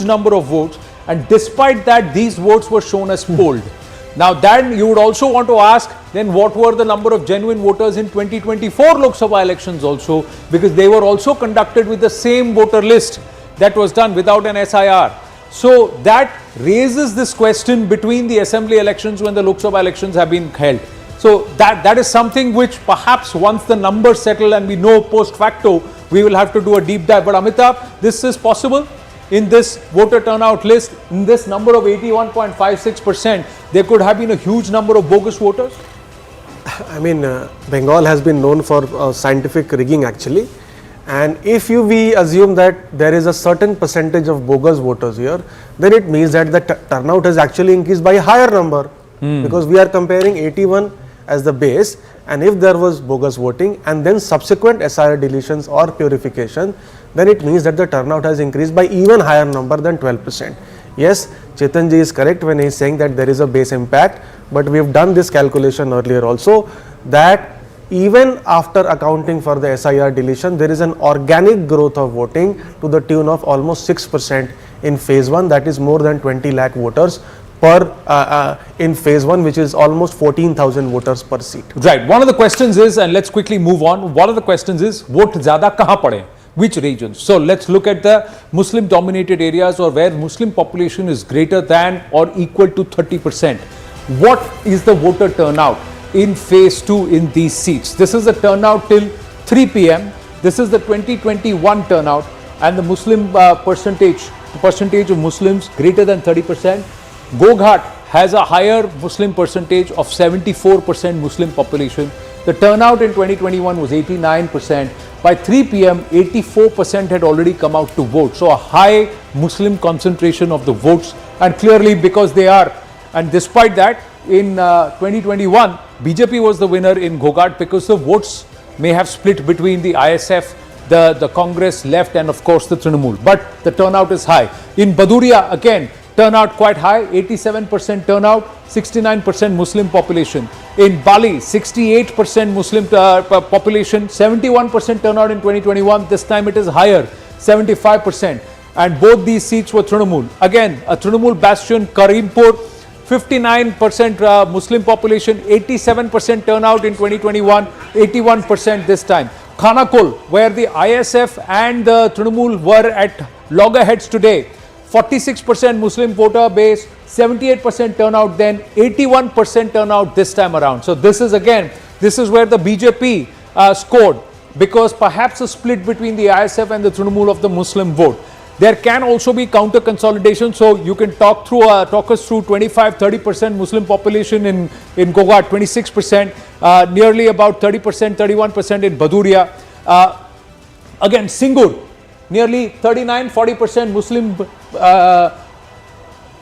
number of votes, and despite that these votes were shown as polled. Now then you would also want to ask, then what were the number of genuine voters in 2024 Lok Sabha elections also, because they were also conducted with the same voter list that was done without an SIR. So that raises this question between the assembly elections when the Lok Sabha elections have been held. So that is something which perhaps once the numbers settle and we know post facto, we will have to do a deep dive. But Amitabh, this is possible. In this voter turnout list, in this number of 81.56%, there could have been a huge number of bogus voters. I mean, Bengal has been known for scientific rigging actually. And if we assume that there is a certain percentage of bogus voters here, then it means that the turnout has actually increased by a higher number. Because we are comparing 81 as the base, and if there was bogus voting and then subsequent SIR deletions or purification, then it means that the turnout has increased by even higher number than 12%. Yes, Chetanji is correct when he is saying that there is a base impact, but we have done this calculation earlier also, that even after accounting for the SIR deletion, there is an organic growth of voting to the tune of almost 6% in phase 1, that is more than 20 lakh voters per in phase 1, which is almost 14,000 voters per seat. Right. One of the questions is, and let's quickly move on, one of the questions is, vote zyada kahan pade? Which regions? So let's look at the Muslim dominated areas or where Muslim population is greater than or equal to 30%. What is the voter turnout in phase 2 in these seats? This is the turnout till 3 p.m. This is the 2021 turnout, and the Muslim percentage of Muslims greater than 30%. Goghat has a higher Muslim percentage of 74% Muslim population. The turnout in 2021 was 89%. By 3 p.m., 84% had already come out to vote. So a high Muslim concentration of the votes, and clearly because they are, and despite that, in 2021, BJP was the winner in Goghat because the votes may have split between the ISF, the Congress left, and of course the Trinamool. But the turnout is high. In Baduria, again, turnout quite high, 87% turnout, 69% Muslim population. In Bali, 68% Muslim population, 71% turnout in 2021. This time it is higher, 75%. And both these seats were Trinamool. Again, a Trinamool bastion, Karimpur, 59% Muslim population, 87% turnout in 2021, 81% this time. Khanakul, where the ISF and the Trinamool were at loggerheads today, 46% Muslim voter base, 78% turnout then, 81% turnout this time around. So this is again, this is where the BJP scored, because perhaps a split between the ISF and the Trinamool of the Muslim vote. There can also be counter consolidation, so you can talk us through 25-30% Muslim population in Goghat, 26%, nearly about 30%, 31% in Baduria. Again, Singur, nearly 39-40% Muslim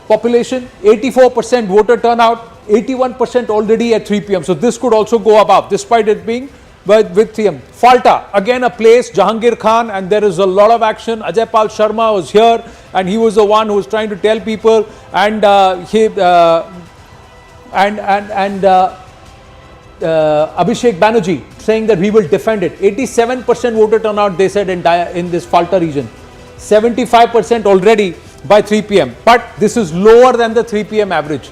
population, 84% voter turnout, 81% already at 3 p.m. So this could also go above, despite it being with TM. Falta, again a place, Jahangir Khan, and there is a lot of action. Ajay Pal Sharma was here, and he was the one who was trying to tell people, and Abhishek Banerjee saying that we will defend it. 87% voter turnout, they said, in this Falta region. 75% already by 3 p.m. But this is lower than the 3 p.m. average.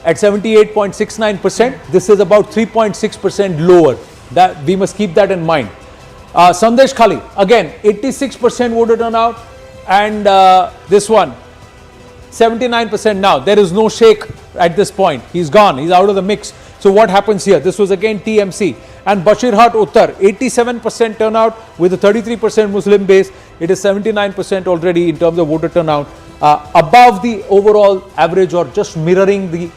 At 78.69%, this is about 3.6% lower. That we must keep that in mind. Sandesh Khali, again 86% voter turnout, and this one 79% now. There is no Sheikh at this point. He's gone. He's out of the mix. So what happens here? This was again TMC. And Bashirhat Uttar, 87% turnout with a 33% Muslim base. It is 79% already in terms of voter turnout, above the overall average, or just mirroring the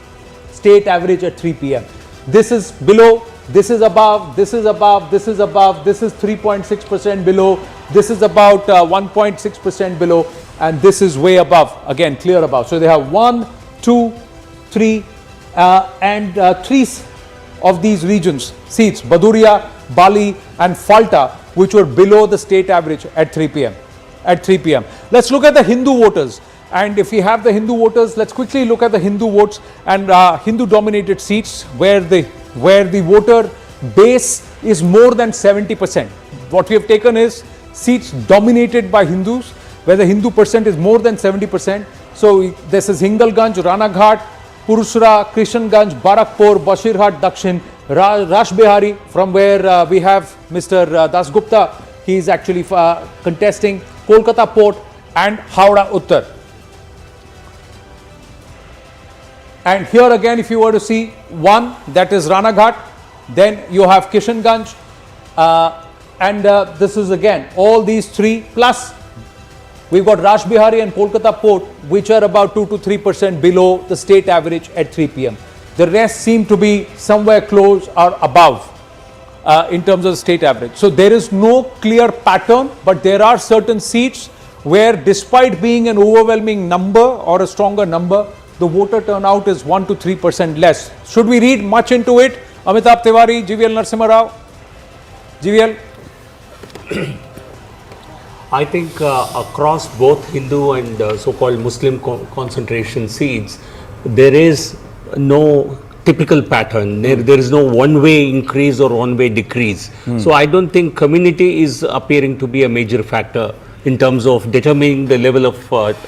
state average at 3 p.m. This is below, this is above, this is above, this is above, this is 3.6% below, this is about 1.6% below, and this is way above, again clear above. So they have 1, 2, 3 and 3 of these regions, seats, Baduria, Bali and Falta, which were below the state average at 3 p.m. Let's look at the Hindu voters. And if we have the Hindu voters, let's quickly look at the Hindu votes and Hindu dominated seats where the voter base is more than 70%. What we have taken is seats dominated by Hindus. where the Hindu percent is more than 70%. So this is Hingalganj, Ranaghat, Purusra, Krishanganj, Barakpur, Bashirhat, Dakshin, Rashbihari, from where we have Mr. Dasgupta. He is actually contesting Kolkata Port and Howrah Uttar. And here again, if you were to see one, that is Ranaghat, then you have Kishanganj, and this is again all these three, plus we've got Rashbihari and Kolkata Port, which are about 2 to 3% below the state average at 3 p.m. The rest seem to be somewhere close or above in terms of the state average. So there is no clear pattern, but there are certain seats where, despite being an overwhelming number or a stronger number, the voter turnout is 1 to 3% less. Should we read much into it? Amitabh Tiwari, GVL Narasimha Rao, GVL. I think across both Hindu and so-called Muslim concentration seats, there is no typical pattern. There is no one-way increase or one-way decrease. So I don't think community is appearing to be a major factor in terms of determining the level of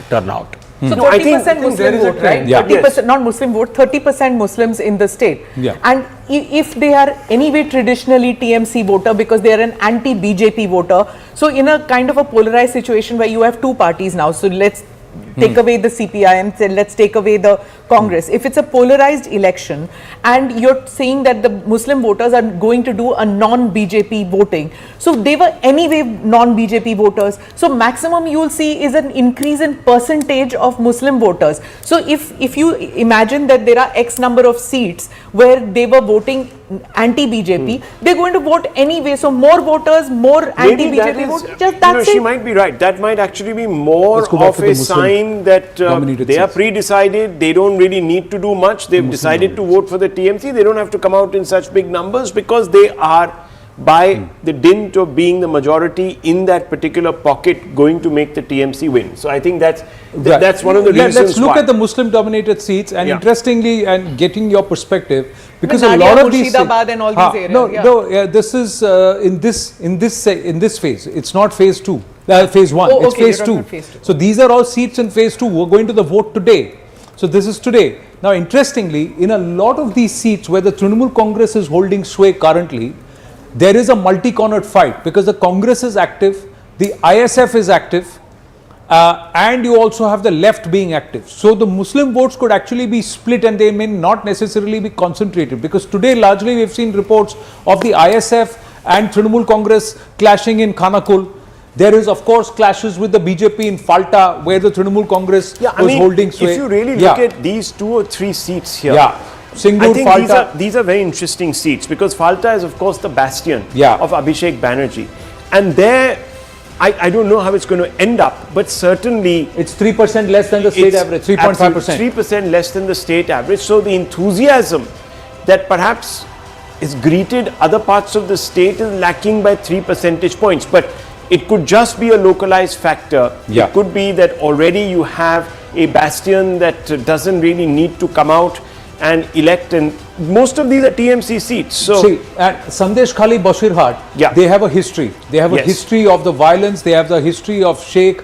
turnout. So No, I 30% think Muslim there is a vote, trend. right? Yeah. 30%, not Muslim vote, 30% Muslims in the state. Yeah. And if they are anyway traditionally TMC voter because they are an anti-BJP voter, so in a kind of a polarized situation where you have two parties now, so let's take away the CPI and say, let's take away the Congress. If it's a polarized election and you're saying that the Muslim voters are going to do a non-BJP voting, so they were anyway non-BJP voters, so maximum you will see is an increase in percentage of Muslim voters. So if you imagine that there are X number of seats where they were voting anti-BJP, they're going to vote anyway, so more voters, more anti-BJP vote, just that's she it. might be right. That might actually be more Let's go back of to the a Muslim sign that dominated they are seats. pre-decided, they don't really need to do much, they've decided to vote for the TMC, they don't have to come out in such big numbers because they are, by the dint of being the majority in that particular pocket, going to make the TMC win. So I think that's one of the reasons Let's look why. at the Muslim dominated seats, and Yeah. interestingly, and getting your perspective, because a Nadia, lot of these Murshidabad and all these areas, no, yeah. no, this is in this phase. It's not phase 2, phase 1. Oh, It's okay, phase you're 2. talking about phase 2. So these are all seats in phase 2. We're going to the vote today. So this is today. Now, interestingly, in a lot of these seats where the Trinamool Congress is holding sway currently, there is a multi-cornered fight because the Congress is active, the ISF is active, and you also have the left being active. So the Muslim votes could actually be split and they may not necessarily be concentrated, because today largely we have seen reports of the ISF and Trinamool Congress clashing in Khanakul. There is of course clashes with the BJP in Falta, where the Trinamool Congress was holding sway. if you really look at these 2 or 3 seats here, Singhu, I think Falta. these are very interesting seats because Falta is of course the bastion Yeah. of Abhishek Banerjee, and there I don't know how it's going to end up, but certainly It's 3% less than the state average, 3.5%. 3% less than the state average. So the enthusiasm that perhaps is greeted other parts of the state is lacking by 3 percentage points, but it could just be a localized factor. Yeah. It could be that already you have a bastion that doesn't really need to come out and elect, and most of these are TMC seats. So See, and Sandesh Khali Bashirhat, Yeah. they have a history. They have a Yes. history of the violence. They have the history of Sheikh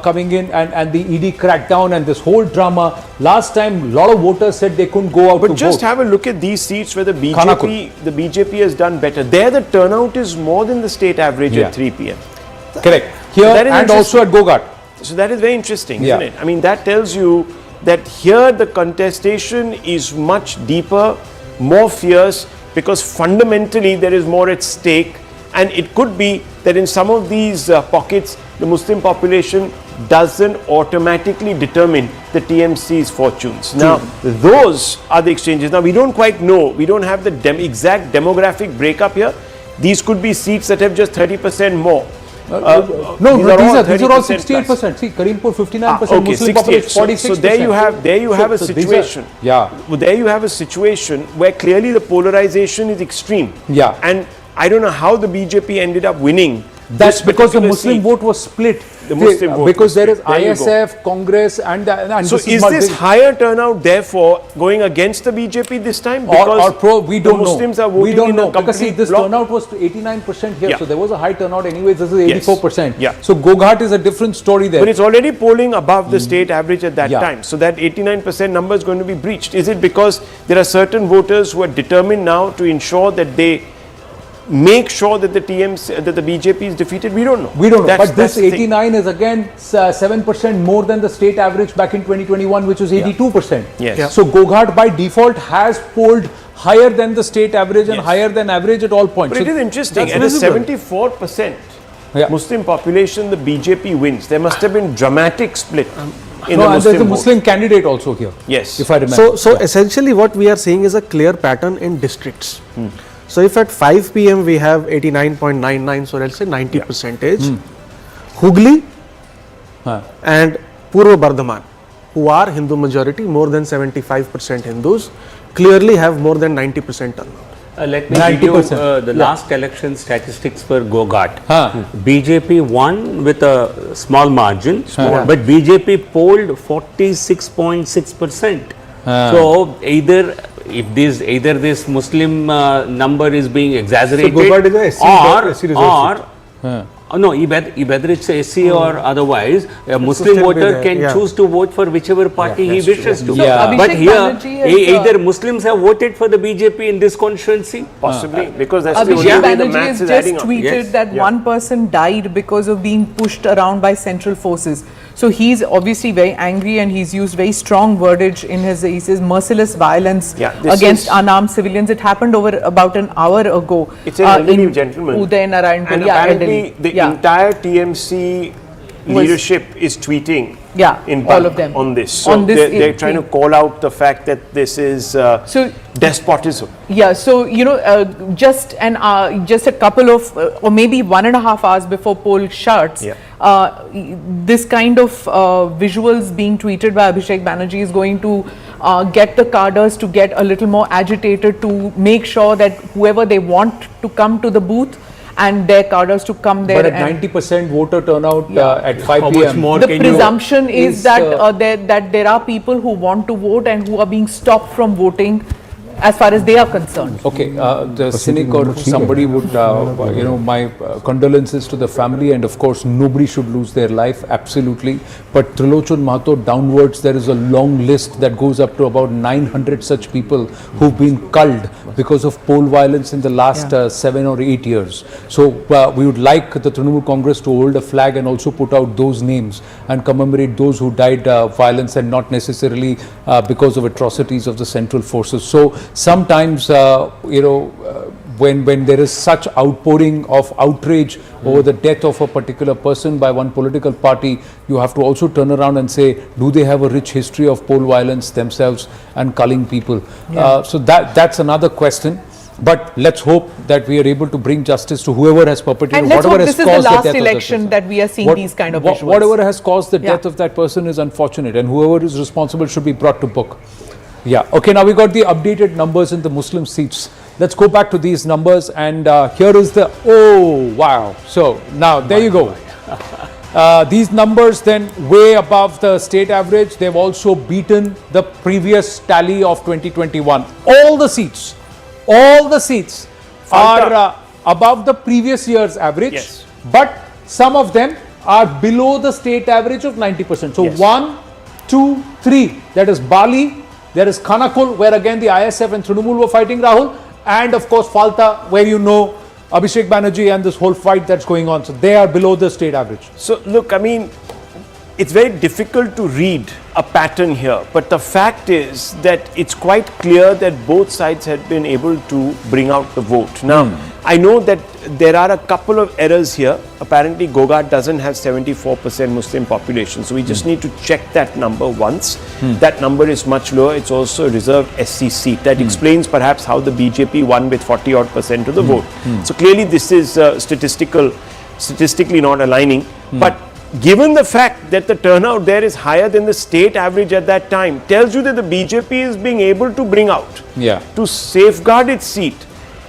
coming in and the ED crackdown and this whole drama. Last time, a lot of voters said they couldn't go out but to just vote. have a look at these seats where the Khanakul. BJP has done better. There the turnout is more than the state average Yeah. at 3 p.m. Correct. Here that is and also at Gogat. So that is very interesting, Yeah. isn't it? I mean, that tells you that here the contestation is much deeper, more fierce, because fundamentally there is more at stake, and it could be that in some of these pockets, the Muslim population doesn't automatically determine the TMC's fortunes. Now, those are the exchanges. Now, we don't quite know. We don't have the exact demographic breakup here. These could be seats that have just 30% more. No, these are all 68%. plus. See, Karimpur 59%, Okay, Muslim 68. population So, 46%. so there you have a So these are- situation. Well, there you have a situation where clearly the polarization is extreme. Yeah. And I don't know how the BJP ended up winning That's this because the particular Muslim seat. vote was split. The Muslim vote because was there is split. There you go. ISF, Congress, and So is this higher turnout therefore going against the BJP this time? or pro? We don't the Muslims know. are voting We don't in know a because see, complete this block. turnout was 89% here, Yeah. so there was a high turnout. Anyways, this is 84%. Yeah. So Goghat is a different story there. But it's already polling above the state average at that Yeah. time. So that 89% number is going to be breached. Is it because there are certain voters who are determined now to ensure that they make sure that the TMC, that the BJP is defeated? We don't know. We don't know. That's- But this that's the thing. 89 is again 7% more than the state average back in 2021, which was 82%. Yes. Yeah. So Goghat by default has polled higher than the state average and Yes. higher than average at all points. But So it is interesting. that's At a visible. 74% Yeah. Muslim population, the BJP wins. There must have been dramatic split in No, the and Muslim there's a vote. Muslim candidate also here. Yes. If I remember. So essentially what we are seeing is a clear pattern in districts. So if at 5 p.m. we have 89.99, so let's say 90 percentage, Hooghly Huh. and Purva Bardhaman, who are Hindu majority, more than 75% Hindus, clearly have more than 90% turnout. Let me give you 90%. the last election statistics for Goghat. Huh. BJP won with a small margin, Small. but BJP polled 46.6%. So either this Muslim number is being exaggerated, Goghat is a SC or no, whether it's SC or otherwise, a Muslim still be voter there, can yeah. choose to vote for whichever party he wishes to. So Yeah. But Abhishek here, Banerjee has, either Muslims have voted for the BJP in this constituency. Possibly, because that's the only Abhishek way the Banerjee maths has is just adding up. tweeted Yes. that one person died because of being pushed around by central forces. So he's obviously very angry and he's used very strong wordage in his, he says, merciless violence Yeah, this against is- unarmed civilians. It happened over about an hour ago. It's an elderly gentleman. Uday Narayanpur. And Yeah, apparently elderly. the Yeah. entire TMC leadership is tweeting Yeah, in all bulk of them. on this. So On this they're trying to thing. call out the fact that this is So despotism. yeah, so just a couple of or maybe 1.5 hours before poll shuts, Yeah. this kind of visuals being tweeted by Abhishek Banerjee is going to get the carders to get a little more agitated to make sure that whoever they want to come to the booth and their carders to come there. But at and 90% voter turnout at 5 How p.m. much more the can you? presumption is is, that that there are people who want to vote and who are being stopped from voting as far as they are concerned. Okay, the cynic or somebody would, my condolences to the family, and of course nobody should lose their life, absolutely. But Trilochan Mahato downwards, there is a long list that goes up to about 900 such people who've been culled because of poll violence in the last 7 or 8 years. So we would like the Trinamool Congress to hold a flag and also put out those names and commemorate those who died violence and not necessarily because of atrocities of the central forces. So sometimes, when there is such outpouring of outrage over the death of a particular person by one political party, you have to also turn around and say, do they have a rich history of poll violence themselves and culling people? So that's another question. But let's hope that we are able to bring justice to whoever has perpetrated And let's whatever hope has this is the caused last death of that election person. that we are seeing these kind of visuals. Whatever has caused the Yeah. death of that person is unfortunate, and whoever is responsible should be brought to book. Yeah. Okay. Now we got the updated numbers in the Muslim seats. Let's go back to these numbers, and here is the wow. So now there you go. These numbers then way above the state average. They've also beaten the previous tally of 2021. All the seats are above the previous year's average. Yes. But some of them are below the state average of 90%. So Yes. 1, 2, 3. That is Bali. There is Khanakul, where again the ISF and Trinamool were fighting, Rahul. And of course Falta, where Abhishek Banerjee and this whole fight that's going on. So they are below the state average. So look, I mean, it's very difficult to read a pattern here, but the fact is that it's quite clear that both sides had been able to bring out the vote. Now, I know that there are a couple of errors here. Apparently, Goghat doesn't have 74% Muslim population, so we just need to check that number once. That number is much lower. It's also a reserved SC seat. That explains perhaps how the BJP won with 40% of the vote. So clearly, this is statistically not aligning, but given the fact that the turnout there is higher than the state average at that time, tells you that the BJP is being able to bring out, to safeguard its seat,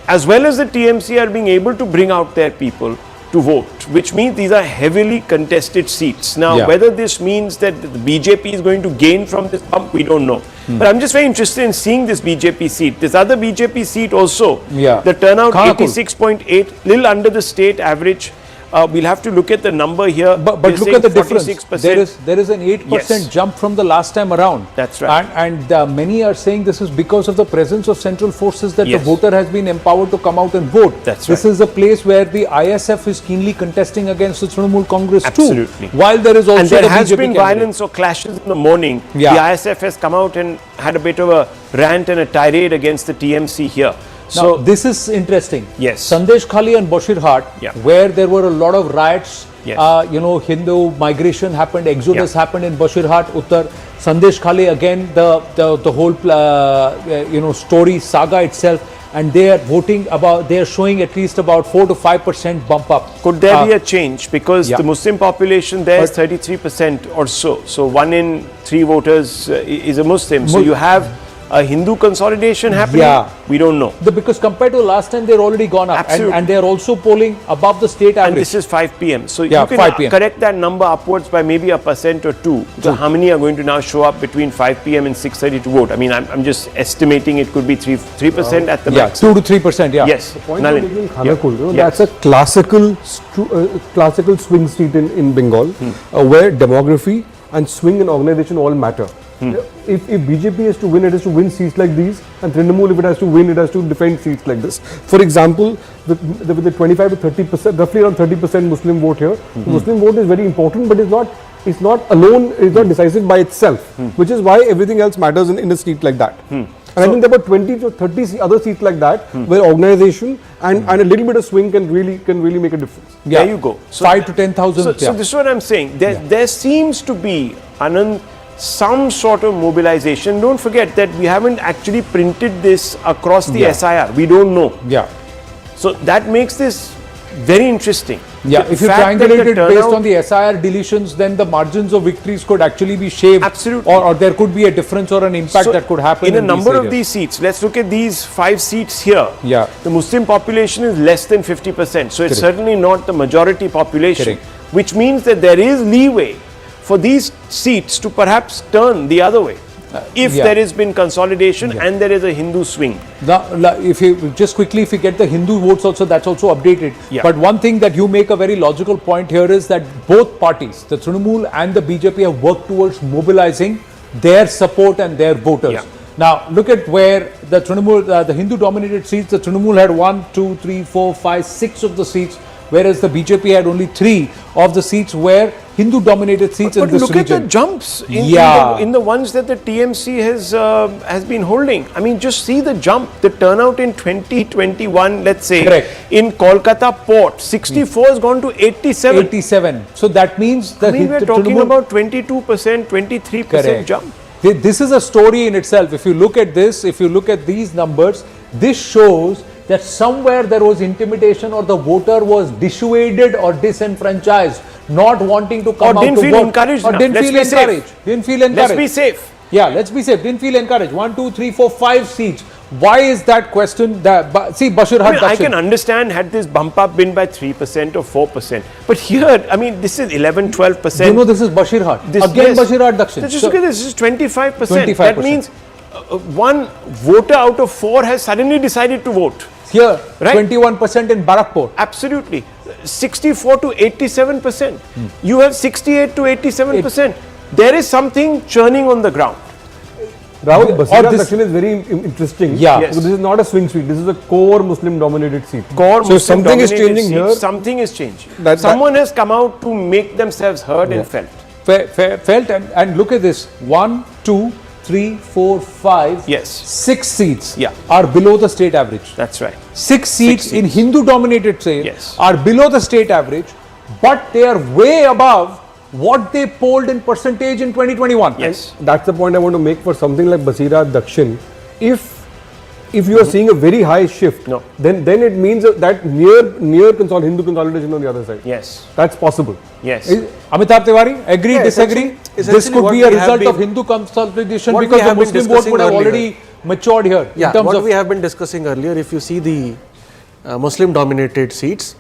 as well as the TMC are being able to bring out their people. to vote, which means these are heavily contested seats. Now, Yeah. whether this means that the BJP is going to gain from this bump, we don't know. But I'm just very interested in seeing this BJP seat. This other BJP seat also, Yeah. the turnout Khan, 86.8, little under the state average. We'll have to look at the number here. But They're look saying at the difference. 46%. There is an 8% Yes. jump from the last time around. That's right. And many are saying this is because of the presence of central forces that Yes. the voter has been empowered to come out and vote. That's This right. is a place where the ISF is keenly contesting against the Trinamool Congress Absolutely. too. While there is also And there the has BJP been candidate. violence or clashes in the morning. Yeah. The ISF has come out and had a bit of a rant and a tirade against the TMC here. Now, So this is interesting. Yes. Sandesh Khali and Bashirhat, Yeah. where there were a lot of riots, Yes. Hindu migration happened, exodus Yeah. happened in Bashirhat, Uttar. Sandesh Khali again, the whole story saga itself, and they are voting about, they are showing at least about 4 to 5% bump up. could there be a change? Because yeah. the Muslim population there is 33% or so. So 1 in 3 voters is a Muslim. So you have a Hindu consolidation happening? Yeah. We don't know. Because compared to last time, they're already gone up. Absolutely. And they're also polling above the state And average. this is 5 p.m. So Yeah, you can 5 p.m. correct that number upwards by maybe 1% or 2. So how many are going to now show up between 5 p.m. and 6:30 to vote? I mean, I'm just estimating it could be 3% at the yeah, max. 2 to 3%, yeah. Yes. Point Nalin. you're making, Khanakul, you know, Yes. that's a classical swing seat in Bengal, where demography and swing and organization all matter. If BJP is to win, it is to win seats like these, and Trinamool, if it has to win, it has to defend seats like this. For example, with the 25 to 30%, roughly around 30% Muslim vote here, the Muslim vote is very important, but it's not alone, it's not decisive by itself, which is why everything else matters in a seat like that. And I think there are about 20 to 30 other seats like that, where organization and a little bit of swing can really make a difference. Yeah. There you go. So 5 to 10,000. So this is what I'm saying. There seems to be, Anand, some sort of mobilization. Don't forget that we haven't actually printed this across the Yeah. SIR. We don't know. Yeah. So that makes this very interesting. Yeah, The if you fact that triangulate the it based turnout- on the SIR deletions, then the margins of victories could actually be shaved. Absolutely. Or there could be a difference or an impact So that could happen in a number these of areas. these seats. Let's look at these 5 seats here. Yeah. The Muslim population is less than 50%. So it's Correct. certainly not the majority population, Correct. which means that there is leeway for these seats to perhaps turn the other way. If yeah. there has been consolidation and there is a Hindu swing. Now, if you just quickly, if you get the Hindu votes also, that's also updated. Yeah. But one thing that you make a very logical point here is that both parties, the Trinamool and the BJP, have worked towards mobilizing their support and their voters. Yeah. Now, look at where the Trinamool, the Hindu-dominated seats, the Trinamool had 1, 2, 3, 4, 5, 6 of the seats, whereas the BJP had only 3 of the seats where Hindu-dominated seats in But this look region. at the jumps Yeah. in the ones that the TMC has been holding. I mean, just see the jump, the turnout in 2021, let's say, Correct. in Kolkata Port, 64 has gone to 87. 87. So that means the I mean, we're the talking Trinamool- about 22%, 23% Correct. jump. This is a story in itself. If you look at this, if you look at these numbers, this shows that somewhere there was intimidation or the voter was dissuaded or disenfranchised, not wanting to come Or out didn't to feel vote. encouraged Or enough. didn't Let's feel be safe. encouraged. Didn't feel encouraged. Let's be safe. Yeah, let's be safe. Didn't feel encouraged. 1, 2, 3, 4, 5 seats. Why is that question? See, Bashir I mean, I can understand had this bump up been by 3% or 4%. But here, I mean, this is 11, 12%. You know, this is Bashirhat. This- Again, yes. Bashirhat Dakshin. Just So- look at this is 25%. 25%. That means one voter out of 4 has suddenly decided to vote. Here, Right. 21% in Barakpur. Absolutely. 64 to 87%. You have 68 to 87%. There is something churning on the ground. Rahul, Or Basira this- section is very interesting. Yeah. Yes. Because this is not a swing seat. This is a core Muslim dominated seat. Core So Muslim something is dominated changing seats, here. Something is changing. That- Someone has come out to make themselves heard and felt. Felt and look at this. 1, 2, 3, 4, 5. Yes. 6 seats Yeah. are below the state average. That's right. 6 seats in seats. Hindu dominated states Yes. are below the state average, but they are way above what they polled in percentage in 2021. Yes. That's the point I want to make for something like Basira Dakshin. If you are seeing a very high shift, No. then it means that near Hindu consolidation on the other side. Yes. That's possible. Yes. Amitabh Tiwari, agree, Yeah, disagree? This essentially could what be a we have result of been- Hindu consolidation what we because the have been Muslim vote discussing would have earlier. already matured here Yeah, in terms what of we have been discussing earlier, if you see the Muslim dominated seats,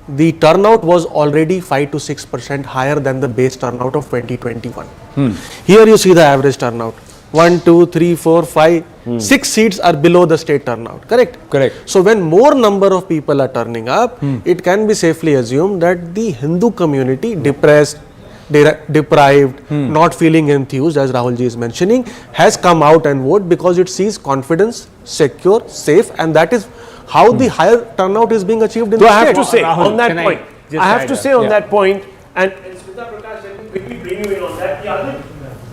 the turnout was already 5 to 6% higher than the base turnout of 2021. Here you see the average turnout. 1, 2, 3, 4, 5, 6 seats are below the state turnout, correct? Correct. So when more number of people are turning up, it can be safely assumed that the Hindu community, depressed, deprived, not feeling enthused, as Rahul ji is mentioning, has come out and vote because it sees confidence, secure, safe, and that is how the higher turnout is being achieved in So the I have state. to say Rahul, on that can I point, just I have add to up? say on Yeah. that point, and Smita Prakash, let me quickly bring you in on that. The other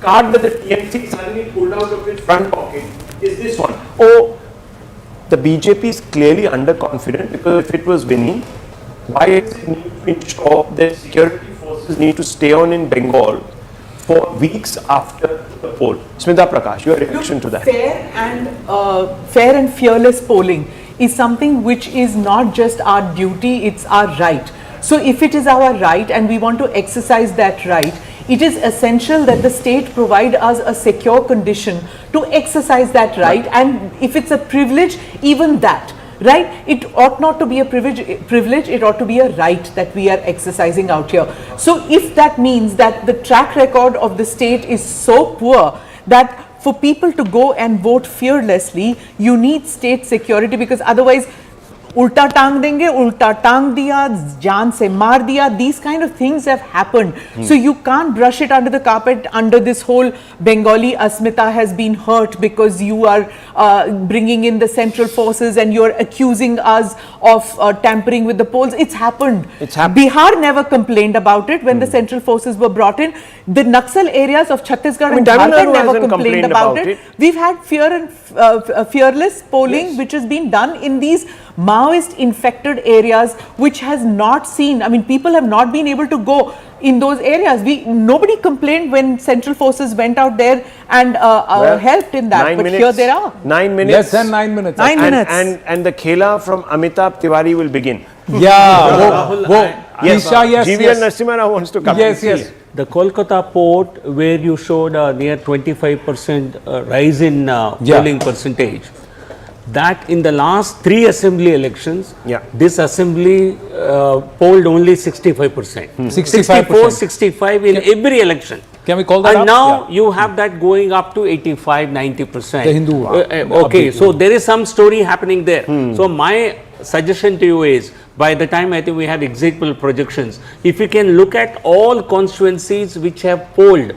card that the TMC suddenly pulled out of its front pocket is this one. Oh, the BJP is clearly underconfident because if it was winning, why does it need to ensure that security forces need to stay on in Bengal for weeks after the poll? Smita Prakash, your reaction to that? Fair and fearless polling is something which is not just our duty, it's our right. So if it is our right and we want to exercise that right, it is essential that the state provide us a secure condition to exercise that right, and if it's a privilege, even that. Right? It ought not to be a privilege, it ought to be a right that we are exercising out here. So if that means that the track record of the state is so poor that for people to go and vote fearlessly, you need state security, because otherwise ulta tang denge, ulta tang diya, jaan se maar diya, these kind of things have happened. So you can't brush it under the carpet under this whole Bengali Asmita has been hurt because you are bringing in the central forces and you're accusing us of tampering with the polls. It's happened. It's happened. Bihar never complained about it when the central forces were brought in. The Naxal areas of Chhattisgarh and Tamil Jharkhand Nadu never hasn't complained about it. We've had fearless polling which has been done in these Maoist infected areas, which has not seen, I mean, people have not been able to go in those areas. Nobody complained when central forces went out there and helped in that, 9 but minutes, here they are. 9 minutes. Less than 9 minutes. 9 minutes. And the khela from Amitabh Tiwari will begin. Yeah. Yes, Isha, yes, GVL yes. Narasimha Rao wants to come. Yes, yes. The Kolkata port, where you showed a near 25% rise in polling percentage, that in the last 3 assembly elections, this assembly polled only 65%. 65%. 65 in every election. Can we call that And up? now you have that going up to 85, 90%. The Hindu okay, so there is some story happening there. So my suggestion to you is, by the time I think we had exit poll projections, if you can look at all constituencies which have polled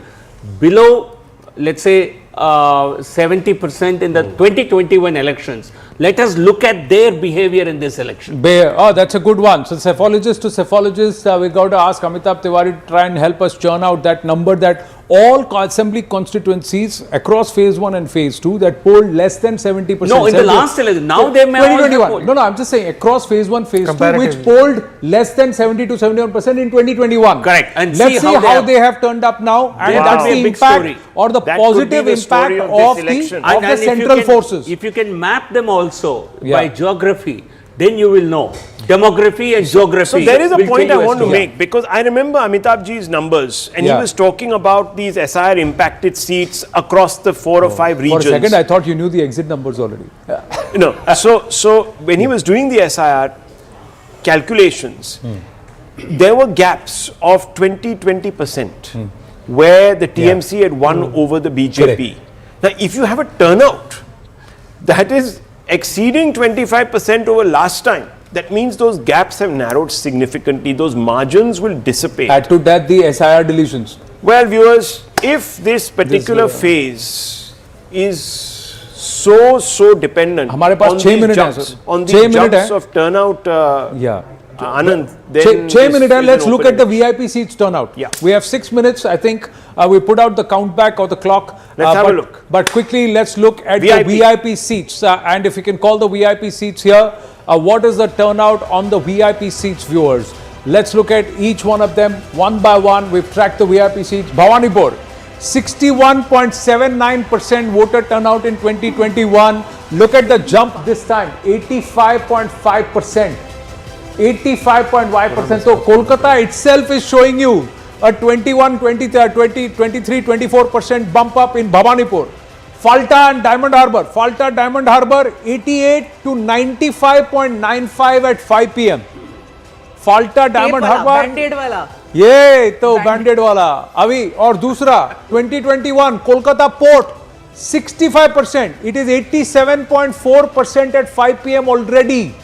below, let's say, 70% in the 2021 elections, let us look at their behavior in this election. Oh, that's a good one. So, cephalogist to cephalogist, we got to ask Amitabh Tiwari to try and help us churn out that number that all assembly constituencies across phase 1 and phase 2 that polled less than 70%. No, in the last election, now they may all have 2021. polled. No, I'm just saying across phase 1, phase 2, which polled less than 70 to 71% in 2021. Correct. And let's see how they have turned up now, and that's be a the big impact story. or the That could be positive the story impact of of this the election. And if central you can, forces. If you can map them also by geography, then you will know demography and geography. So there is a will point tell I you want as to make, because I remember Amitabh ji's numbers, and he Yeah. was talking about these SIR impacted seats across the 4 or 5 For regions. a second, I thought you knew the exit numbers already. No, so when he was doing the SIR calculations, there were gaps of 20% where the TMC had won over the BJP. Now, if you have a turnout that is exceeding 25% over last time, that means those gaps have narrowed significantly. Those margins will dissipate. Add to that the SIR deletions. Well, viewers, if this particular phase is so dependent हमारे पास on 6 these minutes हैं, jumps, sir. on 6 these minutes jumps हैं. of turnout, Yeah. Anand, then 6 minutes, this is let's an look open at the election. VIP seats turnout. Yeah. We have 6 minutes. I think we put out the count back or the clock. Let's have a but, look. But quickly, let's look at VIP. the VIP seats. And if you can call the VIP seats here, what is the turnout on the VIP seats, viewers? Let's look at each one of them one by one. We've tracked the VIP seats. Bhawanipur, 61.79% voter turnout in 2021. Look at the jump this time, 85.5%. 85.5%. So Kolkata itself is showing you a 21, 23, 24% bump up in Bhawanipur. Falta and Diamond Harbour. Falta, Diamond Harbour, 88 to 95.95 at 5 p.m. Falta Diamond Harbour, banded वाला, ये तो banded वाला अभी। और दूसरा 2021 Kolkata port 65%, it is 87.4% at 5 p.m. already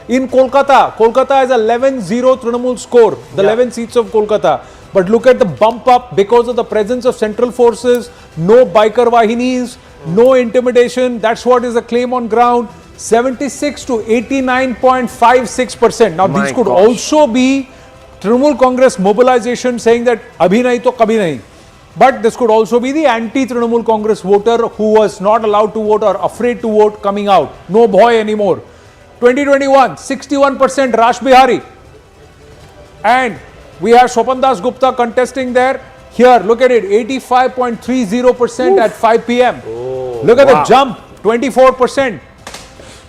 in Kolkata. Kolkata has 11-0 Trinamool score, the 11 seats of Kolkata. But look at the bump up because of the presence of central forces, no biker vahinis, no intimidation. That's what is the claim on ground. 76 to 89.56%. Now these could also be Trinamool Congress mobilization saying that abhi nahi to kabhi nahi. But this could also be the anti-Trinamool Congress voter who was not allowed to vote or afraid to vote coming out. No boy anymore. 2021, 61% Rash Bihari. And we have Swapan Das Gupta contesting there. Here, look at it, 85.30% at 5 p.m. Look at the jump, 24%.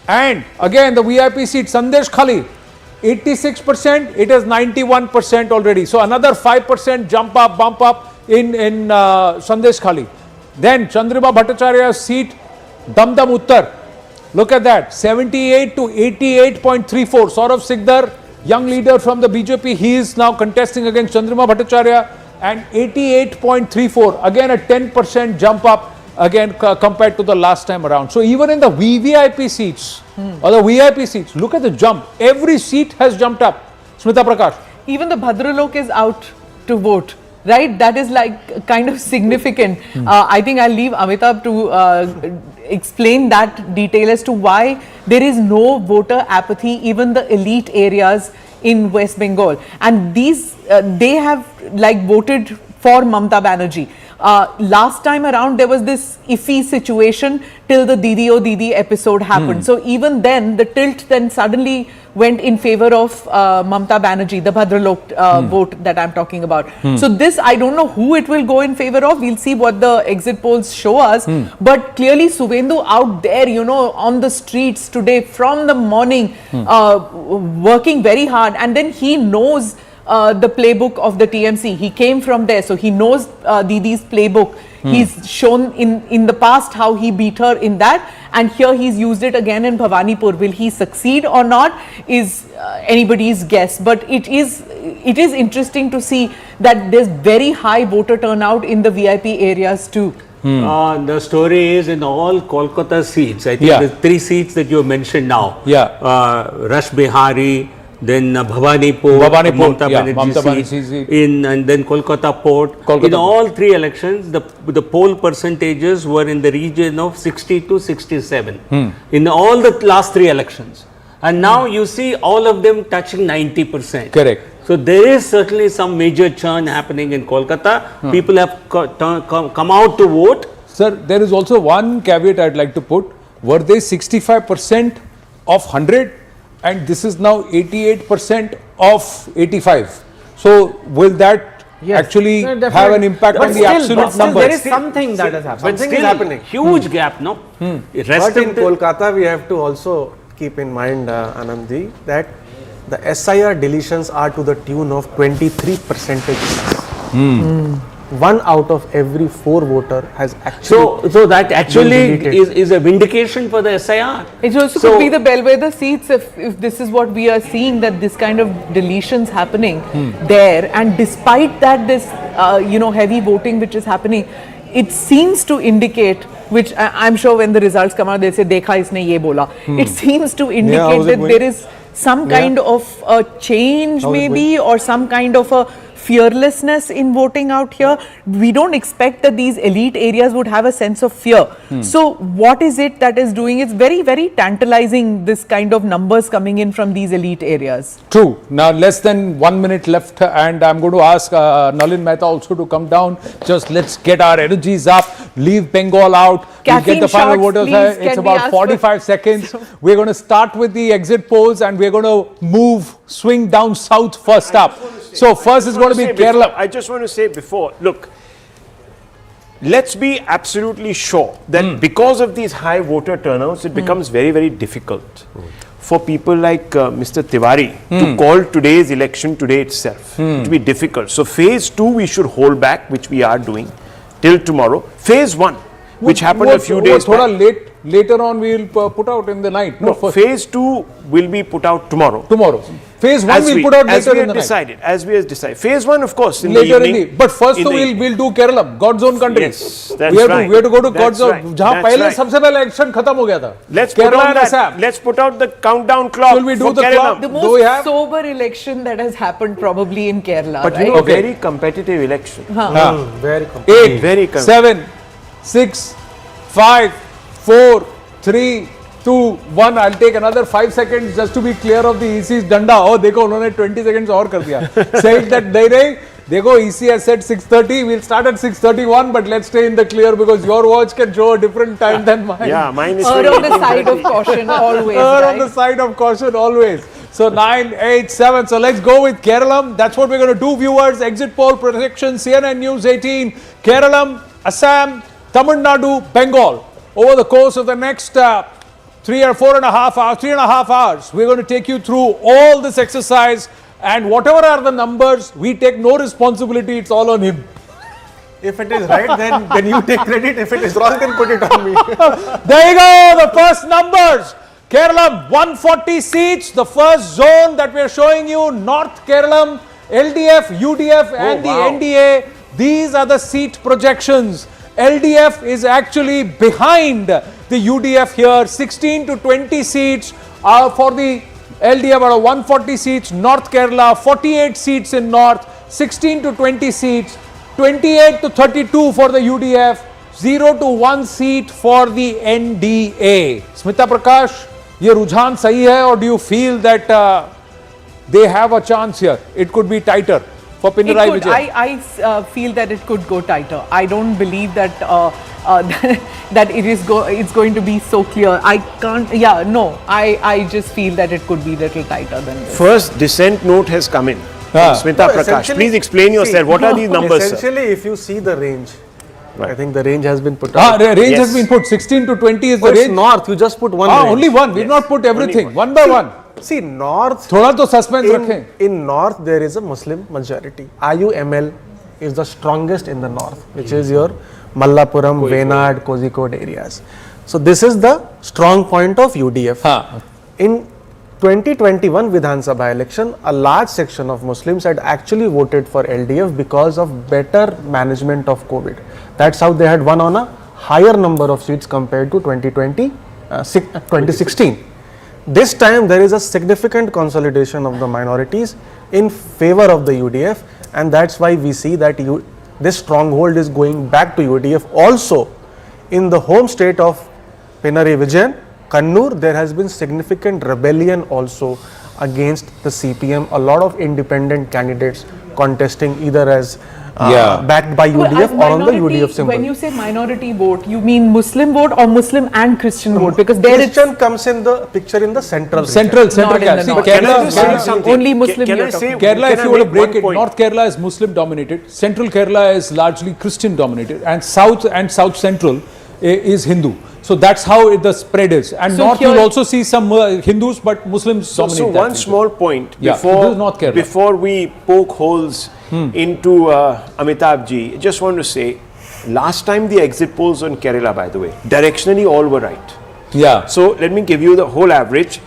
And again, the VIP seat, Sandesh Khali, 86%, it is 91% already. So another 5% jump up, bump up in Sandesh Khali. Then Chandrima Bhattacharya's seat, Damdam Uttar. Look at that, 78 to 88.34. Saurav Sikdar, young leader from the BJP, he is now contesting against Chandrima Bhattacharya, and 88.34. Again a 10% jump up again compared to the last time around. So even in the VVIP seats or the VIP seats, look at the jump. Every seat has jumped up. Smita Prakash. Even the Bhadralok is out to vote. Right, that is like kind of significant. I think I'll leave Amitabh to explain that detail as to why there is no voter apathy, even the elite areas in West Bengal. And these, they have like voted for Mamata Banerjee. Last time around there was this iffy situation till the Didi O Didi episode happened. So even then the tilt then suddenly went in favor of Mamata Banerjee, the Bhadralok vote that I'm talking about. So this, I don't know who it will go in favor of. We'll see what the exit polls show us. But clearly Suvendu out there, you know, on the streets today from the morning, working very hard, and then he knows the playbook of the TMC. He came from there, so he knows Didi's playbook. He's shown in the past how he beat her in that, and here he's used it again in Bhawanipur. Will he succeed or not is anybody's guess, but it is interesting to see that there's very high voter turnout in the VIP areas too. The story is in all Kolkata seats. I think the 3 seats that you mentioned now. Rash Bihari, then Bhawanipur, Mamata Banerjee seat, and then Kolkata Port. In all 3 elections, the poll percentages were in the region of 60 to 67 in all the last 3 elections. And now you see all of them touching 90%. Correct. So there is certainly some major churn happening in Kolkata. People have come out to vote. Sir, there is also one caveat I'd like to put. Were they 65% of 100? And this is now 88% of 85. So will that actually have an impact on the absolute numbers? There is something that has happened. Something is happening. Huge gap, no? But in Kolkata, we have to also keep in mind, Anandji, that the SIR deletions are to the tune of 23%. 1 out of every 4 voter has actually. So that actually is a vindication for the SIR. It also could be the bellwether seats if this is what we are seeing, that this kind of deletions happening there, and despite that this heavy voting which is happening, it seems to indicate, which I'm sure when the results come out they'll say dekha isne ye bola. It seems to indicate that there is some kind of a change maybe, or some kind of a fearlessness in voting out here. We don't expect that these elite areas would have a sense of fear. So what is it that is doing? It's very, very tantalizing, this kind of numbers coming in from these elite areas. True. Now less than 1 minute left, and I'm going to ask Nalin Mehta also to come down. Just let's get our energies up, leave Bengal out, we'll get the final voters. It's about 45 seconds. We're going to start with the exit polls, and we're going to swing down south first up. So first is going to be Kerala. I just want to say before, look, let's be absolutely sure that because of these high voter turnouts, it becomes very, very difficult for people like Mr. Tiwari to call today's election today itself. It will be difficult. So phase 2 we should hold back, which we are doing till tomorrow. Phase 1, which happened a few days back. Late later on we will put out in the night. No, phase 2 will be put out tomorrow. Tomorrow. Phase 1 we'll put out later in the night. As we have decided. Phase 1, of course, in later the evening. But first we'll do Kerala, God's own country. Yes, that's we have right. We have to go to That's God's own. right. जहाँ That's पहले right. सबसे पहले election खत्म हो गया था. Let's Kerala put on and that. Assam. Let's put out the countdown clock. Will we do for the Kerala. clock? The Do we have? most sober election that has happened probably in Kerala, But right? you know, Okay. very competitive election. Very complex. 8, Very correct. 7, 6, 5, 4, 3, 2, 1. I'll take another 5 seconds just to be clear of the EC's danda. Oh, देखो उन्होंने 20 seconds और कर दिया. Saying that नहीं, देखो EC has said 6:30. We'll start at 6:31, but let's stay in the clear because your watch can show a different time than mine. Yeah, mine is Err on the side of caution always, Err right? on the side of caution always. So 9, 8, 7. So let's go with Kerala. That's what we're going to do, viewers. Exit poll projection, CNN News 18. Kerala, Assam, Tamil Nadu, Bengal. Over the course of the next 3.5 hours, we're going to take you through all this exercise. And whatever are the numbers, we take no responsibility. It's all on him. If it is right, then you take credit. If it is wrong, then put it on me. There you go, the first numbers. Kerala, 140 seats. The first zone that we are showing you, North Kerala, LDF, UDF and the NDA. These are the seat projections. LDF is actually behind the UDF here. 16 to 20 seats for the LDF, about 140 seats. North Kerala, 48 seats in North, 16 to 20 seats. 28 to 32 for the UDF, 0 to 1 seat for the NDA. Smita Prakash, ये रुझान सही है, or do you feel that they have a chance here? It could be tighter for Pinarayi Vijay. I feel that it could go tighter. I don't believe that that it's going to be so clear. I can't. Yeah, no. I just feel that it could be a little tighter than this. First dissent note has come in. Smita Prakash, essentially- please explain yourself. What are these numbers, sir? Essentially, if you see the range, Right. I think the range has been put Ah, out. the range Yes. has been put. 16 to 20 is the Oh, it's range. north, you just put one range. Only one. We've not put everything. One by one. See, north, थोड़ा तो suspense रखें. in north there is a Muslim majority. IUML is the strongest in the north, which is your Mallapuram, Venad, Kozhikode areas. So this is the strong point of UDF. हाँ. In 2021 Vidhan Sabha election, a large section of Muslims had actually voted for LDF because of better management of COVID. That's how they had won on a higher number of seats compared to 2016. This time there is a significant consolidation of the minorities in favor of the UDF, and that's why we see that this stronghold is going back to UDF. Also, in the home state of Pinarayi Vijayan, Kannur, there has been significant rebellion also against the CPM. A lot of independent candidates contesting either as backed by UDF or on the UDF symbol. When you say minority vote, you mean Muslim vote or Muslim and Christian vote? Because there Christian comes in the picture in the central region. Central Not in Kerala. the See, north. Can I Kerala, just say something? Only Muslim Can you're I say? talking Kerala, can if I you want to make break one it, point? North Kerala is Muslim dominated, Central Kerala is largely Christian dominated, and South Central is Hindu. So that's how the spread is. And So North here- you'll also see some Hindus, but Muslims dominate So that one region. small point Yeah, before this is North Kerala. before we poke holes into Amitabh ji, I just want to say, last time the exit polls on Kerala, by the way, directionally all were right. Yeah. So let me give you the whole average.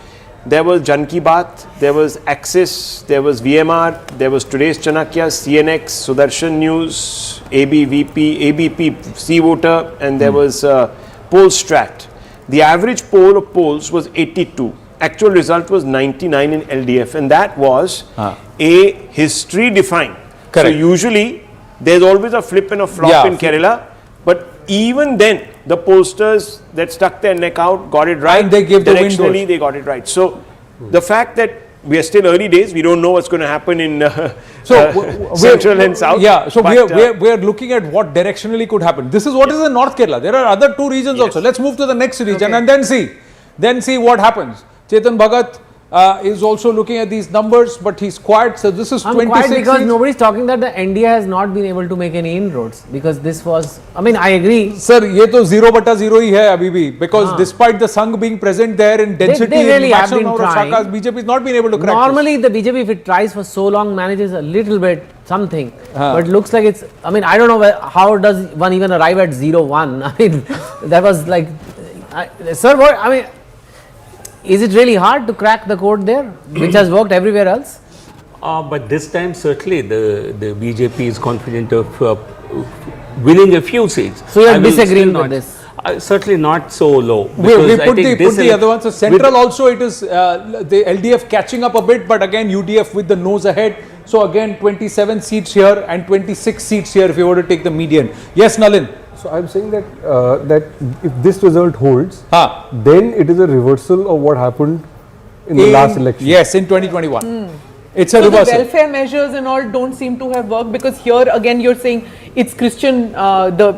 There was Jan Ki Baat, there was Axis, there was VMR, there was Today's Chanakya, CNX, Sudarshan News, ABP, C Voter, and there was Pollstrat. The average poll of polls was 82. Actual result was 99 in LDF, and that was a history defying. Correct. So usually there's always a flip and a flop Yeah. in Kerala, but even then the pollsters that stuck their neck out got it right. And they gave the Directionally, windows. they got it right. So the fact that we are still early days, we don't know what's going to happen in Central and South. Yeah, so but, we are looking at what directionally could happen. This is what is in North Kerala. There are other two regions also. Let's move to the next region and then see what happens. Chetan Bhagat is also looking at these numbers, but he's quiet. So this is I'm 26 quiet because seats. nobody's talking that the NDA has not been able to make any inroads because this was, I mean, I agree. Sir, ये तो 0/0 ही है अभी भी, because despite the Sangh being present there in density, they really in have maximum been number of trying. shakas, BJP has not been able to crack Normally the BJP, if it tries for so long, manages a little bit something, but looks like it's, I mean, I don't know how does one even arrive at 0-1. I mean, that was like, Sir, what I mean, is it really hard to crack the code there, which has worked everywhere else? But this time, certainly, the BJP is confident of winning a few seats. So you are I will disagreeing still with not- this? Certainly not so low. We because I put think the, this put the other one. So central also it is the LDF catching up a bit, but again UDF with the nose ahead. So again 27 seats here and 26 seats here if you were to take the median. Yes, Nalin. So I'm saying that that if this result holds, Ha. then it is a reversal of what happened in the last election. Yes, in 2021. It's a So the reversal. welfare measures and all don't seem to have worked, because here again you're saying it's Christian,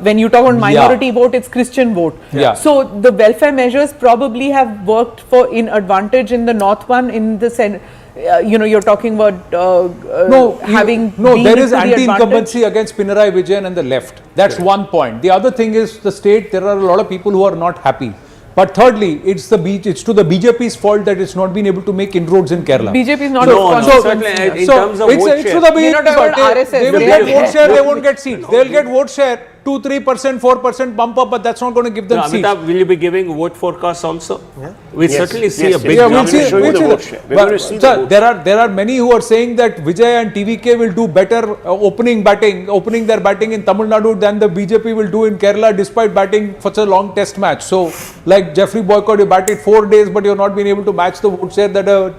when you talk about minority vote, it's Christian vote. Yeah. So the welfare measures probably have worked for in advantage in the north one, in the you're talking about having been there is to the anti-incumbency against Pinarayi Vijayan and the left. That's one point. The other thing is the state, there are a lot of people who are not happy. But thirdly, it's to the BJP's fault that it's not been able to make inroads in Kerala. BJP is not No, responsible. certainly in terms of vote it's share. to the We're not talking BJP's about fault. RSS. They will They get are- vote share, they won't get seats. They'll get vote share, 2-3%, 4% bump up, but that's not going to give them No, seats. Amitabh, will you be giving vote forecasts also? Yeah. We Yes, certainly see yes, a yes. big Yeah, We'll we'll jump. see. show you We'll the see vote that. share. We're But, going to see the sir, vote there are many who are saying that Vijay and TVK will do better opening their batting in Tamil Nadu than the BJP will do in Kerala, despite batting such a long test match. So, like Jeffrey Boycott, you batted 4 days, but you're not been able to match the vote share that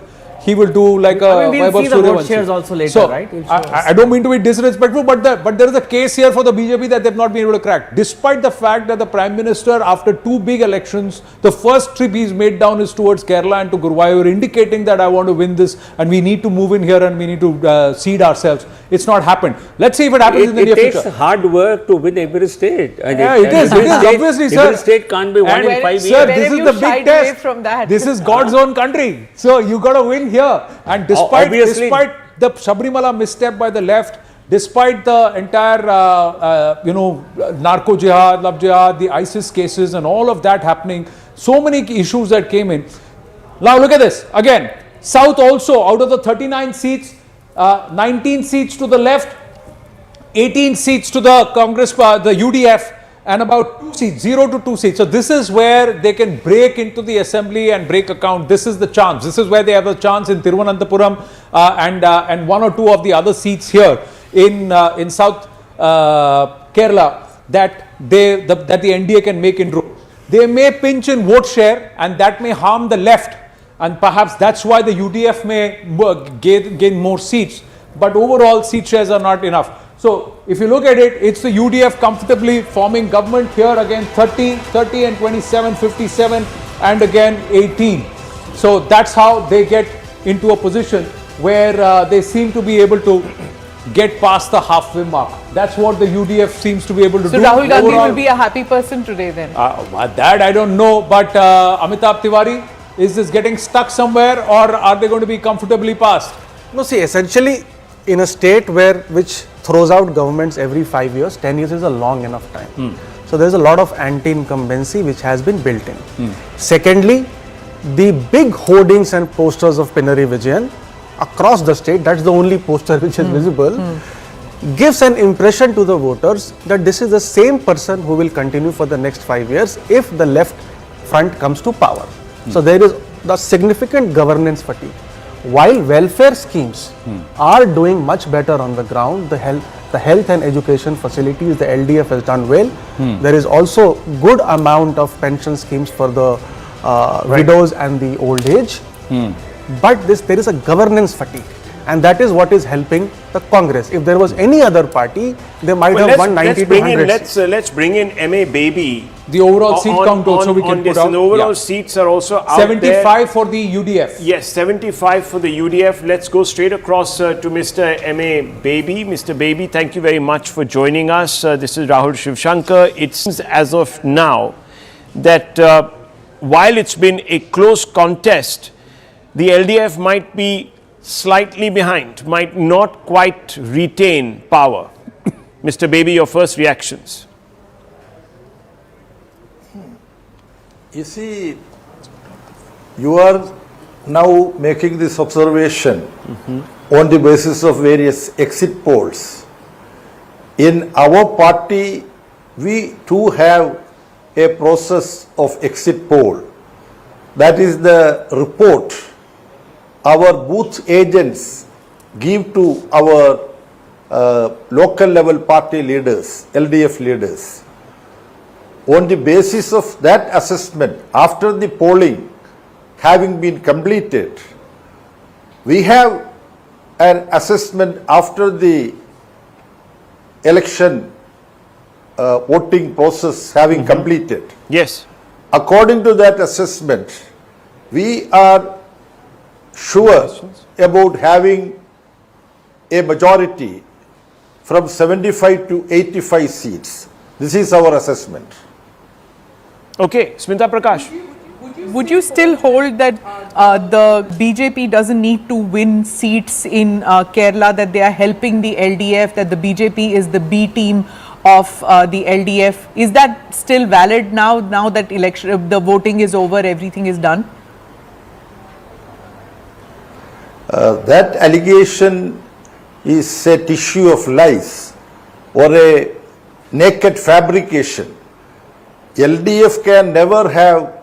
he will do like a I mean, we'll Vaibhav see the vote Suryavanshi. shares also later, So, right? We'll show I don't mean to be disrespectful, but there is a case here for the BJP that they've not been able to crack. Despite the fact that the Prime Minister, after 2 big elections, the first trip he's made down is towards Kerala and to Guruvayur, indicating that I want to win this and we need to move in here and we need to seed ourselves. It's not happened. Let's see if it happens in the It near takes future. hard work to win every state. And Yeah, it is, obviously, sir. Every state can't be won And in 5 sir, years. Where this have is you the shied big away test. from that? This is God's own country. So you got to win here. And despite Obviously. the Sabrimala misstep by the left, despite the entire narco jihad, love jihad, the ISIS cases, and all of that happening, so many issues that came in. Now look at this again. South also, out of the 39 seats, 19 seats to the left, 18 seats to the Congress, the UDF, and about 2 seats, 0 to 2 seats. So this is where they can break into the assembly and break account. This is the chance. This is where they have a chance in Thiruvananthapuram and 1 or 2 of the other seats here in South Kerala that the NDA can make inroads. They may pinch in vote share, and that may harm the left, and perhaps that's why the UDF may gain more seats. But overall, seat shares are not enough. So if you look at it, it's the UDF comfortably forming government here again 30 and 27, 57 and again 18. So that's how they get into a position where they seem to be able to get past the halfway mark. That's what the UDF seems to be able to So do. Rahul Gandhi Overall, will be a happy person today then. that I don't know, but Amitabh Tiwari, is this getting stuck somewhere or are they going to be comfortably passed? No, see, essentially, in a state which throws out governments every 5 years, 10 years is a long enough time. So there's a lot of anti-incumbency which has been built in. Secondly, the big hoardings and posters of Pinarayi Vijayan across the state, that's the only poster which is visible, gives an impression to the voters that this is the same person who will continue for the next 5 years if the left front comes to power. So there is the significant governance fatigue. While welfare schemes are doing much better on the ground, the health and education facilities, the LDF has done well. There is also good amount of pension schemes for the widows and the old age. But there is a governance fatigue, and that is what is helping the Congress. If there was any other party, they might have won 90 to 100 seats. Let's bring in MA Baby. The overall seat count also we can put out. The overall Yeah. seats are also out 75 there. for the UDF. Yes, 75 for the UDF. Let's go straight across to Mr. MA Baby. Mr. Baby, thank you very much for joining us. This is Rahul Shivshankar. It seems as of now that while it's been a close contest, the LDF might be slightly behind, might not quite retain power. Mr. Baby, your first reactions. You see, you are now making this observation on the basis of various exit polls. In our party, we too have a process of exit poll. That is the report our booth agents give to our local level party leaders, LDF leaders. On the basis of that assessment, after the polling having been completed, we have an assessment after the election voting process having completed. Yes. According to that assessment, we are sure about having a majority from 75 to 85 seats. This is our assessment. Okay, Smita Prakash. Would you still hold that the BJP doesn't need to win seats in Kerala, that they are helping the LDF, that the BJP is the B team of the LDF? Is that still valid now that the voting is over, everything is done? That allegation is a tissue of lies or a naked fabrication. LDF can never have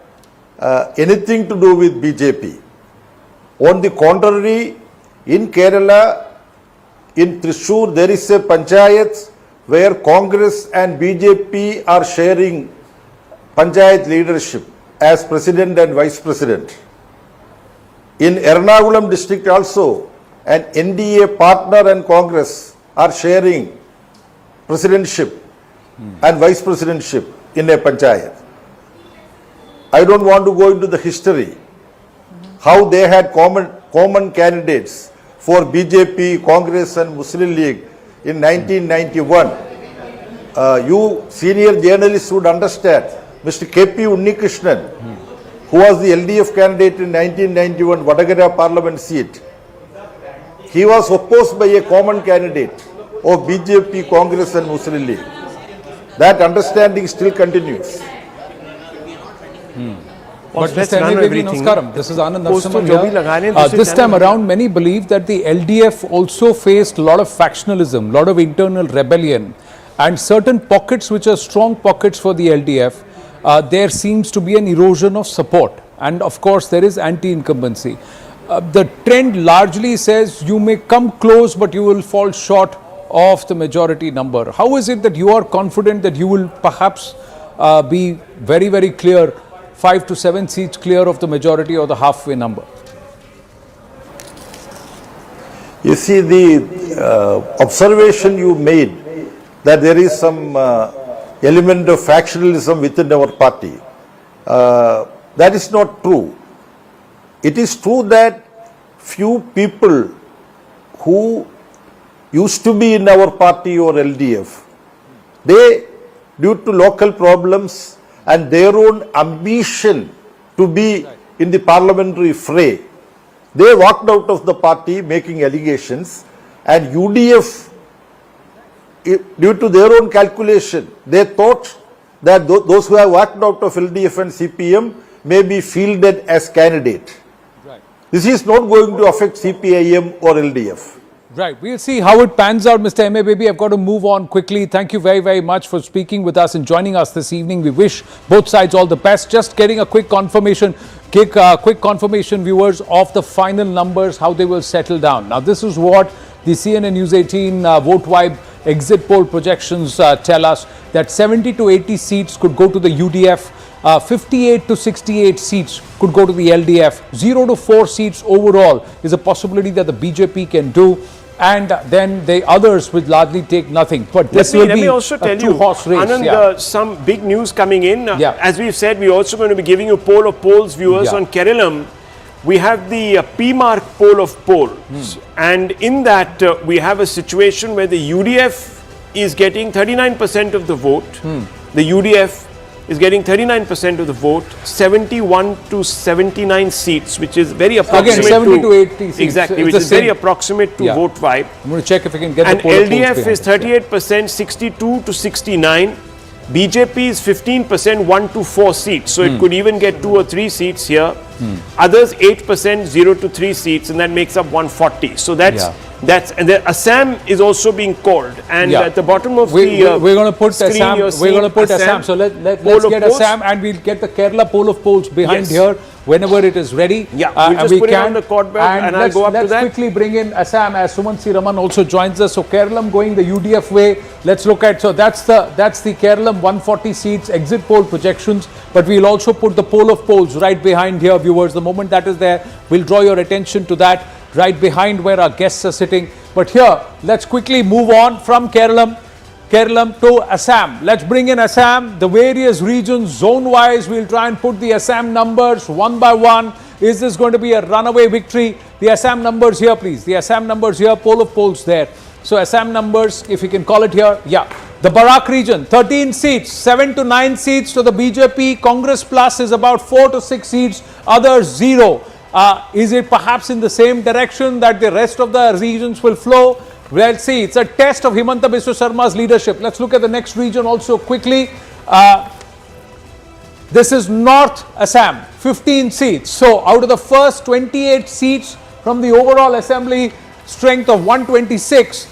anything to do with BJP. On the contrary, in Kerala, in Thrissur, there is a panchayat where Congress and BJP are sharing panchayat leadership as president and vice president. In Ernakulam district also, an NDA partner and Congress are sharing presidentship and vice presidentship in a panchayat. I don't want to go into the history, how they had common candidates for BJP, Congress and Muslim League in 1991. You senior journalists would understand, Mr. K.P. Unnikrishnan, who was the LDF candidate in 1991 Vadagara parliament seat, he was opposed by a common candidate of BJP, Congress and Muslim League. That understanding still continues. But let's Mr. run NABP, everything. Namaskaram. This is Anand Post to Narasimhan jo bhi here. lagane, dusre This time channel around, many believe that the LDF also faced a lot of factionalism, lot of internal rebellion, and certain pockets which are strong pockets for the LDF, there seems to be an erosion of support. And of course, there is anti-incumbency. The trend largely says you may come close, but you will fall short of the majority number. How is it that you are confident that you will perhaps be very, very clear, 5 to 7 seats clear of the majority or the halfway number? You see, the observation you made that there is some element of factionalism within our party, that is not true. It is true that few people who used to be in our party or LDF, they, due to local problems and their own ambition to be in the parliamentary fray, they walked out of the party making allegations, and UDF, due to their own calculation, they thought that those who have walked out of LDF and CPM may be fielded as candidate. Right. This is not going to affect CPIM or LDF. Right. We'll see how it pans out, Mr. MABP. I've got to move on quickly. Thank you very, very much for speaking with us and joining us this evening. We wish both sides all the best. Just getting a quick confirmation, viewers, of the final numbers, how they will settle down. Now, this is what the CNN News 18 Vote Vibe exit poll projections tell us, that 70 to 80 seats could go to the UDF, 58 to 68 seats could go to the LDF, 0 to 4 seats overall is a possibility that the BJP can do, and then the others will largely take nothing. But this will let be me also tell a two-horse race. Anand, some big news coming in. As we've said, we're also going to be giving you poll of polls, viewers, on Kerala. We have the P-mark poll of polls, and in that we have a situation where the UDF is getting 39% of the vote. The UDF is getting 39% of the vote, 71 to 79 seats, which is very approximate. Again, 70 to 80 seats. Exactly, It's which the is very same. approximate to Vote Vibe. I'm going to check if I can get And the poll of polls LDF is behind this. 38%, 62 to 69. BJP is 15%, 1 to 4 seats. So it could even get 2 or 3 seats here. Others 8%, 0 to 3 seats, and that makes up 140. So that's And the Assam is also being called, and Yeah. at the bottom of we're going to put screen, Assam. you're We're going to seeing put Assam. So let's poll of get polls. Assam, and we'll get the Kerala poll of polls behind Yes. here whenever it is ready. Yeah, we'll and just put it on the cordbell, and I'll let's, go up to let's that. quickly bring in Assam as Suman C. Raman also joins us. So Kerala going the UDF way. Let's look at, so that's the Kerala 140 seats exit poll projections, but we'll also put the poll of polls right behind here, viewers. The moment that is there, we'll draw your attention to that right behind where our guests are sitting. But here, let's quickly move on from Kerala to Assam. Let's bring in Assam, the various regions, zone-wise. We'll try and put the Assam numbers one by one. Is this going to be a runaway victory? The Assam numbers here, please. The Assam numbers here, poll of polls there. So Assam numbers, if you can call it here. Yeah. The Barak region, 13 seats, 7 to 9 seats to the BJP. Congress plus is about 4 to 6 seats, others 0. Is it perhaps in the same direction that the rest of the regions will flow? Let's see. It's a test of Himanta Biswa Sarma's leadership. Let's look at the next region also quickly. This is North Assam, 15 seats. So out of the first 28 seats from the overall assembly strength of 126,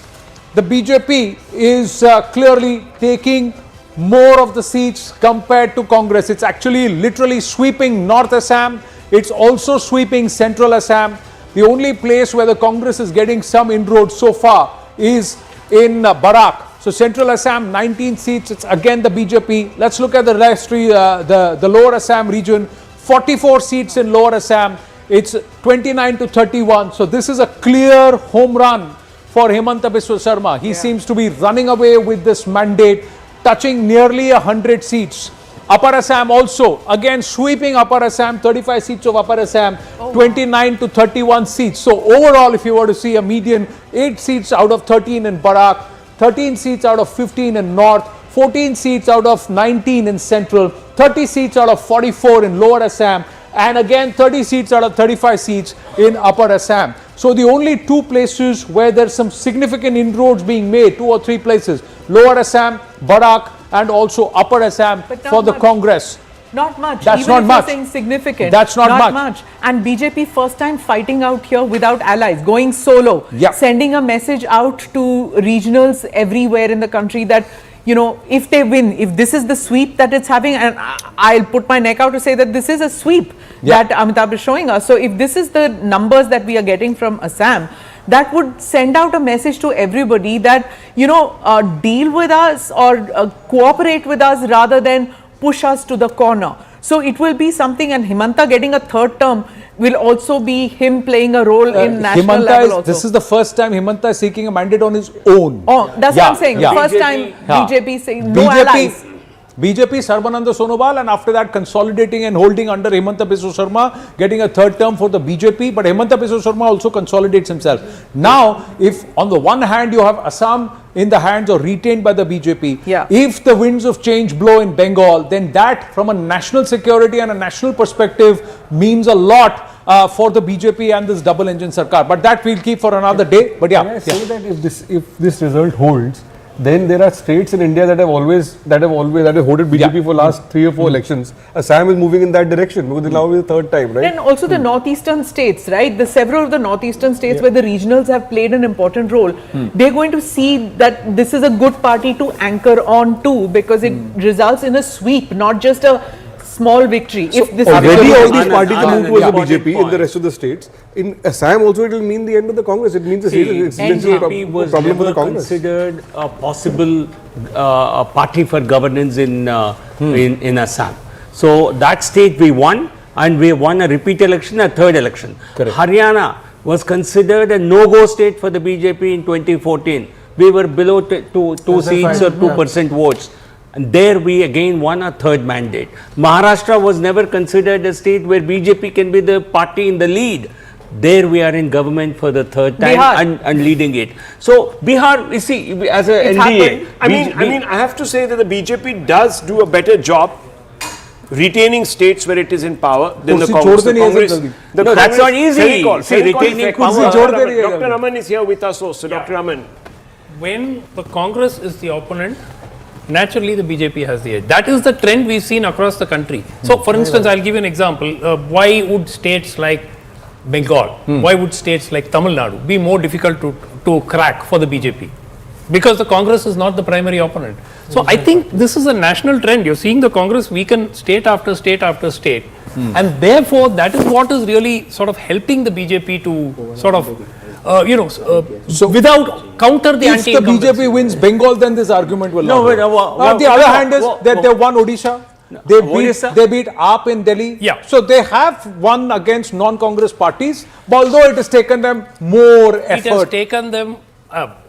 the BJP is clearly taking more of the seats compared to Congress. It's actually literally sweeping North Assam. It's also sweeping Central Assam. The only place where the Congress is getting some inroads so far is in Barak. So Central Assam, 19 seats. It's again the BJP. Let's look at the rest, the Lower Assam region. 44 seats in Lower Assam. It's 29 to 31. So this is a clear home run for Himanta Biswa Sarma. He seems to be running away with this mandate, touching nearly 100 seats. Upper Assam also, again sweeping Upper Assam, 35 seats of Upper Assam, 29 to 31 seats. So overall, if you were to see a median, 8 seats out of 13 in Barak, 13 seats out of 15 in North, 14 seats out of 19 in Central, 30 seats out of 44 in Lower Assam, and again 30 seats out of 35 seats in Upper Assam. So the only two places where there's some significant inroads being made, 2 or 3 places, Lower Assam, Barak, and also Upper Assam for the Congress. Not much. That's Even not if much. You're saying significant. That's not much. And BJP first time fighting out here without allies, going solo, sending a message out to regionals everywhere in the country that, you know, if they win, if this is the sweep that it's having, and I'll put my neck out to say that this is a sweep that Amitabh is showing us. So if this is the numbers that we are getting from Assam, that would send out a message to everybody that, you know, deal with us or cooperate with us rather than push us to the corner. So it will be something, and Himanta getting a third term will also be him playing a role in national level also. This is the first time Himanta is seeking a mandate on his own. Oh, that's what I'm saying. First time BJP saying no allies. BJP, Sarbananda Sonowal, and after that consolidating and holding under Himanta Biswa Sarma, getting a third term for the BJP, but Himanta Biswa Sarma also consolidates himself. Now, if on the one hand you have Assam in the hands or retained by the BJP, if the winds of change blow in Bengal, then that from a national security and a national perspective means a lot for the BJP and this double engine Sarkar. But that we'll keep for another day. But Can I say that if this result holds, then there are states in India that have voted BJP for last 3 or 4 elections. Assam is moving in that direction because now is the third time, right? And also the northeastern states, right? The several of the northeastern states where the regionals have played an important role. They're going to see that this is a good party to anchor on to, because it results in a sweep, not just a small victory. So if this already all these parties have moved towards the BJP in the rest of the states. In Assam also it will mean the end of the Congress. It means the NDA was problem for the never Congress. considered a possible party for governance in Assam. So that state we won, and we won a repeat election, a third election. Correct. Haryana was considered a no-go state for the BJP in 2014. We were below 2 seats or 2% votes. And there we again won a third mandate. Maharashtra was never considered a state where BJP can be the party in the lead. There we are in government for the third time and leading it. So Bihar, you see, as a NDA. I mean, I have to say that the BJP does do a better job retaining states where it is in power than the Congress. That's not easy. See, retaining power. Dr. Raman is here with us also. Dr. Raman. When the Congress is the opponent, naturally the BJP has the edge. That is the trend we've seen across the country. So for instance, I'll give you an example. Why would states like Bengal, why would states like Tamil Nadu be more difficult to to crack for the BJP, because the Congress is not the primary opponent. So I think this is a national trend. You're seeing the Congress weaken state after state after state, and therefore that is what is really sort of helping the BJP to sort of so without counter the If the anti-incumbency. BJP wins Bengal, then this argument will No, not but, hold. On the other hand is that they won Odisha. They beat AAP in Delhi. Yeah. So they have won against non-Congress parties, although it has taken them more It has effort. taken them,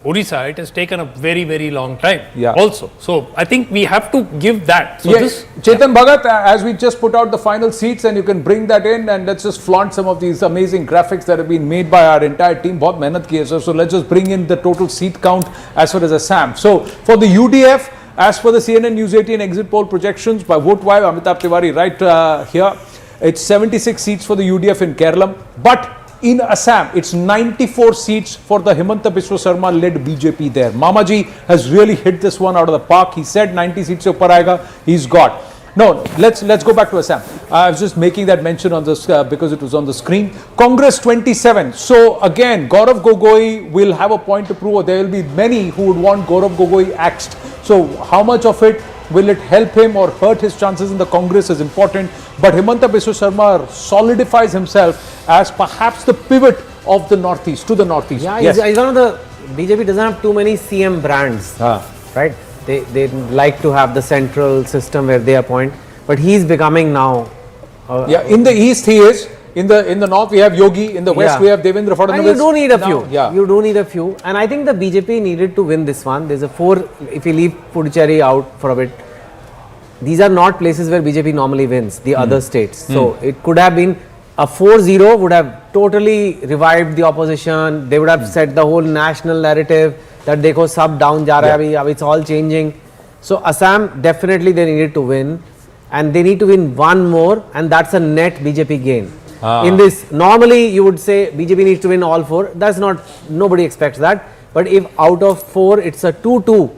Odisha, it has taken a very, very long time Yeah. also. So I think we have to give that. So Yes, Chetan Bhagat, as we just put out the final seats, and you can bring that in, and let's just flaunt some of these amazing graphics that have been made by our entire team. बहुत मेहनत की है sir. So let's just bring in the total seat count as far as Assam. So for the UDF, as per the CNN News 18 exit poll projections by VoteWire, Amitabh Tiwari right here, it's 76 seats for the UDF in Kerala, but in Assam, it's 94 seats for the Himanta Biswa Sarma led BJP there. Mamaji has really hit this one out of the park. He said 90 seats se upar aayega. He's got. No, let's go back to Assam. I was just making that mention on this because it was on the screen. Congress 27. So again, Gaurav Gogoi will have a point to prove. There will be many who would want Gaurav Gogoi axed. So how much of it will it help him or hurt his chances in the Congress is important. But Himanta Biswa Sarma solidifies himself as perhaps the pivot of the Northeast, to the Northeast. Yeah, Yes. he's one of the BJP doesn't have too many CM brands, right? They like to have the central system where they appoint, but he's becoming now. Yeah, in the East he is. In the North we have Yogi. In the West Yeah. we have Devendra Fadnavis. And you do need a Now, few. Yeah. You do need a few. And I think the BJP needed to win this one. There's a 4, if you leave Puducherry out for a bit, these are not places where BJP normally wins, the other states. So it could have been a 4-0 would have totally revived the opposition. They would have set the whole national narrative that dekho sab down ja raha hai, abhi it's all changing. So Assam, definitely they needed to win, and they need to win one more, and that's a net BJP gain. In this, normally you would say BJP needs to win all 4. That's not, nobody expects that. But if out of 4 it's a 2-2.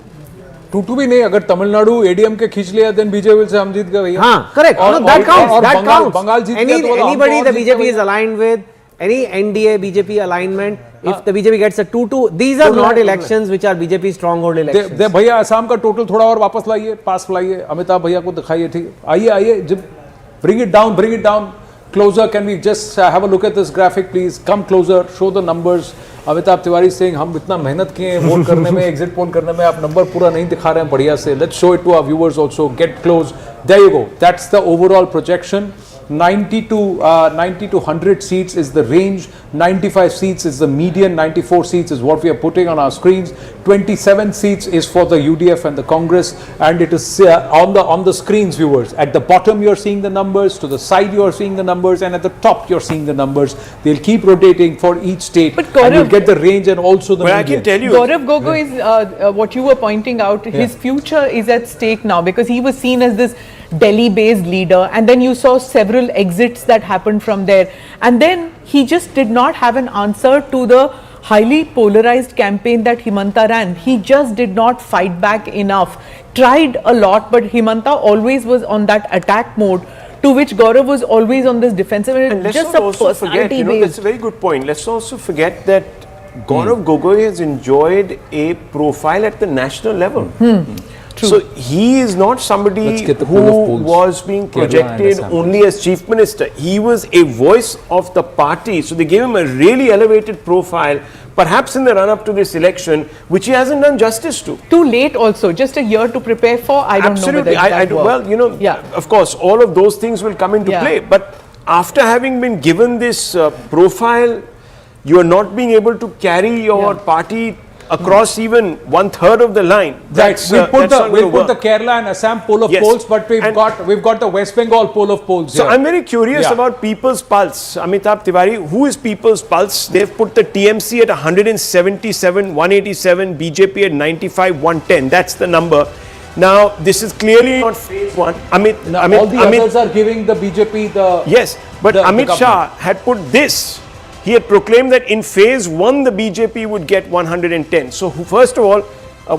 2-2 भी नहीं, अगर Tamil Nadu ADMK खींच लिया, then BJP will say हम जीत गए भैया. हाँ, correct. और, No, that counts. और That बंगाल, counts. बंगाल जीत गया तो हम Anybody और the जीत BJP गए is aligned with, any NDA BJP alignment, if the BJP gets a 2-2, these are not elections which are BJP stronghold elections. दे भैया असम का total थोड़ा और वापस लाइए, पास लाइए, अमिताभ भैया को दिखाइए, ठीक है, आइए जब bring it down closer. Can we just have a look at this graphic please? Come closer, show the numbers. Amitabh Tiwari saying हम इतना मेहनत किए हैं वोट करने में, एग्जिट पोल करने में, आप नंबर पूरा नहीं दिखा रहे हैं बढ़िया से. Let's show it to our viewers also. Get close. There you go. That's the overall projection. 90 to 100 seats is the range. 95 seats is the median. 94 seats is what we are putting on our screens. 27 seats is for the UDF and the Congress, and it is on the screens, viewers. At the bottom you're seeing the numbers, to the side you're seeing the numbers, and at the top you're seeing the numbers. They'll keep rotating for each state, But and you'll Gaurav, get the range and also the But I median. can tell you, Gaurav Gogoi is what you were pointing out. His future is at stake now because he was seen as this Delhi-based leader, and then you saw several exits that happened from there, and then he just did not have an answer to the highly polarized campaign that Himanta ran. He just did not fight back enough. Tried a lot, but Himanta always was on that attack mode, to which Gaurav was always on this defensive. and let's Just not a also forget, personality that's a very good point. Let's also forget that Gaurav Gogoi has enjoyed a profile at the national level. So he is not Let's somebody get the poll of who polls. was being Kerala and projected Assam. only as chief minister. He was a voice of the party. So they gave him a really elevated profile, perhaps in the run-up to this election, which he hasn't done justice to. Too late also, just a year to prepare for. I don't Absolutely. know whether that Well, you know, Yeah. of course, all of those things will come into Yeah. play. But after having been given this profile, you are not being able to carry your party across even 1/3 of the line. Right, we'll put the work. Kerala and Assam poll of Yes. polls, but we've And- got the West Bengal poll of polls. So here. I'm very curious Yeah. about People's Pulse. Amitabh Tiwari, who is People's Pulse? They've put the TMC at 177, 187, BJP at 95, 110. That's the number. Now, this is clearly not phase one. all the others are giving the BJP the Yes, but the Amit government. Shah had put this. He had proclaimed that in phase one, the BJP would get 110. So, first of all,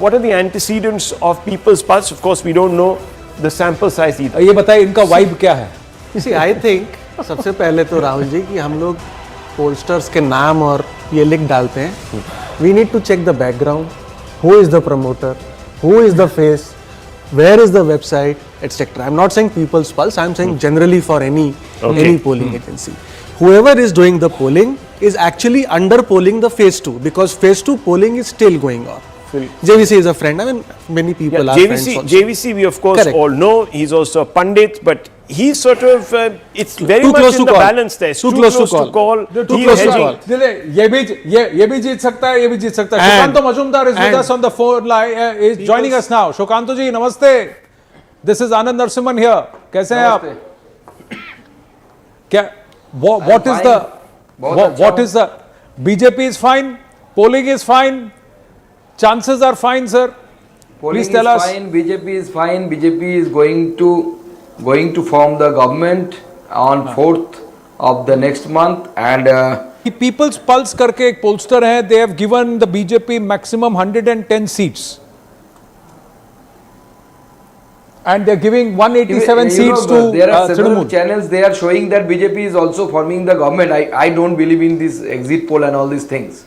what are the antecedents of People's Pulse? Of course, we don't know the sample size either. ये बताइए इनका vibe क्या है? See, I think सबसे पहले तो राहुल जी कि हम लोग पोलस्टर्स के नाम और ये लिख डालते हैं we need to check the background, who is the promoter, who is the face, where is the website, etc. I'm not saying People's Pulse, I'm saying generally for any polling agency. Whoever is doing the polling is actually under polling the phase 2, because phase 2 polling is still going on. JVC is a friend. I mean, many people are friends also. JVC, we of course Correct. all know. He's also a pundit, but he's sort of, it's very Too much close in to the call. balance there. It's Too too close to close to call. Too He close is to hedging. call. ये भी जीत सकता है, ये भी जीत सकता है. Shokanta Majumdar is with us on the phone line, is joining us now. Shokanto ji, namaste. This is Anand Narasimhan here. कैसे हैं आप? क्या? What is the? What is the? BJP is fine. Polling is fine. Chances are fine, sir. Polling Please tell is us. fine. BJP is fine. BJP is going to form the government on 4th of the next month, and People's Pulse करके एक pollster है. They have given the BJP maximum 110 seats. And they're giving 187 seats to there are several Trinamool. channels. They are showing that BJP is also forming the government. I don't believe in this exit poll and all these things.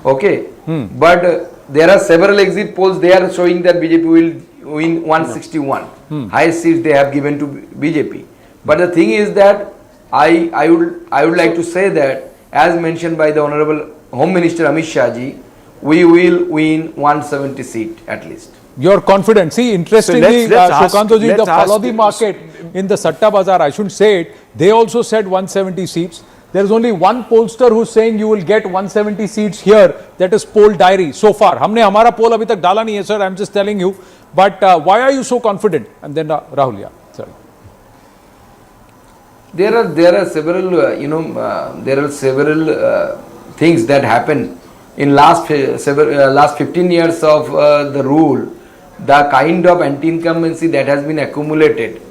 Okay, but there are several exit polls. They are showing that BJP will win 161 highest seats they have given to BJP. But the thing is that I would like to say that, as mentioned by the Honorable Home Minister Amit Shah ji, we will win 170 seat at least. You're confident. See, interestingly, So let's ask- Shokanto ji, the let's ask- Falodi market in the Satta Bazaar, I shouldn't say it, they also said 170 seats. There is only one pollster who's saying you will get 170 seats here. That is Poll Diary so far. हमने हमारा poll अभी तक डाला नहीं है, sir. I'm just telling you. But why are you so confident? And then Rahul, yeah, sorry. There are several there are several things that happen in last 15 years of the rule. The kind of anti-incumbency that has been accumulated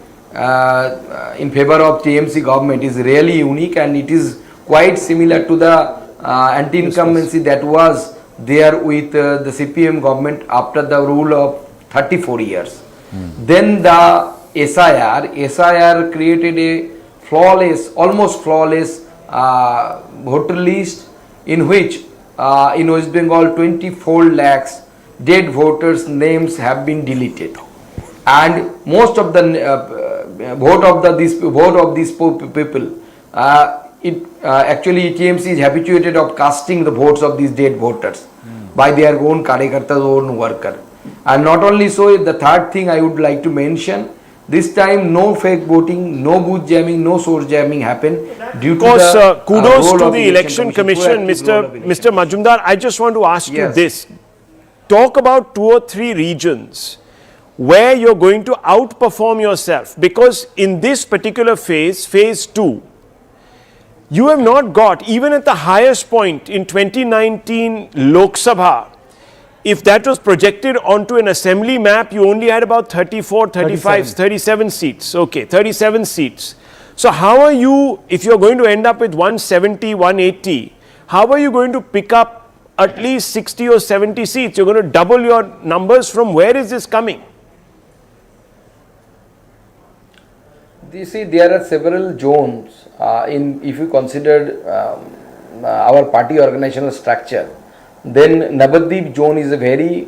in favor of TMC government is really unique, and it is quite similar to the anti-incumbency that was there with the CPM government after the rule of 34 years. Then the SIR created a flawless, almost flawless voter list, in which in West Bengal 24 lakhs dead voters' names have been deleted, and most of the vote of these people, actually TMC is habituated of casting the votes of these dead voters by their own karyakartas, own worker. And not only so, the third thing I would like to mention, this time no fake voting, no booth jamming, no source jamming happened due to Of course, the kudos role to of the Election Commission, proactive role of Mr. Majumdar. I just want to ask you Yes. this. Talk about 2 or 3 regions where you're going to outperform yourself, because in this particular phase, phase 2, you have not got, even at the highest point in 2019 Lok Sabha, if that was projected onto an assembly map, you only had about 34, 35, 37 seats. Okay, 37 seats. So how are you, if you're going to end up with 170, 180, how are you going to pick up at least 60 or 70 seats? You're going to double your numbers. From where is this coming? You see, there are several zones if you consider our party organizational structure. Then Navadvip zone is a very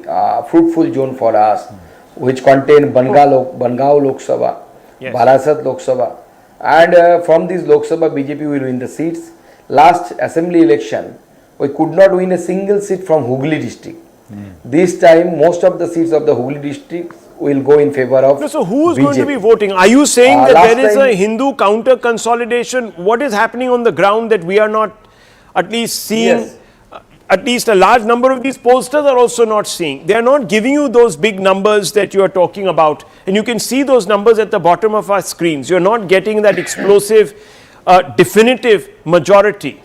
fruitful zone for us, which contain Bangaon Lok Sabha, Yes. Barasat Lok Sabha, and from this Lok Sabha BJP will win the seats. Last assembly election, we could not win a single seat from Hooghly district. This time, most of the seats of the Hooghly district will go in favor of No, so who's BJP. going to be voting? Are you saying that last there is a time- Hindu counter consolidation? What is happening on the ground that we are not at least seeing? Yes. At least a large number of these pollsters are also not seeing. They are not giving you those big numbers that you are talking about. And you can see those numbers at the bottom of our screens. You're not getting that explosive, definitive majority.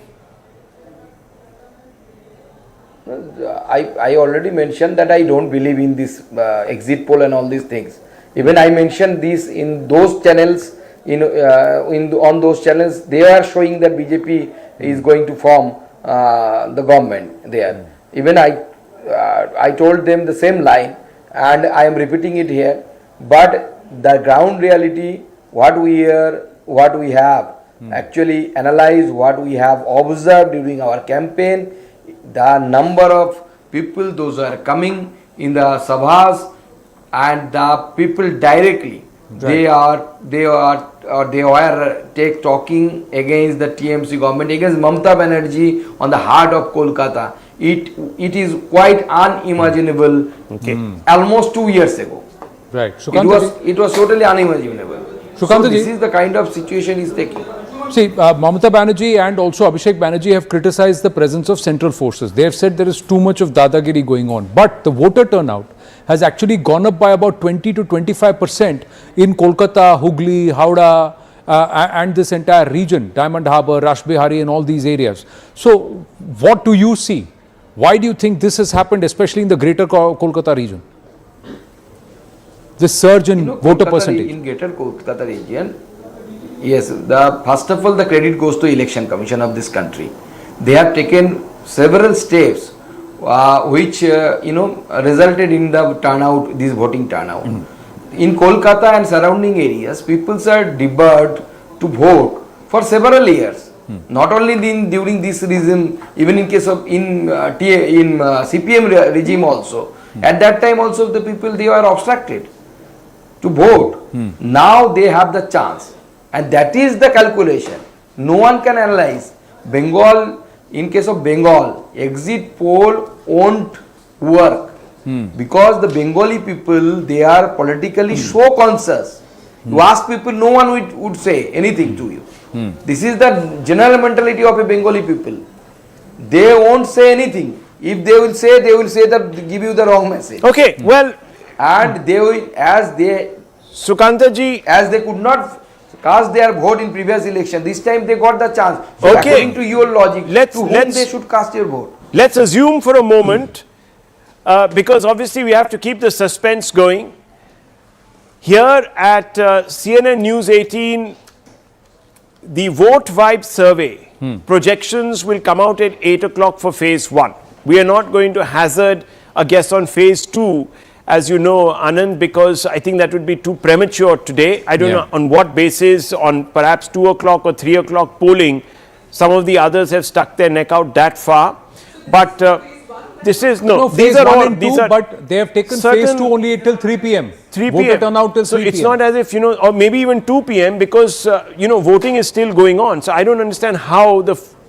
I already mentioned that I don't believe in this exit poll and all these things. Even I mentioned this in those channels. On those channels, they are showing that BJP is going to form the government there. Even I told them the same line, and I am repeating it here. But the ground reality, what we hear, what we have actually analyzed, what we have observed during our campaign, the number of people those are coming in the sabhas and the people directly they were talking against the TMC government, against Mamata Banerjee on the heart of Kolkata. It is quite unimaginable. Almost 2 years ago. Right. It was totally unimaginable. So this is the kind of situation he's taking. See, Mamata Banerjee and also Abhishek Banerjee have criticized the presence of central forces. They have said there is too much of dadagiri going on. But the voter turnout has actually gone up by about 20 to 25% in Kolkata, Hooghly, Howrah, and this entire region, Diamond Harbour, Rashbihari and all these areas. So, what do you see? Why do you think this has happened, especially in the greater Kolkata region? This surge in voter percentage. In greater Kolkata region, yes, first of all, the credit goes to Election Commission of this country. They have taken several steps which resulted in the turnout, this voting turnout. In Kolkata and surrounding areas, people are debarred to vote for several years. Not only during this regime, even in case of CPM regime also. At that time also the people, they were obstructed to vote. Now they have the chance. And that is the calculation. No one can analyze. Bengal, in case of Bengal, exit poll won't work. Because the Bengali people, they are politically so conscious. You ask people, no one would say anything to you. This is the general mentality of a Bengali people. They won't say anything. If they will say that give you the wrong message. Okay, well, and they will, as they could not cast their vote in previous election, this time they got the chance. So according to your logic, to whom they should cast your vote? Let's assume for a moment, because obviously we have to keep the suspense going. Here at CNN News 18, the Vote Vibe survey projections will come out at 8 o'clock for phase 1. We are not going to hazard a guess on phase 2, as you know, Anand, because I think that would be too premature today. I don't know on what basis, on perhaps 2 o'clock or 3 o'clock polling, some of the others have stuck their neck out that far. But this is, these are all, but they have taken phase 2 only till 3 p.m. 3 Voter p.m. turnout till 3 so p.m. it's not as if, or maybe even 2 p.m. because, voting is still going on. So I don't understand how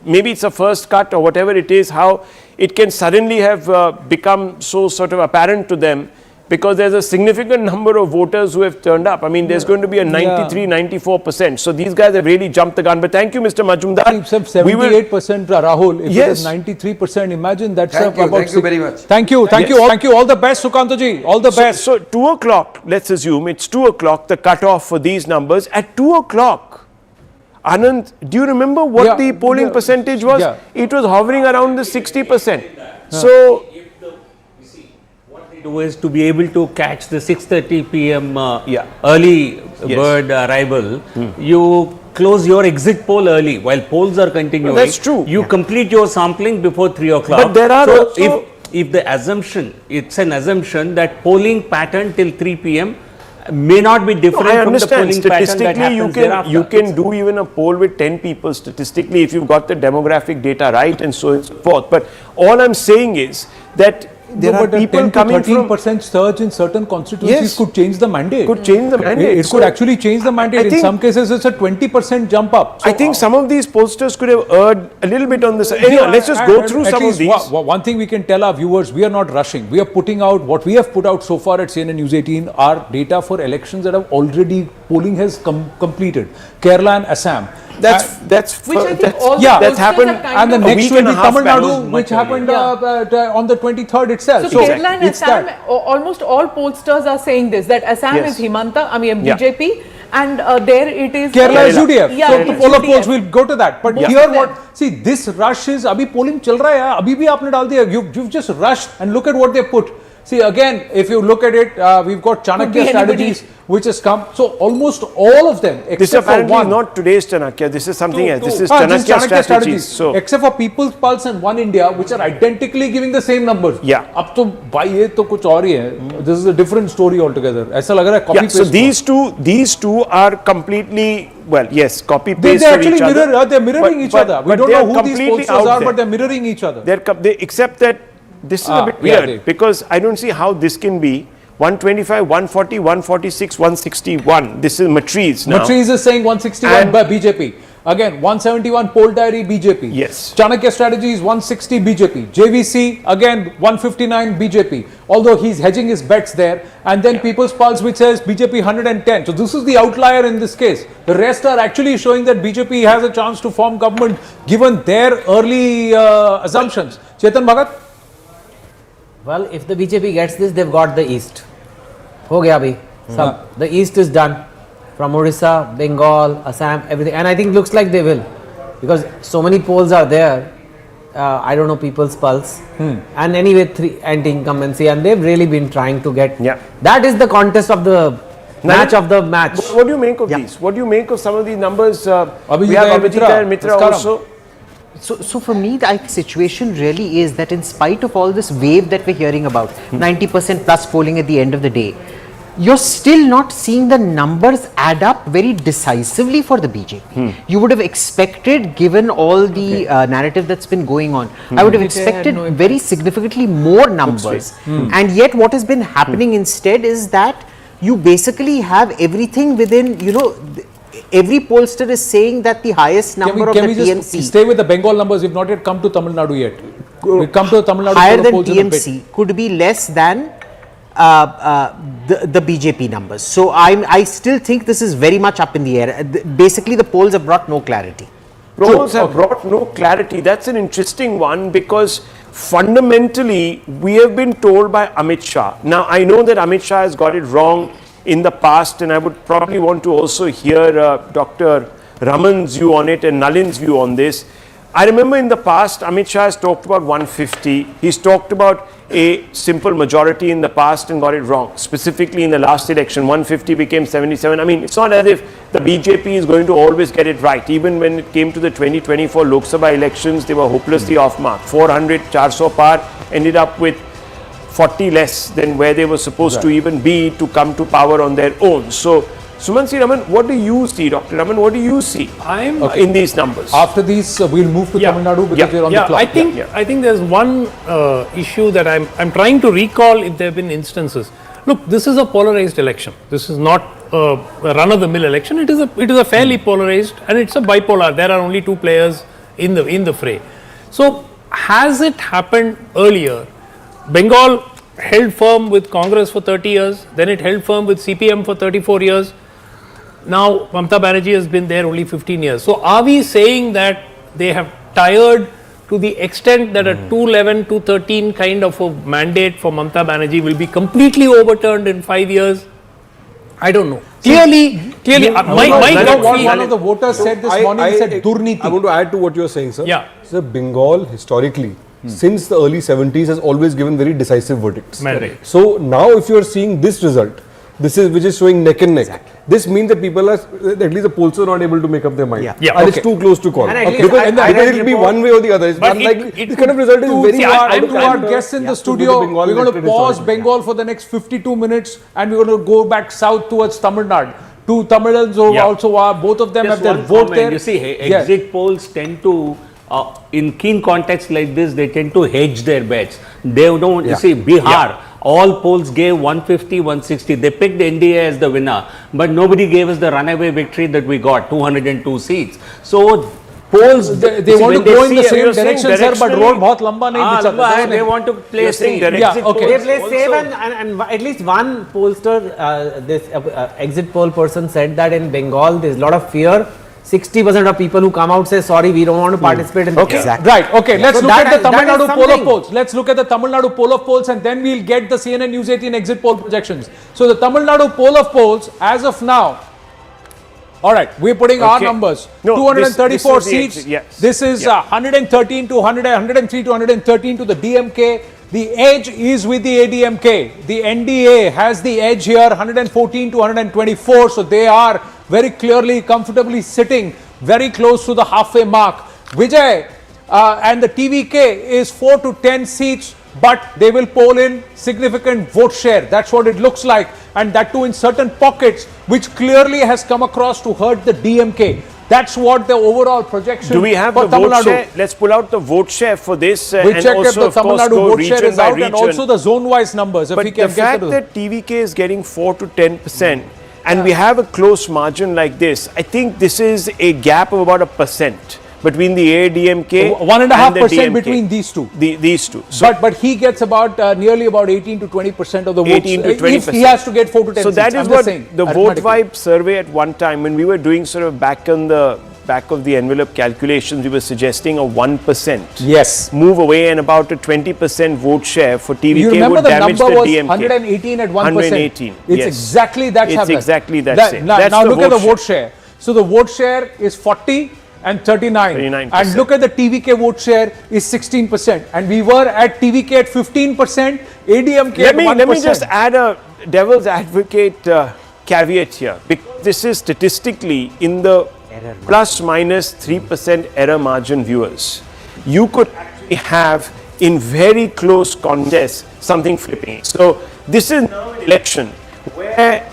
maybe it's a first cut or whatever it is, how it can suddenly have become so sort of apparent to them, because there's a significant number of voters who have turned up. I mean, there's going to be a 94%. So these guys have really jumped the gun. But thank you, Mr. Majumdar. 78%, Rahul. If it is 93%, imagine that's Thank you very much. Thank you. All the best, Sukantaji. All the best. So 2 o'clock, let's assume it's 2 o'clock, the cutoff for these numbers. At 2 o'clock, Anand, do you remember what the polling percentage was? It was hovering around the 60%. So do is to be able to catch the 6:30 p.m. Early bird arrival. You close your exit poll early while polls are continuing. That's true. You complete your sampling before 3 o'clock. But there are also, if the assumption, it's an assumption that polling pattern till 3 p.m. may not be different from the polling pattern that happens thereafter. You can do even a poll with 10 people statistically if you've got the demographic data right and so forth. But all I'm saying is that there are people coming from 13% surge in certain constituencies could change the mandate. It could actually change the mandate. In some cases, it's a 20% jump up. So I think some of these pollsters could have erred a little bit on this. Anyway, let's just go through some of these. One thing we can tell our viewers, we are not rushing. We are putting out, what we have put out so far at CNN News 18 are data for elections that have already, polling has completed. Kerala and Assam. That's happened, and the next will be Tamil Nadu, which happened on the 23rd itself. So Kerala and Assam, almost all pollsters are saying this, that Assam is Himanta, BJP, and there it is Kerala is UDF. Yeah, so the poll of polls will go to that. But here see, this rush is, abhi polling chal raha hai, abhi bhi aapne dal diya. You've just rushed and look at what they put. See, again, if you look at it, we've got Chanakya strategies, which has come. So almost all of them, except This is apparently for one. not today's Chanakya. This is something else. This is Just Chanakya strategies. So except for People's Pulse and One India, which are identically giving the same numbers. Yeah. अब तो भाई ये तो कुछ और ही है. This is a different story altogether. ऐसा लग रहा है copy yeah, paste. so these two are completely, well, yes, copy paste They for actually each other. mirror. They're mirroring each other. We but don't they know are who these completely pollsters out are, there. but they're mirroring each other. They except that this is a bit yeah, weird because I don't see how this can be 125, 140, 146, 161. This is Matrize now. Matrize is saying 161 And- by BJP. Again, 171 poll diary BJP. Yes. Chanakya strategy is 160 BJP. JVC again 159 BJP. Although he's hedging his bets there. And then People's Pulse, which says BJP 110. So this is the outlier in this case. The rest are actually showing that BJP has a chance to form government given their early assumptions. Chetan Bhagat? Well, if the BJP gets this, they've got the East. हो गया अभी सब. The East is done. From Odisha, Bengal, Assam, everything. And I think looks like they will. Because so many polls are there. I don't know People's Pulse. And anyway, 3 anti-incumbency. And they've really been trying to get. Yeah. That is the contest of the match of the match. What do you make of these? What do you make of some of these numbers? We Abhijit have and Abhijit and Mitra Mitra. also. So for me, the situation really is that in spite of all this wave that we're hearing about, 90% plus polling at the end of the day, you're still not seeing the numbers add up very decisively for the BJP. You would have expected, given all the narrative that's been going on, I would have expected very significantly more numbers. And yet what has been happening instead is that you basically have everything within, every pollster is saying that the highest number of the Can we just TMC stay with the Bengal numbers? We've not yet come to Tamil Nadu yet. We'll come to the Tamil Nadu higher poll of than polls in a bit. TMC could be less than the BJP numbers. So I still think this is very much up in the air. Basically, the polls have brought no clarity. Polls have brought no clarity. That's an interesting one because fundamentally we have been told by Amit Shah. Now I know that Amit Shah has got it wrong in the past, and I would probably want to also hear Dr. Raman's view on it and Nalin's view on this. I remember in the past, Amit Shah has talked about 150. He's talked about a simple majority in the past and got it wrong. Specifically in the last election, 150 became 77. I mean, it's not as if the BJP is going to always get it right. Even when it came to the 2024 Lok Sabha elections, they were hopelessly off mark. 400, 400 par, ended up with 40 less than where they were supposed to even be to come to power on their own. So, Sumansi Raman, what do you see? Dr. Raman, what do you see in these numbers? After these, we'll move to Tamil Nadu because we're on the clock. I think there's one issue that I'm trying to recall if there have been instances. Look, this is a polarized election. This is not a run-of-the-mill election. It is a fairly polarized, and it's a bipolar. There are only two players in the fray. So, has it happened earlier? Bengal held firm with Congress for 30 years, then it held firm with CPM for 34 years. Now, Mamata Banerjee has been there only 15 years. So, are we saying that they have tired to the extent that a 211, 213 kind of a mandate for Mamata Banerjee will be completely overturned in 5 years? I don't know. Clearly, one of the voters said this morning, he said Durniti. I want to add to what you're saying, sir. Yeah. So Bengal, historically, since the early 70s, has always given very decisive verdicts. Right. So now if you are seeing this result, which is showing neck and neck, this means that people are, at least the polls are not able to make up their mind. And it's too close to call. And at least Because I it will be one way or the other. It's But unlikely. it This kind of result is very hard. To our guests in the studio, we're going to pause Bengal for the next 52 minutes and we're going to go back south towards Tamil Nadu. Two Tamilans who also are, both of them Just have their one vote comment. there. You see, exit polls tend to, in keen contexts like this, they tend to hedge their bets. They don't, you see, Bihar, all polls gave 150, 160. They picked NDA as the winner, but nobody gave us the runaway victory that we got, 202 seats. So, polls, They want to go in the same direction, sir, but road बहुत लंबा नहीं बिछा था. they want to play safe. They play safe, and at least one pollster, this exit poll person said that in Bengal there's a lot of fear. 60% of people who come out say sorry, we don't want to participate in this. Exactly. Right. Okay. Let's look at the Tamil Nadu poll of something. polls. Let's look at the Tamil Nadu poll of polls, and then we'll get the CNN News 18 exit poll projections. So the Tamil Nadu poll of polls, as of now. All right, we're putting our numbers. No, 234 this is the seats. exit, yes. This is 113 to 103 to 113 to the DMK. The edge is with the ADMK. The NDA has the edge here, 114 to 124. So they are very clearly, comfortably sitting very close to the halfway mark. Vijay and the TVK is 4 to 10 seats, but they will poll in significant vote share. That's what it looks like. And that too in certain pockets, which clearly has come across to hurt the DMK. That's what the overall projection. Do we have for the Tamil vote Nadu. share? Let's pull out the vote share for this We and checked if also the of Tamil course Nadu go vote share region is by out, region. and also the zone-wise numbers. If But we the can get fact to that TVK is getting 4 to 10% and we have a close margin like this, I think this is a gap of about 1% between the AIADMK 1.5% and the DMK. between these two. These two. So But he gets about nearly about 18 to 20% of the votes. 18 to 20%. If he has to get 4 to 10 So that seats. is I'm what just saying, the Vote arithmetically. Vibe survey at one time, when we were doing sort of back of the envelope calculations, we were suggesting a 1% Yes. move away and about a 20% vote share for TVK You remember would the damage number the was DMK. 118 at 1%. 118, It's yes. exactly that. It's exactly that same. Now, That's now the look at the vote vote share. So the vote share is 40 and 39. 39%. And look at the TVK vote share is 16%. And we were at TVK at 15%, ADMK at 1%. Let me just add a devil's advocate caveat here, because this is statistically in the plus minus 3% error margin viewers. You could actually have in very close contests something flipping. So this is now an election where,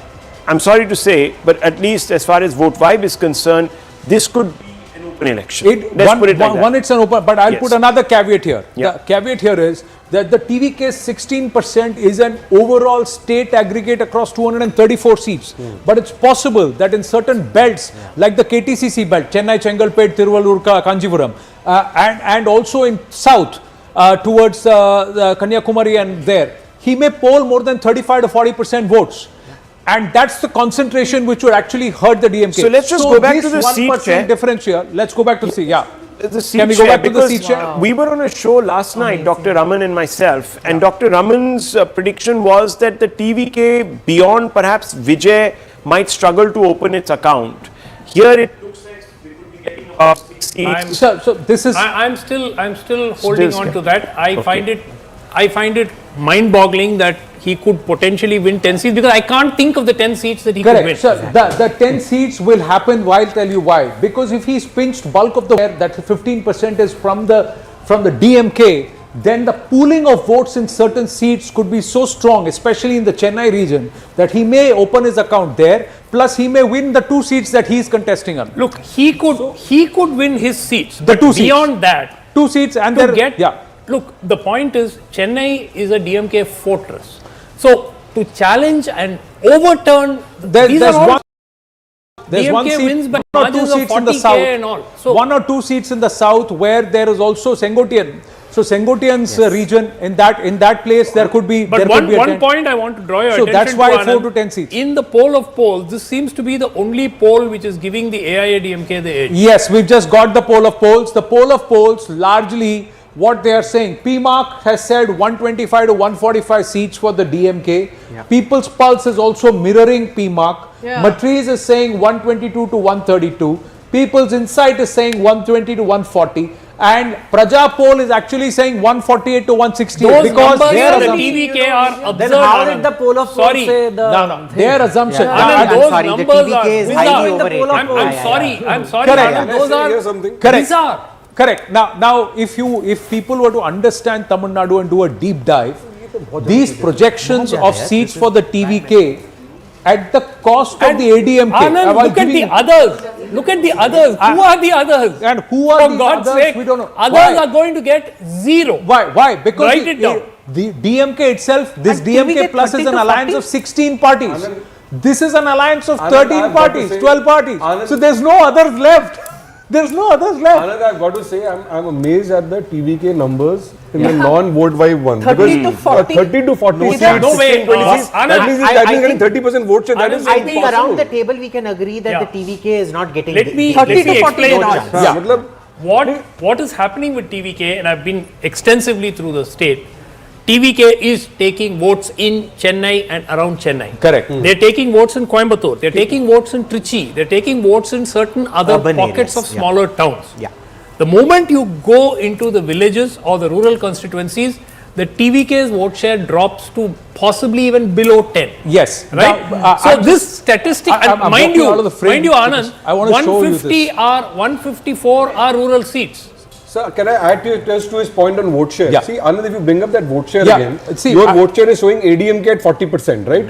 I'm sorry to say, but at least as far as Vote Vibe is concerned, this could be an open election. Let's put it like that. One, it's an open, but I'll Yes. put another caveat here. Yeah. The caveat here is that the TVK's 16% is an overall state aggregate across 234 seats. But it's possible that in certain belts, like the KTCC belt, Chennai, Chengalpet, Tiruvallur, Kanjipuram, and also in south towards the Kanyakumari and there, he may poll more than 35 to 40% votes. And that's the concentration which would actually hurt the DMK. So let's just go back to the this seat 1% share. difference here. Let's go back to see. Yeah. The seat Can we go share, back to the because seat share? we were on a show last night, Dr. Raman and myself, and Dr. Raman's prediction was that the TVK, beyond perhaps Vijay, might struggle to open its account. Here it looks like we could be getting about 6 seats. So this is I'm still holding on to that. I find it mind-boggling that he could potentially win 10 seats, because I can't think of the 10 seats that he could win. correct. So the 10 seats will happen. I'll tell you why. Because if he's pinched bulk of the share, that 15% is from the DMK, then the pooling of votes in certain seats could be so strong, especially in the Chennai region, that he may open his account there. Plus, he may win the 2 seats that he is contesting on. Look, he could win his seats. The But 2 seats. beyond that, 2 seats and to there. get Yeah. look, the point is Chennai is a DMK fortress. So to challenge and overturn these are all There's DMK one seat, wins by 1 or 2 margins of seats in the 40K south, and all. So 1 or 2 seats in the south where there is also Sengotian. So Sengotian's region, in that place there could be. But there could be a one 10. point I want to draw your So attention that's why to, 4 Anand, to 10 seats. in the poll of polls, this seems to be the only poll which is giving the AIADMK the edge. Yes, we've just got the poll of polls. The poll of polls largely what they are saying. PMark has said 125 to 145 seats for the DMK. People's Pulse is also mirroring PMark. Yeah. Matrize is saying 122 to 132. People's Insight is saying 120 to 140. And Praja poll is actually saying 148 to 168. Those because numbers their for the assumption. TVK are absurd. Then how did Anand. the poll of polls Sorry. say the No, their assumption. Yeah. Anand, I'm those sorry, the numbers TVK is are highly bizarre. overrated. I'm sorry, Correct. Anand, those Here's are something. Correct. bizarre. Correct. Now, if people were to understand Tamil Nadu and do a deep dive, these projections of seats for the TVK at the cost of the ADMK. Anand, look at the others. Look at the others. Who are the others? And who are For these God's others? sake, We don't know. others Why? are going to get 0. Why? Because Write it down. the DMK itself, this And DMK TVK plus is 30 an to alliance 40? of 16 parties. This is an alliance of Anand, 13 I've got to parties, say- 12 parties. Anand- So there's no others left. There's no others left. Anand, I've got to say, I'm amazed at the TVK numbers in the non-vote vibe one. 30 to 40. 30 to 40 seats, No way. 16, 20 seats. Anand, That means I he's getting think- 30% vote share. That Anand, is I think impossible. around the table we can agree that Yeah. the TVK is not getting Let me 30 to 40 explain not. this. Yeah. matlab, What is happening with TVK, and I've been extensively through the state. TVK is taking votes in Chennai and around Chennai. Correct. They're taking votes in Coimbatore. They're taking votes in Trichy. They're taking votes in certain other Urban pockets areas, of yeah. smaller towns. Yeah. The moment you go into the villages or the rural constituencies, the TVK's vote share drops to possibly even below 10. Yes. Right? Now, So this statistic, and I'm mind walking you, out of the frame because Anand, I want to show you 150 this. are 154 are rural seats. Sir, can I add to his point on vote share? Yeah. See, Anand, if you bring up that vote share Yeah. again, See, your vote share is showing ADMK at 40%, right?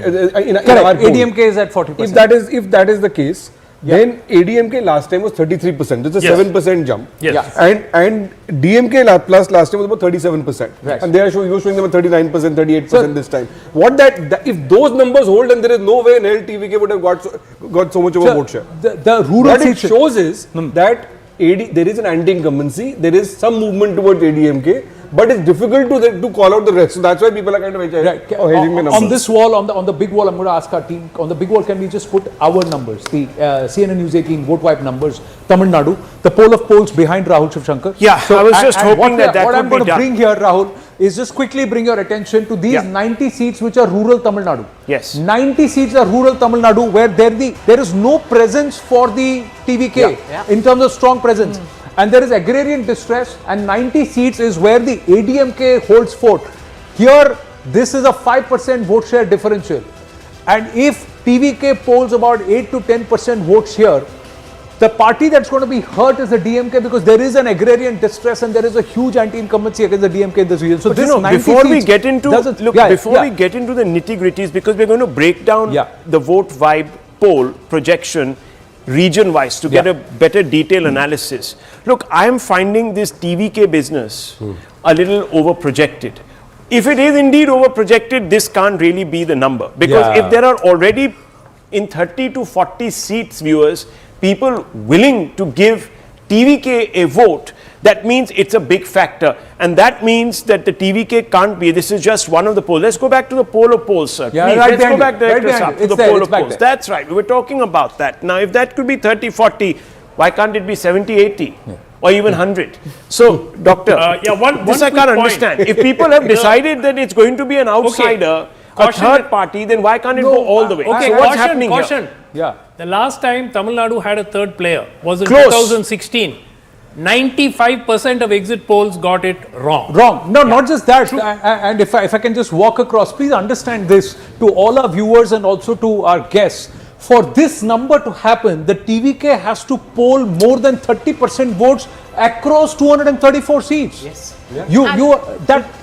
In our Correct. poll. ADMK is at 40%. If that is the case, then ADMK last time was 33%. It's a Yes. 7% jump. Yes. Yeah. And DMK plus last time was about 37%. Right. And they are you're showing them at 39%, 38% this time. If those numbers hold, then there is no way TVK would have got so much of a vote share. The rural What it seats shows is that there is an anti-incumbency, there is some movement towards ADMK, but it's difficult to call out the rest. So that's why people are kind of Right. hedging the numbers. On this wall, on the big wall, I'm going to ask our team, on the big wall, can we just put our numbers, the CNN News 18 vote wipe numbers, Tamil Nadu, the poll of polls behind Rahul Shivshankar. Yeah, I was just hoping what that what would I'm be going to done. bring here, Rahul, is just quickly bring your attention to these 90 seats which are rural Tamil Nadu. Yes. 90 seats are rural Tamil Nadu where there is no presence for the TVK in terms of strong presence. And there is agrarian distress, and 90 seats is where the ADMK holds fort. Here, this is a 5% vote share differential. And if TVK polls about 8 to 10% votes here, the party that's going to be hurt is the DMK, because there is an agrarian distress and there is a huge anti-incumbency against the DMK in this region. So But this you know, 90 before we seats get into doesn't- we get into the nitty-gritties, because we're going to break down the vote vibe poll projection region-wise to get a better detailed analysis. Look, I am finding this TVK business a little over-projected. If it is indeed over-projected, this can't really be the number, because if there are already in 30 to 40 seats, viewers, people willing to give TVK a vote, that means it's a big factor, and that means that the TVK can't be. This is just one of the polls. Let's go back to the poll of polls, sir. Yeah, Please, right let's go behind back you. director Right sir, behind to you. the It's there, poll it's of back polls. there. That's right. We were talking about that. Now, if that could be 30, 40, why can't it be 70, 80? Or even 100. So, doctor, this I quick can't point. understand. If people have decided that it's going to be an outsider, a Caution. third party, then why can't it go all the way? Okay, so what's happening caution. here? Yeah. The last time Tamil Nadu had a third player was in Close. 2016. 95% of exit polls got it wrong. Wrong. No, not just that. And if I can just walk across, please understand this to all our viewers and also to our guests. For this number to happen, the TVK has to poll more than 30% votes across 234 seats. Yes.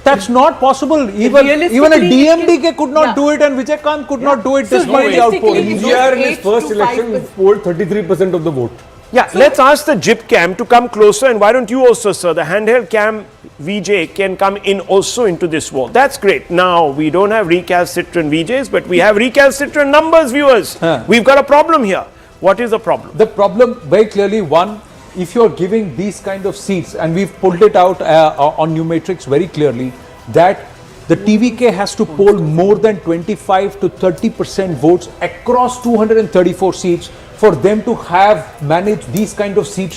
That's not possible. Even a realistically, DMDK could not do it, and Vijay Kant could not do it So despite the realistically, outpouring. if NDR in those his 8 first to election 5%. polled 33% of the vote. Yeah, let's ask the JIP cam to come closer, and why don't you also, sir, the handheld cam Vijay can come in also into this wall. That's great. Now, we don't have recalcitrant Vijay's, but we have recalcitrant numbers, viewers. We've got a problem here. What is the problem? The problem, very clearly, one, if you're giving these kind of seats, and we've pulled it out on Numerics very clearly, that the TVK has to poll more than 25 to 30% votes across 234 seats for them to have managed these kind of seat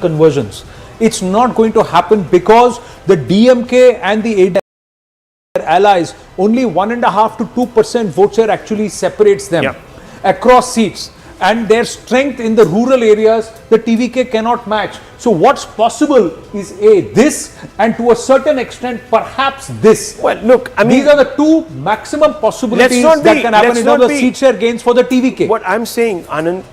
conversions. It's not going to happen because the DMK and the AIADMK allies, only 1.5 to 2% vote share actually separates them across seats. And their strength in the rural areas, the TVK cannot match. So what's possible is this, and to a certain extent, perhaps this. Well, look, I mean, these are the two maximum possibilities Let's not that be- can happen let's in terms not of be- seat share gains for the TVK. What I'm saying, Anand,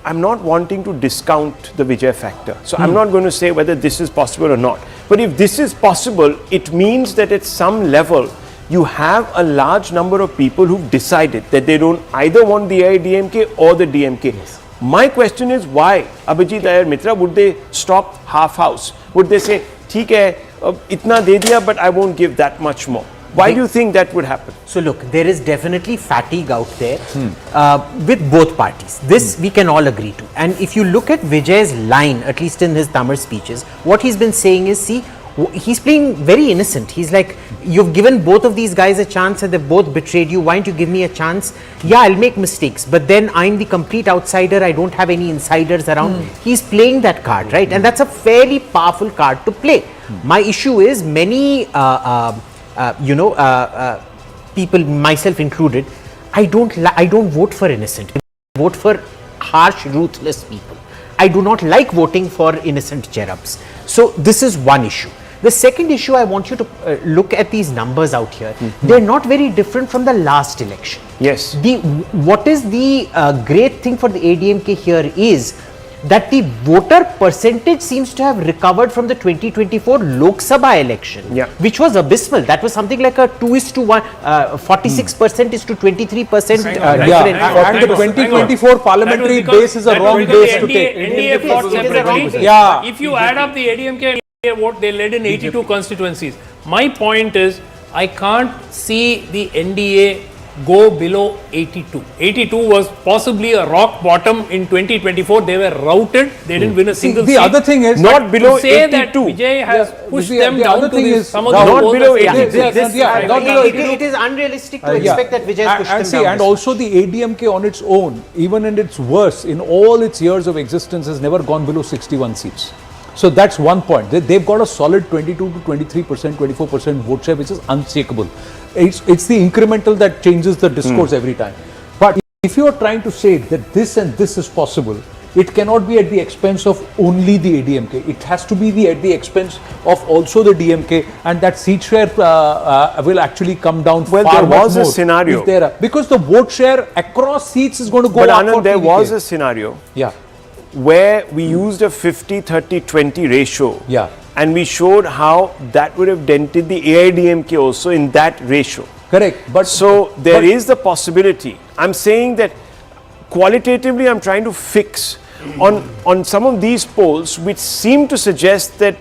I'm not wanting to discount the Vijay factor. So I'm not going to say whether this is possible or not. But if this is possible, it means that at some level, you have a large number of people who've decided that they don't either want the AIADMK or the DMK. My question is why? Abhijit Iyer Mitra, would they stop half house? Would they say, "Theek hai, itna de diya, but I won't give that much more"? Why do you think that would happen? So look, there is definitely fatigue out there with both parties. This we can all agree to. And if you look at Vijay's line, at least in his Tamil speeches, what he's been saying is, see, he's playing very innocent. He's like, you've given both of these guys a chance and they've both betrayed you. Why don't you give me a chance? Yeah, I'll make mistakes, but then I'm the complete outsider. I don't have any insiders around. He's playing that card, right? And that's a fairly powerful card to play. My issue is many, people, myself included, I don't vote for innocent. I vote for harsh, ruthless people. I do not like voting for innocent cherubs. So this is one issue. The second issue, I want you to look at these numbers out here. They're not very different from the last election. Yes. What is the great thing for the ADMK here is that the voter percentage seems to have recovered from the 2024 Lok Sabha election, which was abysmal. That was something like a 2:1, 46% is to 23% difference. And the 2024 parliamentary base is a wrong base to take. NDA fought separately. Yeah. If you add up the ADMK and NDA vote, they led in 82 constituencies. My point is, I can't see the NDA go below 82. 82 was possibly a rock bottom in 2024. They were routed. They didn't win a single seat. The other thing is not below to say 82. that Vijay has pushed them the down other to thing this, is some of not the polls below that- 82. not below 82. It is unrealistic to expect that Vijay has pushed and them see, down. and also the ADMK on its own, even in its worst, in all its years of existence, has never gone below 61 seats. So that's one point. They've got a solid 22 to 23%, 24% vote share, which is unshakable. It's the incremental that changes the discourse every time. But if you are trying to say that this and this is possible, it cannot be at the expense of only the ADMK. It has to be at the expense of also the DMK, and that seat share will actually come down Well, far there much was a more scenario. if there are, because the vote share across seats is going to go But up. Anand, for there TVK. was a scenario where we used a 50-30-20 ratio. Yeah. And we showed how that would have dented the AIADMK also in that ratio. Correct. But So there is the possibility. I'm saying that qualitatively I'm trying to fix on some of these polls which seem to suggest that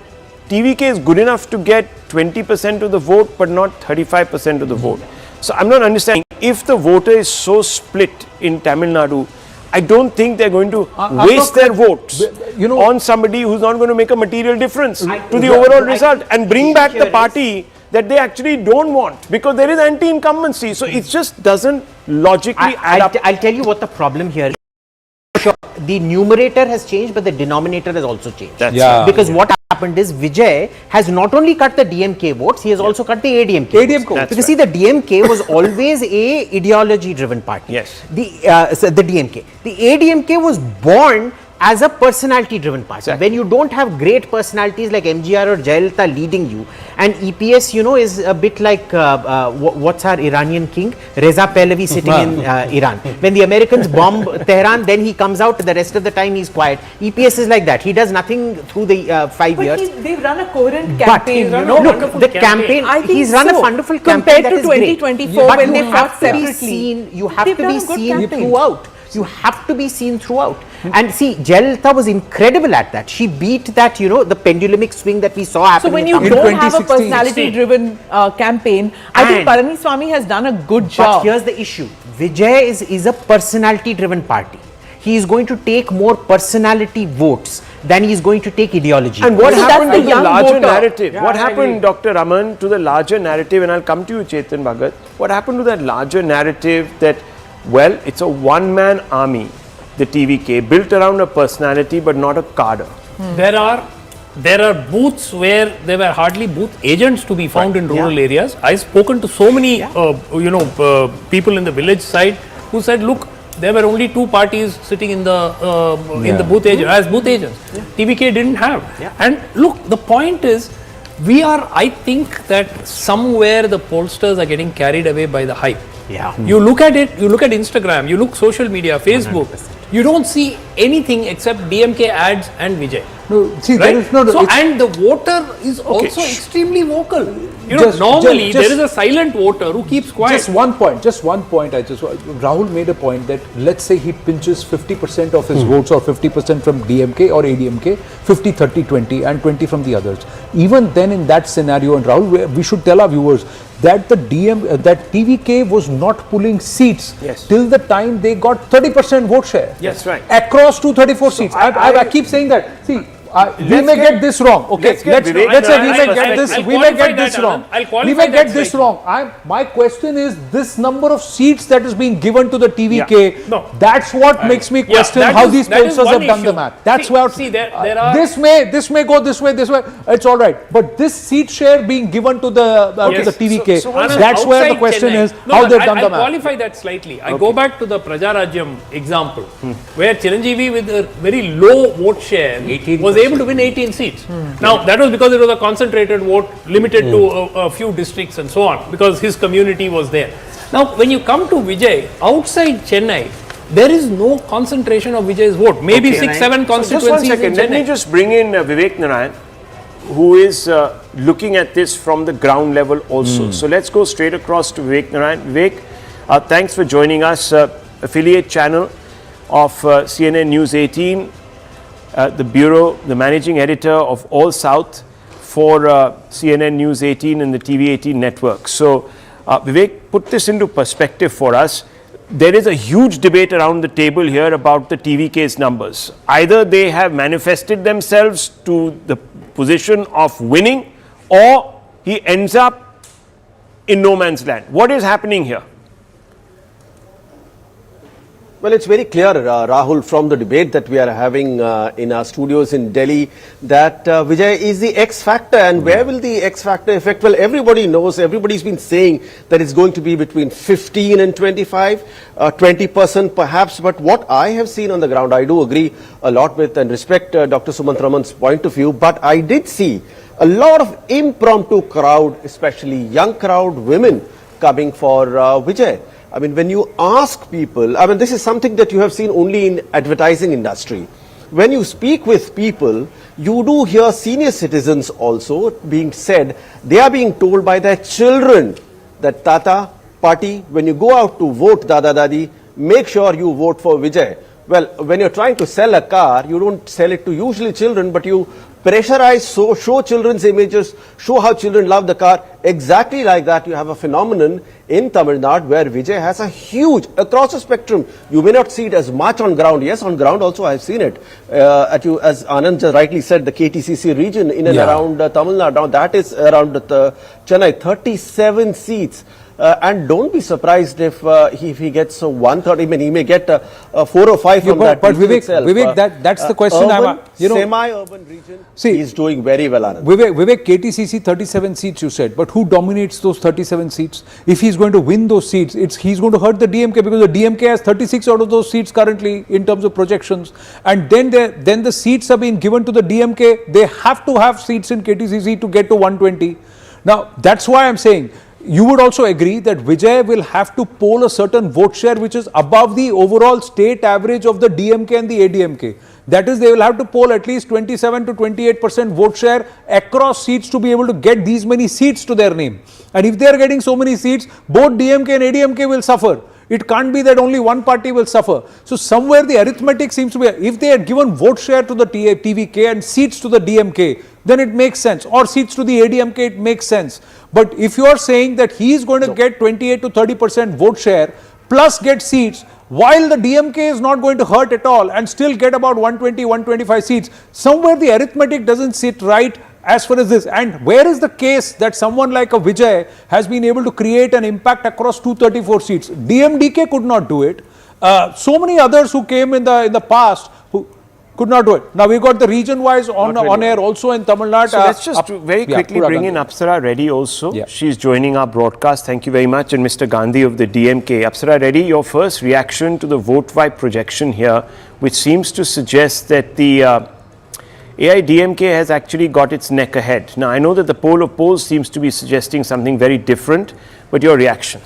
TVK is good enough to get 20% of the vote but not 35% of the vote. So I'm not understanding, if the voter is so split in Tamil Nadu, I don't think they're going to waste their votes on somebody who's not going to make a material difference to the overall result and bring back the party that they actually don't want, because there is anti-incumbency. So it just doesn't logically add up. I'll tell you what the problem here is. Sure, the numerator has changed, but the denominator has also changed. That's Yeah. Because what happened is Vijay has not only cut the DMK votes, he has also cut the ADMK votes. That's Because see, the DMK was always a ideology driven party. Yes. The DMK. The ADMK was born as a personality driven party. Exactly. When you don't have great personalities like MGR or Jayalalitha leading you, and EPS, you know, is a bit like what's our Iranian king, Reza Pahlavi sitting in Iran. When the Americans bomb Tehran, then he comes out, the rest of the time he's quiet. EPS is like that. He does nothing through the 5 years. But they've run a coherent But campaign, you know. look, the campaign, I think he's run a so. wonderful campaign Compared that to is great. 2024 But when you they have fought to be separately. seen, you have They've to done be a good seen campaign. throughout. You have to be seen throughout. And see, Jayalalitha was incredible at that. She beat that, you know, the pendulumic swing that we saw happen. So when in you Tamil don't Nadu. have a 2016. personality-driven campaign, I think And- Palaniswamy has done a good But job. here's the issue. Vijay is a personality-driven party. He is going to take more personality votes than he is going to take ideology. And what So that's happened the to the young larger voter. narrative? Yeah, What I happened, agree. Dr. Raman, to the larger narrative? And I'll come to you, Chetan Bhagat. What happened to that larger narrative that, well, it's a one-man army, the TVK, built around a personality but not a cadre? There are booths where there were hardly booth agents to be found in rural areas. I've spoken to so many, people in the village side who said, look, there were only two parties sitting in the booth agent as booth agents. TVK didn't have. And look, the point is, I think that somewhere the pollsters are getting carried away by the hype. Yeah. You look at it, you look at Instagram, you look social media, Facebook, you don't see anything except DMK ads and Vijay. No, see, Right? there is no. So, it's- and the voter is also extremely vocal. You know, Just- normally just- there is a silent voter who keeps quiet. Just one point. Rahul made a point that let's say he pinches 50% of his votes or 50% from DMK or ADMK, 50, 30, 20 and 20 from the others. Even then in that scenario, and Rahul, we should tell our viewers that that TVK was not pulling seats till the time they got 30% vote share. Yes, right. Across 234 seats. I keep saying that. See, we may get this wrong. Okay, let's say we may get this. We may get this wrong. We may get this wrong. My question is this number of seats that is being given to the TVK. No. That's what makes me question that how is- these that is pollsters one have done the issue. math. That's See- what. see, there are- This may go this way. It's all right. But this seat share being given to the TVK. Anand, That's where the outside question Chennai- is No, how no, they've done the I'll math. qualify that slightly. I go back to the Prajarajyam example, where Chiranjeevi with a very low vote share was able to win 18 seats. Now, that was because it was a concentrated vote limited to a few districts and so on, because his community was there. Now, when you come to Vijay, outside Chennai, there is no concentration of Vijay's vote. Maybe 6-7 constituencies. So just one second, let me just bring in Vivek Narayan, who is looking at this from the ground level also. So let's go straight across to Vivek Narayan. Vivek, thanks for joining us. Affiliate channel of CNN News 18, the bureau, the managing editor of All South for CNN News 18 and the TV 18 network. So Vivek, put this into perspective for us. There is a huge debate around the table here about the TVK's numbers. Either they have manifested themselves to the position of winning, or he ends up in no man's land. What is happening here? Well, it's very clear, Rahul, from the debate that we are having in our studios in Delhi, that Vijay is the X factor. And where will the X factor affect? Well, everybody knows, everybody's been saying that it's going to be between 15 and 25, 20% perhaps. But what I have seen on the ground, I do agree a lot with and respect Dr. Sumant Raman's point of view. But I did see a lot of impromptu crowd, especially young crowd, women coming for Vijay. I mean, when you ask people, I mean, this is something that you have seen only in advertising industry. When you speak with people, you do hear senior citizens also being said, they are being told by their children that Tata, Party, when you go out to vote, Dada, Dadi, make sure you vote for Vijay. Well, when you're trying to sell a car, you don't sell it to usually children, but you pressurize, show children's images, show how children love the car. Exactly like that, you have a phenomenon in Tamil Nadu where Vijay has a huge, across the spectrum. You may not see it as much on ground. Yes, on ground also I have seen it. As Anand just rightly said, the KTCC region in and around Tamil Nadu. Now that is around Chennai, 37 seats. And don't be surprised if he gets 130. I mean, he may get 4 or 5 from that. But Vivek, that's the question. Urban, semi-urban region. See, he's doing very well, Anand. Vivek, KTCC 37 seats you said, but who dominates those 37 seats? If he's going to win those seats, he's going to hurt the DMK, because the DMK has 36 out of those seats currently in terms of projections, and then the seats are being given to the DMK. They have to have seats in KTCC to get to 120. Now that's why I'm saying, you would also agree that Vijay will have to poll a certain vote share which is above the overall state average of the DMK and the ADMK. That is, they will have to poll at least 27 to 28% vote share across seats to be able to get these many seats to their name. And if they are getting so many seats, both DMK and ADMK will suffer. It can't be that only one party will suffer. So somewhere the arithmetic seems to be, if they had given vote share to the TVK and seats to the DMK, then it makes sense, or seats to the ADMK, it makes sense. But if you are saying that he is going to get 28 to 30% vote share plus get seats, while the DMK is not going to hurt at all and still get about 120, 125 seats, somewhere the arithmetic doesn't sit right as far as this. And where is the case that someone like a Vijay has been able to create an impact across 234 seats? DMDK could not do it. So many others who came in the past who could not do it. Now we got the region-wise on air also in Tamil Nadu. So let's just very quickly bring in Apsara Reddy also. Yeah. She's joining our broadcast. Thank you very much. And Mr. Gandhi of the DMK. Apsara Reddy, your first reaction to the vote-wipe projection here, which seems to suggest that the AIADMK has actually got its neck ahead. Now I know that the poll of polls seems to be suggesting something very different, but your reaction?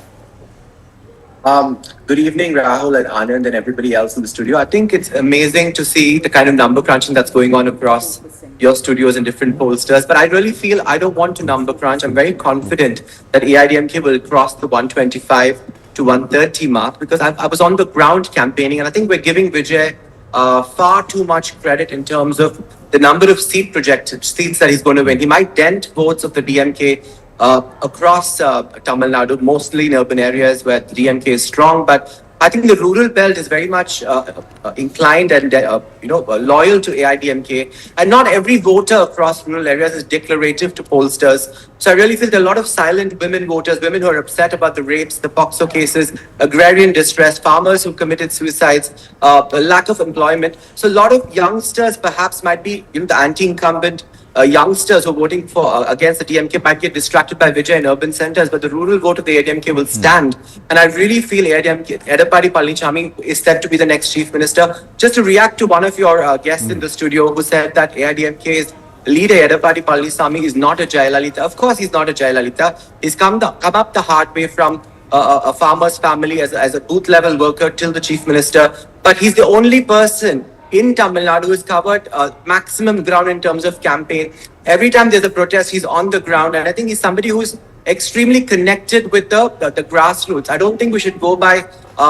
Good evening, Rahul and Anand and everybody else in the studio. I think it's amazing to see the kind of number crunching that's going on across your studios and different pollsters. But I really feel I don't want to number crunch. I'm very confident that AIADMK will cross the 125 to 130 mark, because I was on the ground campaigning, and I think we're giving Vijay far too much credit in terms of the number of seats that he's going to win. He might dent votes of the DMK across Tamil Nadu, mostly in urban areas where the DMK is strong. But I think the rural belt is very much inclined and loyal to AIADMK, and not every voter across rural areas is declarative to pollsters. So I really feel there are a lot of silent women voters, women who are upset about the rapes, the POXO cases, agrarian distress, farmers who committed suicides, lack of employment. So a lot of youngsters perhaps might be the anti-incumbent youngsters who are voting for against the DMK might get distracted by Vijay in urban centers, but the rural vote of the AIADMK will stand. And I really feel AIADMK, Edappadi Palanichami is set to be the next chief minister. Just to react to one of your guests in the studio who said that AIADMK's leader Edappadi Palanichami is not a Jayalalitha. Of course, he's not a Jayalalitha. He's come up the hard way from a farmer's family as a booth level worker till the chief minister. But he's the only person in Tamil Nadu who's covered maximum ground in terms of campaign. Every time there's a protest, he's on the ground. And I think he's somebody who's extremely connected with the grassroots. I don't think we should go by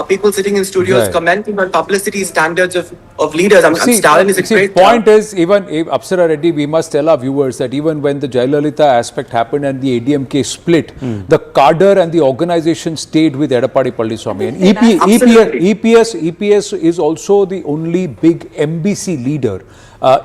people sitting in studios commenting on publicity standards of leaders. Stalin is a great point is, even Apsara Reddy, we must tell our viewers that even when the Jayalalitha aspect happened and the ADMK split, the cadre and the organization stayed with Edappadi Palanichami. And EPS is also the only big MBC leader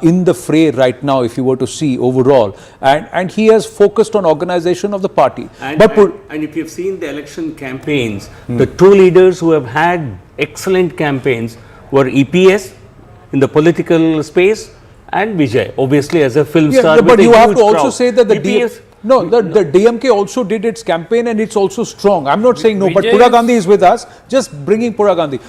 in the fray right now, if you were to see overall, and he has focused on organization of the party. And if you've seen the election campaigns, the two leaders who have had excellent campaigns were EPS in the political space and Vijay, obviously as a film star. But you have to also say that the DMK also did its campaign and it's also strong. I'm not saying no, but Pura Gandhi is with us, just bringing Pura Gandhi.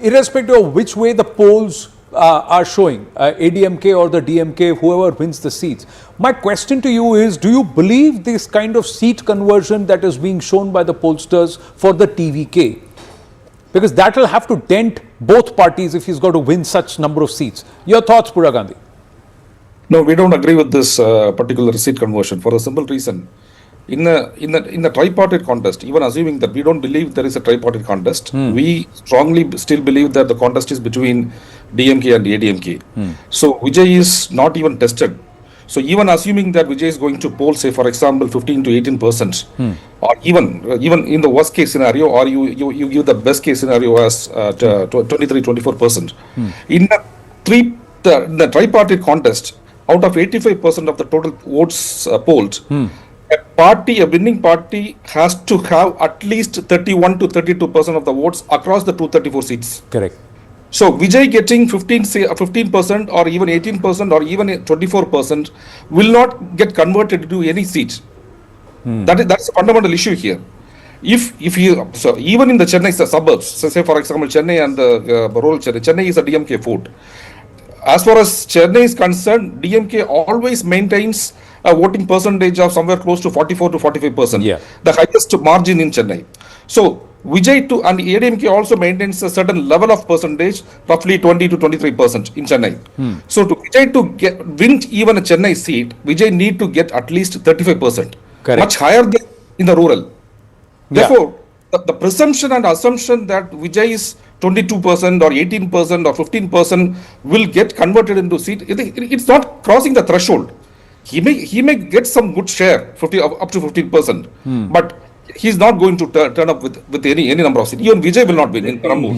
Irrespective of which way the polls are showing, ADMK or the DMK, whoever wins the seats. My question to you is, do you believe this kind of seat conversion that is being shown by the pollsters for the TVK? Because that will have to dent both parties if he's got to win such number of seats. Your thoughts, Pura Gandhi? No, we don't agree with this particular seat conversion for a simple reason. In the tripartite contest, even assuming that we don't believe there is a tripartite contest, we strongly still believe that the contest is between DMK and ADMK. So Vijay is not even tested. So even assuming that Vijay is going to poll, say for example, 15 to 18%, or even in the worst case scenario, or you give the best case scenario as 23-24%. In the tripartite contest, out of 85% of the total votes polled, a winning party has to have at least 31 to 32% of the votes across the 234 seats. Correct. So Vijay getting 15% or even 18% or even 24% will not get converted to any seat. That's a fundamental issue here. So even in the Chennai suburbs, so say for example Chennai and the rural Chennai is a DMK vote. As far as Chennai is concerned, DMK always maintains a voting percentage of somewhere close to 44 to 45%, the highest margin in Chennai. So Vijay and ADMK also maintains a certain level of percentage, roughly 20 to 23% in Chennai. So to Vijay to win even a Chennai seat, Vijay need to get at least 35%, much higher than in the rural. Therefore, the presumption and assumption that Vijay is 22% or 18% or 15% will get converted into seat, it's not crossing the threshold. He may get some good share, up to 15%, but he's not going to turn up with any number of seats. Even Vijay will not win in Trinamool.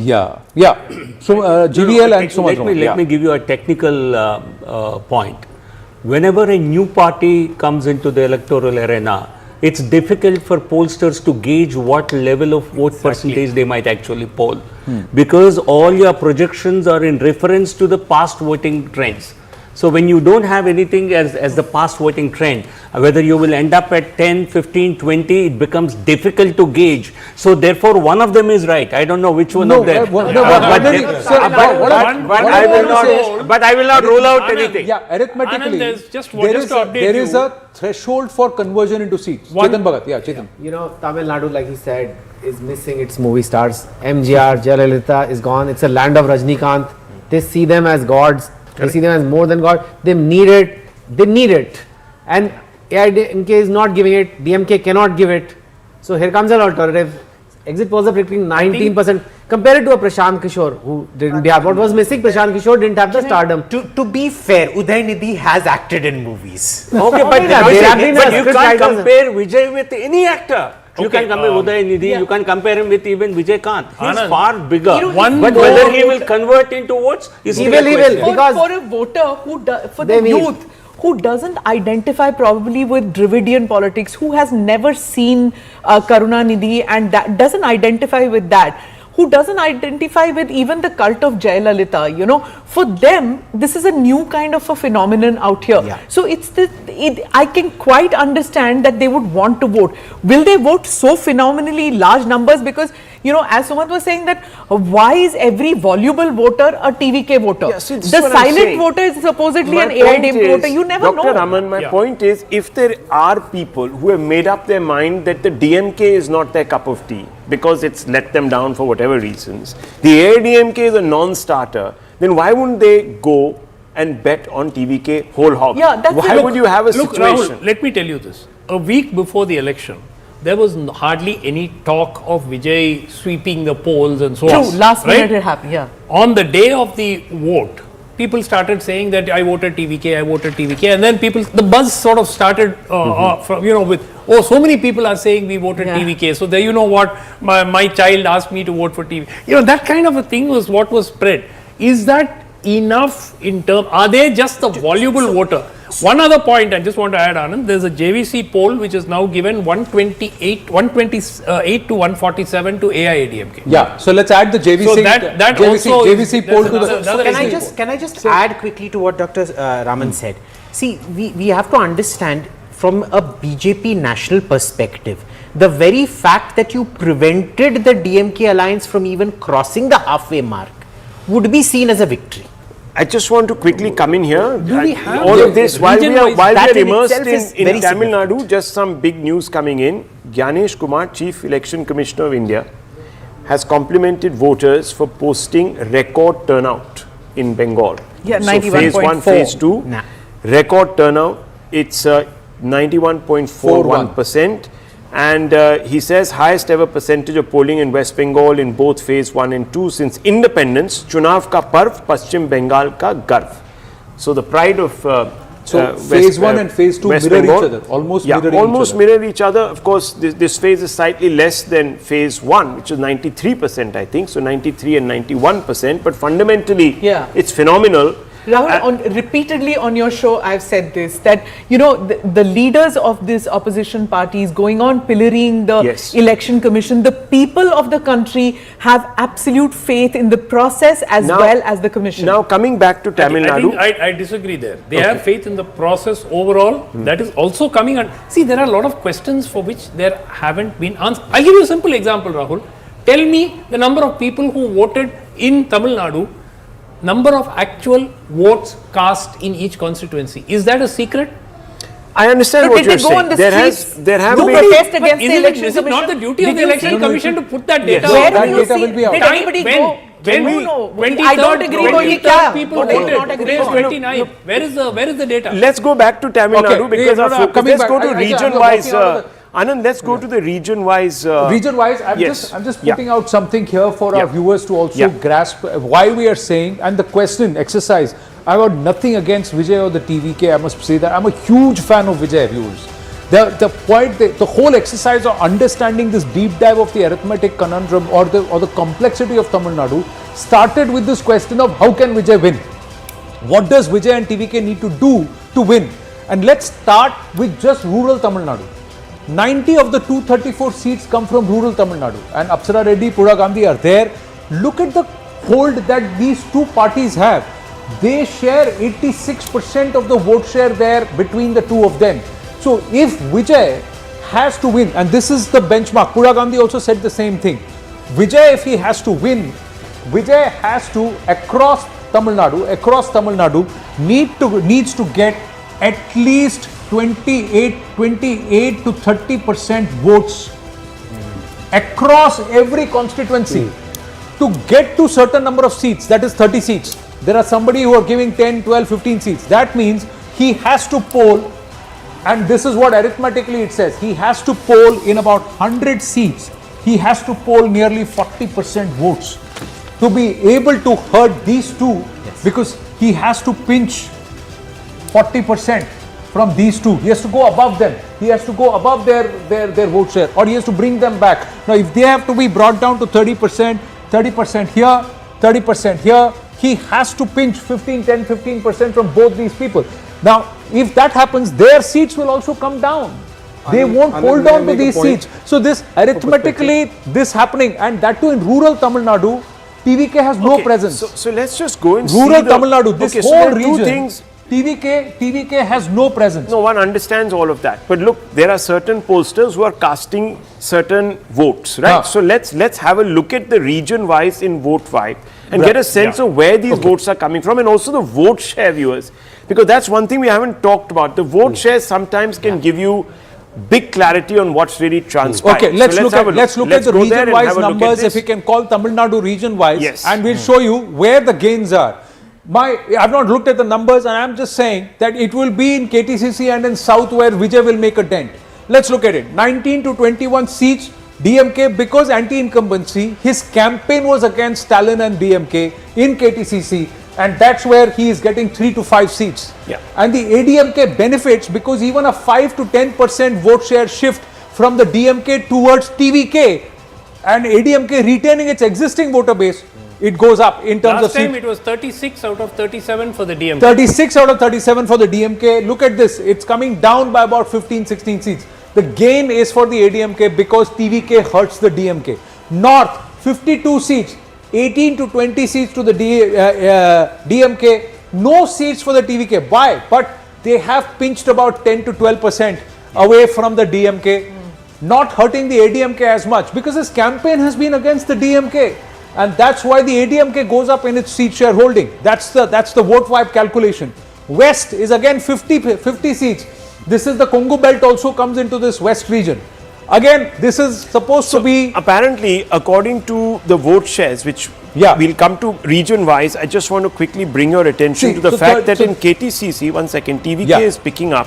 So GVL and so much. Let me give you a technical point. Whenever a new party comes into the electoral arena, it's difficult for pollsters to gauge what level of vote percentage they might actually poll, because all your projections are in reference to the past voting trends. So when you don't have anything as the past voting trend, whether you will end up at 10, 15, 20, it becomes difficult to gauge. So therefore one of them is right. I don't know which one of them. But I will not rule out anything. Arithmetically, there is a threshold for conversion into seats. Chetan Bhagat, Chetan. You know, Tamil Nadu, like he said, is missing its movie stars. MGR, Jayalalitha is gone. It's a land of Rajnikant. They see them as gods. They see them as more than God. They need it. They need it. And AIADMK is not giving it. DMK cannot give it. So here comes an alternative. Exit polls are predicting 19%. Compare it to a Prashant Kishore who didn't have. What was missing? Prashant Kishore didn't have the stardom. To be fair, Udaynidhi has acted in movies. Okay, but you can't compare Vijay with any actor. You can compare Udaynidhi, you can compare him with even Vijay Kant. He's far bigger. But whether he will convert into votes is he will. Because for a voter for the youth who doesn't identify probably with Dravidian politics, who has never seen Karunanidhi and that doesn't identify with that, who doesn't identify with even the cult of Jayalalitha, you know, for them, this is a new kind of a phenomenon out here. Yeah. So I can quite understand that they would want to vote. Will they vote so phenomenally large numbers? Because, you know, as Sumant was saying that, why is every voluble voter a TVK voter? Yeah, see, this is the what I'm silent saying. voter is supposedly My an point AIADMK is, voter. You never Dr. know. Raman, my point is, if there are people who have made up their mind that the DMK is not their cup of tea because it's let them down for whatever reasons, the AIADMK is a non-starter, then why wouldn't they go and bet on TVK whole hog? Yeah, that's why it. would you have a Look, situation? Rahul, let me tell you this. A week before the election, there was hardly any talk of Vijay sweeping the polls and so on. True, last right? minute it happened, yeah. On the day of the vote, people started saying that I voted TVK, and then the buzz sort of started from, you know, with, oh, so many people are saying we voted Yeah. TVK, so there, you know what, my child asked me to vote for TV. You know, that kind of a thing was what was spread. Is that enough in terms, are they just the voluble voter? One other point I just want to add, Anand, there's a JVC poll which is now given 128 to 147 to AIADMK. Yeah, so let's add the JVC, So that JVC poll to the... another Can I just add quickly to what Dr. Raman said? See, we have to understand from a BJP national perspective, the very fact that you prevented the DMK alliance from even crossing the halfway mark would be seen as a victory. I just want to quickly come in here. we have All the of this, while we region-wise- are that in immersed itself is in very Tamil significant. Nadu, just some big news coming in. Gyanesh Kumar, Chief Election Commissioner of India, has complimented voters for posting record turnout in Bengal. Yeah, so phase 1, 91.4. phase 2, Nah. record turnout, it's 91.41%. And he says highest ever percentage of polling in West Bengal in both phase 1 and 2 since independence. Chunav ka parv, Paschim Bengal ka garv. So the pride of phase 1 and phase 2 West mirror Bengal. each other, almost Yeah, mirroring almost each other. mirror each other. Of course, this phase is slightly less than phase 1, which is 93%, I think. So 93 and 91%. But fundamentally, Yeah. it's phenomenal. Rahul, repeatedly on your show, I've said this, that, you know, the leaders of this opposition parties going on pillorying the Yes. election commission, the people of the country have absolute faith in the process as well as the commission. Now coming back to Tamil I Nadu. think I disagree there. They have faith in the process overall. That is also coming. And see, there are a lot of questions for which there haven't been answers. I'll give you a simple example, Rahul. Tell me the number of people who voted in Tamil Nadu, number of actual votes cast in each constituency. Is that a secret? I understand So what did you're they go saying. on the there streets? have Do been protest But against the isn't election is it not the commission? duty of Did the you election see- commission to put that Yes. data Where out? do that you data see? will be out. Did anybody When- go? when no, we- no. 23rd, I don't agree with you. 23rd people What do you voted. not agree Today is on? 29. Where is the data? Let's go back to Tamil Okay, Nadu because no, our no, focus. coming Let's back. go to I- region-wise. walking out of Anand, let's go to the region-wise. Region-wise, I'm yes. just Yeah. putting out something here for Yeah. our viewers to also Yeah. grasp why we are saying, and the question exercise. I got nothing against Vijay or the TVK. I must say that I'm a huge fan of Vijay, viewers. The point, the whole exercise of understanding this deep dive of the arithmetic conundrum or the complexity of Tamil Nadu started with this question of how can Vijay win? What does Vijay and TVK need to do to win? And let's start with just rural Tamil Nadu. 90 of the 234 seats come from rural Tamil Nadu, and Apsara Reddy, Pura Gandhi are there. Look at the hold that these two parties have. They share 86% of the vote share there between the two of them. So if Vijay has to win, and this is the benchmark, Pura Gandhi also said the same thing. Vijay, if he has to win, Vijay has to, across Tamil Nadu, needs to get at least 28 to 30% votes across every constituency to get to certain number of seats, that is 30 seats. There are somebody who are giving 10, 12, 15 seats. That means he has to poll, and this is what arithmetically it says, he has to poll in about 100 seats. He has to poll nearly 40% votes to be able to hurt these two, because he has to pinch 40% from these two. He has to go above them. He has to go above their vote share, or he has to bring them back. Now, if they have to be brought down to 30%, 30% here, 30% here, he has to pinch 15% from both these people. Now, if that happens, their seats will also come down. They won't Anand, hold may I on to make a these point seats. So this arithmetically, this happening, and that too in rural Tamil Nadu, TVK has no Okay, presence. So let's just go and Rural see the, Tamil Nadu, this okay, so whole there are two region, things. TVK has no presence. No, one understands all of that. But look, there are certain pollsters who are casting certain votes, right? Ah. So let's have a look at the region-wise in vote-wise and get a sense of where these votes are coming from, and also the vote share, viewers. Because that's one thing we haven't talked about. The vote share sometimes can give you big clarity on what's really transpired. Okay, let's So look have a at let's look Let's at the go there and region-wise have a look at numbers. If this. we can call Tamil Nadu region-wise, Yes. and we'll show you where the gains are. I've not looked at the numbers, and I'm just saying that it will be in KTCC and in South where Vijay will make a dent. Let's look at it. 19 to 21 seats. DMK, because anti-incumbency, his campaign was against Stalin and DMK in KTCC, and that's where he is getting 3 to 5 seats. Yeah. And the ADMK benefits because even a 5 to 10% vote share shift from the DMK towards TVK and ADMK retaining its existing voter base, it goes up in terms Last of time seats. it was 36 out of 37 for the DMK. 36 out of 37 for the DMK. Look at this. It's coming down by about 15, 16 seats. The gain is for the ADMK because TVK hurts the DMK. North, 52 seats. 18 to 20 seats to the DMK. No seats for the TVK. Why? But they have pinched about 10 to 12% away from the DMK. Not hurting the ADMK as much because his campaign has been against the DMK. And that's why the ADMK goes up in its seat shareholding. That's the vote vibe calculation. West is again 50 seats. This is the Congo belt also comes into this West region. Again, this is supposed to be... Apparently, according to the vote shares, which we'll come to region-wise, I just want to quickly bring your attention to the fact that in KTCC, one second, TVK is picking up.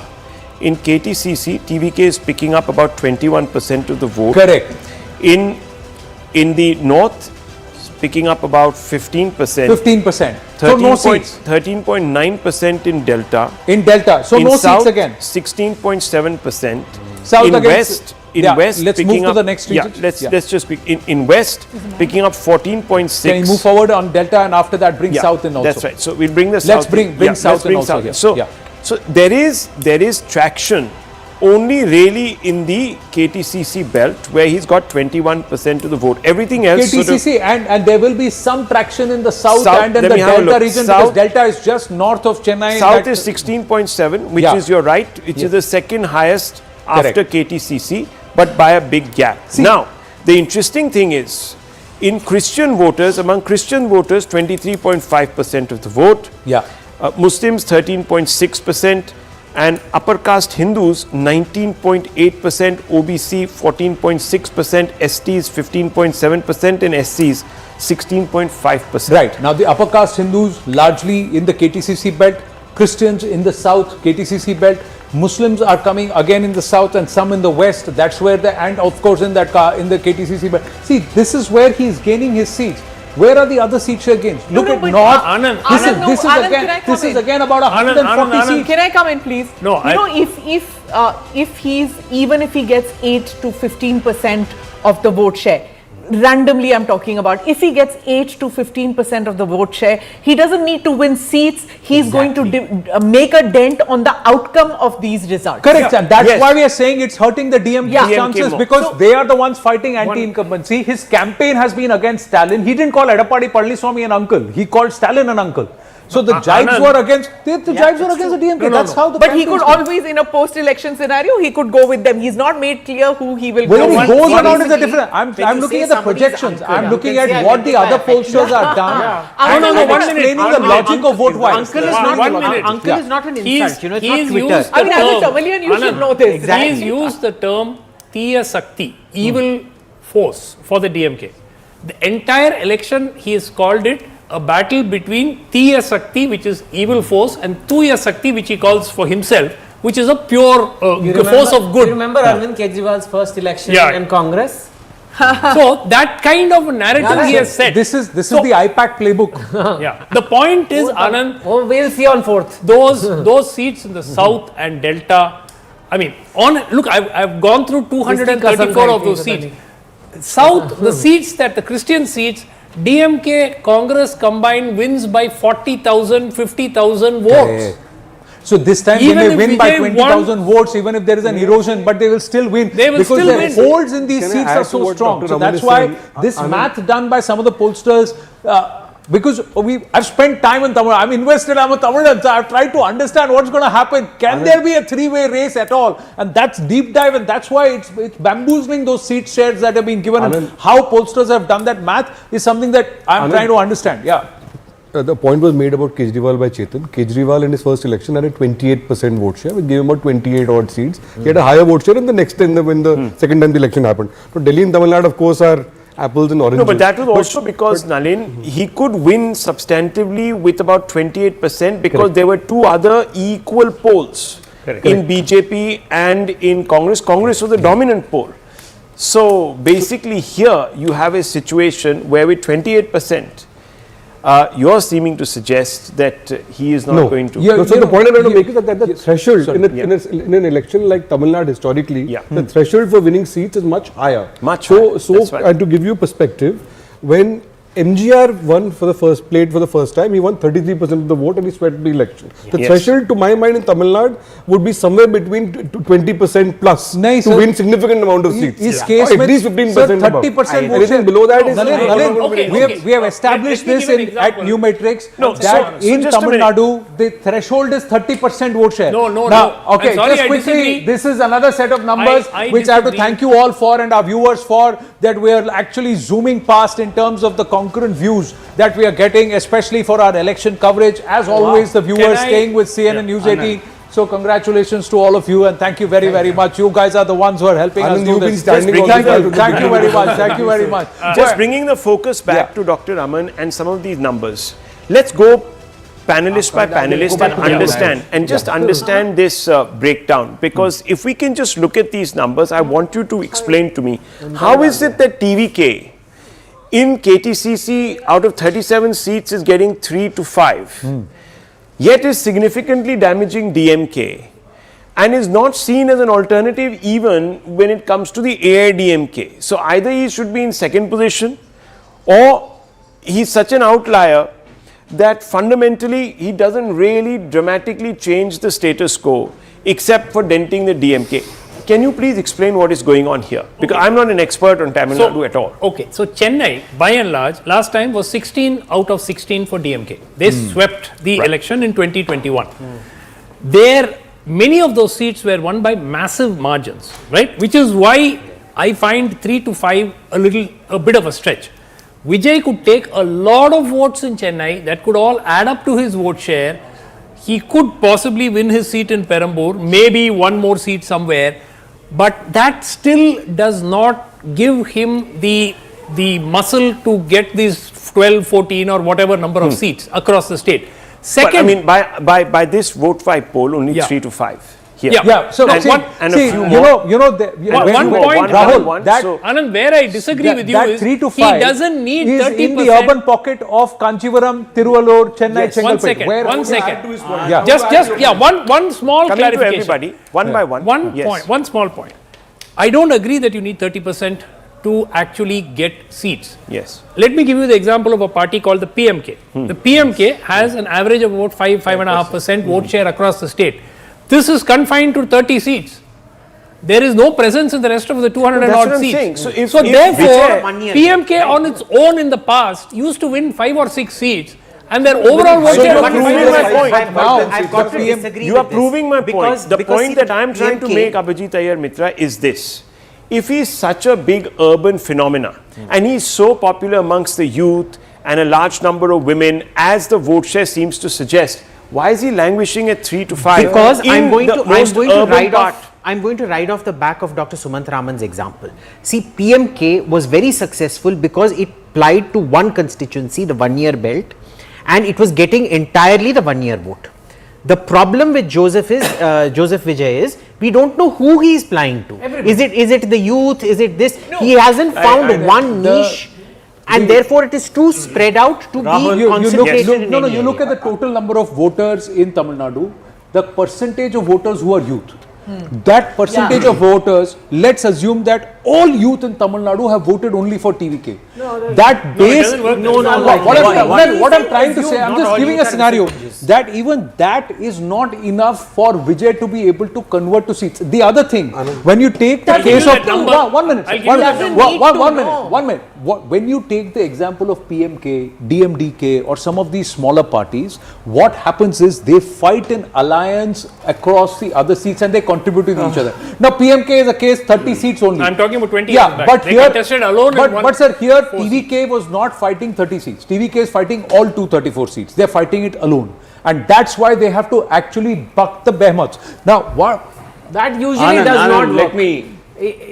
In KTCC, TVK is picking up about 21% of the vote. Correct. In the north, picking up about 15%. 15%. So no seats. 13.9% in Delta. In Delta. So in no South, seats again. 16.7%. South in against, West, let's picking move to up, the next region. let's just pick in West, picking up 14.6. Can you move forward on Delta and after that bring South in also? That's right. So we'll bring the Let's South. bring South in also here. So there is traction only really in the KTCC belt where he's got 21% of the vote. Everything else KTCC and there will be some traction in the South and in the Delta region because Delta is just north of Chennai. South is 16.7, which is, you're right, which is the second highest after KTCC, but by a big gap. Now, the interesting thing is, in Christian voters, among Christian voters, 23.5% of the vote. Muslims 13.6%. And upper caste Hindus 19.8%, OBC 14.6%, STs 15.7% and SCs 16.5%. Right. Now the upper caste Hindus largely in the KTCC belt, Christians in the south KTCC belt, Muslims are coming again in the south and some in the west. That's where and of course in the KTCC belt. See, this is where he is gaining his seats. Where are the other seat share gains? Look at North. This is again about 140 seats. Can I come in, please? No, if he gets 8 to 15% of the vote share, randomly I'm talking about, if he gets 8 to 15% of the vote share, he doesn't need to win seats. He's going to make a dent on the outcome of these results. Correct, and that's why we are saying it's hurting the DMK chances because they are the ones fighting anti-incumbency. His campaign has been against Stalin. He didn't call Edappadi Palliswamy an uncle. He called Stalin an uncle. So the jibes were against the DMK. That's how the. But he could always, in a post-election scenario, he could go with them. He's not made clear who he will go with. When he goes around is a different. I'm looking at the projections. I'm looking at what the other pollsters are done. I'm explaining the logic of vote wise. Uncle is not an insult. You know, it's not Twitter. I mean, as a Tamilian, you should know this. He's used the term Tiya Sakti, evil force for the DMK. The entire election, he has called it a battle between Tiya Sakti, which is evil force, and Tuya Sakti, which he calls for himself, which is a pure force of good. You remember Arvind Kejriwal's first election in Congress? So that kind of narrative he has said. This is the IPAC playbook. The point is, Anand. We'll see on 4th. Those seats in the South and Delta. I mean, look, I've gone through 234 of those seats. South, the seats the Christian seats, DMK, Congress combined wins by 40,000, 50,000 votes. So this time Even they may if win by Vijay 20,000 votes, even if there is an erosion, but they will still win. They will because still the win. polls in these Can I seats add are to so what strong. Dr. So Raman that's is why saying? this Anand- math done by some of the pollsters, I've spent time in Tamil, I'm invested, I'm a Tamilian, so I've tried to understand what's going to happen. Can there be a three-way race at all? And that's deep dive, and that's why it's bamboozling those seat shares that have been given. And Anand- how pollsters have done that math is something that I'm Anand- trying to understand. Yeah. The point was made about Kejriwal by Chetan. Kejriwal in his first election had a 28% vote share. We gave him about 28 odd seats. He had a higher vote share in the next time when the second time the election happened. But Delhi and Tamil Nadu, of course, are apples and oranges. No, but that was also because, Nalin, he could win substantively with about 28% because there were two other equal polls in BJP and in Congress. Congress was the dominant poll. So basically here you have a situation where with 28%, you're seeming to suggest that he is not going to. No, so the point I'm trying to make is that the threshold in an election like Tamil Nadu historically, the threshold for winning seats is much higher. Much higher. That's right. And to give you perspective, when MGR won played for the first time, he won 33% of the vote and he swept the election. The threshold to my mind in Tamil Nadu would be somewhere between 20% plus to win significant amount of seats. At least 15% above. 30% vote Anything below that is we have established this at New Matrix that in just a Tamil minute. Nadu the threshold is 30% vote share. No. Okay, I'm sorry, just I quickly, disagree. this is another set of numbers I which I have to disagree. thank you all for and our viewers for, that we are actually zooming past in terms of the concurrent views that we are getting, especially for our election coverage. As always, the viewers staying with CNN News 18. So congratulations to all of you and thank you very, very much. You guys are the ones who are helping us do this. Thank you very much. Thank you very much. Just bringing the focus back to Dr. Raman and some of these numbers. Let's go panelist by panelist and understand this breakdown, because if we can just look at these numbers, I want you to explain to me how is it that TVK in KTCC out of 37 seats is getting 3 to 5, yet is significantly damaging DMK and is not seen as an alternative even when it comes to the AIADMK. So either he should be in second position or he's such an outlier that fundamentally he doesn't really dramatically change the status quo except for denting the DMK. Can you please explain what is going on here? Because I'm not an expert on Tamil Nadu at all. Okay, so Chennai, by and large, last time was 16 out of 16 for DMK. They swept the election in 2021. There, many of those seats were won by massive margins, right? Which is why I find 3 to 5 a bit of a stretch. Vijay could take a lot of votes in Chennai that could all add up to his vote share. He could possibly win his seat in Perambur, maybe one more seat somewhere, but that still does not give him the muscle to get these 12, 14 or whatever number of seats across the state. Second, But I mean, by this vote 5 poll, only 3 to 5. Here. So and, see, and see, a few you more. know, one point, Rahul, that Anand, where I disagree with you that is 3 to 5 he doesn't need is 30%. in the urban pocket of Kanchivaram, Tiruvallur, Chennai, Chengalpet. One second. Yeah. One small Coming to clarification. everybody, one by one. One small point. I don't agree that you need 30% to actually get seats. Yes. Let me give you the example of a party called the PMK. The PMK has an average of about 5.5% vote share across the state. This is confined to 30 seats. There is no presence in the rest of the 200 That's odd what I'm seats. saying. So therefore, Vijay- PMK on its own in the past used to win 5 or 6 seats and their overall vote So share you're was proving my point. I've got to disagree You are with this. proving my point. The Because point see, that I'm trying to PMK make, Abhijit Iyer Mitra, is this. If he's such a big urban phenomena and he's so popular amongst the youth and a large number of women, as the vote share seems to suggest, why is he languishing at 3 to 5? Because I'm going to ride ride off the back of Dr. Sumant Raman's example. See, PMK was very successful because it applied to one constituency, the 1 year belt, and it was getting entirely the 1 year vote. The problem with Joseph Vijay is we don't know who he is applying to. Is it the youth? Is it this? No. He hasn't found one niche. And therefore, it is too spread out to be concentrated in any you look at area. the total number of voters in Tamil Nadu, the percentage of voters who are youth. That percentage of voters, let's assume that all youth in Tamil Nadu have voted only for TVK. That base, doesn't work no, that no, way. what I'm trying to say, I'm just giving a scenario that even that is not enough for Vijay to be able to convert to seats. The other thing, when you take the case of one minute, when you take the example of PMK, DMDK, or some of these smaller parties, what happens is they fight in alliance across the other seats and they contribute to each other. Now PMK is a case 30 seats only. I'm talking about 20 Yeah, years back. but They here, contested alone in one- but sir, here TVK was not fighting 30 seats. TVK is fighting all 234 seats. They're fighting it alone. And that's why they have to actually buck the behemoths. Now, what? That usually does not work. Let me.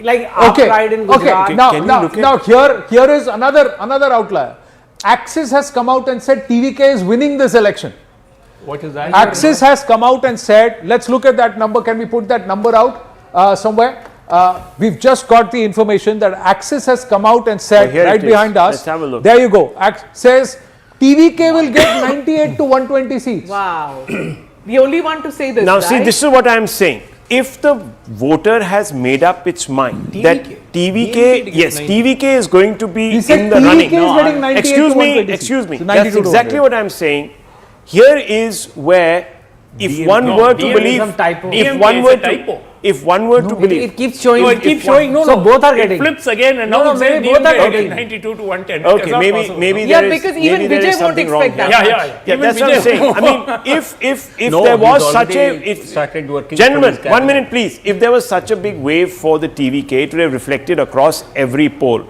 Like our pride in Gujarat. Now here is another outlier. Axis has come out and said TVK is winning this election. What is that? Axis has come out and said, let's look at that number. Can we put that number out somewhere? We've just got the information that Axis has come out and said right behind us. Let's have a look. There you go. Says TVK will get 98 to 120 seats. Wow. The only one to say this. Now, see, right? this is what I'm saying. If the voter has made up its mind that TVK, yes, TVK is going to be He said in the TVK running. is getting 98 to 120 Excuse me. seats. So That's 92 to exactly 100. what I'm saying. Here is where, if one were to believe, if one were to believe, It keeps showing. No, it keeps showing. No, So no. both are It getting. flips again and No, now no, it's saying maybe both are DMK getting. 92 to 110. okay, It's not possible. maybe Yeah, there is, because even maybe there Vijay is won't something wrong expect here. that. Yeah. Yeah, that's what I'm saying. I mean, if No, there was he's such a, already if, started working gentlemen, for his 1 cabinet. minute please. If there was such a big wave for the TVK, it would have reflected across every poll.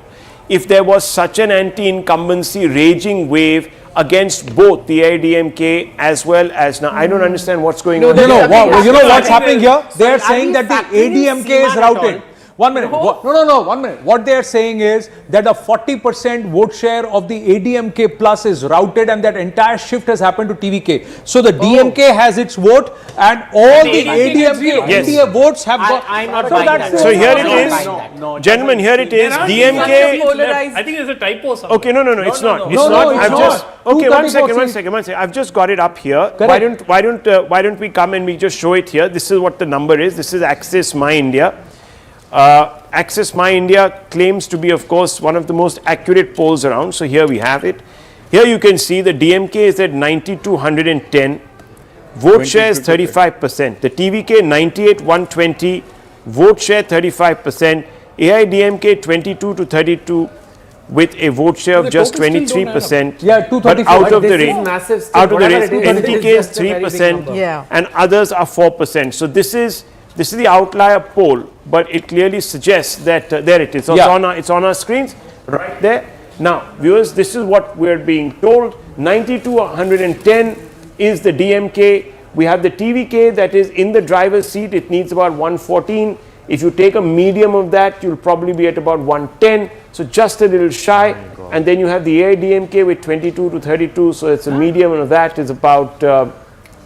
If there was such an anti-incumbency raging wave against both the AIADMK as well as, now I don't understand what's going on. No, here. you know what's I think happening here? They are Are saying you that the factoring in ADMK is Seema at routed. all? 1 minute. No, 1 minute. What they are saying is that a 40% vote share of the ADMK plus is routed and that entire shift has happened to TVK. So the DMK has its vote and all the ADMK Yes. NDA votes have got. I'm not So buying that's that. So here it No, is, no, gentlemen, here it is, Such a DMK. polarized. I think there's a typo somewhere. Okay, no, it's not. It's No, not. it's I've not. just okay. 234 One second. I've just got it up here. Correct. Why don't we come and we just show it here? This is what the number is. This is Access My India. Access My India claims to be, of course, one of the most accurate polls around. So here we have it. Here you can see the DMK is at 90-110. Vote share is 35%. The TVK 98-120. Vote share 35%. AIADMK 22-32 with a vote share of just 23%. Yeah, 234. But out But of the this is range, massive still. out of the Whatever range, it is, NTK it is just a very big 3%, number. Yeah. and others are 4%. So this is the outlier poll, but it clearly suggests that there it is. So it's on our screens right there. Now, viewers, this is what we're being told. 90-110 is the DMK. We have the TVK that is in the driver's seat. It needs about 114. If you take a medium of that, you'll probably be at about 110. So just a little shy. And then you have the AIADMK with 22-32. So it's a medium of that is about,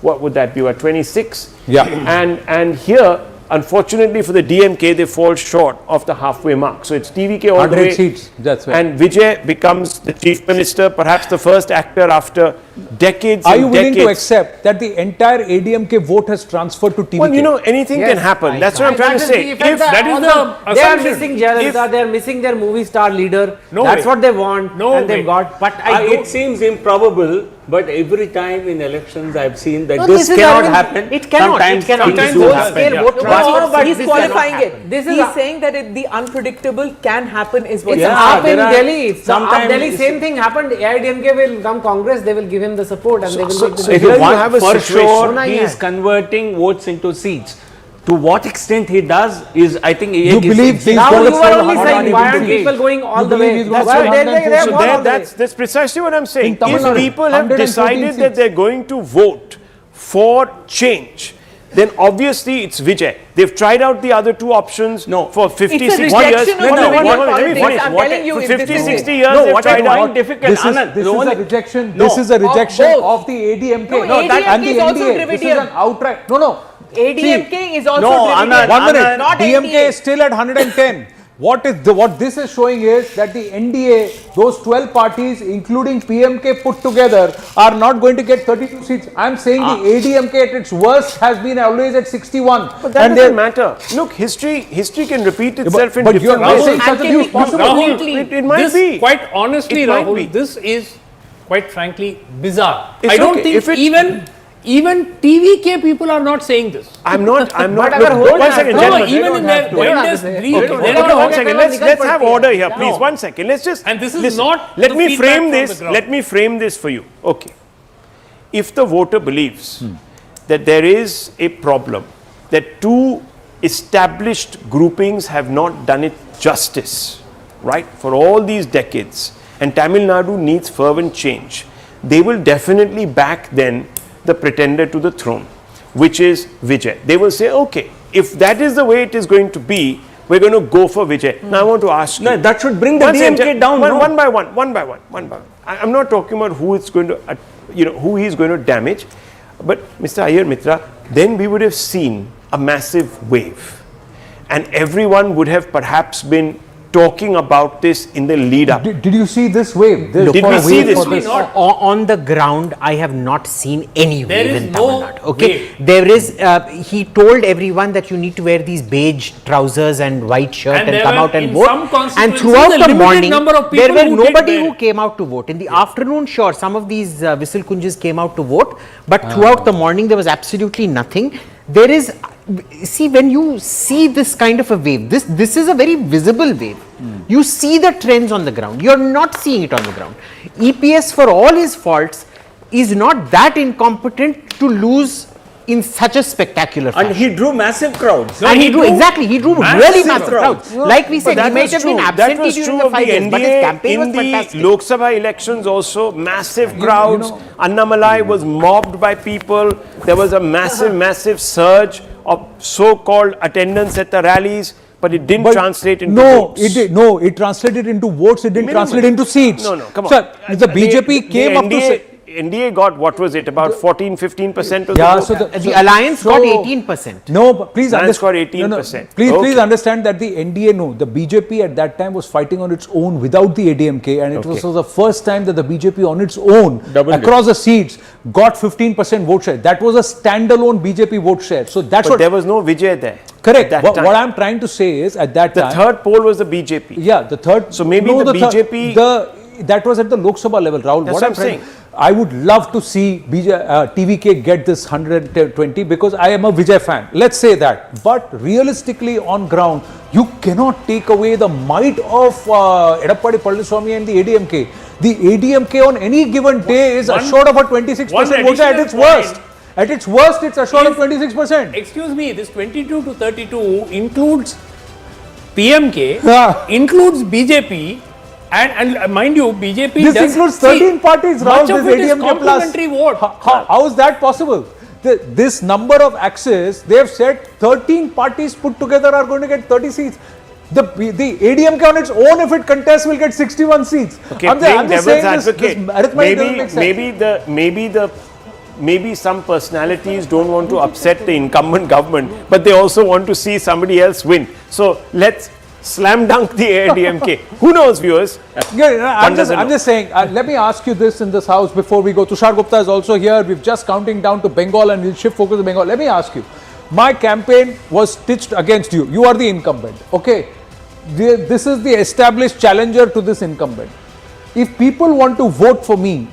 what would that be, about 26? Yeah. And here, unfortunately for the DMK, they fall short of the halfway mark. So it's TVK all the 100 way. seats. That's right. And Vijay becomes the chief minister, perhaps the first actor after decades Are and you willing to decades. accept that the entire ADMK vote has transferred to TVK? Well, you know, anything can happen. That's what I'm trying to say. If They are assumption. missing Jayalalitha, they are missing their movie star leader. No That's way. what they want, No and they've way. got. But it seems improbable, but every time in elections I've seen that No, this is cannot Arvind. happen. It cannot. Sometimes It cannot. things Sometimes do vote happen. scale, vote Yeah. transfer. No, but he's This cannot qualifying happen. it. This is He's a- saying that the unpredictable can happen is what It's he's up saying. in there are- Delhi. It's up sometimes Delhi. it's- Same thing happened. AIADMK will come Congress. They will give him the support, and they will make the so decision. here you One, have a for situation- sure, Sona he he is had. converting votes into seats. To what extent he does is, I think, You believe these Now going you to are fill only 100 saying why aren't seats? people going all You the believe way? he's going to Well, fill they 100 have seats? gone all the way. That's precisely what I'm saying. In Tamil If Nadu, people have 114 decided that seats. they're going to vote for change, then obviously it's Vijay. They've tried out the other two options for 50, It's a 60 years. rejection of Hold on, Indian let me politics. finish. I'm telling you, For if 50, this is 60 it. years, No, they've what I tried find out. difficult, This is Anand, this the is only- a rejection. No. This is a rejection both. of the ADMK No, and the ADMK is also NDA. This is Dravidian. an outright. No. ADMK is also No, Dravidian. Anand, One minute. Not DMK NDA. is still at 110. What this is showing is that the NDA, those 12 parties, including PMK put together, are not going to get 32 seats. I'm saying the ADMK at its worst has been always at 61. But that doesn't matter. Look, history can repeat itself in different you're ways. saying such a thing is possible. Rahul, It might this, be. quite honestly, It might Rahul, be. this is quite frankly bizarre. It's I don't okay. think If it- even TVK people are not saying this. I'm not. Look, agar ho one jaye, second, no, gentlemen. even in their wildest dreams, Okay, they okay, don't one know. second. Let's have order here, please. No. 1 second. Let's just. And this is listen. not Let the me feedback frame from this. the ground. Let me frame this for you. Okay. If the voter believes that there is a problem, that two established groupings have not done it justice, right, for all these decades, and Tamil Nadu needs fervent change, they will definitely back then the pretender to the throne, which is Vijay. They will say, okay, if that is the way it is going to be, we're going to go for Vijay. Now I want to ask you. No, that should bring the One second, DMK down. One by one. I'm not talking about who it's going to, who he's going to damage. But Mr. Iyer Mitra, then we would have seen a massive wave. And everyone would have perhaps been talking about this in the lead up. Did you see this wave? Did we see this wave? On the ground, I have not seen any There wave is in no Tamil Nadu. Okay, wave. there is. He told everyone that you need to wear these beige trousers and white shirt And and there come were out and in vote. some And constituencies throughout a the limited morning, number of there people were who did nobody wear who it. came out to vote. In the afternoon, sure, some of these whistle kunjas came out to vote, but throughout the morning there was absolutely nothing. There is. See, when you see this kind of a wave, this is a very visible wave. You see the trends on the ground. You're not seeing it on the ground. EPS, for all his faults, is not that incompetent to lose in such a spectacular fashion. And he drew massive crowds. And he drew really massive crowds. Like we said, But he might have been that absentee was during true the of the 5 years, but his NDA campaign in was the fantastic. Lok Sabha elections also. Massive crowds. Annamalai was mobbed by people. There was a massive surge of so-called attendance at the rallies. But it didn't translate into votes. It translated into votes. It didn't translate into seats. No, come on. Sir, the BJP came up to say. NDA got, what was it, about 14-15% of Yeah, the so vote? The alliance got 18%. No, but please Alliance got understand. 18%. Please Okay. understand that the NDA, the BJP at that time was fighting on its own without the ADMK, and it was the first time that the BJP on its own across the seats got 15% vote share. That was a standalone BJP vote share. So that's But what. there was no Vijay there. Correct. At that What time. I'm trying to say is at that The time. third poll was the BJP. Yeah, the third. So maybe the BJP that was at the Lok Sabha level, Rahul. That's What what I'm I'm saying, saying. I would love to see TVK get this 120 because I am a Vijay fan. Let's say that. But realistically, on ground, you cannot take away the might of Edappadi Palaniswamy and the ADMK. The ADMK on any given day is assured of a 26% vote share at its worst. At its worst, it's assured of 26%. Excuse me, this 22 to 32 includes PMK, Yeah. includes BJP, and mind you, BJP This does, includes 13 parties, much Rahul, of this it is ADMK plus. complementary vote. How is that possible? This number of axes, they have said 13 parties put together are going to get 30 seats. The ADMK on its own, if it contests, will get 61 seats. Okay, I'm playing just saying devil's this advocate. arithmetic doesn't make sense. Maybe some personalities don't want to upset the incumbent government, but they also want to see somebody else win. So let's slam dunk the AIADMK. Who knows, viewers? Yeah, I'm doesn't know. just saying, let me ask you this in this house before we go. Tushar Gupta is also here. We're just counting down to Bengal and we'll shift focus to Bengal. Let me ask you. My campaign was stitched against you. You are the incumbent. Okay. This is the established challenger to this incumbent. If people want to vote for me,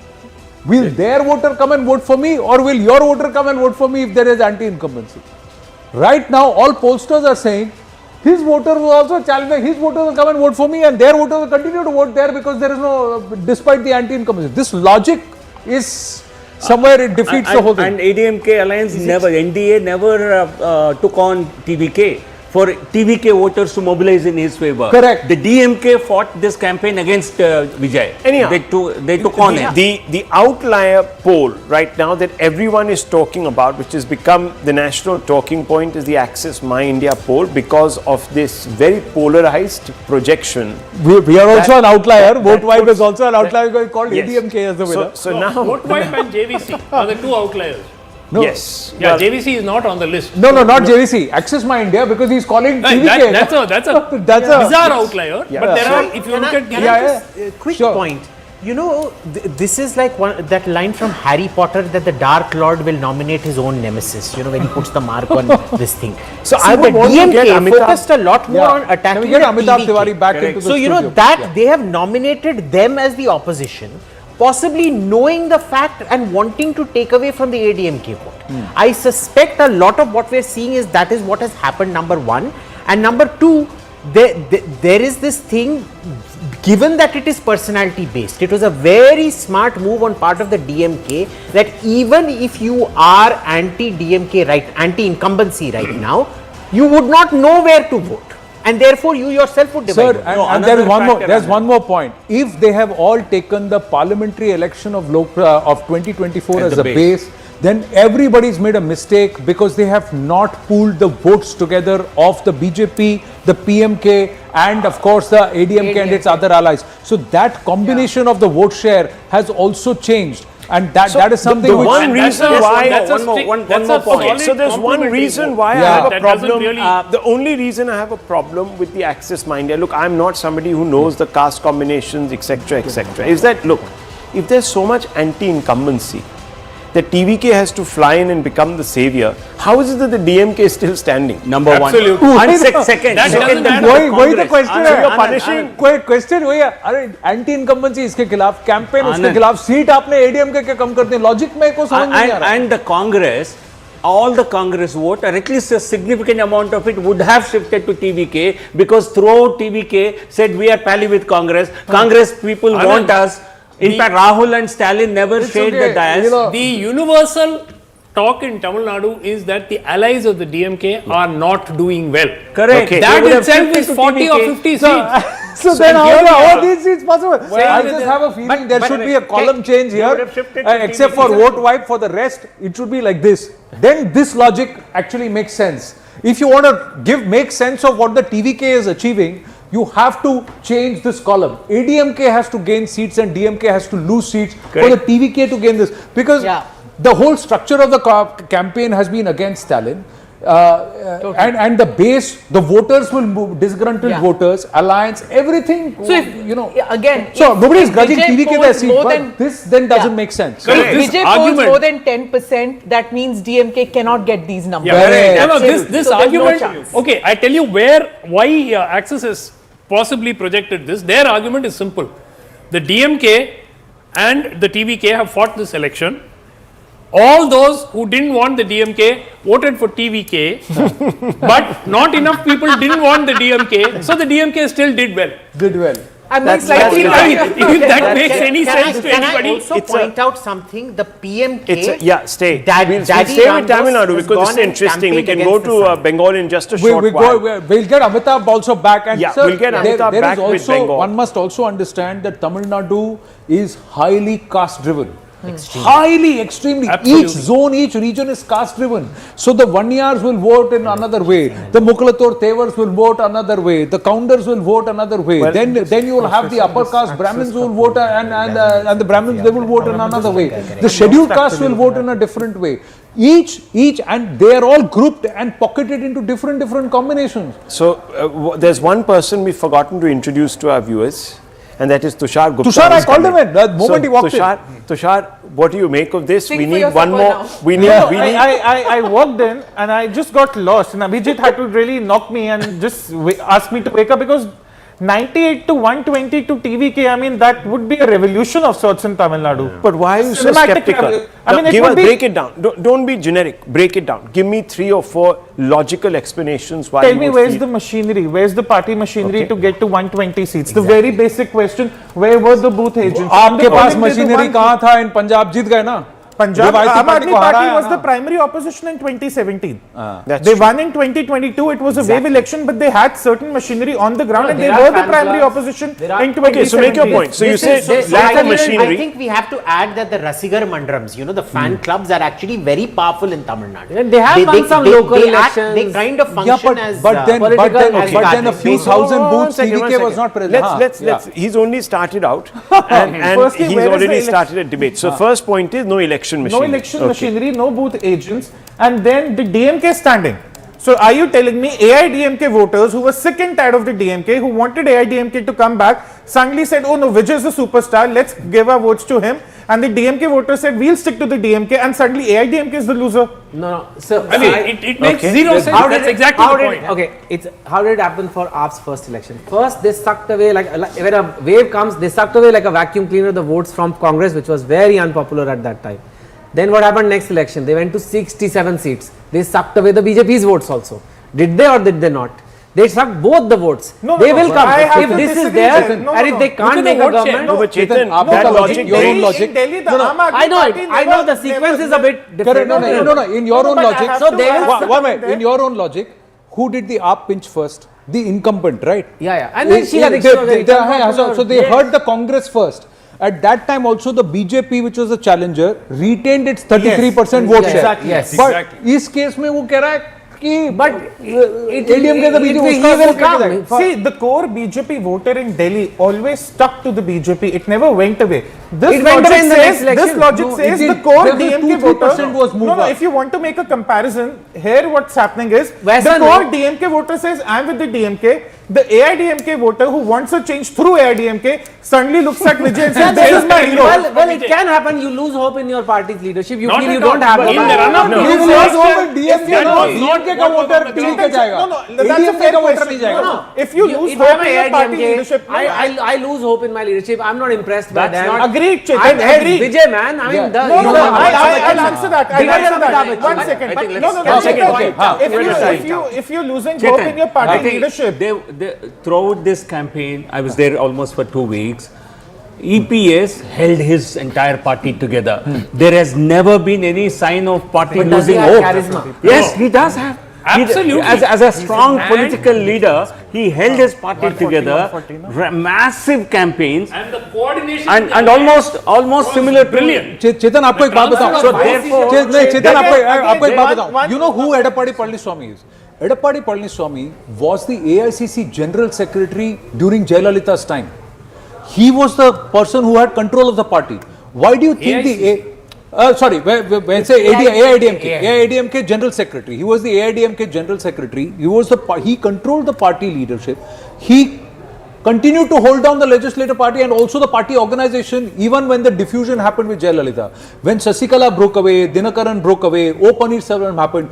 will their voter come and vote for me, or will your voter come and vote for me if there is anti-incumbency? Right now, all pollsters are saying his voter will also challenge, his voter will come and vote for me, and their voter will continue to vote there because there is no, despite the anti-incumbency. This logic is somewhere it defeats the whole thing. And ADMK alliance NDA never took on TVK for TVK voters to mobilize in his favor. Correct. The DMK fought this campaign against Vijay. Anyhow, they took on him. The outlier poll right now that everyone is talking about, which has become the national talking point, is the Access My India poll because of this very polarized projection. We are also an outlier. Vote Vibe puts- is also an outlier called Yes. ADMK as the winner. So now, Vote Wipe and JVC are the two outliers. No. Yes. Yeah, JVC is not on the list. No, not JVC. Access My India, because he's calling TVK. That's a bizarre outlier. But there are, if you look at the Quick Sure. point. You know, this is like that line from Harry Potter that the Dark Lord will nominate his own nemesis, you know, when he puts the mark on this thing. So See, I would the want to get DMK Amitabh- focused a lot more on attacking Can we get the Amitabh TVK. Tiwari back into the So, you know, studio? that Yeah. they have nominated them as the opposition, possibly knowing the fact and wanting to take away from the ADMK vote. I suspect a lot of what we're seeing is that is what has happened, number one. And number two, there is this thing, given that it is personality based, it was a very smart move on part of the DMK that even if you are anti-DMK right, anti-incumbency right now, you would not know where to vote. And therefore, you yourself would divide. Sir, and there is one more. There's one more point. If they have all taken the parliamentary election of 2024 as a base, then everybody's made a mistake because they have not pooled the votes together of the BJP, the PMK, and of course the ADMK and its other allies. So that combination of the vote share has also changed. And that is something the which... one reason why one more point. So there's one reason why I Yeah. have a That doesn't problem. really- The only reason I have a problem with the Access My India, look, I'm not somebody who knows the caste combinations, etc., is that, look, if there's so much anti-incumbency, that TVK has to fly in and become the savior, how is it that the DMK is still standing? Number Absolutely. one. And second, That doesn't matter. वही तो question है, you're punishing- कोई question वही है, अरे anti incumbency इसके खिलाफ, campaign उसके खिलाफ, सीट आपने एडीएमके के कम करते हैं, लॉजिक में को समझ नहीं आ रहा। And the Congress, all the Congress vote, or at least a significant amount of it would have shifted to TVK, because throughout TVK said we are pally with Congress. Congress people want us. In fact, Rahul and Stalin never shared the dais. The universal talk in Tamil Nadu is that the allies of the DMK are not doing well. Correct. Okay. They That would have itself shifted is to 40 or TVK. 50 seats. So then here we how are. are these seats possible? I just have a feeling there should be a column change here, except for vote wipe. For the rest, it should be like this. Then this logic actually makes sense. If you want to make sense of what the TVK is achieving, you have to change this column. ADMK has to gain seats and DMK has to lose seats for the TVK to gain this. Because the whole structure of the campaign has been against Stalin. And the base, the voters will move, disgruntled voters, alliance, everything. So if, you know, again, so if- nobody is if grudging Vijay TVK their polls seat, more but than- this then doesn't make sense. Correct. If This Vijay polls argument- more than 10%, that means DMK cannot get these numbers. Correct. No, this So there's no argument, chance. okay, I tell you why Axis has possibly projected this. Their argument is simple. The DMK and the TVK have fought this election. All those who didn't want the DMK voted for TVK, but not enough people didn't want the DMK, so the DMK still did well. Did well. I'm not slightly If that makes any sense to Can I anybody. also point out something? The PMK. Stay. Daddy We'll stay with Tamil Ramdas Nadu has because this gone is and interesting. We campaigned can go against the to sun. Bengal in just a short while. We'll get Amitabh also back. And Yeah, sir, we'll get Amitabh there back is with also, Bengal. one must also understand that Tamil Nadu is highly caste driven. Highly, extremely. Absolutely. Each zone, each region is caste driven. So the Vanyars will vote in another way. The Mukhalator Tevars will vote another way. The Counters will vote another way. Well, then you will have the upper caste Brahmins who will vote and the Brahmins they will vote in another way. The scheduled caste will vote in a different way. Each and they are all grouped and pocketed into different combinations. So there's one person we've forgotten to introduce to our viewers, and that is Tushar Gupta. Tushar, I who's called come him in the moment he walked in. Tushar, what do you make of this? Sing We for need your one supper more. now. We need. I walked in and I just got lost, and Abhijit had to really knock me and just ask me to wake up, because 98 to 120 to TVK, I mean, that would be a revolution of sorts in Tamil Nadu. But why are you so Cinematic skeptical? level. I mean, it Give would us, be- break it down. Don't be generic. Break it down. Give me 3 or 4 logical explanations why. Tell you me, would where's feel- the machinery? Where's the party machinery Okay. to get to 120 seats? The very basic question, where were the booth agents? आपके पास According to the machinery one- कहाँ था? इन पंजाब जीत गए ना? Punjab, रिवायती Aam party Aadmi को Party हराया was ना? the primary opposition in 2017. That's They true. won in 2022. It was a wave election, but they had certain machinery on the ground, and they there are were the fan primary clubs. opposition There are- in 2017. Okay, so make your point. So you say lack of machinery. I think we have to add that the Rasigar Mandrams, you know, the fan clubs are actually very powerful in Tamil Nadu. And they have won some local they elections. They kind of Yeah, function as but then a few base. thousand One booths second, TVK was not present. Let's he's only started out and Firstly, he's where is the already election? started a debate. So first point is no election election machinery. No election Okay. machinery, no booth agents, and then the DMK standing. So are you telling me AIADMK voters who were sick and tired of the DMK, who wanted AIADMK to come back, suddenly said, oh no, Vijay is the superstar, let's give our votes to him. And the DMK voters said, we'll stick to the DMK, and suddenly AIADMK is the loser. No. So I mean, it makes zero sense. How did That's exactly the point. Okay, how did it happen for AAP's first election? First, they sucked away like when a wave comes, they sucked away like a vacuum cleaner the votes from Congress, which was very unpopular at that time. Then what happened next election? They went to 67 seats. They sucked away the BJP's votes also. Did they or did they not? They sucked both the votes. They will come. If this is there, and if they can't make a government. No, but Chetan, that logic, your own logic. In Delhi, the No, no, Aam Aadmi I know Party it. I know the sequence is a bit different. Correct. No. In your own but I logic. have So to- they I will- have One something minute. In your own logic, who did the AAP pinch first? The incumbent, right? Yeah. And then Sheila They- Dixit was they- very they- So they heard the Congress first. At that time also the BJP, which was a challenger, retained its 33% vote Yes, share. exactly. Yes. But इस case में वो कह रहा है कि But ADMK the he BJP will come. See, the core BJP voter in Delhi always stuck to the BJP. It never went away. This It went logic away in the next says, election. this logic No, says it the did. core There was DMK 2-3% was voter. move No, up. if you want to make a comparison, here what's happening is Western the core no. DMK voter says, I'm with the DMK. The AIADMK voter who wants a change through AIADMK suddenly looks at Vijay and says, this is my hero. Well, it can happen. You lose hope in your party's leadership. You Not feel at you don't all. have But it. in the run-up to You this will election, not vote DMK, that no. was not DMK का what voter was TV के जाएगा. No, that's a ADMK fair का voter question. नहीं जाएगा. No. If you lose if hope I'm in your party AIADMK, leadership, I lose hope in my leadership. I'm not impressed by That's them. not- Agreed, Chetan, I'm head agreed. Vijay, man. I mean, No, I'll answer that. I'll Bigger answer than that. Amitabh Bachchan. One second. I But think no, let's- no. If you're losing hope in your I party think leadership, throughout this campaign, I was there almost for 2 weeks. EPS held his entire party together. There has never been any sign of party But does he losing have hope. charisma? Yes, he does have. Absolutely. As a strong political leader, he held his party together. Massive campaigns And the coordination and almost similar to brilliant. चेतन आपको एक बात बताऊं. So therefore, चेतन आपको एक बात one- बताऊं. You know who Edappadi Palaniswamy is? Edappadi Palaniswamy was the AICC General Secretary during Jayalalitha's time. He was the person who had control of the party. Why do you think when say AIADMK General Secretary? He was the AIADMK General Secretary. He controlled the party leadership. He continued to hold down the legislative party and also the party organization even when the diffusion happened with Jayalalitha. When Sasikala broke away, Dinakaran broke away, O Pannirselvam happened.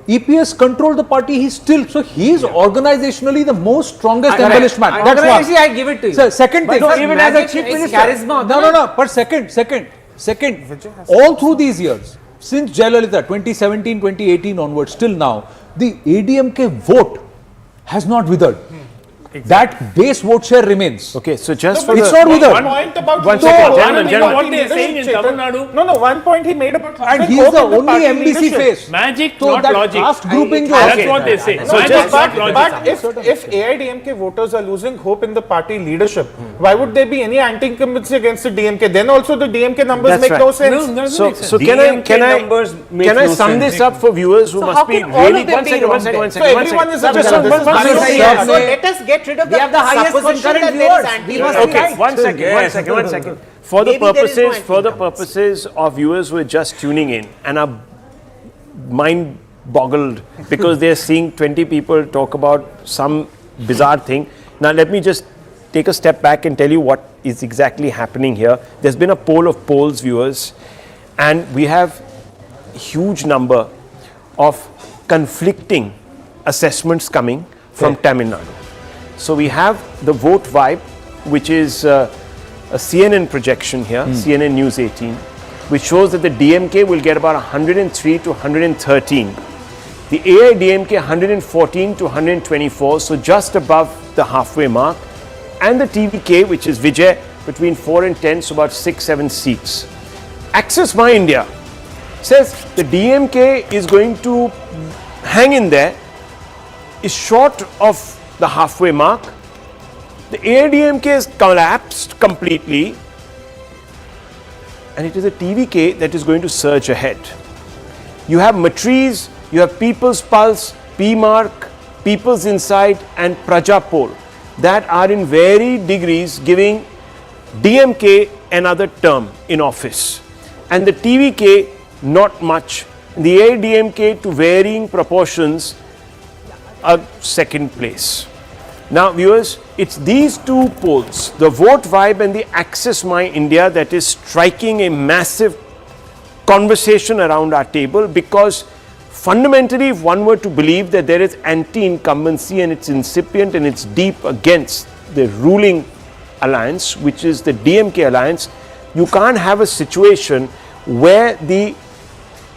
EPS controlled the party. He is organizationally the most strongest embellishment. That's one. Actually, I give it to you. So, second thing. But even as a magic chief is minister. charisma. No. But second, all through these years, since Jayalalitha, 2017, 2018 onwards, till now, the ADMK vote has not withered. That base vote share remains. Okay, so just for It's the... not withered. one point about One the second, core gentlemen, party gentlemen. What they are saying in leadership, Tamil Chetan. Nadu. No, one point he made about And losing he is hope the in only party MBC leadership. face. Magic, So not that logic. caste grouping jo That's hai. what they say. So Magic, just- not logic. But if AIADMK voters are losing hope in the party leadership, why would there be any anti-incumbency against the DMK? Then also the DMK numbers That's make right. no sense. No, doesn't make sense. So can numbers make I no sum sense. this up for viewers who So must how be can all really... of them be wrong then? So everyone is a Just villain. one second. So let us get rid of We have the highest supposition concurrent that there is viewers. anti- We must Okay, Right. one second. For the Maybe there is no purposes of viewers who are just tuning in and are mind boggled because they're seeing 20 people talk about some bizarre thing. Now let me just take a step back and tell you what is exactly happening here. There's been a poll of polls, viewers, and we have huge number of conflicting assessments coming from Tamil Nadu. So we have the vote vibe, which is a CNN projection here, CNN News 18, which shows that the DMK will get about 103 to 113. The AIADMK 114 to 124, so just above the halfway mark. And the TVK, which is Vijay, between 4 and 10, so about 6-7 seats. Access My India says the DMK is going to hang in there, is short of the halfway mark. The AIADMK has collapsed completely, and it is a TVK that is going to surge ahead. You have Matrize, you have People's Pulse, PMark, People's Insight, and Praja Poll that are in varied degrees giving DMK another term in office. and the TVK not much. The AIADMK to varying proportions a second place. Now viewers, it's these two polls, the Vote Vibe and the Access My India, that is striking a massive conversation around our table, because fundamentally if one were to believe that there is anti-incumbency and it's incipient and it's deep against the ruling alliance, which is the DMK alliance, you can't have a situation where the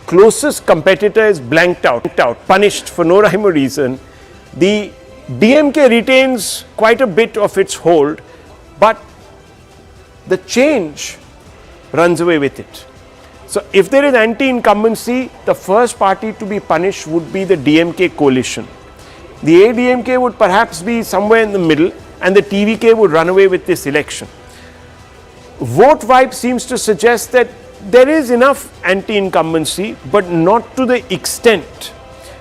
closest competitor is blanked out, punished for no rhyme or reason. The DMK retains quite a bit of its hold, but the change runs away with it. So if there is anti-incumbency, the first party to be punished would be the DMK coalition. The AIADMK would perhaps be somewhere in the middle, and the TVK would run away with this election. Vote Vibe seems to suggest that there is enough anti-incumbency, but not to the extent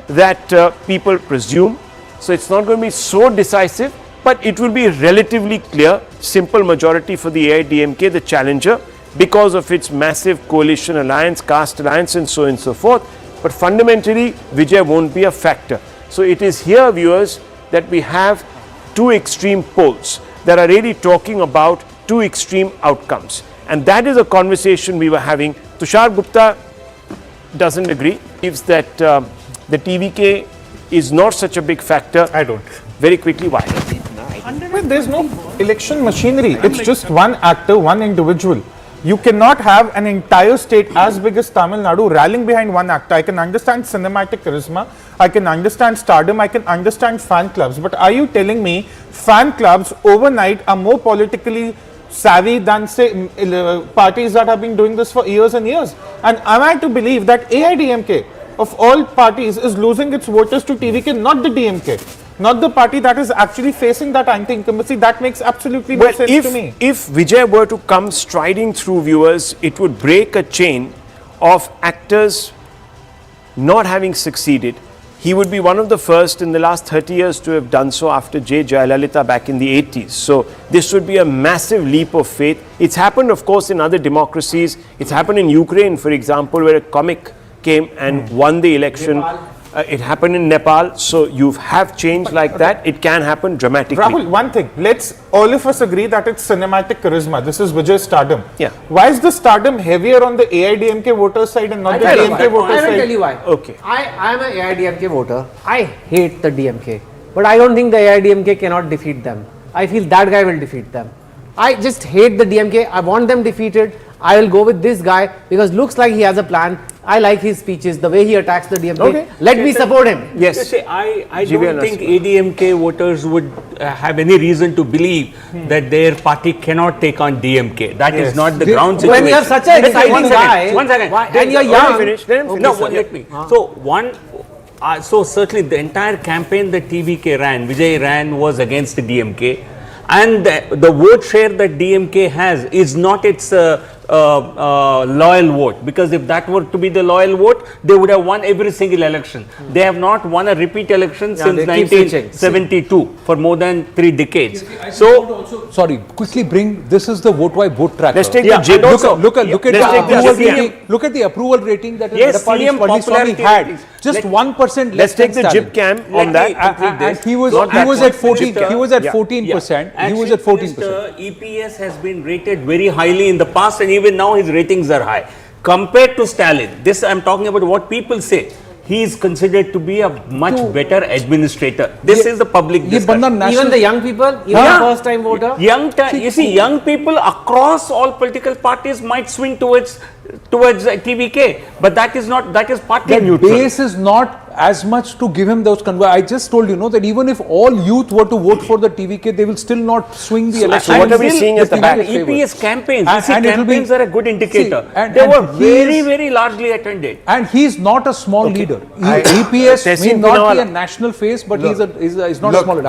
that people presume. So it's not going to be so decisive, but it will be relatively clear, simple majority for the AIADMK, the challenger, because of its massive coalition alliance, caste alliance, and so on and so forth. But fundamentally, Vijay won't be a factor. So it is here, viewers, that we have two extreme polls that are really talking about two extreme outcomes. And that is a conversation we were having. Tushar Gupta doesn't agree, believes that the TVK is not such a big factor. I don't. Very quickly, why? But there's no election machinery. It's just one actor, one individual. You cannot have an entire state as big as Tamil Nadu rallying behind one actor. I can understand cinematic charisma, I can understand stardom, I can understand fan clubs. But are you telling me fan clubs overnight are more politically savvy than, say, parties that have been doing this for years and years? And am I to believe that AIADMK of all parties is losing its voters to TVK, not the DMK? Not the party that is actually facing that anti-incumbency? That makes absolutely no sense to me. If Vijay were to come striding through, viewers, it would break a chain of actors not having succeeded. He would be one of the first in the last 30 years to have done so after J. Jayalalitha back in the 80s. So this would be a massive leap of faith. It's happened, of course, in other democracies. It's happened in Ukraine, for example, where a comic came and won the election. It happened in Nepal. So you have change like that. It can happen dramatically. Rahul, one thing. Let's all of us agree that it's cinematic charisma. This is Vijay's stardom. Yeah. Why is the stardom heavier on the AIADMK voter side and not the DMK voter side? I will tell you why. Okay. I am an AIADMK voter. I hate the DMK. But I don't think the AIADMK cannot defeat them. I feel that guy will defeat them. I just hate the DMK. I want them defeated. I will go with this guy because looks like he has a plan. I like his speeches, the way he attacks the DMK. Okay. Let me support him. Yes. I don't think ADMK voters would have any reason to believe that their party cannot take on DMK. That is not the ground situation. When you are such an exciting guy, one second. And you are young. Let me. So certainly the entire campaign that TVK ran, Vijay ran, was against the DMK. And the vote share that DMK has is not its loyal vote, because if that were to be the loyal vote, they would have won every single election. They have not won a repeat election since 1972 for more than 3 decades. So, sorry, quickly bring, this is the vote by vote tracker. Let's take the JIP. Look at the approval rating that yes, CM popularity had. Just 1% less. Let's take the JIP cam on that. And he was at 14%. He was at 14%. He was at 14%. EPS has been rated very highly in the past, and even now his ratings are high. Compared to Stalin, this I am talking about what people say. He is considered to be a much better administrator. This is the public discussion. Even the young people, even the first time voter. Young people across all political parties might swing towards TVK, but that is partly neutral. The base is not as much to give him those I just told you, that even if all youth were to vote for the TVK, they will still not swing the election. So what are we seeing at the back? EPS campaigns. Campaigns are a good indicator. They were very largely attended. And he's not a small leader. EPS may not be a national face, but he's not a small leader.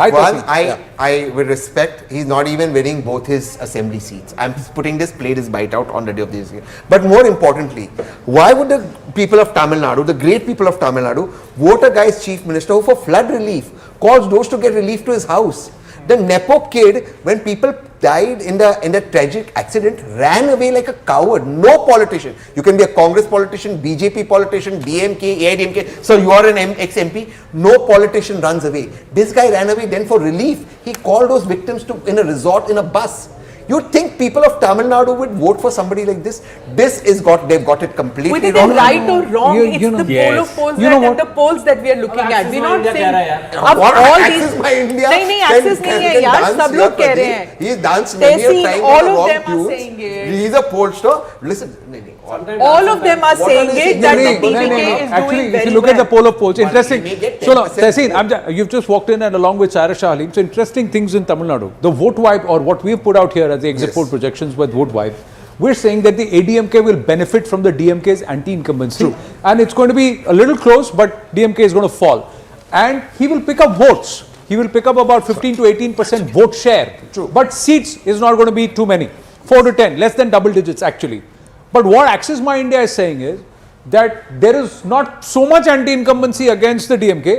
I with respect, he's not even winning both his assembly seats. I'm putting this play this bite out on the day of this year. But more importantly, why would the people of Tamil Nadu, the great people of Tamil Nadu, vote a guy as chief minister who for flood relief calls those to get relief to his house? The Nepo kid, when people died in the tragic accident, ran away like a coward. No politician. You can be a Congress politician, BJP politician, DMK, AIADMK. So you are an ex-MP. No politician runs away. This guy ran away. Then for relief, he called those victims to in a resort in a bus. You think people of Tamil Nadu would vote for somebody like this? They've got it completely whether wrong. they're right or wrong, You it's know- the Yes. poll of polls You know and what? the polls that we are looking at. We're not saying अब What all Access these My India नहीं can- access नहीं है can यार, dance सब here, लोग कह रहे Pradeep. हैं. He's danced many a Tehsil, time all in the of wrong them are tunes. saying it. He's a pollster. Listen, All of them are saying it that the TVK is Actually, doing if very you look at the well. poll of polls, interesting. may get So, 10% Tehseen, you've just walked in and along with Cyrus Shah Halim. So, interesting things in Tamil Nadu. The vote wipe, or what we've put out here as the exit poll projections with vote wipe, we're saying that the ADMK will benefit from the DMK's anti-incumbency. And it's going to be a little close, but DMK is going to fall. And he will pick up votes. He will pick up about 15 to 18% vote share. But seats is not going to be too many. 4 to 10, less than double digits actually. But what Access My India is saying is that there is not so much anti-incumbency against the DMK,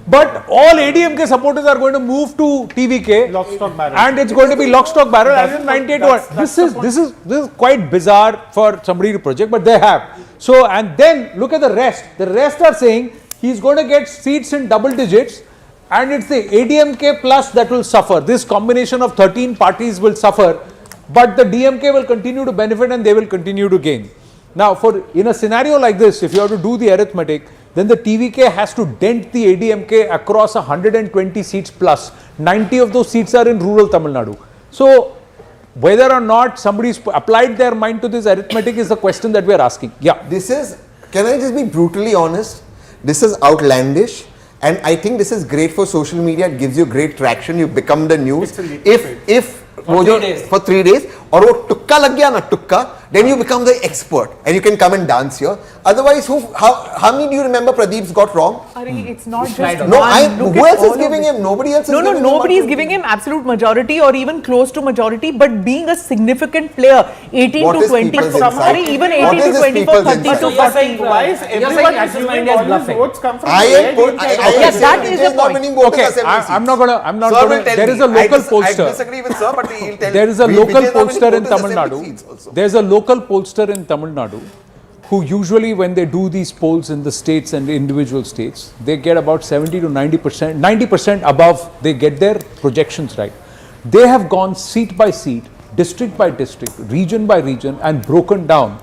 but all ADMK supporters are going to move to TVK, Lock, stock, barrel. and it's going to be lock, stock, barrel, and in 98 to 1. This is quite bizarre for somebody to project, but they have. So, and then look at the rest. The rest are saying he's going to get seats in double digits, and it's the ADMK plus that will suffer. This combination of 13 parties will suffer, but the DMK will continue to benefit and they will continue to gain. Now, in a scenario like this, if you have to do the arithmetic, then the TVK has to dent the ADMK across 120 seats plus. 90 of those seats are in rural Tamil Nadu. So, whether or not somebody's applied their mind to this arithmetic is the question that we are asking. Yeah. this is, can I just be brutally honest? This is outlandish. And I think this is great for social media. It gives you great traction. You become the news. If for 3 days, or वो टुक्का लग गया ना टुक्का, then you become the expert and you can come and dance here. Otherwise, how many do you remember Pradeep's got wrong? It's not just No, one. Look who at else all is of giving it. him? Nobody else is No, giving him. nobody is giving him absolute majority or even close to majority, but being a significant player, 18 What to is 20, people's sorry, insight? even What 18 is to this 24, people's 30 to insight? 40. Why is everyone assuming all these votes come from Yes, that is the not point. winning both Okay, the assembly seats. I'm not gonna, Sir will tell there me. is a local I pollster. disagree with sir, but he'll tell There is a me. local Vijay is not winning pollster in both his Tamil assembly Nadu. seats also. There's a local pollster in Tamil Nadu who usually, when they do these polls in the states and the individual states, they get about 70 to 90%, 90% above, they get their projections right. They have gone seat by seat, district by district, region by region, and broken down.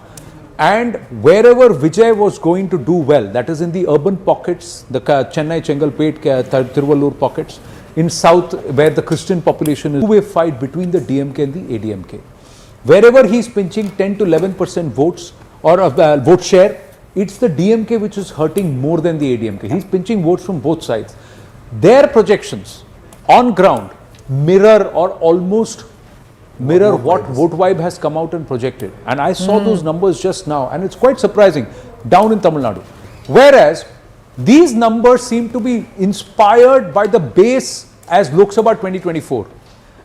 And wherever Vijay was going to do well, that is in the urban pockets, the Chennai, Chengalpet, Tiruvallur pockets, in south where the Christian population is, two-way fight between the DMK and the ADMK. Wherever he is pinching 10 to 11% votes or vote share, it's the DMK which is hurting more than the ADMK. He's pinching votes from both sides. Their projections on ground mirror or almost mirror what Vote Vibe has come out and projected. And I saw those numbers just now, and it's quite surprising down in Tamil Nadu. Whereas these numbers seem to be inspired by the base as Lok Sabha 2024.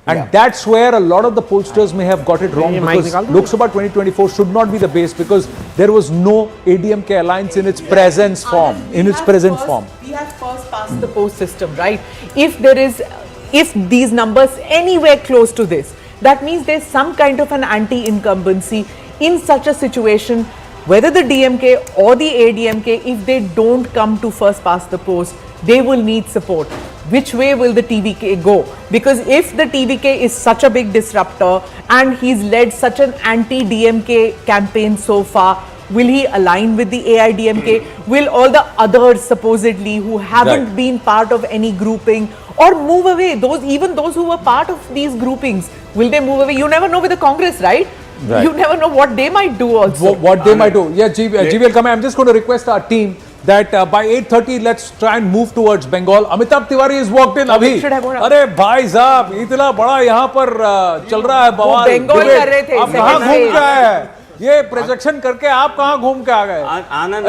And that's where a lot of the pollsters may have got it wrong, because Lok Sabha 2024 should not be the base, because there was no ADMK alliance in its present form, in its present form. We have first past the post system, right? If these numbers anywhere close to this, that means there's some kind of an anti-incumbency in such a situation, whether the DMK or the ADMK, if they don't come to first past the post, they will need support. Which way will the TVK go? Because if the TVK is such a big disruptor and he's led such an anti-DMK campaign so far, will he align with the AIADMK? Will all the others supposedly who haven't been part of any grouping or move away? Even those who were part of these groupings, will they move away? You never know with the Congress, right? You never know what they might do also. What they might do. Yeah, G will come. I'm just going to request our team that by 8:30 let's try and move towards Bengal. Amitabh Tiwari is walked in abhi. अरे भाई साहब इतना बड़ा यहाँ पर चल रहा है बवाल. Bengal कर रहे थे. आप कहाँ घूम के आए हैं? ये प्रोजेक्शन करके आप कहाँ घूम के आ गए? Anand,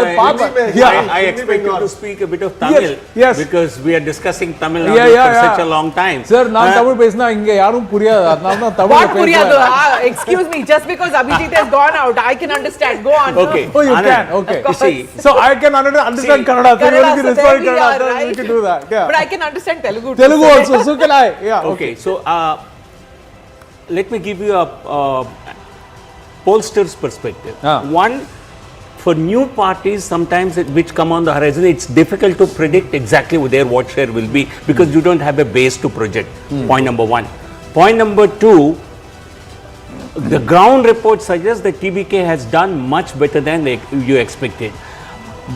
Yeah. I expect you to speak a bit of Tamil yes. because we are discussing Tamil Yeah, Nadu yeah, for yeah. such a long time. Sir, ನಾನು ತಮಿಳು ಬೇಸ್ನ ಹಿಂಗೆ ಯಾರು ಪುರಿಯ ನಾನು Tamil What Puriya? Excuse me, just because Abhijit has gone out, I can understand. Go on. Okay. Oh, you Anand, can. Okay. You see, So I can understand See, Kannada. So you Kannada, will be so respond there we are, Kannada. right? We can do that. Yeah. But I can understand Telugu. too, Telugu so- also. So can I. Yeah. okay, so let me give you a pollster's perspective. One, for new parties, sometimes which come on the horizon, it's difficult to predict exactly their what share will be because you don't have a base to project. Point number one. Point number two, the ground report suggests that TBK has done much better than you expected.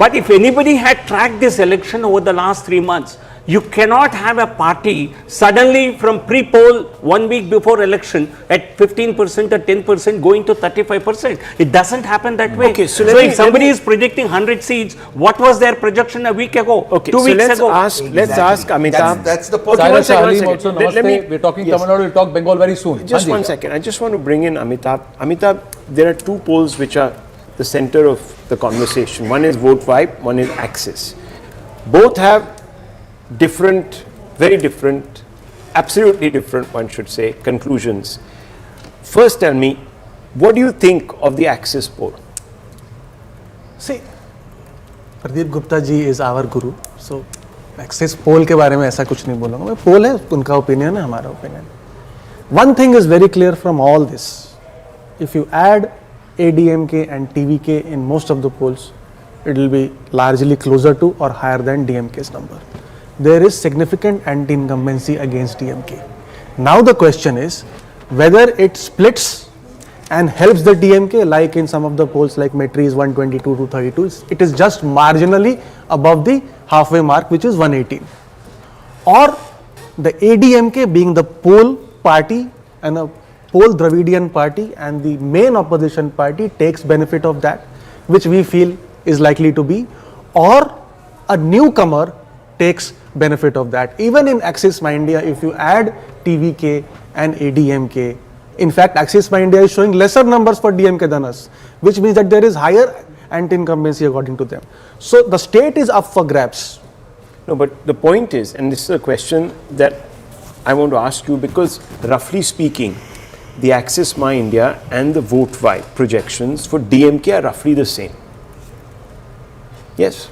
But if anybody had tracked this election over the last 3 months, you cannot have a party suddenly from pre-poll 1 week before election at 15% or 10% going to 35%. It doesn't happen that way. Okay, so if somebody is predicting 100 seats, what was their projection a week ago? Okay, 2 so weeks let's ago? ask Amitabh. That's the point. Cyrus one second, Halim one also, second. Let namaste. We're talking Tamil Nadu, we'll talk Bengal very soon. Just Hanji. 1 second. I just want to bring in Amitabh. Amitabh, there are two polls which are the center of the conversation. One is Vote Vibe, one is Axis. Both have different, very different, absolutely different, one should say, conclusions. First, tell me, what do you think of the Axis poll? See, Pradeep Gupta ji is our guru, so access पोल के बारे में ऐसा कुछ नहीं बोलूँगा मैं. पोल है, उनका ओपिनियन है, हमारा opinion. One thing is very clear from all this, if you add ADMK and TVK in most of the polls, it will be largely closer to or higher than DMK's number. There is significant anti-incumbency against DMK. Now the question is whether it splits and helps the DMK, like in some of the polls like Matrize 122 to 32, it is just marginally above the halfway mark, which is 118. Or the ADMK being the poll party and a poll Dravidian party and the main opposition party takes benefit of that, which we feel is likely to be, or a newcomer takes benefit of that. Even in Axis My India, if you add TVK and ADMK, in fact Axis My India is showing lesser numbers for DMK than us, which means that there is higher anti-incumbency according to them. So the state is up for grabs. No, but the point is, and this is a question that I want to ask you, because roughly speaking, the Axis My India and the Vote Vibe projections for DMK are roughly the same. Yes?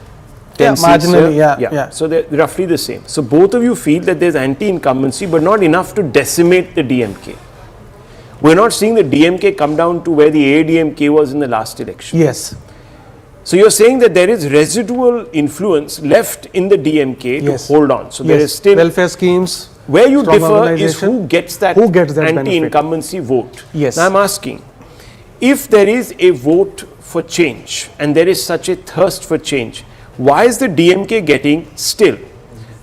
10 Yeah, seats marginally, here. yeah. So they're roughly the same. So both of you feel that there's anti-incumbency, but not enough to decimate the DMK. We're not seeing the DMK come down to where the AIADMK was in the last election. Yes. So you're saying that there is residual influence left in the DMK Yes. to hold on. So there Yes. is still welfare schemes. where you strong differ is organization. who gets that, benefit. anti-incumbency vote. Yes. Now I'm asking, if there is a vote for change and there is such a thirst for change, why is the DMK getting still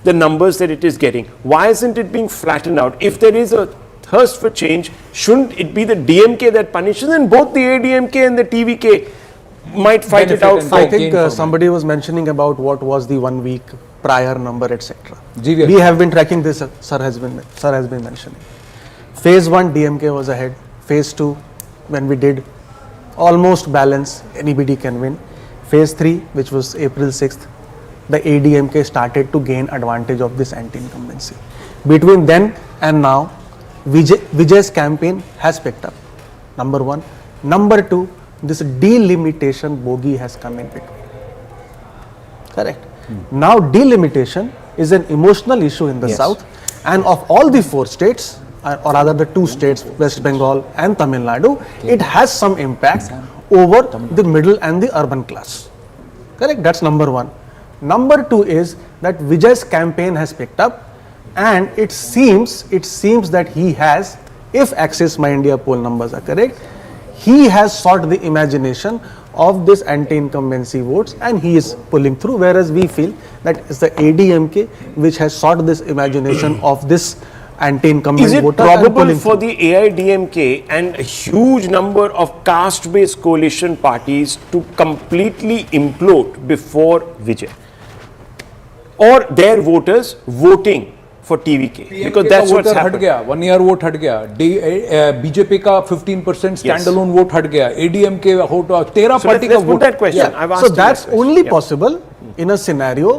the numbers that it is getting? Why isn't it being flattened out? If there is a thirst for change, shouldn't it be the DMK that punishes, and both the ADMK and the TVK might fight Benefit it out and for? I think somebody was mentioning about what was the 1 week prior number, etc. GVL. We have been tracking this, sir has been mentioning. Phase 1 DMK was ahead. Phase 2, when we did almost balance, anybody can win. Phase 3, which was April 6th, the ADMK started to gain advantage of this anti-incumbency. Between then and now, Vijay's campaign has picked up. Number 1. Number 2, this delimitation bogey has come in between. Correct. Now delimitation is an emotional issue in the south, and of all the 4 states, or rather the 2 states, West Bengal and Tamil Nadu, it has some impact over the middle and the urban class. Correct. That's number 1. Number 2 is that Vijay's campaign has picked up, and it seems that he has, if Axis My India poll numbers are correct, he has sought the imagination of this anti-incumbency votes, and he is pulling through, whereas we feel that it's the ADMK which has sought this imagination of this anti-incumbent Is it voter and probable pulling for through. the AIADMK and a huge number of caste-based coalition parties to completely implode before Vijay? Or their voters voting for TVK because that's what's हट happened. गया, 1 year vote हट गया, BJP का 15% standalone vote हट गया, ADM के 13 So party let's का put vote. that question. I've asked So you that that's question. only Yeah. possible in a scenario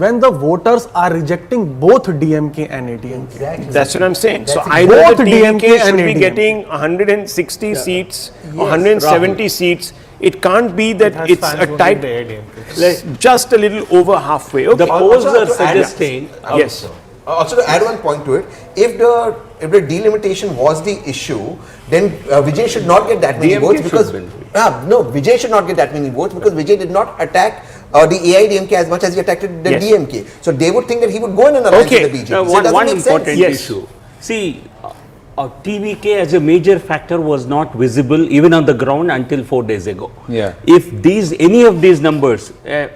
when the voters are rejecting both DMK and ADMK. That's what I'm saying. So either Both the TMK DMK should and be ADMK. getting 160 seats or 170 seats. It can't be that it's a tight, just a little over halfway. Okay. The polls Also, are to add- suggesting. Yes. Also, to add one point to it, if the delimitation was the issue, then Vijay should not get that many DMK votes should because win. no, Vijay should not get that many votes because Vijay did not attack the AIADMK as much as he attacked the Yes. DMK. So they would think that he would go in an alliance Okay. with the BJP. Now, So it doesn't one make important sense. Yes. issue. See, TVK as a major factor was not visible even on the ground until 4 days ago. Yeah. If any of these numbers,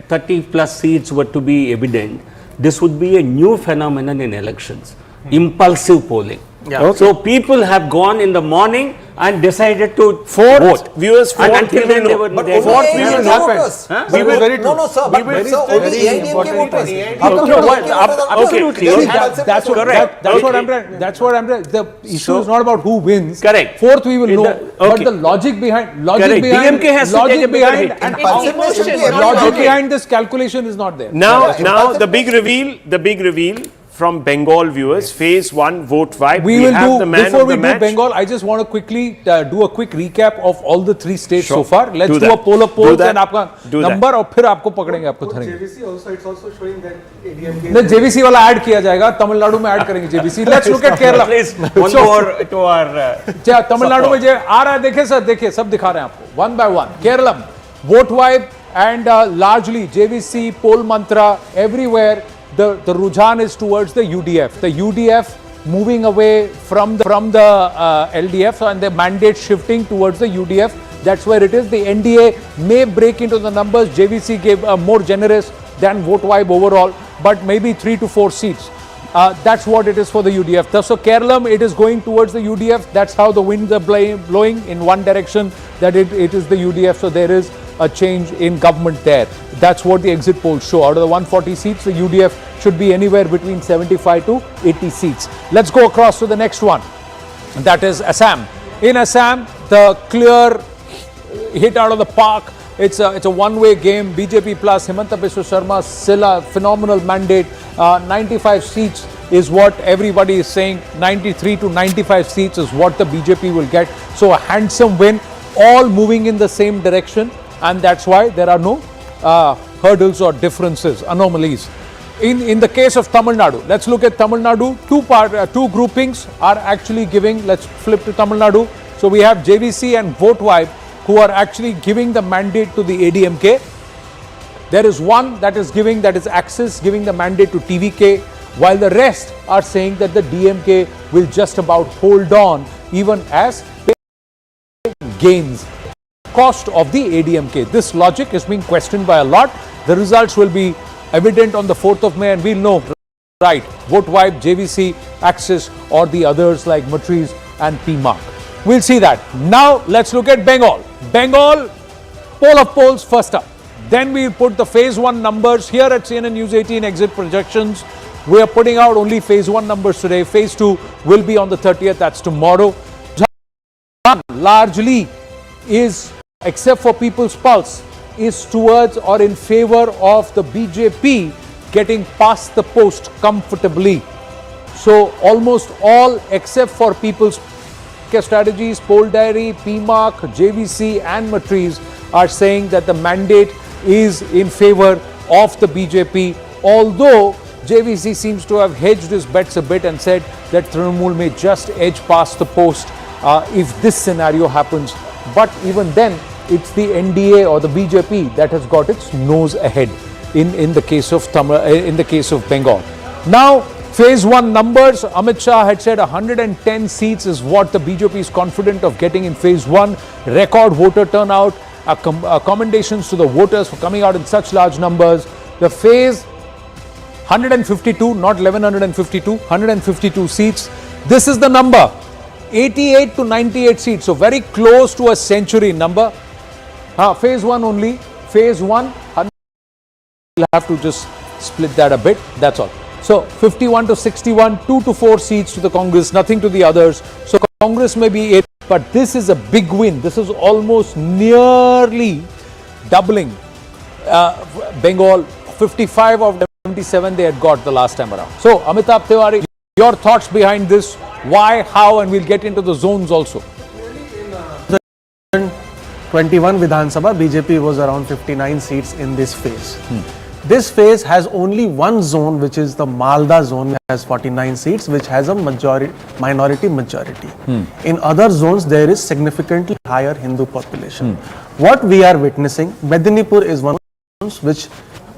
30 plus seats were to be evident, this would be a new phenomenon in elections. Impulsive polling. Yeah. Okay. So people have gone in the morning and decided to vote. Viewers, And fourth until we then will they know. were But they only were- AIADMK voters. Huh? But no, no, sir. But very sir, only very AIADMK important voters. point. How come Okay, DMK what- voters are not absolutely. voting? See, That's what, Correct. that's what Okay. I'm trying. That's what I'm trying. The issue So- is not about who wins. Correct. Fourth we will In know. the- But okay. the logic behind Correct. DMK has to take a bigger behind hit. and Impulsive how should be logic everyone. behind this calculation is not there. Now the big reveal from Bengal viewers, phase 1 vote vibe. We will have do the man before of we the do match. Bengal. I just want to quickly do a quick recap of all the 3 states Sure. so far. Let's Do do, that. a poll of Do polls that. and आपका Do that. number और फिर आपको पकड़ेंगे आपको धरेंगे. JVC also, it's also showing that ADMK. नहीं JVC वाला add किया जाएगा तमिलनाडु में ऐड करेंगे JVC. Let's look at Kerala. Please, one more to our. Tamil Nadu में जो आ रहा है देखिए सर देखिए सब दिखा रहे हैं आपको one by one. Kerala vote vibe and largely JVC poll mantra everywhere. The rujan is towards the UDF. The UDF moving away from the LDF and the mandate shifting towards the UDF. That's where it is. The NDA may break into the numbers. JVC gave a more generous than vote vibe overall, but maybe 3 to 4 seats. That's what it is for the UDF. So Kerala, it is going towards the UDF. That's how the winds are blowing in one direction, that it is the UDF. So there is a change in government there. That's what the exit polls show. Out of the 140 seats, the UDF should be anywhere between 75 to 80 seats. Let's go across to the next one. That is Assam. In Assam, the clear hit out of the park. It's a one-way game. BJP plus Himanta Biswa Sharma, still a phenomenal mandate. 95 seats is what everybody is saying. 93 to 95 seats is what the BJP will get. So a handsome win, all moving in the same direction, and that's why there are no hurdles or differences, anomalies. In the case of Tamil Nadu, let's look at Tamil Nadu. Two groupings are actually giving. Let's flip to Tamil Nadu. So we have JVC and Vote Vibe, who are actually giving the mandate to the ADMK. There is one that is Axis giving the mandate to TVK, while the rest are saying that the DMK will just about hold on even as they gains cost of the ADMK. This logic is being questioned by a lot. The results will be evident on the 4th of May and we'll know, right, Vote Vibe, JVC, Axis or the others like Matrize and PMark. We'll see that. Now let's look at Bengal. Bengal, poll of polls first up. Then we'll put the phase 1 numbers here at CNN News 18 exit projections. We are putting out only phase 1 numbers today. Phase 2 will be on the 30th, that's tomorrow. Largely is, except for People's Pulse, is towards or in favor of the BJP getting past the post comfortably. So almost all except for People's Strategies, Poll Diary, PMark, JVC and Matrize are saying that the mandate is in favor of the BJP, although JVC seems to have hedged his bets a bit and said that Trinamool may just edge past the post if this scenario happens. But even then, it's the NDA or the BJP that has got its nose ahead in the case of Bengal. Now, phase 1 numbers, Amit Shah had said 110 seats is what the BJP is confident of getting in phase 1. Record voter turnout. Commendations to the voters for coming out in such large numbers. The phase 152, not 1152, 152 seats. This is the number. 88 to 98 seats. So very close to a century number. Phase 1 only. Phase 1, we'll have to just split that a bit. That's all. So 51 to 61, 2 to 4 seats to the Congress, nothing to the others. So Congress may be 8, but this is a big win. This is almost nearly doubling Bengal. 55 of 77 they had got the last time around. So Amitabh Tiwari, your thoughts behind this, why, how, and we'll get into the zones also. 21 Vidhan Sabha, BJP was around 59 seats in this phase. This phase has only one zone, which is the Malda zone, which has 49 seats, which has a minority majority. In other zones, there is significantly higher Hindu population. What we are witnessing, Medinipur is one of the zones which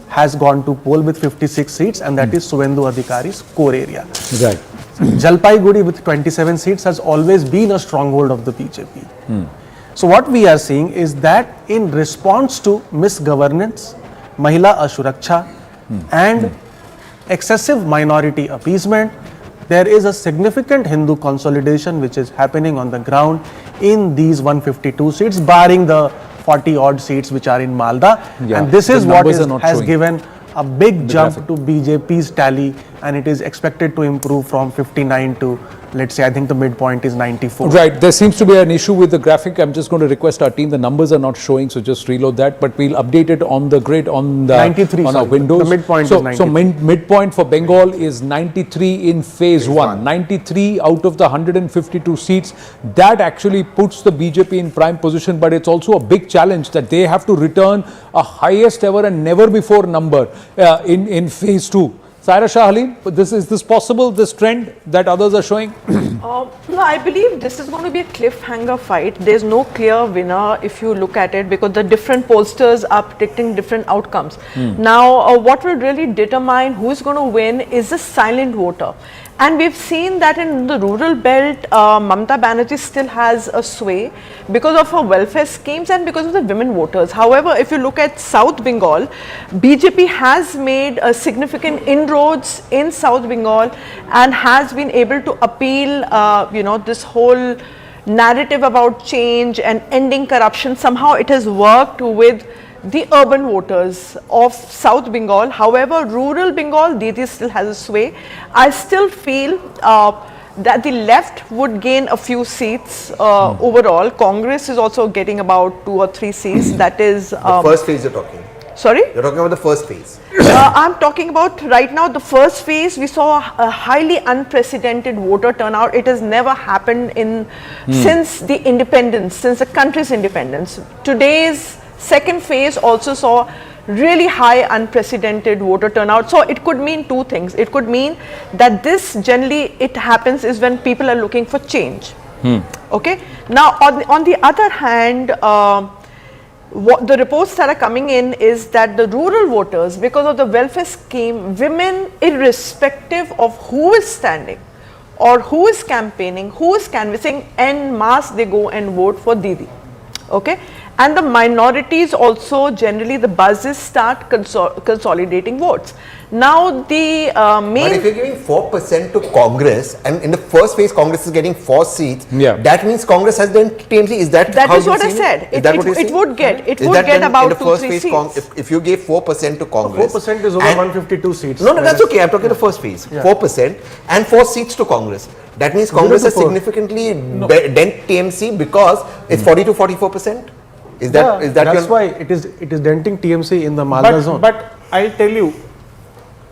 has gone to poll with 56 seats, and that is Suvendu Adhikari's core area. Right. Jalpaiguri with 27 seats has always been a stronghold of the BJP. So what we are seeing is that in response to misgovernance, Mahila Ashuraksha and excessive minority appeasement, there is a significant Hindu consolidation which is happening on the ground in these 152 seats, barring the 40 odd seats which are in Malda. And this is what has given a big jump to BJP's tally, and it is expected to improve from 59 to, let's say, I think the midpoint is 94. Right. There seems to be an issue with the graphic. I'm just going to request our team. The numbers are not showing, so just reload that. But we'll update it on the grid on the 93, on our windows. The midpoint so, is 93. So midpoint for Bengal is 93 in phase 1. 93 out of the 152 seats. That actually puts the BJP in prime position, but it's also a big challenge that they have to return a highest ever and never before number in phase 2. Saira Shah Halim, is this possible, this trend that others are showing? No, I believe this is going to be a cliffhanger fight. There's no clear winner if you look at it, because the different pollsters are predicting different outcomes. Now, what will really determine who's going to win is the silent voter. And we've seen that in the rural belt, Mamata Banerjee still has a sway because of her welfare schemes and because of the women voters. However, if you look at South Bengal, BJP has made significant inroads in South Bengal and has been able to appeal, this whole narrative about change and ending corruption. Somehow it has worked with the urban voters of South Bengal. However, rural Bengal, Didi still has a sway. I still feel that the left would gain a few seats overall. Congress is also getting about 2 or 3 seats. That is the first phase you're talking. Sorry? You're talking about the first phase. I'm talking about right now the first phase. We saw a highly unprecedented voter turnout. It has never happened since the independence, since the country's independence. Today's second phase also saw really high unprecedented voter turnout. So it could mean 2 things. It could mean that this generally it happens is when people are looking for change. Okay. Now on the other hand, what the reports that are coming in is that the rural voters, because of the welfare scheme, women, irrespective of who is standing or who is campaigning, who is canvassing, en masse they go and vote for Didi. Okay. And the minorities also, generally the buzzes start consolidating votes. Now the main... But if you're giving 4% to Congress, and in the first phase Congress is getting 4 seats, that means Congress has done TMC. Is that That how is what I it? said. Is that what you're saying? It would get Then about in the 2 first 3 phase, seats. if you gave 4% to Congress... 4% is over 152 seats. No, that's okay. I'm talking the first phase. 4% and 4 seats to Congress. That means Congress has significantly dent TMC because it's 40 to 44%. Is that that's why it is denting TMC in the Malda zone. But I'll tell you,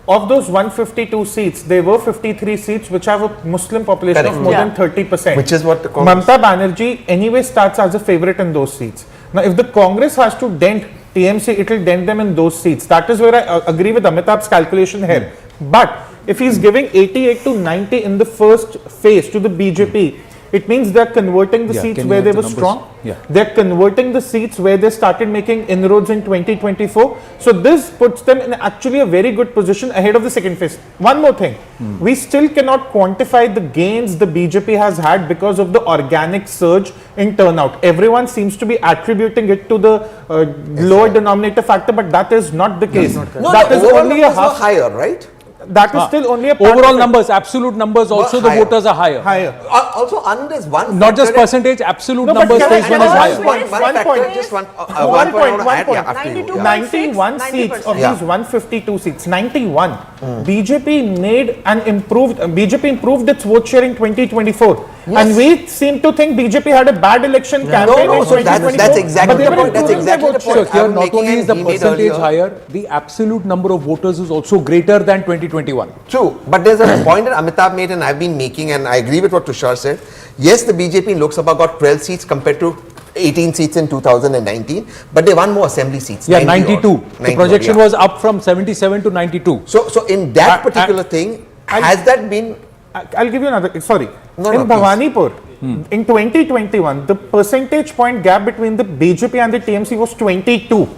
of those 152 seats, there were 53 seats which have a Muslim population of more than 30%. Which is what the Congress... Mamata Banerjee anyway starts as a favorite in those seats. Now, if the Congress has to dent TMC, it will dent them in those seats. That is where I agree with Amitabh's calculation here. But if he's giving 88 to 90 in the first phase to the BJP, it means they're converting the seats where they were strong. They're converting the seats where they started making inroads in 2024. So this puts them in actually a very good position ahead of the second phase. One more thing. We still cannot quantify the gains the BJP has had because of the organic surge in turnout. Everyone seems to be attributing it to the lower denominator factor, but that is not the case. No, that is only a half higher, right? that is still only a part overall of it. numbers, absolute numbers also the higher. voters are higher. Higher. Also, Anand, there's one Not just factor percentage, absolute No, but numbers, can I- phase can one I is ask higher. one One factor, point. just one One point, I one add, point. yeah, after you. 91 seats of Yeah. these 152 seats, 91. BJP made an improved, BJP improved its vote share in 2024. And we seem to think BJP had a bad election campaign No, in so 2024. that's exactly but they the were point. That's improving their exactly the vote share. point. So here I'm not making only an is the email percentage earlier. higher, the absolute number of voters is also greater than 2021. True, but there's a point that Amitabh made and I've been making, and I agree with what Tushar said. Yes, the BJP in Lok Sabha got 12 seats compared to 18 seats in 2019, but they won more assembly seats. Yeah, 90 odd. 92. The 90 projection odd, yeah. was up from 77 to 92. So in that particular thing, has that been? I'll give you another, sorry. No, in no, please. Bhawanipur, in 2021, the percentage point gap between the BJP and the TMC was 22.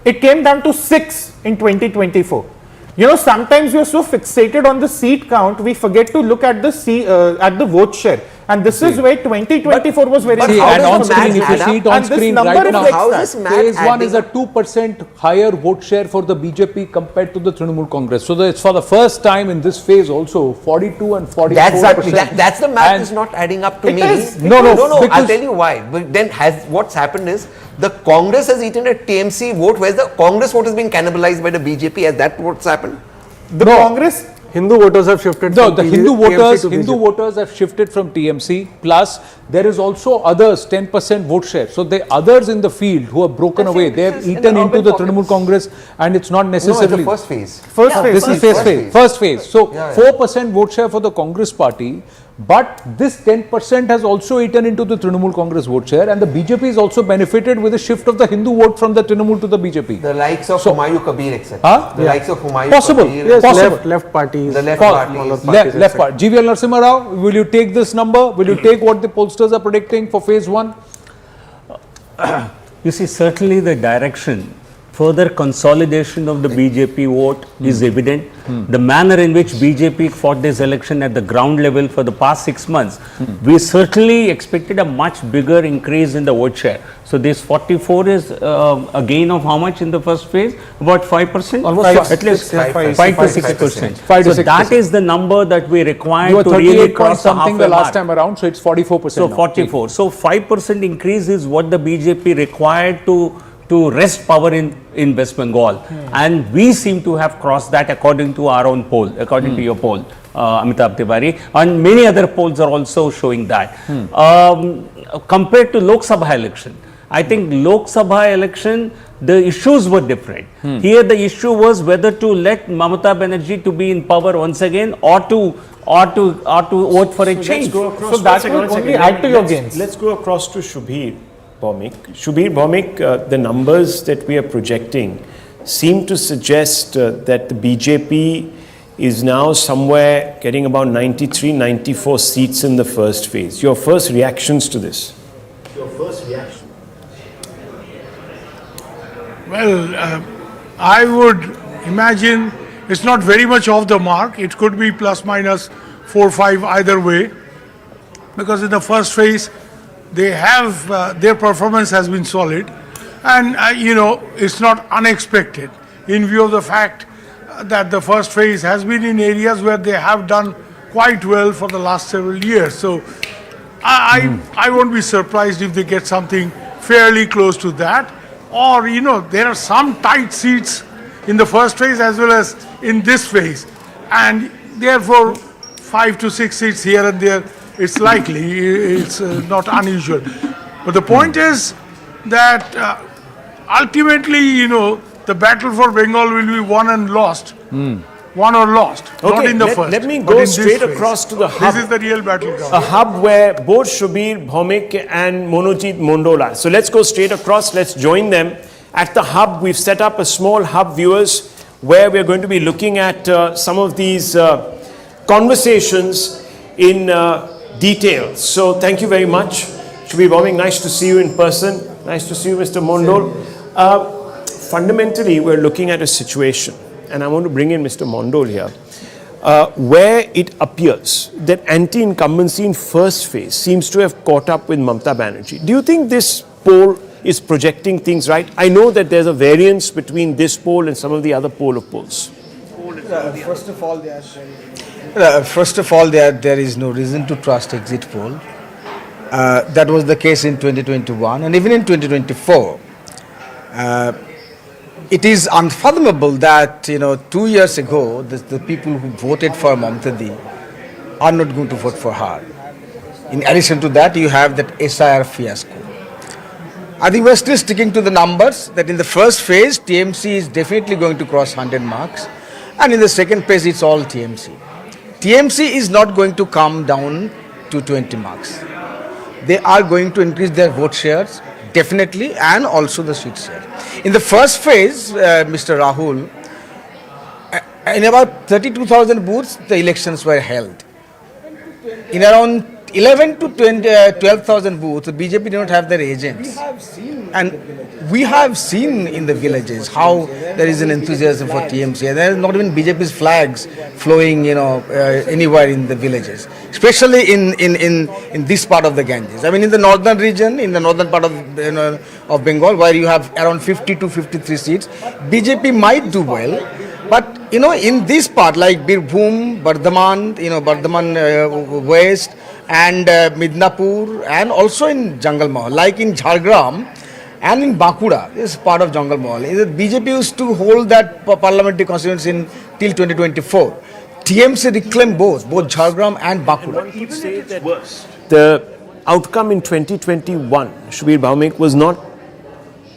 It came down to 6 in 2024. You know, sometimes we are so fixated on the seat count, we forget to look at the vote share. And this is where 2024 was very See, how and does on the screen, math if you add see it up? on And this screen number right now, reflects How that. is this math phase one is a adding up? 2% higher vote share for the BJP compared to the Trinamool Congress. So it's for the first time in this phase also 42 and 44%. That's the math And is not adding up to It me. is. No, I'll because- tell you why. But then what's happened is the Congress has eaten a TMC vote, whereas the Congress vote has been cannibalized by the BJP. Has that what's happened? The Congress. Hindu voters have shifted. No, from the TMC Hindu to voters have shifted from TMC. Plus, there is also others 10% vote share. So the others in the field who have broken away, they have eaten into the Trinamool Congress, and it's not No, it's necessarily. the first phase. First phase. This is First phase. phase. First phase. So Yeah, yeah. 4% vote share for the Congress party, but this 10% has also eaten into the Trinamool Congress vote share, and the BJP is also benefited with a shift of the Hindu vote from the Trinamool to the BJP. The likes of Humayun Kabir, etc. Huh? The likes of Humayun Possible. Kabir. Yes, possible. left parties. The left Call- parties. Left part. GVL Narasimha Rao, will you take this number? Will you take what the pollsters are predicting for phase one? You see, certainly the direction, further consolidation of the BJP vote is evident. The manner in which BJP fought this election at the ground level for the past 6 months, we certainly expected a much bigger increase in the vote share. So this 44 is a gain of how much in the first phase? About 5%? Almost at least 5 to 6%. 5 to So 6%. that is the number that we require You were to really 38 point cross the something the halfway last mark. time around, so it's 44%. So now. 44. So 5% increase is what the BJP required to wrest power in West Bengal. And we seem to have crossed that according to our own poll, according to your poll, Amitabh Tiwari. And many other polls are also showing that. Compared to Lok Sabha election, I think Lok Sabha election, the issues were different. Here the issue was whether to let Mamata Banerjee to be in power once again or to vote for a change. So that would only add to your gains. Let's go across to Shubhir Bhaumik. Shubhir Bhaumik, the numbers that we are projecting seem to suggest that the BJP is now somewhere getting about 93, 94 seats in the first phase. Your first reactions to this? Well, I would imagine it's not very much off the mark. It could be plus minus 4 or 5 either way, because in the first phase they have their performance has been solid, and it's not unexpected in view of the fact that the first phase has been in areas where they have done quite well for the last several years. So I won't be surprised if they get something fairly close to that. Or, there are some tight seats in the first phase as well as in this phase. And therefore, 5 to 6 seats here and there, it's likely, it's not unusual. But the point is that ultimately, the battle for Bengal will be won and lost. Won or lost, not in the first. Let me but go in this straight phase. across to the hub. This is the real battleground. A hub where both Shubhir Bhaumik and Monojit Mondola. So let's go straight across. Let's join them at the hub. We've set up a small hub, viewers, where we're going to be looking at some of these conversations in detail. So thank you very much, Shubhir Bhaumik. Nice to see you in person. Nice to see you, Mr. Mondol. Fundamentally, we're looking at a situation, and I want to bring in Mr. Mondol here, where it appears that anti-incumbency in first phase seems to have caught up with Mamata Banerjee. Do you think this poll is projecting things right? I know that there's a variance between this poll and some of the other poll of polls. First of all, there is no reason to trust exit poll. That was the case in 2021 and even in 2024. It is unfathomable that 2 years ago the people who voted for Mamata are not going to vote for her. In addition to that, you have that SIR fiasco. I think we're still sticking to the numbers that in the first phase TMC is definitely going to cross 100 marks, and in the second phase it's all TMC. TMC is not going to come down to 20 marks. They are going to increase their vote shares definitely, and also the seat share. In the first phase, Mr. Rahul, in about 32,000 booths the elections were held. In around 11 to 12,000 booths, the BJP did not have their agents. And we have seen in the villages how there is an enthusiasm for TMC. And there is not even BJP's flags flowing, anywhere in the villages, especially in this part of the Ganges. I mean, in the northern region, in the northern part of Bengal, where you have around 50 to 53 seats, BJP might do well. But in this part like Birbhum, Bardhaman West and Midnapur, and also in Jungle Mahal, like in Jhargram and in Bankura, this is part of Jungle Mahal. BJP used to hold that parliamentary constituency till 2024. TMC reclaimed both Jhargram and Bankura. The outcome in 2021, Shubir Bhaumik, was not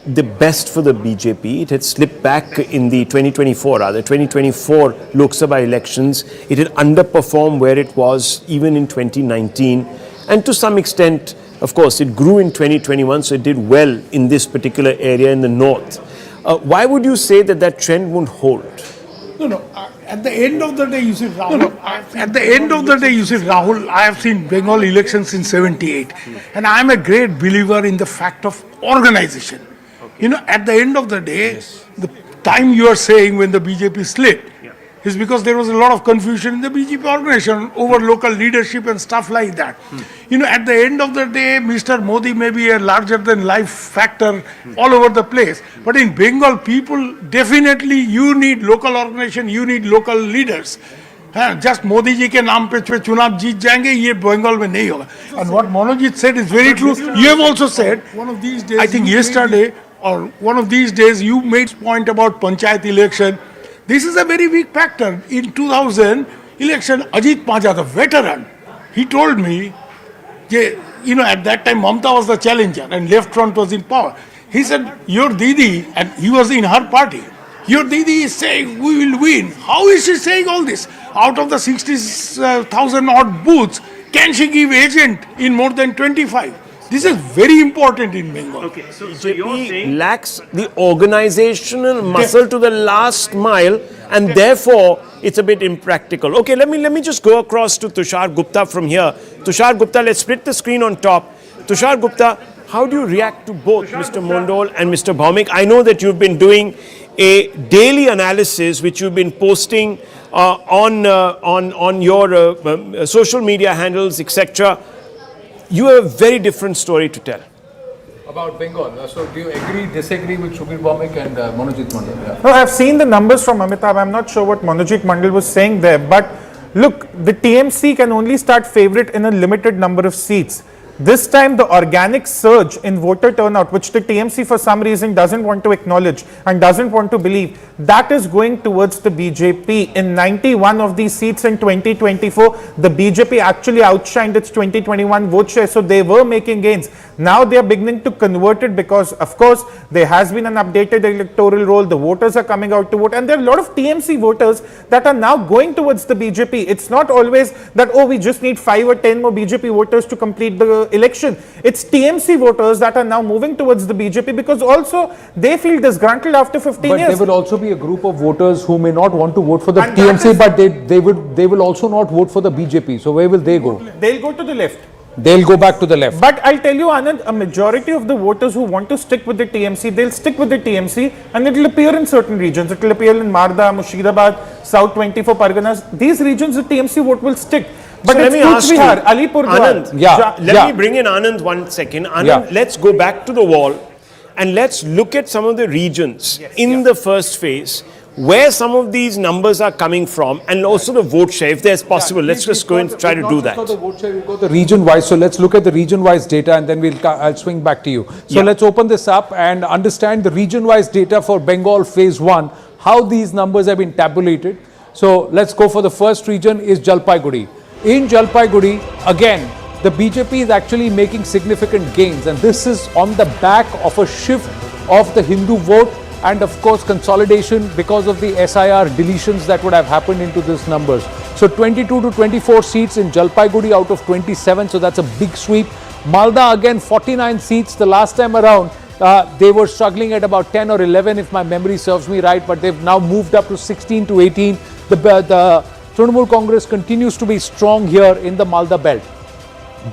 the best for the BJP. It had slipped back in the 2024 Lok Sabha elections. It had underperformed where it was even in 2019. And to some extent, of course, it grew in 2021, so it did well in this particular area in the north. Why would you say that trend won't hold? No. At the end of the day, you see, Rahul, I have seen Bengal elections in 78. And I am a great believer in the fact of organization. At the end of the day, the time you are saying when the BJP slid is because there was a lot of confusion in the BJP organization over local leadership and stuff like that. At the end of the day, Mr. Modi may be a larger than life factor all over the place. But in Bengal, people definitely, you need local organization, you need local leaders. Just Modi ji ke naam pe chunav jeet jayenge, ye Bengal mein nahi hoga. And what Manojit said is very true. You have also said, one of these days, I think yesterday, or one of these days, you made point about Panchayat election. This is a very weak factor. In 2000 election, Ajit Panja, the veteran, he told me, at that time Mamata was the challenger and left front was in power. He said, your Didi, and he was in her party, your Didi is saying we will win. How is she saying all this? Out of the 60,000 odd booths, can she give agent in more than 25? This is very important in Bengal. Okay, so you're saying lacks the organizational muscle to the last mile, and therefore it's a bit impractical. Okay, let me just go across to Tushar Gupta from here. Tushar Gupta, let's split the screen on top. Tushar Gupta, how do you react to both Mr. Mondal and Mr. Bhaumik? I know that you've been doing a daily analysis which you've been posting on your social media handles, etc. You have a very different story to tell. About Bengal. So do you agree, disagree with Shubir Bhaumik and Manojit Mandal? Yeah. No, I've seen the numbers from Amitabh. I'm not sure what Manojit Mandal was saying there. But look, the TMC can only start favourite in a limited number of seats. This time the organic surge in voter turnout, which the TMC for some reason doesn't want to acknowledge and doesn't want to believe, that is going towards the BJP. In 91 of these seats in 2024, the BJP actually outshined its 2021 vote share, so they were making gains. Now they are beginning to convert it because, of course, there has been an updated electoral roll, the voters are coming out to vote, and there are a lot of TMC voters that are now going towards the BJP. It's not always that, oh, we just need 5 or 10 more BJP voters to complete the election. It's TMC voters that are now moving towards the BJP because also they feel disgruntled after 15 years. But there will also be a group of voters who may not want to vote for the TMC, but they will also not vote for the BJP. So where will they go? They'll go to the left. They'll go back to the left. But I'll tell you, Anand, a majority of the voters who want to stick with the TMC, they'll stick with the TMC and it will appear in certain regions. It will appear in Marda, Mushirabad, South 24 Parganas. These regions, the TMC vote will stick. But so let me ask you, Alipurduar. Anand, let me bring in Anand 1 second. Anand, let's go back to the wall and let's look at some of the regions in the first phase where some of these numbers are coming from and also the vote share, if there's possible. Let's just go and try to do that. The vote share, we've got the region-wise. So let's look at the region-wise data and then I'll swing back to you. So let's open this up and understand the region-wise data for Bengal phase 1, how these numbers have been tabulated. So let's go for the first region is Jalpaiguri. In Jalpaiguri, again, the BJP is actually making significant gains, and this is on the back of a shift of the Hindu vote and of course consolidation because of the SIR deletions that would have happened into these numbers. So 22 to 24 seats in Jalpaiguri out of 27, so that's a big sweep. Malda again 49 seats. The last time around they were struggling at about 10 or 11 if my memory serves me right, but they've now moved up to 16 to 18. The Trinamool Congress continues to be strong here in the Malda belt.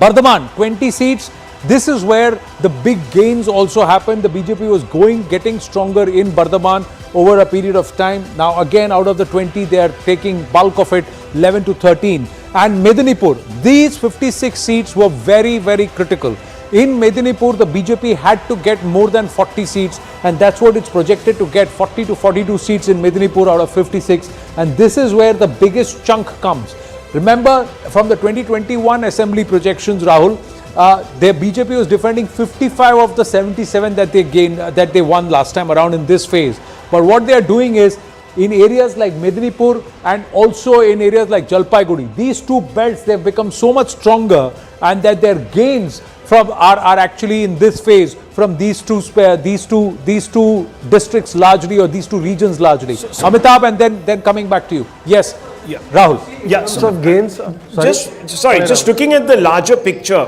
Bardhaman 20 seats. This is where the big gains also happened. The BJP was getting stronger in Bardhaman over a period of time. Now again, out of the 20, they are taking bulk of it, 11 to 13. And Medinipur, these 56 seats were very, very critical. In Medinipur, the BJP had to get more than 40 seats, and that's what it's projected to get, 40 to 42 seats in Medinipur out of 56. And this is where the biggest chunk comes. Remember, from the 2021 assembly projections, Rahul, their BJP was defending 55 of the 77 that they won last time around in this phase. But what they are doing is, in areas like Medinipur and also in areas like Jalpaiguri, these two belts, they've become so much stronger, and that their gains are actually in this phase from these two districts largely, or these two regions largely. Amitabh, and then coming back to you. Yes, Rahul. Yeah, so gains. Just looking at the larger picture,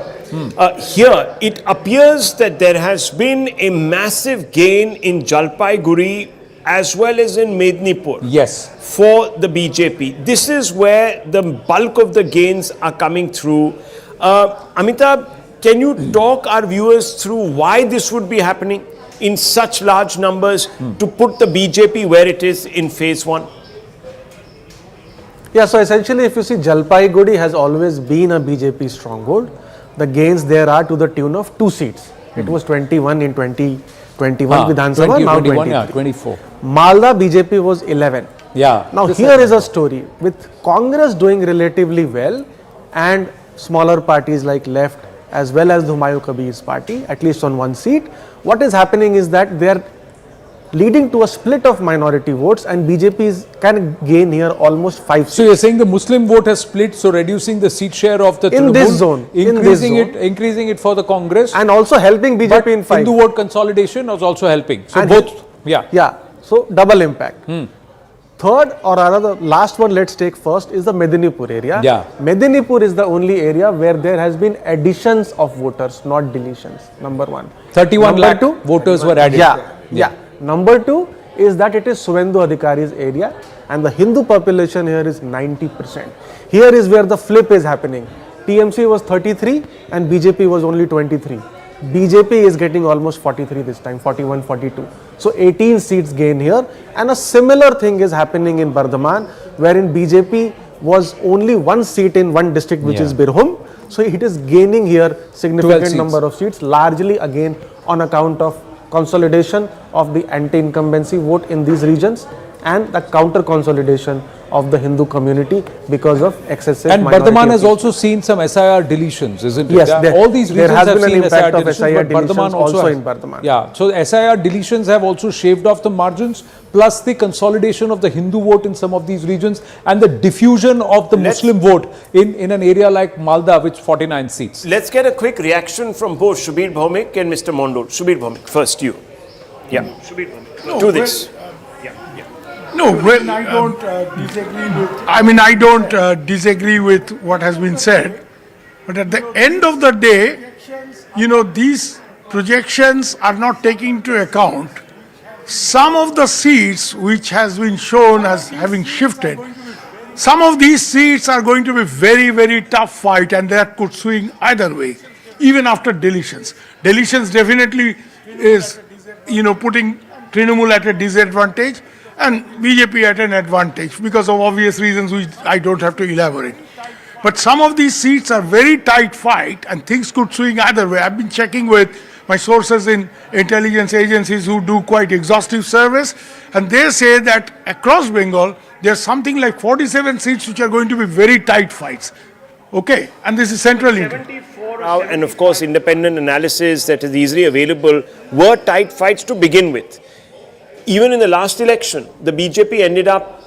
here it appears that there has been a massive gain in Jalpaiguri as well as in Medinipur. Yes. For the BJP. This is where the bulk of the gains are coming through. Amitabh, can you talk our viewers through why this would be happening in such large numbers to put the BJP where it is in phase 1? Yeah, so essentially if you see, Jalpaiguri has always been a BJP stronghold. The gains there are to the tune of 2 seats. It was 21 in 2021 Vidhan Sabha, now 23. Yeah, 24. Malda BJP was 11. Yeah. Now here is a story with Congress doing relatively well and smaller parties like Left as well as the Humayun Kabir's party, at least on 1 seat. What is happening is that they are leading to a split of minority votes, and BJP can gain here almost 5 seats. So you're saying the Muslim vote has split, so reducing the seat share of the in this zone, increasing it for the Congress, and also helping BJP in 5. Hindu vote consolidation was also helping. So and both, so double impact. Third, or rather last one, let's take first, is the Medinipur area. Medinipur is the only area where there has been additions of voters, not deletions. Number 1. 31 lakh voters were added. Number 2 is that it is Suvendu Adhikari's area, and the Hindu population here is 90%. Here is where the flip is happening. TMC was 33 and BJP was only 23. BJP is getting almost 43 this time, 41, 42. So 18 seats gain here, and a similar thing is happening in Bardhaman, wherein BJP was only 1 seat in 1 district, which is Birhum. So it is gaining here significant number of seats, largely again on account of consolidation of the anti-incumbency vote in these regions and the counter consolidation of the Hindu community because of excessive and Bardhaman has also seen some SIR deletions, isn't it? Yes, all these regions there has have been seen an impact of SIR but deletions also in Bardhaman. Yeah, so SIR deletions have also shaved off the margins, plus the consolidation of the Hindu vote in some of these regions and the diffusion of the Muslim vote in an area like Malda, which 49 seats. Let's get a quick reaction from both Shubir Bhaumik and Mr. Mondol. Shubir Bhaumik, first you. Yeah, Shubir Bhaumik. Do this. No, well, I don't disagree with. I mean, I don't disagree with what has been said, but at the end of the day, these projections are not taking into account some of the seats which has been shown as having shifted. Some of these seats are going to be very, very tough fight, and that could swing either way, even after deletions. Deletions definitely is, putting Trinamool at a disadvantage and BJP at an advantage because of obvious reasons which I don't have to elaborate. But some of these seats are very tight fight and things could swing either way. I've been checking with my sources in intelligence agencies who do quite exhaustive service, and they say that across Bengal, there's something like 47 seats which are going to be very tight fights. Okay, and this is central India. And of course, independent analysis that is easily available were tight fights to begin with. Even in the last election, the BJP ended up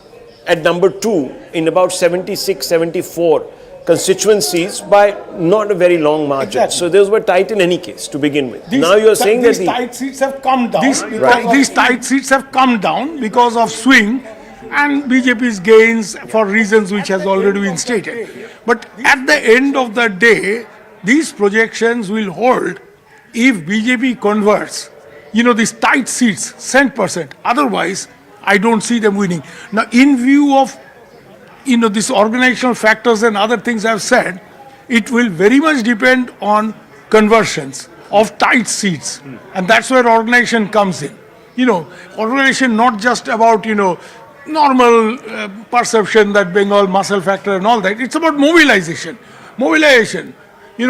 at number 2 in about 76, 74 constituencies by not a very long margin. Exactly. So those were tight in any case to begin with. Now you are saying that these tight seats have come down. These tight seats have come down because of swing and BJP's gains for reasons which has already been stated. But at the end of the day, these projections will hold if BJP converts, these tight seats, 10%. Otherwise, I don't see them winning. Now, in view of, these organizational factors and other things I've said, it will very much depend on conversions of tight seats. And that's where organization comes in. Organization not just about, normal perception that Bengal muscle factor and all that. It's about mobilization.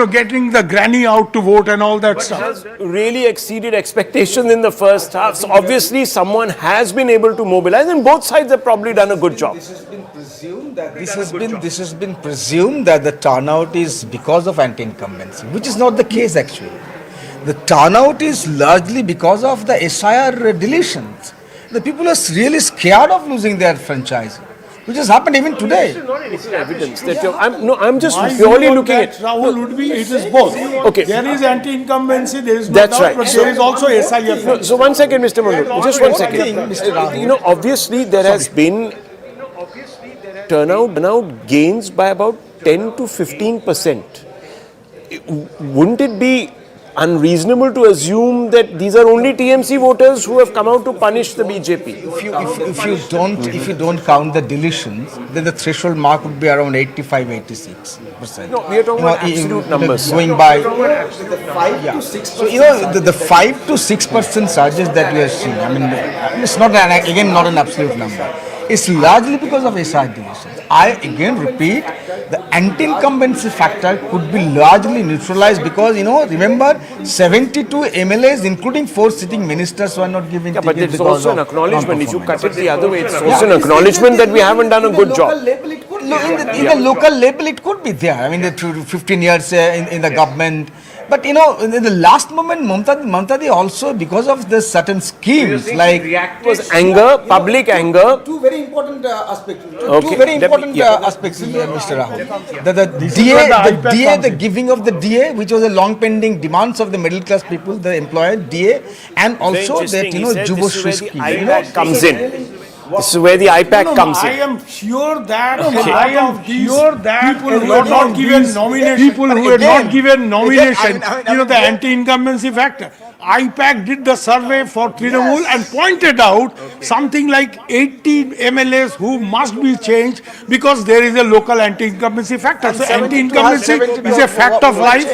Getting the granny out to vote and all that stuff. Has really exceeded expectations in the first half. So obviously someone has been able to mobilize and both sides have probably done a good job. This has been presumed that the turnout is because of anti-incumbency, which is not the case actually. The turnout is largely because of the SIR deletions. The people are really scared of losing their franchise, which has happened even today. Evidence that I'm just purely looking at Rahul would be, it is both. Okay. There is anti-incumbency, there is no That's doubt, right. but there is also SIF. So 1 second, Mr. Mandu, just 1 second. Obviously there has been turnout gains by about 10 to 15%. Wouldn't it be unreasonable to assume that these are only TMC voters who have come out to punish the BJP? If you don't count the deletions, then the threshold mark would be around 85-86%. No, we are talking about absolute numbers. Going by the 5 to 6%. So the 5 to 6% surges that we are seeing. I mean, it's not not an absolute number. It's largely because of SI deletions. I again repeat, the anti-incumbency factor could be largely neutralized because, remember, 72 MLAs, including 4 sitting ministers, were not given tickets. But it's also an acknowledgement. If you cut it the other way, it's also an acknowledgement that we haven't done a good job. In the local level, it could be there. I mean, the 15 years in the government. But in the last moment, Mamata also, because of the certain schemes, like it was anger, public anger. Two very important aspects. Okay. Two very important aspects, Mr. Rahul. The DA, the giving of the DA, which was a long-pending demands of the middle class people, the employer DA, and also that Juboshri scheme. IPAC comes in. This is where the IPAC comes in. I am sure that people who were not given nomination, the anti-incumbency factor. IPAC did the survey for Trinamool and pointed out something like 80 MLAs who must be changed because there is a local anti-incumbency factor. So anti-incumbency is a fact of life.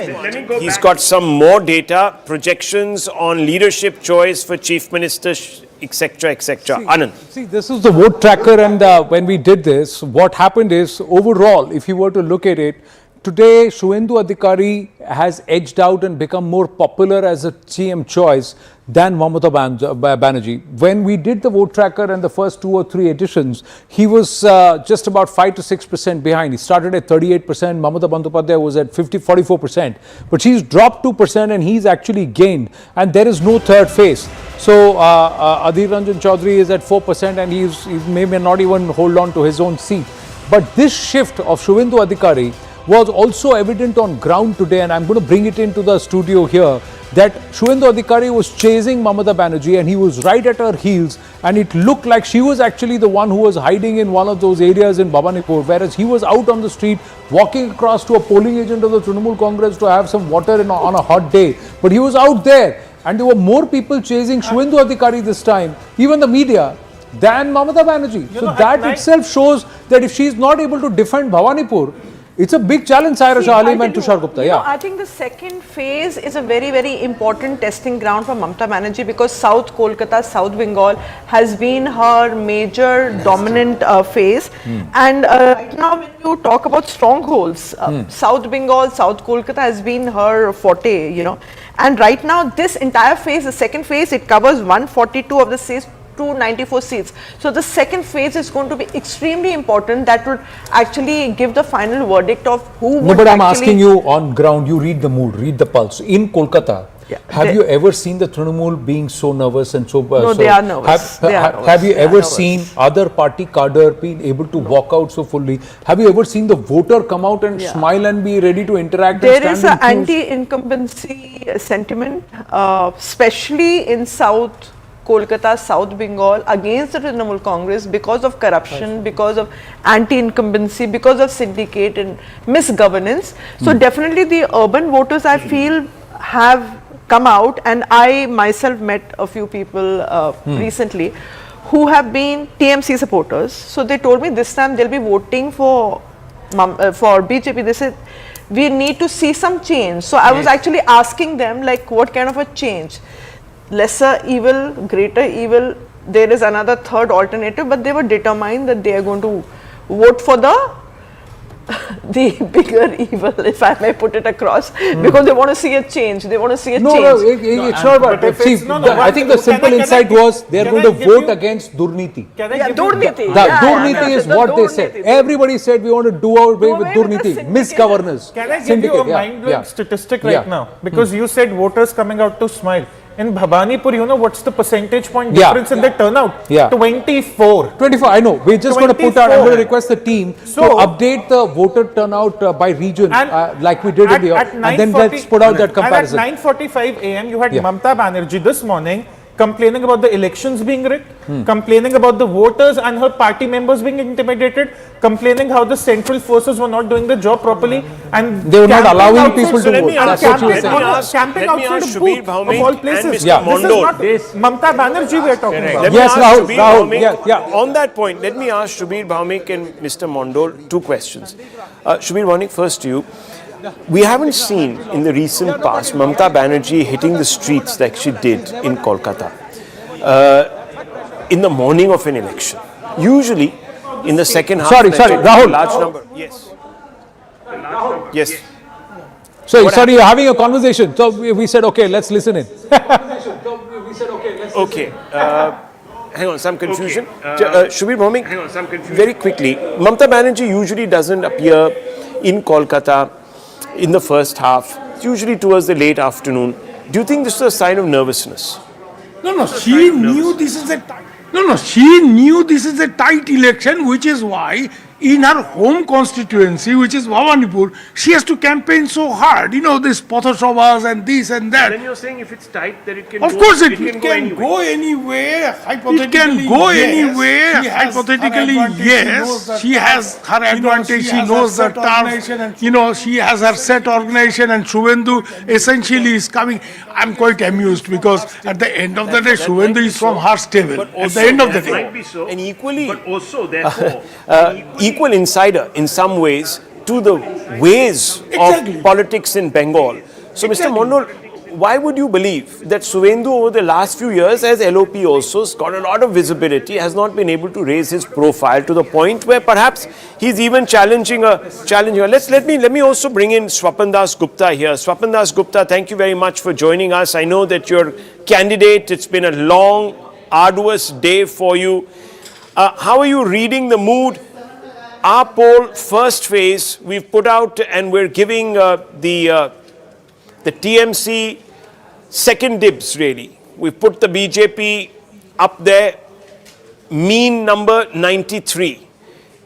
He's got some more data, projections on leadership choice for Chief Minister, etc., etc. Anand. See, this is the vote tracker, and when we did this, what happened is, overall, if you were to look at it, today Shuvendu Adhikari has edged out and become more popular as a CM choice than Mamata Banerjee. When we did the vote tracker and the first 2 or 3 editions, he was just about 5 to 6% behind. He started at 38%, Mamata Bandyopadhyay was at 44%, but she's dropped 2% and he's actually gained, and there is no third phase. So Adhir Ranjan Chaudhary is at 4% and he may not even hold on to his own seat. But this shift of Shuvendu Adhikari was also evident on ground today, and I'm going to bring it into the studio here, that Shuvendu Adhikari was chasing Mamata Banerjee and he was right at her heels, and it looked like she was actually the one who was hiding in one of those areas in Bhawanipur, whereas he was out on the street walking across to a polling agent of the Trinamool Congress to have some water on a hot day. But he was out there, and there were more people chasing Shuvendu Adhikari this time, even the media, than Mamata Banerjee. So that itself shows that if she is not able to defend Bhawanipur, It's a big challenge, Saira Shah Alim and Tushar Gupta. You know, Yeah. I think the second phase is a very, very important testing ground for Mamata Banerjee because South Kolkata, South Bengal has been her major dominant phase. And right now when you talk about strongholds, South Bengal, South Kolkata has been her forte, you know. And right now this entire phase, the second phase, it covers 142 of the states, 294 seats. So the second phase is going to be extremely important. That would actually give the final verdict of who No, would but I'm actually asking you on ground, you read the mood, read the pulse. In Kolkata, have you ever seen the Trinamool being so nervous and so... No, they are nervous. Have you ever seen other party cadre being able to walk out so fully? Have you ever seen the voter come out and smile and be ready to interact? There and is stand an in queues? anti-incumbency sentiment, especially in South Kolkata, South Bengal, against the Trinamool Congress because of corruption, because of anti-incumbency, because of syndicate and misgovernance. So definitely the urban voters, I feel, have come out, and I myself met a few people recently who have been TMC supporters. So they told me this time they'll be voting for BJP. They said we need to see some change. So I was actually asking them, like, what kind of a change? Lesser evil, greater evil, there is another third alternative, but they were determined that they are going to vote for the bigger evil, if I may put it across, because they want to see a change. They want to see a change. No, it's not about that. See, I think the simple insight was they are going to vote against Durniti. Durniti. Durniti is what they said. Everybody said we want to do away with Durniti, misgovernance. Can I give you a mind-blowing statistic right now? Because you said voters coming out to smile. In Bhabanipur, you know what's the percentage point difference in the turnout? 24. 24, I know. We're just going to put out, I'm going to request the team to update the voter turnout by region like we did in the and then let's put out that comparison. And at 9:45 a.m. you had Mamata Banerjee this morning complaining about the elections being rigged, complaining about the voters and her party members being intimidated, complaining how the central forces were not doing the job properly, and they were not allowing people to vote. That's what you were saying. Camping outside the booth of all places. This is not Mamata Banerjee we are talking about. Yes, Rahul. On that point, let me ask Shubir Bhaumik and Mr. Mondol two questions. Shubir Bhaumik, first to you. We haven't seen in the recent past Mamata Banerjee hitting the streets like she did in Kolkata in the morning of an election. Usually in the second half. Sorry, Rahul. Large number. Yes. Yes. Sorry, you're having a conversation. So we said, okay, let's listen in. Okay. Hang on, some confusion. Shubir Bhaumik, very quickly. Mamata Banerjee usually doesn't appear in Kolkata in the first half, usually towards the late afternoon. Do you think this is a sign of nervousness? No, she knew this is a she knew this is a tight election, which is why in her home constituency, which is Bhabanipur, she has to campaign so hard. You know, this Pathasabhas and this and that. Then you're saying if it's tight, then it can Of course, it can go anywhere. Hypothetically, it can go anywhere. Hypothetically, yes. She has her advantage. She knows the turf. You know, she has her set organization, and Suvendu essentially is coming. I'm quite amused because at the end of the day, Suvendu is from her stable. At the end of the day. And equally, But also, therefore, equal insider in some ways to the ways of politics in Bengal. So, Mr. Mondol, why would you believe that Suvendu over the last few years, as LOP also, has got a lot of visibility, has not been able to raise his profile to the point where perhaps he's even challenging her? Let me also bring in Swapan Das Gupta here. Swapan Das Gupta, thank you very much for joining us. I know that you're candidate. It's been a long, arduous day for you. How are you reading the mood? Our poll, first phase, we've put out and we're giving the TMC second dibs, really. We've put the BJP up there, mean number 93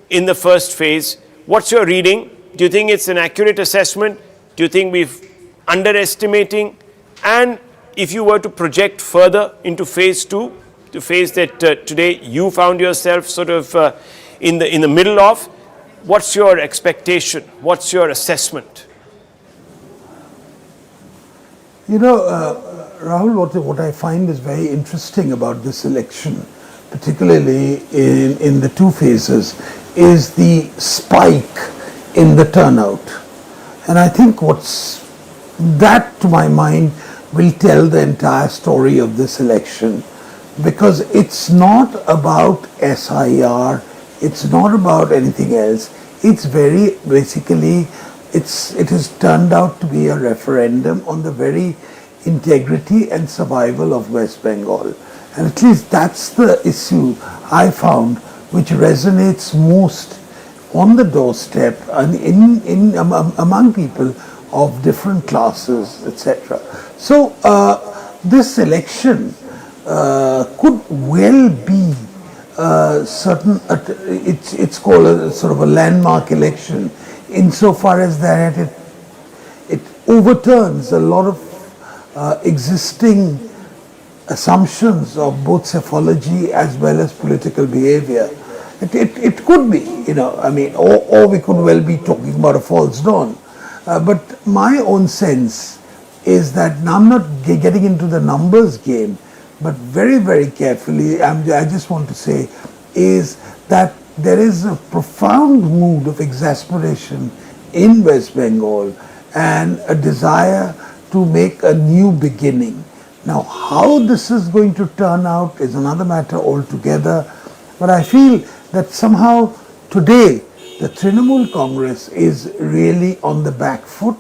in the first phase. What's your reading? Do you think it's an accurate assessment? Do you think we're underestimating? And if you were to project further into phase two, the phase that today you found yourself sort of in the middle of, what's your expectation? What's your assessment? You know, Rahul, what I find is very interesting about this election, particularly in the two phases, is the spike in the turnout. And I think that to my mind will tell the entire story of this election, because it's not about SIR, it's not about anything else. It's very basically, it has turned out to be a referendum on the very integrity and survival of West Bengal. And at least that's the issue I found which resonates most on the doorstep and among people of different classes, etc. So this election could well be it's called a sort of a landmark election insofar as that it overturns a lot of existing assumptions of both psephology as well as political behavior. It could be, or we could well be talking about a false dawn. But my own sense is that, now I'm not getting into the numbers game, but very, very carefully, I just want to say is that there is a profound mood of exasperation in West Bengal and a desire to make a new beginning. Now, how this is going to turn out is another matter altogether, but I feel that somehow today the Trinamool Congress is really on the back foot,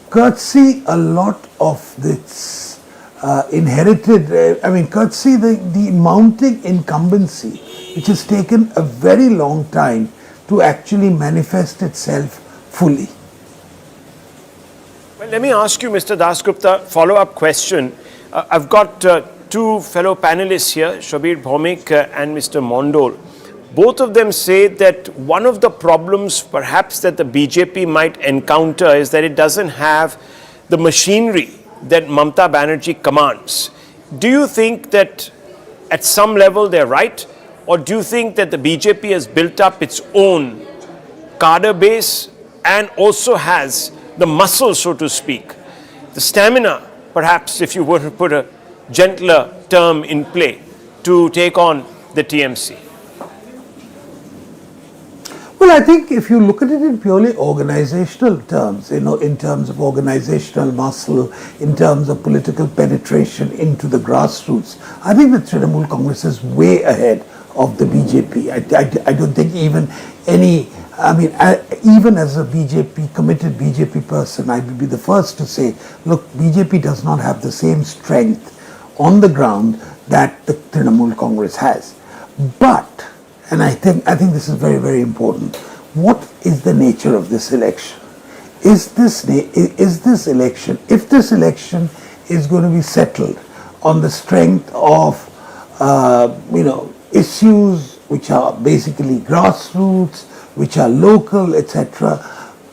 courtesy a lot of this courtesy the mounting incumbency, which has taken a very long time to actually manifest itself fully. Well, let me ask you, Mr. Dasgupta, follow-up question. I've got two fellow panelists here, Shabir Bhaumik and Mr. Mondol. Both of them say that one of the problems perhaps that the BJP might encounter is that it doesn't have the machinery that Mamata Banerjee commands. Do you think that at some level they're right, or do you think that the BJP has built up its own cadre base and also has the muscle, so to speak, the stamina, perhaps, if you were to put a gentler term in play, to take on the TMC? Well, I think if you look at it in purely organizational terms, in terms of organizational muscle, in terms of political penetration into the grassroots, I think the Trinamool Congress is way ahead of the BJP. I don't think even even as a committed BJP person, I would be the first to say, look, BJP does not have the same strength on the ground that the Trinamool Congress has. But, and I think this is very, very important, what is the nature of this election? If this election is going to be settled on the strength of, issues which are basically grassroots, which are local, etc.,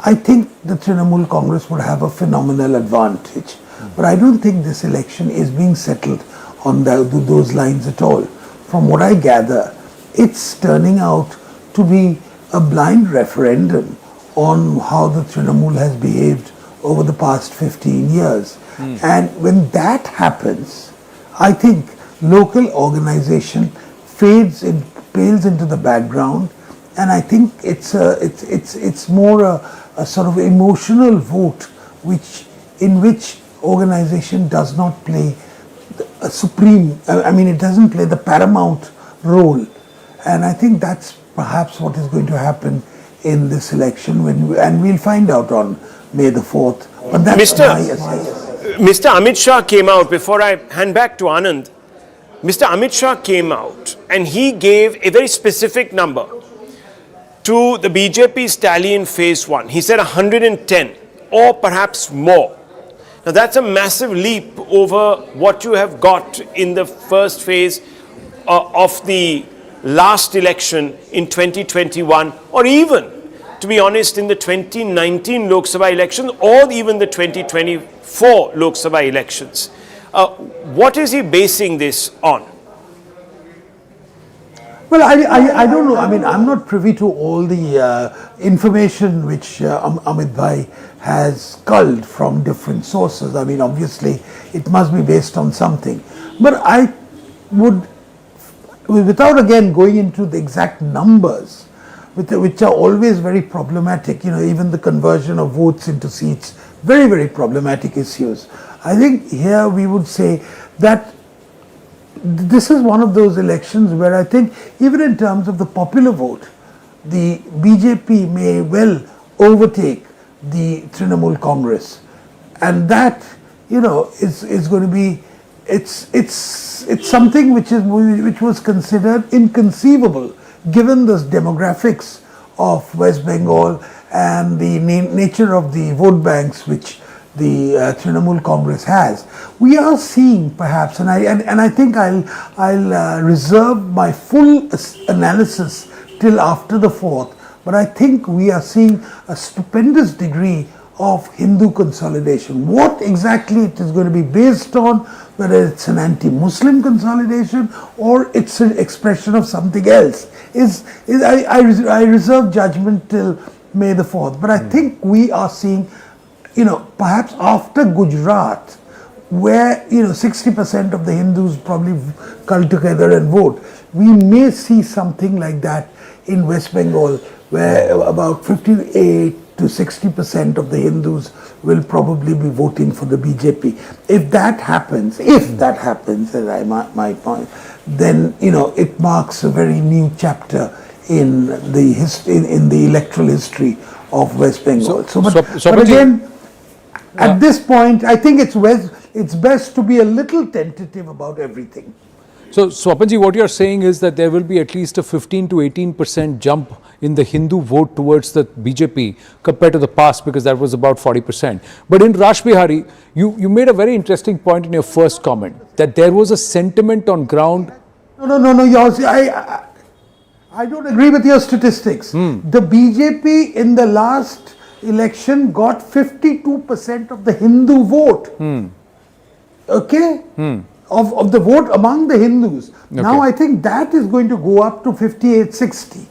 I think the Trinamool Congress would have a phenomenal advantage. But I don't think this election is being settled on those lines at all. From what I gather, it's turning out to be a blind referendum on how the Trinamool has behaved over the past 15 years. And when that happens, I think local organization pales into the background, and I think it's more a sort of emotional vote in which organization does not play a supreme, it doesn't play the paramount role. And I think that's perhaps what is going to happen in this election, and we'll find out on May the 4th. But that's my assessment. Mr. Amit Shah came out, before I hand back to Anand, Mr. Amit Shah came out and he gave a very specific number to the BJP's tally in phase 1. He said 110 or perhaps more. Now that's a massive leap over what you have got in the first phase of the last election in 2021, or even, to be honest, in the 2019 Lok Sabha elections, or even the 2024 Lok Sabha elections. What is he basing this on? Well, I don't know. I'm not privy to all the information which Amit Bhai has culled from different sources. Obviously, it must be based on something. But I would, without again going into the exact numbers, which are always very problematic, even the conversion of votes into seats, very, very problematic issues. I think here we would say that this is one of those elections where I think even in terms of the popular vote, the BJP may well overtake the Trinamool Congress, and that is going to be it's something which was considered inconceivable given the demographics of West Bengal and the nature of the vote banks which the Trinamool Congress has. We are seeing perhaps, and I think I'll reserve my full analysis till after the 4th, but I think we are seeing a stupendous degree of Hindu consolidation. What exactly it is going to be based on, whether it's an anti-Muslim consolidation or it's an expression of something else, I reserve judgment till May the 4th. But I think we are seeing, perhaps after Gujarat, where 60% of the Hindus probably come together and vote, we may see something like that in West Bengal, where about 58 to 60% of the Hindus will probably be voting for the BJP. If that happens, as my point, then it marks a very new chapter in the electoral history of West Bengal. But again, at this point, I think it's best to be a little tentative about everything. So, Swapanji, what you're saying is that there will be at least a 15 to 18% jump in the Hindu vote towards the BJP compared to the past, because that was about 40%. But in Rash Bihari, you made a very interesting point in your first comment, that there was a sentiment on ground. No, I don't agree with your statistics. The BJP in the last election got 52% of the Hindu vote. Okay? Of the vote among the Hindus. Okay. Now I think that is going to go up to 58-60.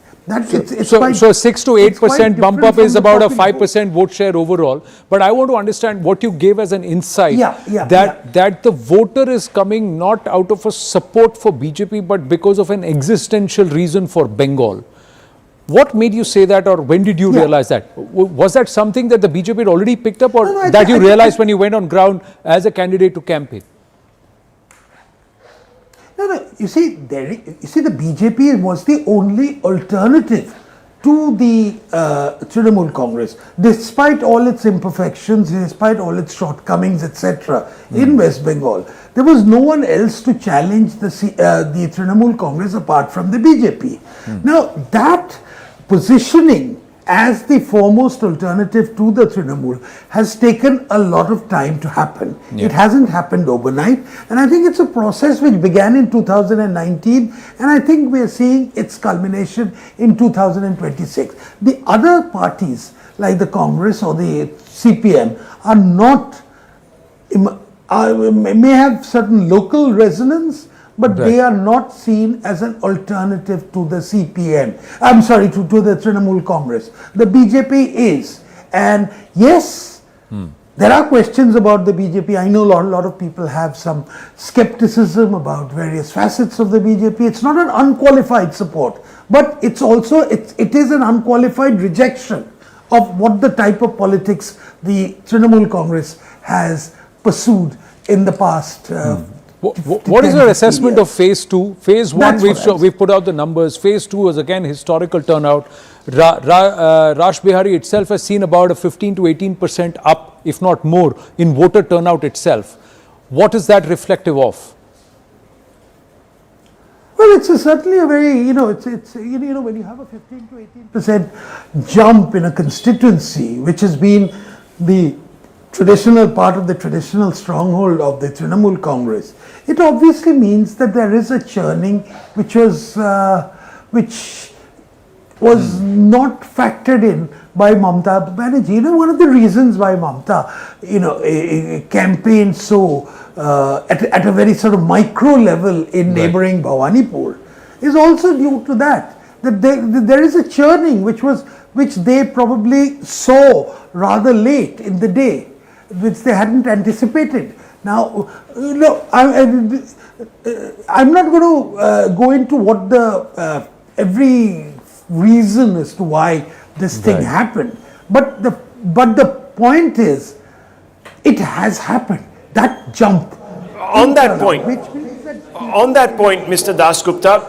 So 6 to 8% bump up is about a 5% vote share overall. But I want to understand what you gave as an insight, that the voter is coming not out of a support for BJP, but because of an existential reason for Bengal. What made you say that, or when did you realize that? Was that something that the BJP had already picked up, or that you realized when you went on ground as a candidate to campaign? No. You see, the BJP was the only alternative to the Trinamool Congress, despite all its imperfections, despite all its shortcomings, etc. In West Bengal. There was no one else to challenge the Trinamool Congress apart from the BJP. Now, that positioning as the foremost alternative to the Trinamool has taken a lot of time to happen. It hasn't happened overnight, and I think it's a process which began in 2019, and I think we are seeing its culmination in 2026. The other parties like the Congress or the CPM are not, may have certain local resonance, but they are not seen as an alternative to the CPM. I'm sorry, to the Trinamool Congress. The BJP is. And yes, there are questions about the BJP. I know a lot of people have some skepticism about various facets of the BJP. It's not an unqualified support, but it's also, it is an unqualified rejection of what the type of politics the Trinamool Congress has pursued in the past. What is your assessment of phase 2? Phase 1, we've put out the numbers. Phase 2 was again historical turnout. Rash Bihari itself has seen about a 15 to 18% up, if not more, in voter turnout itself. What is that reflective of? Well, it's certainly a very, when you have a 15 to 18% jump in a constituency, which has been the traditional part of the traditional stronghold of the Trinamool Congress, it obviously means that there is a churning which was not factored in by Mamata Banerjee. One of the reasons why Mamata, campaigned so at a very sort of micro level in neighboring Bhawanipur is also due to that there is a churning which they probably saw rather late in the day, which they hadn't anticipated. Now, I'm not going to go into what the every reason as to why this thing happened. But the point is, it has happened. That jump. On that point, Mr. Dasgupta,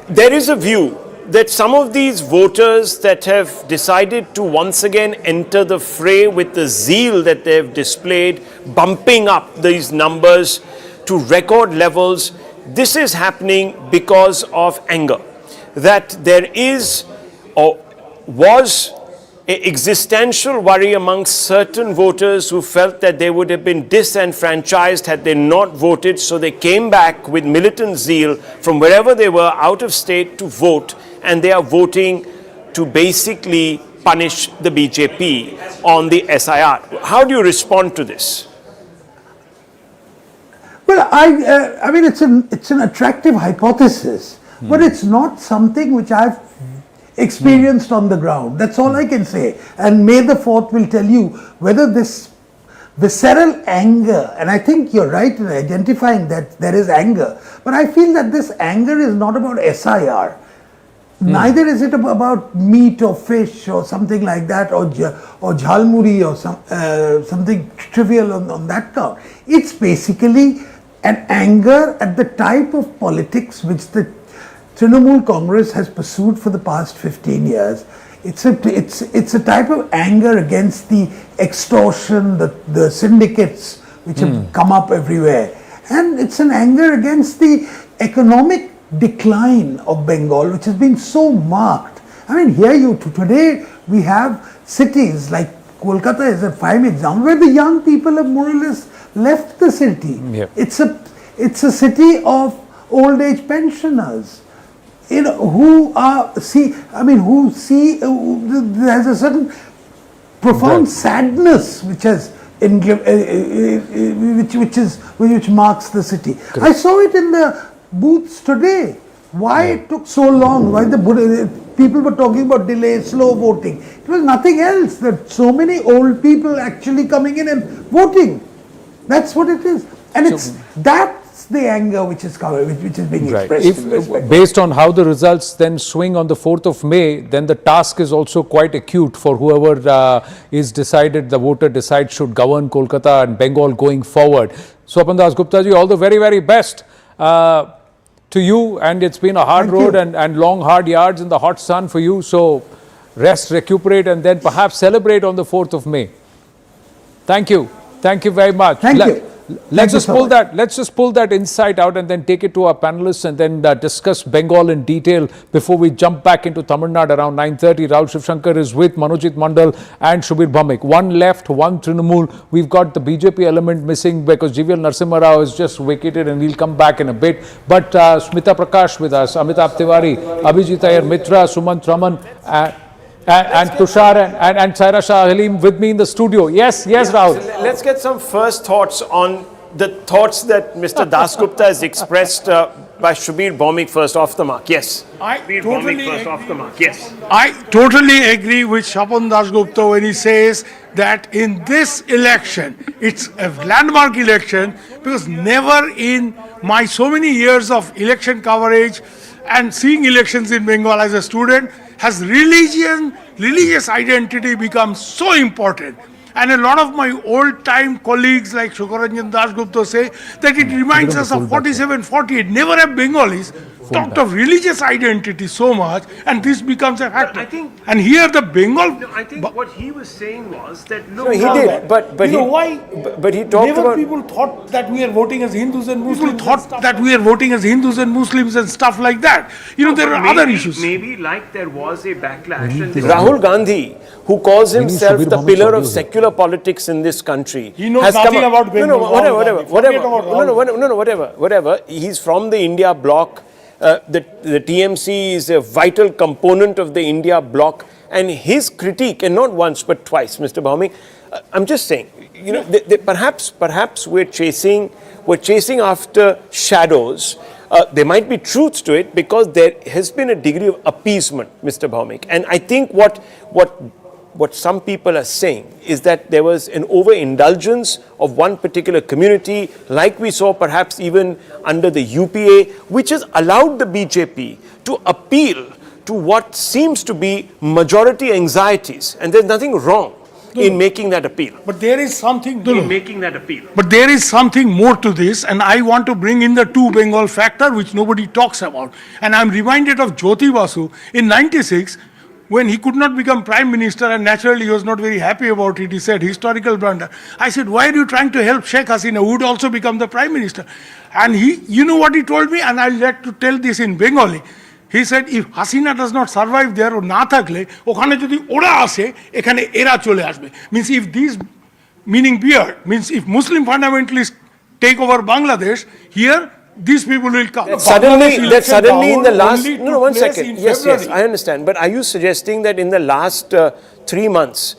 there is a view that some of these voters that have decided to once again enter the fray with the zeal that they've displayed, bumping up these numbers to record levels, this is happening because of anger. That there is or was an existential worry amongst certain voters who felt that they would have been disenfranchised had they not voted, so they came back with militant zeal from wherever they were out of state to vote, and they are voting to basically punish the BJP on the SIR. How do you respond to this? Well, I mean, it's an attractive hypothesis, but it's not something which I've experienced on the ground. That's all I can say. And May the 4th will tell you whether this visceral anger, and I think you're right in identifying that there is anger, but I feel that this anger is not about SIR. Neither is it about meat or fish or something like that, or jhalmuri or something trivial on that count. It's basically an anger at the type of politics which the Trinamool Congress has pursued for the past 15 years. It's a type of anger against the extortion, the syndicates which have come up everywhere, and it's an anger against the economic decline of Bengal, which has been so marked. I mean, here today we have cities like Kolkata is a prime example where the young people have more or less left the city. Yep. It's a city of old age pensioners, who there's a certain profound sadness which has which marks the city. Correct. I saw it in the booths today. Why it took so long? Why people were talking about delay, slow voting? It was nothing else. That so many old people actually coming in and voting. That's what it is, and that's the anger which is being expressed. If, based on how the results then swing on the 4th of May, then the task is also quite acute for whoever is decided, the voter decides should govern Kolkata and Bengal going forward. Swapan Das Gupta ji, all the very, very best to you, and it's been a hard road and long hard yards in the hot sun for you, so rest, recuperate, and then perhaps celebrate on the 4th of May. Thank you very much. Thank you. Let's just pull that insight out and then take it to our panelists and then discuss Bengal in detail before we jump back into Tamil Nadu around 9:30. Rahul Shivshankar is with Manojit Mandal and Shubir Bhamik. One left, one Trinamool. We've got the BJP element missing because GVL Narasimha Rao is just vacated and he'll come back in a bit. But Smita Prakash with us, Amitabh Tiwari, Abhijit Iyer Mitra, Sumant Raman, and Tushar and Saira Shah Halim with me in the studio. Yes, Rahul. Let's get some first thoughts on the thoughts that Mr. Dasgupta has expressed by Shubir Bhamik first off the mark. Yes. I totally agree with Swapan Dasgupta when he says that in this election, it's a landmark election because never in my so many years of election coverage and seeing elections in Bengal as a student has religious identity become so important. And a lot of my old-time colleagues like Shukaranjan Dasgupta say that it reminds us of 47-48. Never have Bengalis talked of religious identity so much, and this becomes a factor. And here the Bengal... No, I think what he was saying was that... No, he did, but you know why? But he talked never about... people thought that we are voting as Hindus and Muslims. People thought that we are voting as Hindus and Muslims and stuff like that. There are other issues. Maybe like there was a backlash. Rahul Gandhi, who calls himself the pillar of secular politics in this country, he knows nothing about Bengal. Whatever. He's from the India bloc. The TMC is a vital component of the India bloc, and his critique, and not once but twice, Mr. Bhamik, I'm just saying, perhaps we're chasing after shadows. There might be truth to it because there has been a degree of appeasement, Mr. Bhamik, and I think what some people are saying is that there was an overindulgence of one particular community, like we saw perhaps even under the UPA, which has allowed the BJP to appeal to what seems to be majority anxieties, and there's nothing wrong in making that appeal. But there is something But there is something more to this, and I want to bring in the two Bengal factor which nobody talks about. And I'm reminded of Jyoti Basu in 96 when he could not become prime minister, and naturally he was not very happy about it. He said, historical blunder. I said, why are you trying to help Sheikh Hasina, who would also become the prime minister? And you know what he told me, and I'll like to tell this in Bengali. He said, if Hasina does not survive there or na thakle, okhane jodi ora ashe, ekhane era chole asbe. Means if these, meaning beard, means if Muslim fundamentalists take over Bangladesh, here these people will come. That suddenly in the last, no, 1 second. Yes, I understand. But are you suggesting that in the last 3 months,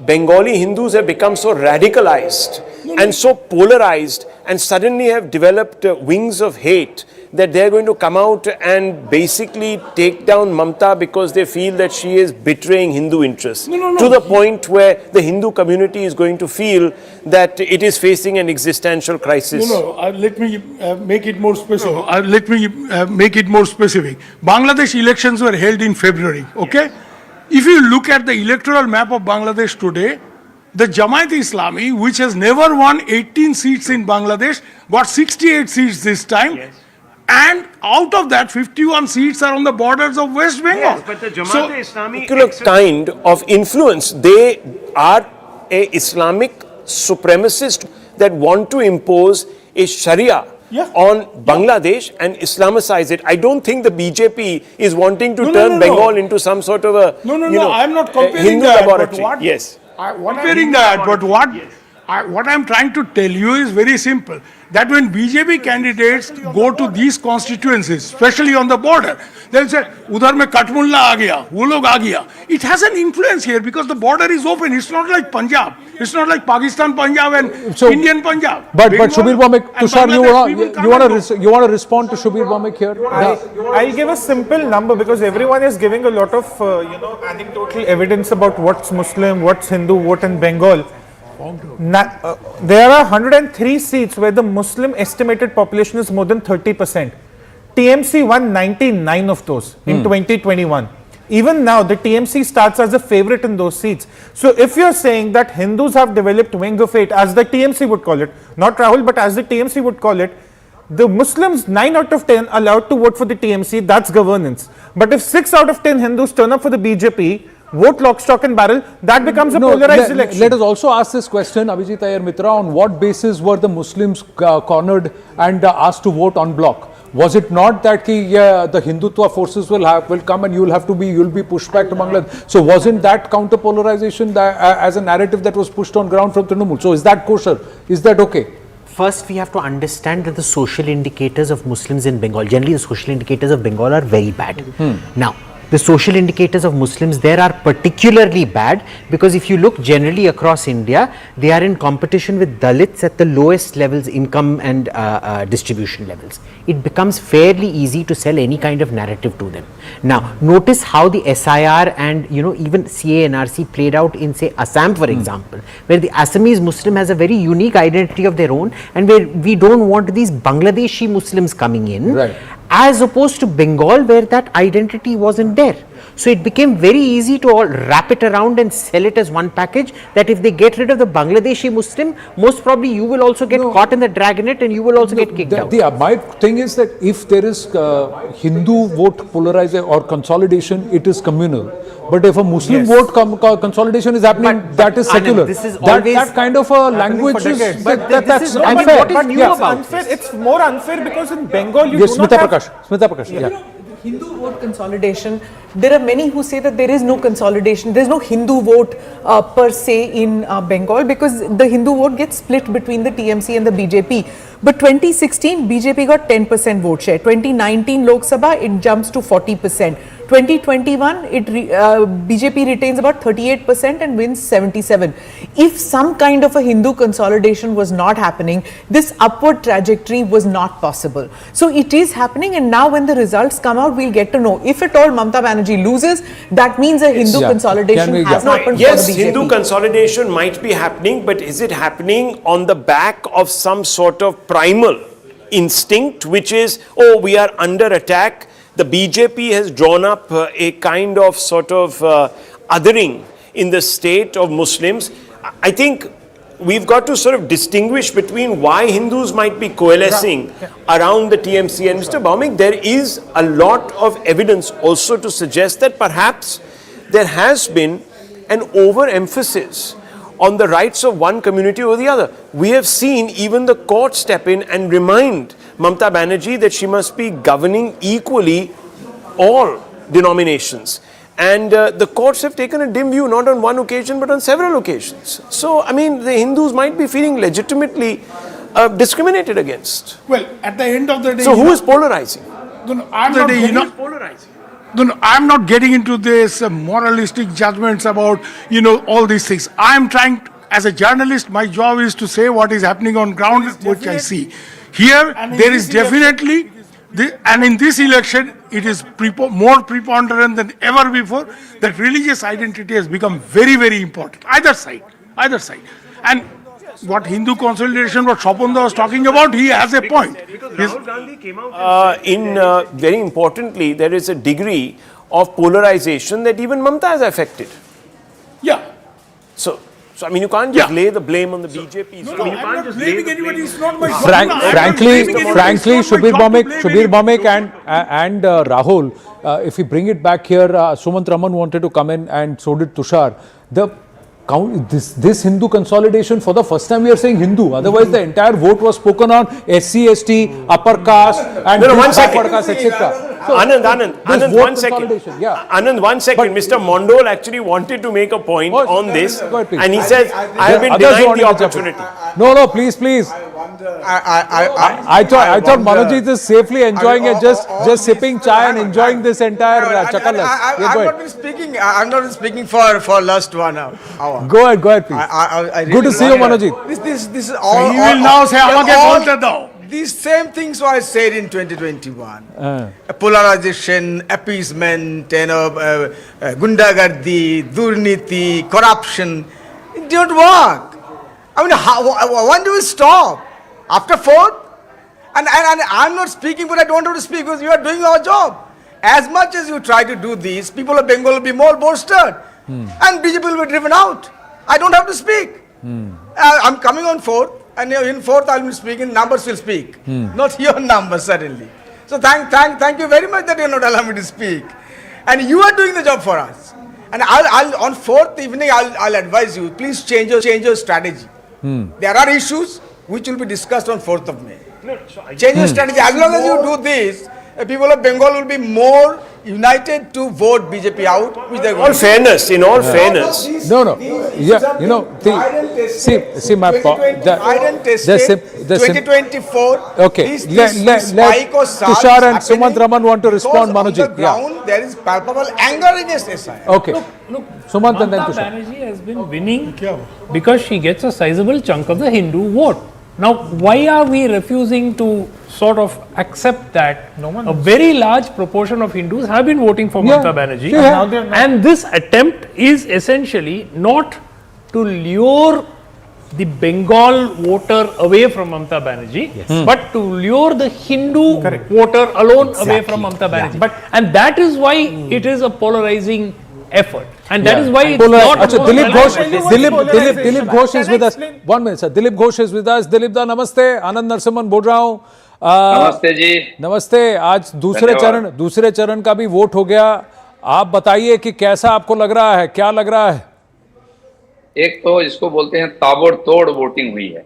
Bengali Hindus have become so radicalized and so polarized and suddenly have developed wings of hate that they're going to come out and basically take down Mamata because they feel that she is betraying Hindu interests? To the point where the Hindu community is going to feel that it is facing an existential crisis. Let me make it more specific. Bangladesh elections were held in February, okay? Yes. If you look at the electoral map of Bangladesh today, the Jamaat-e-Islami, which has never won 18 seats in Bangladesh, got 68 seats this time. Yes. And out of that, 51 seats are on the borders of West Bengal. Yes, but the Jamaat-e-Islami particular kind of influence, they are a Islamic supremacist that want to impose a Sharia on Bangladesh and Islamicize it. I don't think the BJP is wanting to turn Bengal into some sort of a I'm not comparing Hindu that, laboratory. But Yes. What I'm trying to tell you is very simple. That when BJP candidates go to these constituencies, especially on the border, they'll say, "Udhar mein Katmulla aa gaya, wo log aa gaya." It has an influence here because the border is open. It's not like Punjab. It's not like Pakistan Punjab and Indian Punjab. But Shubir Bhamik, Tushar, you want to respond to Shubir Bhamik here? I'll give a simple number because everyone is giving a lot of anecdotal evidence about what's Muslim, what's Hindu vote in Bengal. There are 103 seats where the Muslim estimated population is more than 30%. TMC won 99 of those in 2021. Even now, the TMC starts as a favorite in those seats. So if you're saying that Hindus have developed wing of hate, as the TMC would call it, not Rahul, but as the TMC would call it, the Muslims 9 out of 10 allowed to vote for the TMC, that's governance. But if 6 out of 10 Hindus turn up for the BJP, vote lock, stock and barrel, that becomes a polarized election. Let us also ask this question, Abhijit Iyer Mitra, on what basis were the Muslims cornered and asked to vote en bloc? Was it not that the Hindutva forces will come and you'll be pushed back to Bangladesh? So wasn't that counter polarization as a narrative that was pushed on ground from Trinamool? So is that kosher? Is that okay? First, we have to understand that the social indicators of Muslims in Bengal, generally the social indicators of Bengal are very bad. Now, the social indicators of Muslims there are particularly bad because if you look generally across India, they are in competition with Dalits at the lowest levels, income and distribution levels. It becomes fairly easy to sell any kind of narrative to them. Now, notice how the SIR and even CA and RC played out in say Assam, for example, where the Assamese Muslim has a very unique identity of their own and where we don't want these Bangladeshi Muslims coming in. Right. As opposed to Bengal where that identity wasn't there. So it became very easy to all wrap it around and sell it as one package that if they get rid of the Bangladeshi Muslim, most probably you will also get caught in the dragnet and you will also get kicked out. My thing is that if there is Hindu vote polarization or consolidation, it is communal. But if a Muslim vote consolidation is happening, that is secular. This is always that kind of a language is that's unfair. What is new about unfair? It's more unfair because in Bengal you do not have... Smita Prakash. Hindu vote consolidation, there are many who say that there is no consolidation, there is no Hindu vote per se in Bengal because the Hindu vote gets split between the TMC and the BJP. But 2016, BJP got 10% vote share. 2019 Lok Sabha, it jumps to 40%. 2021, BJP retains about 38% and wins 77%. If some kind of a Hindu consolidation was not happening, this upward trajectory was not possible. So it is happening, and now when the results come out, we'll get to know. If at all Mamata Banerjee loses, that means a Hindu consolidation has happened for the BJP. Hindu consolidation might be happening, but is it happening on the back of some sort of primal instinct, which is, oh, we are under attack? the BJP has drawn up a kind of sort of othering in the state of Muslims. I think we've got to sort of distinguish between why Hindus might be coalescing around the TMC. And Mr. Bhaumik, there is a lot of evidence also to suggest that perhaps there has been an overemphasis on the rights of one community or the other. We have seen even the court step in and remind Mamata Banerjee that she must be governing equally all denominations. And the courts have taken a dim view, not on one occasion, but on several occasions. So, I mean, the Hindus might be feeling legitimately discriminated against. Well, at the end of the day... So, who is polarizing? I'm not getting into this moralistic judgments about, all these things. I'm trying, as a journalist, my job is to say what is happening on ground, which I see. Here, there is definitely, and in this election, it is more preponderant than ever before, that religious identity has become very, very important. Either side. And what Hindu consolidation, what Shopanda was talking about, he has a point. Rahul Gandhi came out very importantly, there is a degree of polarization that even Mamata has affected. Yeah. So I mean, you can't just lay the blame on the BJP. No, I'm not blaming anybody. It's not my job. Frankly, Shubir Bhaumik and Rahul, if we bring it back here, Sumant Raman wanted to come in and so did Tushar. This Hindu consolidation, for the first time we are saying Hindu, otherwise the entire vote was spoken on SC, ST, upper caste and backward caste, etc. So, Anand, 1 second. Yeah. Anand, 1 second. Mr. Mondol actually wanted to make a point on this, and he says, I have been denied the opportunity. No, please. I thought Manojit is safely enjoying it, just sipping chai and enjoying this entire chakalas. I'm not speaking for last 1 hour. Go ahead, please. Good to see you, Manojit. This is all. He will now say, "Amake bolte." These same things I said in 2021. Polarization, appeasement, gundagardi, durniti, corruption. It didn't work. I mean, when do we stop? After 4th? And I'm not speaking, but I don't have to speak because you are doing our job. As much as you try to do this, people of Bengal will be more bolstered. And BJP will be driven out. I don't have to speak. I'm coming on 4th. And in 4th, I will be speaking, numbers will speak. Not your numbers, certainly. So thank you very much that you're not allowing me to speak. And you are doing the job for us. And I'll on 4th evening, I'll advise you, please change your strategy. There are issues which will be discussed on 4th of May. Change your strategy. As long as you do this, people of Bengal will be more united to vote BJP out. In all fairness. No. Yeah, see my point. 2024. Okay. Let Tushar and Sumant Raman want to respond, Manojit. On the ground, there is palpable anger against SI. Okay. Look, Sumant and then Mamata Tushar. Banerjee has been winning because she gets a sizable chunk of the Hindu vote. Now, why are we refusing to sort of accept that a very large proportion of Hindus have been voting for Mamata Banerjee? And this attempt is essentially not to lure the Bengal voter away from Mamata Banerjee, but to lure the Hindu voter alone away from Mamata Banerjee. And that is why it is a polarizing effort. And that is why it's not... Dilip Ghosh is with us. 1 minute, sir. Dilip Ghosh is with us. Dilip da, namaste. Anand Narsimhan बोल रहा हूँ. नमस्ते जी. नमस्ते. आज दूसरे चरण का भी वोट हो गया. आप बताइए कि कैसा आपको लग रहा है, क्या लग रहा है? एक तो इसको बोलते हैं ताबड़तोड़ वोटिंग हुई है.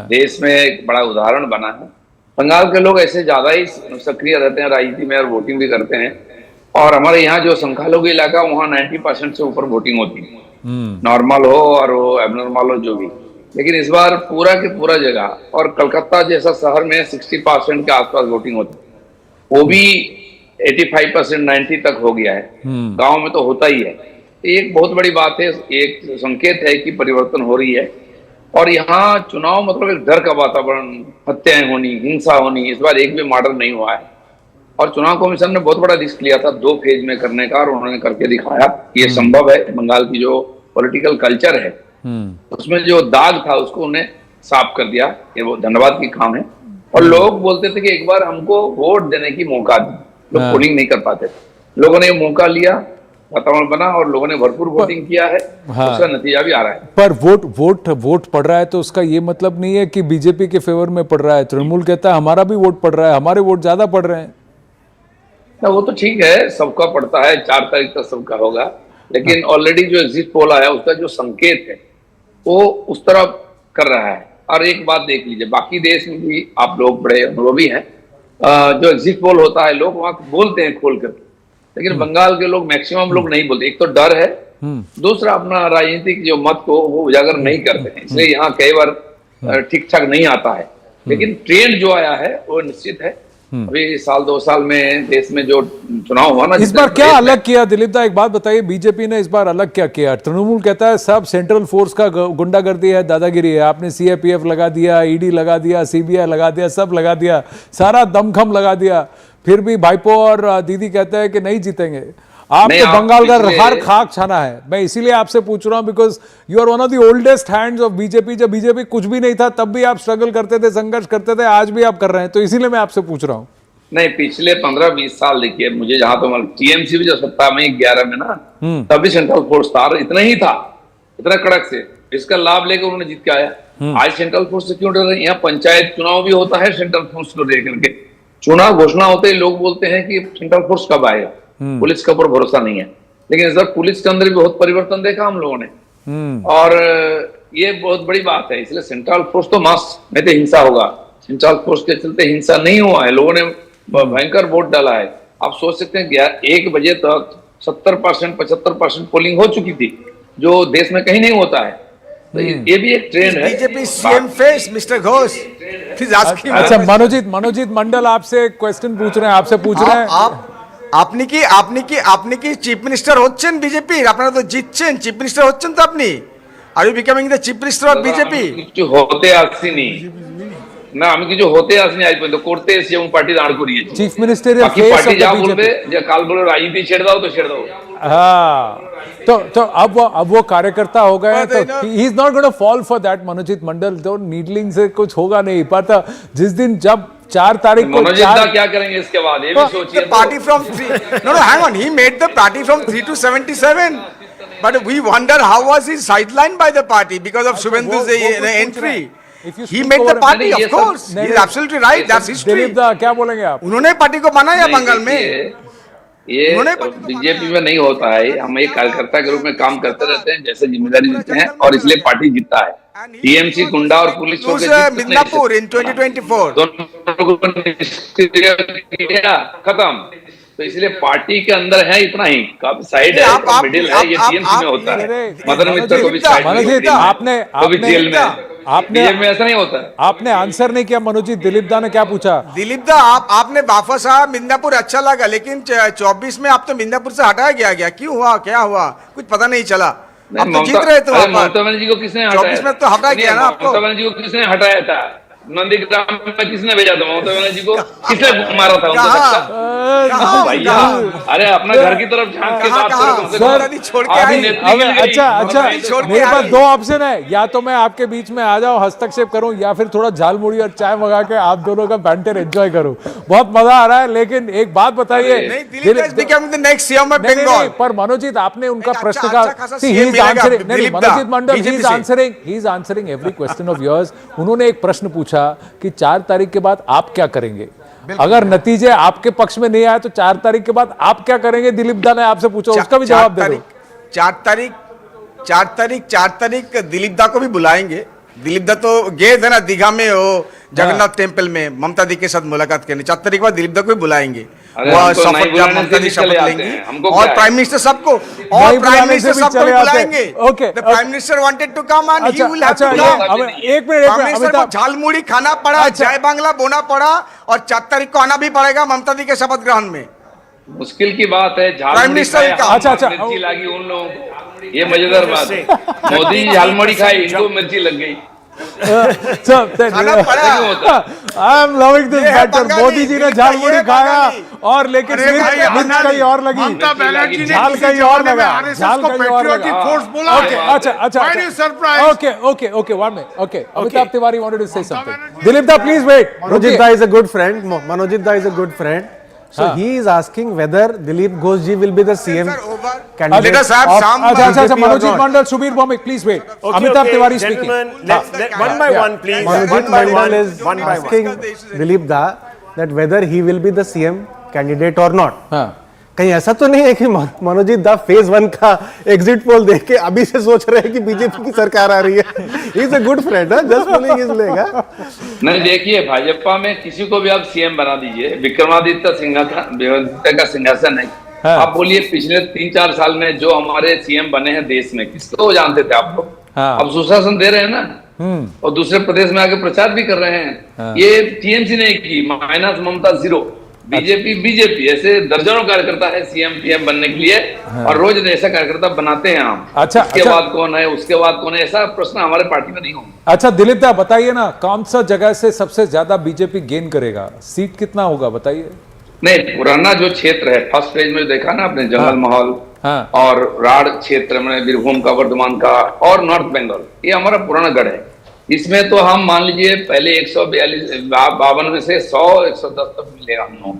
देश में एक बड़ा उदाहरण बना है. बंगाल के लोग ऐसे ज्यादा ही सक्रिय रहते हैं राजनीति में और वोटिंग भी करते हैं. और हमारे यहाँ जो संख्यालघु इलाका वहाँ 90% से ऊपर वोटिंग होती है, नॉर्मल हो और वो एबनॉर्मल हो जो भी. लेकिन इस बार पूरा के पूरा जगह और कलकत्ता जैसा शहर में 60% के आसपास वोटिंग होती है, वो भी 85% 90 तक हो गया है. गांव में तो होता ही है. एक बहुत बड़ी बात है, एक संकेत है कि परिवर्तन हो रही है. और यहाँ चुनाव मतलब एक डर का वातावरण, हत्याएं होनी, हिंसा होनी, इस बार एक भी मर्डर नहीं हुआ है. और चुनाव कमीशन ने बहुत बड़ा रिस्क लिया था 2 फेज में करने का, और उन्होंने करके दिखाया ये संभव है. बंगाल की जो पॉलिटिकल कल्चर है उसमें जो दाग था उसको उन्हें साफ कर दिया. ये वो धन्यवाद की काम है. और लोग बोलते थे कि एक बार हमको वोट देने की मौका दी, लोग पोलिंग नहीं कर पाते थे। लोगों ने मौका लिया, वातावरण बना और लोगों ने भरपूर वोटिंग किया है, उसका नतीजा भी आ रहा है। पर वोट पड़ रहा है तो उसका ये मतलब नहीं है कि बीजेपी के फेवर में पड़ रहा है। तृणमूल कहता है हमारा भी वोट पड़ रहा है, हमारे वोट ज्यादा पड़ रहे हैं। वो तो ठीक है, सबका पड़ता है, 4 तारीख तक सबका होगा, लेकिन ऑलरेडी जो एग्जिट पोल आया उसका जो संकेत है वो उस तरफ कर रहा है। और एक बात देख लीजिए, बाकी देश में भी आप लोग बड़े अनुभवी हैं, जो एग्जिट पोल होता है लोग वहां बोलते हैं खोल कर, लेकिन बंगाल के लोग मैक्सिमम लोग नहीं बोलते। एक तो डर है, दूसरा अपना राजनीतिक जो मत को वो उजागर नहीं करते हैं, इसलिए यहाँ कई बार ठीक ठाक नहीं आता है। लेकिन ट्रेंड जो आया है वो निश्चित है। अभी साल 2 साल में देश में जो चुनाव हुआ ना, इस बार क्या अलग किया दिलीप दा, एक बात बताइए, बीजेपी ने इस बार अलग क्या किया? तृणमूल कहता है सब सेंट्रल फोर्स का गुंडागर्दी है, दादागिरी है, आपने सीआईपीएफ लगा दिया, ईडी लगा दिया, सीबीआई लगा दिया, सब लगा दिया, सारा दमखम लगा दिया, फिर भी भाईपो और दीदी कहते हैं कि नहीं जीतेंगे। आप तो बंगाल का हर खाक छाना है। मैं इसीलिए आपसे पूछ रहा हूं because you are one of the oldest hands of BJP. जब बीजेपी कुछ भी नहीं था तब भी आप स्ट्रगल करते थे, संघर्ष करते थे, आज भी आप कर रहे हैं, तो इसीलिए मैं आपसे पूछ रहा हूं। नहीं, पिछले 15-20 साल देखिए, मुझे जहां तो टीएमसी भी जो सत्ता में 11 में ना, तभी सेंट्रल फोर्स था, इतना ही था, इतना कड़क से, इसका लाभ लेकर उन्होंने जीत के आया। आज सेंट्रल फोर्स से क्यों डर रहे हैं? यहाँ पंचायत चुनाव भी होता है सेंट्रल फोर्स को लेकर के, चुनाव घोषणा होते ही लोग बोलते हैं कि सेंट्रल फोर्स कब आएगा, पुलिस के ऊपर भरोसा नहीं है। लेकिन इस बार पुलिस के अंदर भी बहुत परिवर्तन देखा हम लोगों ने, और ये बहुत बड़ी बात है। इसलिए सेंट्रल फोर्स तो मस्त, नहीं तो हिंसा होगा। सेंट्रल फोर्स के चलते हिंसा नहीं हुआ है, लोगों ने भयंकर वोट डाला है। आप सोच सकते हैं कि 1 बजे तक 70% 75% पोलिंग हो चुकी थी, जो देश में कहीं नहीं होता है। तो ये भी एक ट्रेंड है। BJP CM face mister Ghosh, please ask him. अच्छा, मनोजीत मंडल आपसे क्वेश्चन पूछ रहे हैं, आपसे पूछ रहे हैं। আপনি কি চিফ মিনিস্টার হচ্ছেন বিজেপির? আপনারা তো জিতছেন, চিফ মিনিস্টার হচ্ছেন তো আপনি? Are you becoming the chief minister of BJP? কিছু হতে আসেনি না, আমি কিছু হতে আসিনি আজ পর্যন্ত, করতে এসেছি এবং পার্টি দাঁড় করিয়েছি। চিফ মিনিস্টারিয়াল বাকি পার্টি যা বলবে, যে কাল বলে রাজনীতি ছেড়ে দাও তো ছেড়ে দাও। हाँ, तो अब वो कार्यकर्ता हो गए, तो he is not going to fall for that. Manojit Mandal तो नीडलिंग से कुछ होगा नहीं, पर जिस दिन जब 4 तारीख को मनोजीत क्या करेंगे इसके बाद, ये भी सोचिए। Party from no hang on, he made the party from 3 to 77, but we wonder how was he sidelined by the party because of Shubhendu's entry. He made the party, of course. He is absolutely right. That's history. Dilip दा क्या बोलेंगे आप? उन्होंने party को बनाया बंगाल में। ये BJP में नहीं होता है, हम एक कार्यकर्ता के रूप में काम करते रहते हैं, जैसे जिम्मेदारी लेते हैं, और इसलिए पार्टी जीतता है। टीएमसी गुंडा और पुलिस को मिदनापुर इन 2024 दोनों खत्म। तो इसलिए पार्टी के अंदर है इतना ही, काफी साइड है, मिडिल है, ये टीएमसी में होता है। मदन मित्र को भी साइड में, आपने जेल में, में ऐसा नहीं होता है। आपने आंसर नहीं किया मनोजीत। दिलीप दा ने क्या पूछा? दिलीप दा, आपने वापस आया, मिदनापुर अच्छा लगा, लेकिन 24 में आप तो मिदनापुर से हटाया गया, क्यों हुआ, क्या हुआ, कुछ पता नहीं चला। आप तो जीत रहे थे। ममता बनर्जी को किसने हटाया? 24 में तो हटाया गया ना आपको। ममता बनर्जी को किसने हटाया था? नंदीग्राम में किसने भेजा था? ममता बनर्जी को किसने मारा था? भैया, अरे अपना घर की तरफ झांक के बात करो। छोड़ के आई। अच्छा, मेरे पास 2 ऑप्शन है, या तो मैं आपके बीच में आ जाऊं, हस्तक्षेप करूं, या फिर थोड़ा झालमुड़ी और चाय मंगा के आप दोनों का बैंटर एंजॉय करूं। बहुत मजा आ रहा है, लेकिन एक बात बताइए, पर मनोजीत आपने उनका प्रश्न का, Manojit Mandal he is answering every question of yours. उन्होंने एक प्रश्न पूछा कि 4 तारीख के बाद आप क्या करेंगे, अगर नतीजे आपके पक्ष में नहीं आए तो 4 तारीख के बाद आप क्या करेंगे? दिलीप दा ने आपसे पूछा, उसका भी जवाब दे दो। 4 तारीख दिलीप दा को भी बुलाएंगे। दिलीप दा तो गए थे ना दीघा में, वो जगन्नाथ टेम्पल में ममता दी के साथ मुलाकात करने। 4 तारीख के बाद दिलीप दा को भी बुलाएंगे, ममता दी शपथ लेंगी, और प्राइम मिनिस्टर सबको, और प्राइम मिनिस्टर सबको भी बुलाएंगे। The prime minister wanted to come and he will have to come. एक मिनट, प्राइम मिनिस्टर को झालमुड़ी खाना पड़ा, जय बांग्ला बोना पड़ा, और 4 तारीख को आना भी पड़ेगा ममता दी के शपथ ग्रहण में। मुश्किल की बात है, झालमुड़ी मिर्ची लगी उन लोगों को, ये मजेदार बात है। मोदी झालमुड़ी खाई, इनको मिर्ची लग गई। I am loving this matter. Modi ji ने झालमुड़ी खाया, और लेकिन मिर्च कहीं और लगी, ममता बनर्जी ने झाल कहीं और लगा, झाल कहीं और लगा। फोर्स बोला। अच्छा, okay, 1 minute, okay. Amitabh Tiwari wanted to say something. Dilip da, please wait. Manojit da is a good friend. So he is asking whether Dilip Ghoshji will be the CM candidate. Let us have some. Manojit Mandal, Subir Bhomik, please wait. Amitabh Tiwari speaking. Gentlemen, let one by one, please. Manojit Mandal is asking Dilip Da that whether he will be the CM candidate or not. कहीं ऐसा तो नहीं है कि मनोजीत दा phase 1 का exit poll देख के अभी से सोच रहे हैं कि बीजेपी की सरकार आ रही है. He is a good friend, just pulling his leg. नहीं, देखिए, भाजपा में किसी को भी आप सीएम बना दीजिए, विक्रमादित्य सिंहासन का सिंहासन है. आप बोलिए पिछले 3-4 साल में जो हमारे सीएम बने हैं देश में, किसको जानते थे आप लोग? अब सुशासन दे रहे हैं ना, और दूसरे प्रदेश में आके प्रचार भी कर रहे हैं. ये टीएमसी ने की माइनस ममता 0, बीजेपी ऐसे दर्जनों कार्यकर्ता है सीएम पीएम बनने के लिए, और रोज ऐसा कार्यकर्ता बनाते हैं हम. इसके बाद कौन है, उसके बाद कौन है, ऐसा प्रश्न हमारे पार्टी में नहीं होगा. अच्छा दिलीप दा, बताइए ना, कौन सा जगह से सबसे ज्यादा बीजेपी गेन करेगा, सीट कितना होगा बताइए. नहीं, पुराना जो क्षेत्र है, फर्स्ट फेज में देखा ना आपने, जंगल महल और राढ़ क्षेत्र में, बीरभूम का, वर्धमान का और नॉर्थ बंगाल, ये हमारा पुराना गढ़ है. इसमें तो हम मान लीजिए पहले 152 में से 100-110 तक मिलेगा हम लोग.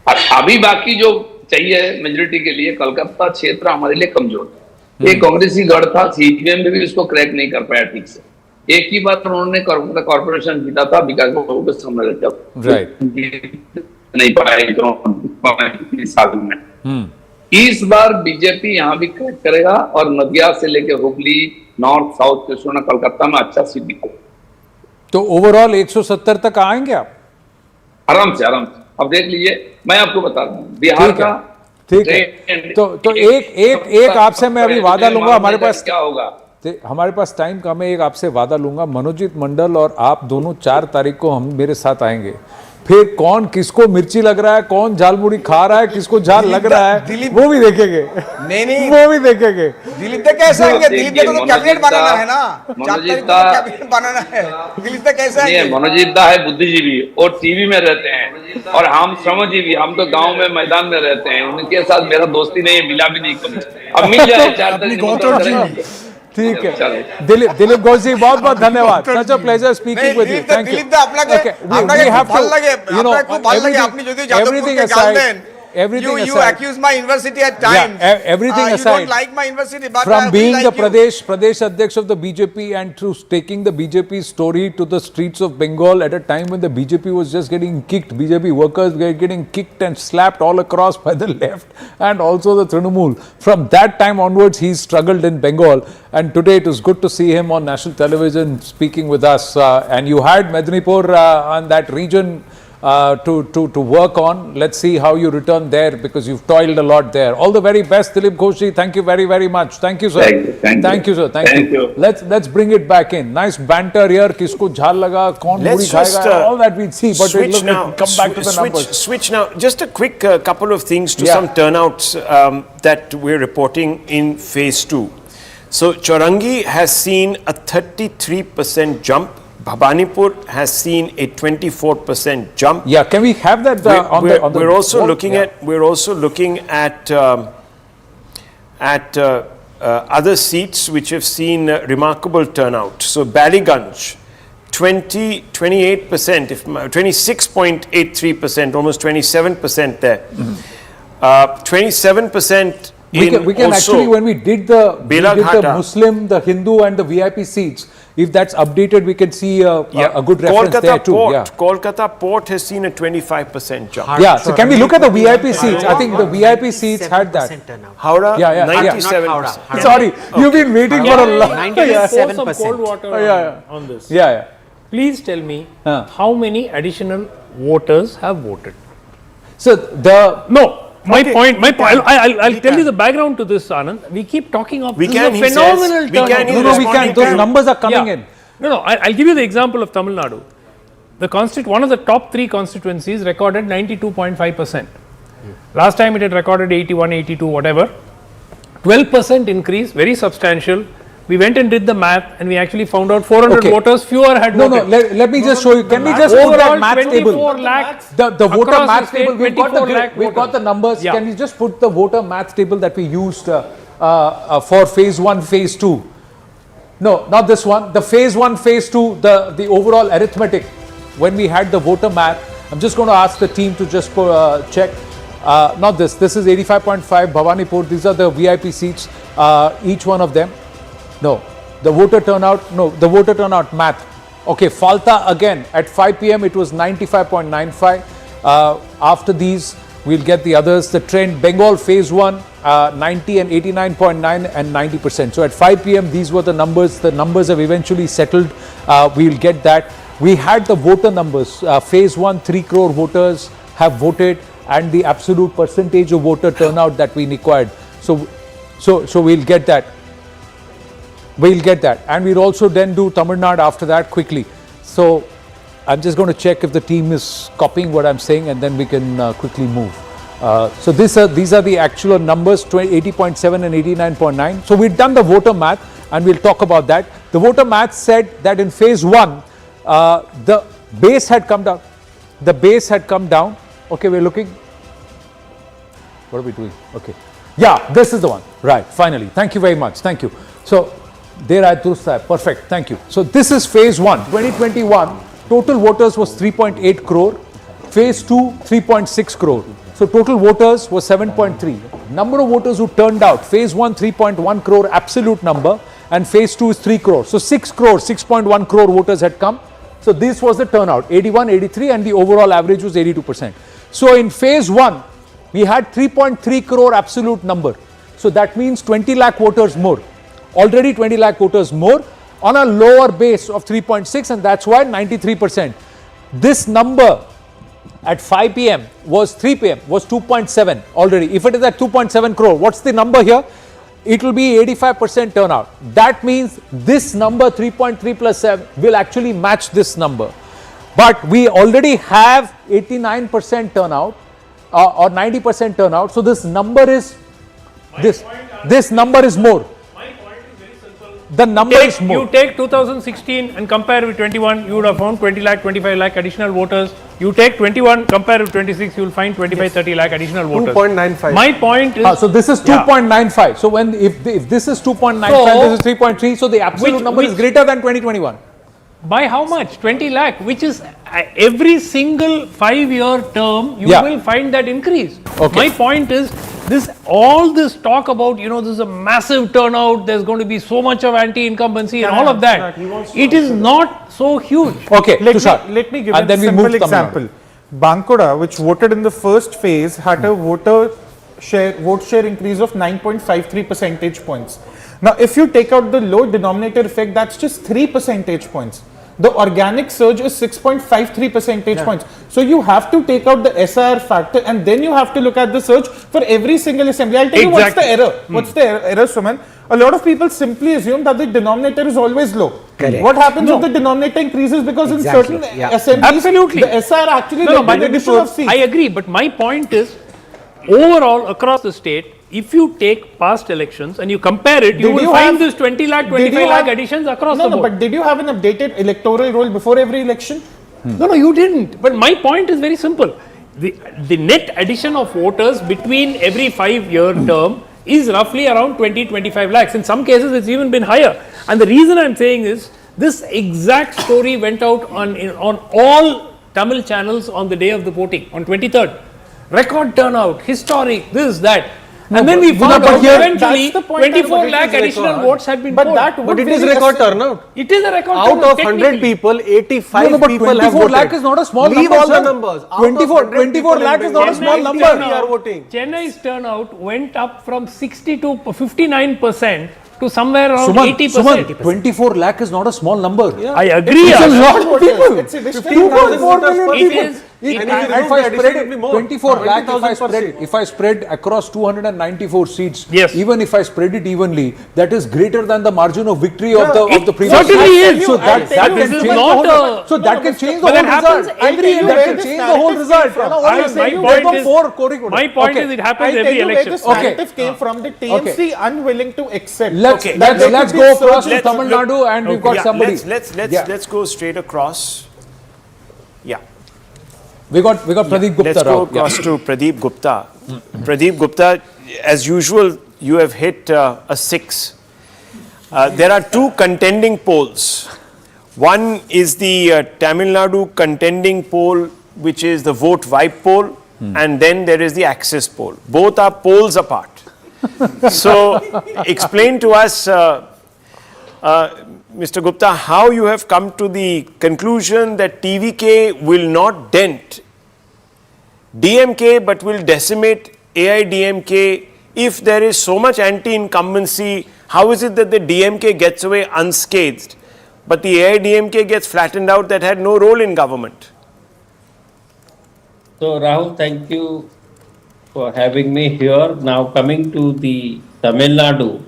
और अभी बाकी जो चाहिए मेजोरिटी के लिए, कलकत्ता क्षेत्र हमारे लिए कमजोर है. एक कांग्रेसी गढ़ था, सीपीएम में भी उसको क्रैक नहीं कर पाया ठीक से. एक ही बार उन्होंने कॉर्पोरेशन जीता था विकास बाबू के सामने, नहीं पाया साल में. इस बार बीजेपी यहाँ भी क्रैक करेगा, और नदिया से लेकर हुगली, नॉर्थ, साउथ, कृष्णा, कलकत्ता में अच्छा सीट निकलेगा. तो ओवरऑल 170 तक आएंगे आप? आराम से. अब देख लीजिए, मैं आपको बता दूं, बिहार का ठीक है. तो एक आपसे मैं अभी वादा लूंगा, हमारे पास क्या होगा, हमारे पास टाइम कम है, एक आपसे वादा लूंगा, मनोजीत मंडल और आप दोनों 4 तारीख को हम मेरे साथ आएंगे. फिर कौन किसको मिर्ची लग रहा है, कौन झालमुड़ी खा रहा है, किसको झाल लग रहा है, वो भी देखेंगे. नहीं, वो भी देखेंगे. दिलीप दा कैसे आएंगे? दिलीप दा को तो कैबिनेट बनाना है ना, मनोजीत दा कैबिनेट बनाना है. दिलीप दा कैसे आएंगे? मनोजीत दा है बुद्धिजीवी और टीवी में रहते हैं, और हम श्रमजीवी, हम तो गांव में मैदान में रहते हैं. उनके साथ मेरा दोस्ती नहीं है, मिला भी नहीं कभी. अब मिल जाए 4 तारीख. ठीक है. दिलीप घोष जी, बहुत बहुत धन्यवाद. Such a pleasure speaking with you. Thank you. Everything aside, you accuse my university at times. Everything aside, you don't like my university, but from being the Pradesh Adhyaksh of the BJP and to taking the BJP story to the streets of Bengal at a time when the BJP was just getting kicked, BJP workers were getting kicked and slapped all across by the left and also the Trinamool. From that time onwards, he struggled in Bengal, and today it was good to see him on national television speaking with us. And you had Medinipur on that region to work on. Let's see how you return there, because you've toiled a lot there. All the very best, Dilip Ghoshi. Thank you very, very much. Thank you, sir. Thank you, sir. Thank you. Let's bring it back in. Nice banter here. Kisko jhal laga, kaun mudi khayega, all that we'd see. But switch now. Come back to the numbers. Switch now. Just a quick couple of things to some turnouts that we're reporting in phase 2. So Chaurangi has seen a 33% jump. Bhabanipur has seen a 24% jump. Yeah, can we have that we're also looking at other seats which have seen remarkable turnout. So Baliganj, 28%, 26.83%, almost 27% there. 27% we can actually, when we did the Muslim, the Hindu and the VIP seats, if that's updated, we can see a good reference there too. Kolkata Port has seen a 25% jump. Yeah, so can we look at the VIP seats? I think the VIP seats had that. Howrah, 97%. Sorry, you've been waiting for a long time. 97%. Pour some cold water on this. Yeah. Please tell me how many additional voters have voted. So My point. I'll tell you the background to this, Anand. We keep talking of this is a phenomenal turnout. We can. Those numbers are coming in. No. I'll give you the example of Tamil Nadu. One of the top 3 constituencies recorded 92.5%. Last time it had recorded 81, 82, whatever. 12% increase, very substantial. We went and did the math, and we actually found out 400 voters fewer had voted. Let me just show you. Can we just put that math table? 24 lakhs. The voter math table. We've got the numbers. Yeah. Can you just put the voter math table that we used for phase 1, phase 2? No, not this one. The phase 1, phase 2, the overall arithmetic. When we had the voter math, I'm just going to ask the team to just check. Not this. This is 85.5 Bhawanipur. These are the VIP seats. Each one of them. No. The voter turnout. No. The voter turnout math. Okay. Falta again at 5 p.m. it was 95.95. After these, we'll get the others. The trend Bengal phase 1, 90 and 89.9 and 90%. So at 5 p.m. these were the numbers. The numbers have eventually settled. We'll get that. We had the voter numbers. Phase 1, 3 crore voters have voted, and the absolute percentage of voter turnout that we required. So we'll get that. We'll get that. And we'll also then do Tamil Nadu after that quickly. So I'm just going to check if the team is copying what I'm saying, and then we can quickly move. So these are the actual numbers, 80.7 and 89.9. So we've done the voter math, and we'll talk about that. The voter math said that in phase 1, the base had come down. The base had come down. Okay, we're looking. What are we doing? Okay. Yeah, this is the one. Right, finally. Thank you very much. Thank you. So, there I durst. Perfect. Thank you. So, this is phase 1. 2021, total voters was 3.8 crore. Phase 2, 3.6 crore. So, total voters was 7.3. Number of voters who turned out, phase 1, 3.1 crore absolute number, and phase 2 is 3 crore. So, 6 crore, 6.1 crore voters had come. So, this was the turnout, 81, 83, and the overall average was 82%. So, in phase 1, we had 3.3 crore absolute number. So, that means 20 lakh voters more. Already 20 lakh voters more on a lower base of 3.6, and that's why 93%. This number at 5 p.m. was 3 p.m. was 2.7 already. If it is at 2.7 crore, what's the number here? It will be 85% turnout. That means this number 3.3 plus 7 will actually match this number. But we already have 89% turnout or 90% turnout. So this number is this number is more. The number is more. You take 2016 and compare with 21, you would have found 20 lakh, 25 lakh additional voters. You take 21, compare with 26, you will find 25, 30 lakh additional voters. 2.95. My point is... so this is 2.95. So when if this is 2.95, this is 3.3. So the absolute number is greater than 2021. By how much? 20 lakh, which is every single 5-year term, you will find that increase. Okay. My point is, all this talk about, this is a massive turnout, there's going to be so much of anti-incumbency and all of that. It is not so huge. Okay, let me give a simple example. Bankura, which voted in the first phase, had a vote share increase of 9.53 percentage points. Now, if you take out the low denominator effect, that's just 3 percentage points. The organic surge is 6.53 percentage points. So you have to take out the SIR factor, and then you have to look at the surge for every single assembly. I'll tell you what's the error. What's the error, Suman? A lot of people simply assume that the denominator is always low. Correct. What happens if the denominator increases? Because in certain assemblies, the SIR actually by the addition of seats. I agree, but my point is, overall across the state, if you take past elections and you compare it, you will find this 20 lakh, 25 lakh additions across the board. No, but did you have an updated electoral roll before every election? No, you didn't. But my point is very simple. The net addition of voters between every 5-year term is roughly around 20-25 lakhs. In some cases, it's even been higher. And the reason I'm saying is, this exact story went out on all Tamil channels on the day of the voting, on 23rd. Record turnout, historic, this, that. And then we found out eventually 24 lakh additional votes had been polled. But it is record turnout. It is a record Out turnout. of 100 people, 85 but people 24 have voted. lakh is not a small Leave number. all the numbers. 24 lakh is not a small number. Chennai's turnout went up from 60 to 59% to somewhere around 80%. Suman, 24 lakh is not a small number. I agree. It's a lot of people. It's 2.4 million people. It is. If I spread 24 lakh, if I spread across 294 seats, even if I spread it evenly, that is greater than the margin of victory of the previous. Certainly is. So that can change the whole. So that can change the whole result. That can change the whole result. My point is, it happens every election. The narrative came from the TMC unwilling to accept. Let's go across to Tamil Nadu, and we've got somebody. Let's go straight across. Yeah. We got Pradeep Gupta. Let's go across to Pradeep Gupta. Pradeep Gupta, as usual, you have hit a 6. There are 2 contending polls. One is the Tamil Nadu contending poll which is the vote vibe poll, and then there is the access poll. Both are polls apart. So, explain to us, Mr. Gupta, how you have come to the conclusion that TVK will not dent DMK but will decimate AIADMK. If there is so much anti-incumbency, how is it that the DMK gets away unscathed, but the AIADMK gets flattened out that had no role in government? So Rahul, thank you for having me here. Now coming to the Tamil Nadu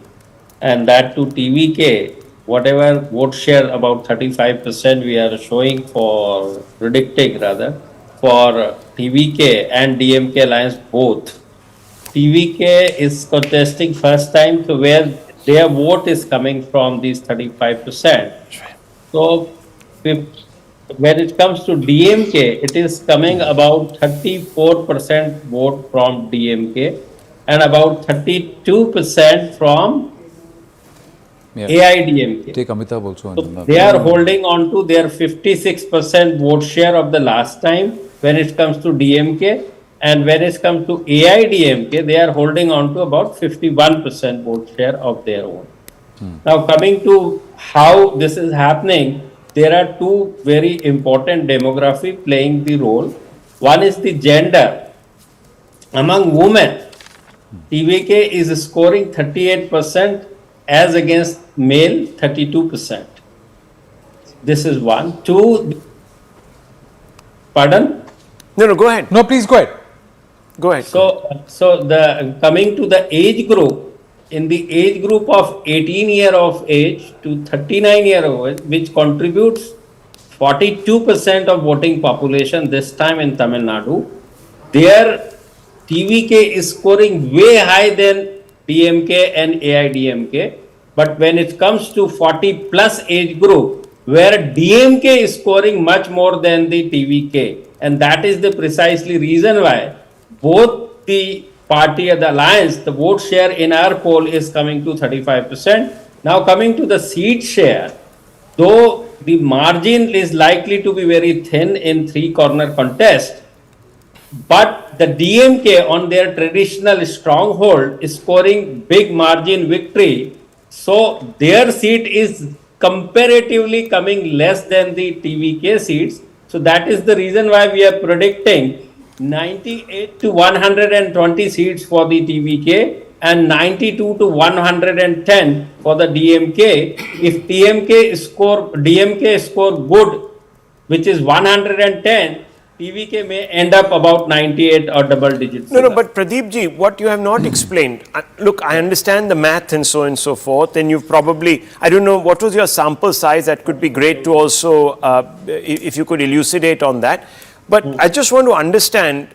and that to TVK, whatever vote share about 35% we are showing for predicting rather for TVK and DMK alliance both. TVK is contesting first time, so where their vote is coming from these 35%. So when it comes to DMK, it is coming about 34% vote from DMK and about 32% from AIADMK. Take Amitabh also. So they are holding on to their 56% vote share of the last time when it comes to DMK, and when it comes to AIADMK, they are holding on to about 51% vote share of their own. Now coming to how this is happening, there are two very important demography playing the role. One is the gender. Among women, TVK is scoring 38% as against male 32%. This is one. Two, pardon? No, go ahead. No, please go ahead. Go ahead. So the coming to the age group, in the age group of 18 year of age to 39 year of age, which contributes 42% of voting population this time in Tamil Nadu, their TVK is scoring way high than DMK and AIADMK. But when it comes to 40 plus age group, where DMK is scoring much more than the TVK, and that is the precisely reason why both the party of the alliance, the vote share in our poll is coming to 35%. Now coming to the seat share, though the margin is likely to be very thin in three-corner contest, but the DMK on their traditional stronghold is scoring big margin victory. So their seat is comparatively coming less than the TVK seats. So that is the reason why we are predicting 98 to 120 seats for the TVK and 92 to 110 for the DMK. If DMK score good, which is 110, TVK may end up about 98 or double digits. No, but Pradeep ji, what you have not explained, look, I understand the math and so forth, and you've probably, I don't know, what was your sample size? That could be great to also, if you could elucidate on that. But I just want to understand,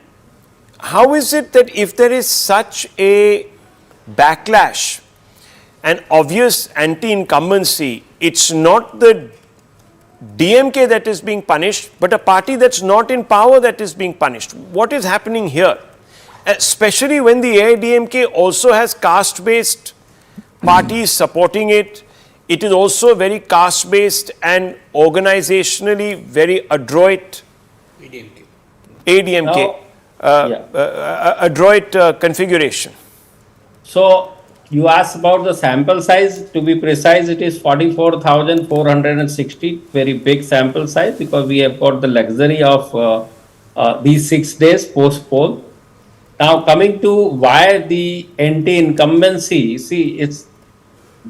how is it that if there is such a backlash and obvious anti-incumbency, it's not the DMK that is being punished, but a party that's not in power that is being punished? What is happening here? Especially when the AIADMK also has caste-based parties supporting it. It is also very caste-based and organizationally very adroit. AIADMK. Adroit configuration. So you asked about the sample size. To be precise, it is 44,460, very big sample size, because we have got the luxury of these 6 days post-poll. Now coming to why the anti-incumbency, see, it's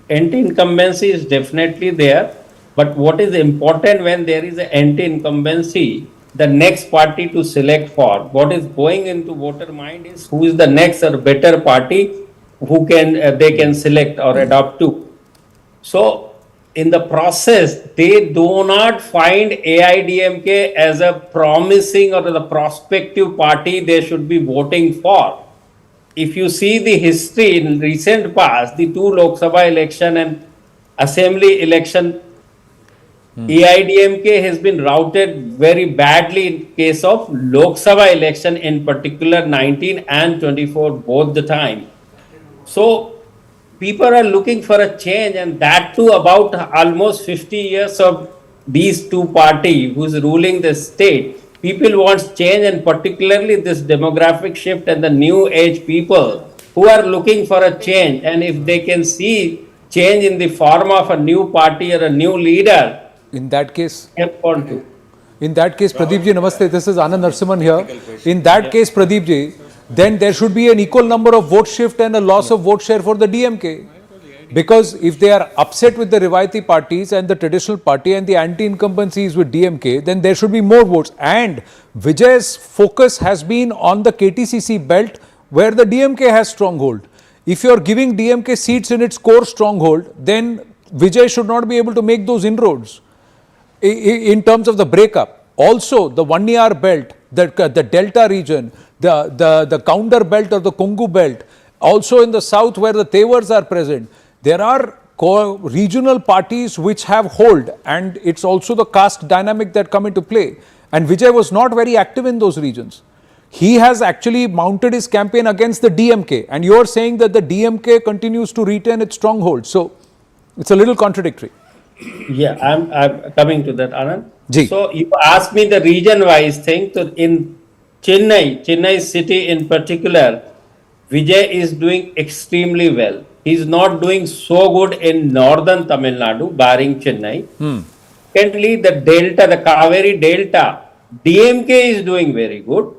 anti-incumbency is definitely there, but what is important when there is an anti-incumbency, the next party to select for, what is going into voter mind is who is the next or better party who can they can select or adopt to. So in the process, they do not find AIADMK as a promising or the prospective party they should be voting for. If you see the history in recent past, the 2 Lok Sabha election and assembly election, AIADMK has been routed very badly in case of Lok Sabha election, in particular 19 and 24 both the time. So people are looking for a change, and that too about almost 50 years of these two parties who is ruling the state. people wants change, and particularly this demographic shift and the new age people who are looking for a change, and if they can see change in the form of a new party or a new leader, in that case, want to. in that case, Pradeep ji, namaste. This is Anand Narasimhan here. In that case, Pradeep ji, then there should be an equal number of vote shift and a loss of vote share for the DMK. Because if they are upset with the Rivayati parties and the traditional party and the anti-incumbency is with DMK, then there should be more votes. And Vijay's focus has been on the KTCC belt where the DMK has stronghold. If you are giving DMK seats in its core stronghold, then Vijay should not be able to make those inroads in terms of the breakup. Also, the Vanniyar belt, the Delta region, the Counter belt or the Kongu belt, also in the south where the Tewars are present, there are regional parties which have hold, and it's also the caste dynamic that come into play. And Vijay was not very active in those regions. He has actually mounted his campaign against the DMK, and you are saying that the DMK continues to retain its stronghold. So it's a little contradictory. Yeah, I'm coming to that, Anand. Ji. So you asked me the region-wise thing. So in Chennai city in particular, Vijay is doing extremely well. He's not doing so good in northern Tamil Nadu, barring Chennai. Secondly, the Delta, the Kaveri Delta, DMK is doing very good.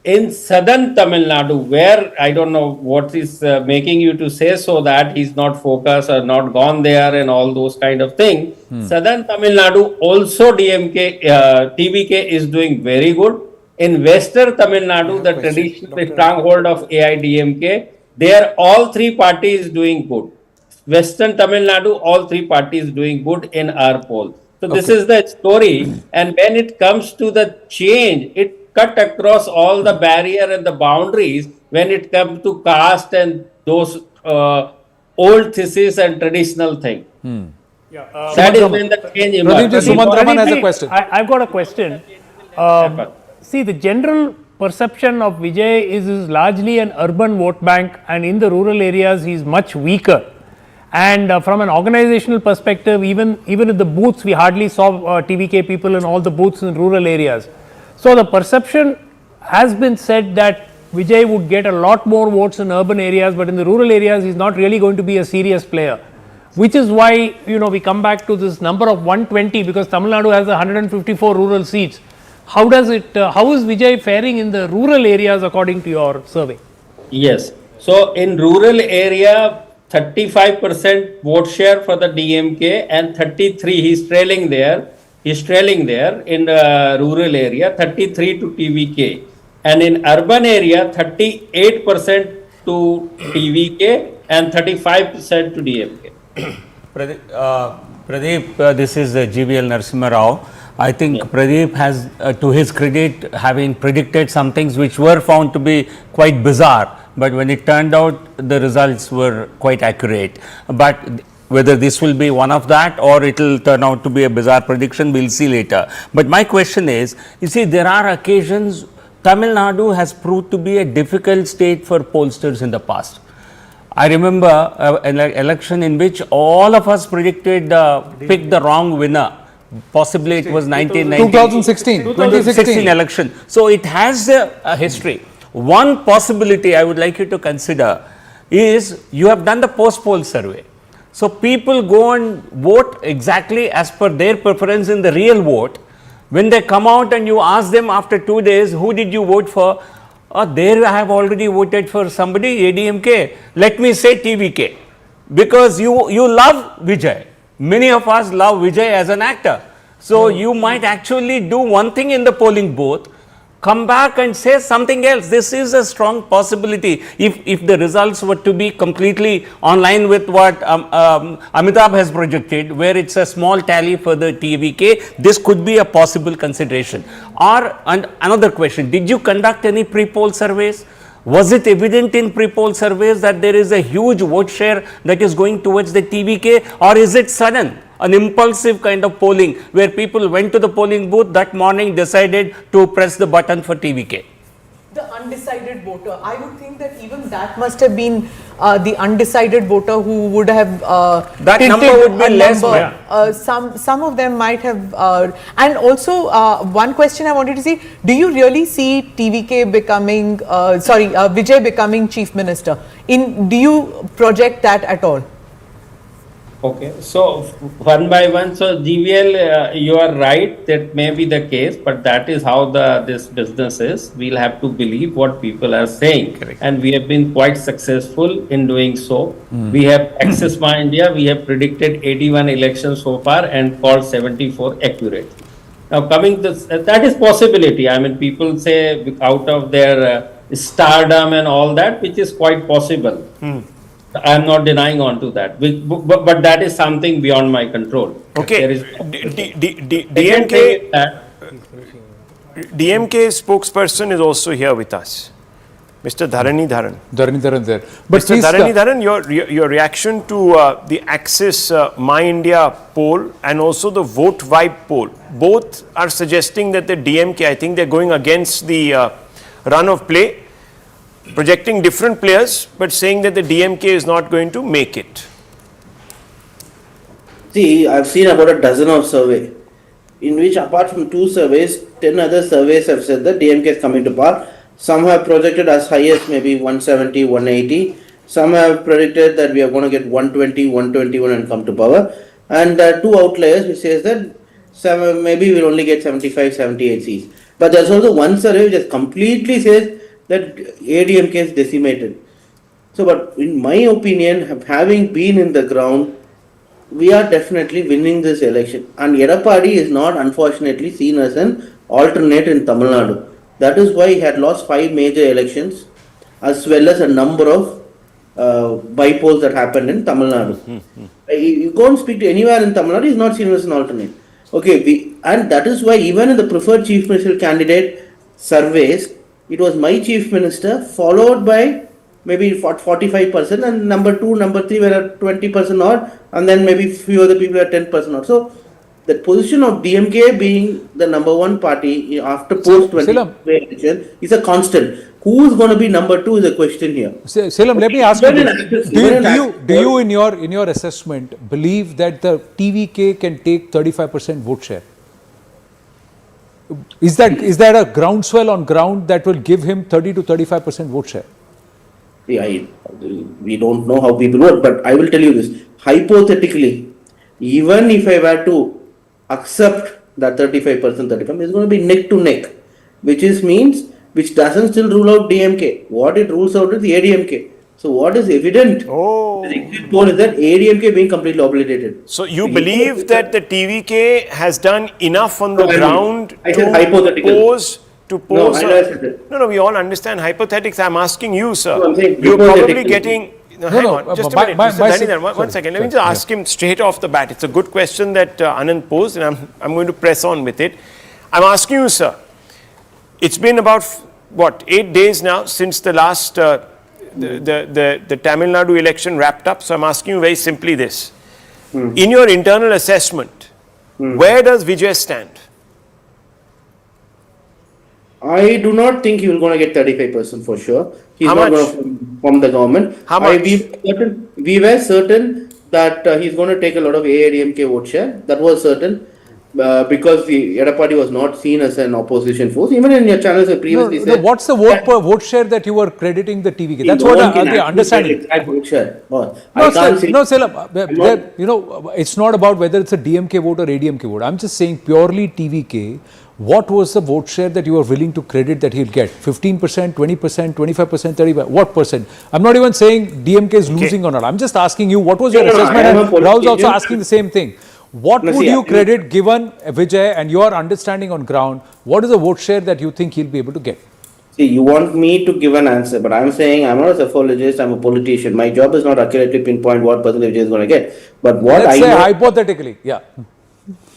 In southern Tamil Nadu, where I don't know what is making you to say so that he's not focused or not gone there and all those kind of things. Southern Tamil Nadu also TVK is doing very good. In western Tamil Nadu, the traditional stronghold of AIADMK, there all three parties doing good. Western Tamil Nadu, all three parties doing good in our poll. So this is the story. And when it comes to the change, it cut across all the barrier and the boundaries when it comes to caste and those old thesis and traditional thing. That is when the change emerges. Sumantraman has a question. I've got a question. See, the general perception of Vijay is largely an urban vote bank, and in the rural areas he's much weaker. And from an organizational perspective, even in the booths, we hardly saw TVK people in all the booths in rural areas. So the perception has been said that Vijay would get a lot more votes in urban areas, but in the rural areas he's not really going to be a serious player. Which is why, we come back to this number of 120, because Tamil Nadu has 154 rural seats. How is Vijay faring in the rural areas according to your survey? Yes. So in rural area, 35% vote share for the DMK and 33, he's trailing there in the rural area, 33 to TVK. And in urban area, 38% to TVK and 35% to DMK. Pradeep, this is GVL Narasimha Rao. I think Pradeep has, to his credit, having predicted some things which were found to be quite bizarre, but when it turned out, the results were quite accurate. But whether this will be one of that or it will turn out to be a bizarre prediction, we'll see later. But my question is, you see, there are occasions Tamil Nadu has proved to be a difficult state for pollsters in the past. I remember an election in which all of us predicted, picked the wrong winner. Possibly it was 2016 election. So it has a history. One possibility I would like you to consider is you have done the post-poll survey. So people go and vote exactly as per their preference in the real vote. When they come out and you ask them after 2 days, who did you vote for? There I have already voted for somebody, ADMK. Let me say TVK. Because you love Vijay. Many of us love Vijay as an actor. So you might actually do one thing in the polling booth, come back and say something else. This is a strong possibility. If the results were to be completely online with what Amitabh has projected, where it's a small tally for the TVK, this could be a possible consideration. And another question, did you conduct any pre-poll surveys? Was it evident in pre-poll surveys that there is a huge vote share that is going towards the TVK, or is it sudden, an impulsive kind of polling where people went to the polling booth that morning, decided to press the button for TVK? The undecided voter. I would think that even that must have been the undecided voter who would have that number would be less. Some of them might have. And also, one question I wanted to see: do you really see TVK becoming, Vijay becoming chief minister? Do you project that at all? Okay, so one by one, so GVL, you are right, that may be the case, but that is how this business is. We'll have to believe what people are saying. Correct. And we have been quite successful in doing so. We have Access My India, we have predicted 81 elections so far and called 74 accurate. Now coming this, that is possibility. I mean, people say out of their stardom and all that, which is quite possible. I am not denying on to that, but that is something beyond my control. Okay. There is DMK spokesperson is also here with us, Mr. Dharani Dharan. Dharani Dharan there. But Mr. Dharani Dharan, your reaction to the Access My India poll and also the Vote Vibe poll, both are suggesting that the DMK, I think they're going against the run of play, projecting different players, but saying that the DMK is not going to make it. See, I've seen about a dozen of surveys, in which apart from 2 surveys, 10 other surveys have said that DMK is coming to power. Some have projected as high as maybe 170, 180. Some have predicted that we are going to get 120, 121 and come to power. And 2 outliers which says that maybe we'll only get 75, 78 seats. But there's also one survey which completely says that AIADMK is decimated. So, but in my opinion, having been in the ground, we are definitely winning this election. And Edapadi is not unfortunately seen as an alternate in Tamil Nadu. That is why he had lost 5 major elections, as well as a number of bypolls that happened in Tamil Nadu. You go and speak to anywhere in Tamil Nadu, he is not seen as an alternate. Okay, and that is why even in the preferred chief ministerial candidate surveys, it was my chief minister, followed by maybe 45%, and number 2, number 3 were at 20% odd, and then maybe few other people at 10% odd. So, the position of DMK being the number 1 party after post-20 election is a constant. Who is going to be number 2 is a question here. Selam, let me ask you this. Do you in your assessment believe that the TVK can take 35% vote share? Is that a groundswell on ground that will give him 30 to 35% vote share? See, we don't know how people vote, but I will tell you this. Hypothetically, even if I were to accept that 35%, 35%, it's going to be neck to neck, which doesn't still rule out DMK. What it rules out is the AIADMK. So what is evident? The exit poll is that AIADMK being completely obliterated. So you believe that the TVK has done enough on the ground to pose? No, we all understand hypothetics. I'm asking you, sir. No, you're probably getting. Hang on, just a minute. Mr. Dhanidhar, one second. Let me just ask him straight off the bat. It's a good question that Anand posed, and I'm going to press on with it. I'm asking you, sir. It's been about 8 days now since the last the Tamil Nadu election wrapped up. So I'm asking you very simply this: in your internal assessment, where does Vijay stand? I do not think he will going to get 35% for sure. He's How not much? going to form the government. How much? We were certain that he's going to take a lot of AIADMK vote share. That was certain. Because the Edapadi was not seen as an opposition force. Even in your channels, I previously said. What's the vote share that you were crediting the TVK? That's what the understanding. Vote share. It's not about whether it's a DMK vote or ADMK vote. I'm just saying purely TVK. What was the vote share that you were willing to credit that he'll get? 15%, 20%, 25%, 35%? What percent? I'm not even saying DMK is losing or not. I'm just asking you, what was your assessment? And Rahul's also asking the same thing. What would you credit, given Vijay and your understanding on ground, what is the vote share that you think he'll be able to get? See, you want me to give an answer, but I'm saying I'm not a psychologist, I'm a politician. My job is not accurately pinpoint what percentage is going to get. But what Let's say hypothetically,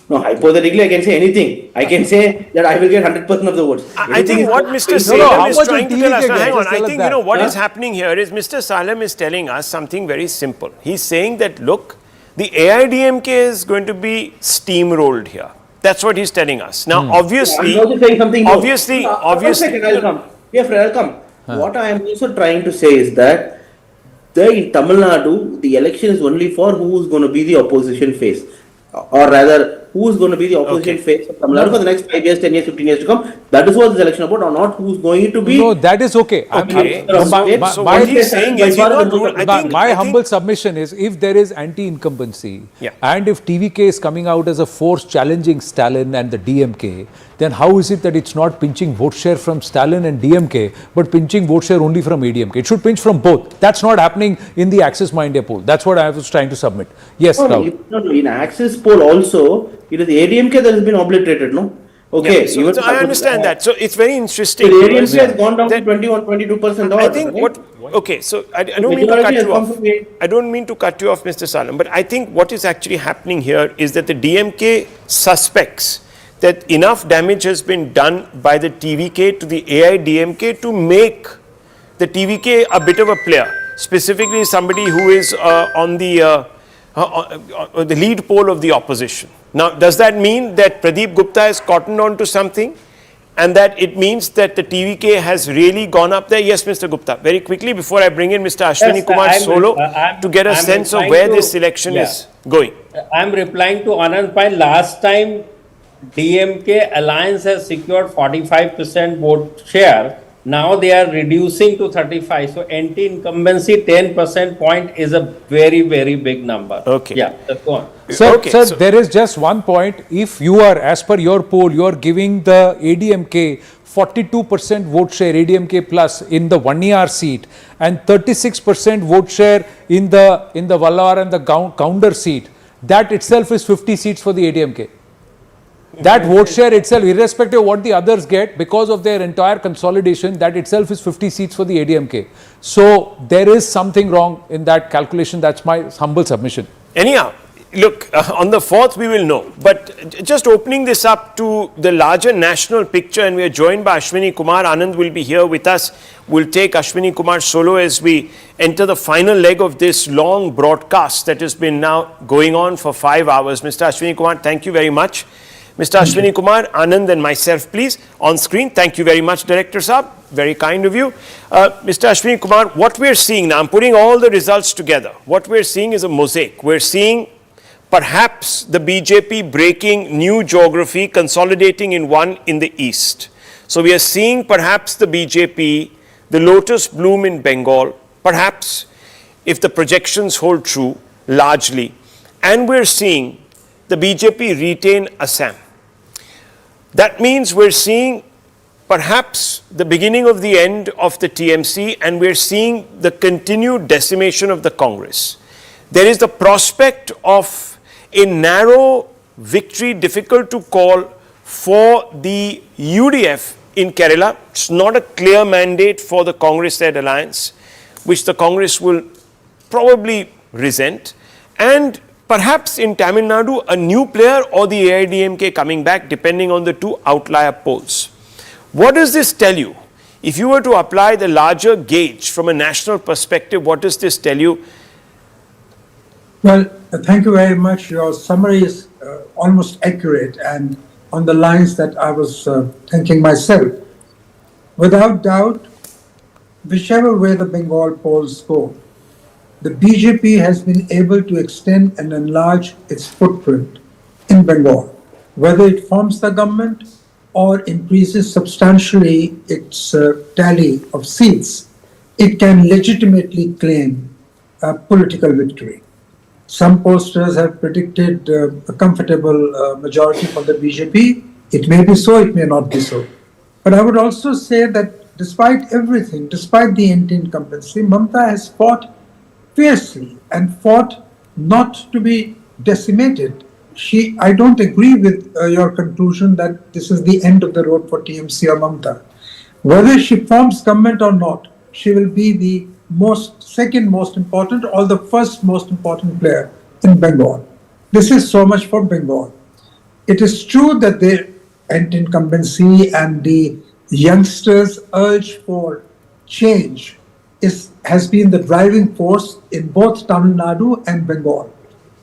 No, hypothetically I can say anything. I can say that I will get 100% of the votes. I think what Mr. Salem is trying to tell us, hang on, I think what is happening here is Mr. Salem is telling us something very simple. He's saying that, look, the AIADMK is going to be steamrolled here. That's what he's telling us. Now, obviously, I'm also saying something more. obviously, One second, I'll come. Yeah, Fred, I'll come. What I am also trying to say is that in Tamil Nadu, the election is only for who is going to be the opposition face. Or rather, who is going to be the opposition face of Tamil Nadu for the next 5 years, 10 years, 15 years to come. That is what this election is about, or not who is going to be. No, that is okay. So what he's saying is, my humble submission is, if there is anti-incumbency and if TVK is coming out as a force challenging Stalin and the DMK, then how is it that it's not pinching vote share from Stalin and DMK, but pinching vote share only from ADMK? It should pinch from both. That's not happening in the Axis My India poll. That's what I was trying to submit. Yes, Rahul. No, in Axis poll also, it is the ADMK that has been obliterated, no? Okay, so I understand that. So it's very interesting. The ADMK has gone down to 21-22%. I think okay, so I don't mean to cut you off. I don't mean to cut you off, Mr. Salam, but I think what is actually happening here is that the DMK suspects that enough damage has been done by the TVK to the AIADMK to make the TVK a bit of a player, specifically somebody who is on the lead pole of the opposition. Now, does that mean that Pradeep Gupta has cottoned on to something and that it means that the TVK has really gone up there? Yes, Mr. Gupta, very quickly before I bring in Mr. Ashwini Kumar Solo to get a sense of where this election is going. I'm replying to Anand Pai. Last time DMK alliance has secured 45% vote share. Now they are reducing to 35. So anti-incumbency 10% point is a very, very big number. Okay. Yeah, go on. Sir, there is just one point. If you are, as per your poll, you are giving the ADMK 42% vote share, ADMK plus, in the 1ER seat, and 36% vote share in the Vallar and the Counter seat, that itself is 50 seats for the ADMK. That vote share itself, irrespective of what the others get, because of their entire consolidation, that itself is 50 seats for the ADMK. So there is something wrong in that calculation. That's my humble submission. Anyhow, look, on the 4th we will know. But just opening this up to the larger national picture, and we are joined by Ashwini Kumar. Anand will be here with us. We'll take Ashwini Kumar Solo as we enter the final leg of this long broadcast that has been now going on for 5 hours. Mr. Ashwini Kumar, thank you very much. Mr. Ashwini Kumar, Anand and myself, please, on screen. Thank you very much, Director Saab. Very kind of you. Mr. Ashwini Kumar, what we're seeing now, I'm putting all the results together. What we're seeing is a mosaic. We're seeing perhaps the BJP breaking new geography, consolidating in one in the east. So we are seeing perhaps the BJP, the lotus bloom in Bengal, perhaps, if the projections hold true, largely. And we're seeing the BJP retain Assam. That means we're seeing perhaps the beginning of the end of the TMC, and we're seeing the continued decimation of the Congress. There is the prospect of a narrow victory, difficult to call, for the UDF in Kerala. It's not a clear mandate for the Congress-led alliance, which the Congress will probably resent. And perhaps in Tamil Nadu, a new player or the AIADMK coming back, depending on the two outlier polls. What does this tell you? If you were to apply the larger gauge from a national perspective, what does this tell you? Well, thank you very much. Your summary is almost accurate and on the lines that I was thinking myself. Without doubt, whichever way the Bengal polls go, the BJP has been able to extend and enlarge its footprint in Bengal, whether it forms the government or increases substantially its tally of seats. It can legitimately claim a political victory. Some pollsters have predicted a comfortable majority for the BJP. It may be so, it may not be so. But I would also say that despite everything, despite the anti-incumbency, Mamata has fought fiercely and fought not to be decimated. I don't agree with your conclusion that this is the end of the road for TMC or Mamata. Whether she forms government or not, she will be the second most important or the first most important player in Bengal. This is so much for Bengal. It is true that the anti-incumbency and the youngsters' urge for change has been the driving force in both Tamil Nadu and Bengal.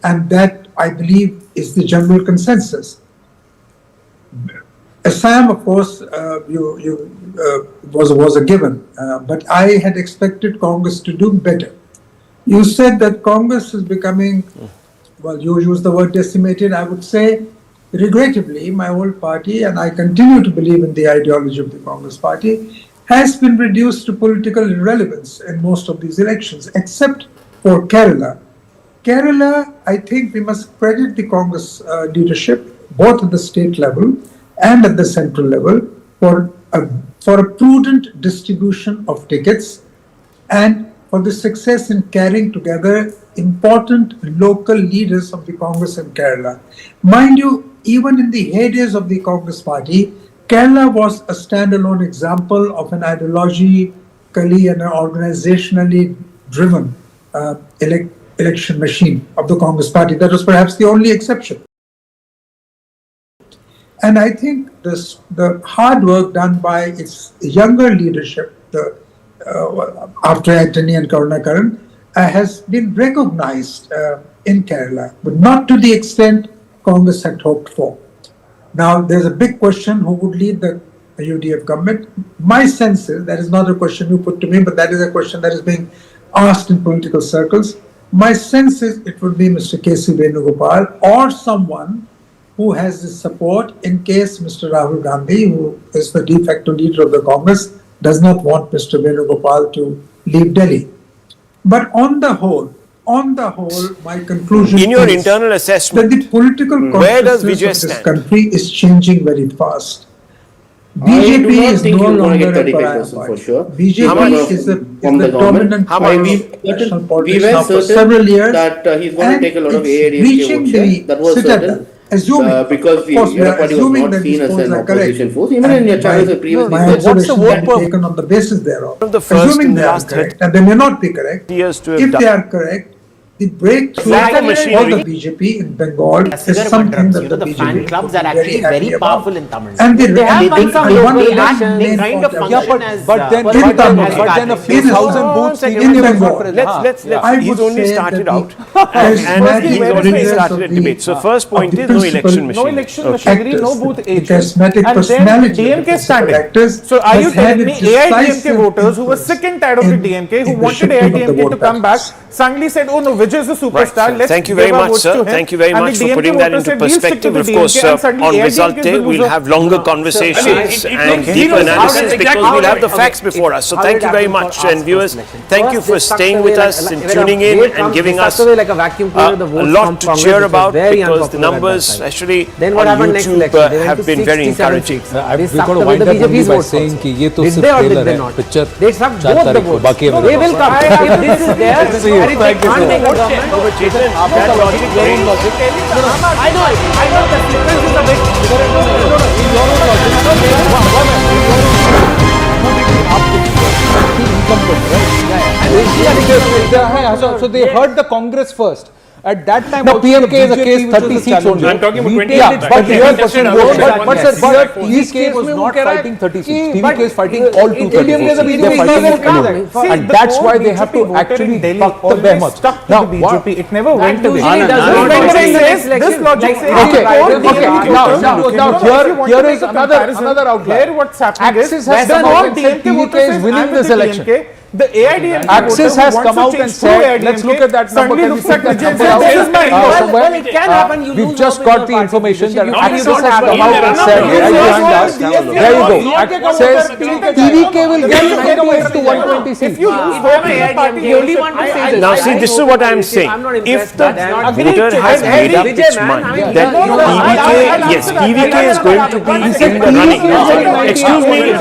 And that, I believe, is the general consensus. Assam, of course, you was a given. But I had expected Congress to do better. You said that Congress is becoming, well, you used the word decimated. I would say, regrettably, my old party, and I continue to believe in the ideology of the Congress party, has been reduced to political irrelevance in most of these elections, except for Kerala. Kerala, I think we must credit the Congress leadership, both at the state level and at the central level, for a prudent distribution of tickets and for the success in carrying together important local leaders of the Congress in Kerala. Mind you, even in the heydays of the Congress party, Kerala was a standalone example of an ideologically and organizationally driven election machine of the Congress party. That was perhaps the only exception. And I think the hard work done by its younger leadership, after Anthony and Karunakaran, has been recognized in Kerala, but not to the extent Congress had hoped for. Now, there's a big question who would lead the UDF government. My sense is, that is not a question you put to me, but that is a question that is being asked in political circles. My sense is it would be Mr. K.C. Venugopal or someone who has the support in case Mr. Rahul Gandhi, who is the de facto leader of the Congress, does not want Mr. Venugopal to leave Delhi. But on the whole, my conclusion in your is internal assessment, that the political where does consciousness Vijay of this stand? country is changing very fast. I do BJP not is think no you're going to longer get a pariah 35% for party. sure. BJP is the dominant party in national We politics were now for certain several years, that he's going to and take a lot of it's AIADMK reaching vote share. the That was citadel. certain. Assuming, Because the of course, we Unity are Party was assuming not that seen these as polls an are correct. opposition force. Even in your channels have previously My said observation vote can be taken on the basis thereof. One of the first Assuming in the they are last correct, and they may not be correct. years to have If done. they are correct, the breakthrough Like a for machinery. the BJP in Bengal is Figure something wonders. that You know, the the BJP fan clubs would are be actually happy very about. powerful in Tamil Nadu. And They have done some and one local of actions. main They kind of point function as but then a few in thousand Assam, booths in TVK Bengal. not present. Let's I he's would only say started that out the and charismatic he's already leaders started of a the- debate. So first point of the is no election principal- machine. No election Okay. machinery, no actors, booth the agents. charismatic And then personality of the DMK principal standing. actors So are you has had telling a me AIADMK decisive voters who were sick and tired of the in DMK, who the wanted shifting of the AIADMK to vote come back, patterns. suddenly said, oh no, Vijay is a superstar, Right. let's Thank you give very our much, votes sir. to him. Thank you very And much the for putting DMK that voters into said, we'll stick to perspective. the Of course, DMK, and suddenly on AIADMK result day, will we'll lose have longer conversations and deeper analysis because we'll have the facts before us. So thank you very much. And viewers, thank you for staying with us and tuning in and giving us a lot to cheer about because the numbers actually Then what on happened next YouTube election? They went have to been very 67 encouraging. seats. We've They got sucked to away wind the up only BJP's by votes saying also. कि ये तो Did सिर्फ they or did trailer they है not? Picture They sucked 4 both the तारीख को votes. बाकी है They will come. If this is there, Good to see you. and if they Thank you can't so make a much. government, आपका logic, your own logic. I know the sequence is a bit. Your own logic. Incumbent, right? So they heard the Congress first. At that time, No, also PMK the is a BJP case which was 30 the seats only. challenger. I'm talking about 20 Yeah, but here, but sir, इस TVK was में वो not कह रहा है fighting 30 seats. कि- TVK is fighting all 234 ADMK seats. is They're fighting anyway. See, And the that's whole why they have BJP to voter actually in Delhi buck the always behemoth. stuck to Now, the BJP. It never went to the usually BJP. doesn't This work. logic Next says, election, this logic like- says, Okay, all the okay. DMK Now, voters- now, You now, know, if you here, want here to is make a another comparison, outlier. Here what's happening Axis is, has when come all out and said DMK TVK voters is says, winning I'm with this the election. DMK, the AIADMK Axis voter has who wants come to out change and to said, AIADMK, let's look at that number. suddenly Can we looks put at that Vijay and number says, out? this is my So vote. when, It can happen. You we've lose just over got your the party information that position. Axis You has cannot come have out and that. said, You right lose behind us, DMK there you vote. go, says TVK will get 98 to 120 If seats. you lose If vote I'm in the AIADMK, party, you you only should- want to say this. Now see, this is what I'm saying. I'm not If impressed the that voter has made up its mind that TVK is going to be in the running. Excuse me.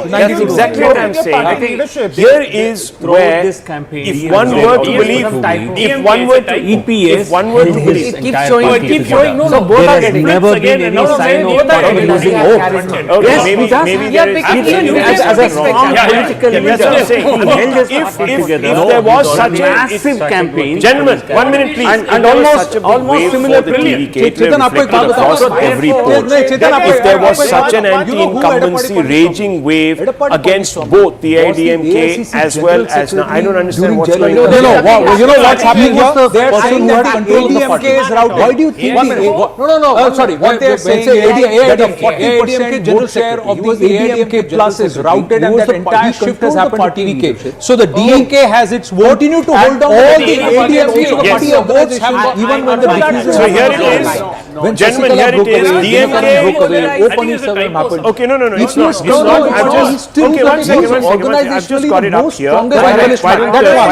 That's exactly what I'm saying. Here is where, if one were to believe, if one were to believe, It keeps showing. It keeps showing. No, So no. both are There getting. has never been any sign of losing hope. okay, Yes, maybe yeah, there is because maybe as there a is strong Yeah, political that's what I'm saying. He held his If party together. if there was such a massive campaign, gentlemen, 1 minute please, and almost similar brilliant. Chetan, आपको एक बात बताओ. across every port. नहीं, Chetan, आपको If there was आपको एक such बात an बताओ. You know who anti-incumbency Edapadi raging wave Edapadi against Edapadi both the was the AIADMK AICC as well General as now, I don't Secretary understand during what's Jayalalitha. going on. You know what's happening here? They're saying saying that the AIADMK is routed. Why do you think? No. Sorry. What they are saying is that the 40% general share of the AIADMK plus is routed, and that entire shift has happened to TVK. So the DMK has its vote. Continue to hold down all the AIADMK votes have even when the diffusion. So here it is. Gentlemen, here it is. DMK. Okay, no. It's not. Okay, one second. I've just got it up here. Why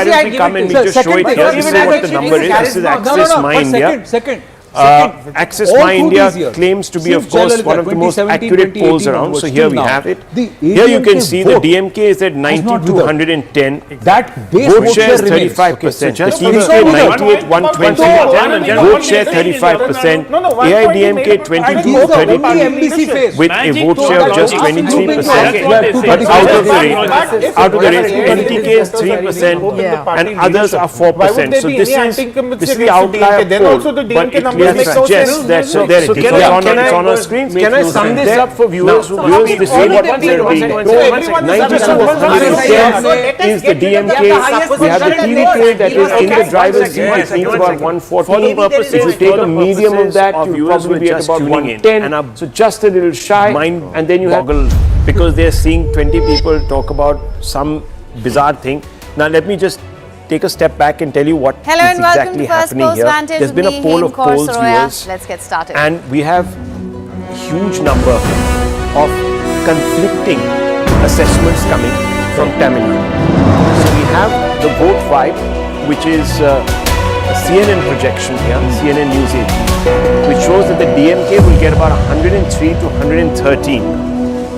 don't we come and we just show it here? This is what the number is. This is Access My India. Access My India claims to be, of course, one of the most accurate polls around. So here we have it. Here you can see the DMK is at 90 to 110. Vote share is 35%. The TVK 98, 120. Vote share 35%. AIADMK 22 to 32 with a vote share of just 23%. But out of the race, NTK is 3% and others are 4%. So this is the outlier poll. But it clearly suggests that it's on our screens. Can I sum this up for viewers who to see what they're doing? 90 to 110 is the DMK. We have the TVK that is in the driver's seat, which means about 140. If you take a medium of that, you probably be at about 110. So just a little shy. And then you have because they're seeing 20 people talk about some bizarre thing. Now let me just take a step back and tell you what is exactly happening here. There's been a poll of polls, viewers. Let's get started. And we have a huge number of conflicting assessments coming from Tamil Nadu. So we have the vote vibe, which is a CNN projection here, CNN News 18, which shows that the DMK will get about 103 to 113.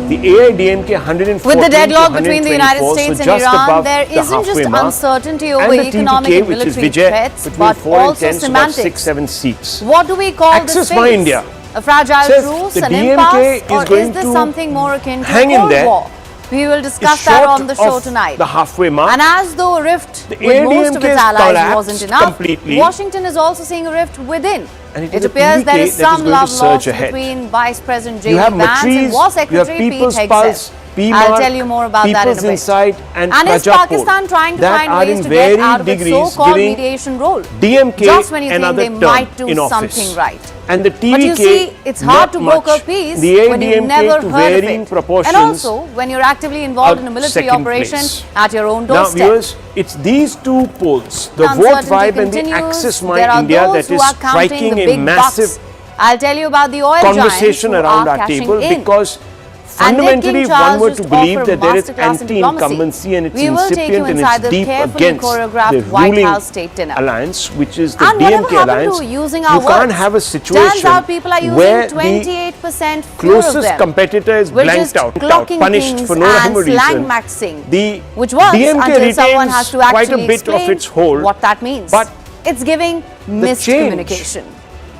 The AIADMK 114 with the deadlock between the United so States and Iran, there isn't just uncertainty over economic and military threats, but also semantics. 6-7 seats. What do we call Access this My phase? India A fragile truce, an impasse, or is this something more akin to a Cold War? We will discuss that on the show tonight. The halfway mark. And as though a rift with most of its allies wasn't enough, Washington is also seeing a rift within. It appears there is some love lost between Vice President J.D. Vance and War Secretary Pete Hegseth. I'll tell you more about that in a bit. And is Pakistan trying to find ways to get out of its so-called mediation role? Just when you think they might do something right. And the TVK, but you see, it's hard to broker peace when you've never heard of it. And also, when you're actively involved in a military operation at your own doorstep. Now, viewers, it's these two polls, the vote vibe and the Access My India, that is striking a massive I'll tell you about the oil conversation around our table, because fundamentally, if one were to believe that there is anti-incumbency and it's incipient and it's deep against the ruling alliance, which is the DMK alliance, you can't have a situation where the closest competitor is blanked out, punished for no rhyme or reason. The DMK retains quite a bit of its hold, what that means. But it's giving miscommunication.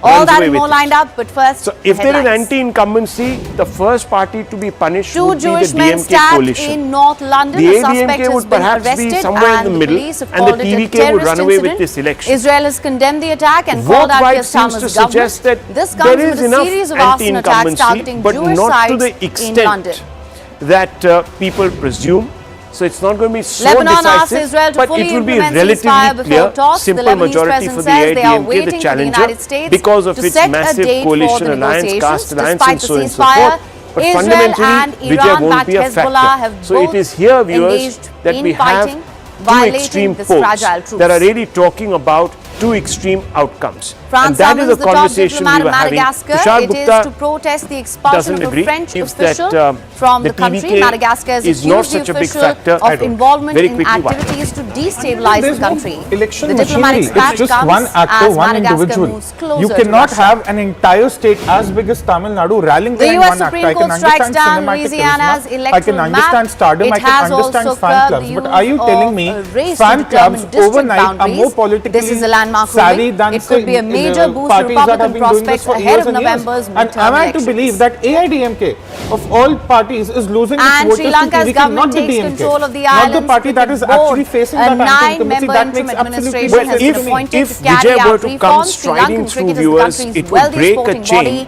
All that and more lined up, but first, so if there is anti-incumbency, the first party to be punished would be the DMK coalition. In North London, the AIADMK would perhaps be somewhere in the middle, and the TVK would run away with this election. Israel has condemned the attack and called out Keir Starmer's government. This comes with a series of arson attacks targeting Jewish sites in London. That people presume. So it's not going to be so Lebanon decisive, but it will be relatively clear, simple majority for the AIADMK, the challenger, because of its massive coalition alliance, caste alliance and so on and so forth. But fundamentally, Vijay won't be a factor. So it is here, viewers, that we have two extreme polls that are really talking about two extreme outcomes. France and that is a conversation we were having. It is to protest the expulsion of a French official from the country. Madagascar is not such a big factor of involvement in activities to destabilize the country. Election the diplomatic it's just one actor, one individual. You cannot have an entire state as big as Tamil Nadu rallying behind one actor. I can understand cinematic charisma, I can understand Stardom, I can understand fan clubs. But are you telling me fan clubs overnight are more politically savvy than major boost to Republican prospects ahead of November's midterm elections. And am I to believe that AIADMK of all parties is losing its voters Sri Lanka's government takes control of the islands, not the party that is actually facing that anti-incumbency. That makes absolutely no sense to me. If Vijay were to come striding through, viewers, it would break a chain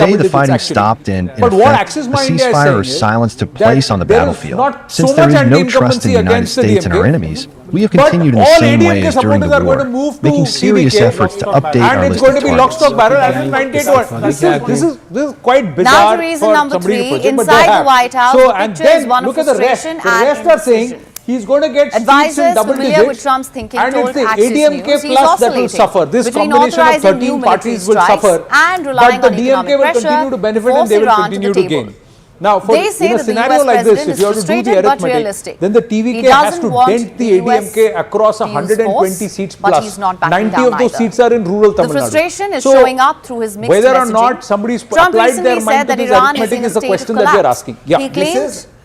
double the digits fighting actually. stopped in But what effect, Axis a My India is ceasefire or saying is silence took that place on the there is battlefield. not Since so there much is no trust in anti-incumbency the United against the States and our DMK, enemies, we have but continued in the all same ADMK ways during supporters the are going war, to move making to serious TVK, efforts to update and our it's list going of to be lock, targets. stock, barrel. I think 98 this is quite bizarre. Now to reason for number somebody to 3, project, but they inside the have. White House, So, the and picture is then one look of at the rest. frustration The and rest are saying indecision. he's going to get seats in Advisors double familiar digits, with Trump's thinking and told it's the Axis ADMK News he's plus that will oscillating suffer. This between combination of authorizing 13 new parties will military suffer, strikes and but relying the on DMK economic will pressure, continue to benefit and force they will Iran to continue the to gain. table. Now, They say in a that the scenario US like this, president if you have is to do the frustrated but arithmetic, realistic. then the He TVK doesn't has to want dent the the US ADMK across to use 120 force, seats but plus. he's not backing 90 down of those either. seats are in rural The Tamil Nadu. frustration is So, showing up through his mixed whether or messaging. not somebody's Trump applied recently their mind said to that this Iran is arithmetic in a is the state question of that we are collapse. asking. Yeah. He claimed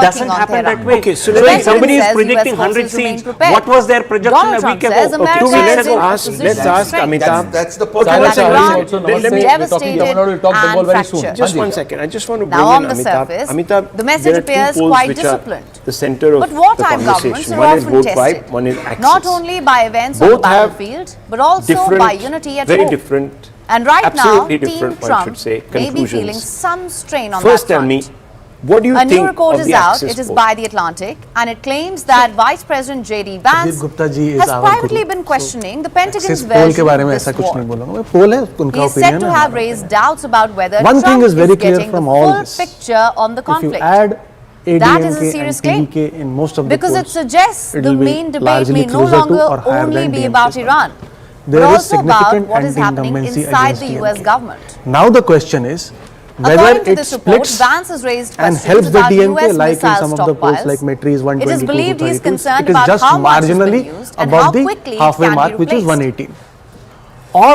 doesn't happen that way. Okay, so if somebody is projecting 100 seats, what was their projection a week ago? Let's ask Amitabh. That's the That point. Iran also was namaste. We're talking devastated Tamil Nadu, we'll talk Bengal and very soon. fractured. Just Hanji. one second. I just want to bring Now in on the Amitabh. surface, Amitabh, the message there are two appears poles quite which are disciplined. the center of But wartime the governments conversation. are One is often vote tested, vibe, one is access. not only by events on the Both have battlefield, but also different, by unity at very home. different, And right now, absolutely Team different, one Trump should say, may be feeling conclusions. some strain on First that tell front. me, what do you A think new report of is the out. access It is poll? by The Atlantic, and it claims that Vice President J.D. Vance Gupta ji is has our privately guru. been questioning the Pentagon's पोल के version बारे of में this ऐसा कुछ war. नहीं बोलूंगा मैं पोल है उनका He is said opinion to है have raised doubts about whether One thing Trump is very clear getting the from all full this. picture on the if you conflict. add That is a ADMK serious and claim. TVK in most of the Because it polls, suggests it the will be main debate largely may no closer to longer or higher only than be DMK. about Iran, There but is also about significant what is happening anti-incumbency inside the against US DMK. government. Now the question is whether According to it this report, splits Vance has raised and questions helps the about DMK US like in missile some of the polls stockpiles. like Matrize It is 122 believed he is 32. concerned It is about just how much has been marginally used and how above the quickly it halfway can be mark, which is replaced. 118. Or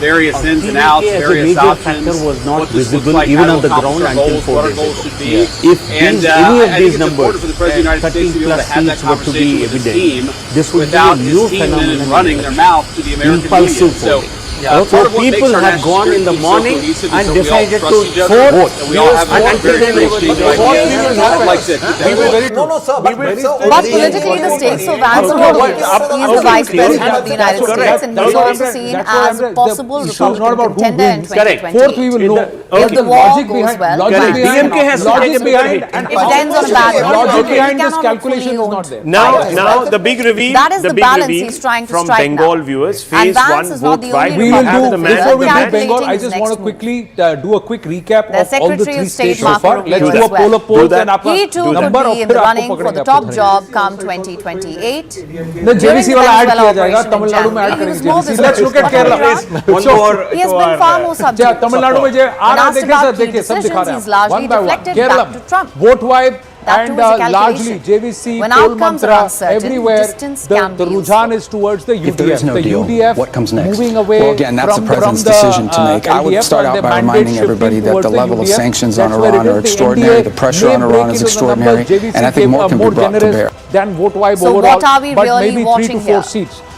various ins and outs, various options, was not what this looks visible like, even how on the to ground accomplish our until goals, 4 what our days goals ago. should be. If And any I of think these it's numbers, important for the President of the United States to be able to have that 13+ seats were to conversation be with his evident, team this would be a without new his team then phenomenon. running their mouth to the American media. Impulsive So, voting. part So of what people makes our have national gone in the security so morning cohesive and is that we all decided trust to each other, vote. and we all have And a until very then, close relationship. But But politically, the stakes of Vance are obvious. He is the Vice President of the United States, and he's also seen as a possible Republican contender in 2028. Fourth, we will know If the war goes well, logic behind, DMK has logic behind, and if it ends on a bad note, logic he behind this cannot calculation fully is own not there. Now the big reveal, That is the big balance reveal he's trying to from strike Bengal now. viewers. And Phase Vance 1 is not vote the 5. only We will Republican do, figure before we do calculating Bengal, I his just next want to move. quickly do a quick recap The of all the Secretary 3 of State states so Marco far. Rubio Let's as do a well. poll of polls and He too could be in the running for the top job come 2028. The During JVC the वाला add Venezuela किया जाएगा, operation in Tamil Nadu में add January, he was करेंगे more JVC. visible. Let's look at But Kerala. he has been far more subdued. Tamil Nadu में जो आ When रहा है, asked देखिए about सर, key देखिए सब दिखा decisions, रहे he's हैं largely one by one. deflected Kerala, back to Trump. vote wipe That too and is a largely calculation. JVC, When poll outcomes are mantra, uncertain, everywhere distance the can be rujhan is towards the If there is UDF. no The deal, UDF what comes next? moving away Well, again, that's from the president's the, decision to make. I would LDF start and out the by mandate reminding shifting everybody that towards the level of UDF. sanctions That's on where Iran it are is. The extraordinary. NDA The pressure may on break Iran is into the extraordinary. numbers. JVC And I think came more can be more brought to generous bear. than vote wipe So overall, what are we but really maybe 3 watching to 4 here? seats.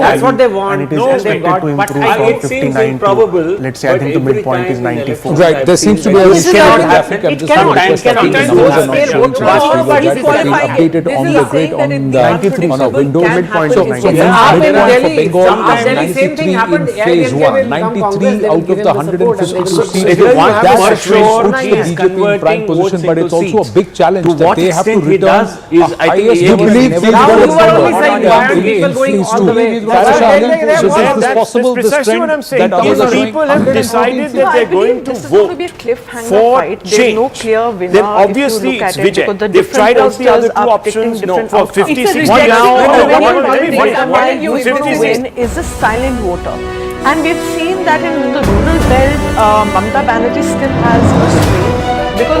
That's what they want. And it is No, expected they got, to but improve I from don't- 59 to, let's say, I think the midpoint is 94. Right, there seems to be a This is shared a- graphic. I'm it just cannot- going to request that cannot- the cannot- numbers are not cannot- showing cannot- so much. cannot- That has been cannot- updated this on is the saying grid that on in the the on a unpredictable window. can midpoint happen is So in 90. Up in midpoint for Delhi, Bengal some is Delhi, same thing 93 happened. in phase AIADMK 1, will become 93 Congress, they will out give of the him the support and they 150 will- seats. if you want That for puts sure the he is BJP in prime converting position, votes but it's into also a seats. big challenge To that what they have to extent he return does is, a I think, highest he level believes never he Now does you before. were only not saying on why are the people going influence all too. the way? That's That's why why I'm they saying want- this is possible, this precisely trend what I'm saying. that others If are showing. people have decided that they're going to this is going to vote be a cliffhanger for fight. There's no change, clear winner. then if you obviously look it's at it, because Vijay. the They've tried out the other different two posters are options. predicting No, different for outcomes. 56. It's a One rejection. now, But no, when one- you one- call one- it one- I'm one- telling you, it's going to 56. win is a silent voter. And we've seen that in the rural belt, Mamata Banerjee still has a sway because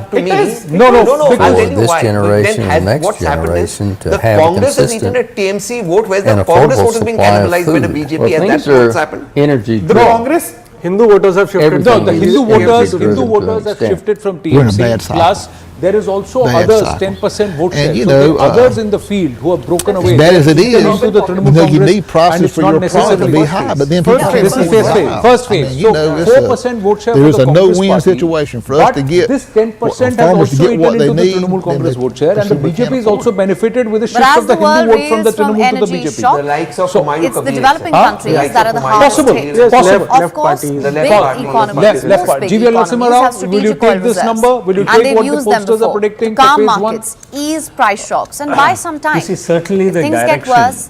up to me. No, I'll tell for you this why. generation Then and next what's happened is generation to the have a Congress has eaten consistent a TMC vote, whereas the and Congress affordable vote has been supply of cannibalized by the food. BJP, Well, and that's things are what's happened. energy The driven. Congress, Hindu voters have shifted. No, the Hindu voters, to Hindu an voters have extent. shifted from We're in a TMC. bad cycle. Plus, there is also Bad others, cycle. 10% vote And, share. you So know, there are others in the field who have broken away. Bad as it They is, come to the Trinamool you know, you Congress, need and process it's for not your product to necessarily be first high, phase. but then people can't This is afford first it. phase. First phase. I mean, So you know, it's 4% vote share there for is the a Congress no-win party. situation for us But to get this 10% has farmers to also get what eaten they into the need, Trinamool then Congress they vote share, and the simply BJP can't is also benefited with the But shift as of the the world Hindu vote from the reels from Trinamool to the energy BJP. shock, The likes of So, Humayun it's the Kabir, developing sir. countries Likes that of are the Humayun hardest Possible, hit. yes, possible. Of course, parties. big Left economies, Left most part. big GVL economies Narasimha have Rao, will you strategic oil take this reserves. number? Will you And take they've what the used them pollsters are before predicting to for calm phase one? markets, ease price shocks, and buy some time. You see, certainly If the things get direction worse,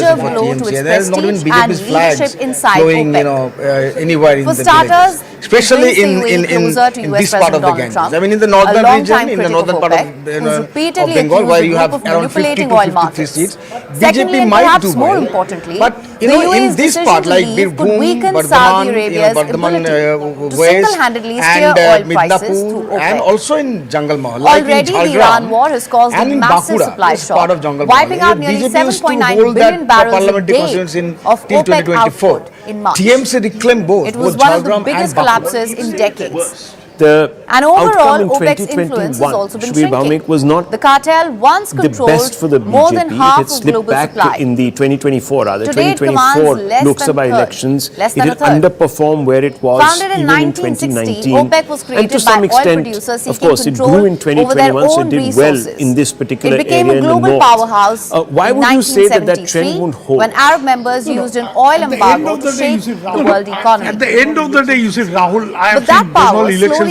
major for blow to TMC. its There is not even prestige and BJP's flags leadership inside flowing, OPEC. anywhere in For the starters, villages. Especially it brings the UAE closer to in US this part of President the Donald Ganges. Trump, I mean, in the northern a long-time region, in the critic northern of part of, OPEC, who's repeatedly Bengal, accused where the you group have of around 50 manipulating to oil 53 markets. seats. Secondly, BJP and might perhaps do more well, importantly, but the in UAE's this decision part, to like leave could Birbhum, weaken Bardhaman, Saudi Arabia's Bardhaman, ability to West, single-handedly steer oil prices through Midnapur, and OPEC. also in Jungle Mahal, like Already, in the Iran war has caused a and in massive Bankura, supply this part shock, of Jungle wiping Mahal. out nearly BJP used to 7.9 hold billion that barrels a parliamentary day constituency in of till OPEC 2024. output in March. TMC reclaimed both. It was both one of the Jhargram biggest and Bankura. collapses in decades. The And overall, outcome in OPEC's influence has 2021, also been Shubir shrinking. Bhaumik, was not The cartel once the controlled best for the BJP. more than half it had of slipped global back supply. in the 2024, rather Today it 2024 commands less Lok than Sabha a third. elections. Less It than had a third. underperformed where it was Founded in even in 1960, 2019. OPEC was And created to some by oil extent, producers of seeking course, it control grew in over their 2021, so own it did resources. well in this particular It became area a global in the north. powerhouse Why in would you say that that trend 1973 won't hold? when Arab members used an oil At the end embargo of to the day, you shake see, the world economy. At the end of the day, you see, Rahul, I have But that seen Bengal power elections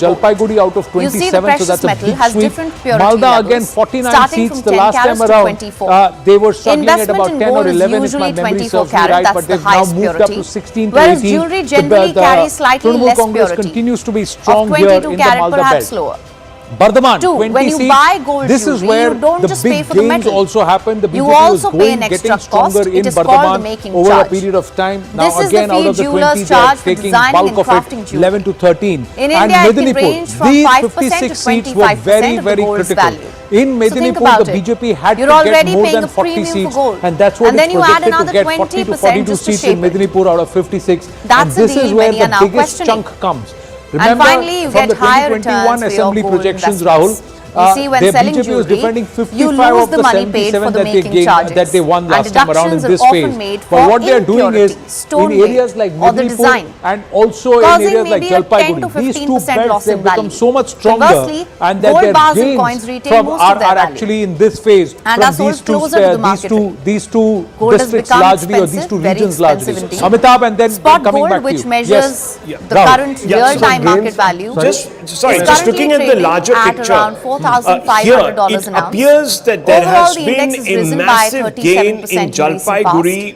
Jalpaiguri out of You see, 27, the so precious that's a metal big has sweep. different purity Malda levels, again 49 starting seats from the 10 last time carats to around. 24. They were struggling at Investment about in 10 or gold is 11 if my usually memory 24 serves me carat, right, that's but the they've now highest moved up purity. to 16 to Whereas 18. jewelry generally carries slightly Trinamool less Congress purity, continues to be of strong here 22 in the carat, Malda perhaps belt. lower. Bardhaman, Two, 20 when you seats. buy gold This is jewelry, where you don't the just pay big for the gains metal. also happen. The You BJP also is pay going, an getting extra stronger cost. in It is called Bardhaman the making over charge. a period of time. Now This is again, the out fee of the 20, jewelers they are charge for taking designing bulk and of crafting it, jewelry. 11 to 13. In and India, it can Medinipur, range from these 5% to 56 seats were 25% very, of the very gold's critical. value. In So think Medinipur, about the it. BJP had You're to get already more paying than a 40 premium for seats, gold. and that's what And is then you add projected to another get 40 to 20% 42 just to seats in shape it. Medinipur out of 56. That's and a this is deal where many are the now biggest questioning. chunk comes. And Remember, finally, you from get the higher 2021 returns for your assembly gold projections, investments. Rahul, You see, when their selling BJP was jewelry, defending you 55 lose of the the money paid 77 for the that they making gained, charges. that they won And last time around in deductions are this often phase. made But for what they are doing is, impurity, stone in areas like weight, or the Medinipur design, and also in causing areas like maybe a 10 to Jalpaiguri, these two 15% belts loss have in become value. so much stronger, Conversely, and that gold their bars and coins gains retain from most of their are value. actually in this phase And from are sold these two closer to the market these two Gold has districts become largely, or these expensive, two very regions largely. expensive indeed. Amitabh, and then Spot coming gold, back to which you. measures Yes. the Rahul. current real-time market value, Just looking at the larger at picture, around $4,500 here an it ounce. appears that there Overall, has the been index has a risen by massive 37% gain in in recent Jalpaiguri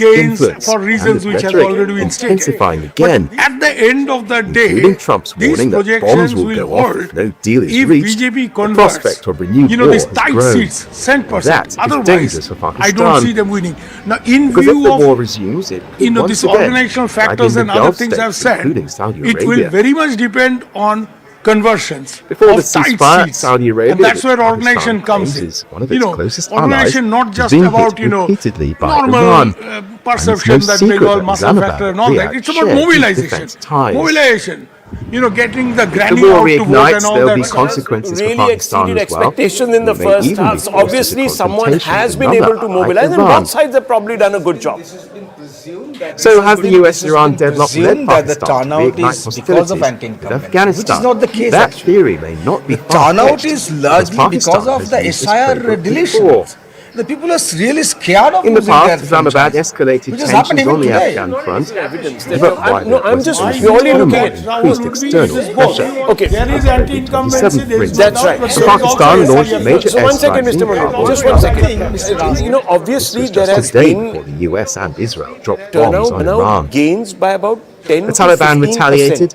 Iran's influence for reasons which have already been intensifying again. But at the end of the day, Trump's warning that bombs will go off if no deal is reached. BJP converts, the prospect of renewed war these tight seats, 10%. Otherwise, I don't see them winning. Now, in view of war resumes, these organizational factors and other things I've said, it will very much depend on conversions before of the ceasefire, Saudi Arabia, and that's where organization comes in. Organization not just about normal perception that Bengal muscle factor and all that. It's about mobilization. Mobilization. Getting the granny out to vote and all that. Consequences really exceeded expectations in the first half. So obviously, someone has been able to mobilize, and both sides have probably done a good job. So has the US-Iran deadlock led that the turnout is because of anti-incumbency, which is not the case. That theory may not be. The turnout is largely because of the SIR deletions. The people are really scared of in the past, Islamabad escalated tensions on the Afghan front. I'm just purely looking at increased external pressure. Okay, there is anti-incumbency. That's right. So Pakistan launched a major So 1 second, Mr. Manoj. Just 1 second. Obviously there has been for the US and Israel dropped bombs on Turnout Iran. gains by about 10 The Taliban retaliated.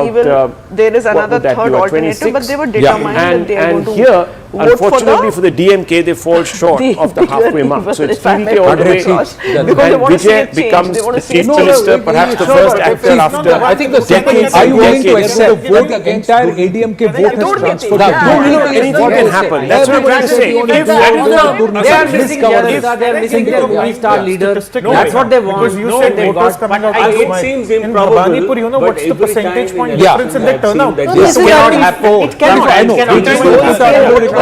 about even there is what another would that third be, what, alternative, 26? but they were determined that they are And going to here, vote unfortunately for for the DMK, they fall short the of the halfway mark. So it's if I may TVK all the put way. it across, And because they want to see a Vijay change, becomes they want the to see a chief change. minister, perhaps the first actor after I think the decades are and you willing to decades. accept the vote entire ADMK vote has transferred to Anything can happen. That's what I'm trying to say. If They are missing Jadavita, they are missing their movie-star leader. That's what they want. Because you No, said they voters got. coming out It of seems in improbable, Bhabanipur, you know, but what's the every percentage time point in difference in the election, turnout? I've This seen is that already this it cannot. I know. It cannot. It is It is going to going to happen.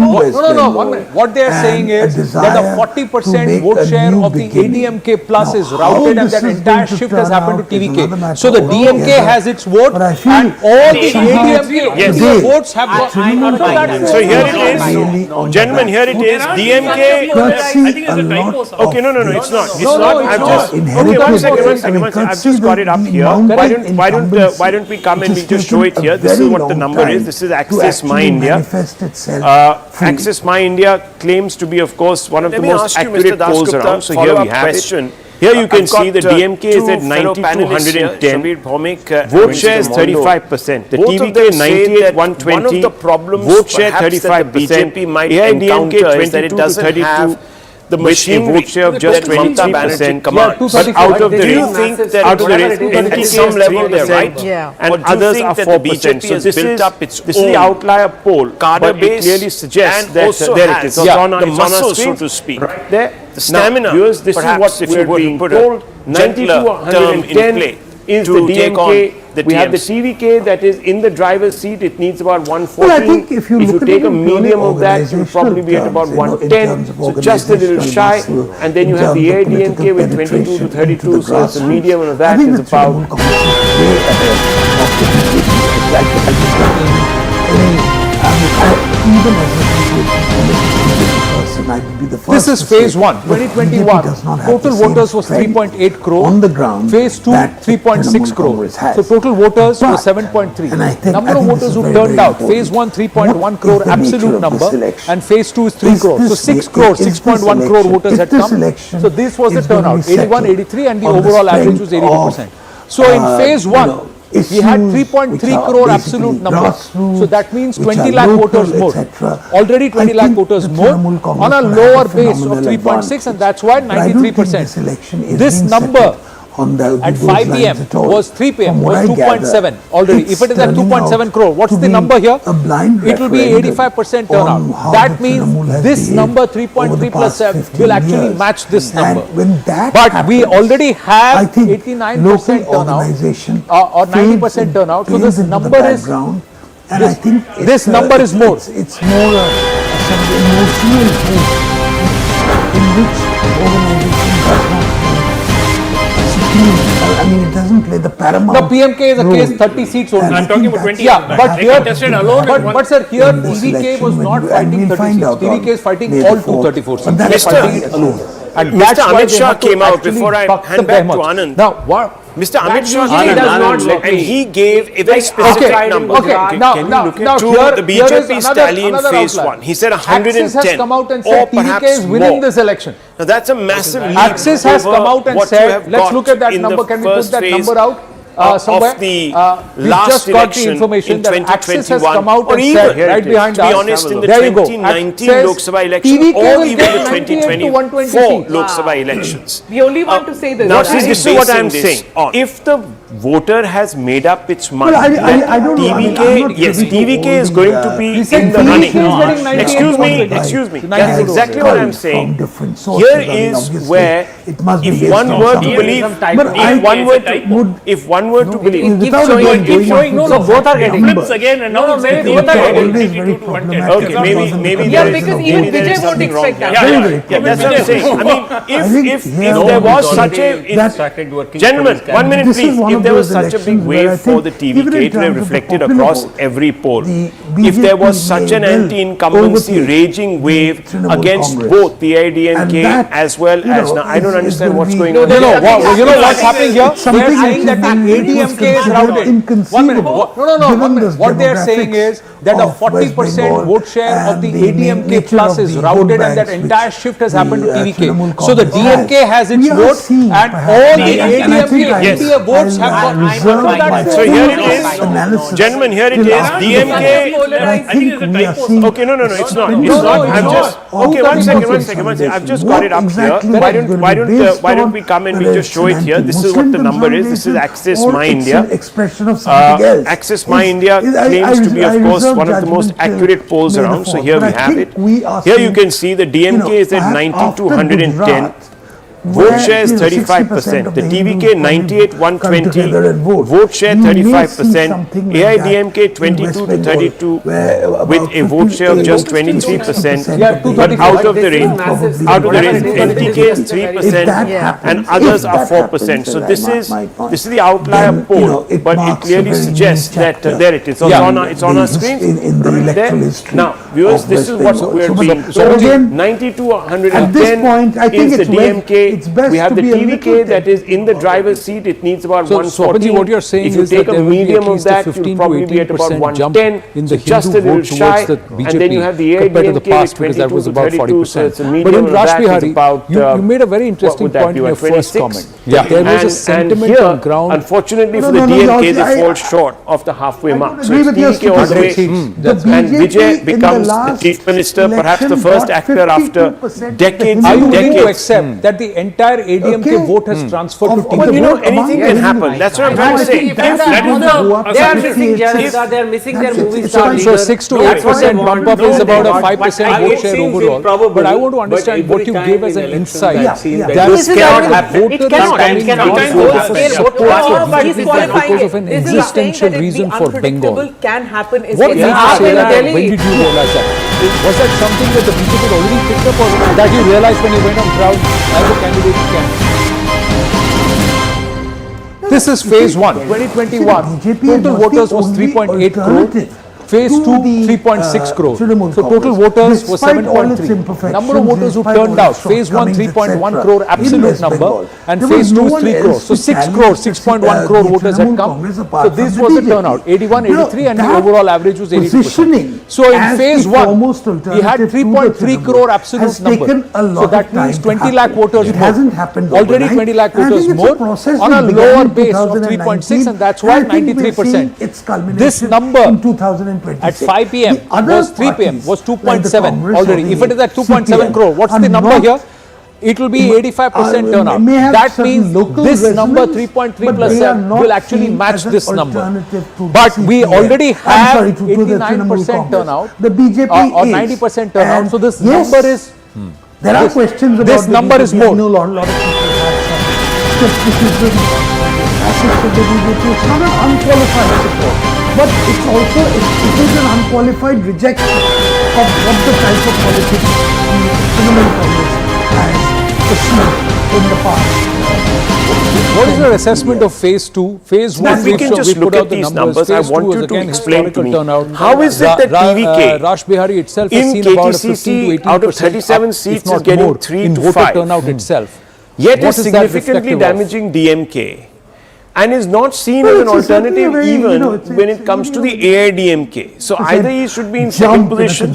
No, West no, Bengal. 1 minute. What they are saying and is a that a desire 40% to vote make a share new of the beginning. ADMK plus Now, is how routed and this that is entire going to shift has turn happened out to is another TVK. matter So the DMK altogether. has its vote But I feel and all the somehow ADMK today, votes have got. Trinamool Congress So here is it is, really on the gentlemen, back here it foot. is, DMK. Courtesy a lot Okay, no, it's not. It's No, not. it's I've not. just Inherited okay. One votes. second. I mean, I've just got it up the here. mounting Why don't we come incumbency, and we which just has show it taken here? a This is very what the long number is. time This is to Access My actually India. manifest itself fully. Access My India claims to be, of course, one of Let the me most ask you, accurate Mr. polls Dasgupta, around. So here follow-up we have question. it. Here you can see the DMK is at 90 to 110. Vote share is 35%. The TVK 98 120. One of the problems vote share 35%. BJP might AIADMK 22 to 32. The machine vote share of just 23%. But out of the race, NDA at some level they're right, and others are 4%. So this is the outlier poll, but it clearly suggests that there it is. It's on our screen, so to speak. Right there. The stamina, viewers, this is what we're being told. 90 to 110 is the DMK. We have the TVK that is in the driver's seat. It needs about 114. Well, I think if you take a medium of that, you'll probably be at about 110. So just a little shy. And then you have the AIADMK with 22 to 32. So it's a medium of that is about. This is phase 1, 2021. Total voters was 3.8 crore. On the ground, phase 2, 3.6 crore. So total voters was 7.3. Number of voters who turned out. Phase 1, 3.1 crore absolute number. And phase 2 is 3 crore. So 6 crore, 6.1 crore voters had come. So this was the turnout, 81, 83, and the overall average was 82%. So in phase 1, we had 3.3 crore absolute number. So that means 20 lakh voters more. Already 20 lakh voters more on a lower base of 3.6, and that's why 93%. This number at 5 p.m. was 3 p.m. was 2.7 already. If it is at 2.7 crore, what's the number here? It will be 85% turnout. That means this number 3.3 plus 7 will actually match this number. But we already have 89% turnout or 90% turnout. So this number is this number is more. It's more some emotional thing in which organization does not I mean, it doesn't play the paramount. The PMK is a case 30 seats only. I'm talking about 20. Yeah, but here, but sir, here TVK was not fighting 30 seats. TVK is fighting all 234 seats. They're fighting it alone. And Mr. Amit Shah came out before I hand back to Anand. Now, what? Mr. Amit Shah and he gave a very specific number. Okay, now the BJP stallion phase 1. He said 110. Axis has come out and said TVK is winning this election. Now that's a massive leap. Axis has come out and said, let's look at that number. Can we put that number out? Somewhere, of the we last just got the election information in that 2021, Axis has come out or and even, said right behind to be us, honest, in the there you go. 2019 Lok Sabha election TVK or will even get the 2024 Lok Sabha elections. We only want to say this. Now, see, this is what I'm saying. If the voter has made up its mind I don't TVK, yes, TVK is going to be in the running. Excuse me. That's exactly what I'm saying. Here is where, if one were to believe, if one were to believe, keep showing. No, both are getting flips again, and now maybe both are getting 22 to 110. Okay, maybe yeah, because even Vijay won't expect that. Yeah, that's what I'm saying. I mean, if there was such a gentlemen, 1 minute please. If there was such a big wave for the TVK, it would have reflected across every poll. If there was such an anti-incumbency raging wave against both the AIADMK as well as now, I don't understand what's going on. You know what's happening here? They are saying that the ADMK is routed. 1 minute. No. What they are saying is that a 40% vote share of the ADMK plus is routed, and that entire shift has happened to TVK. So the DMK has its vote, and all the ADMK NDA votes have gone. So here it is, gentlemen. Here it is. DMK. I think it's a typo. Okay, no, it's not. I'm just okay. One second. I've just got it up here. Why don't we come and we just show it here? This is what the number is. This is Access My India. Access My India claims to be, of course, one of the most accurate polls around. So here we have it. Here you can see the DMK is at 90 to 110. Vote share is 35%. The TVK 98 120. Vote share 35%. AIADMK 22 to 32 with a vote share of just 23%. But out of the range, NTK is 3% and others are 4%. So this is the outlier poll, but it clearly suggests that there it is. It's on our screen. Now, viewers, this is what we're being told. 90 to 110 is the DMK. it's best We have to the be a TVK little that is in the driver's seat. It needs about So, 140. Swapanji, what you're saying if you is take that a there will be medium at of least a that, 15 you'll to probably be at about 18% jump 110, in the just a Hindu little vote shy. towards the And then you have the BJP compared to the AIADMK past, with because that 22 was to about 32, so 40%. it's a But medium in of Raj that is Bihari, about, you made a very what interesting would that point be, in your about first 26? comment. There was a sentiment here, on ground. unfortunately No, for the no, no, DMK, no, they fall short of the halfway mark. So agree it's with your TVK all the way. statistics. The And BJP Vijay in becomes the the last chief minister, perhaps the election first got actor after 52% decades Are you and willing to decades. accept that the entire ADMK Okay. vote has transferred to Of Well, TVK? you know, vote anything among can the happen. That's what I'm trying to say. That is they are missing Janata, they are missing their movie star So leader. 6 to That's what they 8% want. bump up is about a But 5% I- vote it share seems overall. improbable, But I want to but understand every what you time gave as in an elections insight. I've seen that That This is cannot a- happen. it cannot, it cannot. Vote for Full-scale support vote for for BJP disqualifying because of it. an This is saying existential that reason the for Bengal. unpredictable can happen is What what made is you say in that? Delhi. When did you realize that? Was that something that the BJP had already picked up, or that you realized when you went on ground as a candidate you can? This is phase 1, 2021. Total voters was 3.8 crore. Phase 2, 3.6 crore. So total voters was 7.3. Number of voters who turned out. Phase 1, 3.1 crore absolute number. And phase 2, 3 crore. So 6 crore, 6.1 crore voters had come. So this was the turnout. 81, 83 and the overall average was 82%. So in phase 1, he had 3.3 crore absolute number. So that means 20 lakh voters more. Already 20 lakh voters more on a lower base of 3.6, and that's why 93%. This number at 5 p.m. was 3 p.m. was 2.7 already. If it is at 2.7 crore, what's the number here? It will be 85% turnout. That means this number 3.3 plus 7 will actually match this number. But we already have 89% turnout or 90% turnout. So this number is there are questions about this number is more. I know a lot of people have skepticism, facets of the BJP. It's not an unqualified support. But it's also, it is an unqualified rejection of what the type of politics the Trinamool Congress has pursued in the past. What is your assessment of phase 2? Phase 1, we can just look at these numbers. I want you to explain to me, how is it that TVK Raj Bihari itself has in seen about a 15 to 18% out of 37 up, seats if not is getting more, 3 in to voter 5. turnout itself. Yet What is is that significantly reflective of? damaging DMK and is not seen as an alternative even when it comes to the AIADMK. So either he should be in second position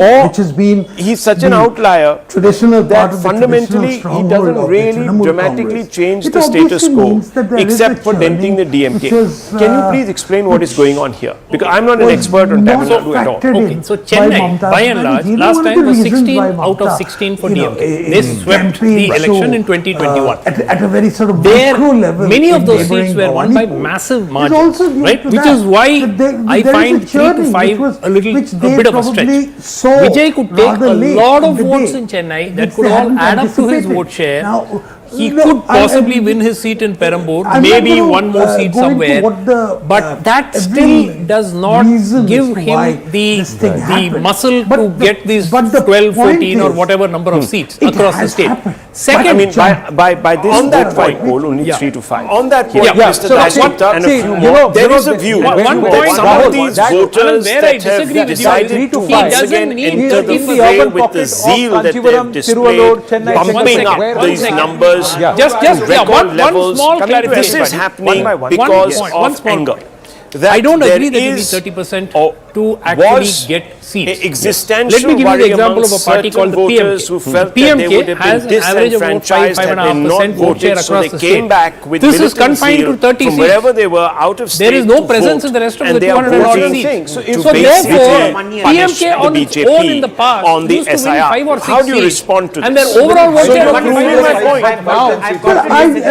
or which has been he's such an outlier traditional that fundamentally he doesn't really dramatically change the status quo except for denting the DMK. Can you please explain what is going on here? Because I'm not an expert on Tamil Nadu at all. Okay, so Chennai, by and large, last time was 16 out of 16 for DMK. They swept the election in 2021. At a very sort of There, micro level, many of those neighbouring seats were won by Manipur. massive It's margins, also due right? to Which that, is why that there- I there is find a 3 churning to 5 which a little which a they bit of a probably stretch. saw Vijay could take rather a late lot in of the votes day, in Chennai that which could they all hadn't add up to his anticipated. vote share. Now, He no, could possibly win his seat in Perambur, I'm maybe not gonna, one more seat go into somewhere, what the, but that every still does not reason give as to why him the this thing happened. muscle But to the- get these but the 12, point 14 or is, whatever number of seats it across the has state. happened. Second, I mean, by this on that point, poll, only Yeah. 3 to 5. On that point, Yeah. Mr. So Dashikta and a see, few you more, know, there you is know, a view one that point, some Rahul, of these that- voters where I that have disagree with you, decided 3 to to 5. once again He enter doesn't the in the fray urban with the pocket of zeal that they have Kanchipuram, displayed, Tiruvallur, Chennai, pumping Chennai, up where- these numbers Just to yeah, record one levels. small This is clarification. happening One because point, one of small anger. point. That I don't there agree that you need is 30% or to actually was get seats. a existential Let me give you the worry example of a amongst party called the certain voters PMK. who felt that PMK they would have has been an average of about 5, disenfranchised had they not 5.5% vote share voted, so across they the came state. back with This is militant confined zeal to 30 from seats. wherever they were out of state. There is no to presence vote, in the rest of and the they are 200 odd voting seats. to So basically therefore, punish PMK on the its own in the BJP past on the used to win SIR. 5 or 6 How do you seats, respond to and this? their overall vote So share you're was proving 5 my or point. 6. Now,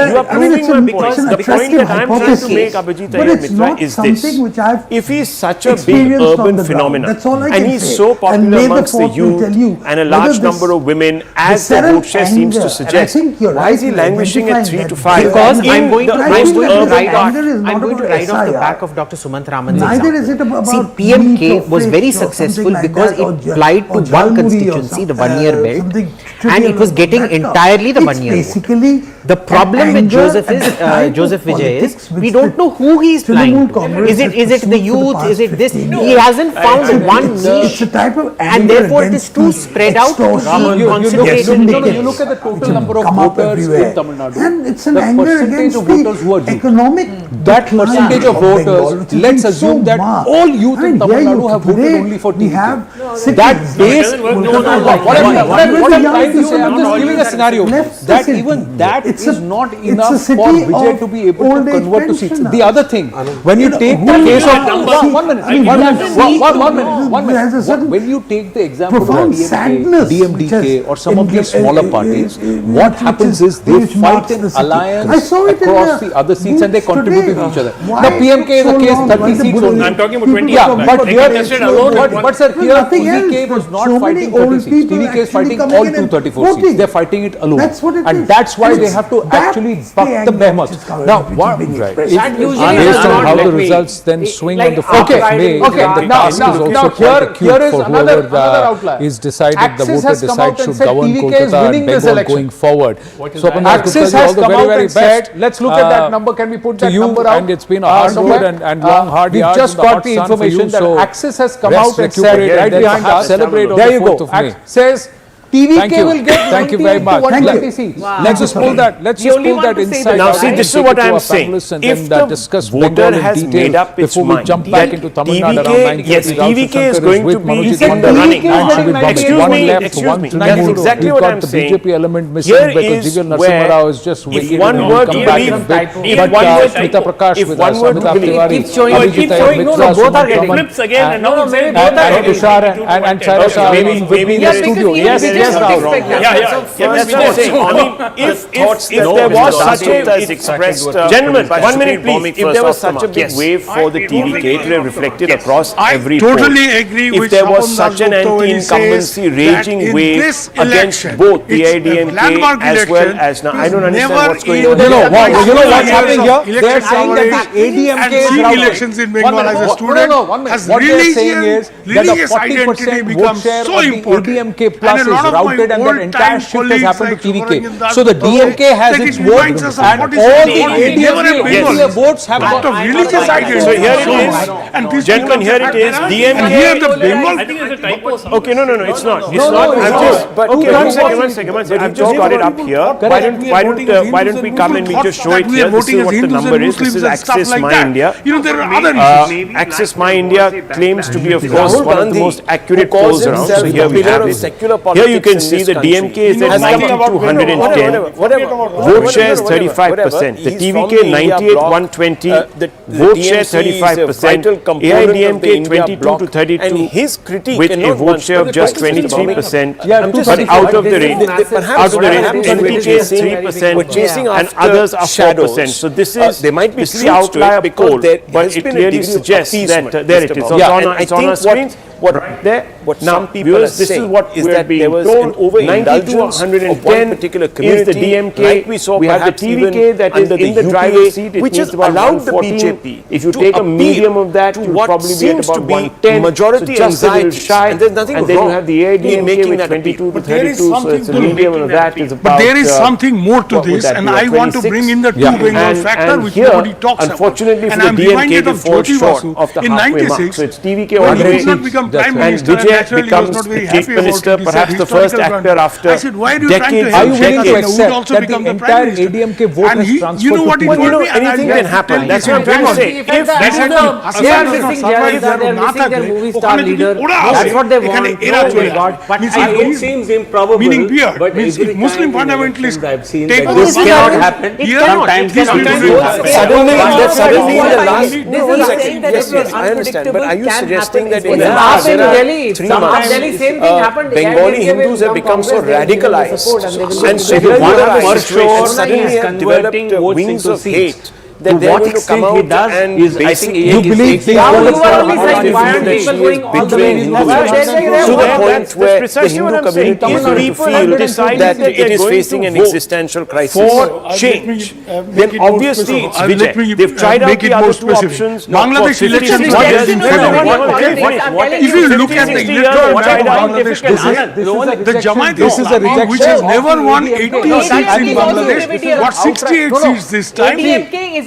you are proving my point. The point that I'm trying to make, Abhijit Iyer Mitra, is this. If he's such a big urban phenomenon, and he's so popular amongst the youth and a large number of women, as the vote share seems to suggest, why is he languishing at 3 to 5? Because in I'm going the to most urban ride part? off the back of Dr. Sumant Raman's Neither example. is it about See, PMK was very successful because it applied to one constituency, the 1 year belt, and it was getting entirely the 1 year vote. The problem with Joseph Vijay is we don't know who he is flying to. Is it the youth? Is it this? He hasn't found one niche, and therefore it is too spread out. You look at the total number of voters in Tamil Nadu. And it's an the anger percentage against of voters who are the youth. economic That percentage of voters, let's assume that all youth in Tamil Nadu have voted only for TVK. That base, what I'm trying to say, I'm just giving a scenario, that even that is not enough for Vijay to be able to convert to seats. The other thing, when you take the case of, one minute, when you take the example of DMDK or some of these smaller parties, what happens is they fight in alliance across the other seats and they contribute to each other. The PMK is a case 30 seats only. I'm talking about 20. Yeah, but here, but sir, here TVK was not fighting 30 seats. TVK is fighting all 234 seats. They're fighting it alone. And that's why they have to actually buck the behemoths. Now, what, right, based on how the results then swing on the 4th of May, the task is also quite acute for whoever is decided, the voter decides should govern Kolkata and Bengal going forward. So Axis has come out and said, let's look at that number, can we put that number out? And it's been a hardwood and long hard We've yards. just got the information that Axis has come out and said, right behind us, there you go, says TVK will get Thank you very much. 120 seats. Let's just pull that. Let's just pull that inside. Now, see, this is what I'm saying. If the Discuss voter has made up its before we mind jump back into Tamil Nadu around 9:30, yes, TVK is going to be in the running. Excuse me. That's exactly what I'm saying. The BJP element missing Here because is Jigal where Narasimha Rao is just waiting if one word come to back believe, and bit. if one word Smita Prakash if with one us, word to Amita believe, Tiwari, keep showing, Abhijit both are Mitra, getting flips again, and now maybe both are and Tushar and Chaira Shah with me in the studio. Yes, Rao. If there was such a expressed gentlemen, 1 minute please. If there was such a big wave for the TVK to have reflected across every poll, if there was such an anti-incumbency raging wave against both the AIADMK as well as now, I don't understand what's going on. You know what's happening here? They're saying that the ADMK is routed. elections in Bengal as a student has What they're saying religious, is that the religious identity 40% vote becomes share so of the important. ADMK plus And a is lot of my routed and that old-time entire shift has colleagues happened to like TVK. Subrahmanyam So the Das DMK has like its it vote reminds us of and what is all the happening in ADMK Bengal. votes have Act of gone. religious identity. So here it is. And these Gentlemen, people here it is. and DMK. here the Bengal. I think there's a typo. Okay, no, it's not. It's No, not. it's I've not. just, but Two okay, one typos. second. I've just got it up here. Why don't we come and we just show it here? This is what the number is. This is Access My India. You know, there are other issues. Access My India claims to be, of course, one of the most accurate polls around. So here we have it. Here you can see the DMK is at 90 to 110. Vote share is 35%. The TVK 98 120. Vote share 35%. AIADMK 22 to 32 with a vote share of just 23%. But out of the range, NDK is 3% and others are 4%. So this is the outlier poll, but it clearly suggests that there it is. So it's on our screen. What now, viewers, this is what is that there was told, over 90 to 110 particular community is the DMK. Like we saw, we have the TVK that is in the driver's seat, which is allowed the BJP. If you take a medium of that, you will probably be at about 110. Majority so just a little shy, and there's nothing wrong. And then you have the AIADMK with 22 to 32. So it's a medium of that is about. But there is something more to this, and I want to bring in the two Bengal factor, which nobody talks about. Unfortunately for the DMK, they fall short of the halfway mark. So it's TVK all the way. Prime and Minister, Vijay becomes the chief minister, perhaps the first actor after decades Are you and willing to decades. accept that the entire ADMK vote has transferred you know what to he TVK? told me, anything can happen. That's what I'm trying to say. If they are missing their movie star leader, that's what they want. But it seems improbable. Meaning beer. But Means if Muslim fundamentalists I've seen take that over this cannot happen. Sometimes Suddenly in the last. Yes, I understand. But are you suggesting that in the last last 3 months, same thing happened. Bengali Hindus have become so radicalized, and so they want to suddenly have developed wings of hate. That they're going to come out and basically you believe they are going all the way to the point where the Hindu community is going to feel that it is facing an existential crisis for change. Then obviously it's Vijay. They've tried out the other two options. Bangladesh elections. If you look at the electoral map of Bangladesh, the Jamaat Islam, which has never won 18 seats in Bangladesh, got 68 seats this time. ADMK is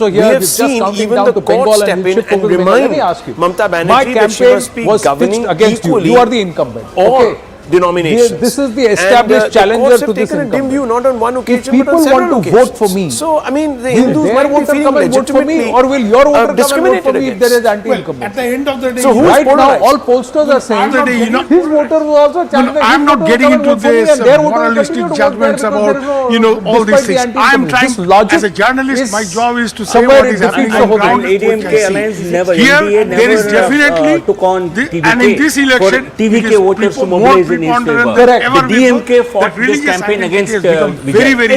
also here. We have We're just seen counting even down the to court Bengal step and in we'll shift and focus to Bengal. Let me remind ask you. Mamata My Banerjee that she campaign must be was governing pitched against you. equally You are the incumbent. all Okay. denominations. This is the established and, challenger the courts to have this taken a dim incumbent. view, not on one occasion, If but on people several want to occasions. vote for me, So, I mean, the will Hindus their might be voter feeling come and vote for me, legitimately or will your voter come and vote for discriminated me if there is against. anti-incumbency? At the end of the day, So who's Right now, polarized? all pollsters are saying After the day, you know- his voter will also challenge. No, I'm not getting into this moralistic judgments about, all these things. I'm trying, as a journalist, my job is to say what is happening on ground. ADMK alliance never, Here, NDA there is never definitely, took on TVK and in this election, for TVK it is voters to more mobilize in in his favor. preponderant Correct. ever The DMK before, fought that this religious campaign identity against has become Vijay. very, very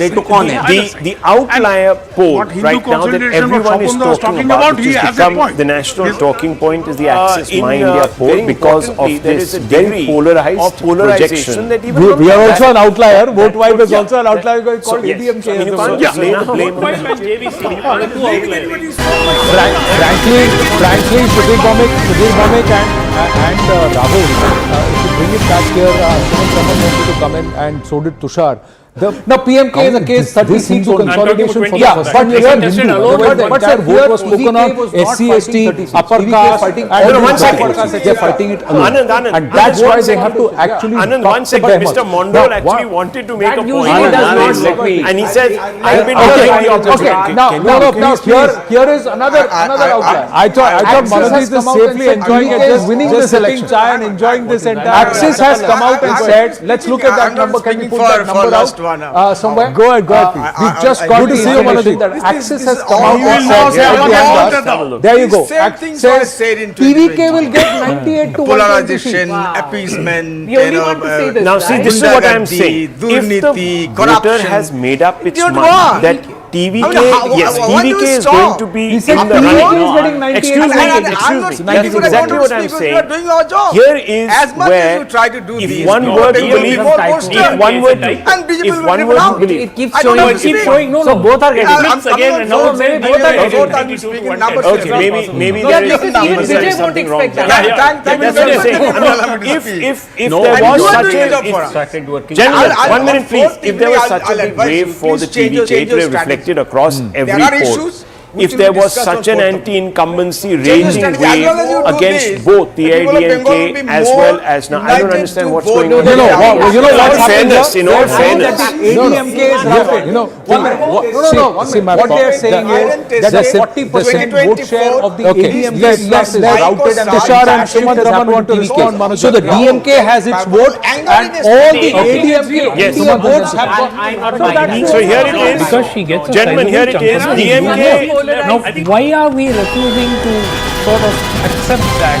They took on him. The outlier poll what Hindu right now that consolidation, what everyone is Shobanda was talking talking about, about, which he has has a become point. the national talking point, is the Access in, My India poll very because importantly, of there this is a very degree polarized of polarization projection. that even We are also an outlier. Vote that wipe puts- is also an outlier called So, yes. ADMK. I mean, you as can't well. just blame Vote wipe and JVC are the two outliers. Frankly, Sudhir Bhamik and Rahul, if you bring it back here, Sumant Raman wanted to come in and so did Tushar. Now PMK is a case 30 seats consolidation for yeah, the but here contested alone, the but entire vote was spoken on SC, ST, upper caste, and one second. they're fighting it alone. Anand, And that's why they have to actually Anand, talk one to second. them. Mr. Mondal actually wanted to make a point. usually does not And he said, I've been Okay, doing the opposite. okay. Now here is another outlier. I thought Matrize is safely enjoying it, just winning this election, chai and enjoying this entire. Axis has come out and said, let's look at that number. Can you put that number out somewhere? Go ahead, please. We've just got to see you, Matrize. That Axis has come out and said, there you go. Says TVK will get 98 to 120 Polarization, appeasement, You only want to say this, Now see, right? this is what I'm saying. If the voter has made up its mind that TVK, yes, TVK is going to be He said in the TVK running. is getting 98. Excuse me, I'm not excuse me. speaking That's for the exactly what I'm people. saying. We are doing our job. Here is As much where as you try to do if these, one you were are to taking believe, more poster. if one were to, And BJP if will one give were it to out. believe, It keeps I don't showing. have to speak. So both are getting. I'm again, and now maybe both both are getting Both are 92 to speaking 110. numbers. okay, maybe Yeah, there is because even Vijay won't something wrong. expect that. Thank you That's what I'm saying. very much. I mean, if No, there and was you are such doing a it up for us. Started working. Gentlemen, I'll- 1 minute please. I'll- If there was I'll- such a I'll big advise wave you, for the please change your TVK to have strategy. reflected across every There are poll, issues which if will there be was discussed such on an both. anti-incumbency Change your raging strategy. As long as you wave do against this, both the the people of Bengal will AIADMK be as more well as now, I don't united understand to what's vote going on. no, You know what In all happened fairness, here? in all They're saying fairness. that the ADMK is rapid. One minute. What they are saying is that the 40% vote share of the ADMK plus is routed and Tushar and Sumant Raman want to respond. So the DMK has its vote and all the ADMK Yes. votes have got. So here it is. Because she gets a Gentlemen, here it is. DMK. Now, why are we refusing to sort of accept that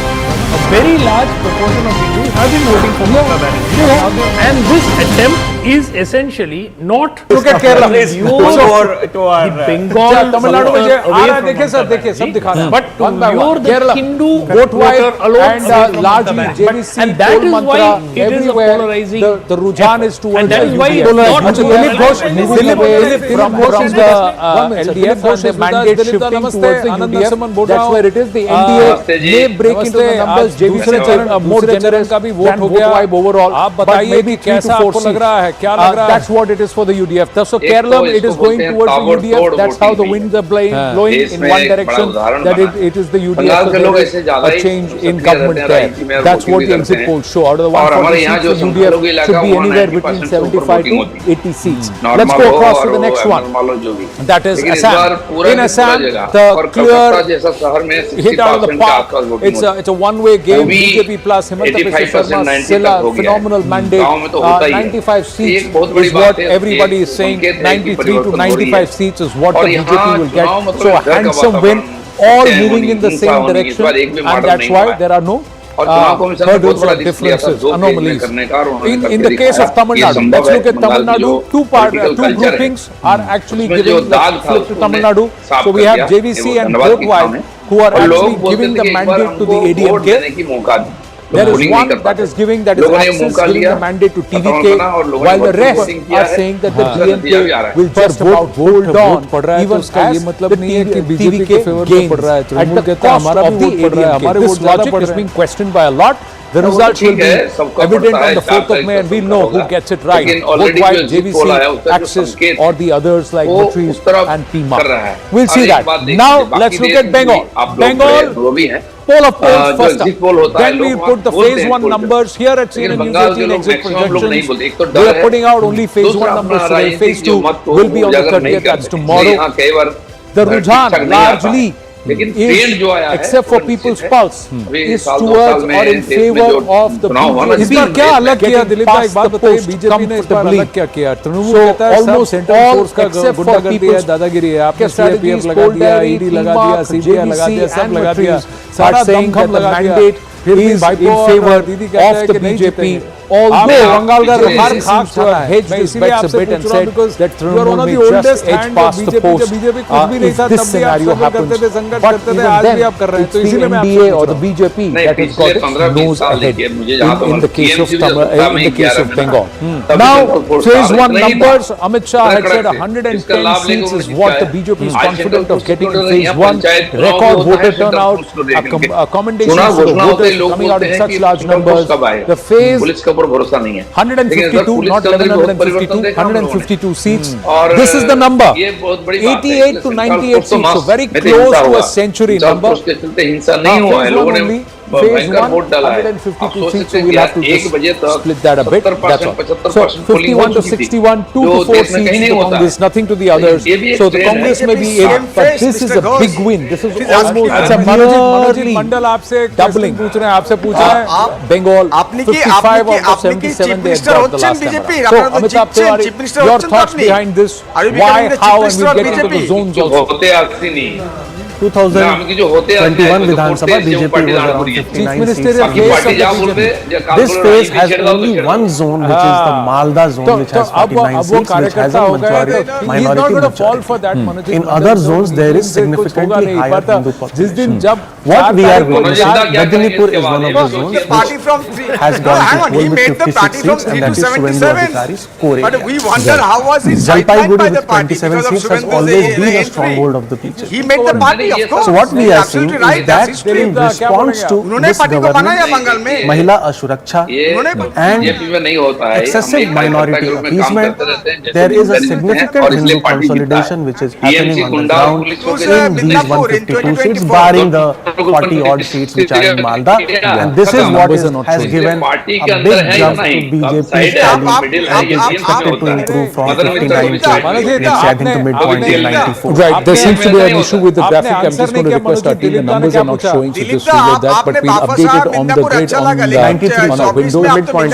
a very large proportion of Hindus have been voting for Mamata Banerjee? And this attempt is essentially not Look at Kerala. the Bengal Tamil Nadu में जो आ रहा है देखे sir Mamata देखिए सब Banerjee, दिखा रहे हैं but to one by lure one the Kerala Hindu vote wipe voter alone and away from largely Mamata Banerjee. JVC And that poll is mantra why it is a everywhere polarizing the Rujan is towards and that is why UDF. it's not Dilip Ghosh moving Dilip away from the LDF and the mandate shifting towards the UDF. That's where it is. The NDA may break into the numbers. JVC more generous का भी vote हो गया overall. आप बताइए कि कैसा आपको लग रहा है क्या लग रहा है? That's what it is for the UDF. So Kerala it is going towards the UDF. That's how the winds are blowing in one direction. That it is the UDF. So there is a change in government there. That's what the exit polls show. Out of the 140 seats, the UDF should be anywhere between 75 to 80 seats. Let's go across to the next one. That is Assam. In Assam, the clear hit out of the park. It's a one-way game. BJP plus Himanta Biswa Sharma still a phenomenal mandate. 95 seats is what everybody is saying. 93 to 95 seats is what the BJP will get. So a handsome win, all moving in the same direction, and that's why there are no hurdles or differences, anomalies. In the case of Tamil Nadu, let's look at Tamil Nadu. Two groupings are actually giving, let's flip to Tamil Nadu. So we have JVC and Vote who are actually giving the mandate to the ADMK. There is one that is giving, that is Axis giving the mandate to TVK, while the rest are saying that the DMK will just about hold on, even as the TVK gains at the cost of the ADMK. This logic is being questioned by a lot. The results will be evident on the 4th of May and we'll know who gets it right. Both white, JVC, Axis or the others like Matrize and PMA. We'll see that. Now let's look at Bengal. Bengal, poll of polls first up. Then we put the phase 1 numbers here at CNN News 18 exit projections. We are putting out only phase 1 numbers today. Phase 2 will be on the 30th, that's tomorrow. The Rujan largely is, except for People's Pulse, is towards or in favor of the BJP. इस बार क्या अलग किया दिलीप भाई एक बात बताइए BJP ने इस बार अलग क्या किया तृणमूल कहता है सब सेंट्रल फोर्स का गुंडागर्दी है दादागिरी है आपने सीआरपीएफ लगा दिया ईडी लगा दिया सीबीआई लगा दिया सब लगा दिया सारा दमखम लगा दिया is in favor of the BJP. Although BJP seems to have hedged his bets a bit and said that Trinamool may just edge past the post if this scenario happens. But even then, it's the NDA or the BJP that has got its nose ahead in the case of Bengal. Now, phase 1 numbers, Amit Shah had said 110 seats is what the BJP is confident of getting in phase 1. Record voter turnout, commendations to the voters coming out in such large numbers. The phase 152, not 1152, 152 seats. This is the number. 88 to 98 seats, so very close to a century number. Phase 1 only. Phase 1, 152 seats, so we'll have to just split that a bit. That's all. So 51 to 61, 2 to 4 seats to Congress, nothing to the others. So the Congress may be in, but this is a big win. This is almost nearly doubling. Bengal 55 out of 77 they had got the last time around. So Amitabh Tiwari, your thoughts behind this? Why, how, and we'll get into the zones also. 2021 Vidhan Sabha, BJP was around 59 seats. This phase has only one zone, which is the Malda zone, which has 49 seats, which has a minority. In other zones, there is significantly higher Hindu population. What we are witnessing, Badinipur is one of the zones which has gone to poll with 56 seats, and that is Suvendu Adhikari's core area. But we wonder how was he Jalpaiguri with 27 seats has always been a stronghold of the BJP. He made the party. So what we are seeing is that in response to this government, Mahila Ashuraksha and excessive minority appeasement, there is a significant Hindu consolidation which is happening on the ground in these 152 seats, barring the 40 odd seats which are in Malda, and this is what has given a big jump to BJP's tally, and is expected to improve from 59 to I think the midpoint in 94. Right, there seems to be an issue with the graphic. I'm just going to request our team, the numbers are not showing, so just relay that, but we'll update it on the grid on our window. So midpoint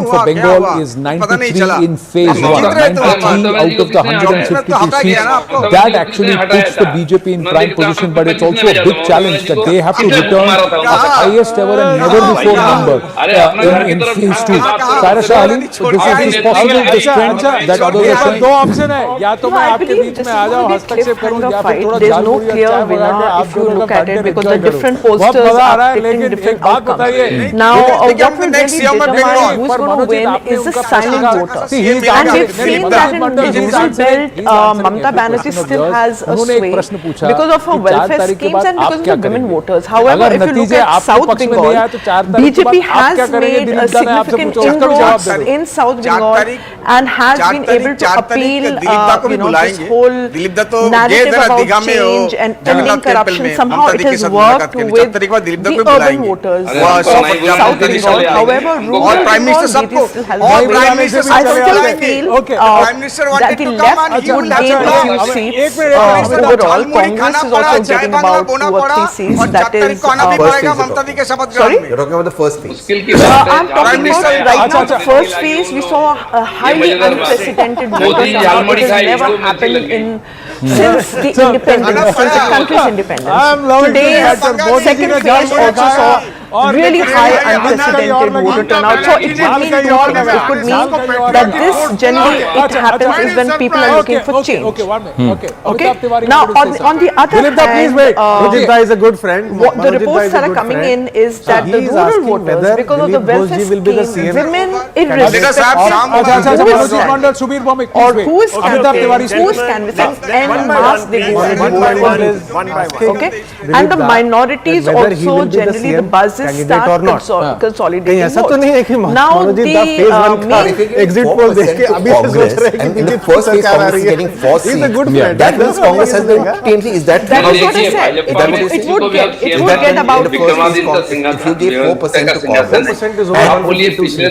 for Bengal is 93 in phase 1, 93 out of the 152 seats. That actually puts the BJP in prime position, but it's also a big challenge that they have to return the highest ever and never before number in phase 2. Saira Shah Ali, so this is possible, this trend that others are showing? No, I believe this is going to be a cliffhanger fight. There's no clear winner if you look at it, because the different pollsters are predicting different outcomes. Now, what will really determine who's going to win is the silent voters. And we've seen that in the rural belt, Mamata Banerjee still has a sway because of her welfare schemes and because of the women voters. However, if you look at South Bengal, BJP has made a significant inroads in South Bengal and has been able to appeal, this whole narrative about change and ending corruption. Somehow it has worked with the urban voters of South Bengal. However, rural Bengal still has I still feel that the left would gain a few seats overall. Congress is also getting about 2 or 3 seats. That is sorry? You're talking about the first phase. I'm talking about right now the first phase. We saw a highly unprecedented voter turnout. It has never happened in since the independence, since the country's independence. Today's second phase also saw really high unprecedented voter turnout. So it could mean two things. It could mean that this generally it happens is when people are looking for change. Okay. Now on the other hand, is a good friend. The reports that are coming in is that the rural voters, because of the welfare scheme, women, irrespective or who is canvassing, en masse they go and vote. Okay, and the minorities also generally the buzzes start consolidating votes. Now the main exit poll and in the first phase Congress is getting 4 seats. That means Congress has the TMC. Is that what I said? It would get about if you give 4% to Congress,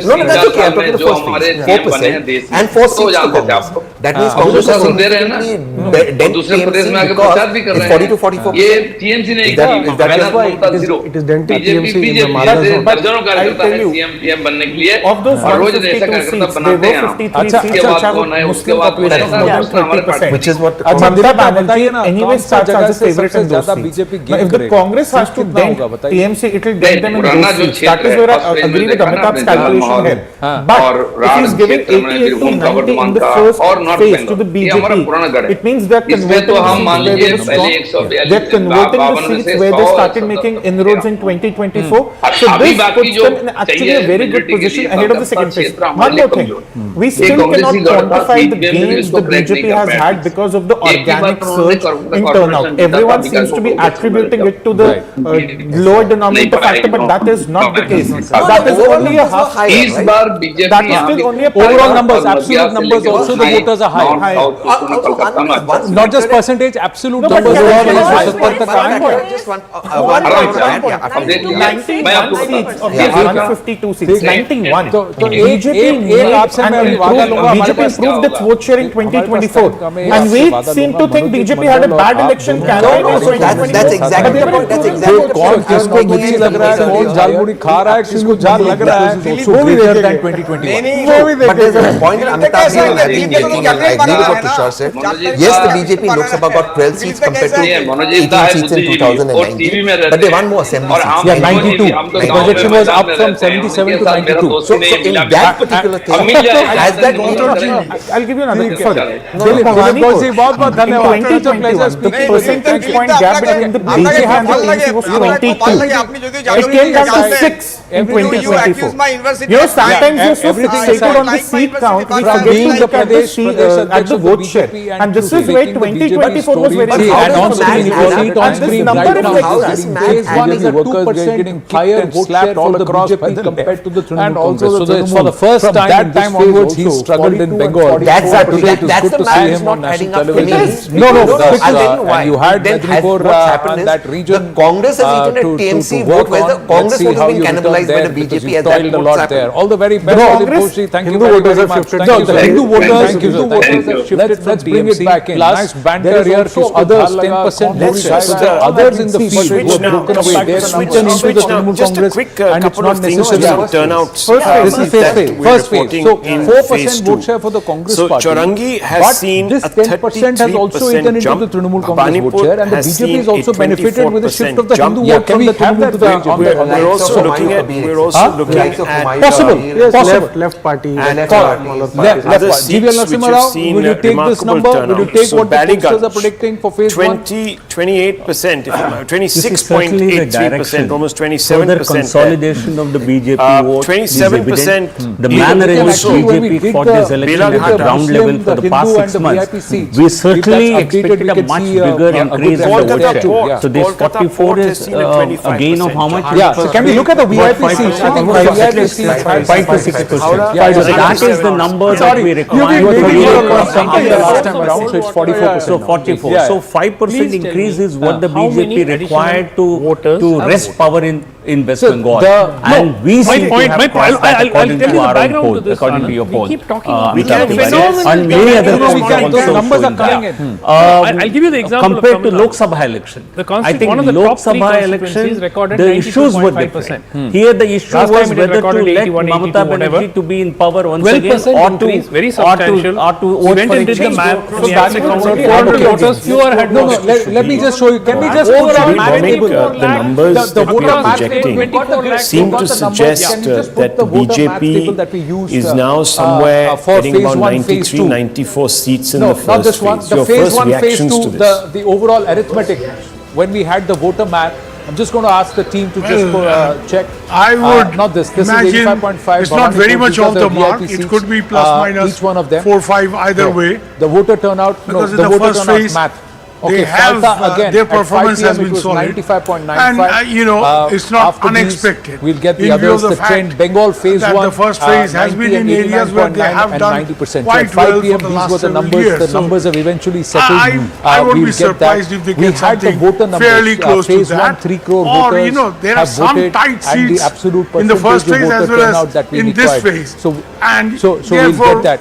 no, that's okay. I'm talking the first phase, 4% and 4 seats to Congress. That means Congress has significantly dent TMC because it's 40 to 44%. Is that why it is dented TMC see in the Mala zone. दर्जनों कार्यकर्ता है CM PM बनने के लिए of those और रोज ऐसा 152 कार्यकर्ता seats, बनाते there हैं were 53 अच्छा seats which have a Muslim population more than 30%, which is what Mamata Banerjee anyway starts as a favorite in those seats. Now, if the Congress has to dent TMC, it will dent them in those seats. That is where I agree with Amitabh's calculation here. But if he's giving 88 to 90 in the first phase to the BJP, it means they're converting the seats where they were strong. They're converting the seats where they started making inroads in 2024. So this puts them in actually a very good position ahead of the second phase. One more thing, we still cannot quantify the gains the BJP has had because of the organic surge in turnout. Everyone seems to be attributing it to the lower denominator factor, but that is not the case. That is only a half. That is still only a overall numbers, absolute numbers also the voters are high. Not just percentage, absolute numbers are all just one. 91 seats of these 152 seats. 91. BJP proved its vote share in 2024, and we seem to think BJP had a bad election campaign in 2024. That's exactly the point. That's exactly the point. किसको मिर्ची लग रहा है, कौन झालमुड़ी खा रहा है, किसको झाल लग रहा है, वो भी greater than 2021. But there's a point Amitabh has been making, and I agree with what Tushar said. Yes, the BJP Lok Sabha got 12 seats compared to 18 seats in 2019, but they won more assembly seats. Yeah, 92. The projection was up from 77 to 92. So in that particular thing, has that I'll give you another further. बहुत बहुत धन्यवाद. In 2021, the percentage point gap between the BJP and the TMC was 22. It came down to 6 in 2024. You know, sometimes you're so fixated on the seat count, we forget to look at the vote share. And this is where 2024 was very high. And on-screen equality, on-screen right now, this phase one is a 2% getting higher vote share all across compared to the Trinamool Congress. So for the first time, that time onwards, he struggled in Bengal. That's the math is not adding up. No, I'll tell you why. You had Then Medinipur what's happened is that region. the Congress has eaten a TMC vote where the Congress vote has been cannibalized by the BJP as that vote happened. All the very best. Thank you very much. Hindu voters have shifted. Let's bring it back in. Nice banter here. Others 10% others in the field who have broken away. They are switching into the Trinamool Congress, and it's not necessarily turnouts. This is first phase. So 4% vote share for the Congress so party. Chorangi has seen this 10% has also eaten into the Trinamool Congress vote share, and the BJP has also benefited with the shift of the Hindu vote from the Trinamool to the BJP. We're also looking at possible. Left party and other seats which have seen will you take this number? Will you take what the pollsters are predicting for phase 28%, 26.83%, almost 27%. Further consolidation of the BJP vote 27%. The manner in which BJP fought this election at ground level for the past 6 months, we certainly expected a much bigger increase in the vote share. So this 44 is a gain of how much? Yeah, so can we look at the VIP seats? I think VIP seats 5 to 6%. That is the number that we require. Last time around, so it's 44%. So 44. So 5% increase is what the BJP required to wrest power in West Bengal. And we seem to have crossed that according to our own poll, according to your poll. We keep talking about and many other polls also numbers are coming in. I'll give you the example compared to Lok Sabha election. I think Lok Sabha election, the issues were different. Here the issue was whether to let Mamata Banerjee to be in power once again or to vote for a change. So that's voters, fewer had no, let me just show you. Can we just the numbers that we are projecting seem to suggest that the BJP is now somewhere getting about 93, 94 seats in the first phase. The phase 1, phase 2, the overall arithmetic, when we had the voter map, I'm just going to ask the team to just check. I would not this imagine is 85.5. it's not very much off the mark. It could be plus minus each one of them 4 or 5 either way. The voter turnout, because the voter turnout math. Okay, they have their performance has been solid, 95.95, and you know it's not unexpected. We'll get the others. The trend Bengal phase 1. The first phase has been in areas where they have done 90%. quite well for the last several years. The numbers have eventually settled. I would be surprised if they get something fairly close to that. 3 crore or you know there are some tight seats in the first phase as well as in this phase, and so we'll get that.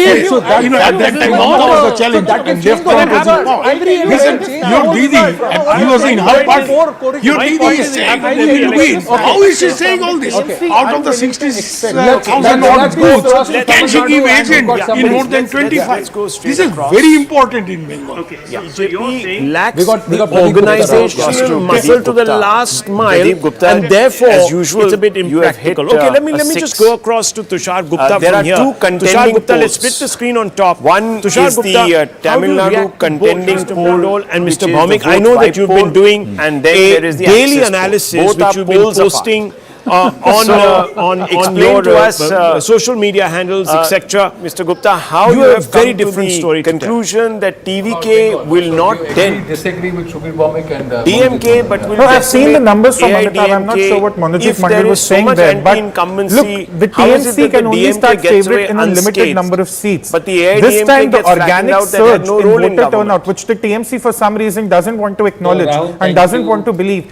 create, So that- at that time, Mamata was the challenge. And they've come up with the power. Listen, your Didi, he was in her party. Your Didi is saying that we will win. How is she saying all this? Out of the 60,000 odd votes, can she give agent in more than 25? This is very important in Bengal. BJP lacks the organizational muscle to the last mile, and therefore, as usual, it's a bit impractical. Okay, let me just go across to Tushar Gupta there from are here. two contending Tushar Gupta, let's polls. split the screen on top. One Tushar is Gupta, the Tamil how do you Nadu react to both contending Mr. poll, Mondol and which Mr. is the Bhaumik? I vote know by that you've poll, been doing and then there is the daily access poll. analysis, Both which are you've been polls apart. posting on Explain your to us, social media handles, etc. Mr. Gupta, how You you have have very come to different the story to tell. conclusion that TVK will not dent disagree with Shubir Bhaumik and DMK, but will No, I've seen the numbers from decimate Mamata. I'm not AIADMK. sure what Manojit If Mandal there was is so saying much there, but anti-incumbency, look, the how is it TMC that can the only DMK start gets favorite away in a limited unscathed? number of seats. But the AIADMK This time the gets flattened organic out that they had surge no in role in voter government. turnout, which the TMC for some reason doesn't want to acknowledge Rahul, and thank doesn't you. want to believe.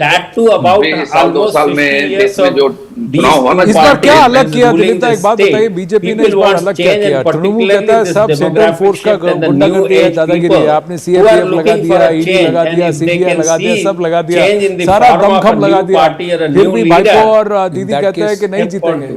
that too about almost 50 years of इस बार क्या अलग किया दिलीप, एक बात बताइए, BJP ने इस बार अलग क्या किया? तृणमूल कहता है सब सेंट्रल फोर्स का गुंडागर्दी है, दादागिरी है, आपने सीआरपीएफ लगा दिया, ईडी लगा दिया, सीबीआई लगा दिया, सब लगा दिया, सारा दमखम लगा दिया, फिर भी भाईपो और दीदी कहते हैं कि नहीं जीतेंगे।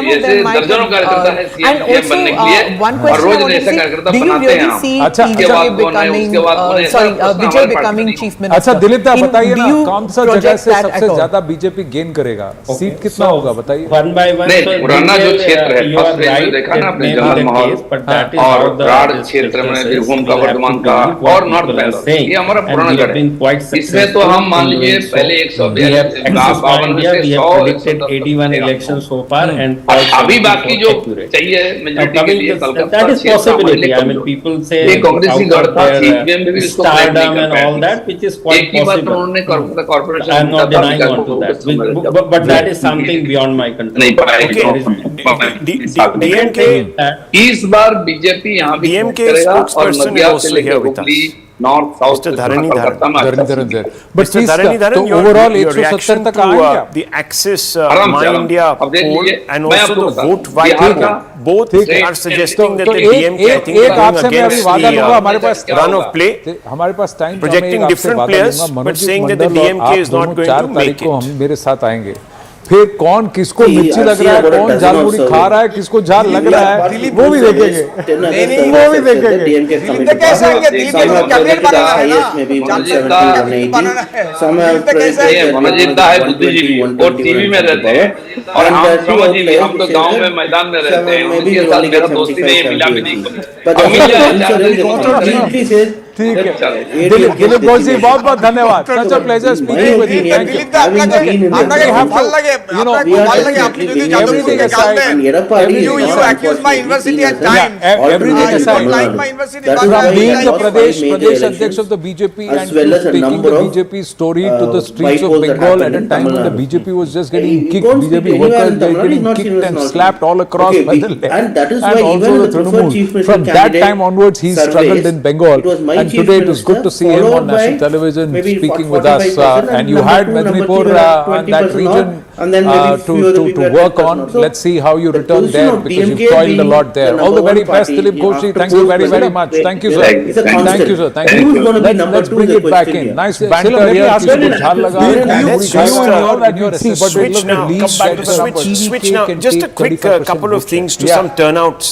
some of them might have, and also one question I wanted to say, do you really see TVK becoming, Vijay becoming chief minister? अच्छा दिलीप दा बताइए ना कौन सा जगह से that सबसे at all? ज्यादा बीजेपी गेन करेगा सीट कितना होगा बताइए वन बाय वन पुराना जो क्षेत्र है फर्स्ट फेज में देखा ना आपने जंगल माहौल और राढ़ क्षेत्र में बीरभूम का वर्धमान का और नॉर्थ बेंगल ये हमारा पुराना गढ़ है इसमें तो हम मान लीजिए पहले 152 से 100 इलेक्शन सो फार एंड अभी बाकी जो चाहिए मेजॉरिटी के लिए Calcutta possibility I mean people से ये कांग्रेस की गढ़ था सीपीएम में भी इसको stardom and all that which is quite possible उन्होंने corporation I am not denying on to that but that is something beyond my control DMK इस बार बीजेपी यहाँ भी करेगा और मध्य से लेकर हुगली नॉर्थ साउथ कलकत्ता में but please तो overall 170 तक आएंगे the Axis My India poll and also the vote Viking both are suggesting that the DMK I think एक आपसे मैं अभी वादा लूंगा हमारे पास run of play हमारे पास time projecting different players but saying that the DMK is not going to make it हम मेरे साथ आएंगे फिर कौन किसको मिर्ची लग रहा है कौन झाल मुड़ी खा रहा है किसको झाल लग रहा है वो भी देखेंगे वो भी देखेंगे मनोजीता है बुद्धिजीवी और टीवी में रहते हैं और हम श्रमजीवी हम तो गांव में मैदान में रहते हैं उनके साथ मेरा दोस्ती नहीं मिला भी नहीं ठीक है दिलीप घोष जी बहुत बहुत धन्यवाद such a pleasure speaking with you thank you আপনাকে ভাল লাগে you know ভাল লাগে আপনি যদি যাদবকে গালতেন you accuse my university at times everything aside like my university from being the Pradesh Adhyaksh of the BJP and taking the BJP story to the streets of Bengal at a time when the BJP was just getting kicked BJP workers were getting kicked and slapped all across by the left and also the Trinamool from that time onwards he struggled in Bengal and today it is good to see him on national television speaking with us and you had Medinipur and that region to work on. Let's see how you return there because you've toiled a lot there. All the very best, Dilip Ghoshi. Thank you very, very much. Thank you, sir. Thank you, sir. Thank you. Let's bring it back in. Nice banter here. Switch now. Just a quick couple of things to some turnouts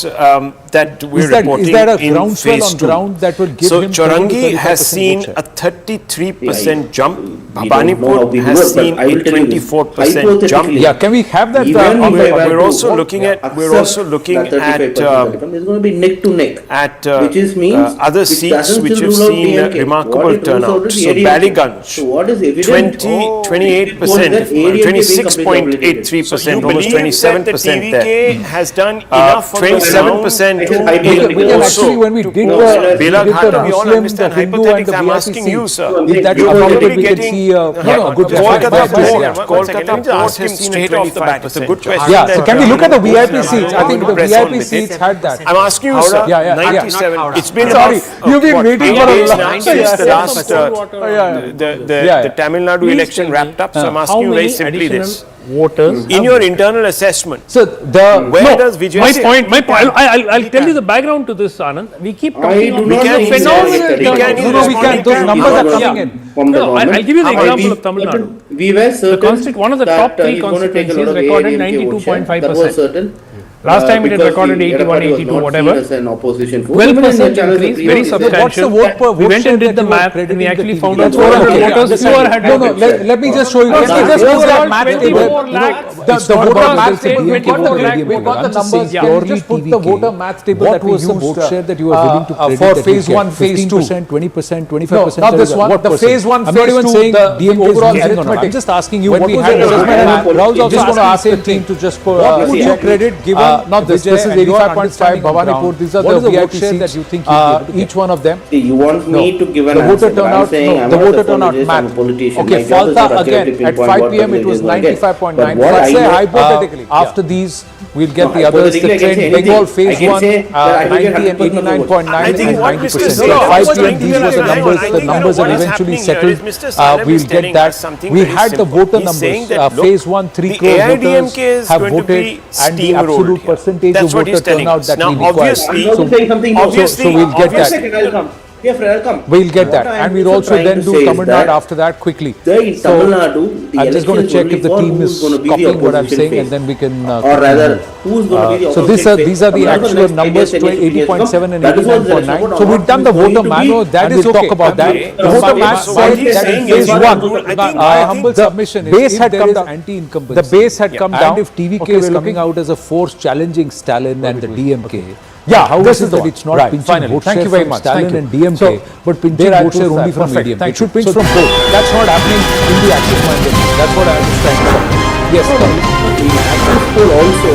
that we're reporting is that a in groundswell on phase 2. ground that will give So him Chaurangi has seen a 33% jump. Bhabanipur has seen a 24% jump. Yeah, can we have that? We're also looking at it's going to be neck to neck, at which is means other seats which have seen remarkable turnout. So Ballygunge, 28%, 26.83%, almost 27% there. Has done enough 27% actually when we did the Muslim, the Hindu and the I'm asking you, sir. Is that we can see a good Kolkata Port has seen straight off the bat. It's a good question. Yeah, so can we look at the VIP seats? I think the VIP seats had that. I'm asking you, sir. 97. It's been sorry. You've been waiting for a long since the last the Tamil Nadu election wrapped up. So I'm asking you very simply this. Voters in your internal assessment. So where does Vijay my point I'll tell you the background to this, Anand. We keep talking those numbers are coming in. I'll give you the example of Tamil Nadu. We were certain one of the top 3 constituencies recorded 92.5%. Last time it had recorded 81, 82, whatever. 12% increase, very substantial. We went and did the math and we actually found out 400 voters fewer had voted. Let me just show you. Let me just put that math table. The voter math table. We got the numbers. Just put the voter math table that we used. What was the vote share that you were willing to predict for phase 1, phase 2? 20%, 25%? No, not this one. The phase 1, phase 2, the overall arithmetic. I'm just asking you when we had Rahul's also going to ask the team to just check credit given not this is 85.5 Bhawanipur. These are the VIP seats that you think each one of them. You want me to give an the answer, voter turnout. No, the voter turnout math. Okay, Falta again at 5 p.m. it was 95.9. Let's say hypothetically after these we'll get the others. The trend Bengal phase 1 90 and 89.9 and 90%. So 5 p.m. these were the numbers. The numbers have eventually settled. We'll get that. We had the voter numbers. Phase 1 3 crore voters have voted and the absolute percentage of voter turnout that we require. So we'll get that. Yeah, Fred, come. We'll get What that, I am and we'll also also trying then to do say is Tamil that Nadu after that quickly. In Tamil Nadu, the I'm just going to check if the team is copying what I'm saying, face. and then we can. Or rather, who's going to be the so these are the actual numbers: 80.7 and 89.9. So we've done the voter mano. That is okay. Talk about that. The voter map said that in phase one, my humble submission is base had come down. Anti-incumbency. The base had come down. If TVK is coming out as a force challenging Stalin and the DMK. Yeah, how this is that it's not pinching vote share from Stalin and DMK, but pinching vote share only from ADMK. It should pinch from both. That's not happening in the Axis minded. That's what I was trying to say. Yes. In Axis poll also,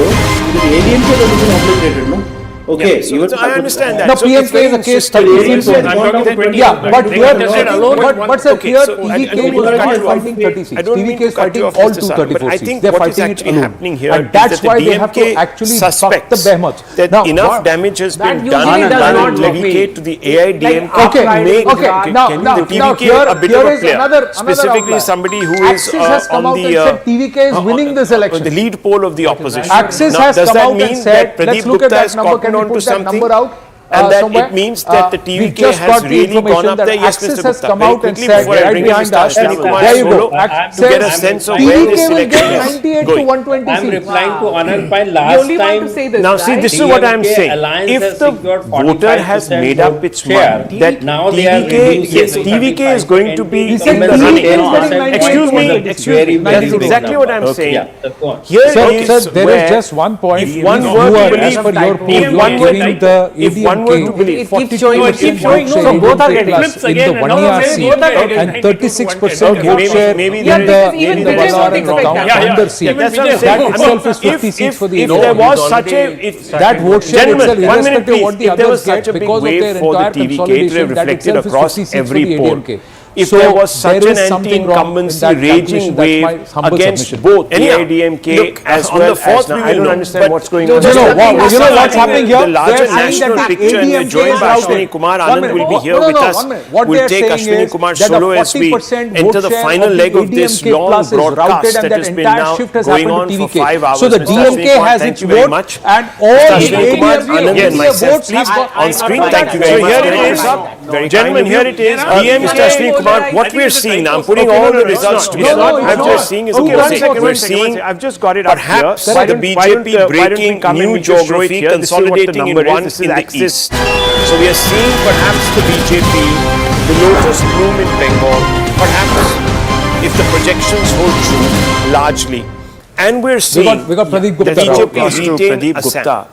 the ADMK has been obliterated, no? Okay, so I understand that. No, PMK is a case study. Yeah, but here, but sir, here TVK is fighting 30 seats. TVK is fighting all 234 seats. They're fighting it alone. And that's why they have to actually buck the behemoths. That enough damage has been done and levicate to the AIADMK. Okay. Now the TVK a bit of a player. Specifically somebody who is on the TVK is winning this election. The lead pole of the opposition. Axis has come out and said, let's look at that number. Can we put that number out? And that it means that the TVK has really gone up there. Yes, Mr. has Gupta. come out and said, right behind us, there you go. To get a sense of where this election is going. I'm replying to Anand Pai last time. Now see, this is what I'm saying. If the voter has made up its mind that TVK is going to be in the running. Excuse me, that's exactly what I'm saying. Here is there is just one point. If one were to believe for your poll, you are giving the ADMK it keeps showing. So both are getting flips again. In the 1 seat and 36% vote share in the Balar and Counter seat. That itself is 50 seats for the If there was such a that vote share itself, irrespective of what the if there was others such get, a big because of their wave for the entire TVK to consolidation, that reflected itself is across 50 seats every for the poll. ADMK. If So there was such an anti-incumbency raging wave against both AIADMK as well as I don't understand what's going on. You know what's happening here? The larger national picture, and we're joined by Ashwini Kumar. Anand will be here with us. We'll take Ashwini Kumar solo as we enter the final leg of this long broadcast that has been now going on for 5 hours. So the DMK has its vote and all Ashwini Kumar, Anand and myself, please on screen. Thank you very much. So here it is. Gentlemen, here it is. Mr. Ashwini Kumar, what we are seeing now, I'm putting all the results together. I'm just seeing is we're seeing I've just got it up perhaps here. the BJP breaking new geography, consolidating in one in the east. So we are seeing perhaps the BJP, the lotus bloom in Bengal, perhaps if the projections hold true, largely. And we're seeing we got Pradeep Gupta. the BJP retain Assam.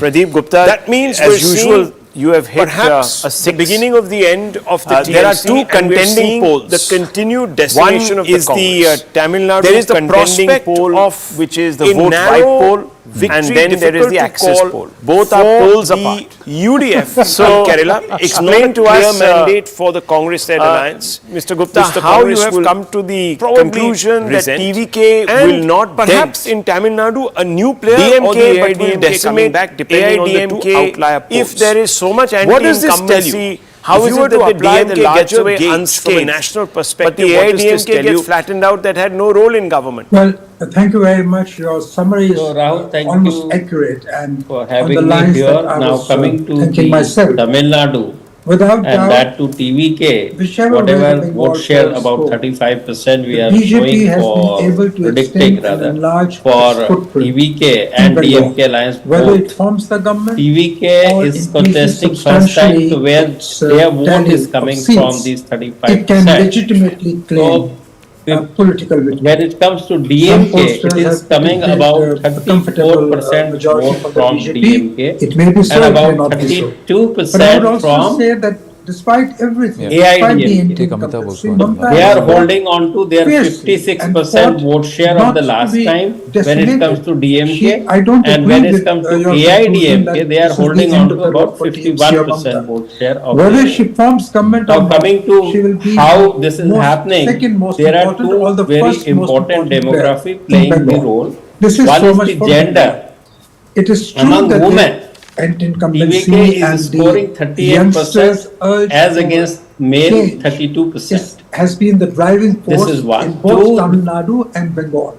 Pradeep Gupta. That means as usual. You have hit perhaps the beginning of the end of the TMC. There are two contending polls. The continued destination of the Congress. One is the Tamil Nadu. There is the prospect poll of which is the vote right poll. And then there is the Axis poll. Both are polls apart. UDF so Kerala, explain to us mandate for the Congress-led alliance, Mr. Gupta, how you have come to the conclusion that TVK will not perhaps in Tamil Nadu a new player DMK by the decimate back depending on the two outlier polls. If there is so much anti-incumbency, how is it that the DMK gets away unscathed from a national perspective, but the AIADMK gets flattened out that had no role in government? Well, thank you very much. Your summary is almost accurate and for having on the lines me here. that I Now was coming to thinking myself. Tamil Nadu, Without and doubt, that to TVK, whichever way whatever the vote Bengal share polls about go, 35% we are BJP showing has for been able to predicting extend and rather enlarge for its footprint TVK in and Bengal. DMK alliance Whether both. it forms the government TVK or is increases contesting first time substantially to where its, their vote tally is of coming seats, from these 35%. it can legitimately claim political victory. When it comes to DMK, it is coming about 34% vote from DMK It may be so, and it may about not be so. 32% But I would also from say that despite everything, AIADMK. They are holding on to their fiercely 56% vote share of the last time when it comes to DMK, I don't and when agree it comes to with, your conclusion that AIADMK, they are this is the holding end on of to the road about for TMC 51% vote share of Whether the she forms government Now or not, coming she will to be how this is most- happening, second most there are important or two the very first most important important demography player in playing the Bengal. role. This is One so is much the for gender. It is true Among that women, anti-incumbency TVK and is scoring the youngsters 38% urge as for against male change 32%. has been the driving This force is one. in both Two, Tamil Nadu and Bengal.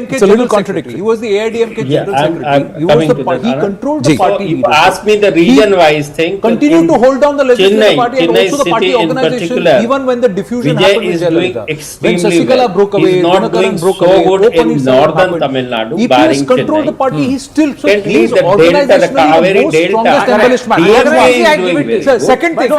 AIADMK It's a little general secretary. contradictory. He was the AIADMK general secretary. I'm He was coming the to party. that, He Anand. controlled the So party. if you leadership. ask me the region-wise thing, Continued to hold down the legislative party and Chennai also the party city in organization, particular, even when the diffusion Vijay happened is with doing Jayalalitha. When extremely Sasikala well. broke away, He's not doing Gunakaran broke so away, good in Openism northern happened. Tamil Nadu, EPS barring controlled the Chennai. party. He's still, so Secondly, he's the delta, the organizationally Kaveri the most delta. strongest embellishment. DMK is I doing give it to very you. Sir, good. second thing, No,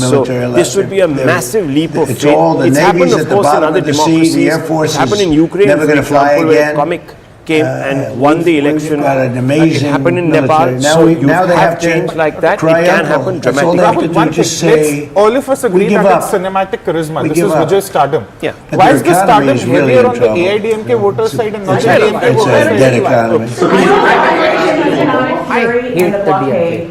this. So military this elected. would be a massive leap of It's faith. all the It's happened, navies of at the course, in bottom other of the sea, the democracies. Air Force It happened is in Ukraine, never for gonna fly example, where a again. comic came and won the election. We've got an It amazing happened in military. Nepal. Now So we- you now they have have to change like that. It can triumphant. happen That's all they dramatically. have to do. One Just thing, say, let's all of us we agree give that up. it's cinematic charisma. We This give is up. Vijay's stardom. Yeah. But Why their is the economy stardom is really heavier in on the trouble. AIADMK voter side and not It's the a- DMK it's voter a side? dead economy. I hate the DMK.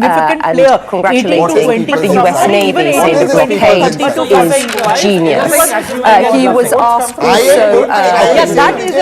significant and player, congratulating 18 to 20%, the US Navy, even saying the 18 to 20%, blockade is genius. He was asked also,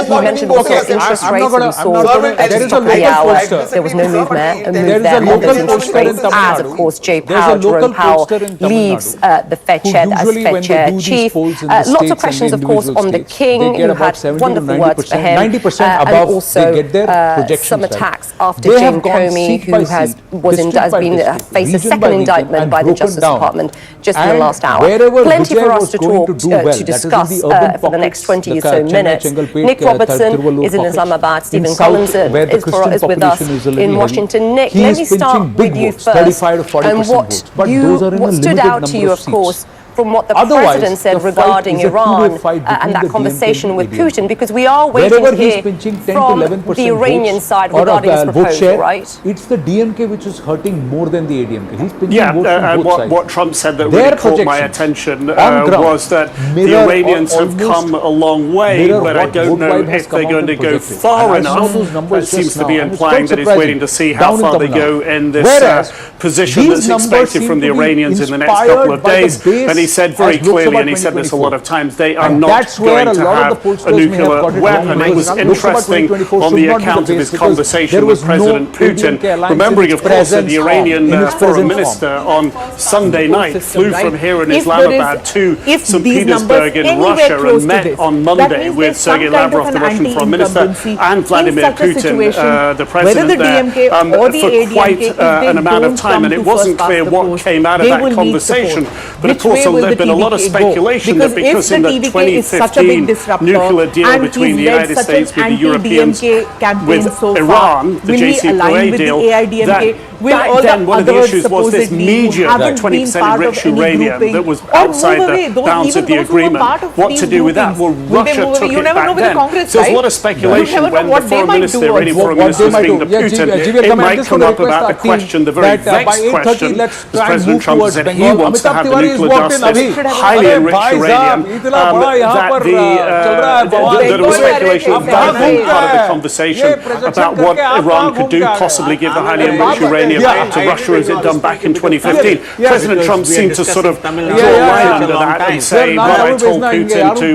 he mentioned also interest rates, and we saw there is a the local hour, pollster. there was no movement There is there a on local those interest pollster in rates, Tamil as Nadu. of course Jay There's a Powell, local Jerome Powell pollster in Tamil leaves the Fed chair as Fed chair chief. Lots of questions, of course, on the king, who had wonderful words for him, 90% and above, also they get their projections some right. attacks after They Jane have gone Comey, seat who by has seat, faced a second indictment by the Justice Department just in the And last hour. wherever Plenty Vijay for us was to going talk to do well, that is in discuss the urban for the next pockets, 20 or the so Chennai, minutes. Chengalpet, Nick Robertson Tiruvallur is in pockets. Islamabad. Stephen In South, Collins where the is Christian with us population is a little in heavy, Washington. Nick, he let is me start pinching big with you votes, first. 35 to 40% And votes. But those are in a what stood limited out to number you, of of course, seats. from what the Otherwise, president said the fight regarding is a Iran two-way fight and between that the conversation DMK with and ADMK. Putin, because we are waiting Wherever to he's hear pinching 10 to from 11% the Iranian votes side or regarding his vote proposal, share, right? it's the DMK which is hurting more than the ADMK. He's pinching Yeah, votes from and both sides. what Trump said that Their really caught my projections attention on ground was that the mirror Iranians or have come a long way, mirror but I what don't know Woodwide has if they're come out going to and go projected. far And I saw enough. those numbers That seems just to be now, and it's implying quite that he's waiting to see how down in far they Tamil go Nadu. in this Whereas position these that's numbers expected seem from the to be Iranians in the next couple of inspired by the days. base And he said very as Lok clearly, Sabha and he said this a lot of times, they are And not that's where going a to lot of have the a pollsters may have nuclear got it weapon. wrong, It was because Lok Sabha interesting 2024 on should the not be the account of base his because conversation there with was no President Putin, ADMK alliance remembering, in of course, that the presence Iranian in its foreign present minister on Sunday night flew from here in If there Islamabad is- to if St. these Petersburg in numbers Russia anywhere close and to met this, on that Monday means with there's some Sergei kind of Lavrov, an the Russian Prime Minister, anti-incumbency and Vladimir in such a Putin, situation, the whether president the DMK there, or the for ADMK, quite if they an amount of don't time. come And to it wasn't first clear past the what post, came out of they that will need conversation. support. But of Which course, way will there's the been a lot of TVK go? speculation that because if in the the TVK is such a big 2015 disruptor nuclear deal and between the he's led United such States an with the Europeans, anti-DMK campaign with so far, Iran, the will he align JCPOA with deal, the AIADMK? that Will back all then the one of the others issues was this supposedly media, who haven't that 20% been part of enriched any uranium grouping that was or outside move away, the bounds even of the those who were agreement. part of What these to do with that? groupings, Well, will they Russia move away? took You it never know back with the then. Congress, So there's a lot right? of speculation You never know when the what they foreign might minister, do Iranian also. foreign What minister, they was might speaking do. to Yeah, Putin. GV will It come. I'm might just come going up to request about our the team question, the very that by vexed 8:30 question, let's as try and President move Trump towards said he Bengal. wants to Amitabh have the Tiwari is nuclear walked in dust, abhi. this highly अरे enriched भाई uranium. साहब, इतना बड़ा यहाँ पर चल रहा है बवाल। There was speculation आप that कहाँ had been घूम part of रहे the हैं? conversation ये presentation about what करके आप Iran कहाँ could घूम do, के आ गए? possibly give the highly अरे enriched बाप रे, uranium yeah, to Russia as it done back in 2015. Yeah, President Trump seemed to sort of draw a line under that and say, well, I told Putin to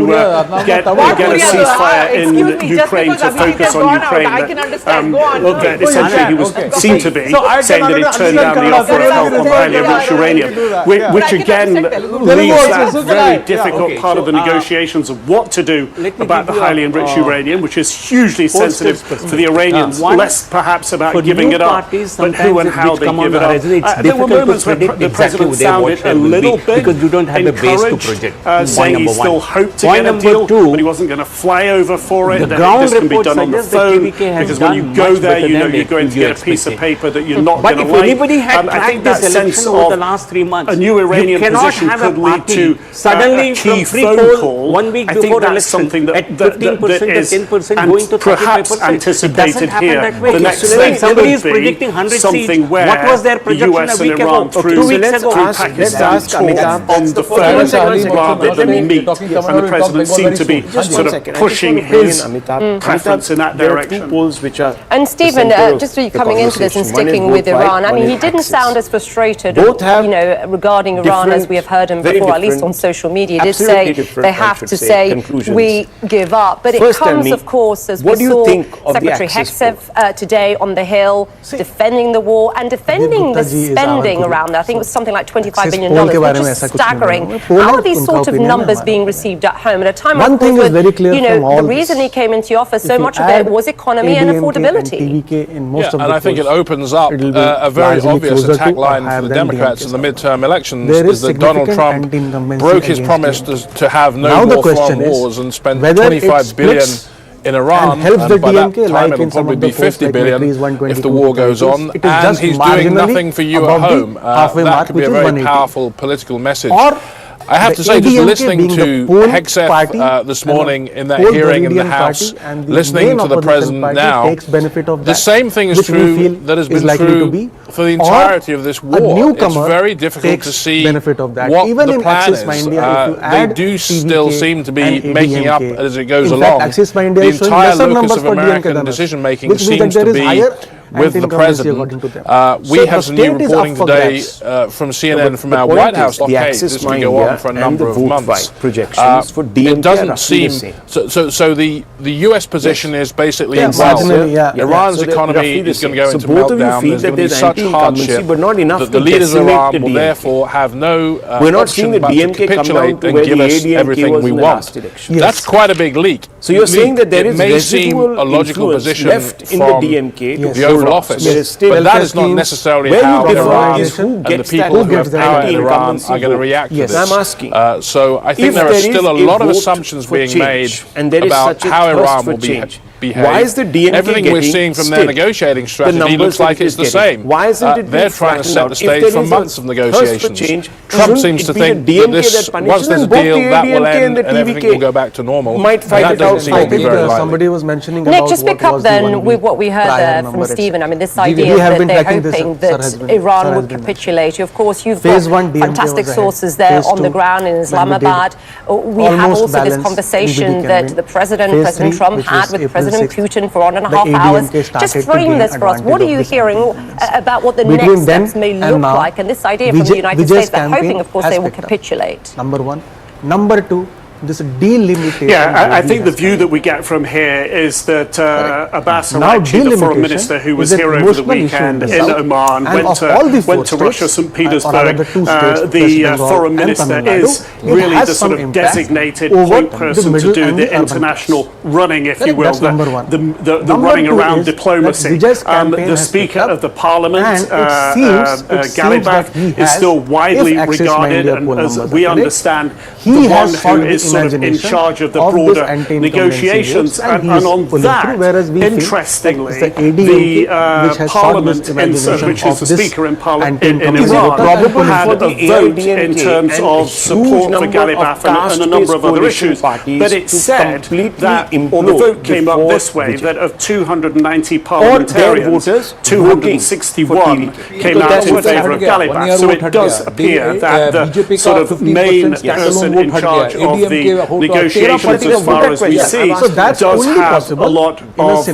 get a ceasefire in Ukraine to focus on Ukraine. That essentially he was seemed to be saying that he turned down the offer of help on highly enriched uranium, which again leaves that very difficult part of the negotiations of what to do about the highly enriched uranium, which is hugely sensitive for the Iranians, less perhaps about giving it up, but who and how they give it up. There were moments when the president sounded a little bit because you don't have the base to project, saying he still hoped to get a deal, but he wasn't going to fly over for it, that this can be done on the phone, because when you go there, you know you're going to get a piece of paper that you're not going to like. But if anybody had I think tracked that this sense election over the of last 3 months, a new Iranian you cannot position have could a lead party to suddenly a from key free phone poll call. 1 week I think before that's election something that at 15% is to 10% and going to 30%. perhaps It anticipated doesn't happen here. that way. The next So step somebody is could predicting be 100 something seats. where What was their the projection US a week and ago? Iran through 2 weeks ago? Pakistan talk on the phone rather than meet, and the president seemed to be sort of pushing his preference in that direction. And Stephen, just coming into this and sticking with Iran, I mean, he didn't sound as frustrated, regarding Iran as we have heard him before, at least on social media. He did say they have to say we give up, but it comes, of course, as we saw Secretary Hegseth today on the Hill defending the war and defending the spending around there. I think it was something like $25 billion, which is staggering. How are these sort of numbers being received at home at a time One thing is very clear from all the reason he came into office, so much of it was economy and affordability. And I think it opens up a very obvious attack line for the Democrats in the midterm elections, is that Donald Trump broke his promise to have no more foreign wars and spent $25 billion in Iran, and by that time it'll probably be $50 billion if the war goes on, and he's doing nothing for you at home. That could be a very powerful political message. I have to say, just listening to Hegseth this morning in that hearing in the House, listening to the President now, the same thing is true that has been true for the entirety of this war. It's very difficult to see what the plan is. They do still seem to be making up as it goes along. The entire locus of American decision-making seems to be with the president. We have some new reporting today from CNN from our White House. Okay, this can go on for a number of months. Projections for DMK it doesn't seem so. The U.S. position is basically Iran's economy is going to go into meltdown. There's going to be such hardship that the leaders of Iran will therefore have no option but to capitulate and give us everything we want. That's quite a big leak. So you're saying that there is may seem a logical position left in the DMK, the Oval Office, but that is not necessarily how Iran and the people who have power in Iran are going to react to this. I'm asking. So I think there are still a lot of assumptions being made about how Iran will behave. Why is the DMK everything we're seeing from their negotiating strategy looks like it's the same. Why isn't it they're trying to set the stage for months of negotiations. Trump seems to think that this, once there's a deal, that will end and everything will go back to normal. That doesn't seem to be very likely. Somebody was mentioning Nick, just pick up then with what we heard there from Stephen. I mean, this idea that they're hoping that Iran would capitulate. Of course, you've got fantastic sources there on the ground in Islamabad. We have also this conversation that the President Trump had with President Putin for 1.5 hours. Just frame this for us. What are you hearing about what the next steps may look like? And this idea from the United States, they're hoping, of course, they will capitulate. Number one. Number two, this delimitation. Yeah, I think the view that we get from here is that Abbas Araghchi, the foreign minister who was here over the weekend in Oman, went to Russia, St. Petersburg. The foreign minister is really the sort of designated point person to do the international running, if you will, the running around diplomacy. The Speaker of the Parliament, Galibaf, is still widely regarded, and as we understand, the one who is sort of in charge of the broader negotiations, and on that, interestingly, the Parliament, which is the Speaker in Parliament in Iran, had a vote in terms of support for Galibaf and a number of other issues, but it said that, or the vote came up this way, that of 290 parliamentarians, 261 came out in favour of Galibaf, so it does appear that the sort of main person in charge of the negotiations, as far as we see, does have a lot of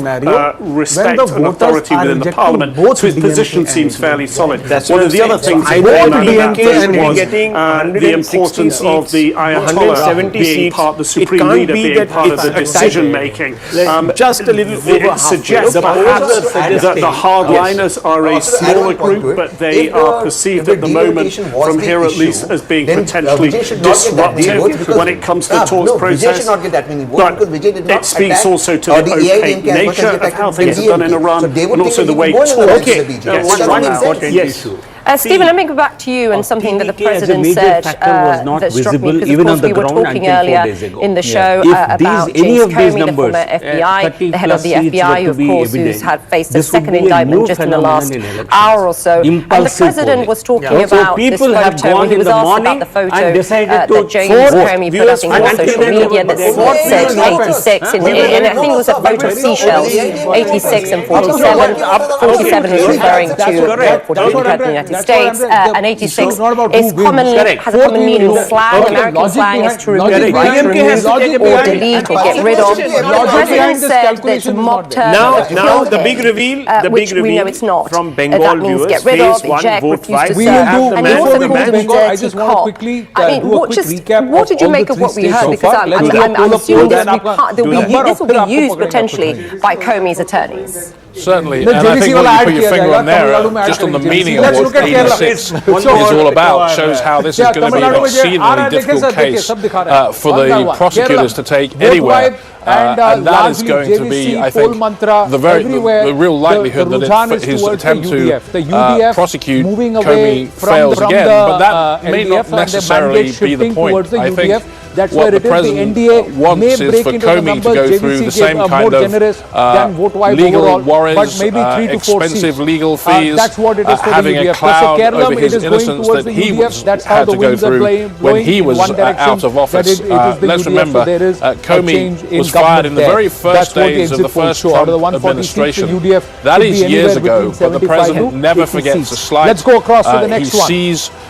respect and authority within the Parliament, so his position seems fairly solid. One of the other things that came out was the importance of the Ayatollah being part, the supreme leader being part of the decision making. Just a little it suggests perhaps that the hardliners are a smaller group, but they are perceived at the moment, from here at least, as being potentially disruptive when it comes to the talks process. But it speaks also to the opaque nature of how things are done in Iran, and also the way talks Stephen, let me go back to you and something that the President said that struck me, because of course we were talking earlier in the show about James Comey, the former FBI, the head of the FBI, who of course had faced a second indictment just in the last hour or so. And the President was talking about this photo, when he was asked about the photo that James Comey put up on social media that said 86, and I think it was a photo of seashells, 86 and 47. 47 is referring to 47 in the United States, and 86 is commonly has a common meaning. Slang, American slang, is to remove, or delete, or get rid of. The President said that it's a mock term. Now the big reveal, which we know it's not. From Bengal that means get rid of, eject, refuse to serve. And he also called him a dirty cop. I mean, what did you make of what we heard? Because I'm assuming this will be used potentially by Comey's attorneys. Certainly, and I think what you put your finger on there, just on the meaning of what 86 is all about, shows how this is going to be an exceedingly difficult case for the prosecutors to take anywhere. And that is going to be, I think, the real likelihood that his attempt to prosecute Comey fails again. But that may not necessarily be the point. I think what the President wants is for Comey to go through the same kind of legal worries, expensive legal fees, having a cloud over his innocence that he had to go through when he was out of office. Let's remember, Comey was fired in the very first days of the first Trump administration. That is years ago, but the President never forgets a slight. Let's go across to the next one. He sees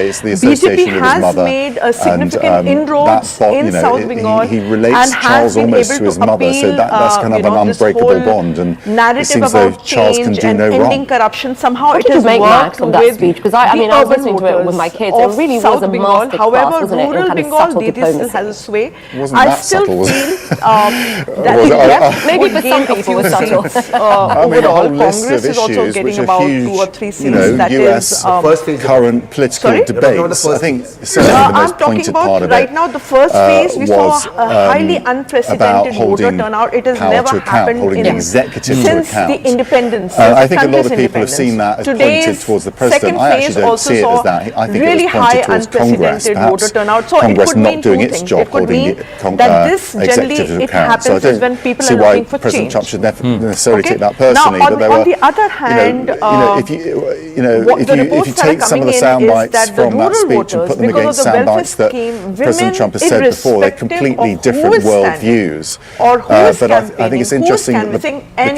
say it's the association with his mother. BJP has made significant inroads in South Bengal. He relates Charles almost to his mother, so that's kind of an unbreakable bond. And it seems though Charles can do no wrong. Ending corruption, somehow it has worked with that speech, because I mean I was listening to it with my kids. It really was a masterclass, wasn't it, in kind of subtle diplomacy. Has a sway. It wasn't that subtle, maybe for some people it's subtle. Overall, Congress is also getting about 2 or 3 seats. That US current political debates. I think certainly the most pointed part of it right now, the first phase we saw a highly unprecedented voter turnout. It has never happened since the independence. I think a lot of people have seen that as pointed towards the president. I actually don't see it as that. I think it was pointed towards Congress, perhaps Congress not doing its job, holding executive to account. So I don't see why President Trump should necessarily take that personally. Now, on the other hand, if you take some of the sound bites from that speech and put them against sound bites that President Trump has said before, they're completely different world views. But I think it's interesting that the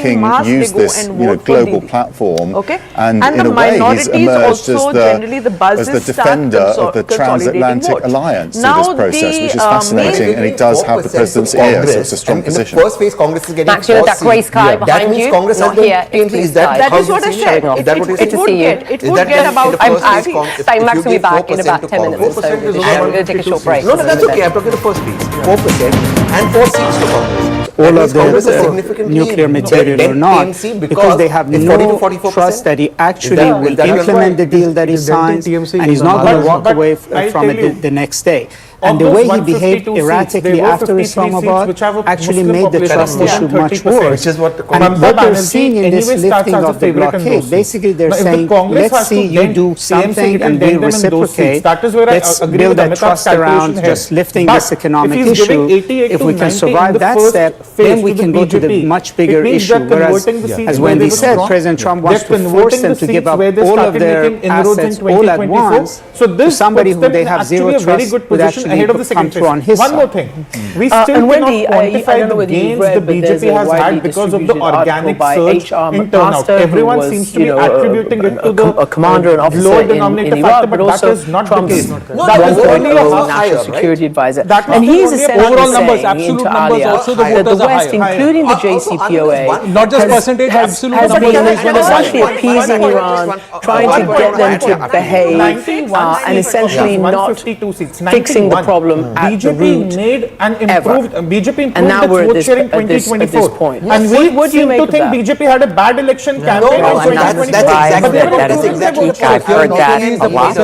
King used this global platform, and in a way he's emerged as the defender of the transatlantic alliance through this process, which is fascinating, and he does have the president's ear, so it's a strong position. First phase, Congress is getting Max, you know that grey sky behind you? Congress not here. That is what I said. It would get about. Max will be back in about 10 minutes. So we're going to take a short break. No, that's okay. I'm talking the first piece. 4% and 4 seats to Congress. All of their nuclear material or not, because they have no trust that he actually will implement the deal that he signs, and he's not going to walk away from it the next day. And the way he behaved erratically after Islamabad actually made the trust issue much worse. And what they're seeing in this lifting of the blockade, basically they're saying, let's see you do something and we'll reciprocate. Let's build that trust around just lifting this economic issue. If we can survive that step, then we can go to the much bigger issue. Whereas, as Wendy said, President Trump wants to force them to give up all of their assets all at once to somebody who they have zero trust would actually ahead of the second phase. One more thing, we still cannot quantify the gains the BJP has had because of the organic surge in turnout. Everyone seems to be attributing it to the commander and officer lower denominator factor, but that is not the case. That was only a national security advisor, and he's essentially overall numbers, saying absolute into numbers, Alia also the that the voters are West, higher. including the JCPOA, not just percentage, absolute numbers, essentially appeasing Iran, trying to get them to behave, and essentially not fixing the problem at the root made and improved. BJP improved and now we're its vote share in 2024. And we seem to think BJP had a bad election campaign in 2024. That is exactly. I've heard that a lot.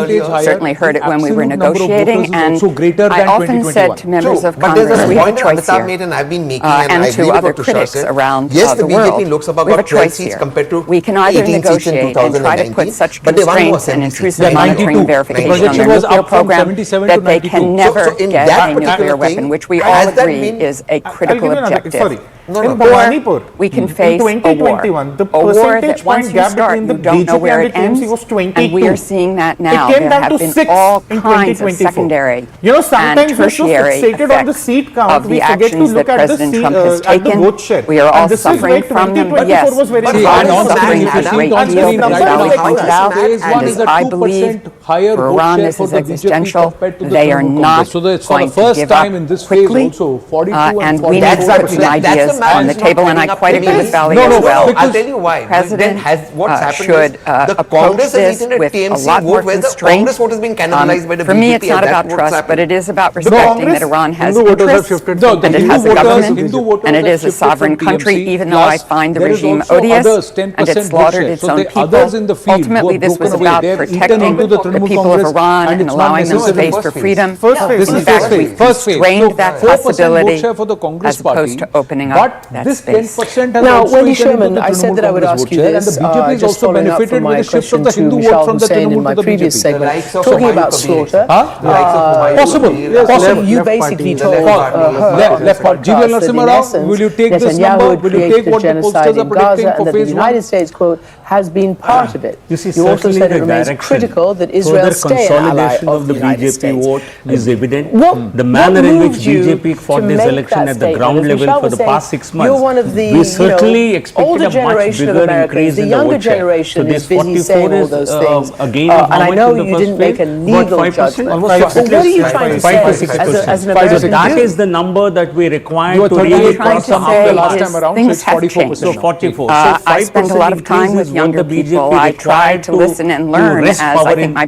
Certainly heard it when we were negotiating, and I often said to members of Congress, we have a choice here, and to other critics around the world, we have a choice here. We can either negotiate and try to put such constraints and intrusive monitoring verification on their nuclear program that they can never get a nuclear weapon, which we all agree is a critical objective. Or we can face a war that once you start, you don't know where it ends, and we are seeing that now. There have been all kinds of secondary and tertiary effects of the actions that President Trump has taken. We are all suffering from them, yes, but all suffering a great deal, as Valley pointed out, and as I believe for Iran this is existential. They are not going to give up quickly, and we need to put some ideas on the table, and I quite agree with Valley as well. I'll tell you why. President should approach this with a lot more constraint. For me, it's not about trust, but it is about respecting that Iran has interests, and it has a government, and it is a sovereign country, even though I find the regime odious, and it slaughtered its own people. Ultimately, this was about protecting the people of Iran and allowing them space for freedom. In fact, we constrained that possibility as opposed to opening up that space. Now, Wendy Sherman, I said that I would ask you this, just following up from my question to Michelle Hussain in my previous segment, talking about slaughter. Possible. You basically told left part. GVL Narasimha Rao, will you take this number? Will you take what the pollsters are predicting for phase 1? The United States, quote, has been part of it. You also said it remains critical that Israel stay an ally of the United States. Vote is evident. The manner in which BJP fought this election at the ground level for the past 6 months, we certainly expected a much bigger increase in the vote share. So this 44 is again and I know you didn't make a legal judgment. What are you trying to say as an American? That is the number that we require to really cross the last time around. So it's 44%. So 44. I spend a lot of time with younger people. I try to listen and learn, as I think my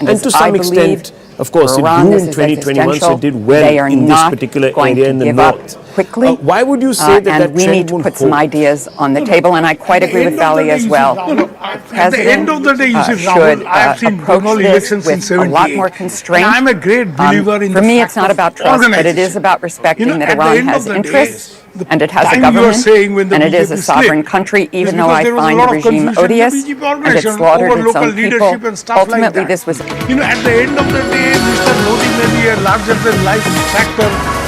And to some extent, of course, it grew in 2021, so it did well in this particular area in the north. Quickly, why would you say that and we need to put some ideas on the table, and I quite agree with Valley as well. At the end of the day, you see, Rahul, I have seen Bengal elections in 78. A lot more constraint. I'm a great believer in for me, it's not about trust, but it is about respecting that Iran has interests, and it has a government, and it is a sovereign country, even though I find the regime odious, and it slaughtered its own people. Ultimately, this was... at the end of the day, Mr. Modi may be a larger-than-life factor,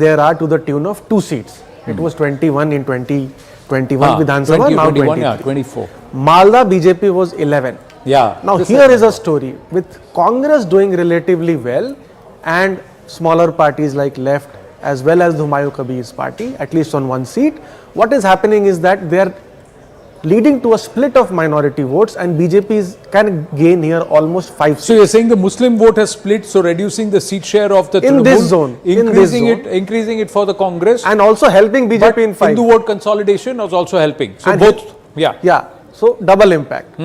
there are to the tune of 2 seats. It was 21 in 2021 Vidhan Sabha, now 2021, yeah, 24. Malda BJP was 11. Yeah. Now here is a story with Congress doing relatively well and smaller parties like Left as well as the Humayun Kabir's party, at least on one seat. What is happening is that they are leading to a split of minority votes, and BJP can gain here almost 5 seats. So you're saying the Muslim vote has split, so reducing the seat share of the in this zone, increasing it for the Congress, and also helping BJP but in 5. Hindu vote consolidation was also helping. So and both, yeah. So double impact.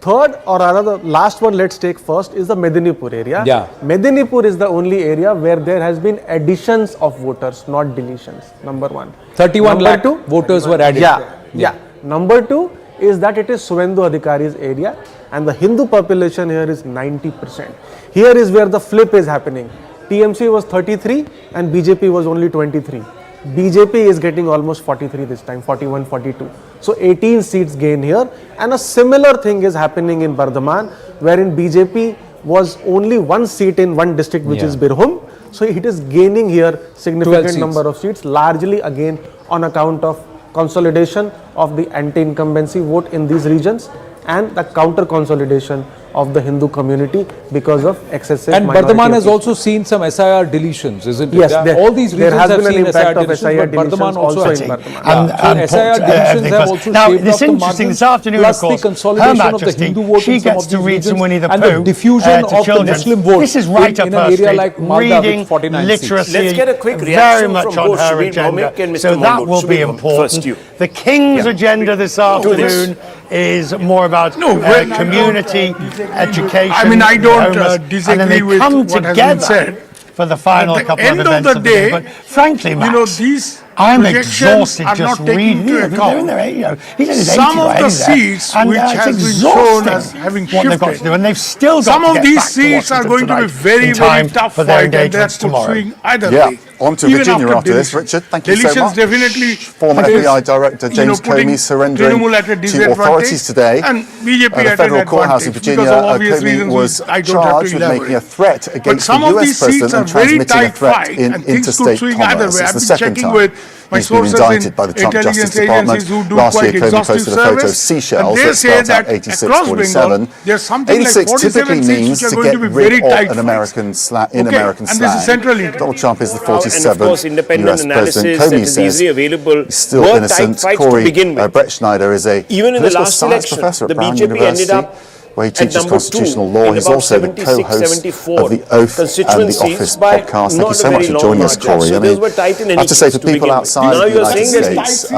Third, or rather the last one, let's take first, is the Medinipur area. Yeah. Medinipur is the only area where there has been additions of voters, not deletions. Number one. 31 lakh voters were added. Yeah. Number two is that it is Suvendu Adhikari's area, and the Hindu population here is 90%. Here is where the flip is happening. TMC was 33 and BJP was only 23. BJP is getting almost 43 this time, 41, 42. So 18 seats gain here, and a similar thing is happening in Bardhaman, wherein BJP was only 1 seat in one district, which is Birbhum. So it is gaining here significant number of seats, largely again on account of consolidation of the anti-incumbency vote in these regions and the counter consolidation of the Hindu community because of excessive and Bardhaman has also seen some SIR deletions, isn't it? Yes, all these regions there has have been an seen impact of SIR deletions, deletions also in Bardhaman. So SIR deletions have also now, shaved it's off the interesting margins, this afternoon, plus of course, the consolidation Her of the Majesty, Hindu vote she in some gets of to these read some regions, Winnie the and the Pooh diffusion to of children. the Muslim vote This is right up in her an area street. like Malda Reading, with 49 literacy, seats. Let's get a quick very reaction much from on her agenda. So that will be important. The King's agenda this afternoon is more about community, education. I mean, I don't disagree with what has been said. For the final couple of events of the day, but frankly, Max, these I'm exhausted just reading. Some of the seats which has been shown as having shifted, and they've still got some of these seats are going to be very, very tough fight, and that's swing either way. On to Virginia after this. Richard, thank you so much. Definitely former FBI Director James Comey surrendering to authorities today and BJP at the federal courthouse in Virginia. Comey was charged with making a threat against the US president and transmitting a threat in interstate commerce. It's the second time he's been indicted by the Trump Justice Department. Last year, Comey posted a photo of seashells that spelled out 8647. 86 typically means to get rid of an American slang. Donald Trump is the 47th US President. Comey says he's still innocent. Brett Schneider is a political science professor at Brown University, where he teaches constitutional law. He's also the co-host of the Oath and the Office podcast. Thank you so much for joining us, Corey. I mean, I have to say, for people outside the United States,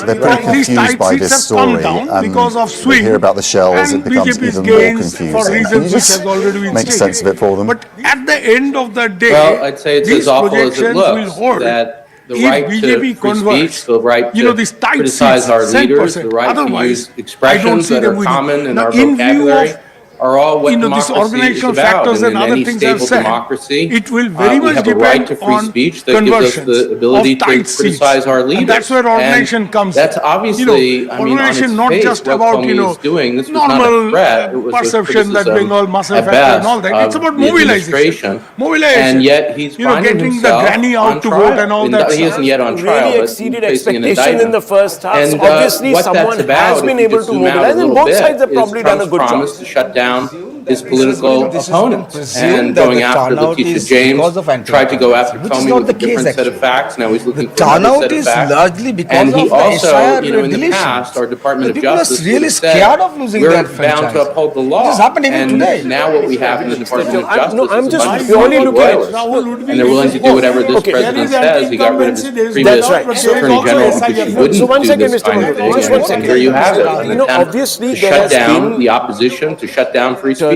they're pretty confused by this story. They hear about the shells, it becomes even more confusing. Can you just make sense of it for them? But at the end of the day, well, I'd say it's as awful as it looks, that the right to free speech, the right to criticize our leaders, the right to use expressions that are common in our vocabulary are all what democracy is about. And in any stable democracy, it will very much we have a right to free speech that gives us the ability to criticize our leaders. And that's where ordination comes. That's obviously, I mean, on its face, what Comey is doing. This was not a threat. It was perception that Bengal muscle factor and all that. It's about mobilization. And yet he's finding getting the granny out to vote and all that. He isn't yet on trial, really exceeded expectation in the first half. And obviously, someone has been able to mobilize, and both sides have probably done a good job. To shut down his political opponents and going after Letitia James, tried to go after Comey with a different set of facts. Now he's looking for another set of facts. Largely because and he of also, the in the past, our Department of Justice really said of losing we're bound to uphold the law. This is happening and today. now what we have in the Department of Justice I'm is a just bunch of purely looking at and they're willing to do whatever this president says. He got rid of his previous Attorney General because she wouldn't do this kind of thing. And here you have it. Obviously, to shut down the opposition, to shut down free speech.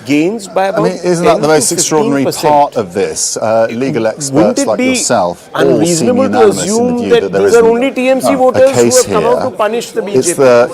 Gains by about isn't that the most extraordinary part of this? Legal experts like yourself all seem unanimous in the view that there isn't only TMC voters a case who have come out to punish the BJP. It's the,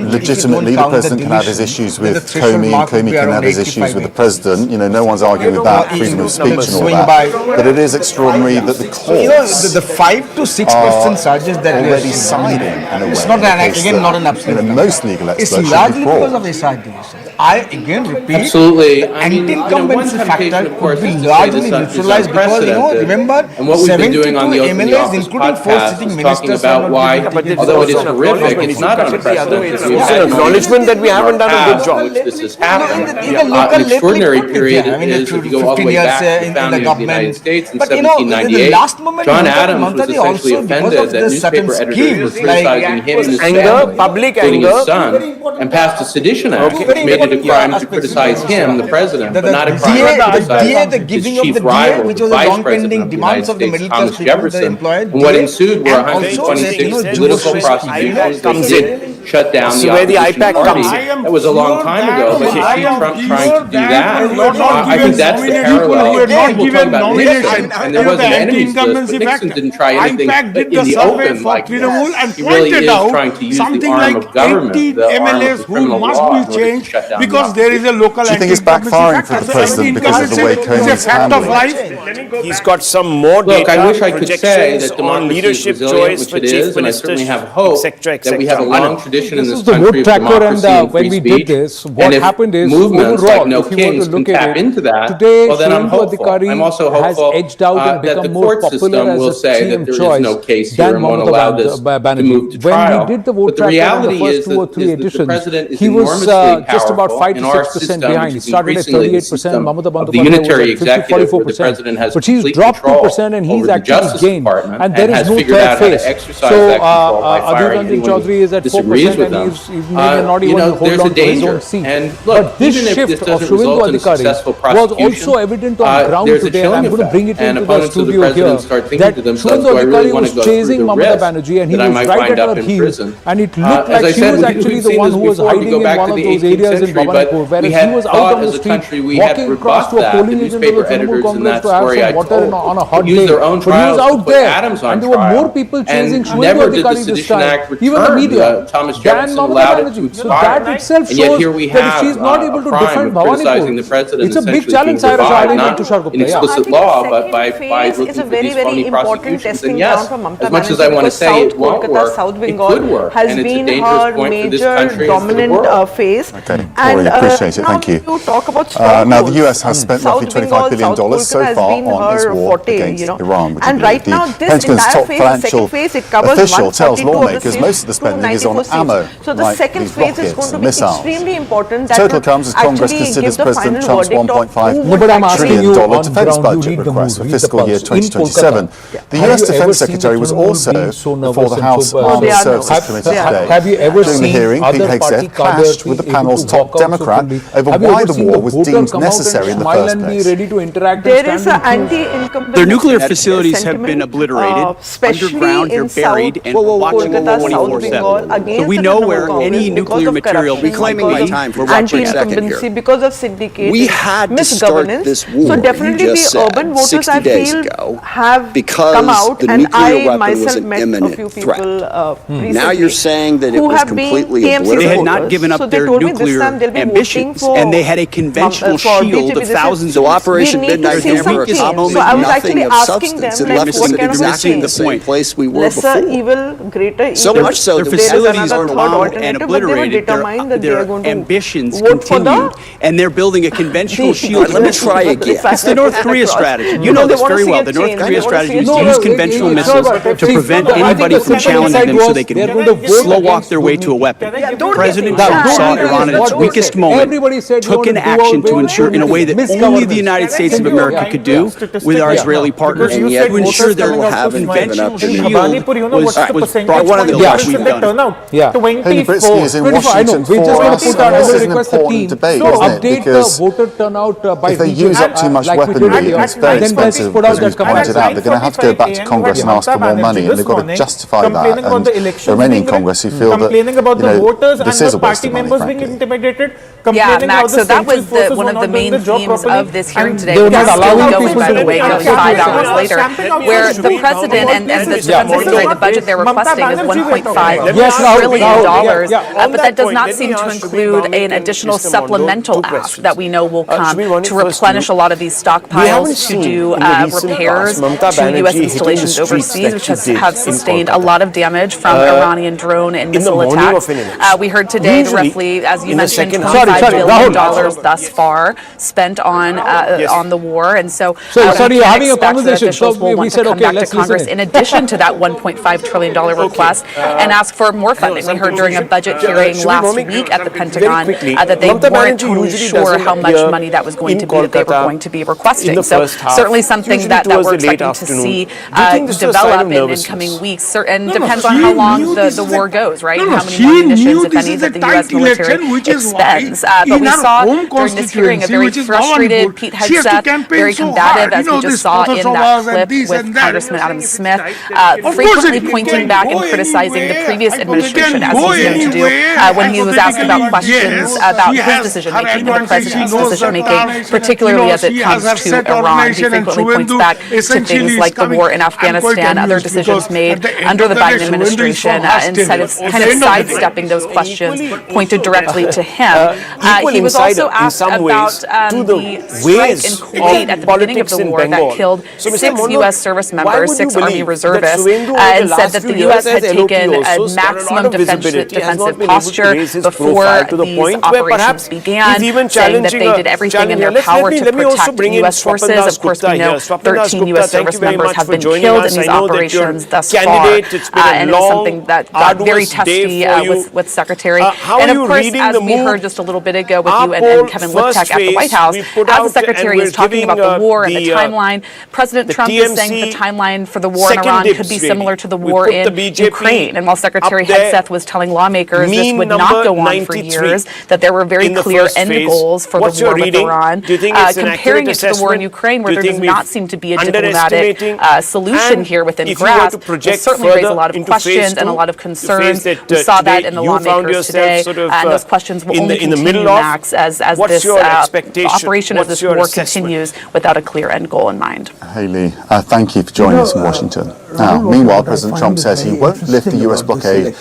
legitimately the president can have his issues with Comey and Comey can have his issues with the president. No one's arguing with that, freedom of speech and all that. But it is extraordinary that the courts the 5 to 6% charges that already siding in a way. It's not not an absolute. Most legal experts it's largely because of SIR deletions. I again repeat, absolutely. anti-incumbency factor of course, could be is to say largely this is neutralized because, remember, and what we've been doing on the Open the MLAs, Office including 4 podcast, sitting is ministers, talking about why, although it is horrific, it's not unprecedented. It's an acknowledgement that we haven't done a good job. Which this has happened. An extraordinary period is, if you go all the way back to the founding of the United States in 1798, John Adams was essentially offended that newspaper editors were criticizing him and his family, public including anger, his son, and passed a sedition act, which made it a crime to criticize him, the president, but not a crime to criticize his chief rival, the vice president of the United States, Thomas Jefferson. And what ensued were 126 political prosecutions that did shut down the opposition party. That was a long time ago, but you see Trump trying to do that. I think that's the parallel. We'll talk about Nixon, and there was an enemies list, but Nixon didn't try anything in the open like that. He really is trying to use the arm of government, the arm of the criminal law, to shut down because there is a local. Do you think it's backfiring for the president because of the way Cohen's handling it? He's got some more data. Look, I wish I could say that democracy is resilient, which it is, and I certainly have hope that we have a long tradition in this country of democracy and free speech. And if movements like No Kings can tap into that, well, then I'm hopeful. I'm also hopeful that the court system will say that there is no case here and won't allow this to move to trial. But the reality is that the president is enormously powerful, and our system, which is increasingly the system of the unitary executive, where the president has complete control over the Justice Department and has figured out how to exercise that control by firing anyone who disagrees with them. There's a danger. And look, even if this doesn't result in successful prosecution, there's a chilling effect. And opponents of the president start thinking to themselves, do I really want to go through the risk that I might wind up in prison? As I said, we've seen this before. We go back to the 18th century, but we had thought as a country we had to rebut that. The newspaper editors in that story I told used their own trials to put Adams on trial, and never did the Sedition Act return Thomas Jefferson allowed it to expire. And yet here we have a crime of criticizing the president, essentially being revived, not in explicit law, but by looking for these phony prosecutions. And yes, as much as I want to say it won't work, it could work, and it's a dangerous point for this country and for the world. Okay, Corey, appreciate it. Thank you. Now, the US has spent roughly $25 billion so far on its war against Iran, which the Pentagon's top financial official tells lawmakers most of the spending is on ammo, like these rockets and missiles. Total comes as Congress considers President Trump's $1.5 trillion defense budget request for fiscal year 2027. The US Defense Secretary was also before the House Armed Services Committee today. During the hearing, Pete Hegseth clashed with the panel's top Democrat over why the war was deemed necessary in the first place. There is an anti-incumbency. Their nuclear facilities have been obliterated, underground, they're buried, and watching 24/7. So we know where any nuclear material reclaiming my time for one quick second here. Because of syndicated we had to start this war. So definitely the urban voters 60 days ago have because come out, the and nuclear I weapon was myself an met a imminent few threat. people Now you're saying that it was completely obliterated. They had not given up their nuclear ambitions, and they had a conventional shield of thousands of Operation Midnight Hammer accomplished nothing of substance. It left us at exactly the same place we were before. Evil, greater evil. So much so their facilities are bombed and obliterated. Their ambitions continued, and they're building a conventional shield. Let me try again. It's the North Korea strategy. You know this very well. The North Korea strategy is to use conventional missiles to prevent anybody from challenging them so they can slow walk their way to a weapon. President Trump saw Iran at its weakest moment, took an action to ensure in a way that only the United States of America could do with our Israeli partners to ensure their conventional shield was brought one of the best we've done. Britsky is in Washington for us, and this is an important debate, isn't it? Because if they use up too much weaponry, it's very expensive, as we've pointed out, they're going to have to go back to Congress and ask for more money, and they've got to justify that. And there are many in Congress who feel that this is a waste of money, frankly. Yeah, Max, so that was one of the main themes of this hearing today. We're not allowing going, by the way, 5 hours later, where the president and the Defense Secretary, the budget they're requesting is $1.5 trillion. but that does not seem to include an additional supplemental ask that we know will come to replenish a lot of these stockpiles, to do repairs to U.S. installations overseas, which have sustained a lot of damage from Iranian drone and missile attacks. We heard today roughly, as you mentioned, $25 billion thus far spent on the war, and so sorry, you're having a conversation. So we said, okay, let's Congress in addition to that $1.5 trillion request and ask for more funding. We heard during a budget hearing last week at the Pentagon that they weren't totally sure how much money that was going to be that they were going to be requesting. So certainly something that we're expecting to see develop in coming weeks, and depends on how long the war goes, right? And how many more munitions, if any, that the U.S. military expends. But we saw during this hearing a very frustrated Pete Hegseth, very combative, as we just saw in that clip with Congressman Adam Smith, frequently pointing back and criticizing the previous administration, as he's known to do, when he was asked about questions about his decision-making and the president's decision-making, particularly as it comes to Iran. He frequently points back to things like the war in Afghanistan, other decisions made under the Biden administration, instead of kind of sidestepping those questions pointed directly to him. He was also asked about the strike in Kuwait at the beginning of the war that killed 6 U.S. service members, 6 Army reservists, and said that the U.S. had taken a maximum defensive posture before these operations began, saying that they did everything in their power to protect U.S. forces. Of course, we know 13 U.S. service members have been killed in these operations thus far, and it was something that got very testy with Secretary. And of course, as we heard just a little bit ago with you and Kevin Liptak at the White House, as the Secretary is talking about the war and the timeline, President Trump is saying the timeline for the war in Iran could be similar to the war in Ukraine. And while Secretary Hegseth was telling lawmakers this would not go on for years, that there were very clear end goals for the war with Iran, comparing it to the war in Ukraine, where there does not seem to be a diplomatic solution here within grasp, will certainly raise a lot of questions and a lot of concerns. We saw that in the lawmakers today, and those questions will only continue, Max, as this operation, as this war continues without a clear end goal in mind. Haley, thank you for joining us in Washington. Now, meanwhile, President Trump says he won't lift the US blockade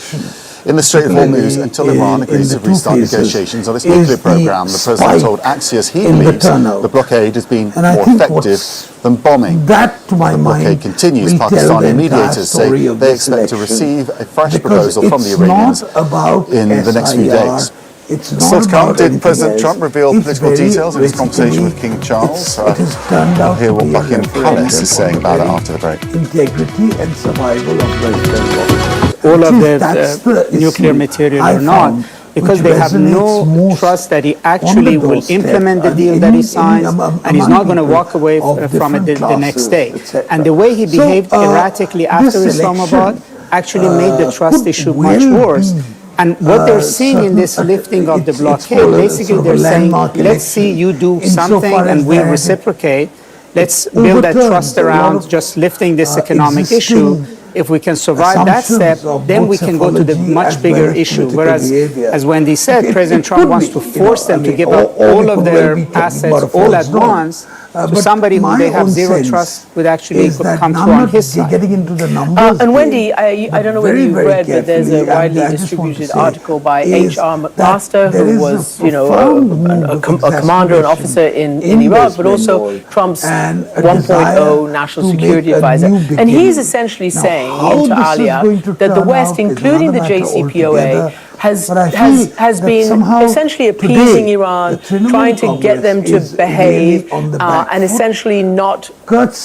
in the Strait of Hormuz until Iran agrees to restart negotiations on its nuclear program. The president told Axios he believes the blockade has been more effective than bombing. That, to my mind, blockade continues. Pakistani mediators say they expect to receive a fresh proposal from the Iranians in the next few days. Still to come, did President Trump reveal political details of his conversation with King Charles? We'll hear what Buckingham Palace is saying about it after the break. Integrity and survival of West Bengal. All of their nuclear material or not, because they have no trust that he actually will implement the deal that he signs, and he's not going to walk away from it the next day. And the way he behaved erratically after Islamabad actually made the trust issue much worse. And what they're seeing in this lifting of the blockade, basically they're saying, let's see you do something and we'll reciprocate. Let's build that trust around just lifting this economic issue. If we can survive that step, then we can go to the much bigger issue. Whereas, as Wendy said, President Trump wants to force them to give up all of their assets all at once to somebody who they have zero trust would actually come through on his side. Getting into the numbers and Wendy, I don't know whether you've read, but there's a widely distributed article by H.R. McMaster, who was, a commander and officer in Iraq, but also Trump's 1.0 national security advisor. And he's essentially saying to Alia that the West, including the JCPOA, has been essentially appeasing Iran, trying to get them to behave, and essentially not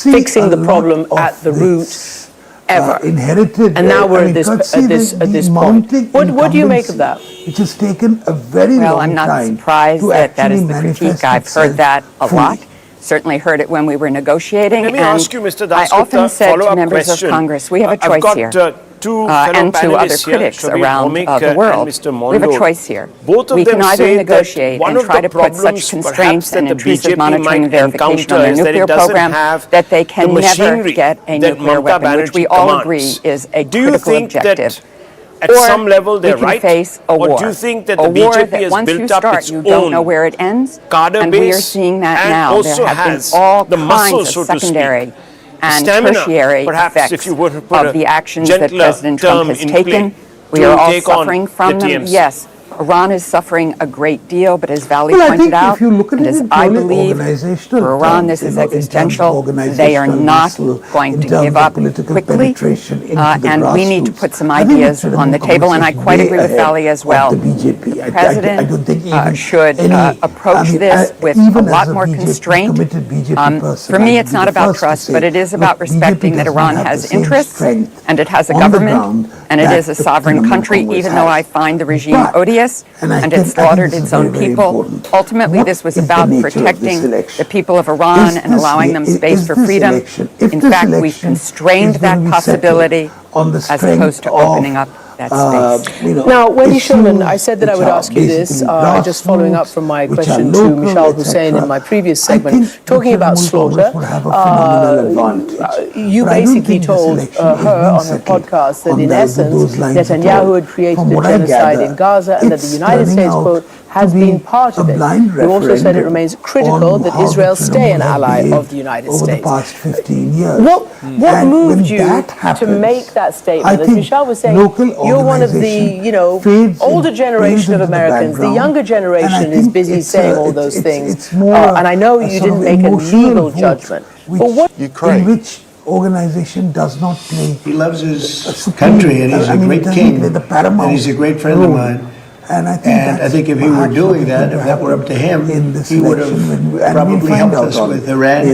fixing the problem at the root ever. And now we're at this point. What do you make of that? It has taken a very long time. Well, I'm not surprised that is the critique. I've heard that a lot. Certainly heard it when we were negotiating. Let me ask you, Mr. I often said to members question. of Congress, we have a choice here. And to other critics around the world, we have a choice here. We can either negotiate and try to put such constraints and intrusive monitoring and verification on their nuclear program that they can never get a nuclear weapon, which we all agree is a critical objective. At some level, they're right. Face a war. Or do you think that the BJP has built up its you don't know where it ends, and we are seeing that now. There have been all kinds of secondary and tertiary effects of the actions that President Trump has taken. to take on the TMC? Yes. Iran is suffering a great deal, but as Vali pointed out, and as I believe, for Iran this is existential. They are not going to give up quickly, and we need to put some ideas on the table, and I quite agree with Vali as well. The President should approach this with a lot more constraint. For me, it's not about trust, but it is about respecting that Iran has interests, and it has a government, and it is a sovereign country, even though I find the regime odious. And it slaughtered its own people. Ultimately, this was about protecting the people of Iran and allowing them space for freedom. In fact, we've constrained that possibility as opposed to opening up that space. Now, Wendy Shulman, I said that I would ask you this, just following up from my question to Michal Hussain in my previous segment, talking about slaughter. You basically told her on her podcast that in essence, Netanyahu had created a genocide in Gaza and that the United States, quote, has been part of it. You also said it remains critical that Israel stay an ally of the United States. Over the past 15 years. What moved you to make that statement? As Michal was saying, you're one of the, older generation of Americans. The younger generation is busy saying all those things. And I know you didn't make a legal judgment. But what in which organization does not play. He loves his country, and he's a great king, and he's a great friend of mine. And I think if he were doing that, if that were up to him, he would have probably helped us with Iran.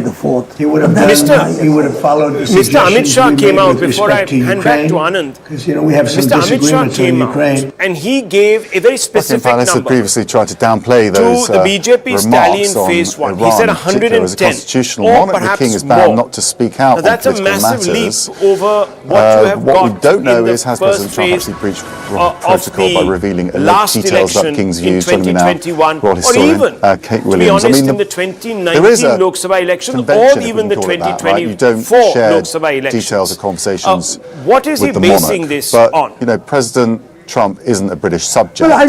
He would have he would have followed the Mr. Amit Shah came out before I hand back to Anand. Because we have some Mr. Amit Shah disagreements on Ukraine. and he gave a very specific Palace had number previously tried to downplay those to the BJP tally in phase 1. He said 110 as a constitutional or monarch. The perhaps king is bound more. not to speak out Now, that's on a political massive matters. leap over what you have What got we don't know in the is has first President Trump phase actually breached of protocol by the revealing last details about election King's in views. Joining me now, 2021, royal or historian, even, Kate to be Williams. honest, I mean, in the there is 2019 a Lok Sabha election, convention, or if even we the can call it that, right? You 2024 don't share Lok Sabha elections. details of conversations What is he with the basing monarch, this but, on? President Trump isn't a British subject, Well, I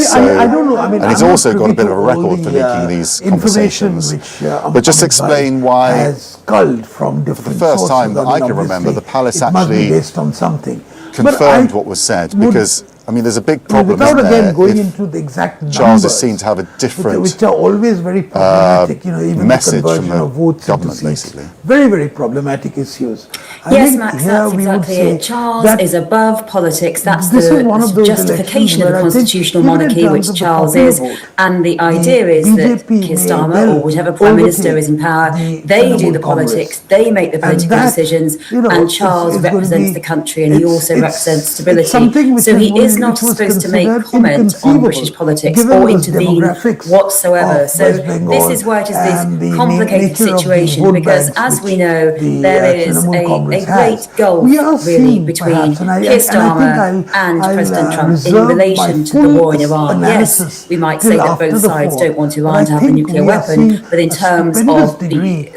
don't know. and he's also got a bit of a record for leaking these conversations. But just explain why, has culled from different the first sources. time that I can remember, the palace it must be actually based on something. confirmed what was said, because there's a big problem. Without isn't there, again going if into the exact numbers, Charles is seen to have a different which are always very problematic. Even message the from conversion the of votes government, into seats. basically. Very, very problematic issues. Yes, Max, that's exactly it. Charles is above politics. That's the justification of the constitutional monarchy, which Charles is. And the idea is that Keir Starmer, or whatever Prime Minister is in power, they do the politics, they make the political decisions, and Charles represents the country, and he also represents stability. So he is not supposed to make comment on British politics or intervene whatsoever. So this is why it is this complicated situation, because as we know, there is a great gulf really between Keir Starmer and President Trump in relation to the war in Iran. Yes, we might say that both sides don't want Iran to have a nuclear weapon, but in terms of the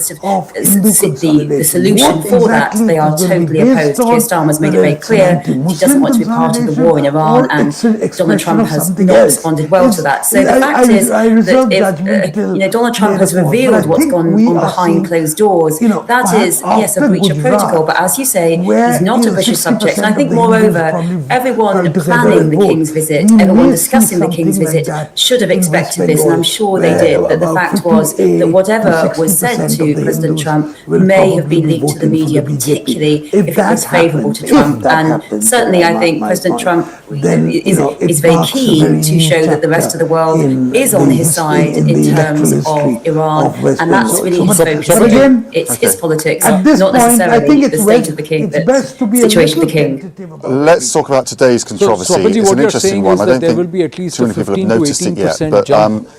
solution for that, they are totally opposed. Keir Starmer's made it very clear he doesn't want to be part of the war in Iran, and Donald Trump has not responded well to that. So the fact is that if Donald Trump has revealed what's gone on behind closed doors, that is, yes, a breach of protocol, but as you say, he's not a British subject. And I think, moreover, everyone planning the King's visit, everyone discussing the King's visit should have expected this, and I'm sure they did. But the fact was that whatever was said to President Trump may have been leaked to the media, particularly if it was favourable to Trump. And certainly I think President Trump is very keen to show that the rest of the world is on his side in terms of Iran, and that's really his focus. It's his politics, not necessarily the state of the king, the situation of the king. Let's talk about today's controversy. It's an interesting one. I don't think too many people have noticed it yet, but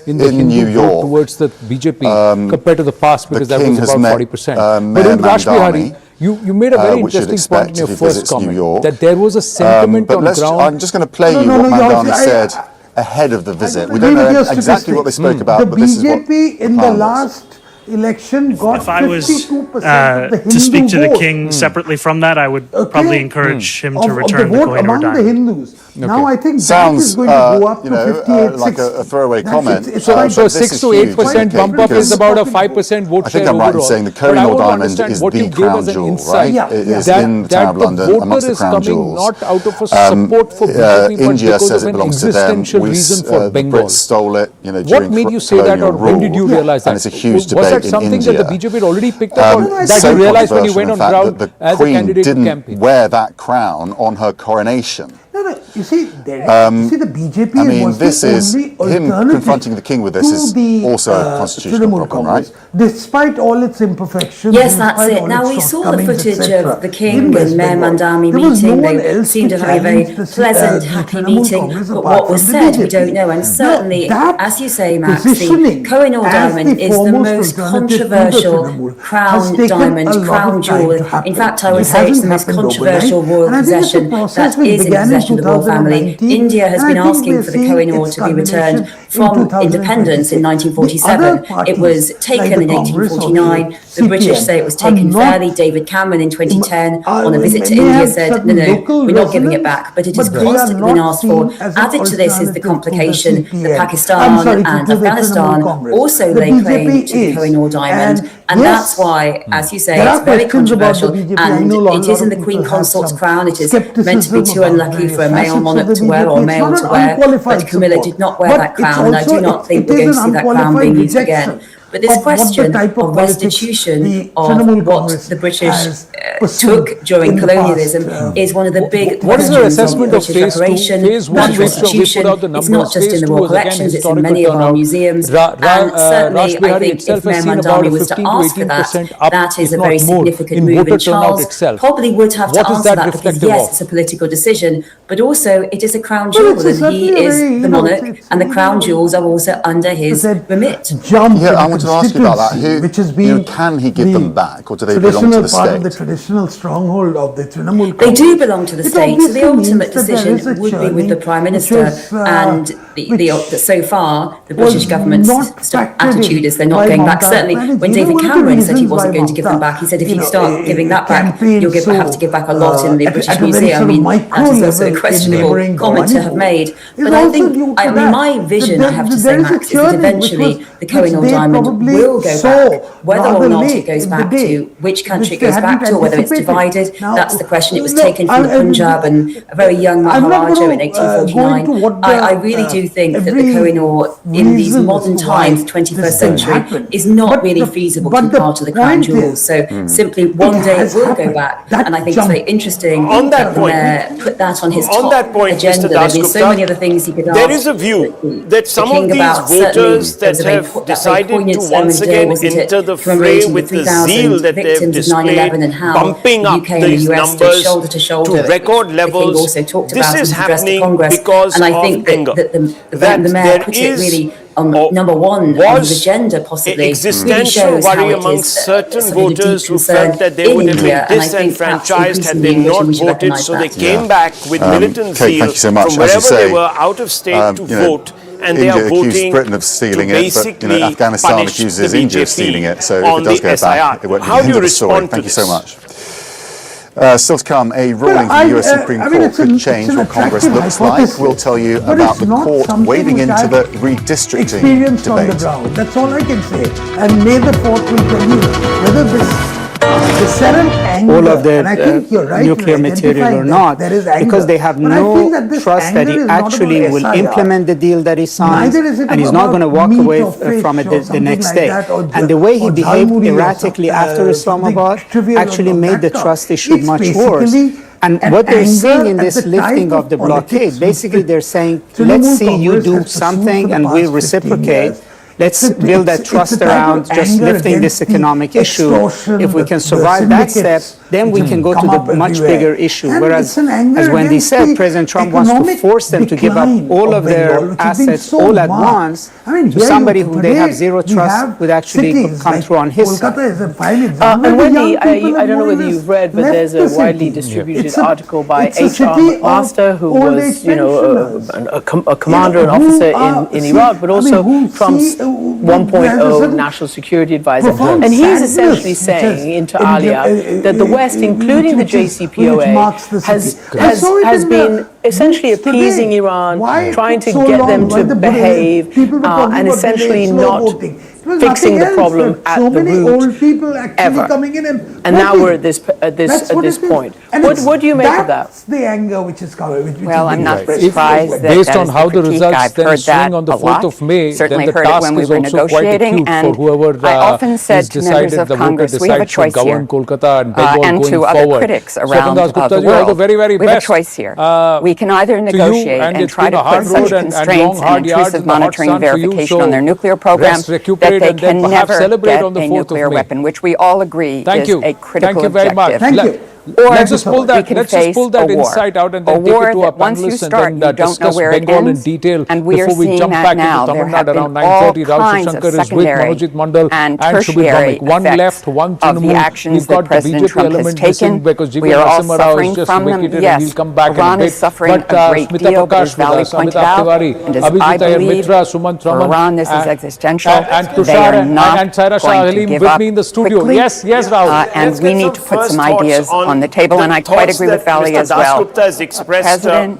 in New York, towards the BJP compared to the past, because that was about 40%. But in Mamdani, you made a very interesting point in your first comment that there was a sentiment on ground. I'm just going to play you what Mamdani said ahead of the visit. We don't know exactly what they spoke about, but this is what the BJP in the last election got if I was 52% of the Hindu to speak to the vote. king separately from that, I would probably encourage him to Of return the the vote Kohinoor among the diamond. Hindus. Okay. Now I think Sounds, that is going to go up to 58, like a throwaway comment. So 6 to 8% bump up is about a 5% vote I share think I'm right in overall. saying the But I Kohinoor want to diamond understand is what you the gave crown as an jewel, insight, right? It is that in the Tower of London, the amongst voter the is crown coming jewels. not out of a support for BJP, but India because says of it an belongs to them. existential reason for The Bengal. Brits stole it, What during made you say that, or colonial when did you rule. realize that? And it's a huge Was debate that in something India. that the BJP had already picked up, or that So you realized when you controversial, went in on fact, ground that the as a Queen candidate to didn't campaign? wear that crown on her coronation. No, you see, the BJP I mean, was this the is only him alternative confronting the king with this to is the, also a constitutional Trinamool problem, Congress, right? despite all its imperfections. Yes, that's despite it. all Now its we saw the shortcomings, footage etc. of the king in West and Mayor Bengal. Mandami There was meeting. no one They else seemed to to have a very challenge pleasant, the happy Trinamool meeting. Congress But apart what was from the said, we BJP. don't know. And certainly, that as you say, Max, the positioning Kohinoor as diamond the is the foremost most alternative to the controversial Trinamool has crown taken diamond, a lot crown of time jewel. to happen. In fact, I would It say it's hasn't the most happened controversial overnight. royal And I think it's a possession process that which is in began in possession of the royal family. 2019, India has and I been think asking we're for the seeing Kohinoor its to be returned culmination from in independence in 1947. It was taken in 1849. The British say it was taken fairly. David Cameron in 2010 on a visit to India said, no, we're not giving it back. But it has constantly been asked for. Added to this is the complication that Pakistan and Afghanistan also lay claim to the Kohinoor diamond. And that's why, as you say, it's very controversial. And it is in the Queen Consort's crown. It is meant to be too unlucky for a male monarch to wear or male to wear. But Camilla did not wear that crown, and I do not think we're going to see that crown being used again. But this question of restitution of what the British took during colonialism is one of the big What is your questions assessment of of British phase 2? reparation, Phase 1, British restitution. we put out the numbers. It's not just Phase in the 2 royal is again collections, it's in historical many of our turnout. museums. And certainly, I think if Mayor Mandami was to ask for that, that is a very significant move. And Charles probably would have to answer that because, yes, it's a political decision, but also it is a crown jewel, and he is the monarch, and the crown jewels are also under his remit. Yeah, I want to ask you about that. Which has been can he give them back, or do they belong to the part state? of the traditional stronghold of the Trinamool They Congress. do belong to the state, so the ultimate decision is a would be with the Prime churning, Minister. which is, And so far, the British was government's not factored attitude is they're not by going back. Mamata Certainly, when Banerjee. David One of the Cameron said he reasons wasn't why going to give them Mamata, back, he said if you you know, start giving that back, campaign you'll have to give back a lot in the British Museum. I mean, that is also a questionable comment to have made. But I think, my vision, I have to say, Max, is that eventually the Kohinoor diamond will go back. Whether or not it goes back to which country it goes back to, or whether it's divided, that's the question. It was taken from the Punjab and a very young Maharaja in 1849. I really do think that the Kohinoor in these modern times, 21st century, is not really feasible to be part of the crown jewels. So simply one day it will go back. And I think it's very interesting on that point, put that on his top Mr. agenda. There's been so many other things he could ask. There is a view that some of these voters that have decided to once again enter the fray with the zeal that they've displayed, bumping up these numbers to record levels, this is happening because and I think of anger. that the mayor put it really on number one on his agenda, possibly. Existential worry amongst certain voters who felt that they would have been disenfranchised had they not voted, so they came back with militant zeal from wherever they were out of state to vote. And they are voting Britain of stealing to it, but basically Afghanistan punish accuses the India of BJP stealing it. So on if it does the go back, it won't be How the do end you of the story. respond to Thank you so this? much. Still to come, a ruling from the US Supreme Court could change what Congress looks like. We'll tell you about the court wading into the redistricting debate. On the ground. That's all I can say. And May the 4th will tell you whether the sudden anger, all of their right nuclear material or not, because they have no trust that he actually will implement the deal that he signed, and he's not going to walk away from it the next day. And the way he behaved erratically after Islamabad actually made the trust issue much worse. And what they're seeing in this lifting of the blockade, basically they're saying, let's see you do something and we'll reciprocate. Let's build that trust around just lifting this economic issue. If we can survive that step, then we can go to the much bigger issue. Whereas, as Wendy said, President Trump wants to force them to give up all of their assets all at once to somebody who they have zero trust would actually come through on his side. And Wendy, I don't know whether you've read, but there's a widely distributed article by H.R. McMaster, who was, a commander and officer in Iraq, but also Trump's 1.0 national security advisor. And he's essentially saying into Alia that the West, including the JCPOA, has been essentially appeasing Iran, trying to get them to behave, and essentially not fixing the problem at the root ever. And now we're at this point. What do you make of that? The anger which is coming. Well, I'm not surprised that based that on is how the critique. results I've then heard that swing on the a 4th lot. of May, Certainly then the heard it task when we is were also quite negotiating, acute for and whoever I often said is to members decided of the voter Congress, we have a decides to choice here, govern Kolkata and Bengal and going to other forward. critics Swatan around Das Gupta the ji, all the world. very, very We have a best. choice here. We can either negotiate and try to put such constraints and intrusive monitoring and verification on their nuclear program that they can never get a nuclear weapon, which we all agree is a critical objective. Thank you. Or let's just pull that insight out and then take it to our panelists and then discuss Bengal in detail before we jump back into Tamil Nadu around 9:30. Rahul Shankar is with Manojit Mandal and Shubir Bhamik. One left, one Trinamool. We've got the BJP element missing because G.V. Narasimha Rao is just vacated and he'll come back in a bit. But Smita Prakash with us, Amitabh Tiwari, Abhijit Iyer Mitra, Sumant Raman, and Tushar and Saira Shah Halim with me in the studio. Yes, Rahul. And we need to put some ideas on the table, and I quite agree with Vali as well. The President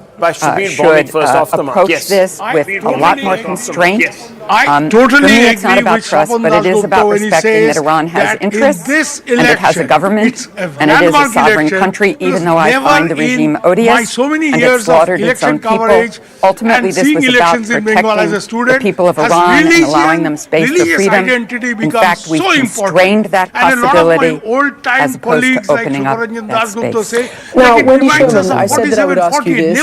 should approach this with a lot more constraint. For me, it's not about trust, but it is about respecting that Iran has interests, and it has a government, and it is a sovereign country, even though I find the regime odious, and it slaughtered its own people. Ultimately, this was about protecting the people of Iran and allowing them space for freedom. In fact, we constrained that possibility as opposed to opening up that space. Now, Wendy Sherman, I said that I would ask you this,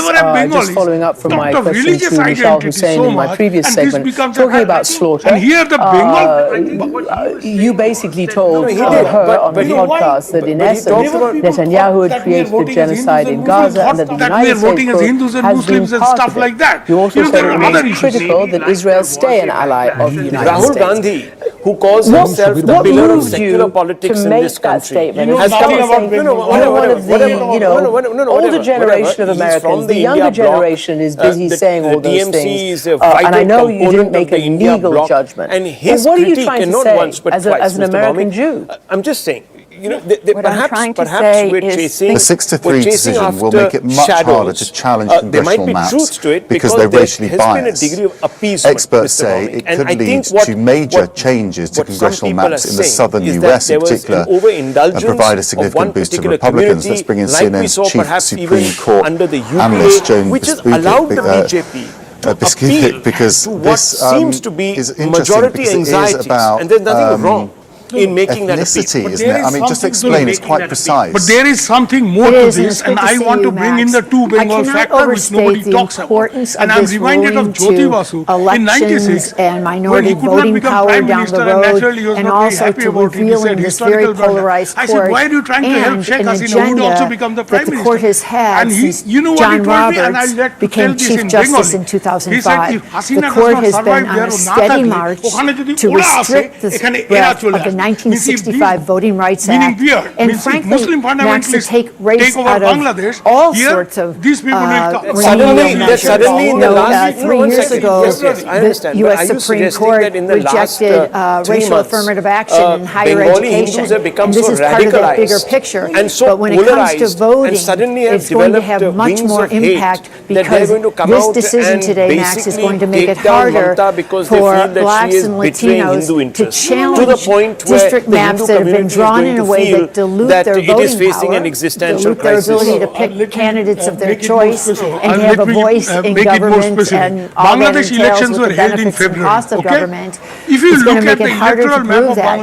just following up from my question to Michelle Hussain in my previous segment, talking about slaughter. And here the Bengal... you basically told her on the podcast that in essence, Netanyahu had created the genocide in Gaza and that the United States has been part of it. You also said it remains critical that Israel stay an ally of the United States. Rahul Gandhi, who calls himself the pillar of secular politics in this country, has one of the older generation of Americans, the younger generation is busy saying all those things. And I know you didn't make a legal judgment. And his what are you critique, trying and to not say once but as twice, an American Jew? I'm just saying, perhaps we're chasing... The 6-3 decision will make it much harder to challenge congressional maps because they're racially biased. Experts say it could lead to major changes to congressional maps in the southern US in particular and provide a significant boost to Republicans. Let's bring in CNN's Chief Supreme Court analyst, Joan Biskupic, because this seems to be is interesting majority because anxieties, it is about and there's nothing wrong in making ethnicity, that isn't it? I mean, just explain, it's quite precise. But there is something more to this, and I want to bring in the two Bengal factor which nobody talks about. And I'm reminded of Jyoti Basu in 96 and minority when he could voting not become power Prime down Minister the and road, naturally he was and not very also happy to about it. He revealing said this very historical blunder. polarized I court said, why are you trying to help and Sheikh an Hasina who would also agenda become the that Prime the Minister? court has had And since you know what John he told me, and I'll Roberts let became tell this Chief in Justice Bengali. in 2005. He said, if Hasina The does court not has survive been on there a or na steady থাকলে, march ওখানে যদি to ওরা আসে, restrict the এখানে এরা breadth চলে of the আসবে। 1965 Voting Rights Meaning Act, weird. and Means if frankly, Muslim Max, to fundamentalists take race take over out of Bangladesh, all here, sorts of these people will come. Suddenly in the last 3 years ago, the U.S. Supreme Court rejected racial affirmative action in higher education, and this is part of that bigger picture. But when it comes to voting, it's going to have much more impact because this decision today, Max, is going to make it harder for blacks and Latinos to challenge district maps that have been drawn in a way that dilute their voting power, dilute their ability to pick candidates of their choice, and to have a voice in government and all that entails with the benefits and cost of government. It's going to make it harder to prove that.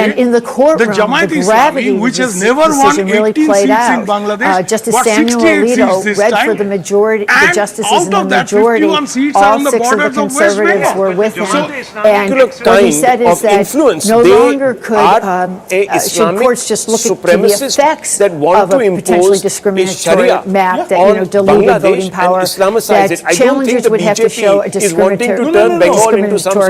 And in the courtroom, the gravity of this decision really played out. Justice Samuel Alito read for the majority, the justices in the majority, all 6 of the conservatives were with him. And what he said is that no longer should courts just look at the effects of a potentially discriminatory map that diluted voting power, that challengers would have to show a discriminatory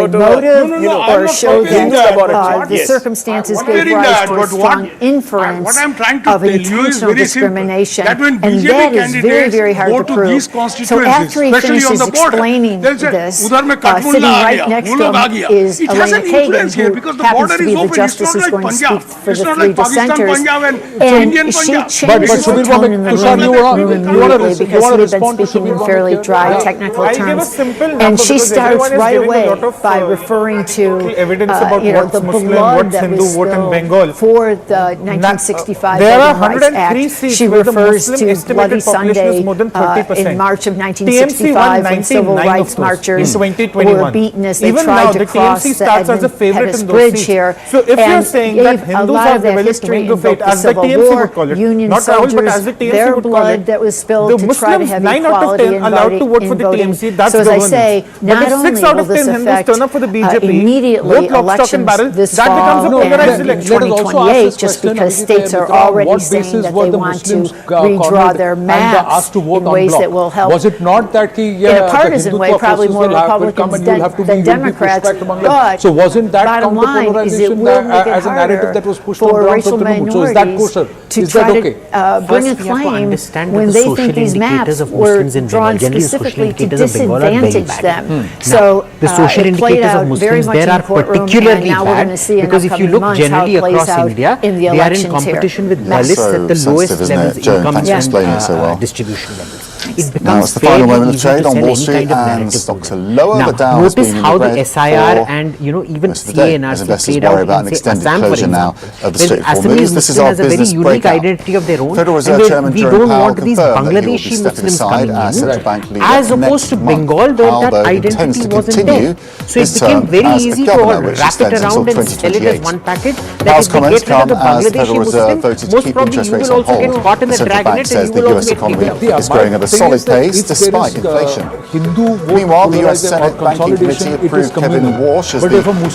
motive or show that the circumstances gave rise to a strong inference of intentional discrimination, and that is very, very hard to prove. So after he finishes explaining this, sitting right next to him is Elena Kagan, who happens to be the justice who's going to speak for the three dissenters, and she changes the tone in the room immediately because he had been speaking in fairly dry technical terms, and she starts right away by referring to the blood that was spilled for the 1965 Voting Rights Act. She refers to Bloody Sunday in March of 1965 when civil rights marchers were beaten as they tried to cross the Edmund Pettus Bridge here, and gave a lot of that history invoked the Civil War, Union soldiers, their blood that was spilled to try to have equality in voting. So as I say, not only will this affect immediately elections this fall and in 2028, just because states are already saying that they want to redraw their maps in ways that will help. Was it not that in a partisan way, probably more Republicans than Democrats, but so wasn't that bottom line is it will make it harder for racial minorities to try to bring a claim when they think these maps were drawn specifically to disadvantage them. So the social indicators of Muslims there are particularly bad because if you look generally across India, they are in competition with Dalits at the lowest levels, income and distribution levels. It becomes the final moment of trade on Wall Street and stocks are lower, but down. Notice how the SIR and even CANRC played out in say Assam, for example. When Assamese Muslim has a very unique identity of their own, and we don't want these Bangladeshi Muslims coming in, as opposed to Bengal where that identity wasn't there. So it became very easy to all wrap it around and sell it as one package. That if we get rid of the Bangladeshi Muslim, most probably you will also get caught in the dragnet and you will also get given up. A solid pace despite inflation. Meanwhile, the US Senate Banking Committee approved Kevin Walsh as the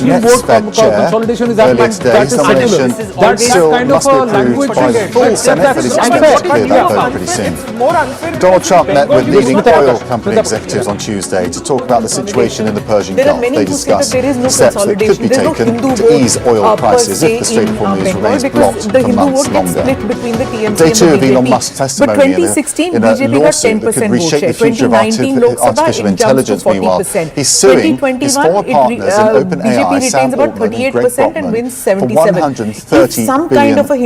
next Fed chair. Earlier today, some mentioned that still must be approved by the full Senate, but it's expected to clear that vote pretty soon. Donald Trump met with leading oil company executives on Tuesday to talk about the situation in the Persian Gulf. They discussed steps that could be taken to ease oil prices if the Strait of Hormuz remains blocked for months longer. Day two of Elon Musk's testimony in a lawsuit that could reshape the future of artificial intelligence. Meanwhile, he's suing his former partners in OpenAI, Sam Altman and Greg Brockman, for $130 billion.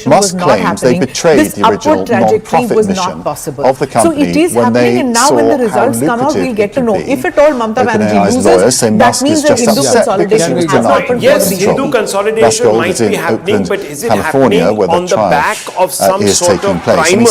Musk claims they betrayed the original non-profit mission of the company when they saw how lucrative it could be. OpenAI's lawyers say Musk is just upset because he was denied control. Yes, Hindu consolidation might be happening, but is it happening on the back of some sort of primal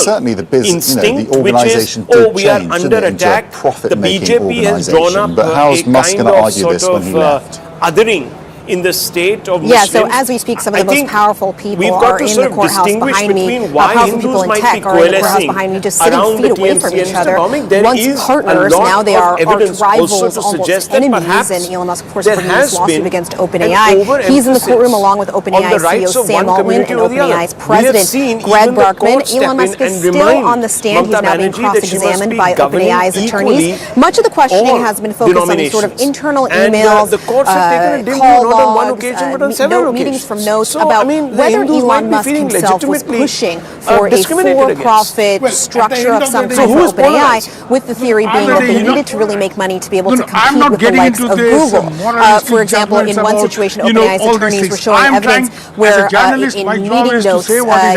instinct, which is, we are under attack? The BJP has drawn up but how is Musk going to argue this when he left? Othering in the state of Muslims. Yeah, so as we speak, some of the most powerful people are in the courthouse behind me. Powerful people in tech are in the courthouse behind me, just sitting feet away from each other. Once partners, now they are arch rivals, almost enemies, and Elon Musk, of course, bringing this lawsuit against OpenAI. He's in the courtroom along with OpenAI CEO Sam Altman and OpenAI's president Greg Brockman. Elon Musk is still on the stand. He's now being cross-examined by OpenAI's attorneys. Much of the questioning has been focused on these sort of internal emails, call on one occasion, but on several meetings from notes about whether Elon Musk himself was pushing for a for-profit structure of some kind for OpenAI, with the theory being that they needed to really make money to be able to compete with the likes of Google. For example, in one situation, OpenAI's attorneys were showing evidence where in meeting notes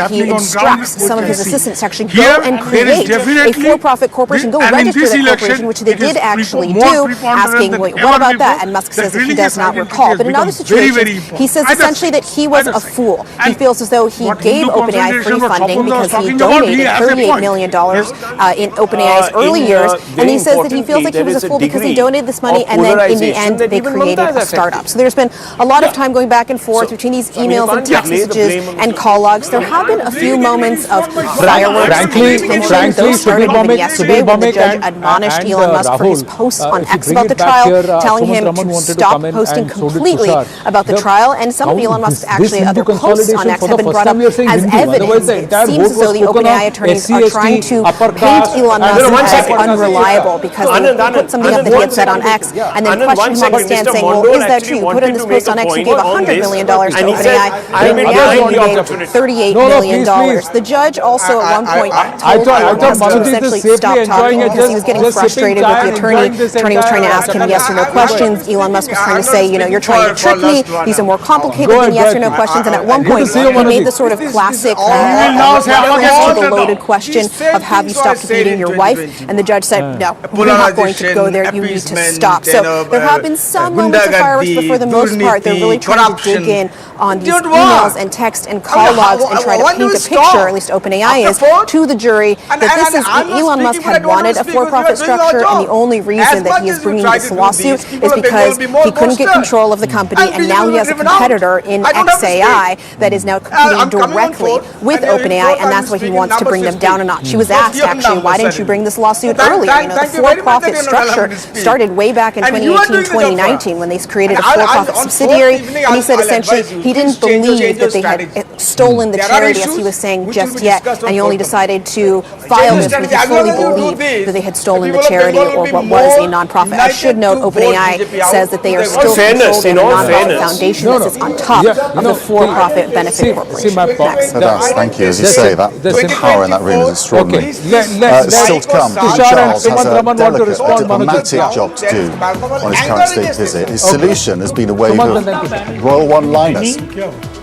he instructs some of his assistants to actually go and create a for-profit corporation, go register that corporation, which they did actually do, asking, what about that? And Musk says that he does not recall. But in other situations, he says essentially that he was a fool. He feels as though he gave OpenAI free funding because he donated $38 million in OpenAI's early years, and he says that he feels like he was a fool because he donated this money and then in the end they created a startup. So there's been a lot of time going back and forth between these emails and text messages and call logs. There have been a few moments of fireworks and tension. Those started even yesterday when the judge admonished Elon Musk for his posts on X about the trial, telling him to stop posting completely about the trial, and some of Elon Musk's actually other posts on X have been brought up as evidence. It seems as though the OpenAI attorneys are trying to paint Elon Musk as unreliable because they put something up that he had said on X and then question him on the stand saying, well, is that true? You put in this post on X, you gave $100 million to OpenAI, and in reality you gave $38 million. The judge also at one point told Elon Musk to essentially stop talking because he was getting frustrated with the attorney. The attorney was trying to ask him yes or no questions. Elon Musk was trying to say, you know, you're trying to trick me. These are more complicated than yes or no questions. And at one point, he made the sort of classic to the loaded question of have you stopped beating your wife? And the judge said, no, we're not going to go there. You need to stop. So there have been some moments of fireworks, but for the most part, they're really trying to dig in on these emails and text and call logs and try to paint a picture, at least OpenAI is, to the jury that this is Elon Musk had wanted a for-profit structure, and the only reason that he is bringing this lawsuit is because he couldn't get control of the company, and now he has a competitor in XAI that is now competing directly with OpenAI, and that's why he wants to bring them down a notch. She was asked, actually, why didn't you bring this lawsuit earlier? You know, the for-profit structure started way back in 2018, 2019 when they created a for-profit subsidiary, and he said essentially he didn't believe that they had stolen the charity, as he was saying, just yet, and he only decided to file this because he fully believed that they had stolen the charity or what was a nonprofit. I should note OpenAI says that they are still controlled in a nonprofit foundation that sits on top of the for-profit benefit corporation. Thank you. As you say, that power in that room is extraordinary. Still to come, Charles has a delicate, diplomatic job to do on his current state visit. His solution has been a wave of royal one-liners.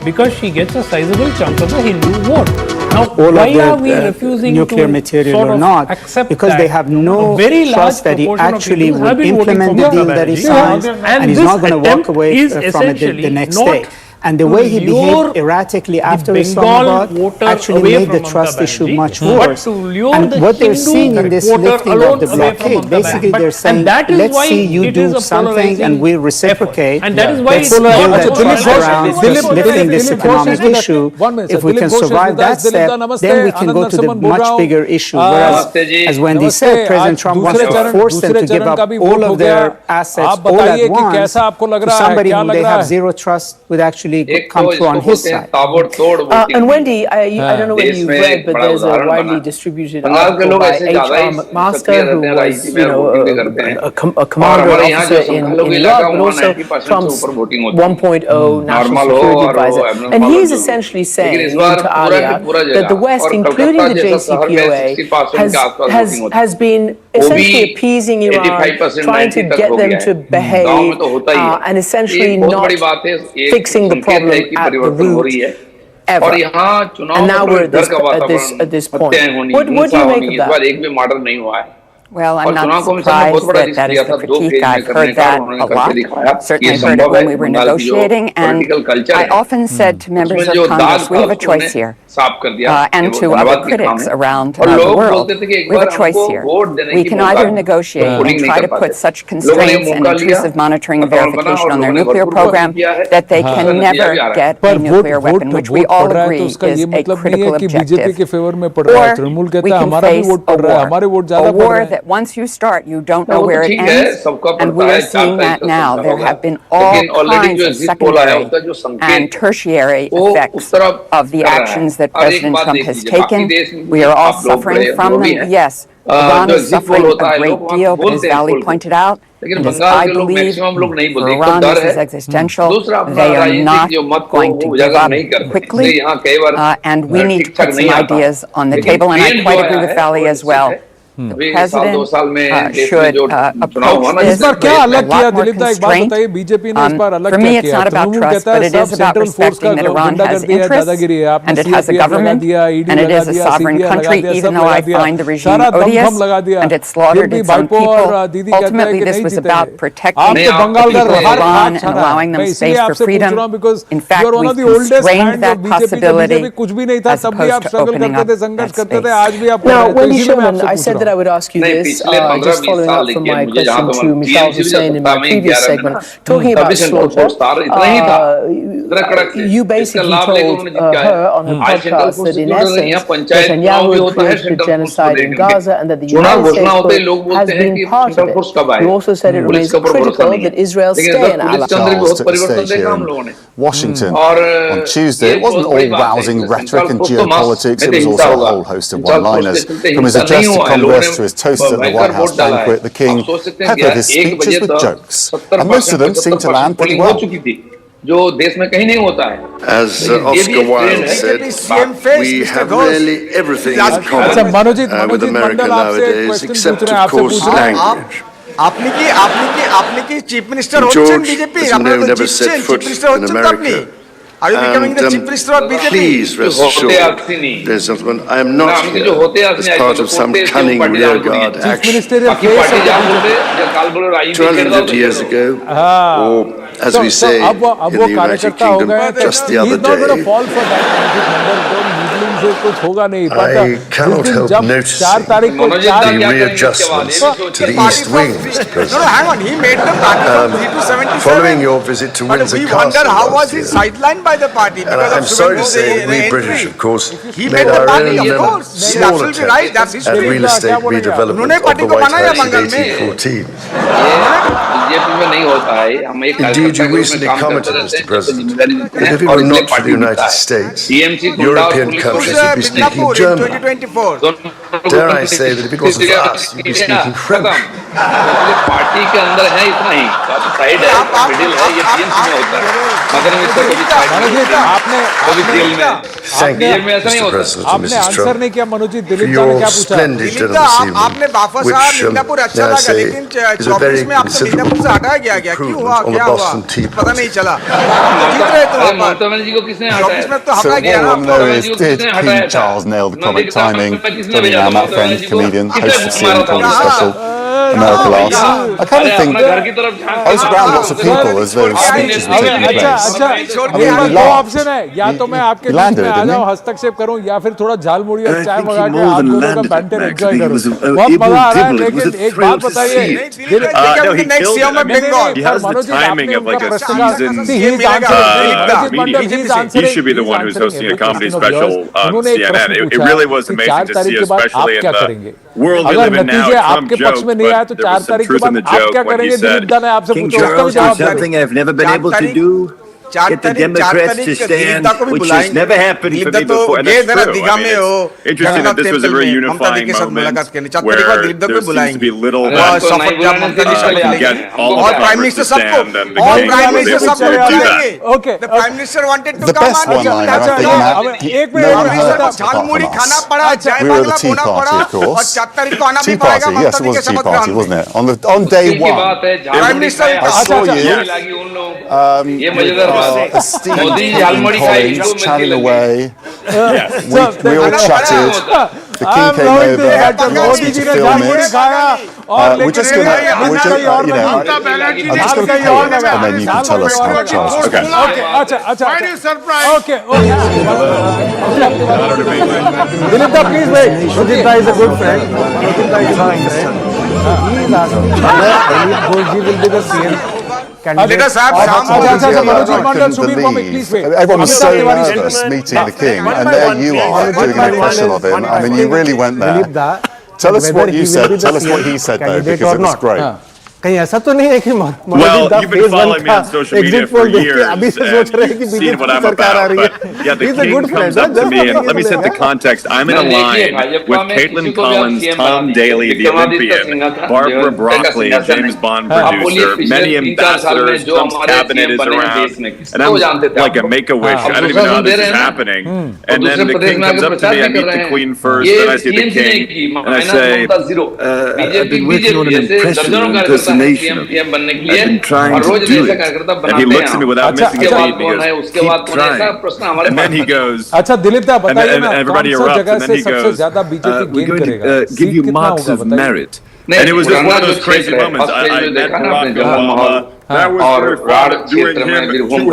Because she gets a sizable chunk of the Hindu vote. Now, all why of are we refusing nuclear to material sort or of not, accept because they have no trust that he actually will implement the deal that he signs, and he's not going to walk away from it the next day. And the way he behaved erratically after Islamabad actually made the trust issue much worse. And what they're seeing in this lifting of the blockade, basically they're saying, let's see you do something and we'll reciprocate. And that is why let's build a trust around lifting this economic issue. If we can survive that step, then we can go to the much bigger issue. Whereas, as Wendy said, President Trump wants to force them to give up all of their assets all at once to somebody whom they have zero trust with actually come through on his side. And Wendy, I don't know whether you've read, but there's a widely distributed article by H.R. McMaster, who was, you know, a commander officer in Iraq, but also Trump's 1.0 national security advisor. And he's essentially saying to Alia that the West, including the JCPOA, has been essentially appeasing Iran, trying to get them to behave, and essentially not fixing the problem at the root ever. And now we're at this point. What do you make of that? Well, I'm not surprised that is the critique. I've heard that a lot. Certainly heard it when we were negotiating. And I often said to members of Congress, we have a choice here. And to other critics around the world, we have a choice here. We can either negotiate and try to put such constraints and intrusive monitoring and verification on their nuclear program that they can never get a nuclear weapon, which we all agree is a critical objective. Or we can face a war that once you start, you don't know where it ends, and we are seeing that now. There have been all kinds of secondary and tertiary effects of the actions that President Trump has taken. We are all suffering from them. Yes, Iran is suffering a great deal, but as Vali pointed out, and as I believe, for Iran this is existential. They are not going to give up quickly, and we need to put some ideas on the table, and I quite agree with Vali as well. The president should approach this with a lot more constraint. For me, it's not about trust, but it is about respecting that Iran has interests, and it has a government, and it is a sovereign country, even though I find the regime odious, and it slaughtered its own people. Ultimately, this was about protecting the people of Iran and allowing them space for freedom. In fact, we constrained that possibility as opposed to opening up that space. Now, Wendy Shulman, I said that I would ask you this, just following up from my question to Mishal Hussain in my previous segment, talking about slaughter, you basically told her on her podcast that in essence, Netanyahu created the genocide in Gaza and that the United States has been part of it. You also said it remains critical that Israel stay an ally. Washington on Tuesday. It wasn't all rousing rhetoric and geopolitics. It was also a whole host of one-liners. From his address to Congress to his toast at the White House banquet, the king peppered his speeches with jokes, and most of them seemed to land pretty well. As Oscar Wilde said, we have really everything in common with America nowadays, except of course language. আপনি কি chief minister হচ্ছেন BJP আপনারা তো জিতছেন chief minister হচ্ছেন তো আপনি Are you becoming the chief minister of BJP? Please rest assured, I am not here as part of some cunning rearguard action. 250 years ago, or as we say in the United Kingdom, just the other day, I cannot help noticing the readjustments to the East Wing, Mr. President. No, hang on. He made the party from 3 to 77. Following your visit to Windsor Castle, we wonder how was he sidelined by the party because I'm sorry to say we British, of course, he made the party, of course. Small attempt at real estate redevelopment of the White House in 1814. Indeed, you recently commented, Mr. President, that if it were not for the United States, European countries would be speaking German. Dare I say that if it wasn't for us, you'd be speaking French. Thank you, Mr. President and Mrs. Trump, for your splendid dinner this evening, which, may I say, is a very considerable improvement on the Boston Tea Party. So all I know is, did King Charles nail the comic timing? Johnny Nam, that friend, comedian, host of CM Comedy Special, America Last. I kind of think I was around lots of people as those speeches were taking place. दो option है, या तो मैं आपके बीच में आ जाऊं, हस्तक्षेप करूं, या फिर थोड़ा झाल मुड़ी और चाय मंगा के आप दोनों का बैंटर एंजॉय करूं। बहुत मजा आ रहा है, लेकिन एक बात बताइए, next year में Bengal, he has the timing of like a seasoned he should be the one who's hosting a comedy special on CNN. It really was amazing to see, especially in the world we live in now. Trump joked, but there was some truth in the joke when he said, King Charles did something I've never been able to do. Get the Democrats to stand, which has never happened for me before. And that's true. I mean, it's interesting that this was a very unifying moment where there seems to be little that can get all the Congress to stand, and the king was able to do that. Okay. The Prime Minister wanted to the come best one-liner, I think, we were the Tea Party, of course. Tea Party, yes, it was a Tea Party, wasn't it? On day one, I saw you. Esteemed colleagues chatting away. We all chatted. The king came over, asked me to film it. We're just gonna, I'm just gonna play it, and then you can tell us how Charles was. Okay. Why do you surprise? Okay. Dilipta, please wait. Dilipta is a good friend. Dilipta is a good friend. He is asking whether will be the CM. Everyone was so nervous meeting the king, and there you are doing an impression of him. I mean, you really went there. Tell us what you said. Tell us what he said, though, because it was great. Well, you've been following me on social media for years, and you've seen what I'm about, but yeah, the king comes up to me, and let me set the context. I'm in a line with Caitlin Collins, Tom Daley, the Olympian, Barbara Broccoli, a James Bond producer, many ambassadors, Trump's cabinet is around, and I'm like a make-a-wish. I don't even know how this is happening. And then the king comes up to me, I meet the queen first, then I see the king, and I say, I've been working on an impression of I've been trying to do it. And he looks at me without missing a beat and he goes, keep trying. And then he goes, and everybody erupts, and then he goes, we're going to give you marks of merit. And it was just one of those crazy moments. I met Barack Obama That was their fault doing him to him.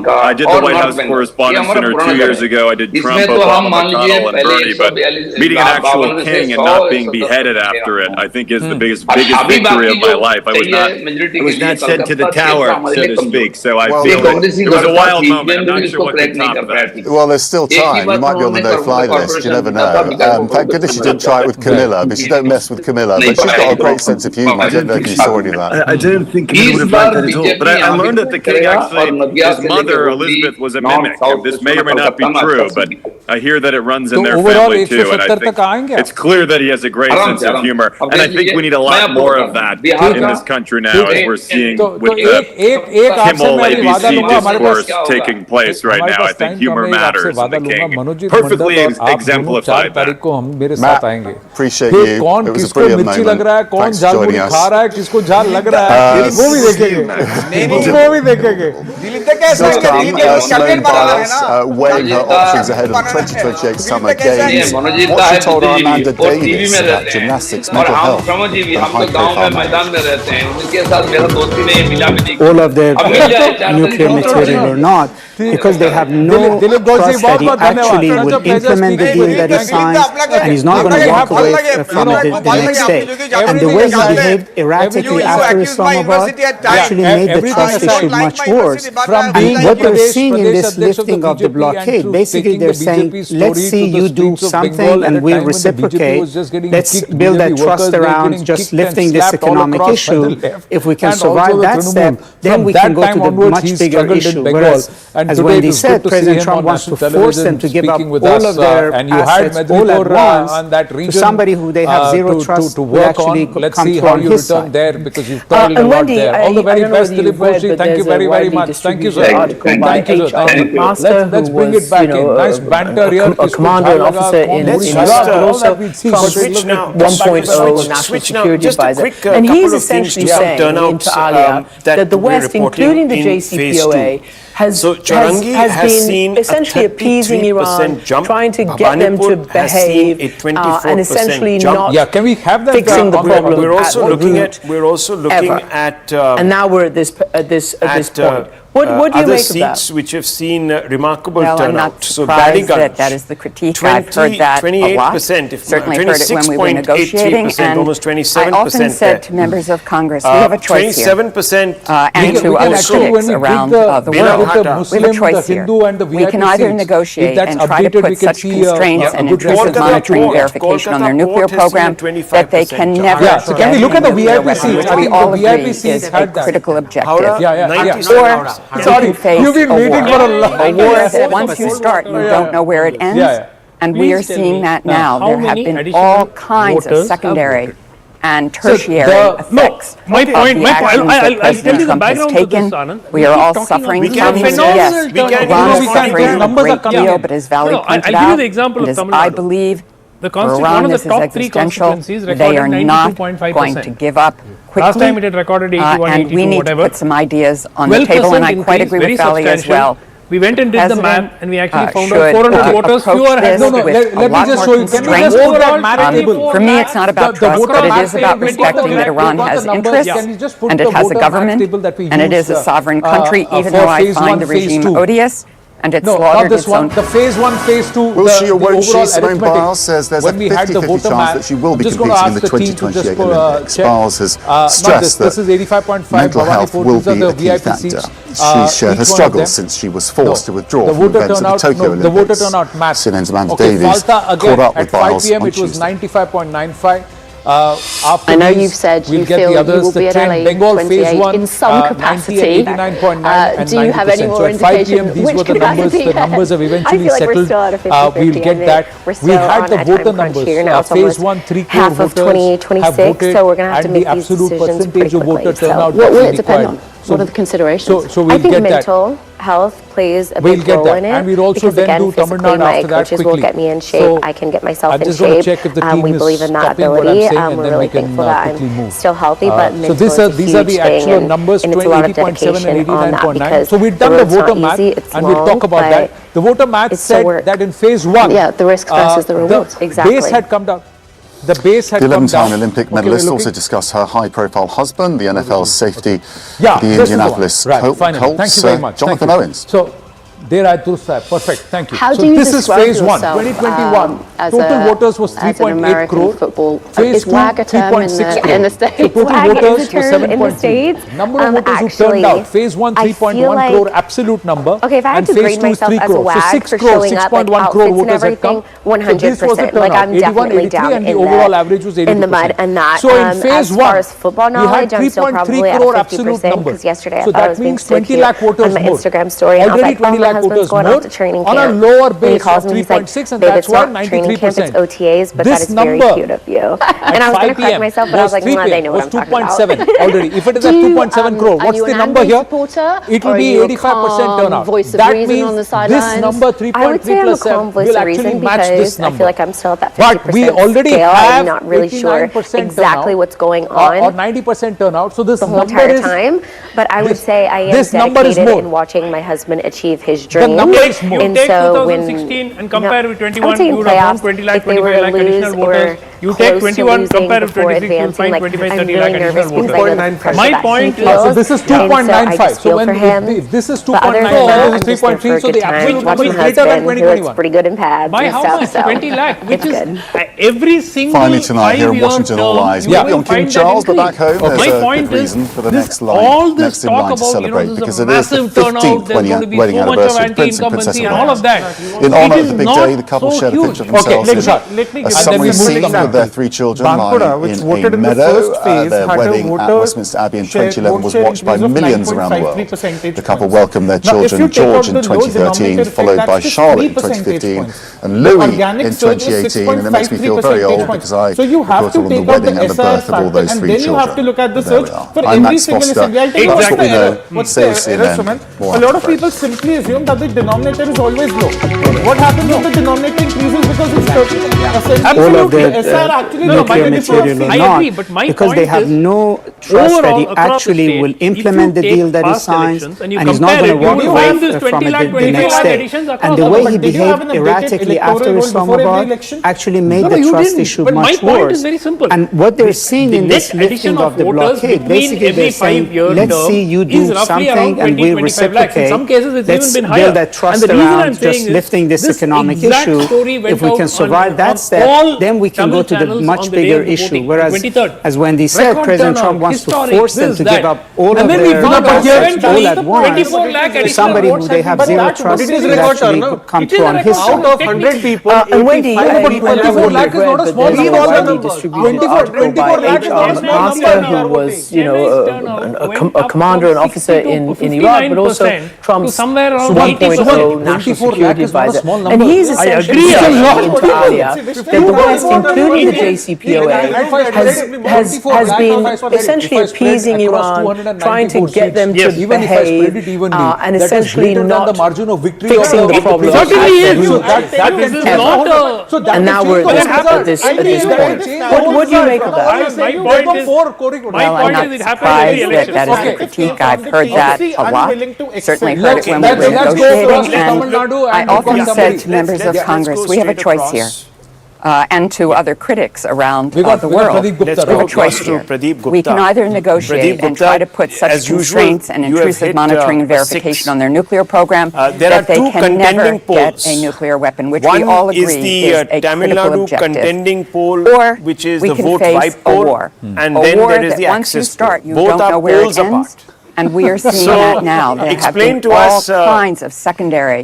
I did the White House Correspondence Dinner 2 years ago. I did Trump, Obama, McConnell, and Bernie. But meeting an actual king and not being beheaded after it, I think is the biggest victory of my life. I was not sent to the tower, so to speak. So I feel it was a wild moment. I'm not sure what can top that. Well, there's still time. You might be on the no-fly list. You never know. Thank goodness you didn't try it with Camilla, because you don't mess with Camilla. But she's got a great sense of humour. I don't know if you saw any of that. I didn't think Camilla would have liked that at all. But I learned that the king actually, his mother, Elizabeth, was a mimic. This may or may not be true, but I hear that it runs in their family too. And I think it's clear that he has a great sense of humor. And I think we need a lot more of that in this country now, as we're seeing with the Kimmel ABC discourse taking place right now. I think humor matters, and the king perfectly exemplified that. Matt, appreciate you. It was a brilliant moment. Thanks for joining us. Just Simone Biles weighing her options ahead of the 2028 Summer Games. What she told our Amanda Davis about gymnastics, mental health, and high all of their nuclear material or not, because they have no trust that he actually will implement the deal that he signed, and he's not going to walk away from it the next day. And the way he behaved erratically after Islamabad actually made the trust issue much worse. And what they're seeing in this lifting of the blockade, basically they're saying, let's see you do something and we'll reciprocate. Let's build that trust around just lifting this economic issue. If we can survive that step, then we can go to the much bigger issue. Whereas, as Wendy said, President Trump wants to force them to give up all of their assets all at once to somebody who they have zero trust to actually come from his side. Because you've toiled a lot there. All the very best, Dilip Ghoshi. Thank you very much. Thank you, sir. Thank you, sir. Let's bring it back in. Nice banter here. A commander and officer in Iraq, but also Trump's 1.0 national security advisor. And he's essentially saying into Alia that the West, including the JCPOA, has been essentially appeasing Iran, trying to get them to behave, and essentially not fixing the problem. We're also looking at and now we're at this point. What do you make of that? Seats which have seen remarkable turnout. I'm not surprised that is the critique. I've heard that a lot. Certainly heard it when we were negotiating, and almost 27%. I often said to members of Congress, we have a choice here. 27%. And to other critics around the world, we have a choice here. We can either negotiate and try to put such constraints and intrusive monitoring verification on their nuclear program that they can never Can we look at the VIP seats? which we all agree is a critical objective. Or sorry, you've been waiting for a long time. A war that once you start, you don't know where it ends. And we are seeing that now. There have been all kinds of secondary and tertiary effects of the actions that President Trump has taken. We are all suffering from this. Yes, Iran is suffering a great deal, but as Valley pointed out, and as I believe, Iran is existential. They are not going to give up quickly. Last time it had recorded 81, and we need to put some ideas on the table, and I quite agree with Valley as well. We went and did the map, and we actually found out 400 voters fewer had let me just show you. Can you just go that for me, it's not about trust, but it is about respecting that Iran has interests, and it has a government, and it is a sovereign country, even though I find the regime odious. And it's slaughtered its own. The phase 1, phase 2. Will she or won't she? Simone Biles says there's a 50-50 chance that she will be competing in the 2028 Olympics. Biles has stressed that mental health will be a key factor. She shared her struggles since she was forced to withdraw from events at the Tokyo Olympics. The voter turnout match. CNN's Amanda Davies caught up with Biles on Tuesday. It was 95.95. I know you've said you feel you will be at LA28 in some capacity. Do you have any more indication which capacity? The numbers have eventually settled. We'll get that. We had the voter numbers. Phase 1, 3 crore voters have voted, so we're going to have to and make the these absolute decisions percentage of voter turnout what will it depend on? What are the considerations? So we'll I think get mental health plays a big role in it. And we'll also then do Tamil Nadu after that quickly. Coaches will get me in shape. I can get myself in shape. We believe in that ability. We're really thankful that I'm still healthy, but mental is a huge thing, and it's a lot of dedication on that because so we've done the voter math, and we'll talk about that. The voter math said that in phase 1, the risk versus the rewards. Exactly. Base had come down. the base had The come down. 11-time Olympic medalist also discussed her high-profile husband, the NFL's safety, yeah, the Indianapolis Colts. Thank you very much. Jonathan Owens. So, there I perfect. Thank you. How so do you this is phase one. yourself, 2021. Total voters was 3.8 crore. Football. Phase two, 3.6 crore. In the States. So total WAG voters is a was term in the 7.3. States. Number of voters who turned out. Phase one, 3.1 crore absolute number. Okay, if I had to grade myself as a WAG so 6 for crore, showing up, 6.1 crore voters had come. 100%. Like I'm definitely down and the overall average was 82%. in the mud, and that. So in phase as one, far as football knowledge, I'm still probably at 50% because yesterday I thought I was being so cute on my Instagram story, and I was like, "Oh, my husband's going off to training camp." On a lower base of 3.6, and "Babe, that's it's why not training camp, it's 93%. OTAs, but that is very cute of you." And I was going to correct myself, but I was like, "Nah, they know what I'm talking about." 2.7 already. If it is at 2.7 crore, what's the number here? It will be 85% turnout. That means this number 3.3 plus 7 will actually match this number. I feel like I'm still at that 50% But we already scale. have I'm not really sure 89% exactly turnout, what's going on. or 90% turnout. So this the whole number entire is time, but I would say I am this number is dedicated more. in watching my husband achieve his dream. The number is more. And Take so 2016 and compare with 21, I'm you would have found 20 lakh, 25 lakh additional voters. You take 21, compare with 26, you'll find 25, 30 lakh additional voters. My point is, so this is 2.95. So when if this is 2.95, this is 3.3. So the actual number is greater than 2021. Pretty good in pads. by how much? 20 lakh, which is every single Finally tonight here in 5-year Washington, all term, eyes you will be will on King find that Charles, but back increase. home My there's a point good is, reason for the this, next line, all this next in talk line to about, celebrate, this because is a it is the massive turnout, 15th there's going to be wedding so much of anniversary of Prince and Princess anti-incumbency and all of that. In honour It of the is big not day, the couple so shared a huge. picture of themselves in a summery scene with their 3 children lying which in voted a in the meadow. first phase, Their had a wedding at voter Westminster Abbey in share- 2011 was vote share watched by increase of millions around the world. 9.53%. The couple welcomed their Now, if children you take George out in the low 2013, denominator followed effect, by that's just Charlotte in 3 percentage 2015 points. and Louis Organic in surge was 2018, and it makes me feel 6.53 very old percentage because I So you have to reported on the take out wedding the and the SR birth of all factor, those and 3 then you have to children. look at the There surge we are. for I'm every Max single Foster. assembly. I'll tell you That's what's what the we know. error. What's Save the CNN. error, Suman? More A lot of after people simply assume that the denominator is always low. What happens if the denominator increases because it's 30? All of the SR actually nuclear material or not, because they have no trust that he actually will implement the deal that he signs, and he's not going to walk away from it the next day. And the way he behaved erratically after Islamabad actually made the trust issue much worse. And what they're seeing in this lifting of the blockade, basically they're saying, let's see you do something and we'll reciprocate. Let's build that trust around just lifting this economic issue. If we can survive that step, then we can go to the much bigger issue. Whereas, as Wendy said, President Trump wants to force them to give up all of their assets all at once. To somebody who they have zero trust in actually come through on his side. Out of 100 people, And Wendy, 24 lakh is not a small there is number. widely distributed article by 24 lakh is not a H.R. small Master, number. who was, a commander, an officer in Iraq, but also Trump's 1.0 national security advisor. And he's essentially saying to Alia that the West, including the JCPOA, has been essentially appeasing Iran, trying to get them to behave, and essentially not fixing the problem. And now we're at this point. What do you make of that? Well, I'm not surprised that is the critique. I've heard that a lot. Certainly heard it when we were negotiating. And I often said to members of Congress, we have a choice here. And to other critics around the world, we have a choice here. We can either negotiate and try to put such constraints and intrusive monitoring and verification on their nuclear program that they can never get a nuclear weapon, which we all agree is a critical objective. Or we can face a war. A war that once you start, you don't know where it ends. And we are seeing that now. There have been all kinds of secondary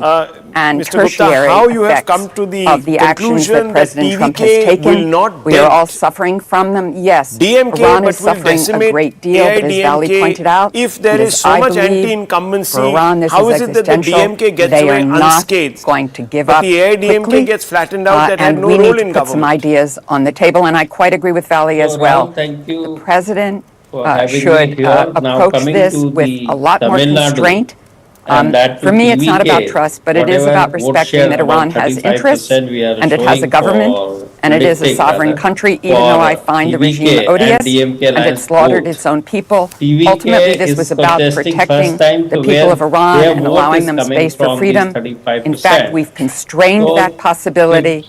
and tertiary effects of the actions that President Trump has taken. We are all suffering from them. Yes, Iran is suffering a great deal, but as Valley pointed out, if there is so much anti-incumbency, how is it that the DMK gets away unscathed? Going to give up the AIADMK quickly, gets flattened out that had and no we role need in to put some government. ideas on the table, and I quite agree with Valley as well. The President should approach this with a lot more constraint. For me, it's not about trust, but it is about respecting that Iran has interests, and it has a government, and it is a sovereign country, even though I find the regime odious, and it slaughtered its own people. Ultimately, this was about protecting the people of Iran and allowing them space for freedom. In fact, we've constrained that possibility.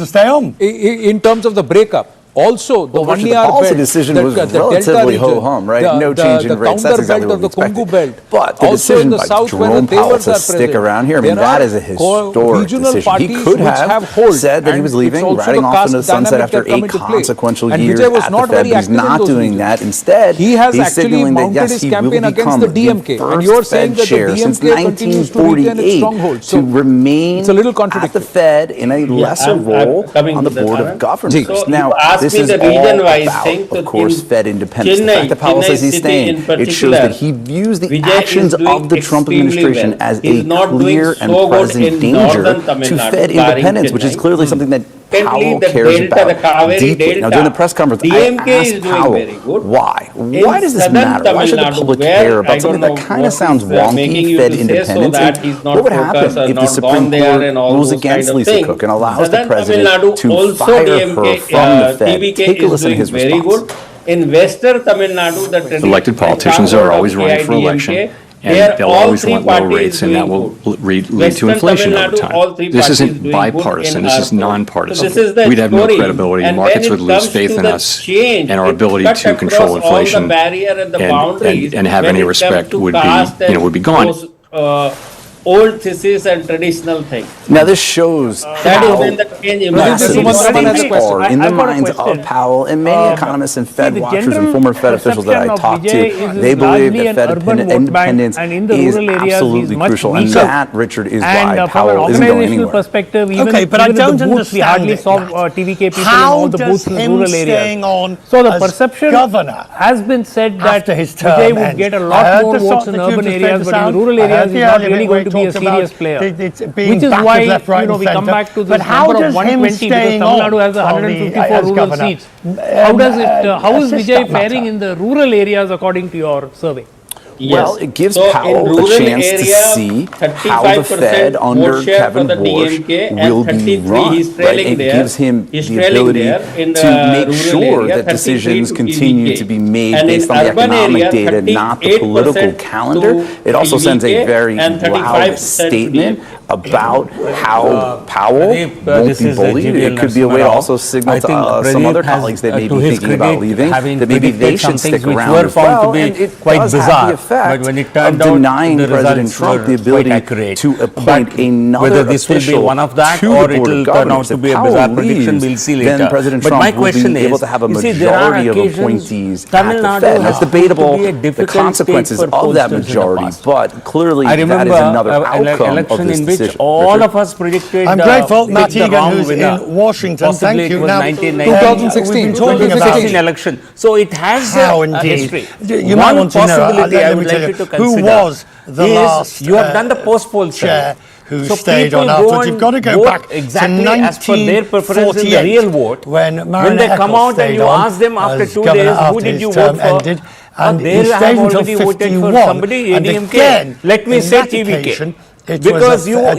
wants to stay home. In terms of the breakup, Also, the the 1 year policy decision was relatively ho-hum, right? No change in rates. That's exactly what we expected. But the decision by Jerome Powell to stick around here, I mean, that is a historic decision. He could have said that he was leaving, riding off into the sunset after 8 consequential years at the Fed. He's not doing that. Instead, he's signaling that, yes, he will become the first Fed chair since 1948 to remain at the Fed in a lesser role on the Board of Governors. Now, this is all about, of course, Fed independence. The fact that Powell says he's staying, it shows that he views the actions of the Trump administration as a clear and present danger to Fed independence, which is clearly something that Powell cares about deeply. Now, during the press conference, I asked Powell, why? Why does this matter? Why should the public care about something that kind of sounds wonky, Fed independence? And what would happen if the Supreme Court rules against Lisa Cook and allows the president to fire her from the Fed? Take a listen to his response. In Western Tamil Nadu, the elected politicians are always running for election. And they'll always want low rates, and that will lead to inflation over time. This isn't bipartisan. This is nonpartisan. We'd have no credibility. Markets would lose faith in us, and our ability to control inflation and have any respect would be gone. Old thesis and traditional things. Now this shows how massive mistakes are in the minds of Powell and many economists and Fed watchers and former Fed officials that I talked to. They believe that Fed independence is absolutely crucial, and that, Richard, is why Powell isn't going anywhere. Okay, but I don't understand. We hardly saw TVK people in all the booths in rural areas. So the perception has been said that Vijay would get a lot more votes in urban areas, but in rural areas he's not really going to be a serious player, which is why we come back to this number of 120 because Tamil Nadu has 154 rural seats. How is Vijay faring in the rural areas according to your survey? Well, it gives Powell a chance to see how the Fed under Kevin Warsh will be run. Right? It gives him the ability to make sure that decisions continue to be made based on the economic data, not the political calendar. It also sends a very loud statement about how Powell won't be bullied. It could be a way to also signal to some other colleagues that may be thinking about leaving, that maybe they should stick around as well. And it does have the effect of denying President Trump the ability to appoint another official to the Board of Governors. If Powell leaves, then President Trump will be able to have a majority of appointees at the Fed. And it's debatable the consequences of that majority, but clearly that is another outcome of this decision. All of us predicted. I'm grateful. Matt Egan, who's in Washington. Thank you. Now, 2016 election. So it has a history. You might want to know. Let me tell you, who was the last you have done the post-poll chair who stayed on afterwards. You've got to go back exactly to as per their preference in the real vote. When they come out and you ask them after 2 days, who did you vote for? And they have already voted for somebody, AIADMK. Let me say TVK. Because you love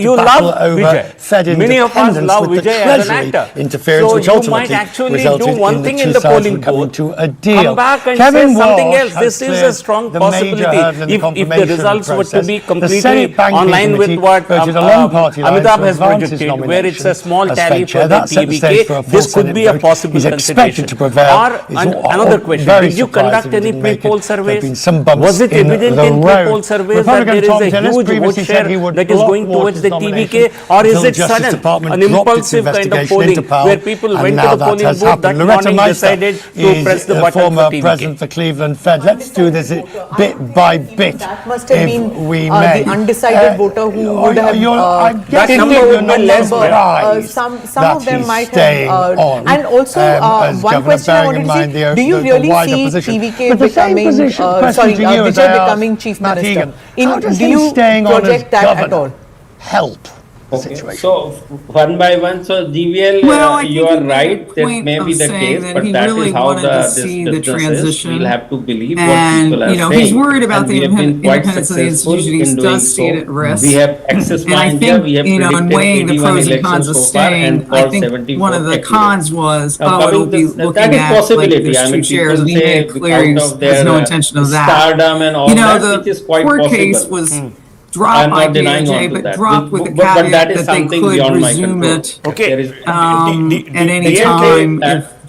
Vijay. Many of us love Vijay as an actor. So you might actually do one thing in the polling booth, come back and say something else. This is a strong possibility. If the results were to be completely online with what Amitabh has predicted, where it's a small tally for the TVK, this could be a possible consideration. Or another question, did you conduct any pre-poll surveys? Was it evident in pre-poll surveys that there is a huge vote share that is going towards the TVK, or is it sudden, an impulsive kind of polling where people went to the polling booth that morning, decided to press the button for TVK? President for Cleveland Fed. Let's do this bit by bit. That must have been the undecided voter who would have that number would be less, but some of them might have. And also, one question I wanted to say, do you really see TVK becoming, Vijay becoming chief minister? Do you project that at all? Help. Okay. So one by one, so GVL, you are right, that may be the case, but that is how this business is. We'll have to believe what people are saying. He's worried about the independence of the institution. He does see it at risk. We have access and I think, in weighing the pros and cons of staying, I think one of the cons was Powell will be looking at like there's two chairs, and he made it clear he has no intention of that. Stardom and all that, which is quite possible. The court case was dropped by DOJ, but dropped with the caveat that they could resume it at any time if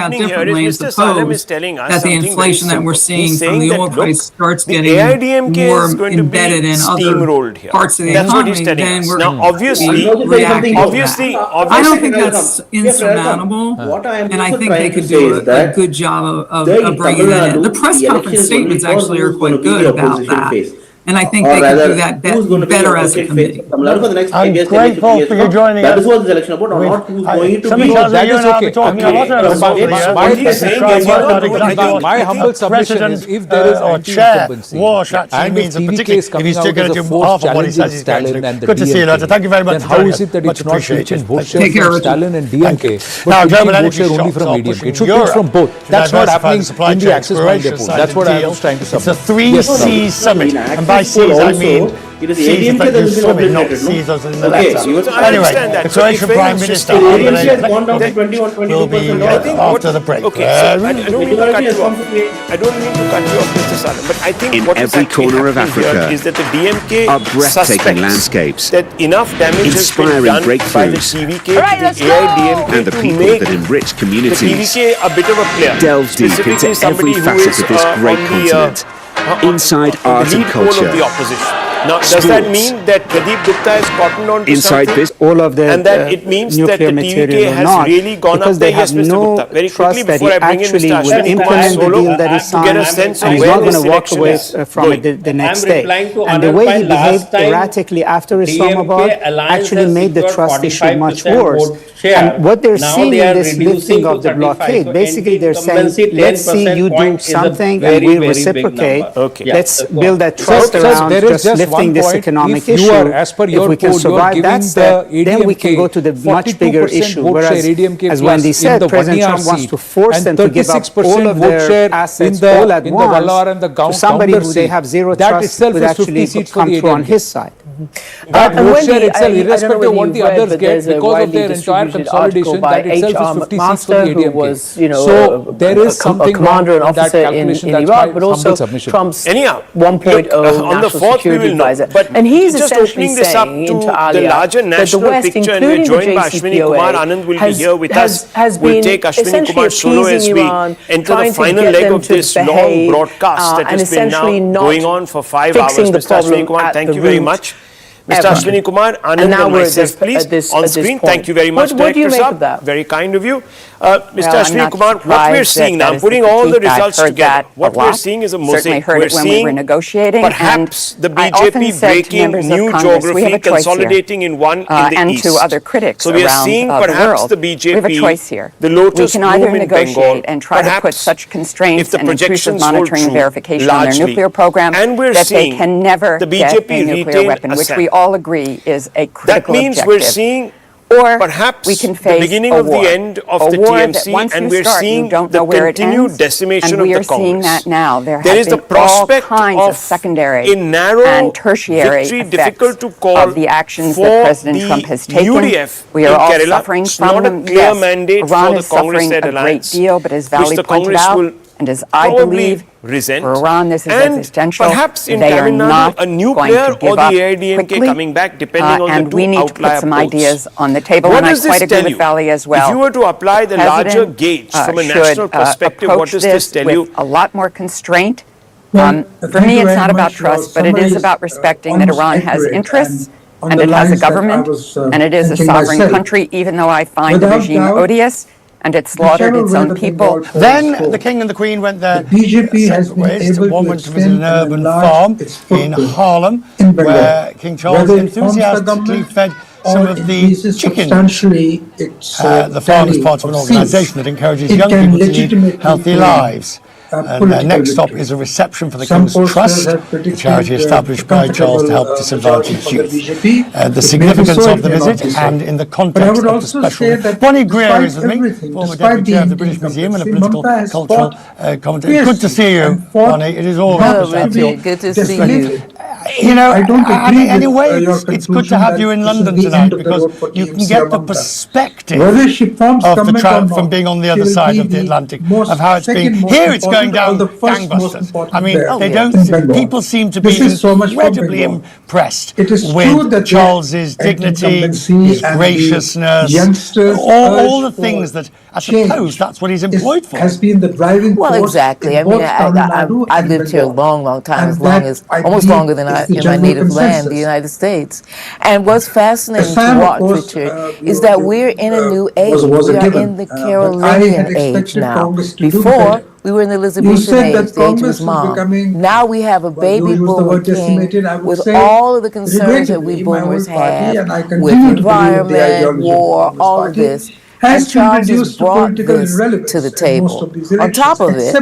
out differently and suppose that the inflation that we're seeing from the oil price starts getting more embedded in other parts of the economy, then we're reacting to that. I don't think that's insurmountable, and I think they could do a good job of bringing that in. The press conference statements actually are quite good about that. And I think they can do that better as a committee. I'm grateful for you joining us. That is what the election about, or not who's going to be. That is okay. My humble submission is, if there is anti-incumbency and if TV case coming out as a force challenging Stalin and the DMK, then how is it that it's not reaching vote share from Stalin and DMK, but reaching vote share only from ADMK? It should reach from both. That's not happening in the Axis Mind Report. That's what I was trying to submit. It's a 3C summit. And by C's, I mean It is AIADMK that has been obliterated, no? Okay, Anyway, the Croatian Prime Minister AIADMK has gone down to 21-22%. I think after the break. Okay, so I don't mean to cut you off. I don't mean to cut you off, Mr. Salam, but I think in what is every corner of Africa is that the DMK are breathtaking landscapes, that enough damage inspiring has been done by the breakthroughs, TVK, the AIADMK, and the people that enrich communities. The TVK a bit of a player. Delve deep into every facet of this great continent, inside art and culture. Of the opposition. Now, does that mean that Pradeep Gupta is cottoned on to inside something? this, all of the and that it means that the TVK has really gone up there? Yes, Mr. Gupta. Very quickly before I bring in Mr. Ashwini Kumar Solo to get a sense of where this election is from the next day. And the way he behaved erratically after Islamabad actually made the trust issue much worse. And what they're seeing in this lifting of the blockade, basically they're saying, let's see you do something and we'll reciprocate. Let's build that trust around just lifting this economic issue. If we can survive that step, then we can go to the much bigger issue. Whereas, as Wendy said, President Trump wants to force them to give up all of their assets all at once to somebody who they have zero trust would actually come through on his side. That vote share itself, irrespective of what the others get, because of their entire consolidation, that itself is 50 seats for the ADMK. So there is something commander and wrong with that officer calculation. in That's Iraq, my but also humble submission. Trump's Anyhow, 1.0 on the national fourth we security will know. advisor. But And he's just essentially opening this up saying to into the Outlier larger that the national West, picture, and we're including joined the by Ashwini Kumar Anand, will be here with us. We'll take Ashwini Kumar Solo as we enter the final leg of this long broadcast that has been now going on for 5 hours. Mr. Ashwini Kumar, thank you very much. Mr. Ashwini Kumar, Anand and myself, please, on screen. Thank you very much, what do you make Director of that? Very kind of you. Mr. Ashwini Kumar, what we're seeing now, putting all the results together, what we're seeing is a mosaic. We're seeing perhaps the BJP breaking new geography, consolidating in one in the east. So we are seeing perhaps the BJP, the Lotus bloom in Bengal, perhaps if the projections hold true, largely. And we're seeing the BJP retain Assam. All agree is a critical That means objective. we're seeing perhaps we can the face beginning a of war. the end of A the war that TMC, once and you we're start, seeing you don't the know where it continued ends, decimation and of we the are seeing Congress. that now. There is the been prospect all kinds of of secondary a narrow and tertiary victory, effects difficult to call of the actions for that President the Trump has taken. UDF We are in all Kerala. suffering It's from not a clear mandate Iran for is the Congress-led suffering a great alliance, deal, but as which Valley the pointed Congress out, will and as I probably believe, resent. for Iran this is And existential. perhaps in They are Tamil Nadu, not a new going player to give or the up AIADMK quickly, coming back, depending on and the two we need to put outlier some polls. ideas on the table, What and I does quite this agree tell with you? Valley as well. If you were to apply the larger gauge from a national perspective, what does this tell you? A lot more constraint. For me, it's not about trust, but it is about respecting that Iran has interests, and it has a government, and it is a sovereign country, even though I find the regime odious, and it slaughtered its own people. Then the King and the Queen went there. The BJP has been able one to went to visit an urban farm its in footprint Harlem, in where Bengal. King Charles Whether it forms the enthusiastically government fed some of the chickens. Substantially its The farm is part of an organisation that encourages young people to live healthy lives. And their next stop is a reception for the King's Trust, a charity established by Charles to help disadvantaged youth. The significance of the visit and in the context of the special... Bonnie Greer is with me, former Deputy Chair of the British Museum and a political cultural commentator. Good to see you, Bonnie. It is all good to see you. You know, anyway, it's good to have you in London tonight because you can get the perspective of the Trump from being on the other side of the Atlantic, of how it's being. Here it's going down gangbusters. I mean, they don't. People seem to be incredibly impressed with Charles's dignity, his graciousness, all the things that, I suppose, that's what he's employed for. Has been the driving force. Well, exactly. I mean, I've lived here a long time, almost longer than in my native land, the United States. And what's fascinating to watch, Richard, is that we're in a new age. We are in the Carolinian age now. Before, we were in the Elizabethan age, the age of his mom. Now we have a baby boomer king with all of the concerns that we boomers have with environment, war, all of this. And Charles has brought this to the table. On top of it,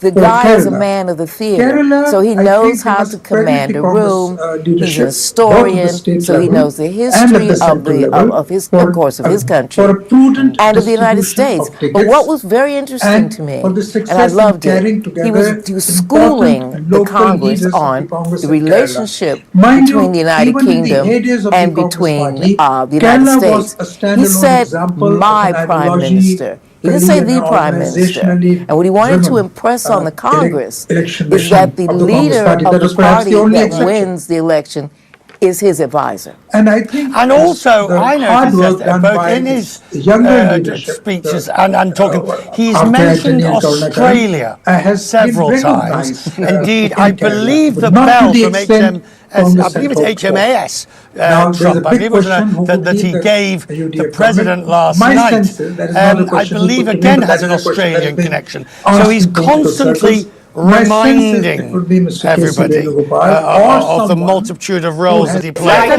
the guy is a man of the theater, so he knows how to command a room. He's a historian, so he knows the history of his, of course, of his country and of the United States. But what was very interesting to me, and I loved it, he was schooling the Congress on the relationship between the United Kingdom and between the United States. He said, my prime minister. He didn't say the prime minister. And what he wanted to impress on the Congress is that the leader of the party that wins the election is his advisor. And I think, and also I noticed that both in his speeches and talking, he's mentioned Australia several times. Indeed, I believe the bell from I believe it's HMAS Trump. I believe it was that he gave the president last night. I believe again has an Australian connection. So he's constantly reminding everybody of the multitude of roles that he plays.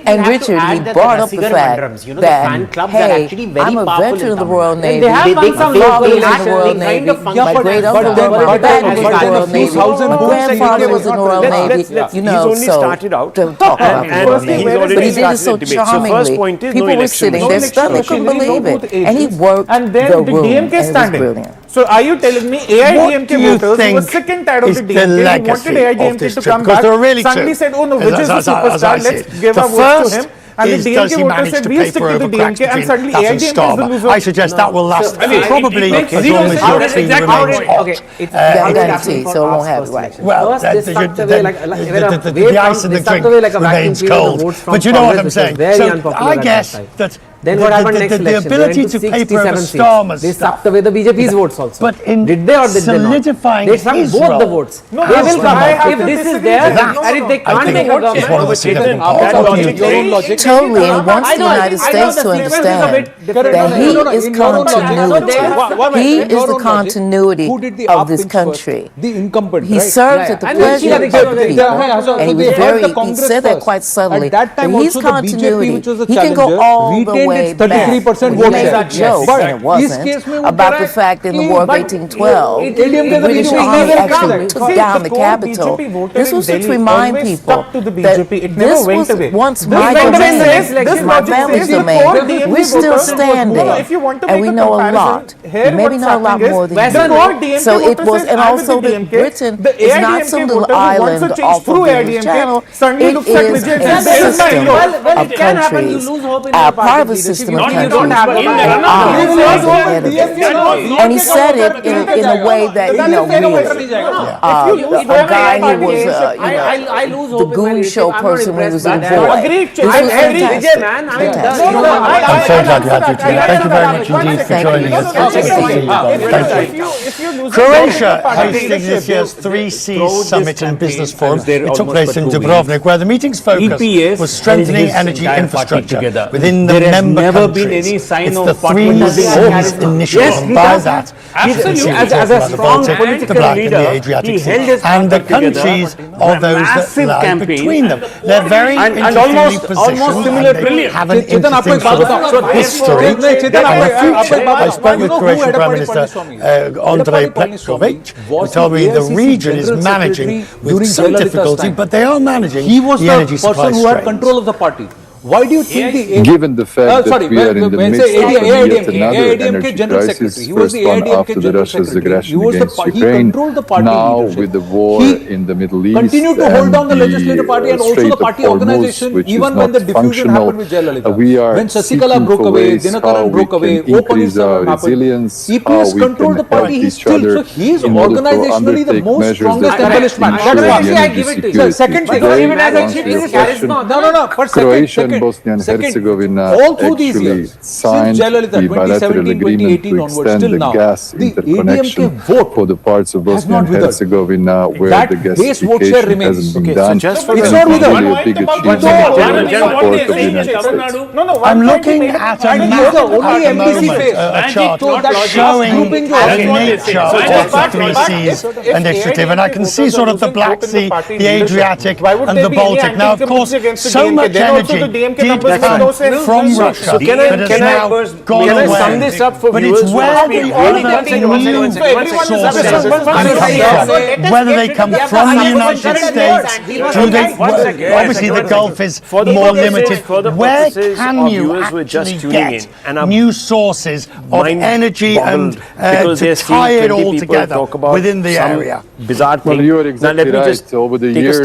And Richard, he brought up the fact that, hey, I'm a veteran of the Royal Navy. My father was in the Royal Navy. My great uncle was in the Royal Navy. My grandfather was in the Royal Navy. You know, so don't talk about it. But he did it so charmingly. People were sitting there stunned. They couldn't believe it. And he worked the room. And it was brilliant. So are you telling me AIADMK voters who were sick and tired of the DMK, who wanted AIADMK to come back, suddenly said, oh no, Vijay is the superstar, let's give our votes to him. And the DMK voters said, we'll stick to the DMK, and suddenly AIADMK is the loser. I suggest that will last probably as long as your team remains hot. It's guaranteed, so it won't have it right. Well, the ice in the drink remains cold. But you know what I'm saying. So I guess that then what happened next election? The ability to paper over Starmer's they sucked away the BJP's votes also. But in did they or did they not? They sucked both the votes. No, they will come out. If this is there, and if they can't make a government, totally. And wants the United States to understand that he is continuity. He is the continuity of this country. The incumbent. He serves at the pleasure of the people, and he was very. He said that quite subtly. That he's continuity. He can go all the way back. 33% vote share. But it wasn't about the fact in the War of 1812, the British Army actually took down the capital. This was to remind people that this was once my domain, this is my family's domain. We're still standing, and we know a lot. We maybe know a lot more than you. So it was, and also that Britain is not some little island off of the channel. It is a system of countries. Part of a system of countries, and he said it in a way that, you know, really, a guy who was, you know, the Goon Show person when he was in the boy. Vijay, man. I'm so glad you had you today. Thank you very much indeed for joining us. Thank you. Croatia hosting this year's 3C Summit and Business Forum. It took place in Dubrovnik, where the meeting's focus was strengthening energy infrastructure within the member countries. It's the 3Cs initiative, and by that, absolutely, as a strong political leader, he held his and the countries of those that lie between them. They're very interestingly positioned, and they have an interesting sort of history and a future. I spoke with Croatian Prime Minister Andrej Plenković, who told me the region is managing with some difficulty, but they are managing the energy supply strains. He was the person who had control of the party. Why do you think given the fact that we are in the midst of yet another energy crisis, first one after the Russia's aggression against Ukraine, now with the war in the Middle East, continue to hold down the legislative party and also the party organization, even when the diffusion happened with Jayalalitha. We are when Sasikala broke away, Dinakaran broke away, increase our resilience, how we can help each other he's organizationally the most strongest embellishment. I give it to you. Second thing, even as a chief minister, Croatia and Bosnia and Herzegovina actually signed the bilateral agreement to extend the gas interconnection for the parts of Bosnia and Herzegovina where the gasification hasn't been done. It's not with us. A big achievement for support of the United States. I'm looking at a map at the moment, a chart showing the nature of the 3Cs initiative, and I can see sort of the Black Sea, the Adriatic, and the Baltic. Now, of course, so much energy DMK numbers make no sense. From Russia. So can I sum this up for viewers? It's where whether they come from the United States, obviously the Gulf is more limited. Where can you actually get new sources of energy and to tie it all together within the area? Bizarre thing. Well, you are exactly right. Over the years,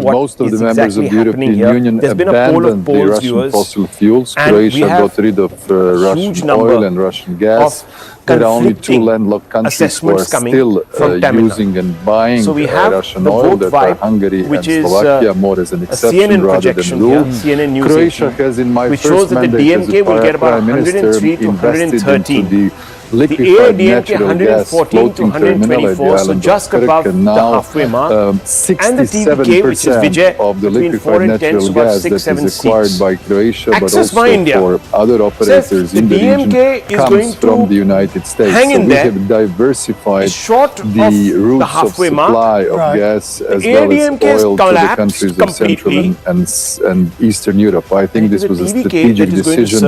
most of the members of the European Union abandoned the Russian fossil fuels. Croatia got rid of Russian oil and Russian gas. There are only two landlocked countries who are still using and buying Russian oil, that are Hungary and Slovakia, more as an exception rather than a rule. Croatia has, in my first mandate as a Prime Minister, invested into the liquefied natural gas floating terminal at the island of Krk, and now 67% of the liquefied natural gas that is acquired by Croatia, but also for other operators in the region, comes from the United States. So we have diversified the routes of supply of gas as well as oil to the countries of Central and Eastern Europe. I think this was a strategic decision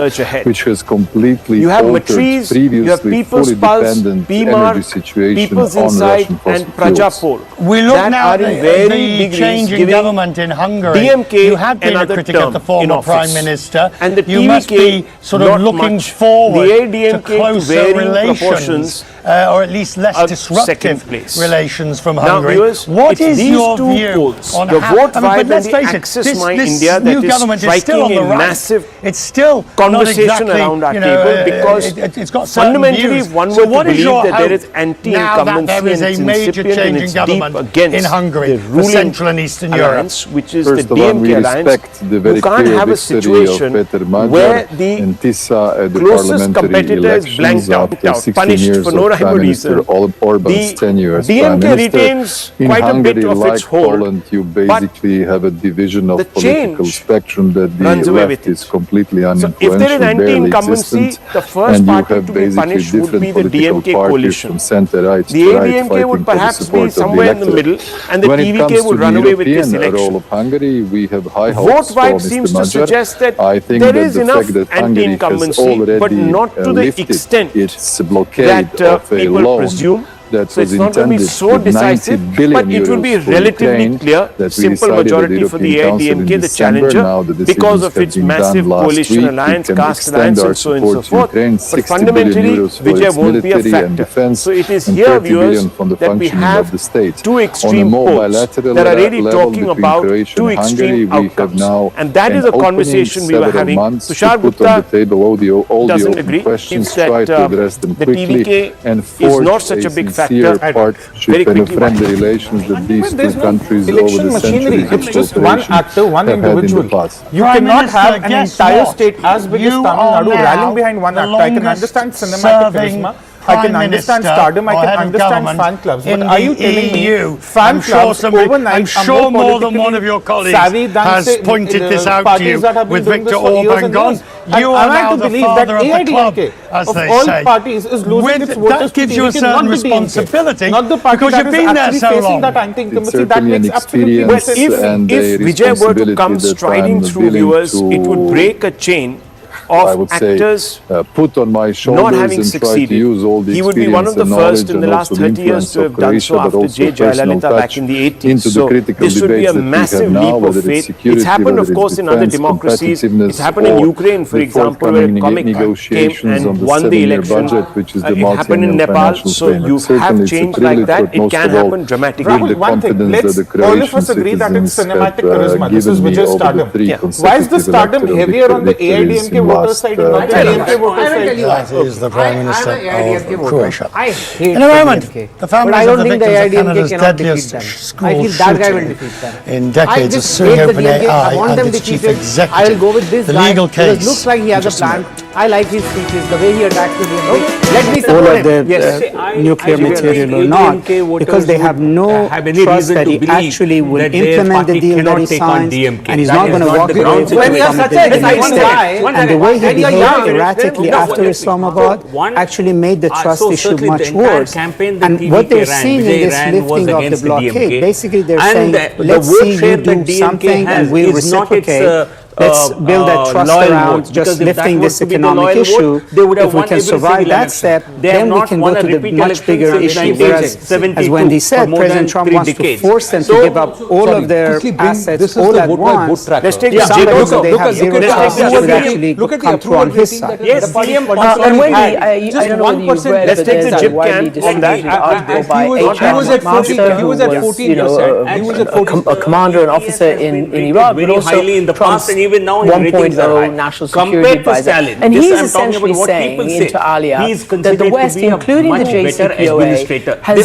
which has completely altered previously fully dependent energy situation on Russian fossil fuels. We look now at the changing government in Hungary. You have been a critic of the former Prime Minister. And you must be sort of looking forward to closer relations, or at least less disruptive relations from Hungary. What is your view on how, but let's face it, this new government is still on the rise. It's still not exactly, it's got certain views. So what is your hope now that there is a major change in government in Hungary, for Central and Eastern Europe? Which is First the of all, DMK we alliance. respect the very clear victory of Peter Magyar and Tisa at the parliamentary elections after 16 years of Prime Minister Orban's tenure as Prime Minister. In Hungary, like Poland, you basically have a division of political spectrum that the left is completely uninfluential, barely existent, and you have basically different political parties from center-right to right fighting for the support of the electorate. When it comes to the European role of Hungary, we have high hopes for Mr. Magyar. I think that the fact that Hungary has already lifted its blockade of a loan that was intended with 90 billion euros for Ukraine, that we decided at the European Council in December. Now the decisions have been done last week. We can extend our support to Ukraine, 60 billion euros for its military and defense, and 30 billion from the functioning of the state. On a more bilateral level between Croatia and Hungary, we have now an opening several months to put on the table all the open questions, try to address them quickly, and forge a sincere partnership and a friendly relations that these two countries over the centuries of just one actor, one individual. You cannot have an entire state as big as Tamil Nadu rallying behind one actor. I can understand cinematic charisma. I can understand Stardom, I can understand fan clubs, but are you telling me fan clubs overnight? I'm sure more than one of your colleagues has pointed this out to you with Viktor Orban gone. You are now the father of the club, as they say. That gives you a certain responsibility because you've been there so long. It's certainly an experience and a responsibility. If Vijay were to come striding through viewers, it would break a chain of actors put on my not having and try to use all the he would be one of the first in the last 30 years to have done so after J. Jayalalitha back in the 80s. So this would be a massive leap of faith. It's happened, of course, in other democracies. It's happened in Ukraine, for example, where a comic came and won the election. It happened in Nepal. So you have change like that. It can happen dramatically. One thing, let's all of us agree that it's cinematic charisma. This is Vijay's Stardom. Why is the Stardom heavier on the AIADMK voter side and not the DMK voter side? He is the Prime Minister of Croatia. In a moment, the families of the victims of Canada's deadliest school shooting in decades are suing OpenAI and its chief executive. I will go with this the guy legal case. It looks like he has a plan. I like his speeches, the way he attacks the DMK. Let me support him. Yes, nuclear material or not, because they have no trust that he actually will implement the deal that he signs, and he's not going to walk away from it. And the way he behaved erratically after Islamabad actually made the trust issue much worse. And what they're seeing in this lifting of the blockade, basically they're saying, let's see you do something and we'll reciprocate. let's build that trust around just lifting this economic issue. If we can survive that step, then we can go to the much bigger issue. Whereas, as Wendy said, President Trump wants to force them to give up all of their assets all at once. Let's take the they have zero trust would actually come through on his side. Yes, and Wendy, I don't know whether you've read, let's take the JIP camp on that. He was at 14%. He was a commander and officer in Iraq, but also highly in the past, and even now his ratings are high. national security advisor. And he's essentially saying into Alia that the West, including the JCPOA, has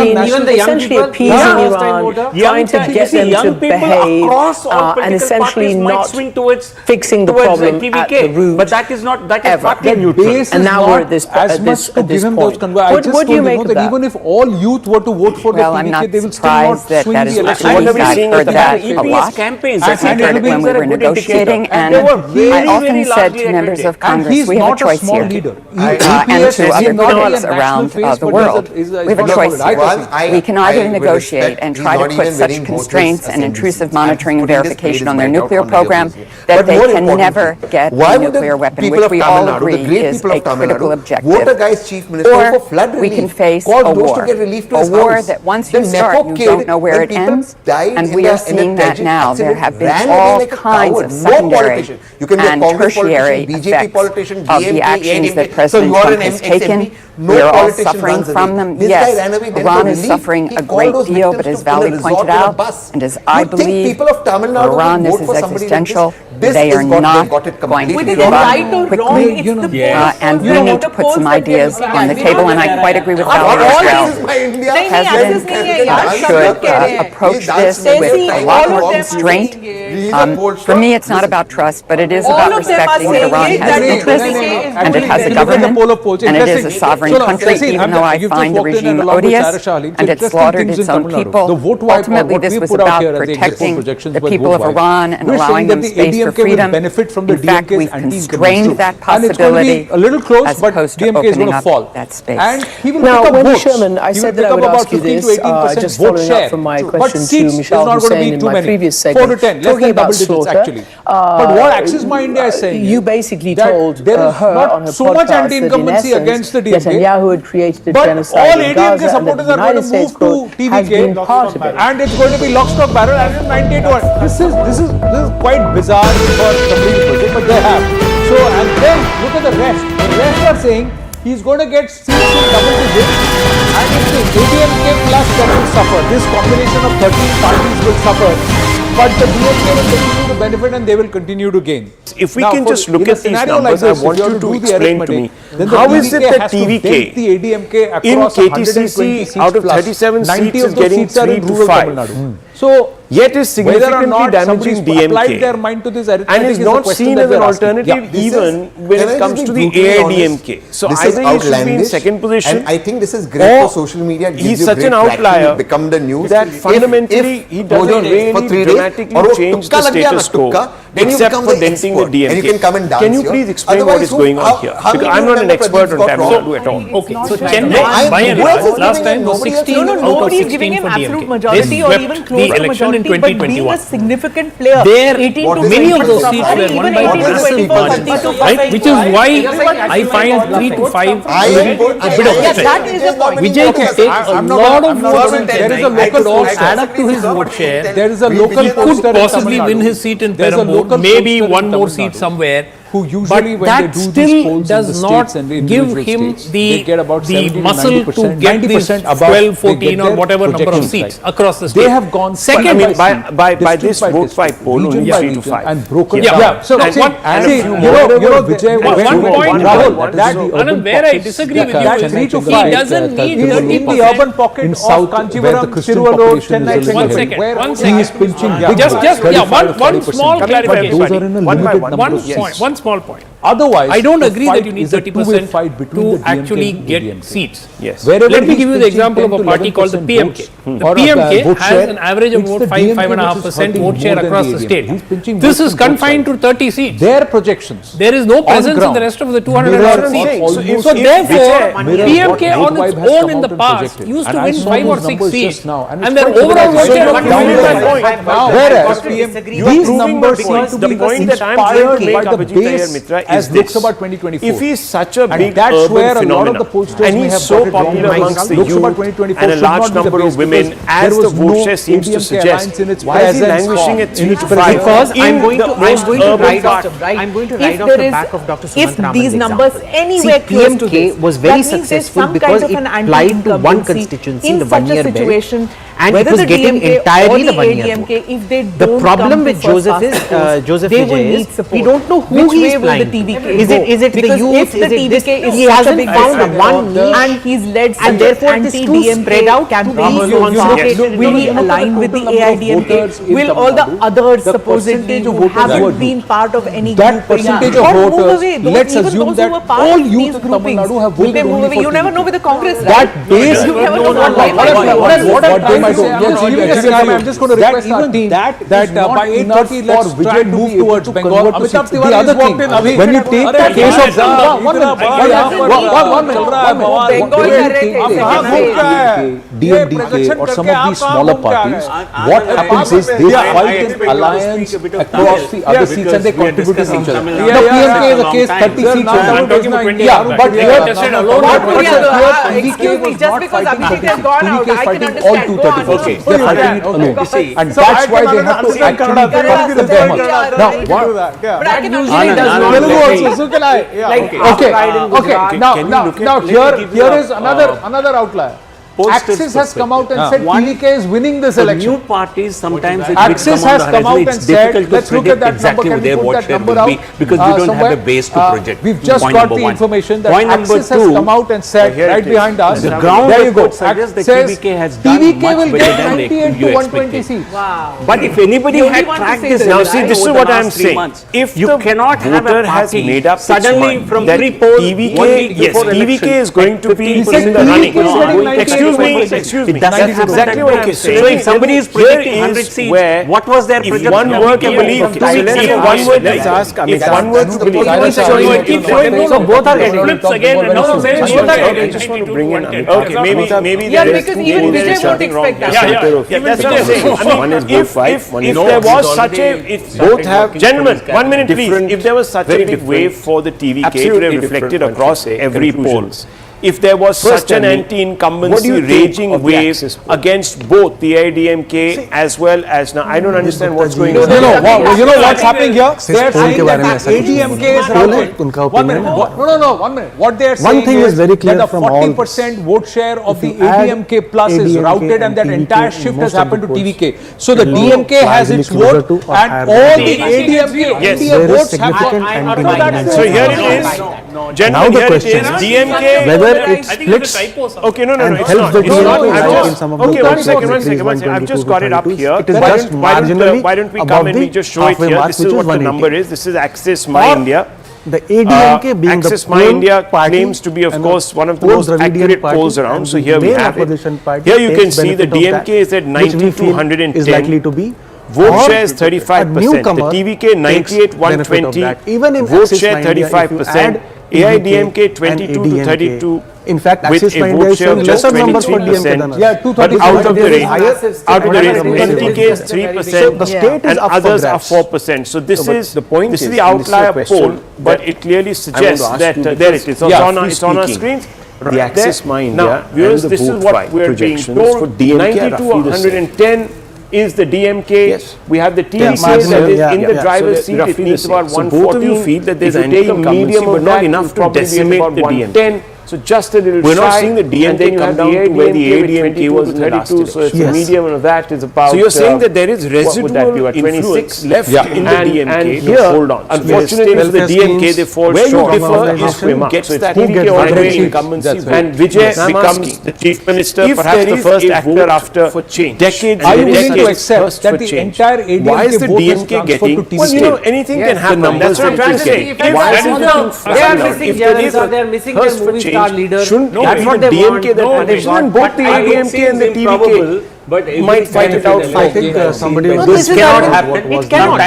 been essentially appeasing Iran, trying to get them to behave, and essentially not fixing the problem at the root. But that is not, that is partly neutral. And now we're at this point. What do you make of that? Even if all youth were to vote for the PDK, they will still not swing the election. I've heard that a lot. I heard it when we were negotiating, and I often said to members of Congress, we have a choice here, and to other critics around the world. We have a choice here. We can either negotiate and try to put such constraints and intrusive monitoring and verification on their nuclear program that they can never get a nuclear weapon, which we all agree is a critical objective. Or we can face a war that once you start, you don't know where it ends, and we are seeing that now. There have been all kinds of secondary and tertiary effects of the actions that President Trump has taken. We are all suffering from them. Yes, Iran is suffering a great deal, but as Vali pointed out, and as I believe, for Iran this is existential. They are not going to give up quickly, and we need to put some ideas on the table, and I quite agree with Vali as well. The President should approach this with a lot more constraint. For me, it's not about trust, but it is about respecting that Iran has interests, and it has a government, and it is a sovereign country, even though I find the regime odious, and it slaughtered its own people. Ultimately, this was about protecting the people of Iran and allowing them space for freedom. In fact, we've constrained that possibility as opposed to opening up that space. Now, Wendy Sherman, I said that I would ask you this, just following up from my question to Michelle Hussain in my previous segment, talking about slaughter. But what Access My India is saying, you basically told her on her so much anti-incumbency against the DMK, Netanyahu had created a genocide in Gaza, and that the United States has been part of it. And it's going to be lock, stock, barrel, and it's 98 This is quite bizarre for somebody project, but they have. So, and then look at the rest. The rest are saying he's going to get seats in double digits, and if the AIADMK plus that will suffer, this combination of 13 parties will suffer, but the DMK will continue to benefit and they will continue to gain. If we can just look at these numbers, I want you to explain to me, how is it that TVK in KTCC out of 37 seats is getting 3 to 5? So, yet is significantly damaging DMK their mind to this and is not seen as an alternative even when it comes to the AIADMK. So either he should be in second position, and I think this is great for social media. He's such an outlier become the news that fundamentally he doesn't really dramatically change the status quo except for denting the DMK. Can you please explain what is going on here? Because I'm not an expert on Tamil Nadu at all. Okay, so Chennai, by and large, last time was 16 out of 16 for DMK. Nobody is giving him absolute majority or even close to majority, but being a significant player, many of those seats were won by massive margins, right? Which is why I find 3 to 5 a bit of a stretch. Vijay can take a lot of votes in Chennai, add up to his vote share. There is a local he could possibly win his seat in Perambur, maybe one more seat somewhere. But that still does not give him the muscle to get these 12, 14 or whatever number of seats across the state. They have gone second by this vote by poll only 3 to 5 and broken down. So Vijay, one point, Anand, where I disagree with you is he doesn't need 30% in the urban pocket of Kanchipuram, Tiruvallur Road, Chennai. One second. Just one small clarification. One small point. Otherwise, I don't agree that you need 30% to actually get seats. Yes. Let me give you the example of a party called the PMK. The PMK has an average of about 5.5% vote share across the state. This is confined to 30 seats. Their projections. There is no presence in the rest of the 200 seats. So therefore, PMK on its own in the past used to win 5 or 6 seats, and their overall vote share was whereas these numbers seem to be inspired by the base as Lok Sabha 2024. If he is such a big that's where urban a lot of the pollsters and he is so popular amongst the youth and a large number of women, as the vote share seems to suggest, why is he languishing at 3 to 5? Because I'm going to urban ride off the back of Dr. Sumant Raman's these numbers anywhere close to this, PMK was very successful because it applied to one constituency in the 1 year belt, and it was getting entirely the 1 year vote. The problem with Joseph Vijay is we don't know who he is flying. Is it the youth? Is it this? He hasn't found one niche, and he's led and therefore it is too spread out to be will he align with the AIADMK? Will all the others supposedly who haven't been part of any that group percentage of voters, let's assume that all youth in Tamil Nadu have voted only for you never know with the Congress, that base, you never know I'm just going to request our team that by 8:30 let's try to move towards Bengal. The other thing, when you take the case of DMDK or some of these smaller parties, what happens is they fight in alliance across the other seats and they contribute to each other. The PMK is a case 30 seats. Yeah, but excuse me, just because Abhishek has gone out, I can understand. All 234 seats. They're fighting it alone. And that's why they have to actually pass the demo. Now, but I can understand. Now here is another outlier. Axis has come out and said TVK is winning this election. New parties sometimes Axis has come out and said, let's look at that number. Can we put that number out? Because we don't have a base to project. We've just got the information that Axis has come out and said right behind us. The ground there you go. Suggests that TVK has done TVK much will better get than 98 to 120 seats. Wow. But if anybody had tracked this now, see, this is what I'm saying. If you cannot have a party made up suddenly from pre-poll, TVK is going to be in the running. Excuse me. That's exactly what I'm saying. So if somebody is predicting 100 seats, what was their projection? If one were to believe, if one were to believe, so both are getting flips again. I just want to bring in. Okay, maybe yeah, because even Vijay won't expect that. Yeah, that's what I'm saying. One is both five. If there was such a, both have, gentlemen, 1 minute please. If there was such a big wave for the TVK, it would have reflected across every poll. If there was such an anti-incumbency raging wave against both the AIADMK as well as, now I don't understand what's going on. You know what's happening here? They're saying that the AIADMK is routed. 1 minute. No, 1 minute. What they're saying is that the 40% vote share of the AIADMK plus is routed and that entire shift has happened to TVK. So the DMK has its vote and all the AIADMK NDA votes have gone. So here it is. Now the question is DMK, whether it splits. Okay, no, it's not. Okay, 1 second. I've just got it up here. Why don't we come and we just show it here? This is what the number is. This is Axis My India. The ADMK being Axis My India claims to be, of course, one of the most accurate polls around. So here we have it. Here you can see the DMK is at 90 to 110. Is likely to be. Vote share is 35%. The TVK 98, 120. Vote share 35%. AIADMK 22 to 32. In fact, with a vote share of just 23%. Yeah, but out of the range, NTK is 3%, the state is and others are 4%. So this is the outlier poll, but it clearly suggests that there it is. It's on our screens. The Axis My India now, viewers, this is what we're being told. 90 to 110 is the DMK. Yes. We have the TMC that is in the driver's seat. It needs about 114. So both of you feel that there's a medium of not enough to decimate the DMK. So just a little We're not shy, seeing the DMK and then you come have down the to where the AIADMK was in the last 32, so it's election. the medium of that is about. So you're saying that there is what would that be, residual about 26 influence left in the DMK and to here, hold on. So unfortunately for the DMK, they fall where short. you differ is who gets that incumbency vote. And Vijay becomes the chief minister, perhaps the first actor after for change. decades. Are you willing to decades accept that the entire ADMK Why is the vote is DMK transferred getting? to TMC? Well, you know, anything can happen. That's what I'm trying to say. Why is it They are missing journalists, or they are missing their movie star leaders. That's what they want. Shouldn't both the ADMK and the TVK might fight it out? I think somebody this cannot happen. It cannot.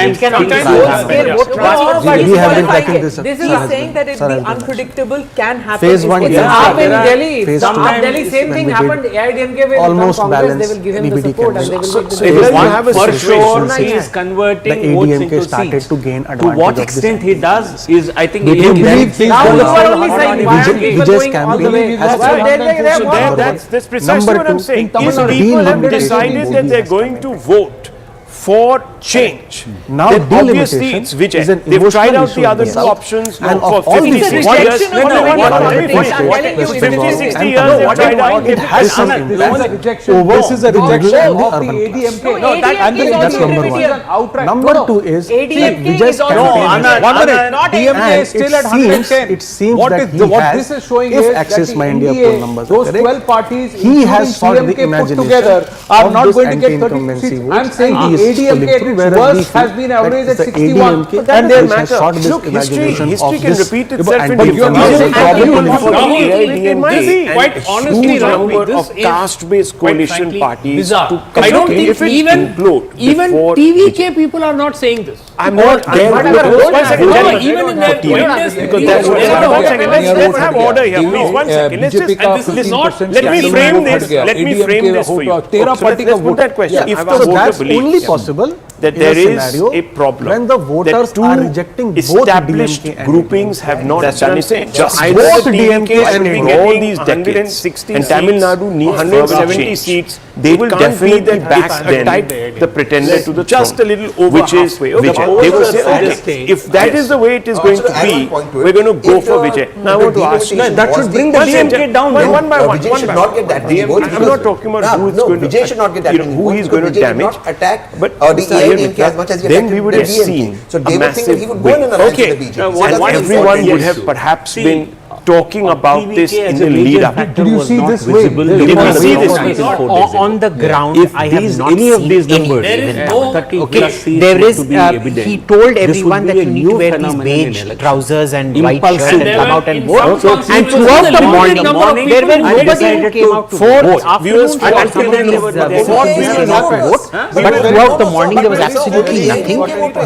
We have been tracking this. This is saying that the unpredictable can happen. Phase one, It's yes. happened in Delhi. Phase Sometimes two, Delhi, same when thing we happened. did AIADMK will almost become Congress. They balance will give him the EBD support and they candidates. will give So the if support. one for sure he is the converting votes ADMK into started seats. to gain To advantage what of this. extent he does is, I think, Do you believe ADMK. Now you are only saying why aren't people Vijay's going all the campaign way? has Well, That's precisely Number what I'm two, saying. in Is Tamil Nadu, people have delimitation decided that they're going to vote for change. Now Then obviously delimitation it's Vijay. is an They've tried emotional out the issue other in two India. options And for of all 50, these 60 rejection years. of No, no, what let are me the finish. states, I'm telling you, West 50, Bengal 60 and years Tamil they've Nadu. tried out. It has some impact. This is a rejection Over of the rural and the ADMK. urban class. And That's number one. Number two is that ADMK Vijay's is also campaign. One minute. Not DMK And is still it at 110. It seems What that is he what has, this is showing if is Access that My the India NDA, poll numbers are those correct, 12 parties, he has solved the CMK put imagination together, are of not this going to get 30 anti-incumbency seats. vote. I'm saying He the is pulling ADMK through, at whereas its we worst feel has been that averaged at the 61. ADMK And their which has solved this Look, imagination history of can this repeat itself in anti-incumbency different problem. It might be. Quite honestly, Huge Rahul, number this of is caste-based quite coalition frankly parties bizarre. to I don't come think if it even before TVK people are not saying this. I'm not there. Even in their Because that's what one second. Let's have order here, please. One second. Let's just and this is not. let me frame this. Let me frame this for you. So let's put that question. If the So voter that's only believes possible that in there a is scenario a problem when the voters that two are rejecting both established DMK and groupings have not done it. Just Both both DMK DMK and and NDA. all these decades, and Tamil Nadu needs 170 seats. They will definitely back then the pretender to the just throne, a little over which is halfway. Vijay. They will say, Pollsters okay, if that is the way it is going to be, we're going to go for Vijay. Now I want to ask you, that should bring the DMK down one by one. Vijay should not get that many votes. I'm not talking about who is going to, Vijay should not get that many who votes he's going to because Vijay did damage. not attack But the AIADMK as much as he then attacked we would the have DMK. seen So they a would think that he massive would go in an alliance okay. with the BJP. And everyone would have perhaps been talking about this in the lead up. Did you see this way? Did you see this? On the ground, I have not any of seen these any. numbers, There is even no- now, 30 Okay, plus seats there is. to be evident. He told This would everyone be that a you need new to wear these phenomenon in beige elections. trousers and white Impulsive. shirt and There come were out and in vote. some And constituencies throughout a the limited morning, number of there were people nobody who decided came to out to vote. vote. Viewers, And afternoon was there. What People will came out to happen? vote. But throughout the morning, there was absolutely nothing.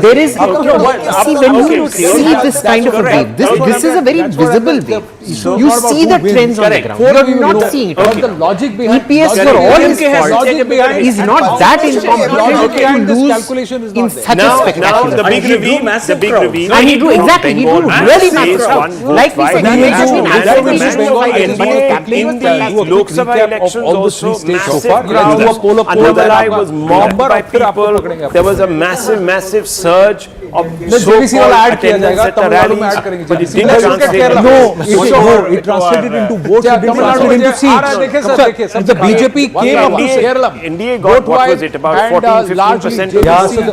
There is, see, when you see this kind of a wave, this is a very visible wave. You see the trends on the ground. You're not seeing it. The logic behind EPS for all his has faults logic behind is not that logic incompetent behind to this lose calculation is in not there. such a Now spectacular the way. big reveal, the big reveal. And he drew, exactly, he drew really massive says crowds. one Like we vote said, by he may have been Nadu, angry West with Bengal, the NDA, campaign in the Lok Sabha elections also, massive far. crowds. Annamalai was mobbed Number by after people. आपको There was a massive surge of JVC वाला so-called add किया attendance जाएगा at the Tamil Nadu rallies, में add करेंगे but it JVC. didn't Let's look at translate Kerala. into It translated into votes. It didn't translate into seats. The BJP came up to Kerala. NDA got, what was it, about 14-15%?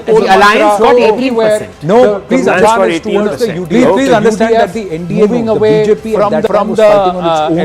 The alliance got 18%. No, please advance towards the UDF. Please understand that the NDA moving away from the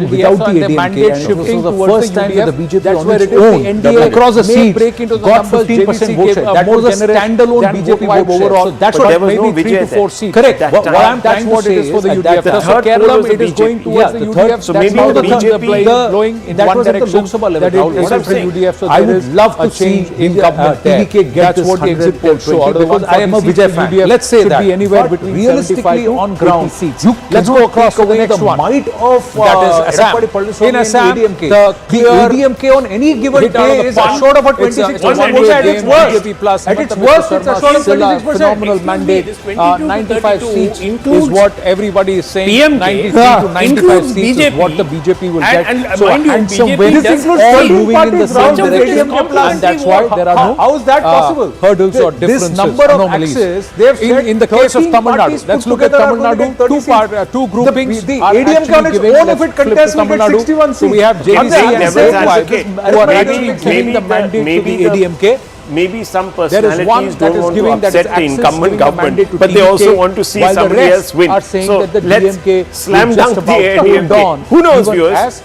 LDF and the mandate shifting towards the UDF. That's where it is. The NDA across the seat break into the numbers. 15% vote share. That was a standalone BJP vote overall. That's what maybe 3 to 4 seats. Correct. What I'm trying to say is for the UDF. So Kerala it is going towards the UDF. So maybe the BJP blowing in one direction. That is for UDF. So I would love to see incumbent TVK get what the exit polls show. Because I am a Vijay fan. Let's say that. Should be anywhere between realistically on ground seats. Let's go across to the next one. Might of that is Assam. In Assam, the ADMK on any given day is short of a 26% vote share at its worst. At its worst, it's a short of 26%. mandate. 95 seats is what everybody is saying. TMK 93 to 95 seats BJP, is what the BJP will get. and So mind you, handsome BJP wins, does all moving in the same round of direction, AIADMK and that's why there are no how is that possible? hurdles or differences. This number of anomalies. axes, they have said in the case of 13 Tamil Nadu, parties let's put look at together Tamil are going Nadu. to get 30 Two groupings. The are ADMK actually on its giving, own, let's if it flip to contests, will Tamil get Nadu. 61 So we have seats. JVC and Devil's Vote advocate. who are actually giving the mandate to the ADMK. Maybe some There is one personalities that don't is want to giving that is upset the access, incumbent giving the mandate government, to but they TVK, also want to see while the somebody rest else win. are saying So that the let's DMK slam will dunk just the about hold on, AIADMK. Who knows, even viewers? as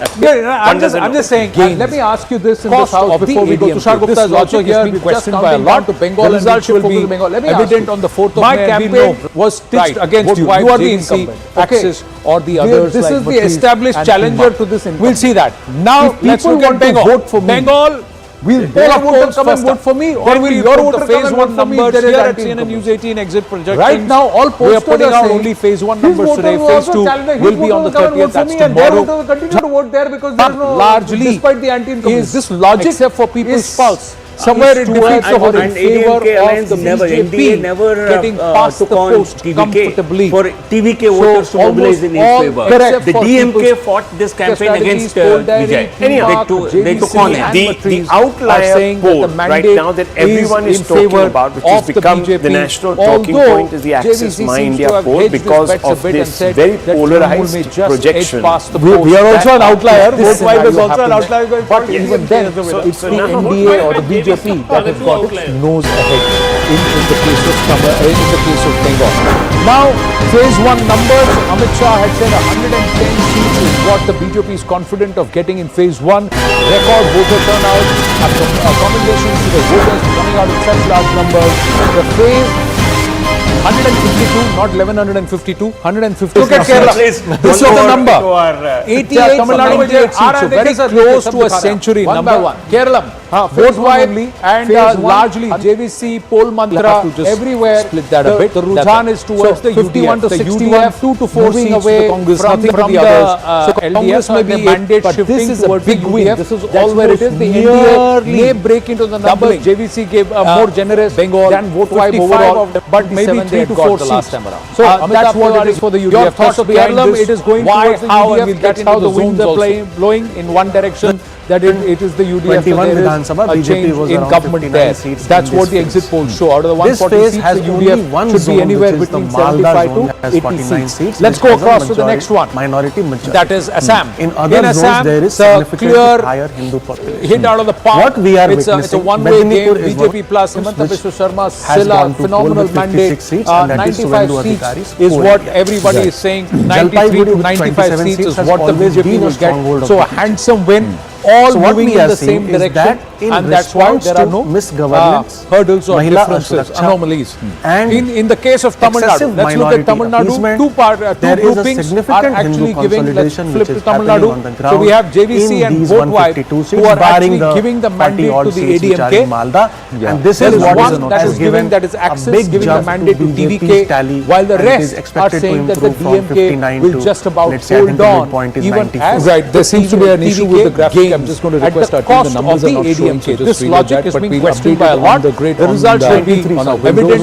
I'm just saying, let me ask you this in cost this house of the before we go. ADMK. Tushar Gupta This is also logic here. has been We've questioned just by a come lot. down to Bengal, The result will be Bengal. Let me evident ask you. on the 4th of My May. campaign was stitched against you. You are the incumbent. Axis or the others. This like is the Matrize established and challenger ABP. to this incumbent. We'll see that. Now If let's people look at want to Bengal. vote for me, Bengal. Will their voter come and vote for me, or will your voter come and vote for me? Numbers There is here at anti-incumbency. CNN News 18 exit projections. Right now, all we are pollsters putting are out saying only phase 1 his numbers voters today. will Phase also 2 challenge him. will His be on the voters come and 30th. vote for That's me, and their tomorrow. voters will continue to vote there because there is no, largely despite the anti-incumbency. this logic, except for people's pulse, somewhere it defeats the whole in favor of the BJP getting past the post comfortably. For TVK voters to mobilize in his favor. Correct. The DMK fought this campaign against Vijay. They took on him. The outlier poll right now that everyone is talking about, which has become the national talking point, is the Access My India poll because of this very polarized projection. We are also an outlier. Vote wipe is also an outlier. But even then, it's the NDA or the BJP that has got its nose ahead in the case of Bengal. Now, phase 1 numbers, Amit Shah had said 110 seats is what the BJP is confident of getting in phase 1. Record voter turnout, commendations to the voters coming out in such large numbers. The phase 152, not 1152, 150. Look at Kerala. This is the number. 88, Tamil Nadu 88 seats, so very close to a century number. Kerala, vote wipe and largely JVC, poll mantra, everywhere. Split that a bit. The Rujhan is towards the 51 to 61, 2 to 4 seats away from the others. So Congress may be mandate shifting, this is a big win. This is all where it is. The NDA may break into the numbers. JVC gave a more generous Bengal than vote wipe overall, but maybe 3 to 4 seats. So that's what it is for the UDF. Your thoughts of Kerala, it is going towards the UDF. That's how the winds are blowing in one direction. That it is the UDF. 21 there Vidhan is Sabha, a BJP change was in around government 59 there. seats That's in what this the exit phase. polls show. Out of the This 140 phase seats, has the only UDF one should zone, be anywhere which is the between Malda 75 zone, to has 80 49 seats. seats, Let's which go has a across to the next one. Minority majority. That is Assam. In other zones, Assam, there is the significantly clear higher Hindu population. hit out of the park. What we are it's witnessing, a one-way game. Medinipur is BJP plus one Himanta which Biswa Sharma, has Silla, gone to phenomenal 56 mandate. seats, and that is 95 Suvendu seats Adhikari's is poll what area. everybody is saying. 93 to 95 seats is what the BJP will get. So a handsome win. All moving in the same direction, and that's why there are no misgovernance, hurdles or differences, anomalies. And in the case of Tamil Nadu, let's look at Tamil Nadu. Two groupings are actually giving. Let's flip to Tamil Nadu. So we have JVC and Vote Wipe who are actually giving the mandate to the ADMK. And this There is is what one that is giving, that is Access, giving the mandate to TVK, while the rest are saying that the DMK will just about hold on, even as there seems to be an issue with the graphic. I'm just going to request at the cost of the ADMK. This logic is being questioned by a lot. The results will be evident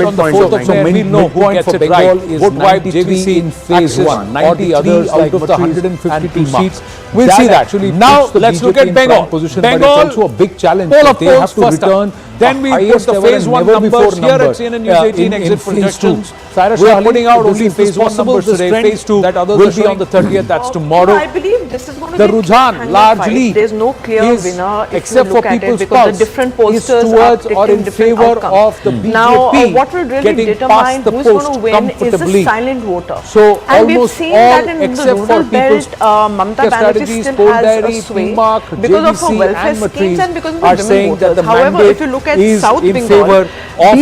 on the 4th of May. We know who gets it right. Vote wipe JVC in phase 1 or the others out of the 152 seats. We'll see that. Now let's look at Bengal. Bengal, also a big challenge. poll of They polls have to first return up. Then we put the phase 1 numbers here at CNN News 18 exit projections. We are putting out only phase 1 numbers today. Phase 2 will be on the 30th. That's tomorrow. I believe this is going to The be Rujhan largely there's no clear is, winner if except you for look at it, people's because pulse, the different is pollsters towards are or in predicting favor different of the outcomes. BJP Now, what will really getting determine past the who's going post to win is the comfortably. silent voter. So and we've almost seen all that in the except rural for belt, people's Mamata Banerjee strategies, still poll has diary, a sway PMARC, because of her JVC welfare and schemes and because of the are women saying that voters. the However, mandate if you look at is South in Bengal, favor of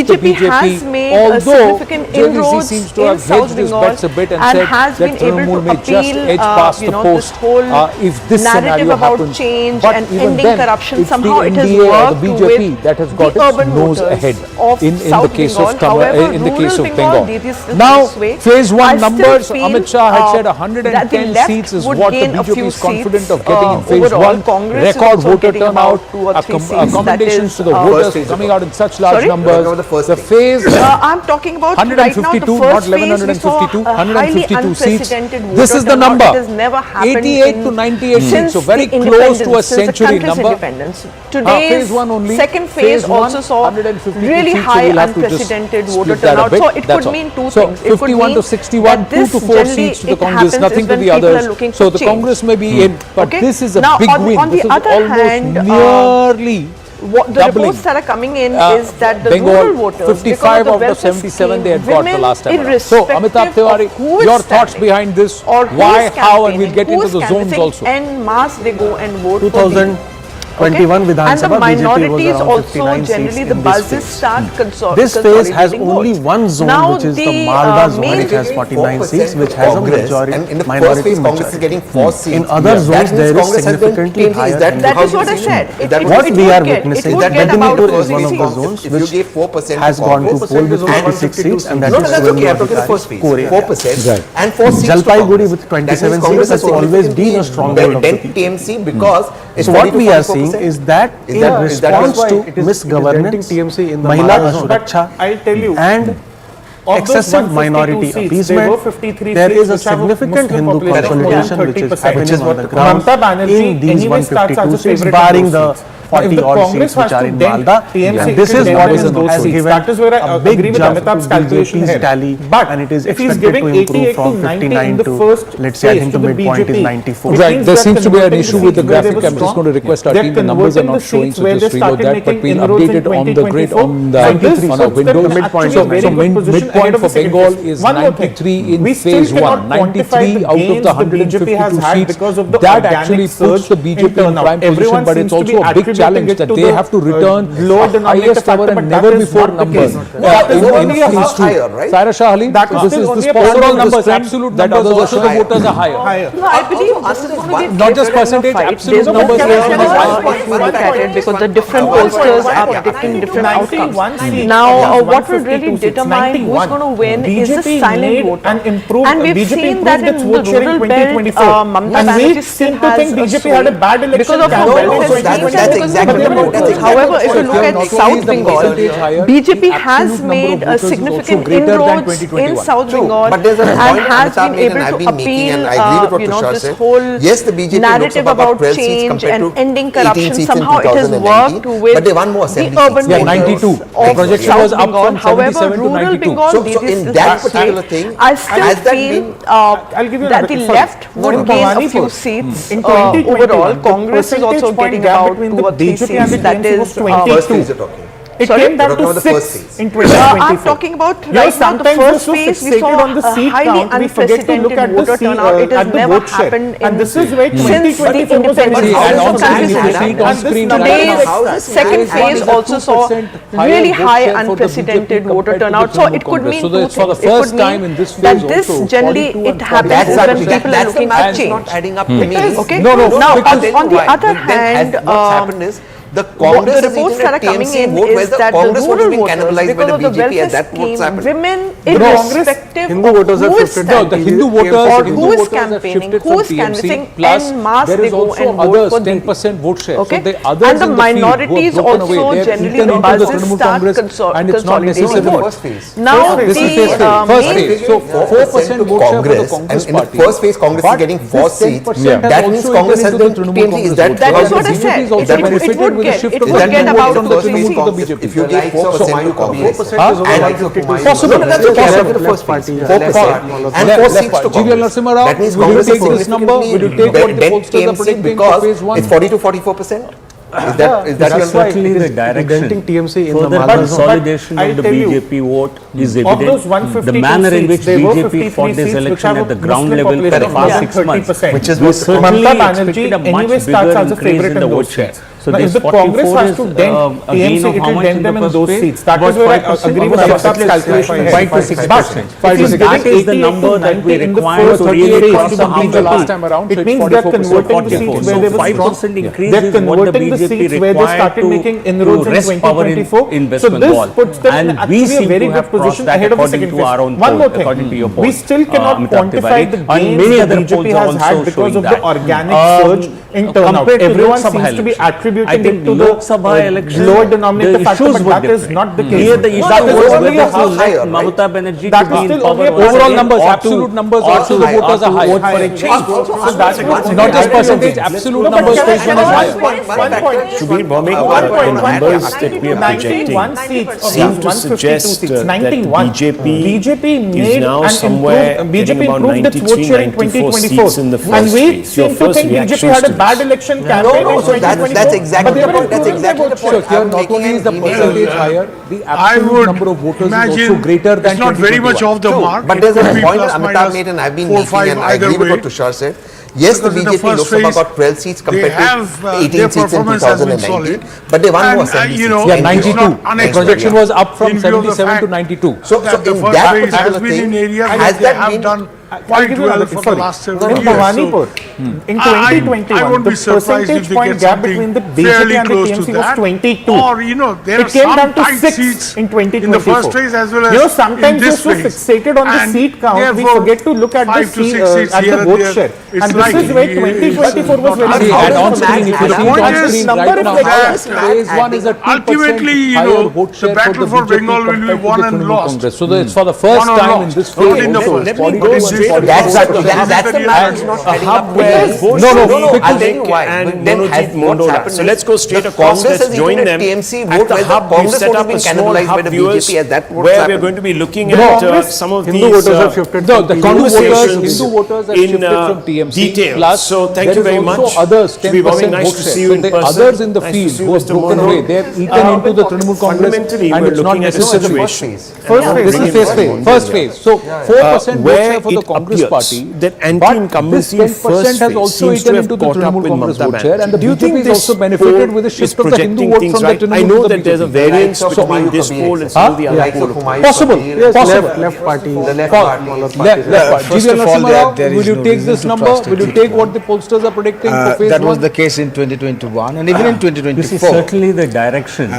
the BJP has made a although significant JVC inroads seems to in have South hedged his Bengal bets a bit and has said been that able Trinamool to may just appeal, edge past the this post whole if this narrative scenario about happens. change, change but and even ending then, corruption, it's somehow the it has NDA or worked the BJP with that has got the its urban nose voters ahead of in South the case Bengal. of However, in the case rural of Bengal. Bengal, this Now, way. phase one I still numbers, feel, Amit Shah had said that the 110 left seats is would what the gain a BJP few is confident seats, of getting in phase overall. one. Congress is Record also voter getting about turnout, 2 or 3 seats. accommodations to the That is, voters coming out in such large Sorry? numbers. The phase I'm talking about right now the 152, first not phase, we saw 1152, a highly 152 seats. unprecedented This voter is the turnout. number. It has never happened 88 to 98 seats, so very close to a century number. Today's phase one only. second phase also saw really high unprecedented voter turnout. So it could mean two things. It could 51 mean to 61, that 2 this to 4 generally seats to the it Congress, happens nothing is to when the people are others. looking So for the change. Congress may be in, but Okay? this is a Now, big win. on the This is other almost hand, nearly what the doubling. reports that are coming in is that the Bengal, rural voters, 55 out of 77 they had got the last time around. So, Amitabh Tiwari, your thoughts behind this, why, how, and we'll get into the zones also. En masse they go and vote 2021 Vidhan and the Sabha, BJP minorities was around also 59 generally seats the in this buzzes phase. start This phase has consolidating only votes. one zone, Now which is the the, Malda zone, main- which has 49 seats, which has a majority, and in the first minority phase, Congress is majority. getting 4 seats. In other zones, there is Congress has been significantly changing. higher. That is what I said. What we are it witnessing, would get about Medinipur is 50 one of the seats. zones If you which gave 4% has gone to poll with 56 seats, and that is that's okay. I'm talking the first phase. 4% and 4 seats. Jalpaiguri with 27 seats has always been a stronghold of the people. TMC because So what we are seeing is that in response to misgovernance, Mahila Suraksha, I'll tell you, and excessive minority appeasement, there is a significant Hindu consolidation which is happening on the ground Mamata Banerjee in these anyway starts as a 152 seats, favorite barring of the those 40 odd Congress seats which has are to in dent Malda, TMC and this is into what dent has in those seats. given That is where I a agree big with jump Amitabh's to calculation BJP's here. tally, But and it is if he's expected giving to 88 improve to from 90 59 in the to, first let's say, I phase think to the the midpoint is BJP, 94. Right, there seems to be an converting issue the with the seats where they graphic. were I'm just strong. going to request our They're team. The numbers are converting not the showing, seats so where just they reload started that. But making we'll inroads update in it on the grid 2024. on the So this on our puts them windows. actually So, in a very so good position ahead midpoint of for the second Bengal phase. is One more thing. 93 in We still phase cannot 1. quantify 93 the out of gains the the BJP has 152 had seats. because of the That organic actually surge puts the in BJP in turnout. prime position, Everyone but it's seems to be also a big attributing challenge it that to they the, have to return lower the denominator highest ever factor, and but never that is before not the numbers case. That is in only a phase half 2. higher, right? Saira Shahali, That is this still is only this a part of overall the numbers, trend absolute that numbers was also the voters are higher. No, I believe this is going to be Not just greater than percentage, a fight. absolute There's numbers. if we look at it, because the different pollsters are predicting different outcomes. Now, what will really determine who's going to win is the silent voter. And we've seen that in the rural belt, Mamata Banerjee still has a sway because of how well it has been and because of the voters. However, if you look at South Bengal, BJP has made a significant inroads in South Bengal and has been able to appeal, this whole narrative about change and ending corruption. Somehow it has worked with the urban voters of South Bengal. However, rural Bengal, so in that particular thing, I still feel that the left would gain a few seats overall. Congress is also getting about 2 or 3 seats. That is 22. It came down to 6 in 2024. I'm talking about right now the first phase. We saw a highly unprecedented voter turnout. It has never happened in this is where since the independence of country. Today's second phase also saw really high unprecedented voter turnout. So it could mean two things. It could mean that this generally it happens when people are looking at change. Not adding up to me. Okay. No. Now on the other hand, what's happened is the Congress the reports that are coming in is that the rural voters, because of the welfare scheme, women, irrespective of who is standing or who is campaigning, who is canvassing, en masse they go and vote for Didi. 10% vote share. Okay? So the others And the in the minorities field who have broken also away, generally eaten the into the buzzes Trinamool start Congress, and it's not consolidating necessarily votes. Now this is phase first phase. So 4% vote share for the Congress and in the party. first phase, Congress is getting 4 seats. That means Congress has been TMC. Is that is what I said. It would get about 2 or 3 seats. If you gave 4% to Congress, possible. That's the first party. 4% and 4 seats to Congress. That means Congress is this number? Will you take what the pollsters are predicting because for phase 1? it's 40 to 44%. Is that certainly the direction? TMC in the consolidation of the BJP vote is evident. The manner in which BJP fought this election at the ground level for the past 6 months, which is we certainly Mamata expected Banerjee a much anyway starts bigger as a increase favorite in the in vote those share. states. So if the Congress has to dent TMC, it will dent them in those seats. That is where I agree with Amithabh's calculation. 5 to 6%. That is the number that we require to really cross the half. It means they are converting the seats where they were strong. They are converting the seats where they started making inroads in 2024. So this puts them in actually a very good position ahead of the second phase. One more thing, we still cannot quantify the gains the BJP has had because of the organic surge in turnout. Everyone seems to be attributing it to the lower denominator factor, but that is not the case. Here the issue was whether to let Mamata Banerjee to be in power. Overall numbers, absolute numbers also the voters are high. So that's not just percentage, absolute numbers is higher. Shubir Bhaumik, the numbers that we are projecting seem to suggest that BJP is now somewhere getting about 93-94 seats in the first phase. Your first reaction had a bad election campaign in 2024. That's exactly the point. That's exactly the point. So here not only is the percentage higher, the absolute number of voters is also greater than 2021. It's not very much off the mark. But there's a point that Amitabh made and I've been making, and I agree with what Tushar said. Yes, the BJP Lok Sabha got 12 seats compared to 18 seats in 2019, but they won more assembly seats. Yeah, 92. The projection was up from 77 to 92. So in that particular thing, has that been quite well for the last several years. In 2021, the percentage point gap between the BJP and the TMC was 22. Or, there are some tight 6 seats in 2024. in the first phase as well as sometimes in this you're so fixated on the seat count, we forget to look at the vote share. And this is where 2024 was very and on screen, if you the see point on is screen right now, phase 1 is a 2% ultimately, higher vote share the battle for BJP Bengal will be won and lost. So it's for the first time in this phase. That's the matter. I'll tell you why. And Manojit Mondora. So let's go straight across. Let's join them at the hub. We've set up a small hub, viewers, where we're going to be looking at some of these conversations Hindu voters have shifted from TMC. Detail. So thank you very much. Others, 10% nice to see you in person. Others in the field who have broken away, they have eaten into the Trinamool Congress, and it's not necessarily this is first phase. So 4% vote share for the Congress party. That anti-incumbency first has also eaten into the Trinamool Congress vote share, and the BJP is also benefited with the shift of the Hindu vote from the Trinamool. I know that there's a variance between this poll and some of the other polls. Possible. Left party. Left party. First of all, will you take this number? Will you take what the pollsters are predicting for phase 1? That was the case in 2021 and even in 2024. This is certainly the direction.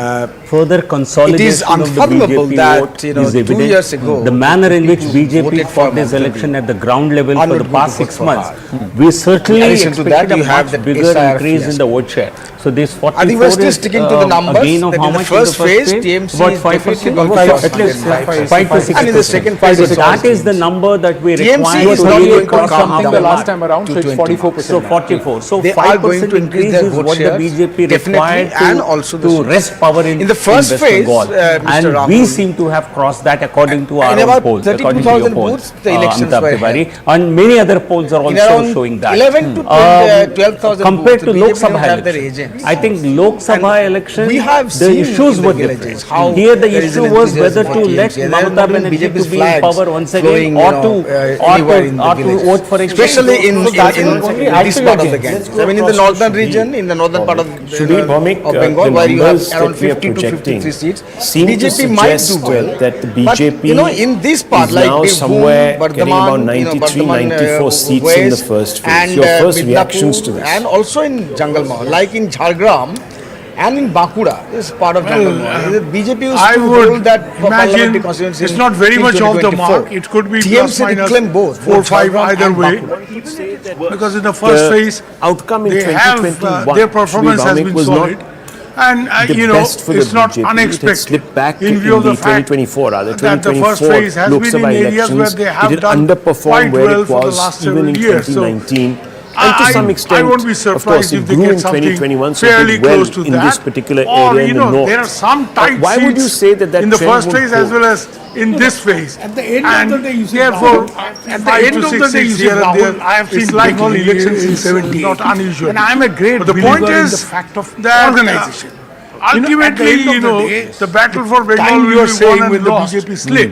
Further consolidation it is unfathomable of the BJP that, vote is evident. 2 years ago, the manner in which BJP fought this election at the ground level for the past 6 months, we certainly expected a much bigger increase in the vote share. So this 44 I think we're still sticking to the numbers. Again of how in the much first phase, TMC about 5%, at least 5 to 6%. And in the second phase, that is the number that we require TMC is to not really going to cross come down the last time around, so it's 44%. So 44. So they are going to increase their vote what the shares, BJP required and also to wrest power in the first West phase, Bengal. And we seem to have crossed that according to our own polls, according to your polls, the elections were held. And many other polls are also showing that. 11 to 12,000 compared to Lok Sabha election, I think Lok Sabha election, the issues were different. Here the issue was whether to let Mamata Banerjee to be in power once again or to vote for especially in this part of the Ganges. I mean in the northern region, in the northern part of Bengal, where you have around 50 to 53 seats, BJP might do well. That the BJP in this part, is like now somewhere getting about 93-94 seats in the first phase. Your first reactions to this? And also in Jangalmahal, like in Jhargram and in Bankura, this is part of Jangalmahal. BJP used to hold that parliamentary constituency. It's not very much off the mark. It could be plus minus both 4 or 5 either way. Because in the first phase, outcome in they have their performance has been solid. And it's not unexpected in view of the fact that the first phase has been in areas where they have done quite well for the last several years. So and to some extent, I won't be surprised if they get something fairly close to in that. this particular Or, area in the north. there are some tight Why would you say that in the first phase as well as in this phase. At the end of the day, you see therefore, at the end of the day, you see Rahul, I have seen Bengal elections in 70, not unusual. And I'm a great but the point believer is in the fact of that organization. Ultimately, the battle for Bengal will be won and lost. BJP slip.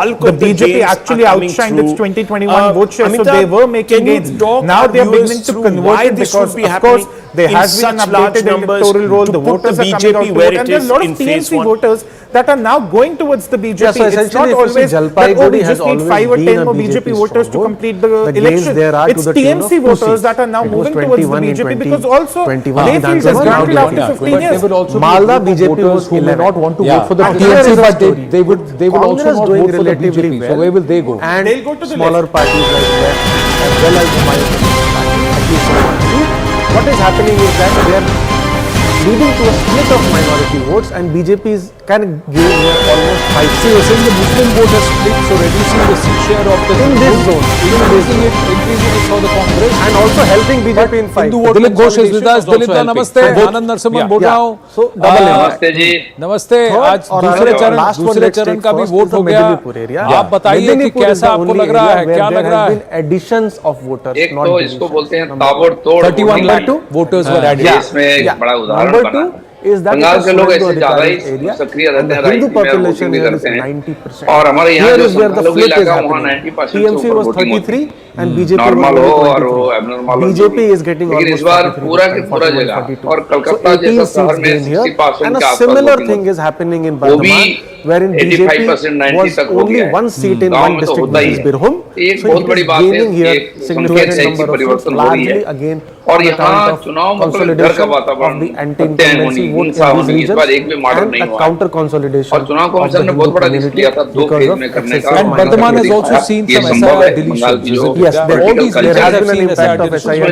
bulk of the BJP gains actually are coming outshined through. its 2021 vote share, so Amitabh, they were making can you gains. talk Now our they are viewers beginning to through convert why it this because, would be of happening? course, There has been an updated electoral roll. The voters are coming out to vote, and there are a lot of TMC voters that are now going towards the BJP. Yeah, so it's not always that, we just need 5 or 10 more BJP voters to complete the election. It's TMC voters that are now moving towards the BJP because also they feel it's granted after 15 years. Malda BJP was who may not want to vote for the TMC, but they will also not vote for the BJP. So where will they go? And they'll go to the smaller parties like left as well as the minor party, at least one. What is happening is that they are leading to a split of minority votes, and BJP is can give almost 5. So you're saying the Muslim vote has split, so reducing the seat share of the in this zone, increasing it for the Congress, and also helping BJP in 5. Dilip Ghosh is with us. Dilip da namaste. Anand Narsimhan बोल रहा हूँ. So double नमस्ते जी. नमस्ते. आज दूसरे चरण का भी वोट हो गया. आप बताइए कि कैसा आपको लग रहा है, क्या लग रहा है? Additions of voters. एक तो इसको बोलते हैं ताबड़तोड़ 31 लाख voters were added. इसमें एक बड़ा उदाहरण बना. बंगाल के लोग ऐसे ज्यादा ही सक्रिय रहते हैं, राइट में वोटिंग भी करते हैं, और हमारे यहाँ जो संख्यालघु इलाका वहाँ 90% से ऊपर वोटिंग होती है, नॉर्मल हो और वो एबनॉर्मल हो, लेकिन इस बार पूरा के पूरा जगह और कलकत्ता जैसा शहर में 60% के आसपास वोटिंग होती है, वो भी 85% 90 तक हो गया है। गाँव में तो होता ही है। एक बहुत बड़ी बात है, एक संकेत है कि परिवर्तन हो रही है, और यहाँ चुनाव मतलब डर का वातावरण तय होनी, हिंसा होनी, इस बार एक भी मॉडल नहीं हुआ, और चुनाव कमीशन ने बहुत बड़ा रिस्क लिया था 2 फेज में करने का, ये संभव है बंगाल की जो Yes, all these there has been an impact of SIR.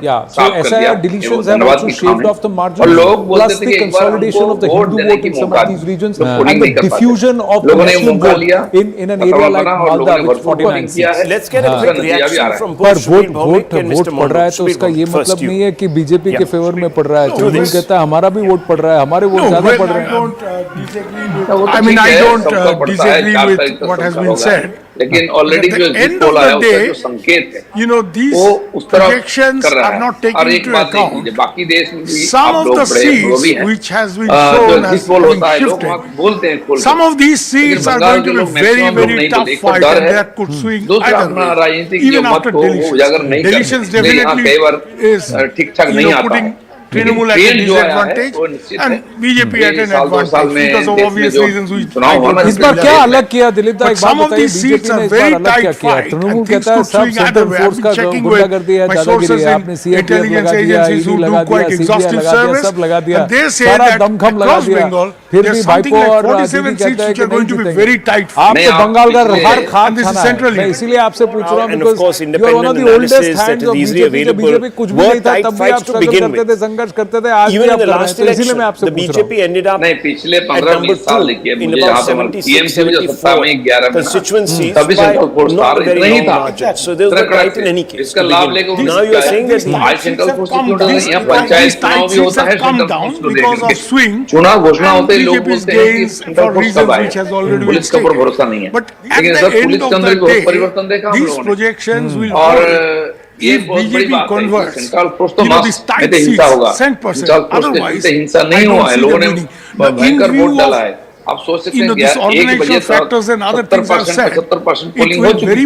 Yeah, so SIR deletions have also shaved off the margin, plus the consolidation of the Hindu vote in some of these regions, and the diffusion of the Muslim vote in an area like Malda, which 49 seats. Let's get a quick reaction from both vote पड़ रहा है तो उसका ये मतलब नहीं है कि बीजेपी के फेवर में पड़ रहा है. तृणमूल कहता है हमारा भी वोट पड़ रहा है, हमारे वोट ज्यादा पड़ रहे हैं. I mean, I don't disagree with what has been said. लेकिन ऑलरेडी जो पोल आया उसका जो संकेत है वो उस तरफ कर रहा है. और एक बात देखिए, बाकी देश में भी आप लोग बड़े अनुभवी हैं, जो जिस पोल होता है लोग बोलते हैं खोल, some of these seats are going to be very tough fight, and that could swing either way, even after deletions definitely is ठीक ठाक नहीं आता. Trinamool at a disadvantage and BJP at an advantage because of obvious reasons which इस बार क्या अलग किया दिलीप दा, एक बात बताइए. बीजेपी ने इस बार अलग क्या किया? तृणमूल कहता है सब सेंट्रल फोर्स का गुंडागर्दी है, दादागिरी है, आपने सीएटीएफ लगा दिया, ईडी लगा दिया, सीबीआई लगा दिया, सब लगा दिया, सारा दमखम लगा दिया, फिर भी भाईपो और दीदी कहता है कि नहीं जीतेंगे. आप तो बंगाल का हर खान खाना है. मैं इसीलिए आपसे पूछ रहा हूँ because you are one of the oldest hands of BJP कुछ भी नहीं था तब भी आप स्ट्रगल करते थे, संघर्ष करते थे. आज भी आप कर रहे हैं, तो इसीलिए मैं आपसे पूछ रहा हूँ. नहीं, पिछले 15-20 साल देखिए, मुझे जहाँ तक टीएमसी जो सत्ता में 11 में तभी सेंट्रल फोर्स नहीं था, इसका लाभ लेकर आज सेंट्रल फोर्स यहाँ पंचायत चुनाव भी होता है, सेंट्रल फोर्स को देखकर चुनाव घोषणा होते लोग बोलते हैं कि सेंट्रल फोर्स कब आए, पुलिस का ऊपर भरोसा नहीं है. लेकिन सर पुलिस के अंदर बहुत परिवर्तन देखा हम लोगों ने, और ये बहुत बड़ी बात है. सेंट्रल फोर्स तो मस्त हिंसा होगा, सेंट्रल फोर्स से हिंसा नहीं हुआ है, लोगों ने भयंकर वोट डाला है. आप सोच सकते हैं कि 1 बजे 70% पोलिंग हो चुकी थी,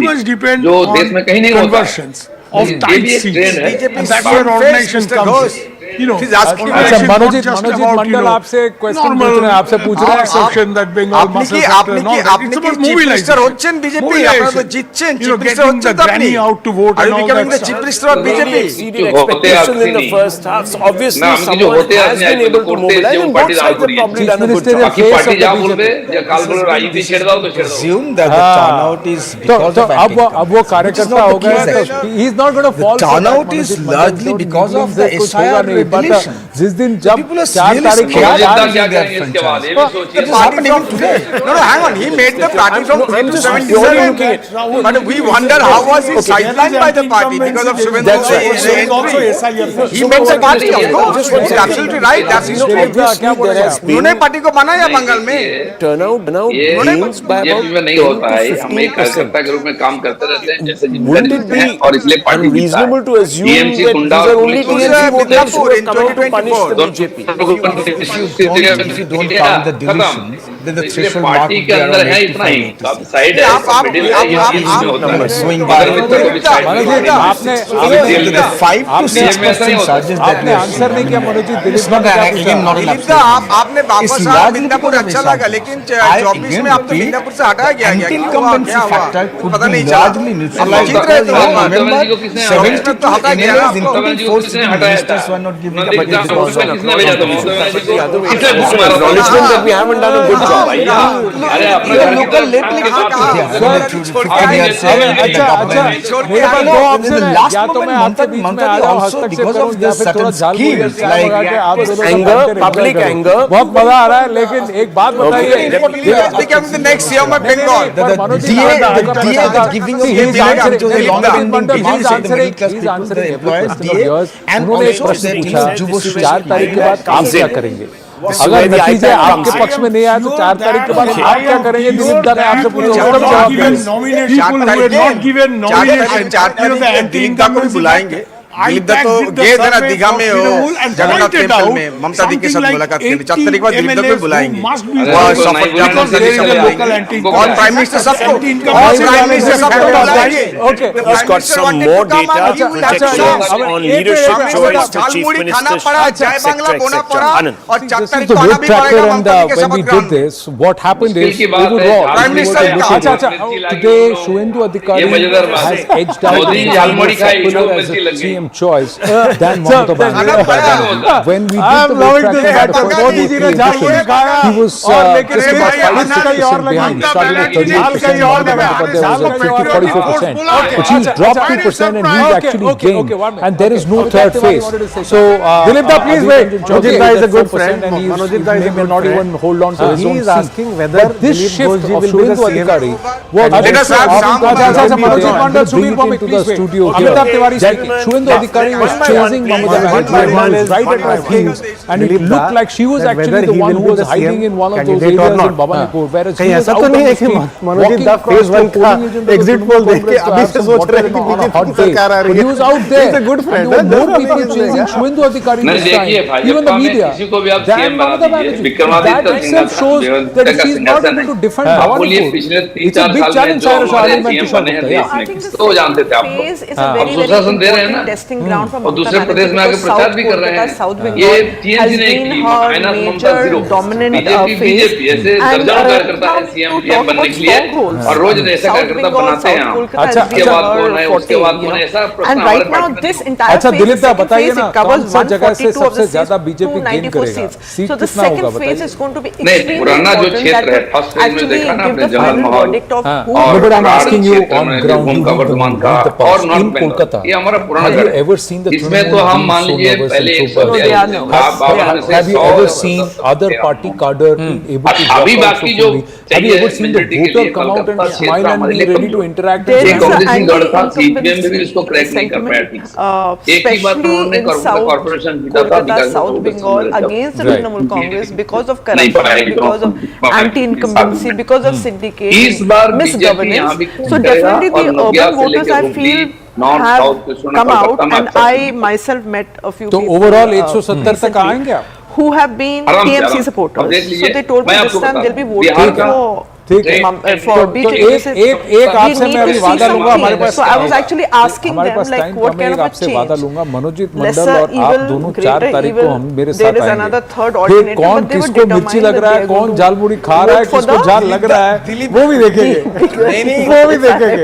जो देश में कहीं नहीं होता. ये भी एक ट्रेंड है. अच्छा, मनोजीत मंडल आपसे क्वेश्चन पूछ रहे हैं, आपसे पूछ रहे हैं আপনি কি চিফ মিনিস্টার হচ্ছেন বিজেপি, আপনারা তো জিতছেন, চিফ মিনিস্টার হচ্ছেন তো আপনি, are you becoming the chief minister of BJP. in the first half, so obviously someone has been able to mobilize, and both sides have probably done a good job. बाकी party जा बोलबे जे काल बोलो राजनीति छेड़ दो तो छेड़ दो. assume that the turnout is because of अब वो कार्यकर्ता हो गए, he is not going to fall. turnout is largely because of the SIR regulation. जिस दिन जब 4 तारीख को क्या करेंगे इसके बाद ये भी सोचिए. No, hang on, he made the party from 77, but we wonder how was he sidelined by the party because of Shubhendu. He made the party, of course. He's absolutely right. That's his choice. उन्होंने party को बनाया बंगाल में. Turnout ये भी नहीं होता है, हम एक कार्यकर्ता के रूप में काम करते रहते हैं जैसे जिम्मेदारी है, और इसलिए party unreasonable to assume that these are only TMC voters who have come out to punish punish the BJP. If you don't count the deletions, then the threshold mark would be around 85-86. Swing by. The 5 to 6% charges that they are it's not again not an absolute. आपने वापस मिदनापुर अच्छा लगा लेकिन 24 में आप तो मिदनापुर से हटाया गया Anti-incumbency factor could be largely neutralized. Remember, 70 to NLAs, including 4 sitting ministers, were not given the budget because of acknowledgement that we haven't done a good job. Even local lately the last moment Mamata also because of this certain schemes like anger, public anger. बहुत मजा आ रहा है लेकिन एक बात बताइए the next CM of Bengal. the giving of the and also the 4 तारीख के बाद आप क्या करेंगे अगर नतीजे आपके पक्ष में नहीं आए तो 4 तारीख के बाद आप क्या करेंगे दिलीप दा ने आपसे पूछा दिलीप दा को भी बुलाएंगे दिलीप दा तो गए थे ना दीघा में जगन्नाथ टेम्पल में ममता दी के साथ मुलाकात के लिए 4 तारीख बाद दिलीप दा को बुलाएंगे और प्राइम मिनिस्टर सबको बुलाएंगे Okay, he's got some more data, projections on leadership choice for chief ministership, etc. This is the good tracker and when we did this, what happened is today Shuvendu Adhikari has edged out as a CM choice than Mamata Banerjee. When we did the vote tracker, he was just about 5-6% behind. He started at 38%, but there was a 50-44%. But he's dropped 2% and he's actually gained. And there is no third phase. So, Dilip da, please wait. Manojit da is a good friend. And he may not even hold on to his own seat. He is asking whether this shift of Shuvendu Adhikari was into the studio here. Shuvendu Adhikari was chasing Mamata Banerjee right at her heels, and it looked like she was actually the one who was hiding in one of those areas in Bhabanipur, whereas he was out on the street, walking across the polling agent exit poll देख के अभी से सोच रहे हैं कि BJP सरकार आ रही है. He was out there. He's a good friend. There were more people chasing Shuvendu Adhikari this time, even the media, than Mamata Banerjee. That itself shows that she is not able to defend Bhabanipur. It's a big challenge, Saira Shahali and Tushar Gupta. I think the phase is a very, very important testing ground for Mamata Banerjee because South Kolkata, South Bengal has been her major dominant phase. And now talk about strongholds. South Bengal, South Kolkata has been her forte, and right now this entire phase, second phase, it covers 142 of the seats, 294 seats. So the second phase is going to be extremely important that will actually give the final verdict of who. But I'm asking you on ground, you the past in Kolkata. Have you ever seen the Trinamool being so nervous? Have you ever seen other party cadre able to walk out so fully? Have you ever seen the voter come out and smile and be ready to interact? especially in South Kolkata, South Bengal against the Trinamool Congress because of corruption, because of anti-incumbency, because of syndication, misgovernance. So definitely the urban voters, I feel, have come out, and I myself met a few people. So overall 170 तक आएंगे आप? Who have been TMC supporters. So they told me this time they'll be voting for BJP. एक आपसे मैं अभी वादा लूंगा हमारे पास. So I was actually asking them like what kind of a change. वादा लूंगा मनोजीत मंडल और आप दोनों 4 तारीख को हम मेरे साथ आएंगे. There is another third alternative. कौन किसको मिर्ची लग रहा है, कौन झाल मुड़ी खा रहा है, किसको झाल लग रहा है, वो भी देखेंगे. वो भी देखेंगे.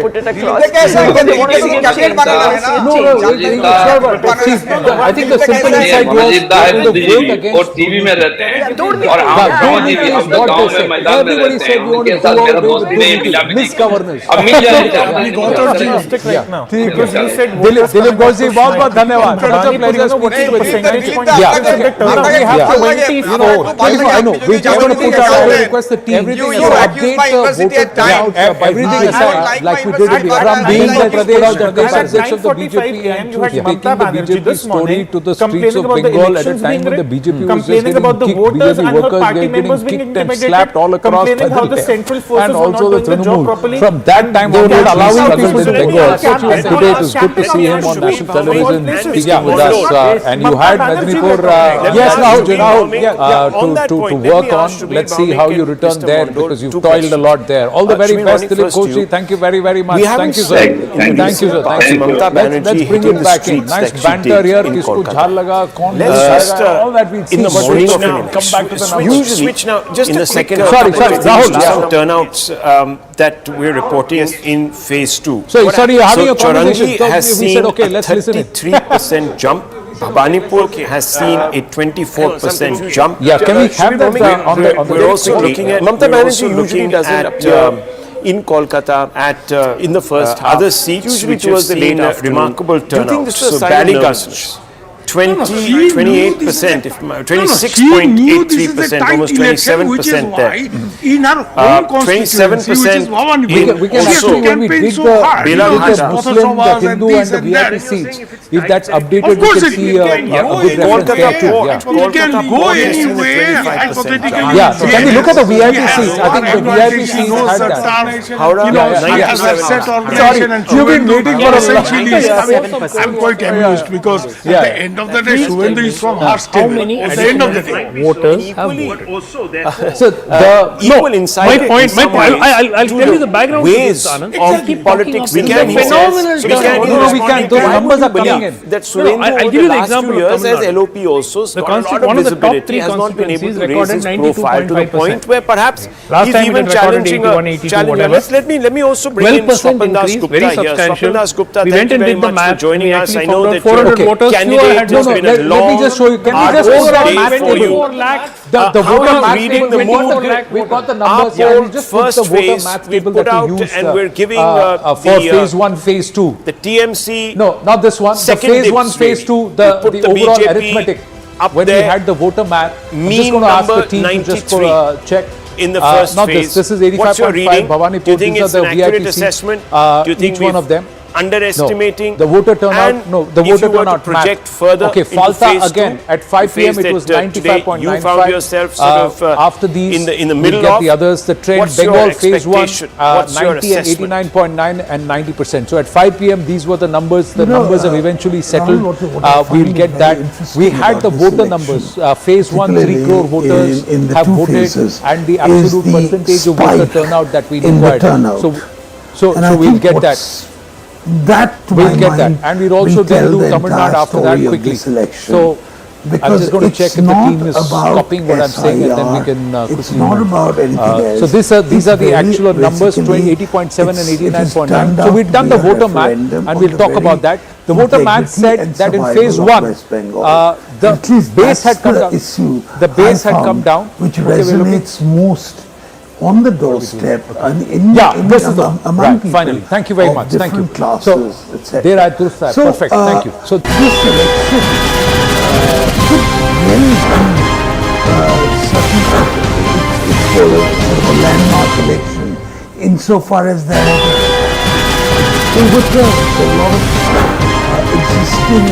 I think the simple insight was और टीवी में रहते हैं और everybody said you want to do all misgovernance. Dilip Ghosh जी बहुत बहुत धन्यवाद. Such a pleasure speaking with you. Yeah, we have 24. I know. We just want to put out. I will request the team to update the voter turnout by everything like we did from being the Pradesh Congress of the BJP and taking the BJP story to the streets of Bengal at a time when the BJP was just getting kicked, BJP workers were getting kicked and slapped all across. central forces and were not also the doing the job Trinamool. properly. From that time They were onwards, not we allowing struggled people in to do Bengal. campaign. And today it is good to see him on national television speaking with us. And you Mamata had Banerjee Medinipur, was yes, there. to work on. Let's see how you return there because you've toiled a lot there. All the very best, Dilip Koshi. Thank you very, very much. Thank you, sir. Thank you, sir. Thank you. Let's bring it back in. Nice banter here. Kisko jhal laga, kaun all that we see. In the morning of come back to the numbers. usually switch now. Just in the second sorry, Rahul. Some turnouts that we're reporting in phase 2. So, sorry, you're having a Charangi conversation. has we seen said, okay, a let's listen in. 33% jump. Bhabanipur has seen a 24% jump. Yeah, can we have that on the We're also looking at Mamata Banerjee usually doesn't in Kolkata at in the first other seats usually towards the late afternoon. Remarkable turnout. Do you think this was Ballygunge? 28%, 26.83%, almost 27% there. In her home constituency, which is Bhabanipur, we can actually, when we dig the Muslim, the Hindu and the VIP seats, if that's updated, we can see a good reference there too. It can go anywhere, hypothetically. Yeah, so can we look at the VIP seats? I think the VIP seats had that. Sorry, you've been waiting for a long time. I'm quite amused because at the end of the day, Suvendu is from our state. How many At the end of the day, voters have voted? So the equal insight. My point, I'll tell you the background to this, Anand. Of politics. We can phenomenal. we can. Those numbers are coming in. That Suvendu I'll over give you the the last example few of years Tamil as Nadu. LOP also The got a lot one of of the top visibility, three has not been able to raise recorded his profile to the 92.5%. point where perhaps Last he's time it even had recorded challenging 81, 82, whatever. Let me also bring in 12% Swapan Das increase, Gupta very here. substantial. Swapan Das Gupta, We thank went you and very did the much math. for joining We us. actually I know found that 400 you're voters a candidate. had It's been a let me long, just show you. Can we just arduous overall day match for you. the How voter are match reading table, the 24 mood? lakh, we've got the Our numbers here. poll We just put first the voter phase match we table put that out we used and we're giving for phase 1, phase 2. the TMC. No, not this one. The Second phase dibs 1, phase maybe. 2, We the put the overall BJP arithmetic. up When we there. had the voter map, I'm just Mean going to ask the number team to just 93 check. in the first not phase. This is What's your 85.5 reading? Bhavanipur. Do you think These it's are an the accurate VIP seats. assessment? Do you think Each one of them. Underestimating? No, the voter turnout. And No, the if voter you were to turnout. project map. further Okay, into Falta phase again 2, at 5 p.m. it was today 95.95. you found yourself sort of after these in the middle we'll get of the others. The trend what's Bengal your phase 1 expectation? What's your 90 and assessment? 89.9 and 90%. So at 5 p.m. these were the numbers. The numbers have eventually settled. We'll get that. We had the voter numbers. Phase 1, 3 crore voters have voted, and the absolute percentage of voter turnout that we required. So we'll get that. We'll get that, and we'll also then do Tamil Nadu after that quickly. So I'm just going to check if the team is copying what I'm saying, and then we can quickly. It's not about anything else. So these are the actual numbers: 80.7 and 89.9. So we've done the voter map, and we'll talk about that. The voter map said that in phase 1, the base had come down. The base had come down, which resonates most on the doorstep and this is among right, people. finally. Thank you very much. Thank you. Classes, So, there I do that. Perfect. Thank you. So this election could really be it's a landmark election insofar as that it overturns a lot of existing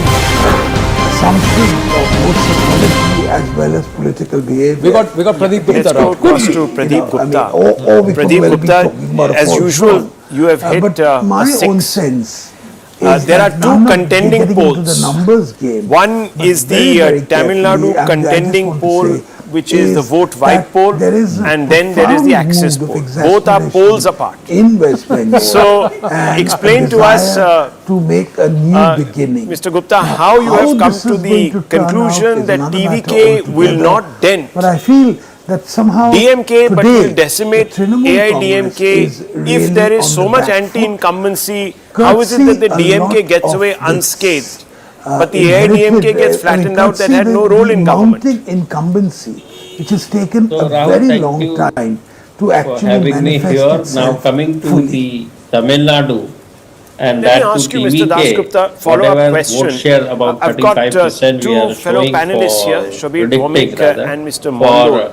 assumptions of both psychology as well as political behavior. We got Pradeep Gupta. Let's go across to Pradeep Gupta. Pradeep Gupta, as usual, you have hit a my 6. own sense. There are 2 contending polls. One is the Tamil Nadu contending poll, which is the vote white poll, and then there is the access poll. Both are polls apart. In West Bengal. So, explain to us, to make a new beginning. Mr. Gupta, how you have come to the conclusion that TVK will not dent. But I feel that somehow DMK but today, will decimate AIADMK if there is so much anti-incumbency. How is it that the DMK gets away unscathed, but the AIADMK gets flattened out that had no role in government? Mounting incumbency, which has taken a very long time to actually having me here. Now coming to the Tamil Nadu, and Let that me ask to you, Mr. TVK, Das Gupta, follow-up whatever question. vote share about I've got 35% we two are fellow showing panelists for here, Shabir predicting Dhomik rather, and Mr. for Mondo.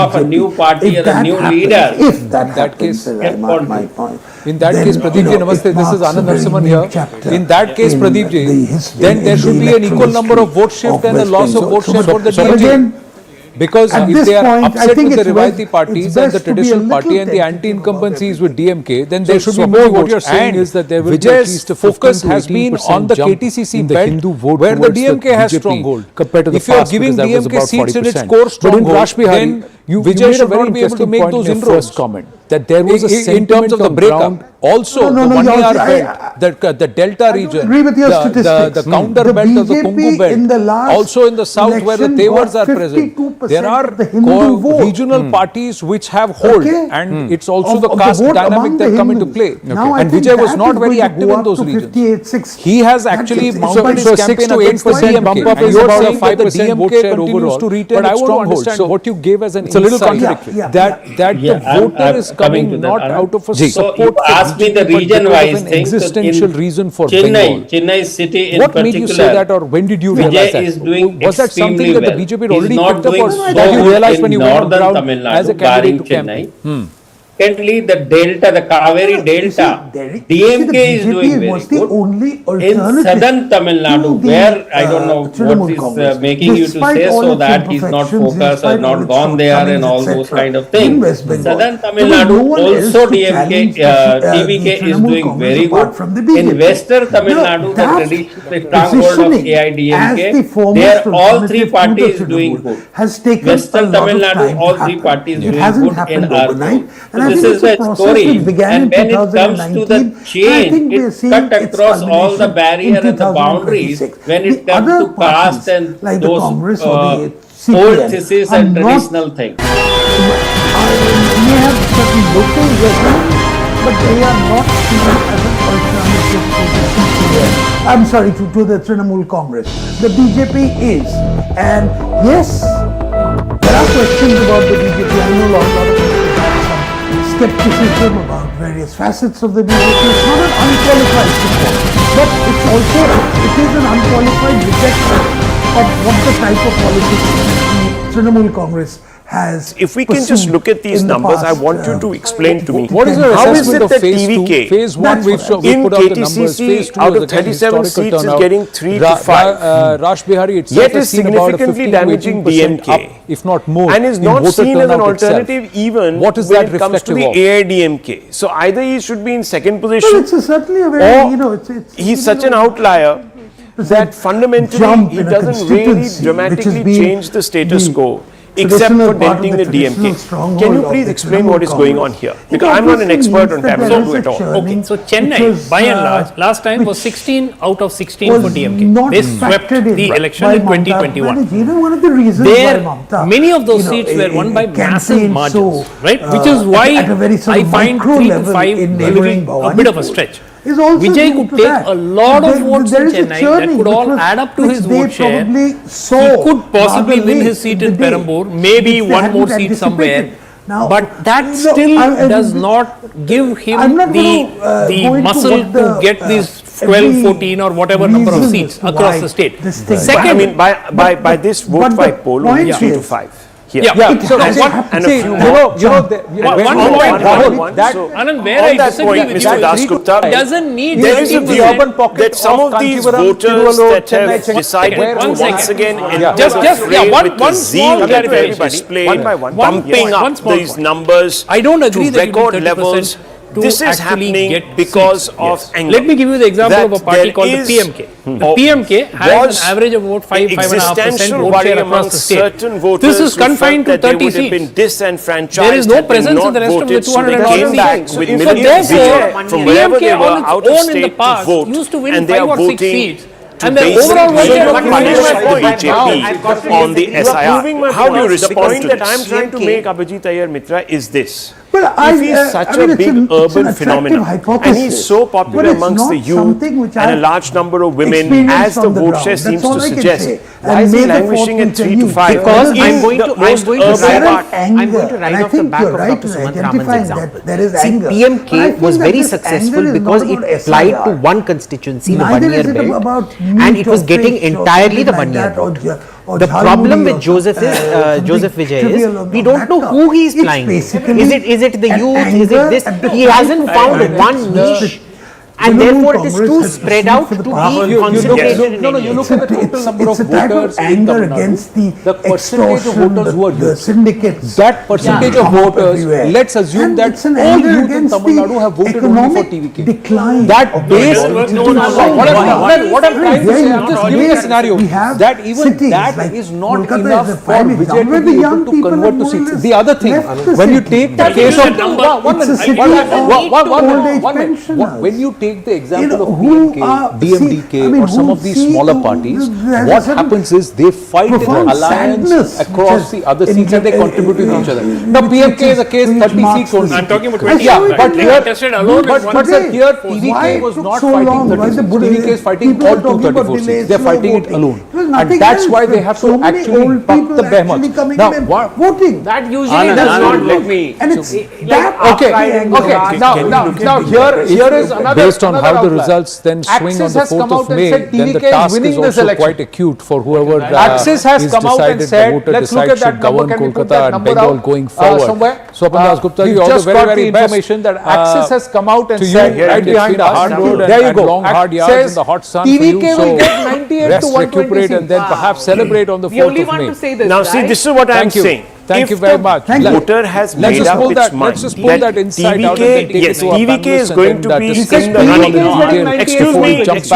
of a new party or a new leader. If that happens, my point. In that case, Pradeep ji, namaste. This is Anand Narasimhan here. In that case, Pradeep ji, then there should be an equal number of vote shift and a loss of vote share for the DMK. Because if they are upset with the Rivayati parties and the traditional party and the anti-incumbencies with DMK, then there should be more votes. What you're saying is that there will be at least a focus has been on the KTCC belt, where the DMK has stronghold. If you are giving DMK seats in its core stronghold, then Vijay should not be able to make those inroads. that there was in terms of the breakup. Also, the 1 year belt, the Delta region, the counter belt of the Kungu belt, also in the south where the Tewars are present. There are regional parties which have hold, and it's also the caste dynamic that come into play. And Vijay was not very active in those regions. He has actually mounted his campaign 6 to 8% bump up is about a 5% vote share overall. To retain but I want to understand what you gave as an insight. It's a little contradictory. That the voter is coming not out of a support. Me the region-wise thing. Existential reason for Bengal. Chennai city in what particular. What made you say that, or when did you realize that? Is doing was that something that the BJP had already picked up, or so that you realized when you went on Tamil ground Nadu, as a candidate to campaign? Secondly, the Delta, the Kaveri Delta, DMK is doing very good. In southern Tamil Nadu, where I don't know what is making you to say so that he's not focused or not gone there and all those kind of things. Southern Tamil Nadu also DMK, TVK is doing very good. In western Tamil Nadu, the stronghold of AIADMK, there all three parties doing good. Western Tamil Nadu, all three parties doing good in our this is the story, and when it comes to the change, it cut across all the barrier and the boundaries when it comes to caste and those old theses and traditional things. May have certain local resonance, but they are not seen as an alternative to the CPM. I'm sorry, to the Trinamool Congress. The BJP is, and yes, there are questions about the BJP. I know a lot of people skepticism about various facets of the BJP. It's not an unqualified support, but it is an unqualified rejection of what the type of politics the Trinamool Congress has. If we can just look at these numbers, I want you to explain to me. What is your how is assessment it of that phase TVK, phase 1 we in put out the numbers, phase 2 out of 37 seats is getting 3 to 5. Rash Bihari itself yet is significantly damaging DMK, up, if not more, and is not seen as an alternative itself. even what is when that it comes to the AIADMK. So either he should be in second position, well, it's certainly a very, he's such an outlier that fundamentally he doesn't really dramatically change the status quo, except for denting the DMK. Can you please explain what is going on here? Because I'm not an expert on Tamil Nadu at all. Okay, so Chennai, by and large, last time was 16 out of 16 for DMK. They swept the election in 2021. There, many of those seats were won by massive margins, right? Which is why I find 3 to 5 a bit of a stretch. Vijay could take a lot of votes in Chennai that could all add up to his vote share. He could possibly win his seat in Perambur, maybe one more seat somewhere. But that still does not give him the muscle to get these 12, 14 or whatever number of seats across the state. Second, I mean, by this vote by poll, only 3 to 5. Yeah. So and a few more. Anand, where I disagree with you, doesn't need there is a view that some of these voters that have decided to once again one small clarification, pumping up these numbers I don't agree to record levels. This is happening because of anger. Let me give you the example of a party called the PMK. The PMK has an average of about 5.5% vote share across the state. This is confined to 30 seats. There is no presence in the rest of the 200 seats. So therefore, PMK on its own in the past used to win 5 or 6 seats. And the overall vote share of BJP on the SIR. How do you respond to this? The point that I'm trying to make, Abhijit Iyer Mitra, is this. Well, if he's such a big urban phenomenon and he's so popular amongst the youth and a large number of women, as the vote share seems to suggest, why is he languishing at 3 to 5? Because I'm going to ride off the back of Dr. Sumantraman's example. See, PMK was very successful because it applied to one constituency, the 1 year belt, and it was getting entirely the 1 year belt. The problem with Joseph Vijay is we don't know who he is plying. Is it the youth? Is it this? He hasn't found one niche and therefore it is too spread out to be concentrated. You look at the total number of voters in Tamil Nadu, the percentage of voters who are youth, syndicates. that percentage of voters, let's assume that all youth in Tamil Nadu have voted only for TVK. Decline. That base, what I'm trying to say, I'm just giving a scenario, that even that is not enough for Vijay to be able to convert to seats. The other thing, when you take the case of, when you take the example of PMK, DMDK or some of these smaller parties, what happens is they fight in the alliance across the other seats and they contribute to each other. Now PMK is a case 30 seats only. I'm talking about 20. Yeah, but here, but sir, here TVK was not fighting 30 seats. TVK is fighting all 234 seats. They are fighting it alone. And that's why they have to actually buck the behemoth. Now, voting. That usually does not let me. And it's now here is another. Based on how the results then swing on the 4th of May, then the task is also quite acute for whoever Axis has come out and said, let's look at that govern Kolkata and Bengal going forward. So Apandas Gupta, we've just got the information that Axis has come out and said right behind us. There you go. Long hard yards in the hot sun for you. TVK will get 98 to 120 recuperate and then perhaps celebrate on the 4th of May. Now see, this is what I am saying. Thank you very much. If the voter has made up its mind that TVK is going to be in the running. Excuse me, that's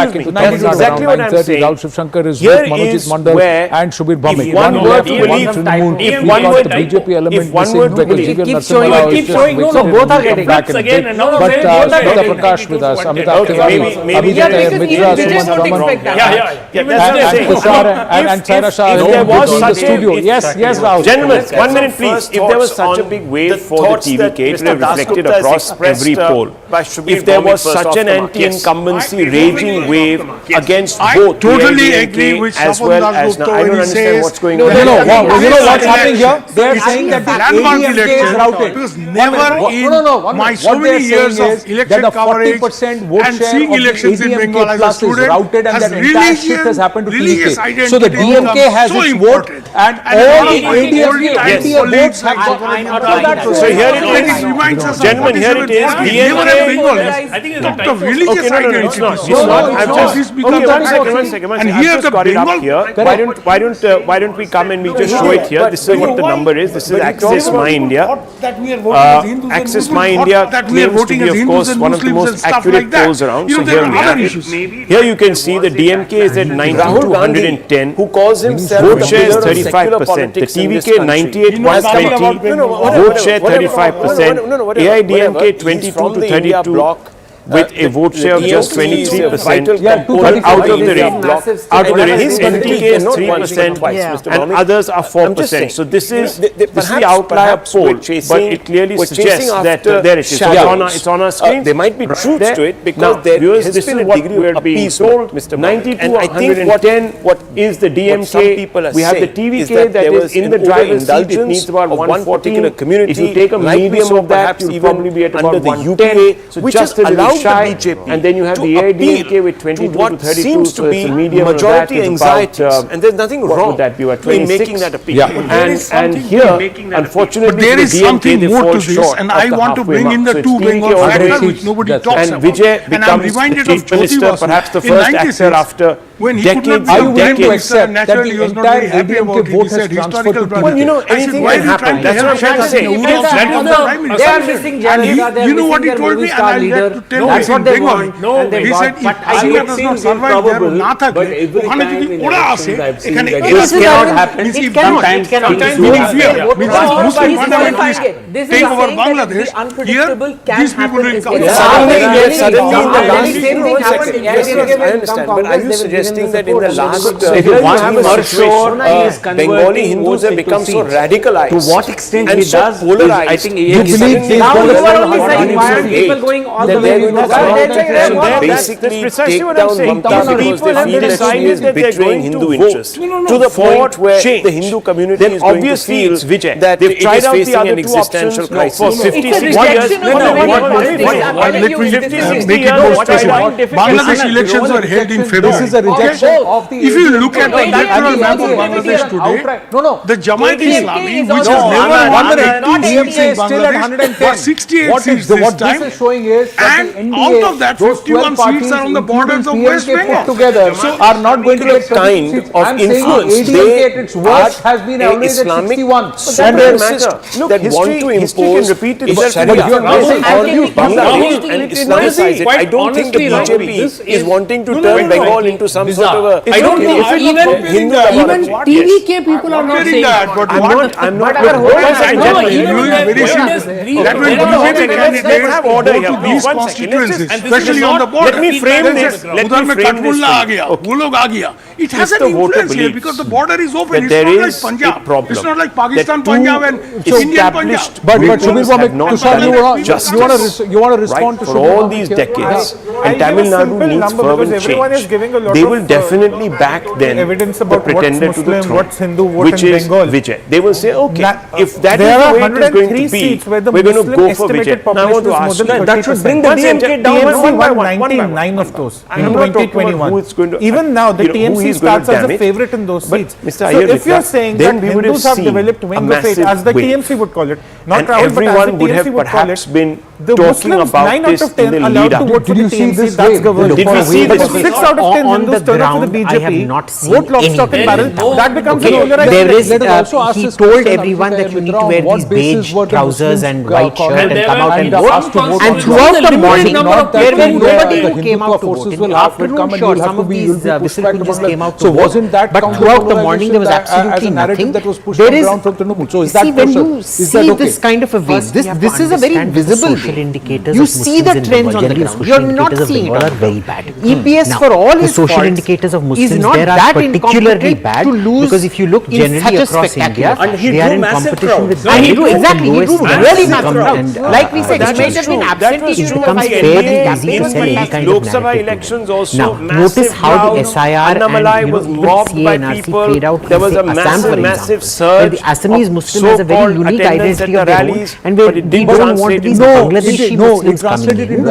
exactly what I'm saying. Rao Shivshankar is Here with Manojit is Mandal where and Shubir Bhamik. if one were left, to one believe, Trinamool, if we one got were the to BJP element if one missing were to because believe, Jigar keep Narasimha Rao is showing, just no, both are come getting back in a again, bit. and now But both are Smita getting Prakash with us, Amitabh Okay, Tiwari, maybe Abhijit because Mitra, Vijay Suman won't Raman, and Tushar and Saira Shah if there was in the such studio. Yes, Rahul. Gentlemen, 1 minute please. If there was such a big wave for the TVK, it would have reflected across every poll. If there was such an anti-incumbency raging wave against both AIADMK as well as now, I don't understand what's going on. You know what's happening here? They are saying that the landmark AIADMK is election, routed. because never in my so many years of election coverage and seeing elections in Bengal as a student routed and has that entire shift has happened to religious TVK. So the identity DMK has so its vote important. and all the AIADMK votes have got. So here it is, gentlemen, here it is, DMK. I think it's of religious identity. It's not. One second. And I've here just the got it up Bengal. here. Why don't we come and we just show it here? This is what the number is. This is Access My India. Access My India claims to be, of course, one of the most accurate polls around. So here we have it. Here you can see the DMK is at 90 to 110. Who calls himself Vote share is 35%. The TVK 98 120. Vote share 35%. AIADMK 22 to 32. With a vote share of just 23%, but out of the race, NTK is 3% and others are 4%. So this is the outlier poll, but it clearly suggests that there it is. It's on our screen. There might be truth to it because there has been a degree of appeasement, Mr. 90 to 110 is the DMK. We have the TVK that is in the driver's seat. It needs about 114. If you take a medium of that, you'll probably be at about 110. So just a little shy, and then you have the AIADMK with 22 to 32, seems to so be it's a medium majority anxiety, and there's nothing what wrong would that be, in making that appeal. And here, unfortunately, but there is something more to this, and I want to bring in the two Bengal factors which nobody talks about. And Vijay becomes the Chief Minister, perhaps the first actor after when he decades Are you and willing to decades. accept that the entire ADMK vote has transferred to TVK? Well, you know, anything can happen. That's what I'm trying to say. They are missing Janata, they are missing their movie star leader. That's what they want. He said, if Assam does not survive there, না থাকে ওখানে যদি ওরা আসে এখানে this cannot happen. It cannot. Muslim fundamentalists take over Bangladesh. Here, these people will come. Suddenly in the last, I understand, but are you suggesting that in the last Bengali Hindus have become so radicalized? To what extent and he so does, polarized? I think you believe now you are only saying why are people going all the way? They basically take down Mamata because they feel that she is betraying Hindu interests. To the point where the Hindu community is going to feel that it is facing an existential crisis. For 50, 60 years. Let me make it more specific. Bangladesh elections were held in February. This is a rejection of the. If you look at the electoral map of Bangladesh today, the Jamaat Islami, which has never won TMC is still at 110. for 68 seats this What time, this is showing is that the NDA, out of that, those 51 seats are on the borders of West Bengal. put together are not going to get kind seats. of I'm saying influence. ADMK at its worst has been always at 61. And that want to impose repeat Sharia. Bangladesh and Islamicize it. I don't think the BJP is wanting to turn Bengal into some sort of a... I don't think even TVK people are not saying that. But I'm not... That will BJP candidates go to these constituencies, especially on the border. Let me frame this. Let me frame this. It has an influence here because the border is open. It's not like Punjab. It's not like Pakistan, Punjab and Indian Punjab. But Subir, you want to respond to for all these decades, and Tamil Nadu needs fervent change. They will definitely back then the pretender to the throne, which is Vijay. They will say, okay, if that is the way it is going to be, we're going to go for Vijay. Now I want to ask you, that should bring the DMK down one by 99 of those in 2021. Even now, the TMC starts as a favorite in those seats. So if you're saying that Hindus have developed wing of fate, as the TMC would call it, not Rahul, but as the TMC would call it, the Muslims 9 out of 10 allowed to vote for the TMC, that's government. Did we see this? 6 out of 10 Hindus turn up for the BJP, vote lock, stock and barrel, that becomes a polarization. There is, he told everyone that you need to wear these beige trousers and white shirt and come out and vote. And throughout the morning, there were nobody who came out to vote. In the afternoon, sure, some of these whistlepigs came out to vote. But throughout the morning, there was absolutely nothing. There is, see, when you see this kind of a wave, this is a very visible wave. You see the trends on the ground. You're not seeing it. Very bad. EPS for all his social faults indicators of Muslims is not there are that particularly incompetent bad to lose because if you look generally across India, they are in competition with and he drew exactly, he drew really massive crowds. And, like we said, he may have been absent. it becomes fairly easy to sell any kind of narrative. Now, notice how the SIR and CA and RC played out in Assam, for example, where the Assamese Muslim has a very unique identity of their own, and where we don't want these Bangladeshi Muslims coming in.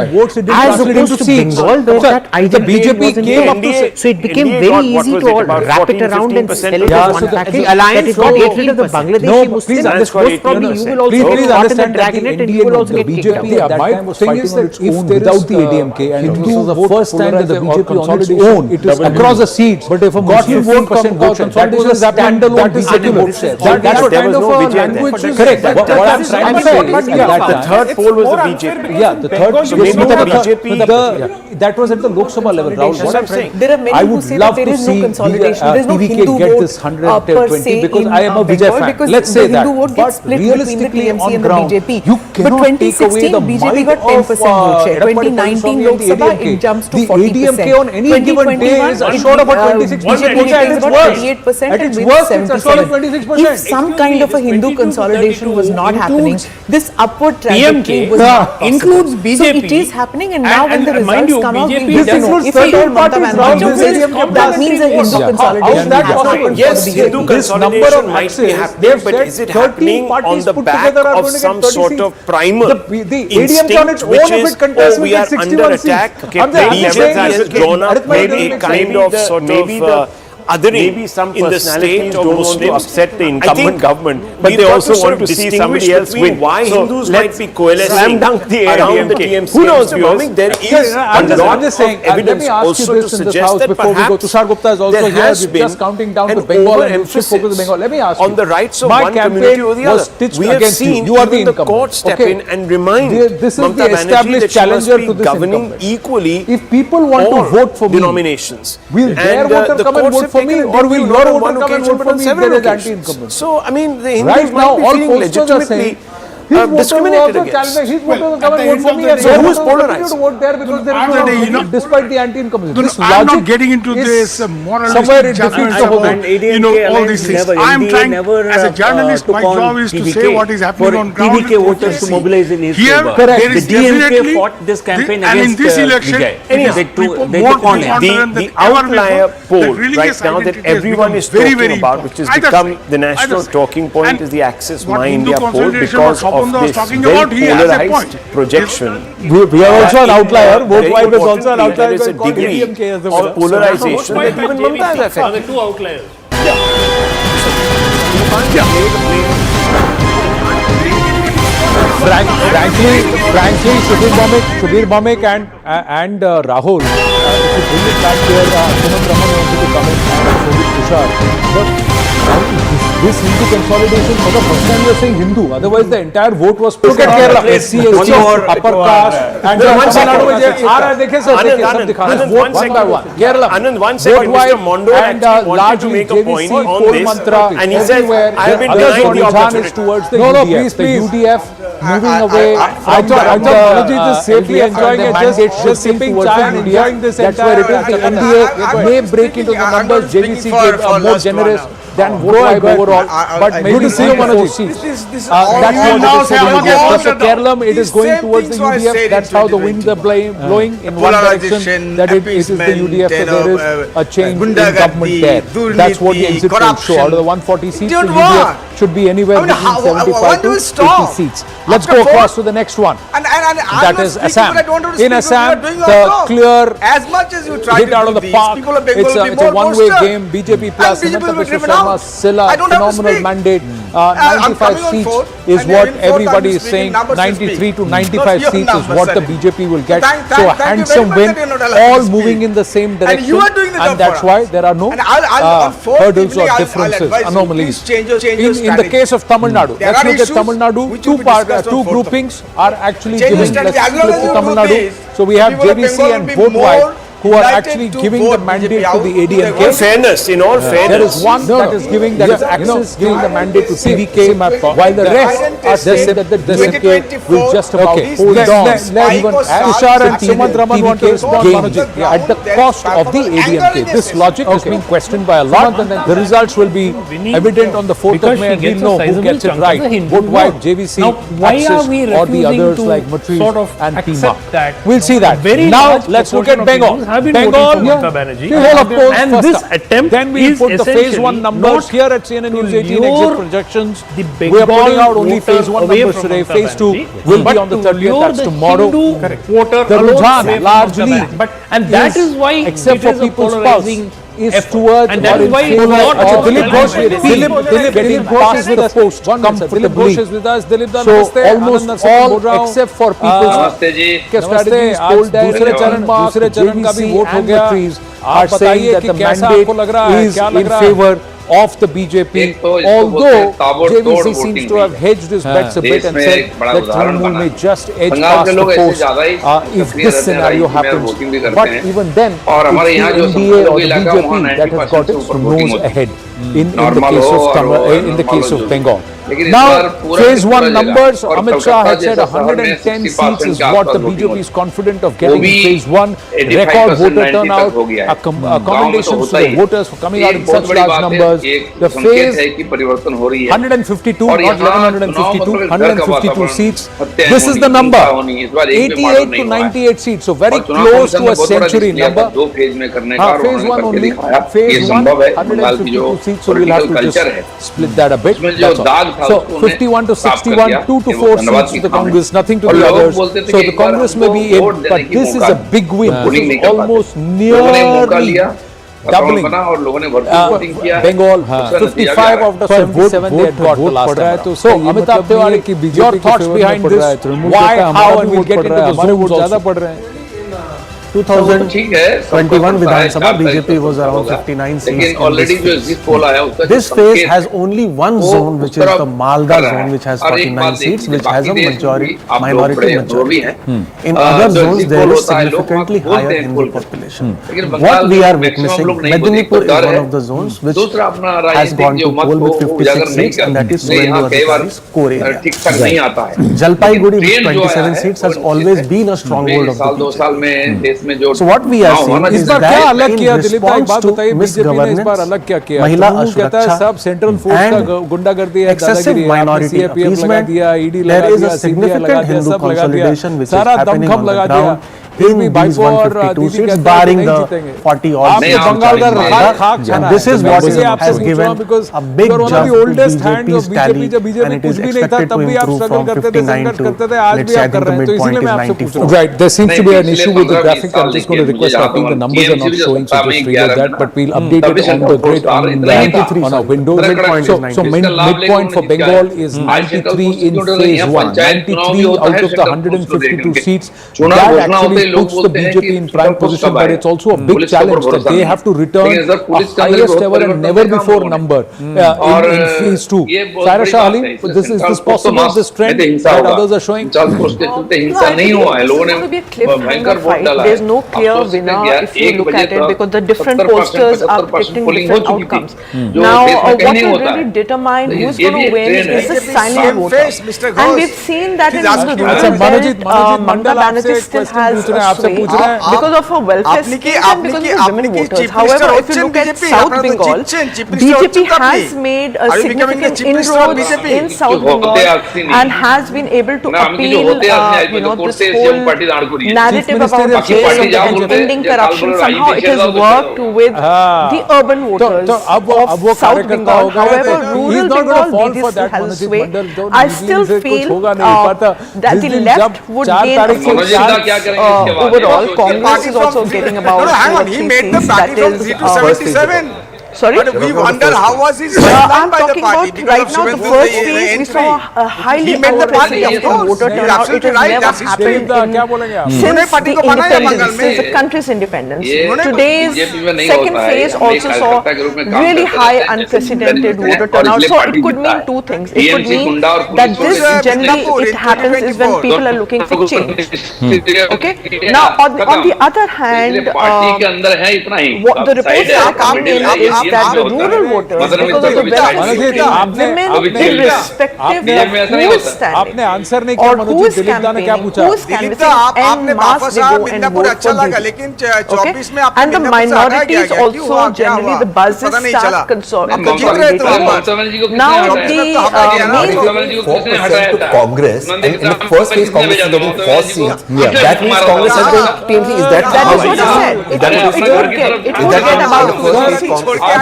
As opposed to Bengal, where that identity wasn't there. So it became very easy to all wrap it around and sell it as one package. That is not hatred of the Bangladeshi Muslims. Most probably you will also get caught in the dragnet and you will also get kicked out. My thing is that if without the ADMK and it was the first time that the BJP on its own, it is across the seats. But if a Muslim vote vote share, that was a standalone BJP vote share. That's what kind of a language. Correct. What I'm trying to say is that the third poll was the BJP. Yeah, the third. That was at the Lok Sabha level. What I'm saying, there are many who say that there is no consolidation. There is no Hindu get vote this 120 because I am a Vijay fan. Let's say that. But realistically, on ground, you cannot take away the BJP got 10% vote share. 2019 Lok Sabha, it jumps to 40%. The ADMK on any given day is assured of a 26% vote share at its worst. At its worst, it's assured of 26%. If some kind of a Hindu consolidation was not happening, this upward trajectory includes BJP. So it is happening, and now when the results come out, this includes if I told Mamata Banerjee, that means a Hindu consolidation happening. Yes, Hindu consolidation might be happening, but is it happening on the back of some sort of primal instinct, which is, oh, we are under attack, BJP has drawn up maybe a kind of sort of othering some in the state of Muslims to upset the incumbent government, but they also want to see somebody else win. Why Hindus might be coalescing around the TMC? Who knows? There is a lot of evidence also to suggest that perhaps there has been an over-emphasis on the rights of one community or the other. We have seen even the court step in and remind Mamata Banerjee that she must be governing equally if people want to vote for denominations. Will their voter come and vote for me, or will your voter come and vote for me if there is anti-incumbency? So, I mean, the Hindus might be feeling legitimately discriminated against. His voters will come and vote for me, and so who is polarized? To vote there because there is no, despite the anti-incumbency. I'm not getting into this moralistic judgment about all these things. I'm trying, as a journalist, my job is to say what is happening on ground. TVK voters to mobilize in his here, favor. there is the DMK definitely fought this campaign and against in this election, the outlier poll right now that everyone is talking about, which has become the national talking point, is the Access My India poll because of this very polarized projection. We are also an outlier. Vote Wipe is also an outlier. There is a degree of polarization that even Mamata is affected. Are the two outliers? frankly, Subir Bhamik and Rahul, if you bring it back here, Sumant Raman wanted to come in and Shobit Tushar. But this Hindu consolidation, for the first time you are saying Hindu, otherwise the entire vote was look at Kerala, SC, ST, upper caste, and one by one. Kerala, vote wide and largely JVC, Kol Mantra, and he said, I have been denied the opportunity. Towards the UDF, the UDF moving away. I thought Banerjee is safely enjoying it, just sipping chai and enjoying this. That's where it is. The NDA may break into the numbers. JVC gave more generous than vote wide overall, but maybe 4 seats. That's what it is. So Kerala, it is going towards the UDF. That's how the winds are blowing in one direction. That it is the UDF. There is a change in government there. That's what the exit polls show. Out of the 140 seats, the UDF should be anywhere between 75 to 80 seats. Let's go across to the next one. That is Assam. In Assam, the clear hit out of the park. It's a one-way game. BJP plus Mamata Banerjee, Silla, phenomenal mandate. 95 seats is what everybody is saying. 93 to 95 seats is what the BJP will get. So a handsome win, all moving in the same direction, and that's why there are no hurdles or differences, anomalies. In the case of Tamil Nadu, let's look at Tamil Nadu. Two groupings are actually giving. Let's flip to Tamil Nadu. So we have JVC and vote wide, who are actually giving the mandate to the ADMK. In all fairness. There is one that is giving, that is Axis giving the mandate to CVK, while the rest are saying that the DMK will just about hold on. Even Tushar and Sumant Raman want to respond at the cost of the ADMK. This logic is being questioned by a lot, and the results will be evident on the 4th of May, and we'll know who gets it right. Vote wide, JVC, Axis, or the others like Matrize and Pima. We'll see that. Now let's look at Bengal. Bengal, and this attempt then we put the phase 1 numbers here at CNN News 18 exit projections. We are putting out only phase 1 numbers today. Phase 2 will be on the 30th, that's tomorrow. The Rujhan largely, and that is why, except for people's pulse, is towards, and that is why it is not Dilip Ghosh is with us comfortably. Dilip Ghosh is with us. Dilip da, so almost all except for people's strategies told that दूसरे चरण का भी vote हो गया. Are saying that the mandate is in favor of the BJP, although JVC seems to have hedged his bets a bit and said that Trinamool may just edge past the post if this scenario happens. But even then, it's the NDA or the BJP that has got its nose ahead in the case of Bengal. Now, phase 1 numbers, Amit Shah had said 110 seats is what the BJP is confident of getting in phase 1. Record voter turnout, commendations to the voters for coming out in such large numbers. The phase 152, not 1152, 152 seats. This is the number, 88 to 98 seats, so very close to a century number. Phase 1 only, phase 1, 152 seats, so we'll have to just split that a bit. That's all. So 51 to 61, 2 to 4 seats to the Congress, nothing to the others. So the Congress may be in, but this is a big win. This is almost nearly doubling. Bengal, 55 of the 77 they had got the last time. So Amitabh Tiwari, your thoughts behind this? Why, how, and we'll get into the zones also. 2021 Vidhan Sabha, BJP was around 59 seats in this phase. This phase has only one zone, which is the Malda zone, which has 49 seats, which has a minority majority. In other zones, there is significantly higher Hindu population. What we are witnessing, Medinipur is one of the zones which has gone to poll with 56 seats, and that is Suvendu Adhikari's core area. Jalpaiguri with 27 seats has always been a stronghold of the BJP. So what we are seeing is that in response to misgovernance, Mahila Ashuraksha and excessive minority appeasement, there is a significant Hindu consolidation which is happening on the ground in these 152 seats, barring the 40 odd seats. And this is what has given a big jump to BJP's tally, and it is expected to improve from 59 to, let's say, I think the midpoint is 94. Right, there seems to be an issue with the graphic. I'm just going to request, I think the numbers are not showing, so just read that, but we'll update it on the grid on our window. So midpoint for Bengal is 93 in phase 1, 93 out of the 152 seats. That actually puts the BJP in prime position, but it's also a big challenge that they have to return a highest ever and never before number in phase 2. Saira Shah Ali, is this possible, this trend that others are showing? There's no clear winner if you look at it, because the different pollsters are predicting different outcomes. Now, what will really determine who's going to win is the silent voter. And we've seen that in the rural belt, Mamata Banerjee still has a sway because of her welfare schemes and because of the women voters. However, if you look at South Bengal, BJP has made a significant inroads in South Bengal and has been able to appeal, this whole narrative about ending corruption. Somehow it has worked with the urban voters of South Bengal. However, rural Bengal, BJP has a sway. I still feel that the left would gain a full chance overall. Congress is also getting about 2 or 3 seats. That is sorry? But we wonder how was his I'm talking about right now the first phase. We saw a highly outrageous voter turnout. It has never happened since the independence, since the country's independence. Today's second phase also saw really high unprecedented voter turnout. So it could mean two things. It could mean that this generally it happens is when people are looking for change. Okay. Now on the other hand, what the reports that are coming in is that the rural voters, because of the welfare women, irrespective of who is standing or who is campaigning, en masse they go and vote for BJP. Okay? And the minorities also generally the buzzes start consolidating. Now the 4% to Congress, and in the first phase Congress is getting 4 seats. That means Congress has been TMC. Is that what I said? It would get about 4 seats. No,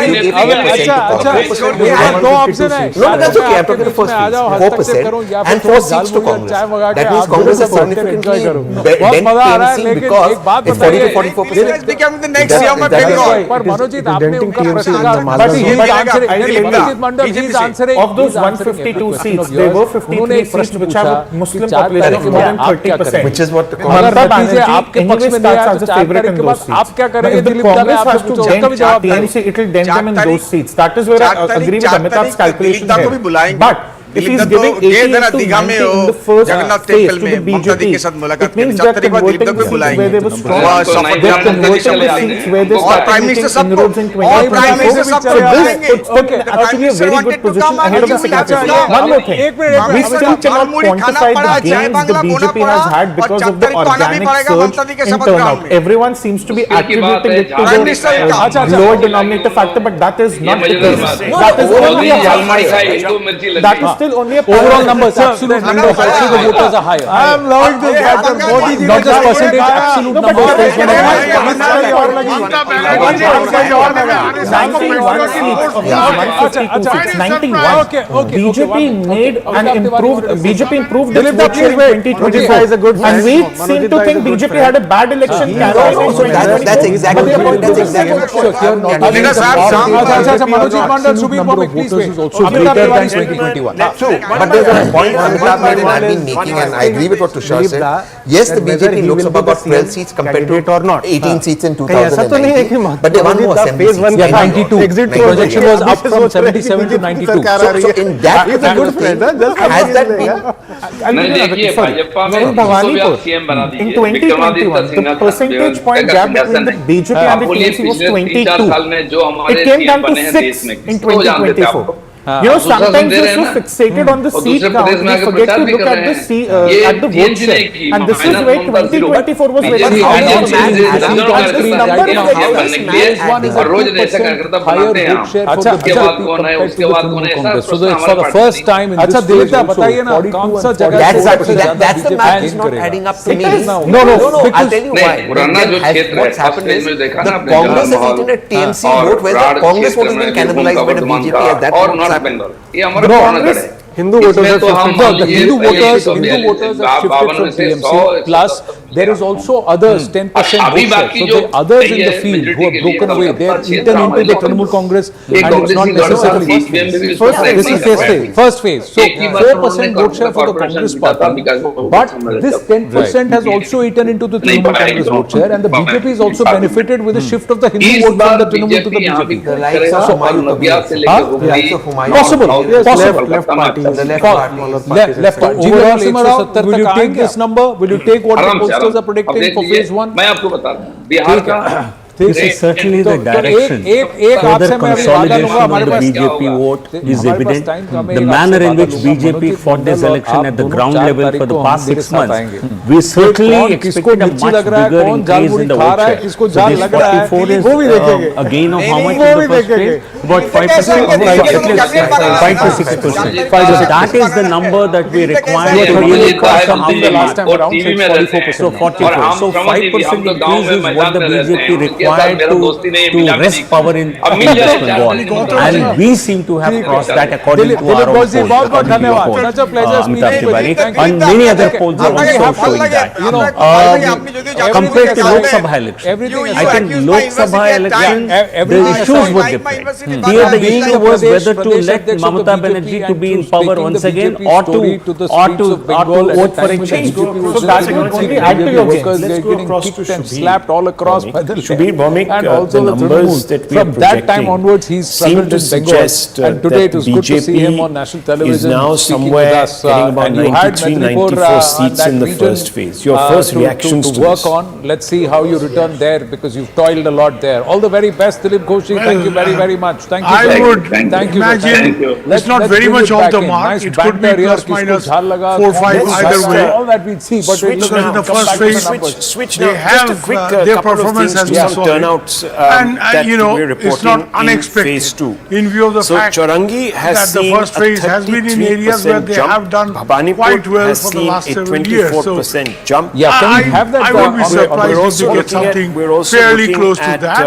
that's okay. I'm talking the first phase, 4% and 4 seats to Congress. That means Congress has significantly bent TMC because it's 40 to 44%. It is becoming the next year of Bengal. Of those 152 seats, there were 53 seats which have a Muslim population more than 30%. Which is what the Mamata Banerjee anyway starts as a favorite in those seats. If the Congress has to dent TMC, it will dent them in those seats. That is where I agree with Amitabh's calculation here. But if he is giving 88 to 90 in the first phase to the BJP, it means they are converting the seats where they were strong. They are converting the seats where they started making inroads in 2024. So this puts them actually a very good position ahead of the second phase. One more thing, we still cannot quantify the gains the BJP has had because of the organic surge in turnout. Everyone seems to be attributing it to the lower denominator factor, but that is not the case. That is only only a overall numbers, absolute numbers, also the voters are higher. I am loving this factor. Not just percentage, absolute numbers. 91 BJP made and improved. BJP improved its vote share in 2024, and we seem to think BJP had a bad election campaign. That's exactly what that's exactly is also greater than 2021. True, but there's a point Amitabh made and I've been making, and I agree with what Tushar said. Yes, the BJP in Lok Sabha got 12 seats compared to 18 seats in 2019, but they won more assembly seats. 92. Projection was up from 77 to 92. So in that, has that been? In 2021, the percentage point gap between the BJP and the TMC was 22. It came down to 6 in 2024. sometimes we're so fixated on the seat count, we forget to look at the vote share. And this is where 2024 was very So for the first time in this phase also, that's the math is not adding up to me. No, I'll tell you why. What's happened is the Congress has eaten a TMC vote where the Congress vote has been cannibalized by the BJP at that point. Hindu voters have shifted. The Hindu voters have shifted from TMC. Plus, there is also others, 10% vote share. So the others in the field who have broken away, they are eaten into the Trinamool Congress, and it's not necessarily first phase. So 4% vote share for the Congress party, but this 10% has also eaten into the Trinamool Congress vote share, and the BJP is also benefited with the shift of the Hindu vote from the Trinamool to the BJP. Possible. Left party. Left party. Will you take this number? Will you take what the pollsters are predicting for phase 1? This is certainly the direction. Further consolidation of the BJP vote is evident. The manner in which BJP fought this election at the ground level for the past 6 months, we certainly expected a much bigger increase in the vote share. So this 44 is a gain of how much in the first phase? About 5%, at least 5 to 6%. So that is the number that we require to really cross some of the last time around. So 44. So 5% increase is what the BJP requires to wrest power in West Bengal, and we seem to have crossed that according to our own polls, according to your poll, and many other polls are also showing that. Compared to Lok Sabha election, I think Lok Sabha election, the issues were different. Here the issue was whether to let Mamata Banerjee to be in power once again or to vote for a change. So that's going to add to your game. Let's go across to Shabir. Slapped all across by the and also the numbers that we from that time onwards he's struggled in Bengal, and today it was good to see him on national television. Is now somewhere getting about 93, 94 seats in the first phase. Your first reactions to work on. Let's see how you return there, because you've toiled a lot there. All the very best, Dilip Ghoshi. Thank you very much. Thank you. I would imagine it's not very much off the mark. It could be plus minus 4 or 5 either way. All that we'd see, but because in the first phase they have their performance has been solid. Turnouts and it's not unexpected in view of the fact that the first phase has been in areas where they have done quite well for the last several years. So jump. I would be surprised if they get something fairly close to that.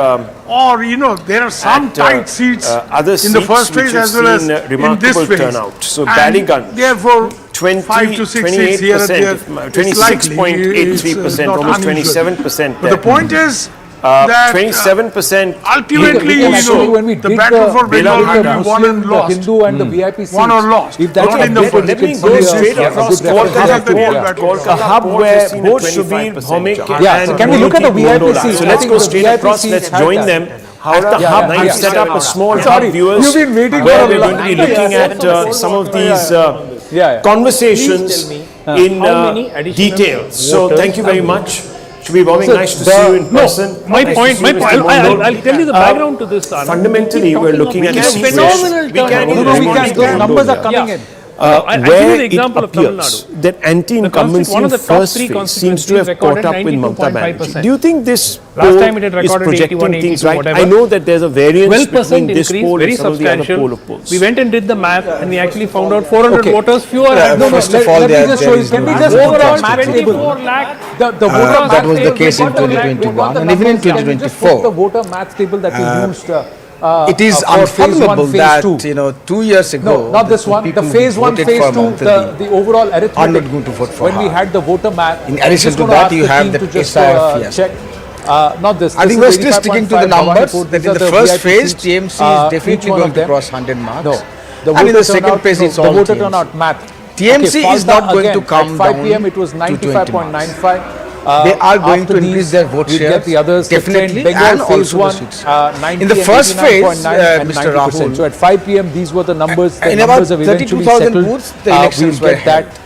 Or there are some tight seats in the first phase as well as in this phase. So and therefore 5 to 6 seats here and there, 26.83%, almost 27%. But the point is that 27%. Ultimately, when we the battle for Bengal will be won and lost. Hindu and the VIP seats. Won or lost. If that's not in the let me go straight across Kolkata, hub where both Shabir, Bhaumik and can we look at the VIP seats? So let's go straight across. Let's join them. At the hub, we've set up a small hub, viewers, where we're going to be looking at some of these conversations in detail. So thank you very much. Should be very nice to see you in person. My point, I'll tell you the background to this. Fundamentally, we're looking at a situation. Those numbers are coming in. Where it appears that anti-incumbency in first phase seems to have caught up with Mamata Banerjee. Do you think this poll is projecting things right? I know that there's a variance between this poll and some of the other poll of polls. We went and did the math and we actually found out 400 voters fewer. First of all, can we just overall math table? That was the case in 2021 and even in 2024. The voter math table that we used. It is unfathomable that 2 years ago, not this one, the phase 1, phase 2, the overall arithmetic. Are not going to vote for when we had the voter math. In addition to that, you have the SIR check. Not this. I think we're still sticking to the numbers. That in the first phase, TMC is definitely going to cross 100 marks. And in the second phase, it's all the voter turnout math. TMC is not going to come down. At 5 p.m. it was 95.95. They are going to increase their vote share. Get the others definitely, and also phase 1, in the first phase, Mr. Rahul. So at 5 p.m. these were the numbers. The in about numbers have eventually 32,000 booths, the elections were held.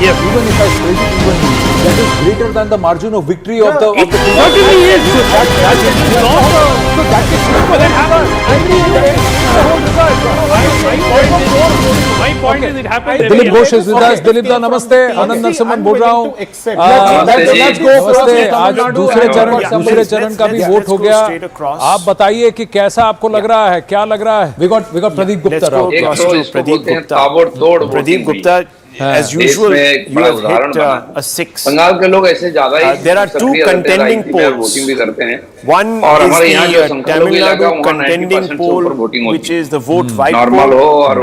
Yes. Even if I spread it evenly, that is greater than the margin of victory of the. It certainly is. So that is not. So that is simple and happen. My point is it happens. Dilip Ghosh is with us. Dilip da namaste. Anand Narasimhan बोल रहा हूँ. Let's go. नमस्ते. आज दूसरे चरण का भी vote हो गया. आप बताइए कि कैसा आपको लग रहा है, क्या लग रहा है? We got Pradeep Gupta. Pradeep Gupta. As usual, you have hit a 6. Bengal के लोग ऐसे ज्यादा ही there are two contending polls. Voting भी करते हैं. One is the Tamil Nadu contending poll, which is the vote white poll,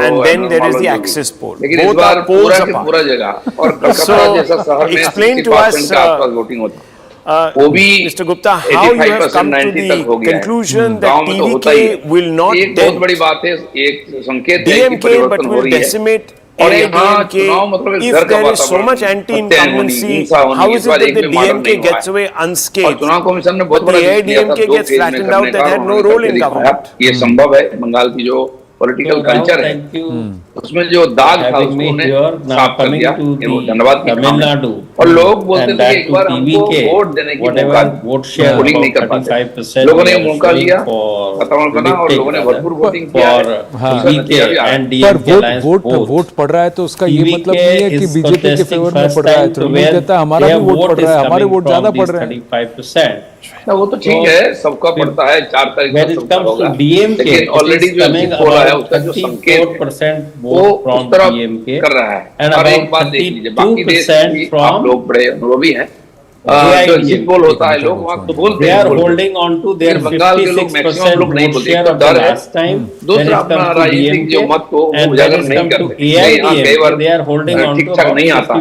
and then there is the Axis poll. Both are polls apart. So, explain to us, Mr. Gupta, how you have come to the conclusion that TVK will not dent DMK but will decimate AIADMK, if there is so much anti-incumbency, how is it that the DMK gets away unscathed, but the AIADMK gets flattened out and had no role in government? ये संभव है, बंगाल की जो political culture है उसमें जो दाग था उसको उन्हें साफ कर दिया, ये वो धन्यवाद की काम है। और लोग बोलते थे कि एक बार हमको वोट देने की मौका, वोटिंग नहीं कर पाते, लोगों ने मौका लिया, वातावरण बना और लोगों ने भरपूर वोटिंग किया है। पर वोट पड़ रहा है तो उसका ये मतलब नहीं है कि बीजेपी के फेवर में पड़ रहा है, तृणमूल कहता है हमारा भी वोट पड़ रहा है, हमारे वोट ज्यादा पड़ रहे हैं। वो तो ठीक है, सबका पड़ता है, 4 तारीख को सबका होगा, लेकिन ऑलरेडी जो हो रहा है उसका जो संकेत वो उस तरफ कर रहा है। और एक बात देख लीजिए, बाकी देश में आप लोग बड़े अनुभवी हैं, जो एग्जिट पोल होता है लोग वहाँ तो बोलते हैं, बंगाल के लोग मैक्सिमम लोग नहीं बोलते, तो डर है। दूसरा अपना राजनीतिक जो मत को वो उजागर नहीं करते, यहाँ कई बार ठीक ठाक नहीं आता है,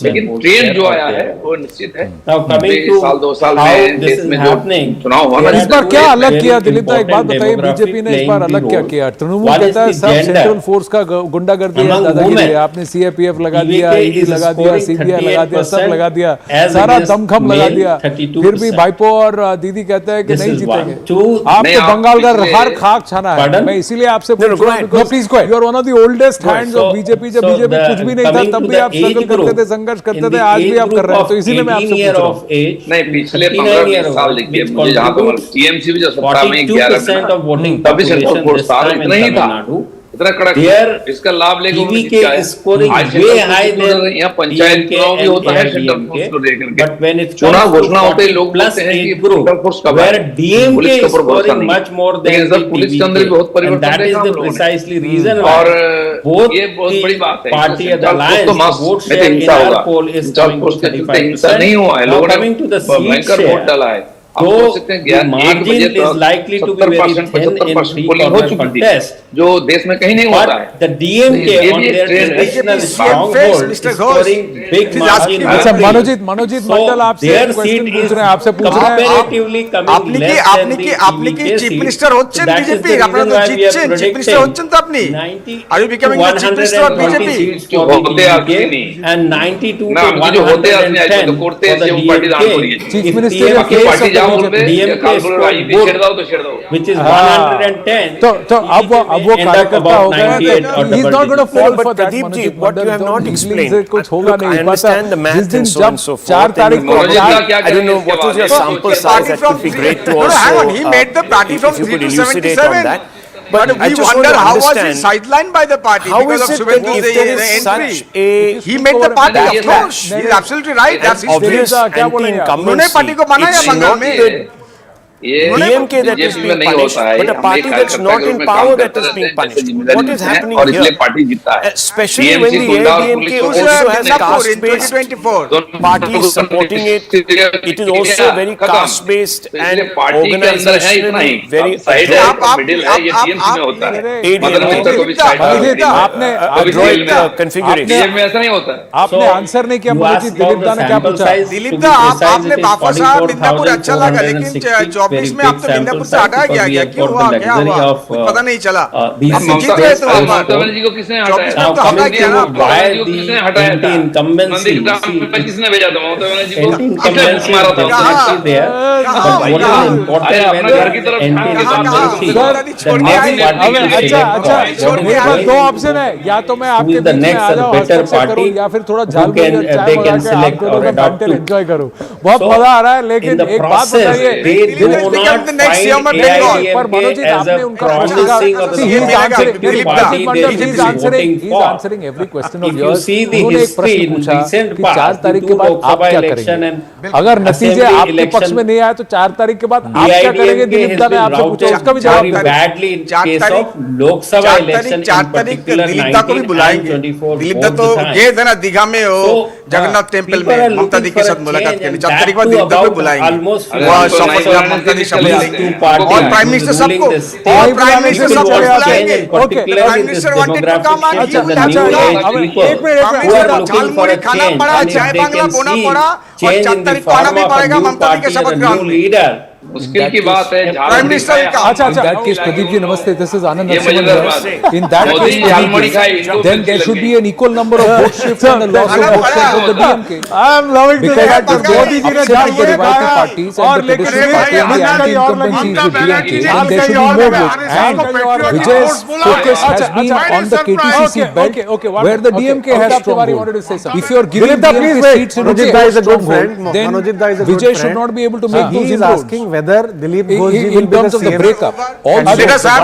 लेकिन ट्रेंड जो आया है वो निश्चित है। साल 2 साल में देश में जो चुनाव हुआ, इस बार क्या अलग किया दिलीप दा, एक बात बताइए, बीजेपी ने इस बार अलग क्या किया? तृणमूल कहता है सब सेंट्रल फोर्स का गुंडागर्दी है, दादागिरी है, आपने सीएपीएफ लगा दिया, ईडी लगा दिया, सीबीआई लगा दिया, सब लगा दिया, सारा दमखम लगा दिया, फिर भी भाईपो और दीदी कहते हैं कि नहीं जीतेंगे। आप तो बंगाल का हर खाक छाना है, मैं इसीलिए आपसे पूछ रहा हूं, please go, you are one of the oldest hands of BJP, जब बीजेपी कुछ भी नहीं था तब भी आप स्ट्रगल करते थे, संघर्ष करते थे, आज भी आप कर रहे हैं, तो इसीलिए मैं आपसे पूछ रहा हूं। नहीं, पिछले 15 साल देखिए, मुझे जहां तक टीएमसी भी जो सत्ता में 11 तभी सेंट्रल फोर्स था, इतना ही था, इतना कड़क, इसका लाभ लेकर यहाँ पंचायत चुनाव भी होता है सेंट्रल फोर्स को लेकर, चुनाव घोषणा होते ही लोग बोलते हैं कि सेंट्रल फोर्स कब आए, पुलिस के ऊपर भरोसा नहीं, लेकिन पुलिस के अंदर भी बहुत परिवर्तन देखा हम लोगों ने, और ये बहुत बड़ी बात है। तो मास में हिंसा होगा, सेंट्रल फोर्स के चलते हिंसा नहीं हुआ है, लोगों ने भयंकर वोट डाला है। So the margin is likely to be very thin in three-corner contest, जो देश में कहीं नहीं होता है। The DMK on their traditional stronghold is scoring big margin. अच्छा मनोजीत मंडल आपसे क्वेश्चन पूछ रहे हैं, आपसे पूछ रहे हैं, comparatively coming less than the আপনি কি চিফ মিনিস্টার হচ্ছেন বিজেপি, আপনারা তো জিতছেন, চিফ মিনিস্টার হচ্ছেন তো আপনি, are you becoming the chief minister of BJP, होते आते नहीं, and 92 to 110 तो करते हैं वो पार्टी दान करिए, चीफ मिनिस्टर की पार्टी DMK which is 110. तो अब वो कार्यकर्ता हो गया, he is not going to fall for that. Pradeep ji, what you have not explained, कुछ होगा नहीं, I understand the math and so on and so forth. 4 तारीख को I don't know what was your sample size, that would be great to also, hang on, he made the party from 3 to 77. But we wonder how was he sidelined by the party because of Suvendu's entry. He made the party, of course. He is absolutely right. That's his obvious anti-incumbency. उन्होंने party को बनाया बंगाल में। DMK that is being punished, but a party that's not in power that is being punished. What is happening here? Especially when the AIADMK also has caste-based parties supporting it. It is also very caste-based and organizationally very आपने answer नहीं किया मनोजीत, दिलीप दा ने क्या पूछा? दिलीप दा, आपने buffer साहब मिदनापुर अच्छा लगा, लेकिन 24 में आप तो मिदनापुर से हटा गया, क्यों हुआ, क्या हुआ, कुछ पता नहीं चला। आप जीत गए तो ममता बनर्जी को किसने हटाया? Anti-incumbency. किसने भेजा था ममता बनर्जी को? Anti-incumbency मारा था? अच्छा, 2 ऑप्शन है, या तो मैं आपके बीच में आ जाऊं, हस्तक्षेप करूं, या फिर थोड़ा झाल एंजॉय करूं। बहुत मजा आ रहा है, लेकिन एक बात बताइए, पर मनोजीत आपने उनका answering every question of yours. उन्होंने एक प्रश्न पूछा कि 4 तारीख के बाद आप क्या करेंगे, अगर नतीजे आपके पक्ष में नहीं आए तो 4 तारीख के बाद आप क्या करेंगे? दिलीप दा ने आपसे पूछा, उसका भी जवाब badly in case of Lok Sabha election, 4 तारीख दिलीप दा को भी बुलाएंगे। दिलीप दा तो गए थे ना दीघा में, वो जगन्नाथ टेम्पल में ममता दी के साथ मुलाकात करने, 4 तारीख बाद दिलीप दा को बुलाएंगे, और प्राइम मिनिस्टर सबको, और प्राइम मिनिस्टर सबको बुलाएंगे। Prime minister wanted to come and he will have to come. Jhalmuri खाना पड़ा, चाय बांग्ला बोना पड़ा, और 4 तारीख को आना भी पड़ेगा ममता दी के शपथ ग्रहण में। मुश्किल की बात है प्राइम मिनिस्टर का अच्छा in that case Pradeep ji namaste, this is Anand ये मजेदार बात Narasimhan. है। In that Modi case jhalmuri खाए, इनको then there should be an equal number of vote shifts and a loss of vote shares of the DMK. I am loving this. Because Modi ji ने upsetting the revival parties and the traditional party and the anti-incumbency is with DMK, and there should be more votes. And Vijay's focus has been on the KTC seat belt, where the DMK has stronghold. If you are giving DMK seats in Manojit Bhai is a good stronghold, friend. then Manojit Bhai is a good Vijay friend. should not be able to make He those is inroads. asking whether Dilip Ghosh ji will In be terms the of the CM. breakup. Leader Sahab,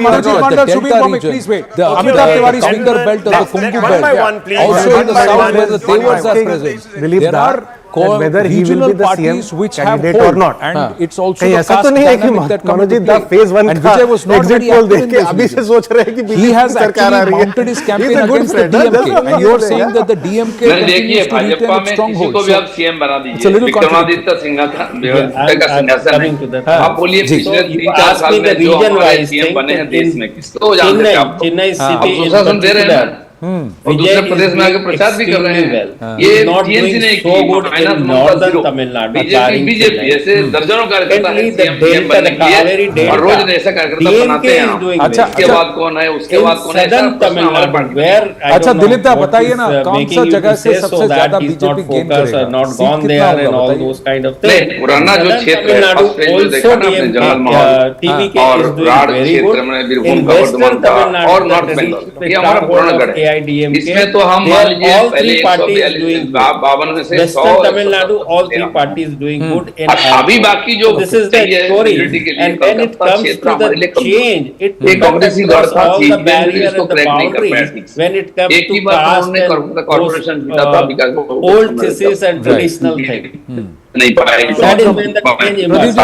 Manojit Mandal, Subir Bhumi, please wait. The Amitabh Tiwari Swinger belt or the Kungu One by belt. one, please. Also in the One by south one. where the Tewars are present. Dilip There Dar, are whether he will regional be the parties CM which have candidate or hold, not. and it's also कहीं the ऐसा caste तो नहीं है कि dynamic that comes Manojit into दा play. phase 1 And का Vijay was not exit very poll active देख in के those अभी से regions. सोच रहे हैं कि He बीजेपी has की सरकार आ actually रही है. mounted his He's campaign a good against the friend. DMK, and you're saying that the DMK मैंने देखिए continues to retain Bhajpa its में किसी stronghold. को भी आप सीएम बना It's a दीजिए, little विक्रमादित्य सिंह का सिंहासन है। आप बोलिए पिछले 3-4 साल में जो हमारे सीएम बने हैं देश में, किसको वो जानते थे आप? आप सुशासन दे रहे हैं और दूसरे प्रदेश में आके प्रचार भी कर रहे हैं। ये टीएमसी ने की बीजेपी ऐसे दर्जनों कार्यकर्ता है सीएम बनने के लिए और रोज ऐसा कार्यकर्ता बनाते हैं। अच्छा, उसके बाद कौन है, उसके बाद कौन है, हमारे पार्टी। अच्छा दिलीप दा बताइए ना, कौन सा जगह से सबसे ज्यादा बीजेपी गेन करेगा? सीट कितना होगा बताइए? नहीं, पुराना जो क्षेत्र है जो देखा ना आपने, जंगल महल और राढ़ क्षेत्र में बीरभूम का वर्धमान का और नॉर्थ बंगाल, ये हमारा पुराना गढ़ है। इसमें तो हम मान लीजिए पहले 152 में से 100 Tamil Nadu, all three parties doing good in अभी बाकी जो this is the story, and when it comes to the change, it Congress across all the barriers and the boundaries when it comes to caste and old thesis and traditional thing. नहीं पाएगी। That is when the change emerges.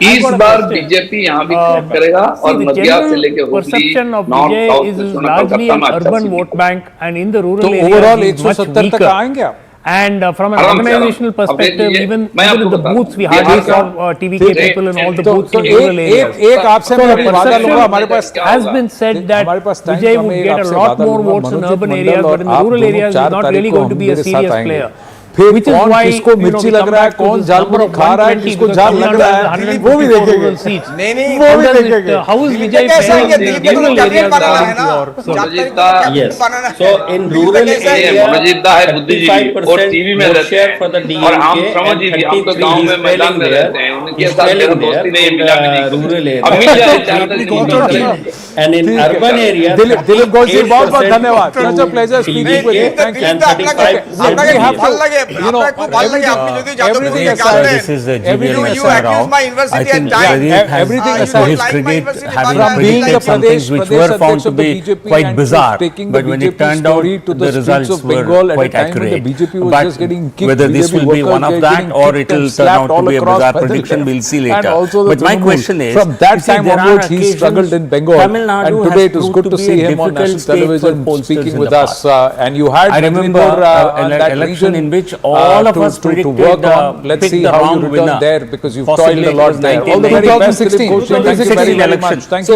इस बार BJP यहाँ भी करेगा और मध्य से लेके perception of Vijay is largely an urban vote bank, and in the rural areas overall is much 170 तक weaker. आएंगे आप? And from an organizational perspective, even in the booths, we hardly saw TVK people in all the booths in rural areas. एक आपसे मैं अभी वादा लूंगा, हमारे पास has been said that Vijay would get a lot more votes in urban areas, but in the rural areas, he's not really going to be a serious player. फिर Which is कौन why, किसको मिर्ची लग रहा है, कौन झालमुड़ी खा रहा है, किसको झाल लग रहा है, वो भी देखेंगे। नहीं वो भी देखेंगे। How is Vijay faring in the rural areas according to your survey? Yes. So in rural area, मनोजीता है बुद्धिजीवी और टीवी में रहते हैं for the DMK, और हम श्रमजीवी, हम तो गांव में मैदान में रहते हैं, उनके साथ मेरा दोस्ती नहीं मिला rural area. अब मिल जाए 4 दिन And in urban areas, Dilip Ghosh जी बहुत बहुत धन्यवाद। Such a pleasure speaking with you. Thank you. And 35 Everything aside, this is the you accuse my university at time. Everything To his credit, having predicted some things which were found to be quite bizarre, but when it turned out, the results were quite accurate. But whether this will be one of that or it will turn out to be a bizarre prediction, we'll see later. But my question is, from that time onwards, he struggled in Bengal, and today it was good to see him on national television speaking with us. And you had I remember an election in which all of us to work on. Let's see how you return there, because you've toiled a lot there. All the very best. Thank you very much. Thank you.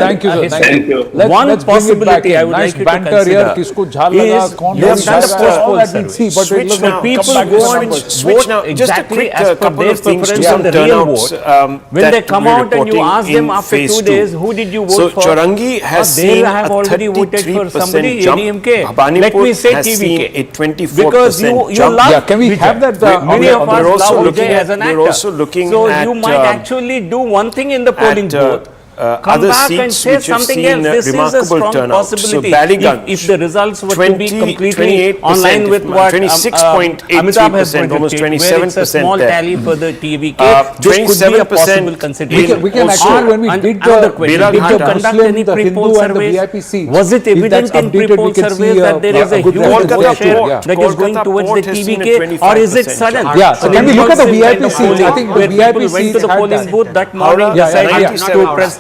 Thank you. Thank you. One possibility I would nice like you to banter here. consider किसको झाल लगा, कौन is all that we'll see, but it looks like people back to go the and numbers. vote now, just a exactly quick as per couple their of things to preference on the real turnouts, vote. When they come out and you ask them after 2 days, who did you vote for? So Chorangi has they seen have a already voted for somebody, 33% jump. ADMK. Let me say has seen TVK. a 24% Because you jump. love Yeah, can we have that? Many of us We're also love looking Vijay at- as an we're actor. also looking so at, you might actually do one thing in the polling booth. Come other back and seats say which have something seen else. This is a remarkable strong turnout. So possibility. Ballygunge, If the results were to be completely 28%, online with what 26.83%, Amitabh has almost predicted, where it's a 27% small there. tally for the TVK, this could be a possible consideration. We can actually, when we did another question, the did you conduct any the pre-poll Hindu and the surveys? VIP seats, Was it evident in pre-poll surveys that there is a huge vote share that is going towards the TVK, or is it sudden? Yeah, so can we look at the VIP seats? I think the where VIP people went to seats the had polling that. booth that morning, Yeah, decided yeah, not to press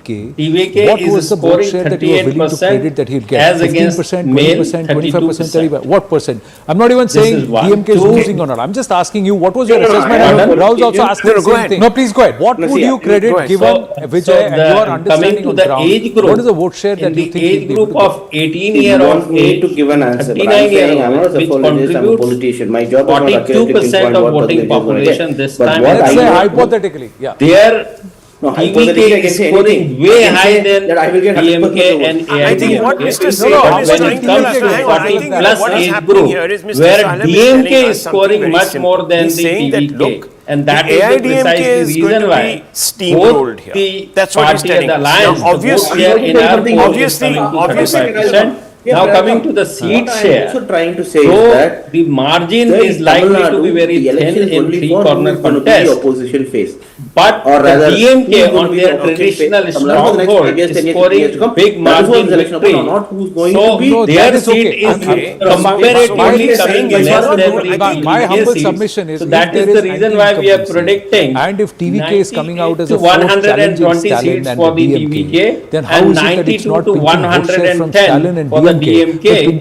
TVK what is was the vote scoring share that you were willing to 38% credit that he'll get? as against 15%, male 20%, 25%, 32%. 35%. What percent? I'm not even saying is one. DMK is Two. losing or not. I'm just asking you, what was your No, no, assessment? I don't- Rahul's also asking the same thing. No, please go ahead. What No, would see, you credit given Vijay and your understanding coming to on the ground? age group, What is the vote share that in you the think age he'll be able group to get? of 18 You year want of me age to give an answer, but 39 I'm saying year I'm not a which apologist, I'm a contributes politician. My job is not accurately 42% pinpoint of what voting percentage is going to population get. this But time. what Let's I say know- hypothetically, yeah. Their TVK is scoring way high than DMK and AIADMK. I think what Mr. But when it comes to 40 plus age group, where DMK is scoring much more than the TVK. And that is the precisely reason why both the party and the alliance, obviously, now coming to the seat share, so the margin is likely to be very thin in three-corner contest. But the DMK on their traditional stronghold is scoring big margin victory. So their seat is comparatively coming less than the TVK seat. So that is the reason why we are predicting. And if TVK is coming out as a 120 seats for the TVK and 92 to 110 for the DMK. If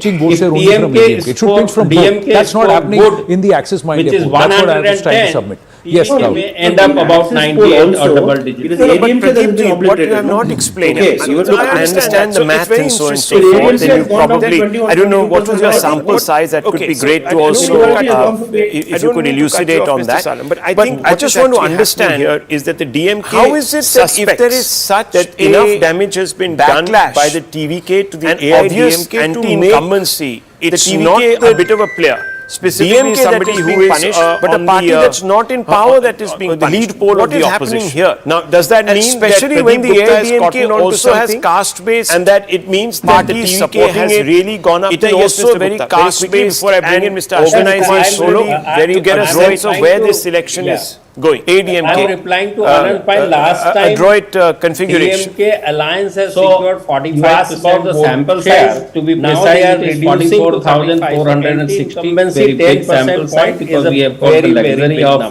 DMK it should pinch from both. That's not happening in the Axis Mind, which is that's what I was trying to submit. Yes, it may end up about 98 or double digits. What you have not explained, I understand the math and so on and so forth, and you probably, I don't know, what was your sample size? That could be great to also, if you could elucidate on that. But I just want to understand here is that the DMK, how is it that if there is such that enough damage has been done by the TVK to the AIADMK anti-incumbency, it's not a bit of a player. Specifically somebody who is punished, but a party that's not in power that is being the lead pole of the opposition. Here now, does that mean especially when the AIADMK also has caste base, and that it means that the TVK has really gone up? It is also very caste based. Before I bring in Mr. Organization solo, to get a sense of where this election is going. ADMK. I am replying to Anand Pai last time. Adroit configuration. DMK alliance has secured 45% about the sample size. To be precise, it is 44,460. Very big sample size because we have got the luxury of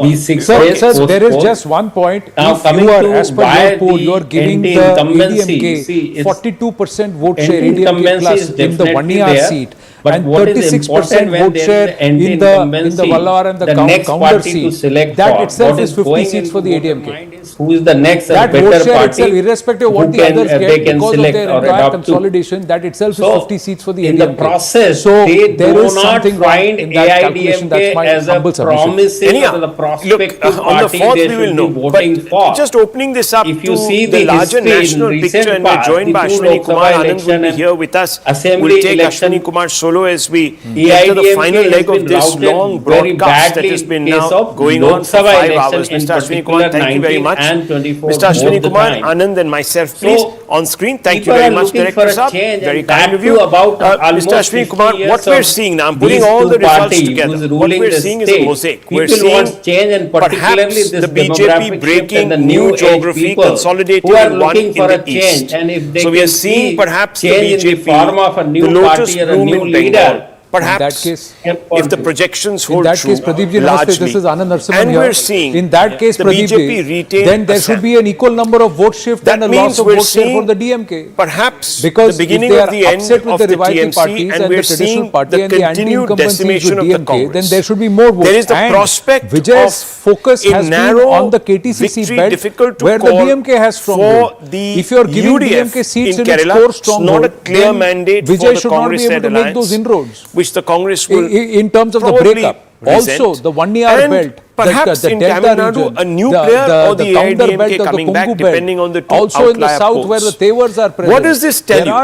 these 6 days. Sir, there is just one point. If you are, as per your poll, you are giving the ADMK 42% vote share ADMK plus in the 1 seat. But and what is important when there is anti-incumbency, in the Vallar and the next counter party seat, to select that for, itself is 50 seats for the ADMK. Who is the next that better vote share party itself, irrespective of what the others get, because of their entire consolidation, to. that itself is 50 seats for the ADMK. In the process, so they there do is not something find in that calculation. That's my as a humble promising or the prospective on the party they we will should know. be voting for. Just opening this up if you to see the larger national picture, and we're joined by Ashwini Kumar Anand will be here with us. We'll take Ashwini Kumar solo as we enter the final leg of this long broadcast that has been now going on for 5 hours. Mr. Ashwini Kumar, thank you very much. Mr. Ashwini Kumar Anand and myself, please, on screen. Thank you very much, Director Saab. Very kind of you. Mr. Ashwini Kumar, what we're seeing now, I'm putting all the results together. What we're seeing is a mosaic. We're seeing perhaps the BJP breaking new geography, consolidating in one in the east. So we are seeing perhaps the BJP, the lotus bloom in Bengal. Perhaps, if the projections hold true, largely, this is Anand Narasimhan and here. We're seeing in that case, the BJP retain then there should be an equal number of vote shift and a loss of vote share for the DMK. Perhaps because the beginning of the end of the revival parties and the traditional party and the anti-incumbency with DMK, then there should be more votes. There is the prospect Vijay's focus has been on the KTCC belt, where the DMK has strong hold. If you are giving DMK seats in its core stronghold, then Vijay should not be able to make those inroads. Which the Congress will in terms of the breakup. Also, the 1 year belt, perhaps in Tamil Nadu, a new player or the AIADMK coming back, depending on the two also in the south polls. Where the Tewars are present. What does this tell you?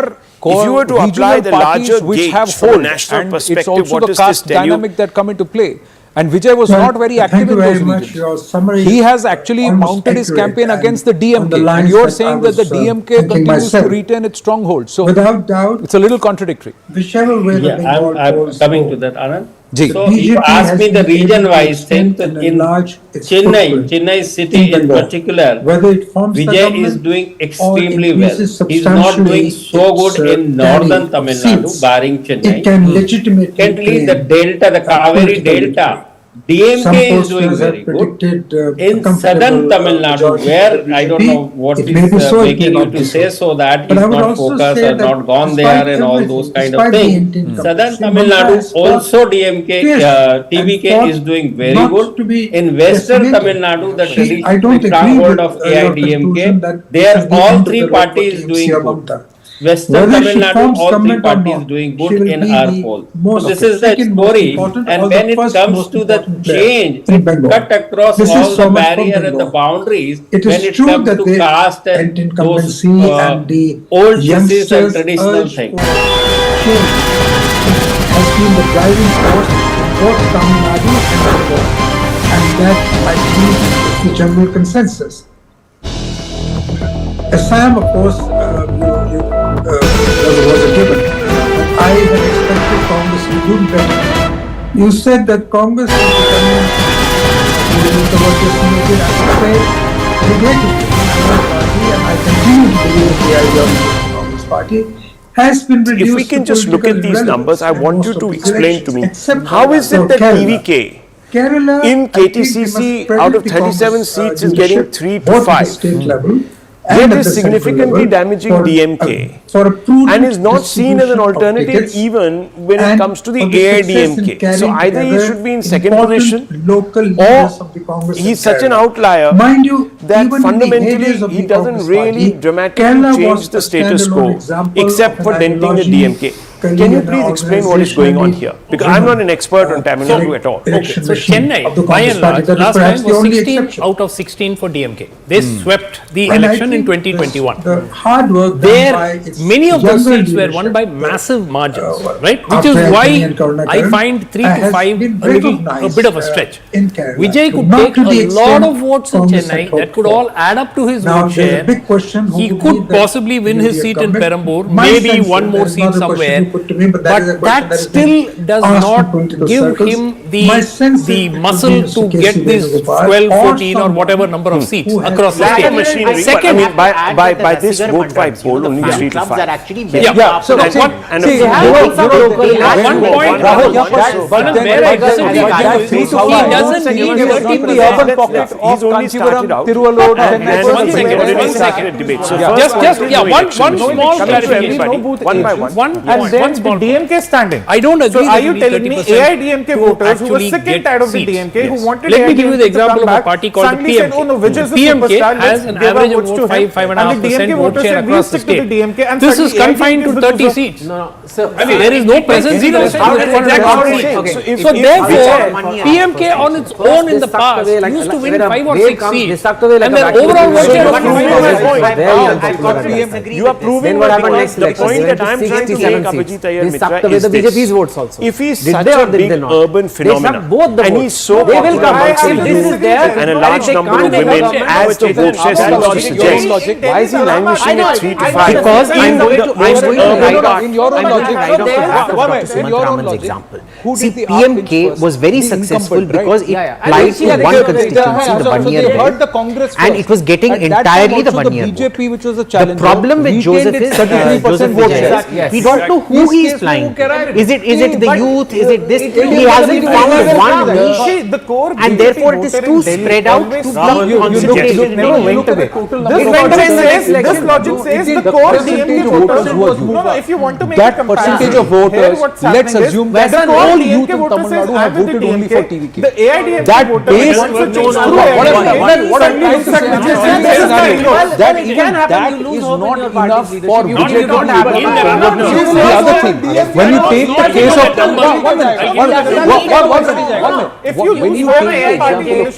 If you were to apply the larger gauge from a national perspective, it's also what the does caste this tell you? dynamic that come into play. And Vijay was not very active in those regions. He has actually mounted his campaign against the DMK. And you are saying that the DMK continues to retain its stronghold. So, without doubt, it's a little contradictory. Whichever way the Bengal I'm coming to that, Anand. Ji. So, if you ask me the region-wise thing, in Chennai city in particular, Vijay is doing extremely well. He is not doing so good in northern Tamil Nadu, barring Chennai. It can legitimately Secondly, the delta, the Kaveri delta, DMK is doing very good. In southern Tamil Nadu, where I don't know what is making you to say so that he's not focused or not gone there and all those kind of things. Southern Tamil Nadu also DMK, TVK is doing very good. In western Tamil Nadu, the traditional stronghold of AIADMK, there all three parties doing good. Western Tamil Nadu, all three parties doing good in our poll. So this is the story, and when it comes to the change, it cut across all the barrier and the boundaries when it comes to caste and those old disease and traditional things. Has been the driving force in both Tamil Nadu and Bengal, and that I believe is the general consensus. Assam, of course, was a given. But I had expected Congress to do better. You said that Congress is becoming, to use the word decimated, I would say, regrettably, in our party, and I continue to believe in the ideology of the Congress Party, has been reduced. If we can just look at these numbers, I want you to explain to me, how is it that TVK in KTCC out of 37 seats is getting 3 to 5? Yet is significantly damaging DMK and is not seen as an alternative even when it comes to the AIADMK. So either he should be in second position or he's such an outlier that fundamentally he doesn't really dramatically change the status quo except for denting the DMK. Can you please explain what is going on here? Because I'm not an expert on Tamil Nadu at all. Okay. So Chennai, by and large, last time was 16 out of 16 for DMK. They swept the election in 2021. There, many of those seats were won by massive margins, right? Which is why I find 3 to 5 a bit of a stretch. Vijay could take a lot of votes in Chennai that could all add up to his vote share. He could possibly win his seat in Perambur, maybe one more seat somewhere. But that still does not give him the muscle to get this 12, 14 or whatever number of seats across the state. Second, by this vote by poll, only 3 to 5. Yeah. So at one point, but where I disagree with you, he doesn't need in the urban pocket of Kanchipuram, Tiruvallur, one second. One small clarification. One by one. One small DMK standing. I don't agree. So are you telling me AIADMK voters who were sick and tired of the DMK, who wanted Let me give you the example of a party called the PMK. PMK has an average of 5.5% vote share across the state. This is confined to 30 seats. I mean, there is no presence in the state. So therefore, PMK on its own in the past used to win 5 or 6 seats, and their overall vote share was 5%. You are proving the point that I am trying to make, Abhijit Iyer Mitra, is the BJP's votes also. If he's such a big urban phenomenon and he's so popular amongst the youth and a large number of women, as the vote share seems to suggest, why is he languishing at 3 to 5? Because I'm going to in your own logic, example. See, PMK was very successful because it applied to one constituency, the Baniyar belt, and it was getting entirely the Baniyar vote. The problem with Joseph is Joseph Vijay. We don't know who he is flying to. Is it the youth? Is it this? He hasn't found one niche, and therefore it is too spread out to be concentrated. This logic says the core DMK voters. No, if you want to make that percentage of voters, let's assume that all youth in Tamil Nadu have voted only for TVK. The AIADMK that base, what I'm trying to say is that even that is not enough for Vijay to be the other thing. When you take the case of when you take the example of PMK,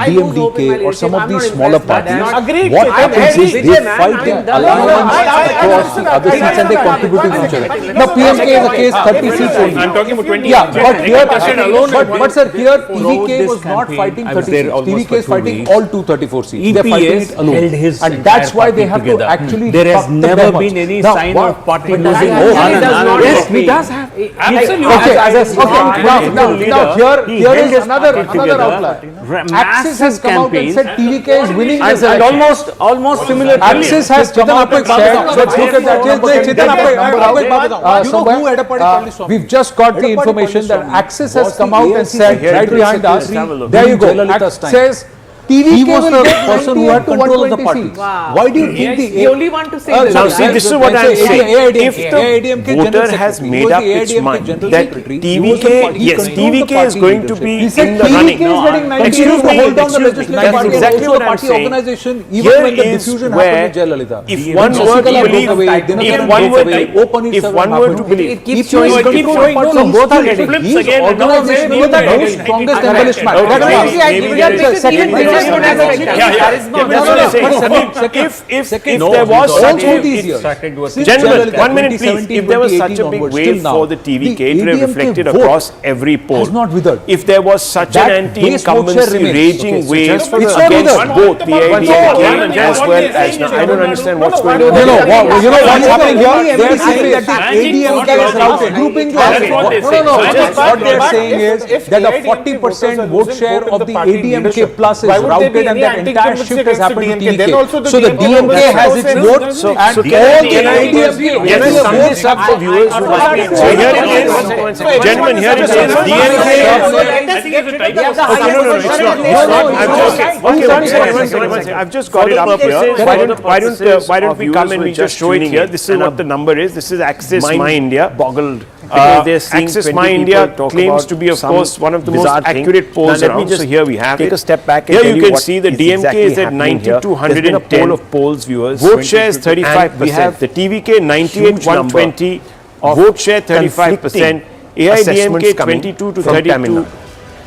DMDK or some of these smaller parties, what happens is they fight in alliance across the other seats and they contribute to each other. Now PMK is a case 30 seats only. I'm talking about 20. Yeah, but here, but sir, here TVK was not fighting 30 seats. TVK is fighting all 234 seats. They're fighting it alone. And that's why they have to actually. There has never been any sign of party losing. Yes, he does have. Absolutely. Now here is another outlier. Axis has come out and said TVK is winning this election. Almost similar. Axis has come out and said, let's look at that. We've just got the information that Axis has come out and said right behind us. There you go. Axis says he was the person who had control of the party. Wow. Why do you think the only one to say this? Now see, this is what I'm saying. If the AIADMK voter has made up its mind that TVK, yes, TVK is going to be in the running. Excuse me, that's exactly what I'm saying. Here is where, if one were to believe, if one were to believe, it keeps showing, both are getting. He is organization with the strongest embellishment. If there was such a gentlemen, 1 minute please, if there was such a big wave for the TVK, it would have reflected across every poll. If there was such an anti-incumbency raging wave against both the AIADMK as well as now, I don't understand what's going on. You know what's happening here? They are saying that the AIADMK is routed. What they are saying is that a 40% vote share of the AIADMK plus is routed and that entire shift has happened to TVK. So the DMK has its vote and all the AIADMK votes have the viewers who are Gentlemen, here it is. I've just got it up here. Why don't we come and we just show it here? This is what the number is. This is Access My India. Boggled. Access My India claims to be, of course, one of the most accurate polls around. So here we have take a step back. Here you can see the DMK is at 9210 of polls viewers. Vote share is 35%. We have the TVK 98,120. Vote share 35%. AIADMK 22 to 32.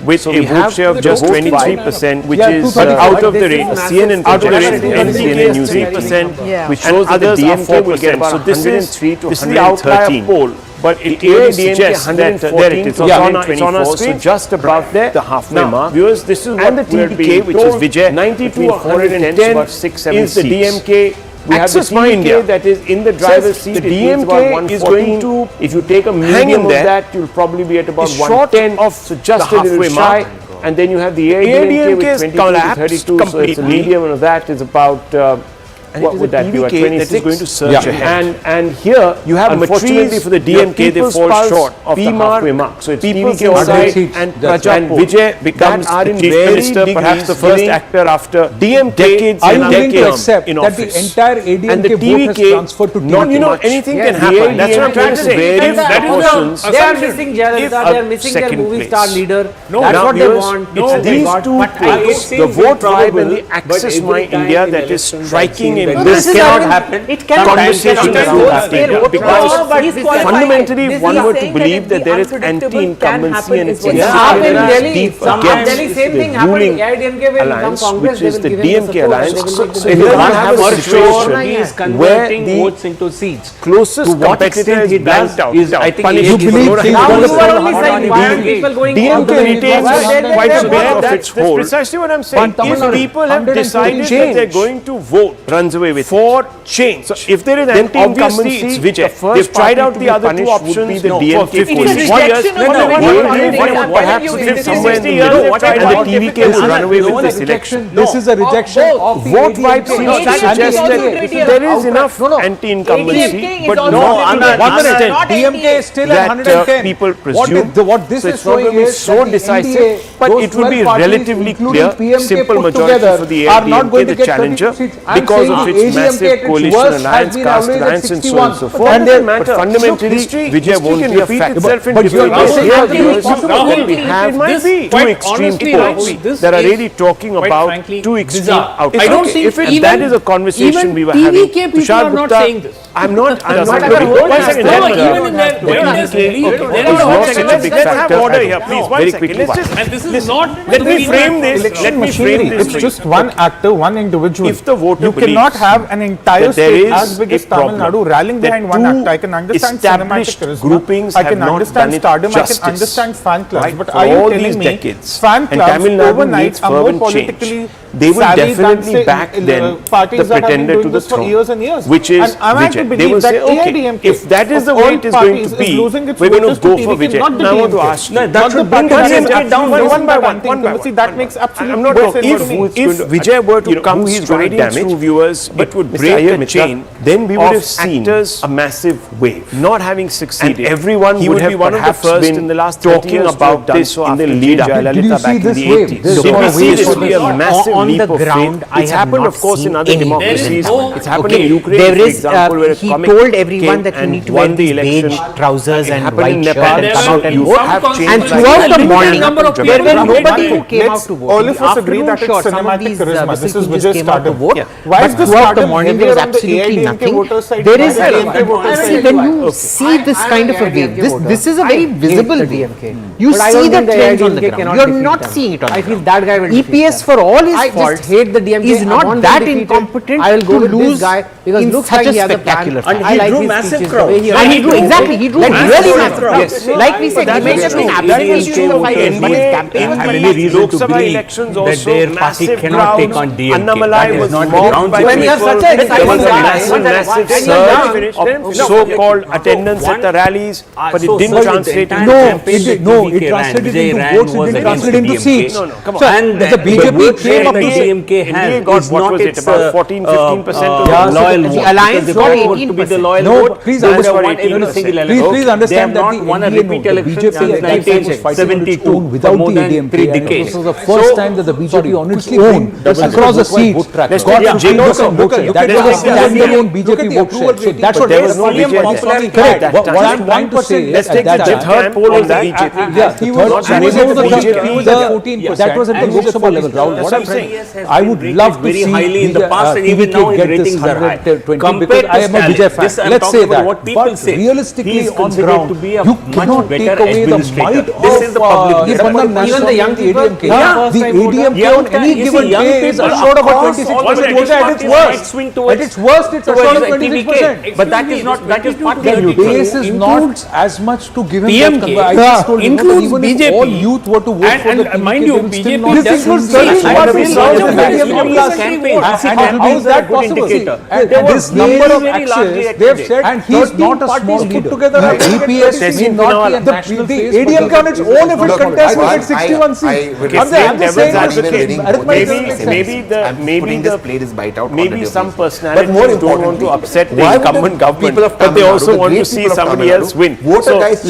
With a vote share of just 23%, which is out of the range. CNN out of the range. NDA News 3%, which shows that others are 4%. So this is the outlier poll. But it really suggests that there it is. It's on our screen, so just above there, the halfway mark. Viewers, this is what the TVK, which is Vijay, 90 to 110 is the DMK. We have the TVK that is in the driver's seat. The DMK is going to, if you take a median of that, you'll probably be at about 110 of, so just a little shy. And then you have the AIADMK with 22 to 32, so it's a median of that is about what would that be? 26 is going to surge ahead. And here you have unfortunately for the DMK they fall short of the halfway mark. So it's TVK side and Vijay becomes the chief minister, perhaps the first actor after decades and decades in office. That the entire AIADMK and the TVK transferred to TVK. You know, anything can happen. That's what I'm trying to say. They are missing Jayalalitha, they are missing their movie star leader. That's what they want. These two polls, the vote vibe and the Access My India that is striking a this cannot happen. It cannot conversation around happening because fundamentally, if one were to believe that there is anti-incumbency and it's deep against the ruling alliance, which is the DMK alliance. So if you have a situation where the votes into seats, closest competitor is blanked out, you believe DMK retains quite a bit of its hold. That's precisely what I'm saying. If people have decided that they're going to vote, runs away with for change. So if there is anti-incumbency, it's Vijay. They've tried out the other two options, the DMK for 4 years. Perhaps somewhere in the middle, and the TVK will run away with this election. This is a rejection of the vote vibe seems to suggest that there is enough anti-incumbency, but not to the extent DMK is still at 110. People presume. What this is showing is so decisive, but it will be relatively clear, simple majority for the AIADMK, the challenger, because of its massive coalition alliance, caste alliance and so on and so forth. But fundamentally, Vijay won't be a factor. But you are saying we have two extreme polls that are really talking about two extreme outcomes. I don't see if that is a conversation we were having. TVK people are not saying this. I'm not. Even in their let's have order here, please. 1 second. And this is not. Let me frame this. It's just one actor, one individual. If the voter you cannot have an entire state as big as Tamil Nadu rallying behind one actor. I can understand cinematic charisma. I can understand Stardom. I can understand fan clubs. But are you telling me fan clubs overnight are more politically they will definitely back then the pretender to the throne, which is Vijay. believe that AIADMK, if that is the way it is going to be, we're going to go for Vijay. Now I want to ask you. That should bring DMK down one by one. That makes absolute sense. If Vijay were to come striding through viewers, it would break a chain. Then we would have seen a massive wave. Not having succeeded, and everyone would have one of the first in the last talking about this in the lead up. Did you see this wave? Did we see this to be a massive leap of faith? It's happened, of course, in other democracies. It's happened in Ukraine, for example, where he told everyone that you need to wear these beige trousers and white shirt and come out and vote. And throughout the morning, there were nobody who came out to vote. All of us agree that it's cinematic charisma. This is Vijay's Stardom. Why is this throughout the morning there was absolutely nothing. There is, see, when you see this kind of a wave, this is a very visible wave. You see the trends on the ground. You are not seeing it on the ground. I feel that guy will EPS for all his faults is not that incompetent to lose in such a spectacular fashion. And he drew massive crowds. And he drew, exactly, he drew really massive crowds. Like we said, he may have been absolutely true, but his campaign have any reason to believe that their party cannot take on DMK. That is not the ground. When you have such a massive surge of so-called attendance at the rallies, but it didn't translate into campaign. No, it translated into votes, it didn't translate into seats. Come on. And the BJP came up to DMK has what was it, about 14-15% of loyal vote. The alliance got 18%. To be the loyal No, vote, please they would have understand. won every single election. Please understand They have that not the won a NDA repeat the election BJP since at that time was fighting on its 1972 own without for more the than ADMK. 3 decades. This was the first time that the BJP on its own across the seats got Let's to take change the vote share. That was a standalone BJP vote share. So that's what there they was no were BJP popularity. correct. What I'm trying to say Let's is take at the that third poll of the BJP. Yeah, he was at the 14%. That was at the Lok Sabha level. Rahul, what I'm saying, I would love to see highly in the past, and even now his ratings are high. because I am a Vijay fan. Let's say that. What people But say, realistically on considered ground, to be a you much cannot take better away the administrator. might This is the public of Even the young people, ADMK. Yeah. The ADMK on any given day is assured about 26% vote at its worst. At its worst, it's assured of 26%. But that is not, that is part The base is not as much to give him PMK that. I just told you, includes even if BJP. all youth were to vote for the And mind PMK, you, they will still BJP not- does includes not 13 see- parties. I How is don't that think possible? campaign. How is that possible? And this number of access, they have said, and he's not a small leader. Together, EPS may not be a national face. The ADMK on its own, if it contests, will get 61 seats. I'm just saying, maybe the plate is bite out. Maybe some personalities don't want to upset the incumbent government, but they also want to see somebody else win. So let's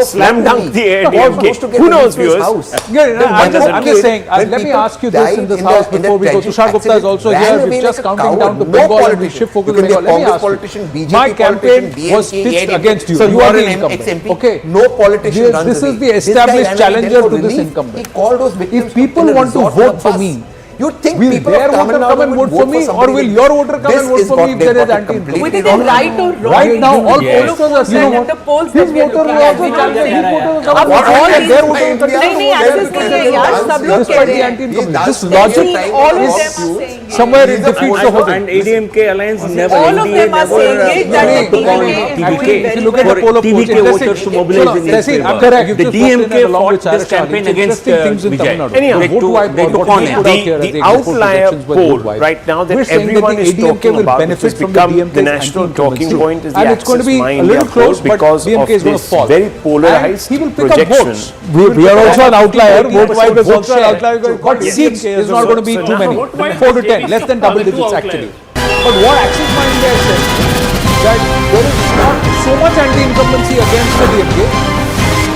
slam dunk the AIADMK. Who knows, viewers? I'm just saying, let me ask you this in this house before we go. Tushar Gupta is also here. We're just counting down to Bengal and we shift focus to Bengal. Let me ask you. My campaign was pitched against you. You are the incumbent. Okay. No politician runs This is away. the established This guy challenger for to this relief. incumbent. He called those victims If people in a want to resort vote on a for bus. me, you think will people their of Tamil voter Nadu come and would vote for me, or somebody will like your this? voter come and This vote is for what me if they there is got anti-incumbency? completely Whether they're right or wrong, Right now, all Yes. pollsters are saying, Look at the polls his that we are voter looking will at. also come, his voter will come. अब What all will these their voter will come? नहीं access नहीं है यार सब लोग This कह was रहे the हैं anti-incumbency. This all logic of them are saying somewhere it defeats the whole And thing. ADMK alliance never, all of them are saying that the Actually, if you look at the poll of TVK voters to mobilize in his favor. correct. The DMK fought this campaign against Vijay. They took on him. The outlier poll right now that everyone is talking about, which has become the national talking point, is the Axis Mind poll because of this very polarized he will pick up projection. votes. We are also an outlier. Vote-wise is also an outlier. But seats is not going to be too many. 4 to 10, less than double digits actually. But what Axis Mind there said that there is not so much anti-incumbency against the DMK,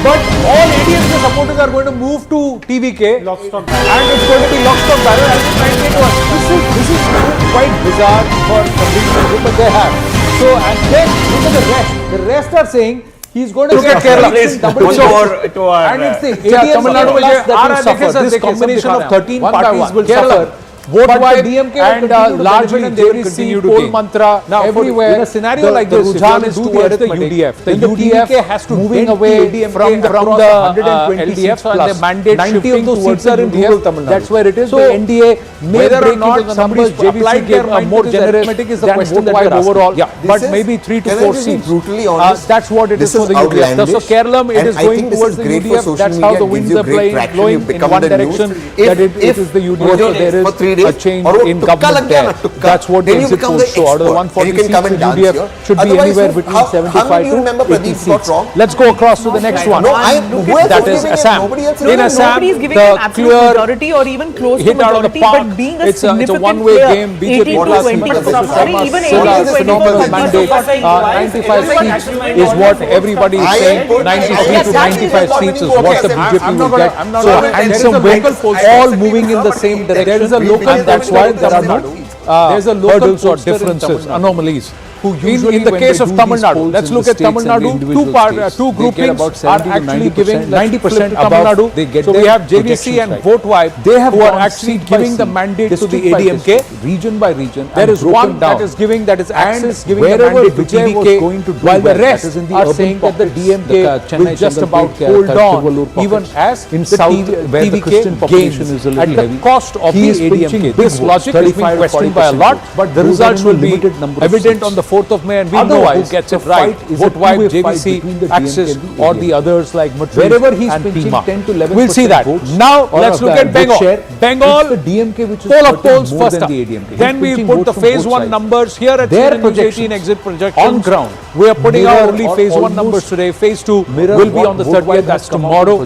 but all ADMK supporters are going to move to TVK and it's going to be lock, stock, barrel as it's 1981. This is quite bizarre for some reason, but they have. So, and then look at the rest. The rest are saying he's going to get Kerala. And it's the ADMK Tamil Nadu that will suffer. This combination of 13 parties will suffer. Vote-wise and largely they will continue to gain. Mantra now everywhere. In a scenario like this, Rujhan is towards the UDF. The UDF has to moving away from the 120 LDF and the mandate 90 of those seats are in rural Tamil Nadu. That's where it is. So the NDA may break into the numbers. JVC gave a more generous than vote-wise overall. But maybe 3 to 4 seats. That's what it is for the UDF. So Kerala, it is going towards the UDF. That's how the winds are blowing in one direction. That it is the UDF. So there is a change in government there. That's what the exit polls show. Out of the 140 seats, the UDF should be anywhere between 75 to 80 seats. Let's go across to the next one. That is Assam. In Assam, the clear majority or even close to hit out of the majority, park. but being a It's a significant one-way player, game. BJP 80 plus to 20, even 80 to 20 phenomenal mandate. 95 seats is what everybody is saying. 93 to 95 seats is what the BJP will get. So handsome win, all moving in the same direction. There is a local, and that's why there are no hurdles or differences, anomalies. In the case of Tamil Nadu, let's look at Tamil Nadu. Two groupings are actually giving 90% above. So we have JVC and VoteWipe. They who are actually giving the mandate to the ADMK region by region. There is one that is giving, that is Axis giving the mandate to TVK, while the rest are saying that the DMK will just about hold on, even as in South where the Christian population is a little heavy. At the cost of the ADMK. This logic is being questioned by a lot, but the results will be evident on the 4th of May, and we know who gets it right. VoteWipe, JVC, Axis, or the others like Matrize and ABP. We'll see that. Now let's look at Bengal. Bengal, the DMK, which is poll of polls first up. Then we'll put the phase 1 numbers here at their projection exit projections on ground. We are putting out only phase 1 numbers today. Phase 2 will be on the 30th. That's tomorrow.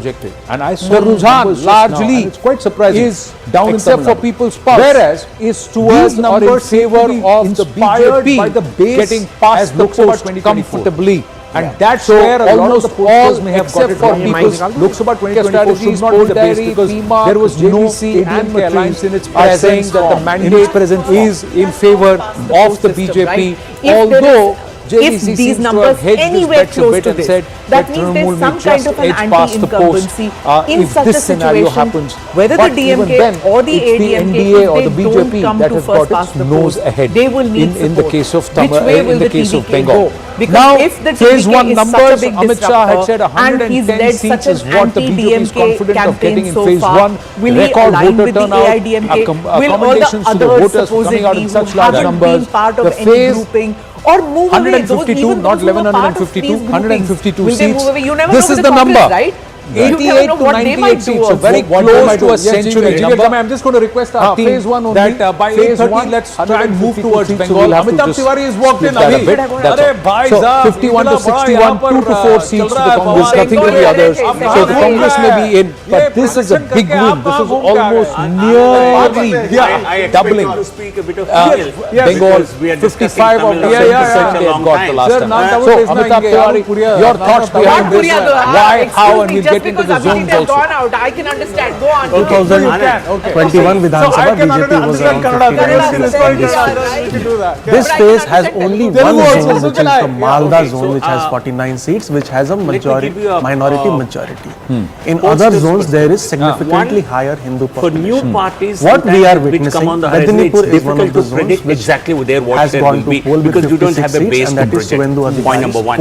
And I saw the Rujhan largely, it's quite surprising, is down except for People's Pulse, whereas is towards or in favor of the BJP by the base getting past the post comfortably. And that's where almost all may have except for People's Lok Sabha 2024 should not be the base because there was no AIADMK alliance in its presence, saying that the mandate is in favor of the BJP, although if these numbers anywhere close to this, that means there's some kind of an anti-incumbency in such a situation, whether the DMK or the AIADMK, or the BJP that has got its nose ahead, they will need in the case of Tamil, in the case of Bengal. Because now, if the phase 1 is numbers, such a big Amit Shah had said and he's 110 led seats such is an what the BJP is confident of getting in so phase far, 1. will he Record align voter with the turnout, AIADMK? Will all accommodations the to the others voters coming out in such who large haven't numbers. been part of The any phase grouping or move away, 152, not 1152, 152 seats. You never This know is the number. Right? 88 to 98 seats, so very close to a century number. I'm just going to request our team phase 1 only, that by 8:30 let's try and move towards Bengal. Amitabh Tiwari has walked in. So 51 to 61, 2 to 4 seats to the Congress, nothing to the others. So the Congress may be in, but this is a big win. This is almost nearly doubling. Bengal 55 of the 70% they have got the last time. So Amitabh Tiwari, your thoughts behind this? Why, how, and we'll get into the zones also. Gone out. I can understand. Go on. 2021 Vidhan Sabha, BJP was around 50%. This phase has only one zone, which is the Malda zone, which has 49 seats, which has a minority majority. In other zones, there is significantly higher Hindu population. For new parties, what we are witnessing, Medinipur is one of the zones which exactly their vote share will be because you don't have a base to project. Point number 1.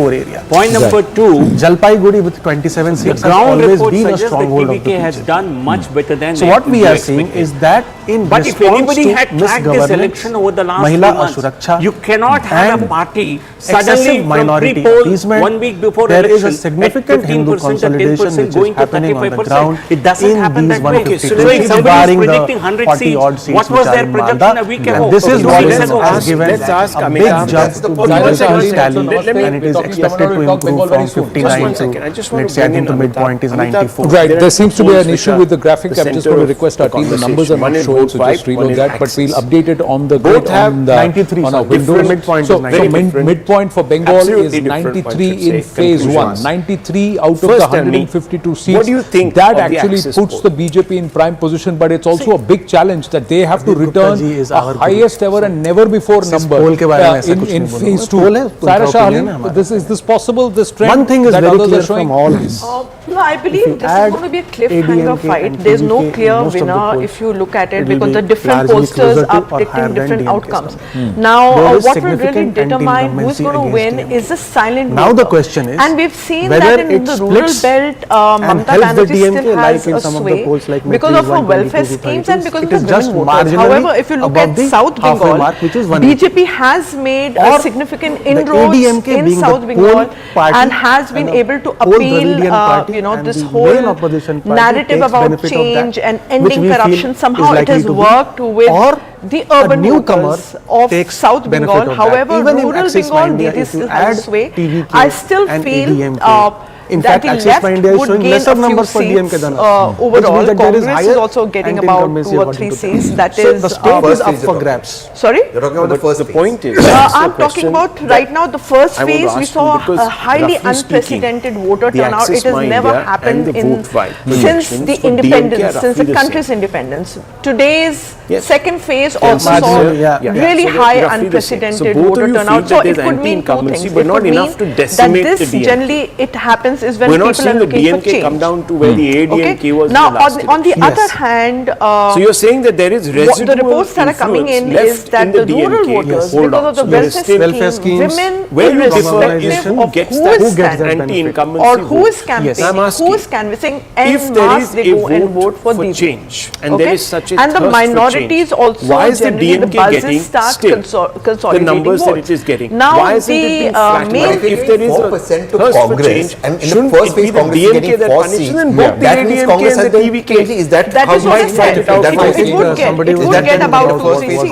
Point number 2, Jalpaiguri with 27 seats. The ground report suggests that TVK has done much better than so what we are seeing is that in but if anybody had tracked this election over the last 3 months, you cannot have a party suddenly from pre-poll 1 week before there election is a significant Hindu consolidation which is happening on the ground. It doesn't happen that way. So if somebody is predicting 100 seats, what was their projection a week ago? This is what has given a big jump to the tally, and it is expected to improve from 59 to, let's say, I think the midpoint is 94. Right, there seems to be an issue with the graphic. I'm just going to request our team. The numbers are not showing, so just reload that. But we'll update it on the grid on our windows. So midpoint for Bengal is 93 in phase 1. 93 out of the 152 seats. What do you think that actually puts the BJP in prime position, but it's also a big challenge that they have to return a highest ever and never before number in phase 2. Saira Shah Ali, is this possible? This trend? One thing is very clear from all this. No, I believe this is going to be a cliffhanger fight. There's no clear winner if you look at it because the different pollsters are predicting different outcomes. Now, what will really determine who's going to win is the silent voter. Now the question is, and we've seen that in the rural belt, Mamata Banerjee still has a sway because of her welfare schemes and because of the women voters. However, if you look at South Bengal, BJP has made a significant inroads in South Bengal and has been able to appeal, this whole narrative about change and ending corruption, somehow it has worked with the urban voters of South Bengal. However, rural Bengal did this elsewhere. I still feel in fact, Axis India is showing lesser numbers for DMK than overall. Congress is also getting about 2 or 3 seats. That is the state is up for grabs. Sorry? You're talking about the first phase. The point is, I'm talking about right now the first phase. We saw a highly unprecedented voter turnout. It has never happened since the independence, since the country's independence. Today's second phase also saw really high unprecedented voter turnout. So it could mean two things. It could mean that this generally it happens is when people are looking for change. Come down to where the AIADMK was. Now, on the other hand, so you're saying that there is residual the reports that are coming in is that the rural voters, because of the welfare scheme, women, irrespective of who gets anti-incumbency or who is canvassing, en masse they go and vote for these change. And there is such a and the minorities also why is the DMK getting consolidating the numbers that it is getting? Now why isn't it being if there is 4% to Congress and in the first phase Congress is getting 4 seats, that means Congress has been is that how you fight it out? It would get about 2 seats.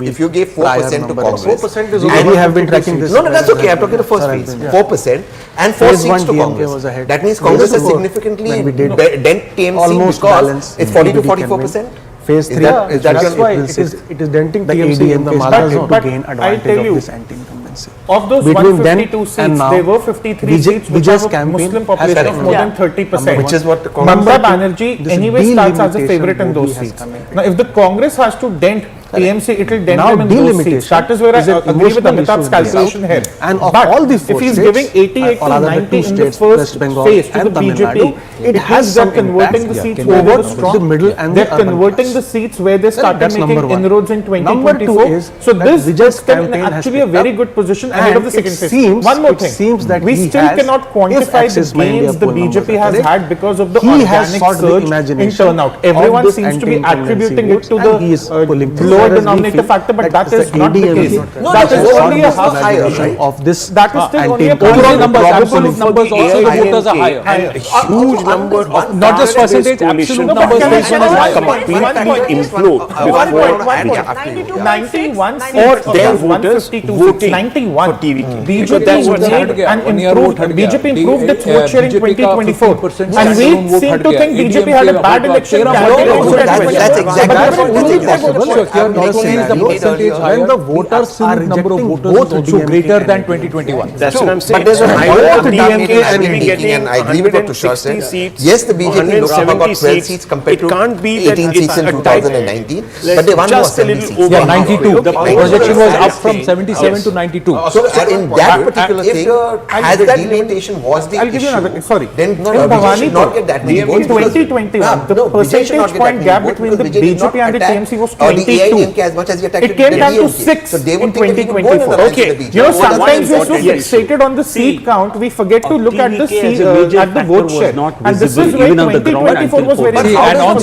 If you gave 4% to Congress, 4% is we have been tracking this. No, that's okay. I'm talking the first phase. 4% and 4 seats to Congress. That means Congress has significantly dent TMC because it's 40 to 44%. Phase 3 that's why it is denting the TMC in the Malda zone to gain advantage of this anti-incumbency. Of those 152 seats, there were 53 seats which have a Muslim population of more than 30%. Which is what Mamata Banerjee anyway starts as a favorite in those seats. Now, if the Congress has to dent TMC, it will dent them in those seats. That is where I agree with Amitabh's calculation here. And of all these if he's giving 88 to 90 in the first phase to the BJP, it has they're converting the seats where they were strong. They're converting the seats where they started making inroads in 2024. So this puts them in actually a very good position ahead of the second phase. One more thing, we still cannot quantify the gains the BJP has had because of the organic surge in turnout. Everyone seems to be attributing it to the lower denominator factor, but that is not the case. No, that is only a half higher of this. That is still only a overall numbers, absolute numbers also the voters are higher. And a huge number of not just percentage, absolute numbers completely implode before 91 or their voters voting 91 for TVK. BJP improved its vote share in 2024, and we seem to think BJP had a bad election. That's exactly when the voters are number of voters also greater than 2021. That's what I'm saying. But there's a higher DMK and I agree with what Tushar said. Yes, the BJP Lok Sabha got 12 seats compared to 18 seats in 2019, but they won more 70 seats. Yeah, 92. The projection was up from 77 to 92. So in that particular thing, has the delimitation was the issue, then Vijay should not get that many votes. In 2021, the percentage point gap between the BJP and the TMC was 22. It came down to 6 in 2024. Okay, you know, sometimes we're so fixated on the seat count, we forget to look at the vote share. And this is where 2024 was very high. And on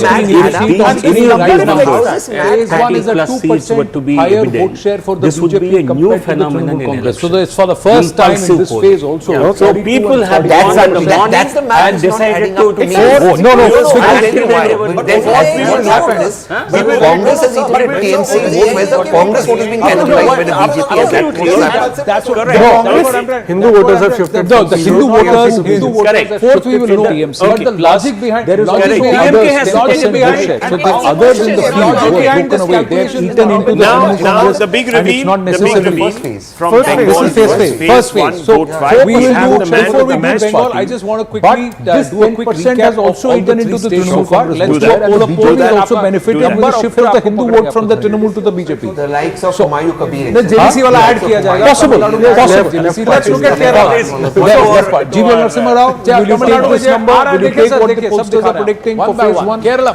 any rise numbers, phase 1 is a 2% higher vote share for the BJP compared to the Trinamool Congress. So it's for the first time in this phase also. So people have gone on the morning and decided to make vote. But then what will happen is Congress has eaten at TMC vote where the Congress vote has been cannibalized by the BJP. That's correct. Hindu voters have shifted. No, the Hindu voters, fourth we will know TMC. But the logic behind, there is also others, not behind. So the others in the field who have broken away, they have eaten into the Trinamool Congress, the big and it's not necessarily first phase. First phase. So we will do, before we do Bengal, I just want to quickly do a quick recap has also eaten into the Trinamool Congress. Let's do a poll is also benefiting with the shift of the Hindu vote from the Trinamool to the BJP. The likes of Humayun Kabir. The JDC wala add kiya jayega. Possible. Let's look at Kerala. GV Narasimha Rao, will you take this number? Will you take what the pollsters are predicting for phase 1? Kerala.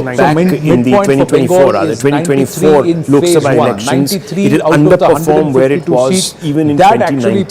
back in the 2024 Lok Sabha elections, it did underperform where it was even in 2019.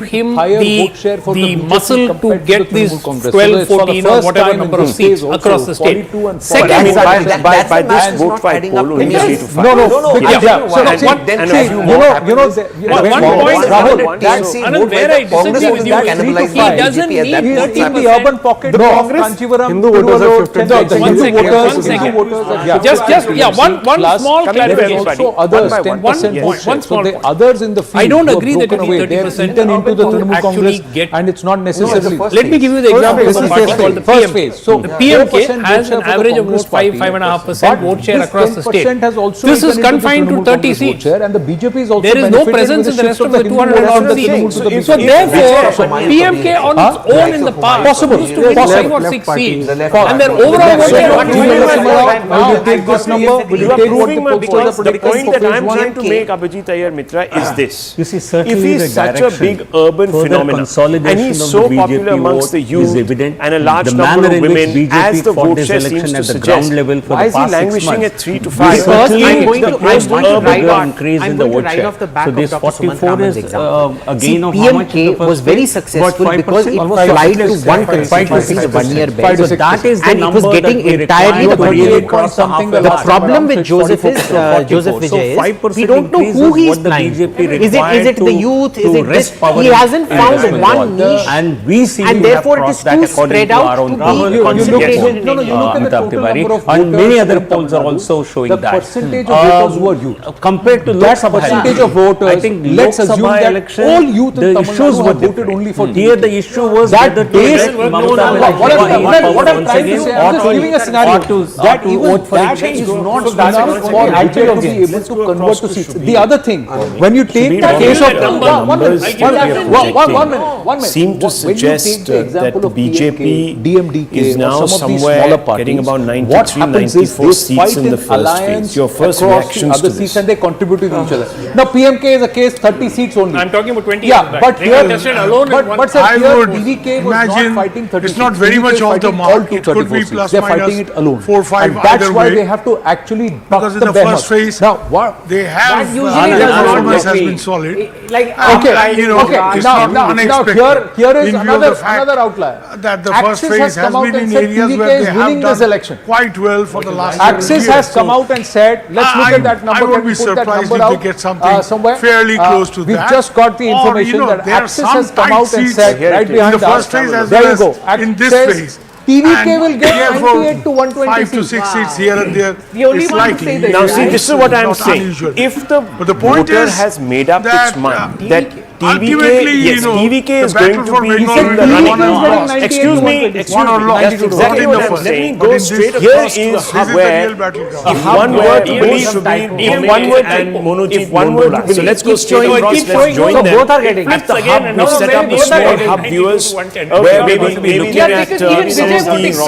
give him the muscle to get these 12, 14 or whatever number of seats across the state. Second, by this vote fight poll, only 3 to 5. No. Where I disagree with you, he doesn't need 30%. No, Congress, Hindu voters are 15%. One small clarification. Also others, 10% vote share. So the others in the field, I don't agree that it is they are 30% eaten into the Trinamool Congress, get, and it's not necessarily. Let me give you the example This of is a party called the first phase. So the PMK has an average of about 5.5% vote share across the state. This is confined to 30 seats. And the BJP is also there is no presence in the rest of the 200 seats. So therefore, PMK on its own in the past used to win 5 or 6 seats, and their overall vote share was will you take this number? Will you take what the pollsters are the predicting point for that phase I'm one? trying to make, Abhijit Iyer Mitra, is this. You see, certainly if he's such a big urban phenomenon, and he's so popular amongst the youth and a large number of women, as the vote share seems to suggest, why is he languishing at 3 to 5? Because I'm going to increase in the vote share. So this 44 is a gain of how much? PMK was very successful because it applied to one constituency, the 1 year ban. So that is the and it was number getting that we entirely the require Vijay. across something. The problem with Joseph Vijay is we don't know who he is blind. Is it the youth? Is it this? He hasn't found one niche, and we see, and therefore it is too spread out to be concentrated in India. And many other polls are also showing that. The percentage of voters who are youth. Compared to that percentage of voters, I think let's assume that all youth in Tamil Nadu have voted only for here the issue was that base. What I'm trying to say, I'm just giving a scenario that even that is not enough for Vijay to be able to convert to seats. The other thing, when you take the case of one minute, seem to suggest that BJP DMDK is now somewhere getting about 93-94 seats in the first phase. Your first reactions to this? And they contribute to each other. Now PMK is a case 30 seats only. I'm talking about 20 Yeah, years back. but They here, were tested alone in one. but sir, I here would DVK was not imagine fighting 30 it's not seats. very DVK much is off the fighting mark. all It could 234 be seats. plus They're minus fighting it alone. 4 or 5 and that's either why way. they have to actually buck Because in the the behemoth. first phase, Now what? they have usually their does not performance has work. been solid. Okay, you know, okay. it's Now, not unexpected. here is in view of the fact another outlier. That the Axis first phase has come out been and in said areas TVK where is they winning have this done election. quite well for the last Axis has come out and said, let's look at that number. I would Can we be put that surprised number if out they get something somewhere? fairly close to We've that. just got the Or, information that there are Axis some has come tight out and seats said right in behind the first phase as there well you go. as Axis in this says phase. TVK And will get therefore, 98 to 120 5 to 6 seats here and there. The only is one to likely. say this, Now see, this is what I'm Not saying. unusual. If the But the point voter is has made up that, its mind that ultimately, TVK, yes, you know, TVK the is going battle to for be Bengal in the will be running. won or lost. Excuse me, Won or lost. that's exactly Not in what the I'm first. saying. But in this Here first, is this is the where real battleground. if one were to believe, if one were to, if one were to believe, so let's go straight across, let's join them. Both are getting At the hub, we've set up the small hub viewers where we will be looking at some of these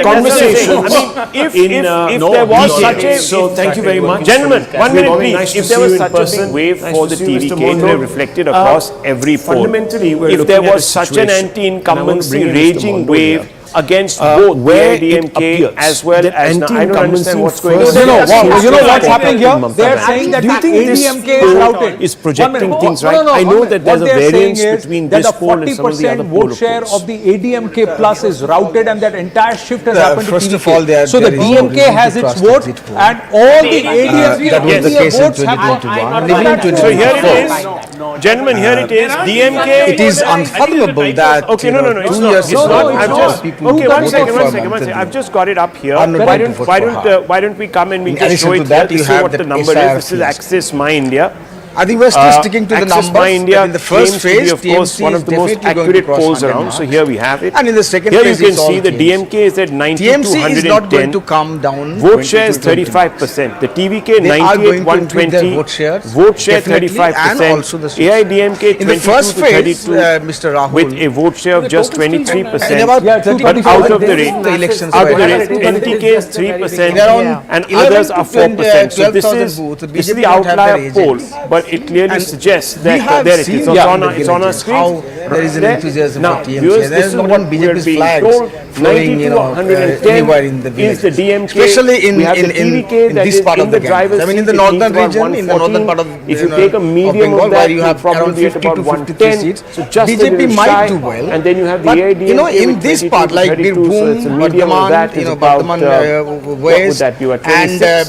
conversations. I mean, if there was such a, so thank you very much. Gentlemen, 1 minute please. If there was such a big wave for the TVK to have reflected across every poll, if there was such an anti-incumbency raging wave against both AIADMK as well as now, I don't understand what's going on. You know what's happening here? They are saying that the AIADMK is routed. Is projecting things right. I know that there's a variance between this poll and some of the other vote share of the AIADMK plus is routed, and that entire shift has happened to TVK. So the DMK has its vote, and all the AIADMK votes have. So here it is, gentlemen. Here it is. DMK. It is unfathomable that okay, no, it's not. It's not. I've just okay. One second. I've just got it up here. Why don't we come and we just show it here to see what the number is? This is Axis My India. I think we're still sticking to the Axis numbers. My India In the first phase, of course, TMC one of the most accurate polls around. So here we have it. And in the second here phase, you can see the DMK is at 90 to 110. TMC is not going to come down. Vote share is 35%. The TVK 98 120. Vote share 35%. And also the AIADMK 22 in the first to phase, 32 Mr. Rahul, with a vote share of just 23%. in about But out of the rate, elections, NTK is 3%, and others are 4%. So this is the outlier poll, but it clearly suggests that there it is. It's on our screen. How there is an enthusiasm now, for TMC. viewers, There is no one BJP's flags flying, anywhere in the is the villages. DMK, especially in this part of the game. Ganges. I mean, in the northern region, in the northern part of if you take a medium Bengal, of that, where you have around 50 to 53 seats, so just BJP might do well. And then you have the but AIADMK in this part, like Birbhum, Bardhaman, West, and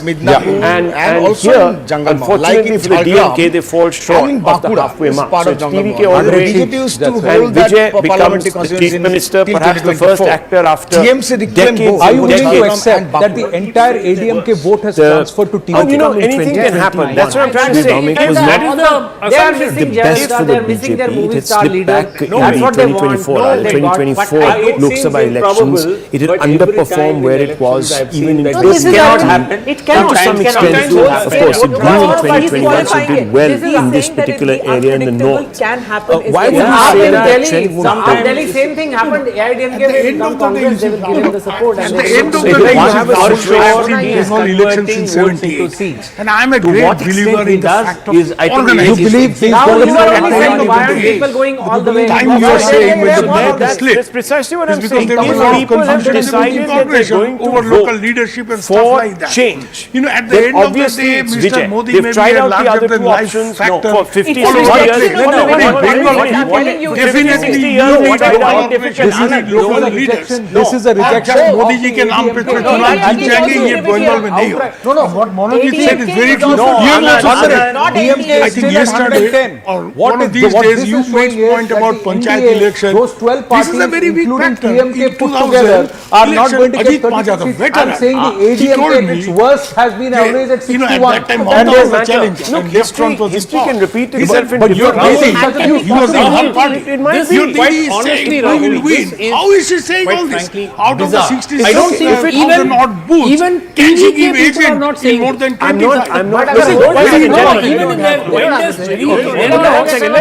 Midnapur, and also in Jungle, like in for the DMK, TVK, they fall short of the halfway mark. So it's TVK all the way. BJP used to And hold that Vijay becomes parliamentary the constituency chief minister, till perhaps the first 2024. actor after TMC reclaimed decades. both. Are you willing to Decades. accept that the entire ADMK vote has transferred to TVK? You know, anything can happen. That's what I'm trying to say. They Was are not missing the best for the BJP. It had slipped back in the 2024 Lok Sabha elections. It had underperformed where it was even in This cannot happen. It cannot. to some extent. Of course, it grew in 2021, so it did well in this particular area in the north. Can happen. Why would you say that trend would Sometimes Delhi, same thing happened. AIADMK will come Congress, they will give him the support. At the end of the day, you have a national elections in 78. And I'm a great believer in the fact of organization. You believe these People going all the way. Time you are saying when the vote That's split. precisely what It's I'm because saying. there was a lot of People have confusion decided in that they're Congressional going over to local vote leadership and stuff for like that. change. You know, at the Then end of the obviously day, it's Mr. Vijay. Modi They've may be tried a out the larger other than two life options factor. for 50, 60 It's years. local Definitely, you they need tried to out local leaders. This is a rejection. Modi ji के नाम पे तो चुनाव जीत जाएंगे ये बंगाल में नहीं होगा. No, what Monoji said is very true. I think yesterday or one of these days you made point about panchayat election. Those 12 This parties, is a very weak including factor. TMK In put together, 2000 are not going to get Ajit 36 Pajata, seats. veteran. I'm saying the He told ADMK at me, its worst has been average at 61. you know, at that time, And Mamata was there's a challenge. Look, And left front was his history can fault. repeat He itself said, in but you're different raising, ways. he was the whole party. It might This be. you're saying honestly, we Rahul, will win. this is How is she saying all this? frankly Out of the bizarre. 66 I don't think thousand odd booths, even can she TMK give people are agent not in saying more than 25? I'm not. But Even even in their vendors,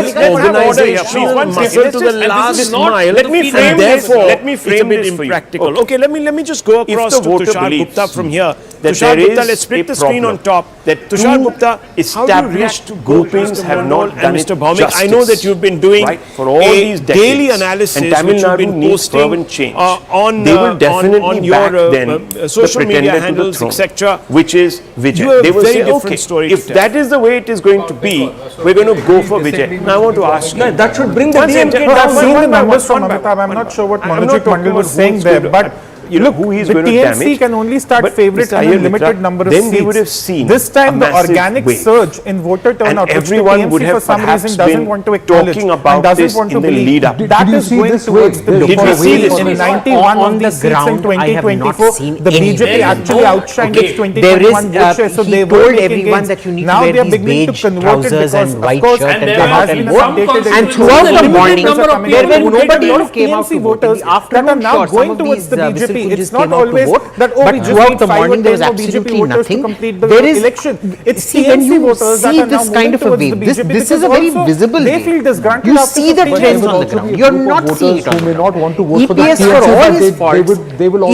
Let's organizational muscle to the last mile. Let me frame this. Let me frame it impractical. Okay, let me just go across to Tushar Gupta from here. That there is let's split the screen on top. That Tushar Gupta established groupings have not done Mr. Bhaumik, I know that you've been doing for all these daily analysis and Tamil Nadu needs fervent change. They will definitely back then social media handles, etc., which is Vijay. They will say, okay, if that is the way it is going to be, we're going to go for Vijay. Now I want to ask you. That should bring the DMK down. I've seen the numbers from Amitabh. I'm not sure what Manojit Mandal was saying there, but you look, who he's the going to TMC damage, can only start favorite in a limited number of then seats. we would have seen this time the organic wave. surge in voter turnout, and everyone which the TMC would have for some perhaps reason doesn't been want to acknowledge talking and about doesn't this want to in the believe. lead up. That is going towards the Did we see this? in 91 on the seats in 2024. The BJP actually outshined its 2021 vote share, so they were making gains. Now they are beginning to convert it because, of course, there has been some data. And throughout the morning, there were nobody of TMC voters that are now going towards the BJP. It's not always that but throughout the morning there was absolutely nothing. There is election. It's TMC voters that are now kind of a wave. This is a very visible they feel disgruntled. You see the trends on the ground. You're not seeing it on the ground. EPS for all his faults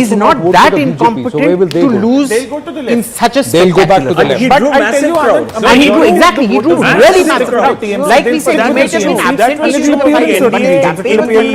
is not that incompetent to lose in such a spectacular way. He drew massive crowds. And he drew exactly. He drew really massive crowds. Like we said, he may have been absent. He should have campaign.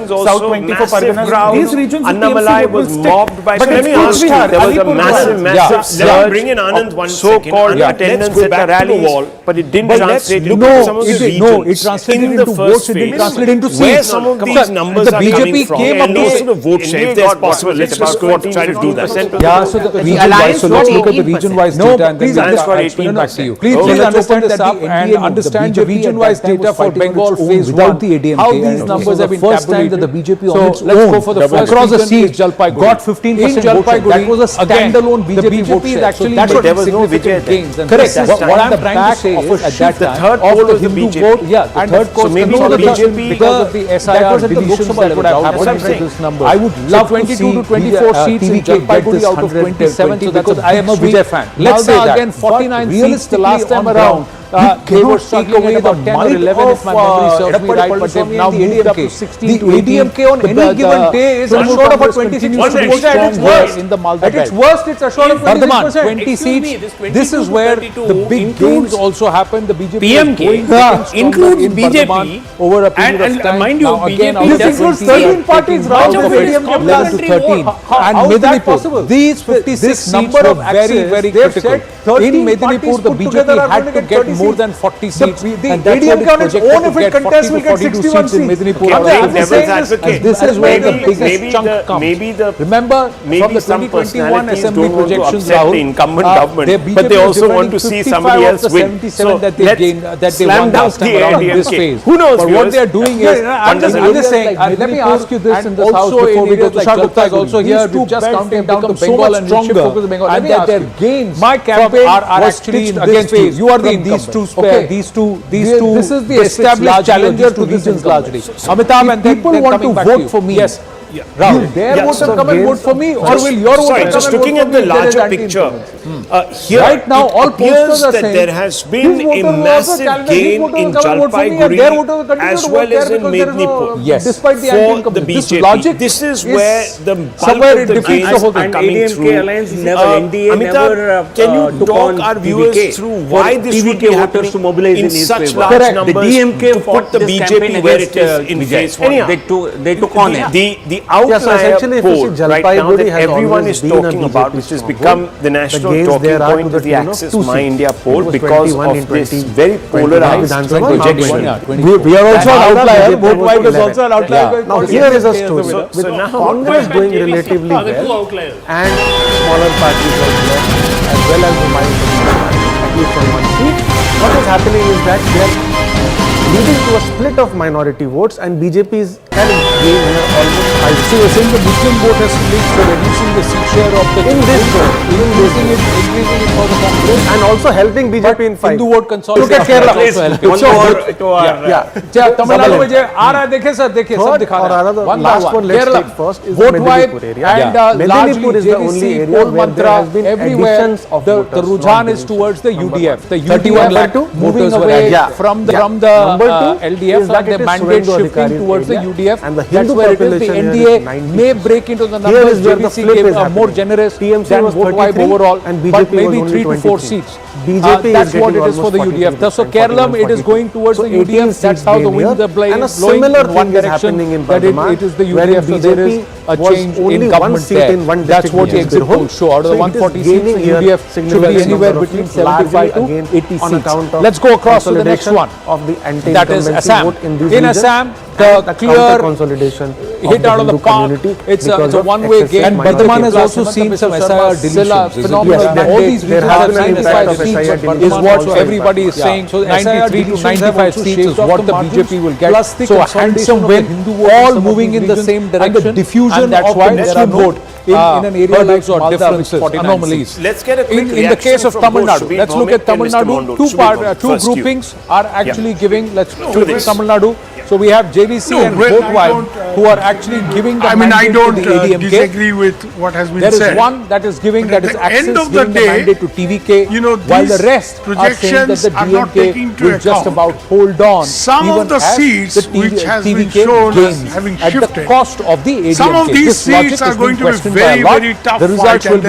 South 24 Parganas. These regions Annamalai was mobbed by. But let me ask you, there was a massive surge. Bring in Anand one so-called attendance at the rally, but it didn't translate into some of the regions. No, it translated into votes. It didn't translate into seats. Where some of these numbers are coming from? Came up Close to the vote share, if there's possible. Let's just go and try to do that. Yeah, so the region-wise. So let's look at the region-wise data and then explain back to you. Please understand this up and understand the region-wise data for Bengal phase without the ADMK. How these numbers have been first time that the BJP on its own. Let's go for the first across the seats. Jalpaiguri got 15% in Jalpaiguri. That was a standalone BJP vote share. Actually, that's what there was no Vijay gains. Correct. What I'm trying to say is at that time, the third poll was the BJP. Yeah, the third poll. So maybe the BJP because of the SIR deletions that would have happened to this number. I would love 22 to 24 seats in Jalpaiguri out of 27. So because I am a Vijay fan. Let's say that again 49 seats the last time around. They were struggling with about 10 or 11 if my memory serves me right, but they've now moved up to 16 to 18. The ADMK on any given day is assured of a 26% at its worst in the Malda belt. At its worst, it's assured of 26%. 20 seats. This is where the big gains also happen. The BJP PMK includes BJP over a period of time. Mind you, BJP this includes 13 parties round of ADMK 11 to 13. And Medinipur, these 56 seats were very, very critical. In Medinipur, the BJP had to get more than 40 seats. The ADMK on its own, if it contests, will get 61 seats in Medinipur. This is where the biggest chunk comes. Remember, from the 2021 assembly projections, Rahul, the incumbent government, but they also want to see somebody else win. So that they gained, that they won last time around in this phase. Who knows? But what they are doing is, I'm just saying, let me ask you this in this house before we go to Tushar Gupta is also here. We're just counting down to Bengal and stronger, and that their gains my campaign are actually against you. You are the incumbent. These two. This is the established challenger to regions largely. Amitabh, and people want to vote for me. Yes. Rahul, their voter come and vote for me, or will your voter come and vote for me? Just looking at the larger picture, here right now all pollsters are saying there has been a massive gain in Jalpaiguri as well as in Medinipur. Yes, despite the BJP. This is where the bulk of the gains are coming through. Amitabh, can you talk our viewers through why this would be happening in such large numbers to put the BJP where it is in phase one? They took on it. The Outlier poll right now that everyone is talking about, which has become the national talking point of the Axis My India poll because of this very polarized projection. We are also an outlier. Vote wipe is also an outlier. Now here is a story. With Congress doing relatively well and smaller parties like left as well as the minority at least on one seat, what is happening is that they are leading to a split of minority votes, and BJP is kind of gain here almost 5. So you're saying the Muslim vote has split, so reducing the seat share of the in this zone, increasing it for the Congress, and also helping BJP in 5. Hindu vote consolidation. Look at Kerala also helping. One more to our Tamil Nadu में जो आ रहा है देखे sir देखिए सब दिखा रहा है. One last one, let's take first is the Medinipur area. And Medinipur is the only JVC, area Pol where there has Mantra, been everywhere additions of the voters. Rujan is towards the UDF. The 31 UDF lakh moving away from the LDF, and the mandate shifting towards the UDF. And the That's Hindu where it is. The population NDA may break into the numbers. JVC gave a more generous than vote wipe overall, but maybe 3 to 4 seats. That's what it is for the UDF. So Kerala, it is going towards the UDF. That's how the winds are blowing in one direction. That it is the UDF. So there is a change in government there. That's what the exit polls show. Out of the 140 seats, the UDF should be anywhere between 75 to 80 seats. Let's go across to the next one. That is Assam. In Assam, the clear consolidation hit out of the park. It's a one-way game. And Bardhaman has also seen some SIR deletions. Phenomenal. All these regions have satisfied the seats is what everybody is saying. So 93 to 95 seats is what the BJP will get. So a handsome win, all moving in the same direction. And that's why there are no in an area like or differences, anomalies. Let's get a quick in the case of Tamil Nadu, let's look at Tamil Nadu. Two groupings are actually giving. Let's look at Tamil Nadu. So we have JVC and vote wipe who are actually giving the mandate to the ADMK. Disagree with what has been said. There is one that is giving, that is Axis giving the mandate to TVK, while the rest are saying that the DMK will just about hold on. Some of the seats which has been shown as having shifted at the cost of the ADMK. Some of these seats are going to be very, very tough. The results will be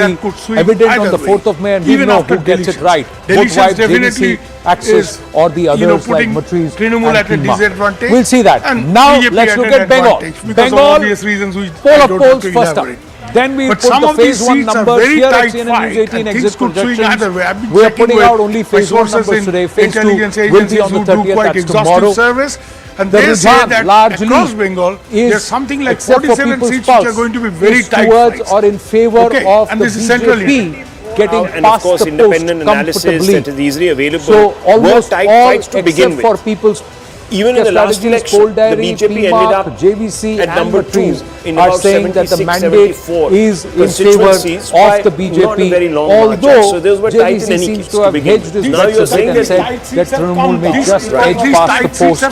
evident on the 4th of May, and we know who gets it right. Vote wipe, JVC, Axis, or the others like Matrize Trinamool at a disadvantage. We'll see that. And now BJP let's look at Bengal. Bengal, poll of polls first up. Then we put the phase 1 numbers here at CNN News 18 exit projections. We are putting out only phase 1 numbers today. Phase 2 will be on the 30th, that's tomorrow. And the they say that largely across Bengal, there's something like 47 seats which are going to be very tight towards or in favor of the BJP getting and past of course the independent analysis that is easily available. So almost tight all fights to begin except for with. people's even in the last election, the BJP ended up JVC at number 2 in are about saying that the mandate 74 is in favor of the BJP, although so those were tight in JVC any seems case to have hedged his now you're saying and said that Trinamool may just edge past the post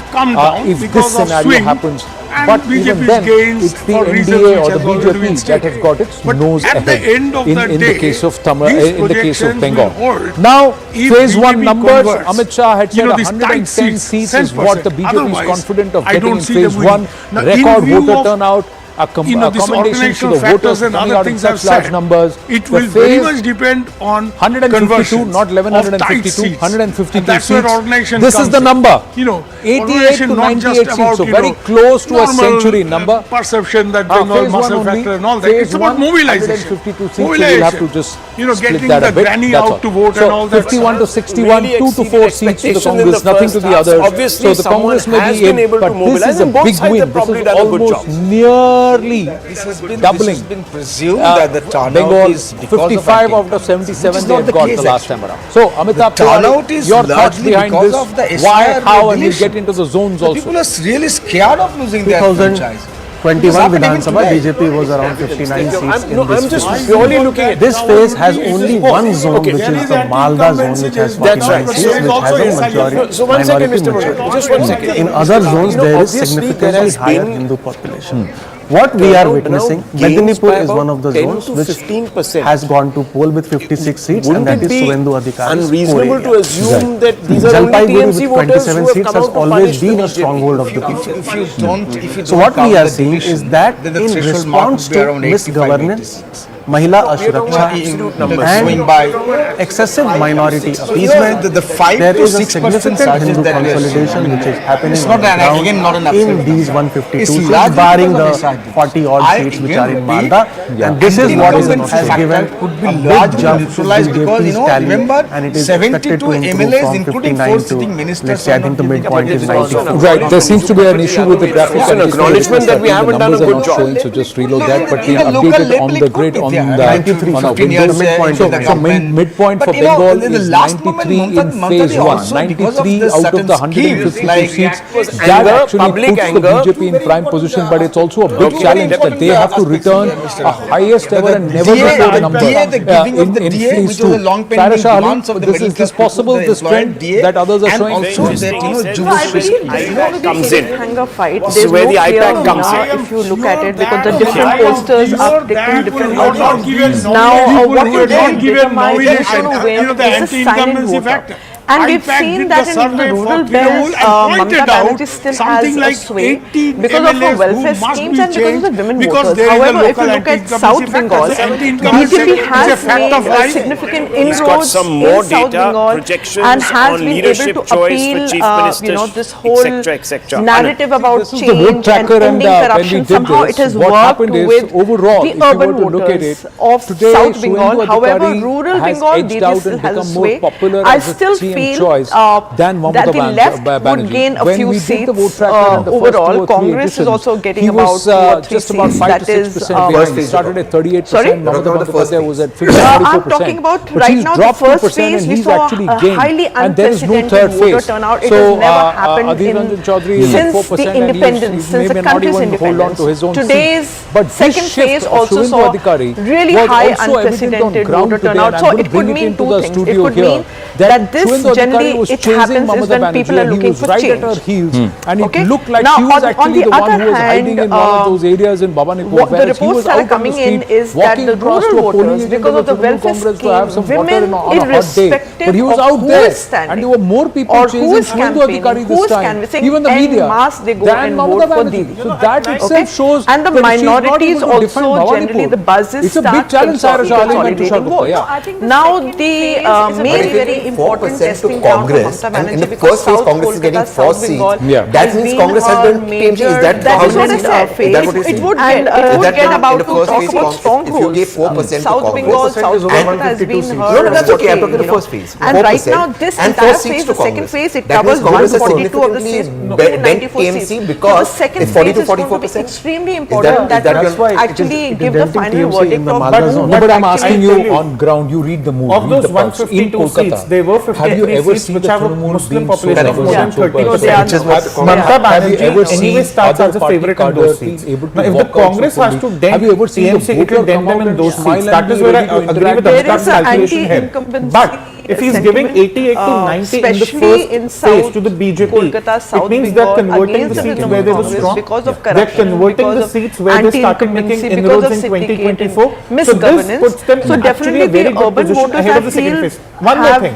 if this scenario happens. But even then, it's the NDA or the BJP that has got its nose ahead in the case of in the case of Bengal. Now, phase 1 numbers, Amit Shah had said 110 seats is what the BJP is confident of getting in phase 1. Record voter turnout. A commendation to the voters coming out in such large numbers. It will very much depend on 152, not 1152, 152 that's where organization this is the number. 88 to 98 seats, so very close to a century number. Perception that Bengal muscle factor and all that. It's about mobilization. 152 seats, so we'll have to just getting the granny out to vote and all that. 51 to 61, 2 to 4 seats to the Congress, nothing to the others. Obviously, so the Congress may be in, but this is a big win. This is almost nearly doubling. This has been presumed that the turnout Bengal, is because 55 out of 77 they have got the last time around. So, the turnout is your thoughts behind because this, of the why, how, and we'll get into the zones also. People are really scared of losing their franchise. 21 Vidhan Sabha, BJP was around 59 seats in this I'm just phase. purely looking at This phase has only one zone, which is the Malda zone, which has 49 seats, which has a majority. So one second, Mr. Murali, just 1 second. In other zones, there is significantly higher Hindu population. What we are witnessing, Medinipur is one of the zones which has gone to poll with 56 seats, and that is Suvendu Adhikari's unreasonable to assume that these are only TMC voters who have come out to always been a stronghold of the people. So what we are seeing is that in response to misgovernance, Mahila Ashuraksha and excessive minority appeasement, there is a significant Hindu consolidation which is happening on the ground in these 152 seats, barring the 40 odd seats which are in Malda, and this is what has given a big jump to BJP's tally, and it is expected to improve from 59 to, let's say, I think the midpoint is 94. Right, there seems to be an issue with the graphic. It's an acknowledgement that we haven't done a good job. Showing, so just reload that, but we have updated on the grid on the 93, on our 15 years midpoint. So midpoint for Bengal is 93 in phase 1, 93 out of the 152 seats. That actually puts the BJP in prime position, but it's also a big challenge that they have to return a highest ever and never before number in phase 2. Farah Shah, is this possible, this trend that others are showing? Also that, I believe comes in. Hanger fight. There's where the IPAC comes in. If you look at it, because the different pollsters are taking different outcomes. Now, what will determine who's going to win is the silent voter. And we've seen that in the rural belts, Mamata Banerjee still has a sway because of her welfare schemes and because of the women voters. However, if you look at South Bengal, BJP has made significant inroads in South Bengal and has been able to appeal, this whole narrative about change and ending corruption. Somehow it has worked with the urban voters of South Bengal. However, rural Bengal, BJP still has a sway. I still feel that the left would gain a few seats overall. Congress is also getting about 2 or 3 seats. That is, started at 38%. Sorry? Was at 54%. I'm talking about right now the first phase. We saw a highly unprecedented voter turnout. It has never happened since the independence, since the country's independence. Today's second phase also saw really high unprecedented voter turnout. So it could mean two things. It could mean that this generally it happens is when people are looking for change. And it looked like she was actually the one who was hiding in one of those areas in Bhabanipur. The reports that are coming in is that the rural voters, because of the welfare scheme, women, irrespective of who is standing, and there were more people or who is campaigning, who is canvassing, even the media, en masse they go and vote for Didi. So that itself shows and the minorities also generally the buzzes start consolidating votes. Now the main very important testing Congress, and in the first phase, Congress is getting 4 seats. That means Congress has been TMC. Is that what I said? It would get about to talk about strongholds. If you gave 4% South Bengal, South Bengal has been heard. No, that's okay. I'm talking the first phase. And right now, this entire phase, the second phase, it covers 142 of the seats, 94 seats. Because the second phase is going to be extremely important. That will actually give the final verdict. But I'm asking you on ground. You read the movie. Of those 152 seats, there were 53 seats which have a Muslim population of more than 30%. Mamata Banerjee anyway starts as a favourite in those seats. Now, if the Congress has to dent TMC, it will dent them in those seats. That is where I agree with Amitabh's calculation here. But if he's giving 88 to 90 in the first phase to the BJP, it means they're converting the seats where they were strong. They're converting the seats where they started making inroads in 2024. So this puts them actually a very good position ahead of the second phase. One more thing.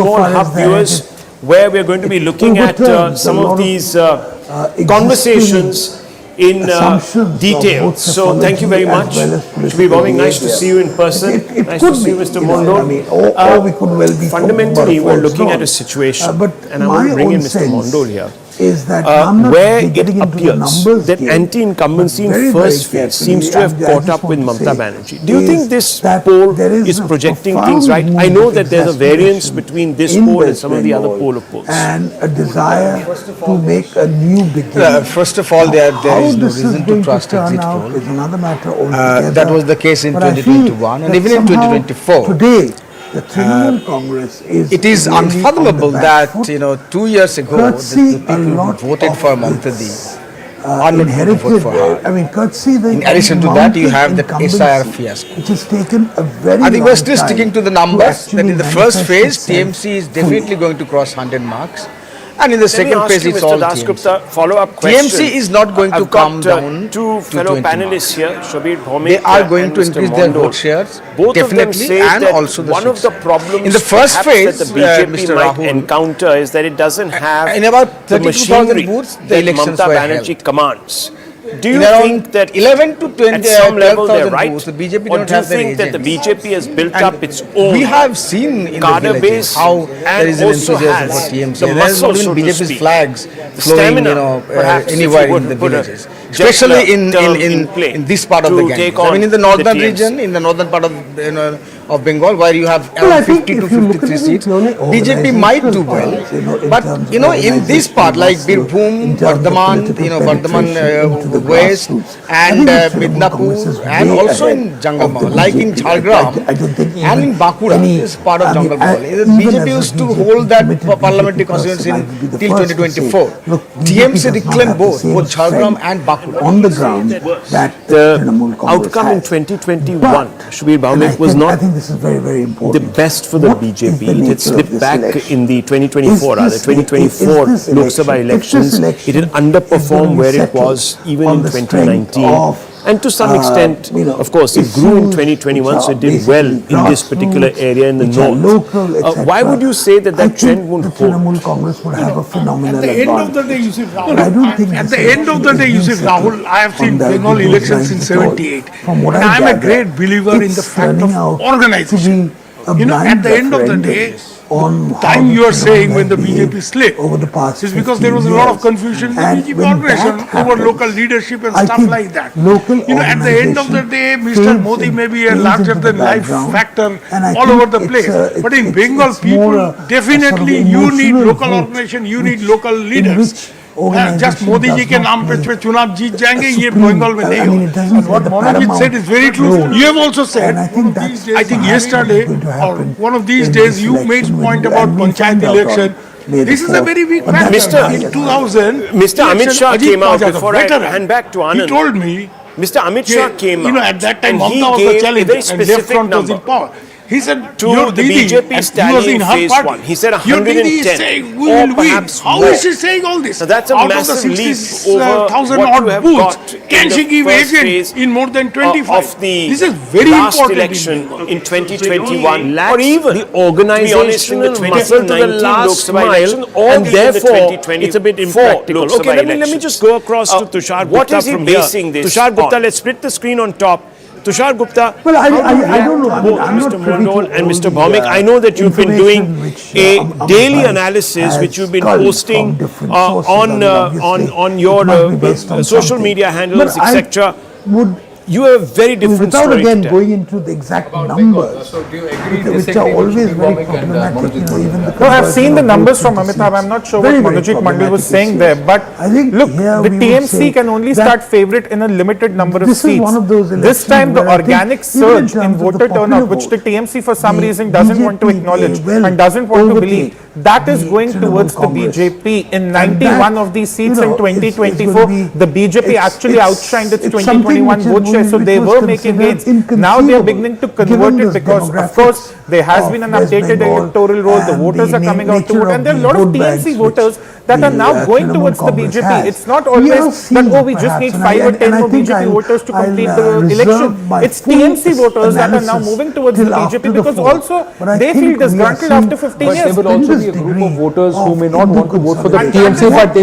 small hub viewers where we're going to be looking at some of these conversations in detail. So thank you very much. It will be very nice to see you in person. Nice to see you, Mr. Mondol. We could well be fundamentally, we're looking at a situation, and I want to bring in Mr. Mondol here. is that where it appears that anti-incumbency in first phase seems to have caught up with Mamata Banerjee. Do you think this poll is projecting things right? I know that there's a variance between this poll and some of the other poll of polls. And a desire to make a new beginning. First of all, there is no reason to trust exit poll. Is another matter altogether. That was the case in 2021 and even in 2024. Today, the Trinamool Congress is. It is unfathomable that 2 years ago the people who voted for Mamata are not going to vote for her. I mean, courtesy the. In addition to that, you have the SIR fiasco. Which has taken a very. I think we're still sticking to the numbers. That in the first phase, TMC is definitely going to cross 100 marks. And in the second phase, it's all TMC. Follow-up question. TMC is not going to come down two fellow panelists here, Shabir Bhaumik. They are going to increase their vote shares, both definitely, and also the one of the problems in the first phase that the BJP might encounter is that it doesn't have in about the machinery booths, the that elections Mamata were Banerjee held. commands. Do you in think that 11 to 20, at some level they're 12,000 right, booths, the BJP or don't do you have their think that the agents? BJP has built And up its own we have seen in the cadre villages base how there is an also enthusiasm has for TMC. the There's muscle, not so even to BJP's speak, flags the flowing, stamina, perhaps, anywhere if you in the put a villages. Especially in this part of the Ganges. I mean, in the northern region, in the northern part of Bengal, where you have around 50 to 53 seats, BJP might do well. But in this part, like Birbhum, Bardhaman, Bardhaman West, and Midnapur, and also in Jangalmahal, like in Jhargram, and in Bankura, this part of Jangalmahal. BJP used to hold that parliamentary constituency till 2024. TMC reclaimed both Jhargram and Bankura. On the ground, that the outcome in 2021, Shabir Bhaumik, was not this is very, very important. the best for the BJP. It had slipped back in the 2024 Lok Sabha elections. It had underperformed where it was even in 2019. And to some extent, of course, it grew in 2021, so it did well in this particular area in the north. Why would you say that trend won't hold? The Trinamool Congress would have a phenomenal At the end of the day, you see, Rahul, I don't think at the end of the day, you see, Rahul, I have seen Bengal elections since 78. And I'm a great believer in the fact of organization. At the end of the day, the time you are saying when the BJP slipped is because there was a lot of confusion in the BJP organization over local leadership and stuff like that. At the end of the day, Mr. Modi may be a larger than life factor all over the place. But in Bengal, people definitely you need local organization, you need local leaders. Just Modi ji ke naam pe chunav jeet jayenge, ye Bengal mein nahi hoga. And what Monarchy said is very true. You have also said, I think yesterday or one of these days, you made point about panchayat election. This is a very weak factor. In 2000, Mr. Amit Shah came out before I hand back to Anand. He told me, Mr. Amit Shah came out. At that time, and he Mamata was gave the challenge a very and left specific front was in number. power. He said, To your the Didi, BJP and standing he was in her phase party. one. He said Your Didi is 110. saying we will win. How is she saying all this? So that's a Out massive of the leap 60,000 over what odd you have booths, got can in she the give first agents phase in more than 25? of the This is very last important election in 2021, Lacks or even the organizational in the muscle to the 2019 Lok last Sabha election, mile, or and the therefore 2024 it's a bit impractical. Lok Sabha Okay, let me elections. just go across to Tushar What Gupta is he from here. basing this Tushar Gupta, on? let's split the screen on top. Tushar Gupta, well, I don't know. both Mr. Mondol and Mr. Bhaumik, I know that you've been doing a daily analysis which you've been posting on your social media handles, etc. You have very different without story again to tell. going into the exact numbers, which are always very problematic. Even the no, I've seen the numbers from Amitabh. I'm not sure what Manojit Mandal was saying there, but I think look, the TMC can only start favorite in a limited number of this seats. is one of those This time, the where I think organic even in surge in terms of voter the popular turnout, which the vote, TMC for some the reason doesn't want to BJP acknowledge will and doesn't want to overtake believe, that is the going Trinamool towards the Congress. BJP. In And 91 that, of these seats you know, in it's 2024, going to be- the BJP actually outshined its it's 2021 something vote which share, is so they which were was making considered gains. Now they are inconceivable beginning to given convert it this because, of demographics course, there has of been an West updated Bengal electoral roll. The and voters the are coming out to nature vote, of and there are a the lot of vote banks TMC which voters that are now going Trinamool towards the Congress BJP. has. It's not We always have that, seen oh, we just perhaps, need and 5 or 10 I more think BJP voters to complete the reserve election. my It's full TMC voters that are now analysis moving towards the till after BJP the because poll. also But I they think feel we are disgruntled seeing- after 15 But years. there will also be a group of voters who may not want to vote for the TMC, but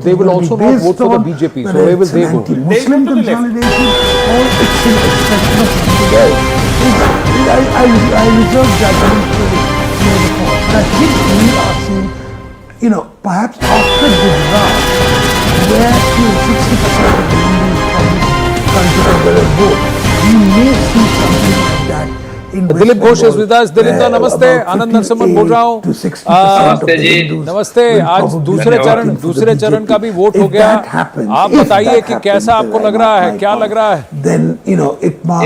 they will also not vote for the BJP. So where will they go? Muslim consolidation or it's an expression of something else. I reserve judgment for the cause. But I think we are seeing perhaps after Gujarat, where 60% of the Hindus consider their vote, we may see something like that. Dilip Ghosh is with us. Dilip दा नमस्ते, आनंद नरसिम्हन बोल रहा हूँ। नमस्ते जी। नमस्ते। आज दूसरे चरण का भी वोट हो गया। आप बताइए कि कैसा आपको लग रहा है, क्या लग रहा है?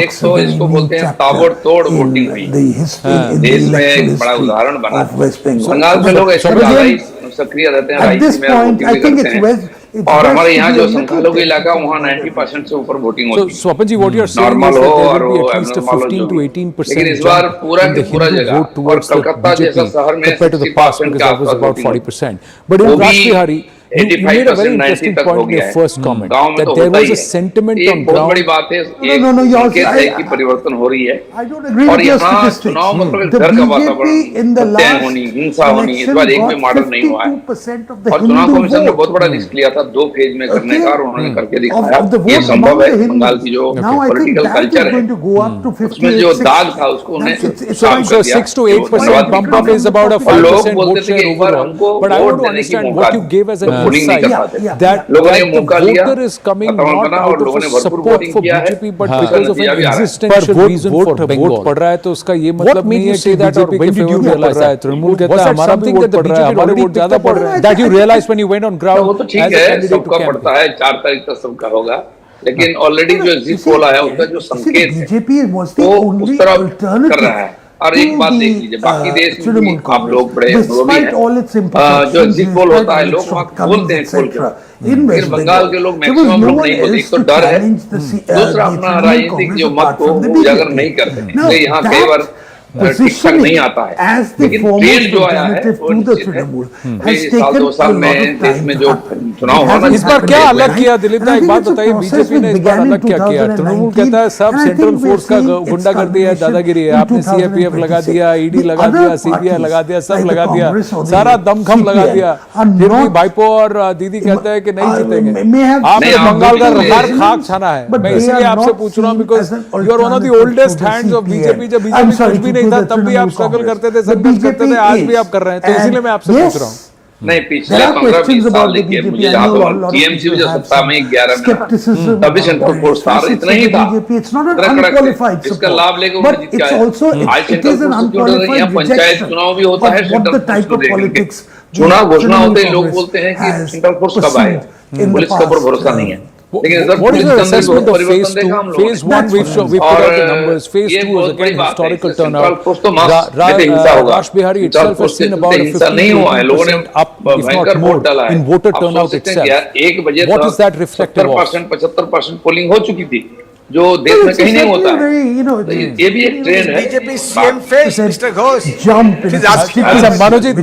इसको बोलते हैं ताबड़तोड़ वोटिंग हुई। देश में एक बड़ा उदाहरण बना। बंगाल के लोग ऐसे ज्यादा ही सक्रिय रहते हैं, राइट में वोटिंग भी करते हैं। और हमारे यहाँ जो संख्यालघु इलाका वहाँ 90% से ऊपर वोटिंग होती है। स्वपन जी, what you are saying normal is हो that और there will be at least a 15 to 18% लेकिन इस बार पूरा in the के पूरा Hindu जगह vote towards और the कलकत्ता जैसा BJP शहर में compared to the past, because that was about 40%. But in Rash Bihari, you made a very interesting point in your first comment that there was a sentiment on बहुत ground. बड़ी बात है, संकेत है कि परिवर्तन हो रही है और यहाँ चुनाव मतलब एक डर का वातावरण, हत्याएं होनी, हिंसा होनी, इस बार एक भी मर्डर नहीं हुआ है और चुनाव कमीशन ने बहुत बड़ा रिस्क लिया था 2 फेज में करने का और उन्होंने करके दिखाया ये संभव है। बंगाल की जो पॉलिटिकल कल्चर है उसमें जो दाग था उसको उन्हें साफ कर दिया। 6 to 8% bump up is about a 5% vote share overall. But I want to understand what you gave as an insight that the voter is coming not out of a support for BJP but because of an existential reason for Bengal. Vote पड़ रहा है तो उसका ये मतलब नहीं है कि बीजेपी के फेवर में पड़ रहा है। तृणमूल कहता है हमारा भी वोट पड़ रहा है, हमारे वोट ज्यादा पड़ रहे हैं। That you realized when you went on ground. वो तो ठीक है, सबका पड़ता है, 4 तारीख तक सबका होगा, लेकिन ऑलरेडी जो एग्जिट पोल आया उसका जो संकेत है वो उस तरफ कर रहा है। और एक बात देख लीजिए, बाकी देश में आप लोग बड़े अनुभवी हैं, जो एग्जिट पोल होता है लोग बोलते हैं खोल के, लेकिन बंगाल के लोग मैक्सिमम लोग नहीं बोलते। एक तो डर है, दूसरा अपना राजनीतिक जो मत को उजागर नहीं करते, इसलिए यहाँ कई बार ठीक ठाक नहीं आता है। लेकिन ट्रेंड जो आया है वो निश्चित है। साल 2 साल में देश में जो चुनाव होना, इस बार क्या अलग किया दिलीप दा, एक बात बताइए, बीजेपी ने इस बार अलग क्या किया? तृणमूल कहता है सब सेंट्रल फोर्स का गुंडागर्दी है, दादागिरी है, आपने सीएपीएफ लगा दिया, ईडी लगा दिया, सीबीआई लगा दिया, सब लगा दिया, सारा दमखम लगा दिया, फिर भी भाईपो और दीदी कहते हैं कि नहीं जीतेंगे। आपने बंगाल का हर खाक छाना है। मैं इसलिए आपसे पूछ रहा हूँ because you are one of the oldest hands of BJP. जब बीजेपी कुछ भी नहीं था तब भी आप स्ट्रगल करते थे, संघर्ष करते थे, आज भी आप कर रहे हैं, तो इसीलिए मैं आपसे पूछ रहा हूँ। नहीं, पिछले 15-20 साल देखिए, मुझे जहाँ तो टीएमसी जो सत्ता में 11 में तभी सेंट्रल फोर्स था, इतना ही था, इसका लाभ लेकर उन्होंने जीत गया। आज सेंट्रल फोर्स क्यों, यहाँ पंचायत चुनाव भी होता है, सेंट्रल फोर्स को देखेंगे, चुनाव घोषणा होते ही लोग बोलते हैं कि सेंट्रल फोर्स कब आएगा, पुलिस के ऊपर भरोसा नहीं है। What is your assessment of phase 2? Phase 1 we put out the numbers. Phase 2 is again historical turnout. Rash Bihari itself has seen about a 15% up, if not more, in voter turnout itself. What is that reflective of? 70-75% polling हो चुकी थी, जो देश में कहीं नहीं होता है। ये भी एक ट्रेंड है। BJP CM face mister Ghosh अच्छा, मनोजीत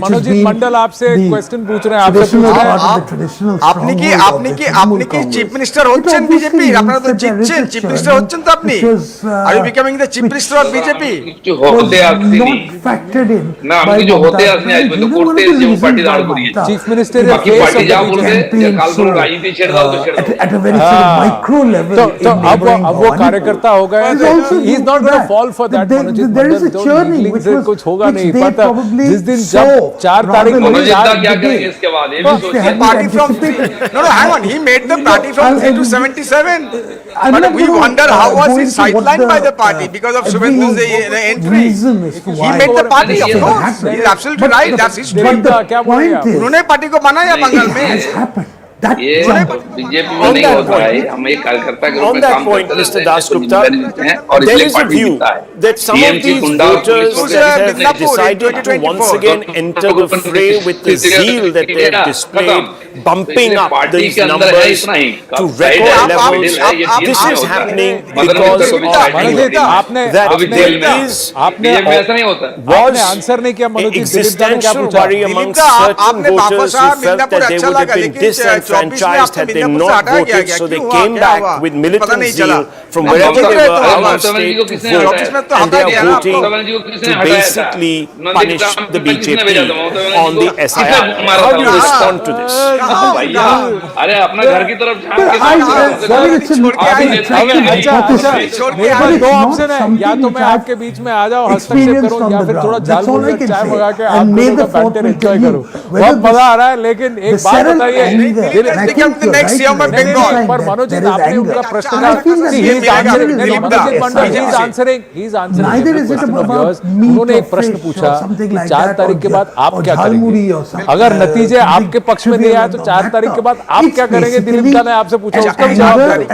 मंडल आपसे क्वेश्चन पूछ रहे हैं, आपसे पूछ रहे हैं, আপনি কি চিফ মিনিস্টার হচ্ছেন বিজেপি? আপনারা তো জিতছেন, চিফ মিনিস্টার হচ্ছেন তো আপনি? Are you becoming the chief minister of BJP? কিছু হতে আসেনি না, আমি কিছু হতে আসেনি, আজ তো করতে এসেছি, वो पार्टी दाड़ करिए चीफ मिनिस्टर बाकी पार्टी जा बोलते हैं काल को राजनीति छेड़ दो तो छेड़ दो। at a very micro level. तो अब वो कार्यकर्ता हो गया, he is not going to fall for that. There is a churning which was कुछ होगा नहीं, they पता probably जिस दिन जब 4 तारीख को क्या करेंगे इसके बाद, ये भी सोचिए। Party from no, hang on, he made the party from 3 to 77. But we wonder how was he sidelined by the party because of Shubhendu's entry. He made the party, of course. He is absolutely right. That's his dream. उन्होंने party को बनाया बंगाल में। ये BJP में नहीं होता है, हम एक कार्यकर्ता के रूप में काम करते हैं और इसलिए पार्टी जीतता है। That some of these voters have decided to once again enter the fray with the zeal that they have displayed, bumping up these numbers to record levels. This is happening because of that there is answer नहीं किया Manoj, existential worry among certain voters who felt that they would have been disenfranchised disenfranchised had they not voted, so they came back with militant zeal from wherever they were out of state to vote, and they are voting to basically punish the BJP on the SIR. How do you respond to this? अरे अपना घर की तरफ दो option है, या तो मैं आपके बीच में आ जाऊं हस्तक्षेप करूं, या फिर थोड़ा झाल मूल का चाय मंगा के आप लोगों का बैठकर एंजॉय करूं। बहुत मजा आ रहा है, लेकिन एक बात बताइए, पर मनोज जी आपने उनका प्रश्न का उन्होंने एक प्रश्न पूछा, 4 तारीख के बाद आप क्या करेंगे? अगर नतीजे आपके पक्ष में नहीं आए तो 4 तारीख के बाद आप क्या करेंगे? दिलीप दा ने आपसे पूछा, उसका भी जवाब करें।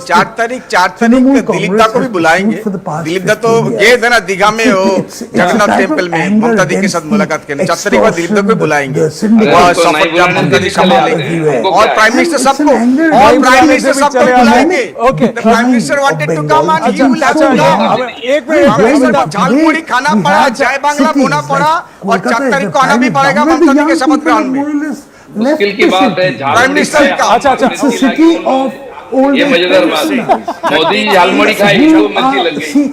4 तारीख दिलीप दा को भी बुलाएंगे। दिलीप दा तो गए थे ना दीघा में, वो जगन्नाथ टेम्पल में ममता दी के साथ मुलाकात करने। 4 तारीख बाद दिलीप दा को भी बुलाएंगे, ममता दी संभालेंगे, और प्राइम मिनिस्टर सबको बुलाएंगे। Prime minister wanted to come and he will have to come. एक मिनट, झालमुड़ी खाना पड़ा, जय बांग्ला बोना पड़ा, और 4 तारीख को आना भी पड़ेगा ममता दी के शपथ ग्रहण में। मुश्किल की बात है प्राइम मिनिस्टर का। अच्छा, ये मजेदार बात है, मोदी झालमुड़ी खाए इसको मिर्ची लग गई।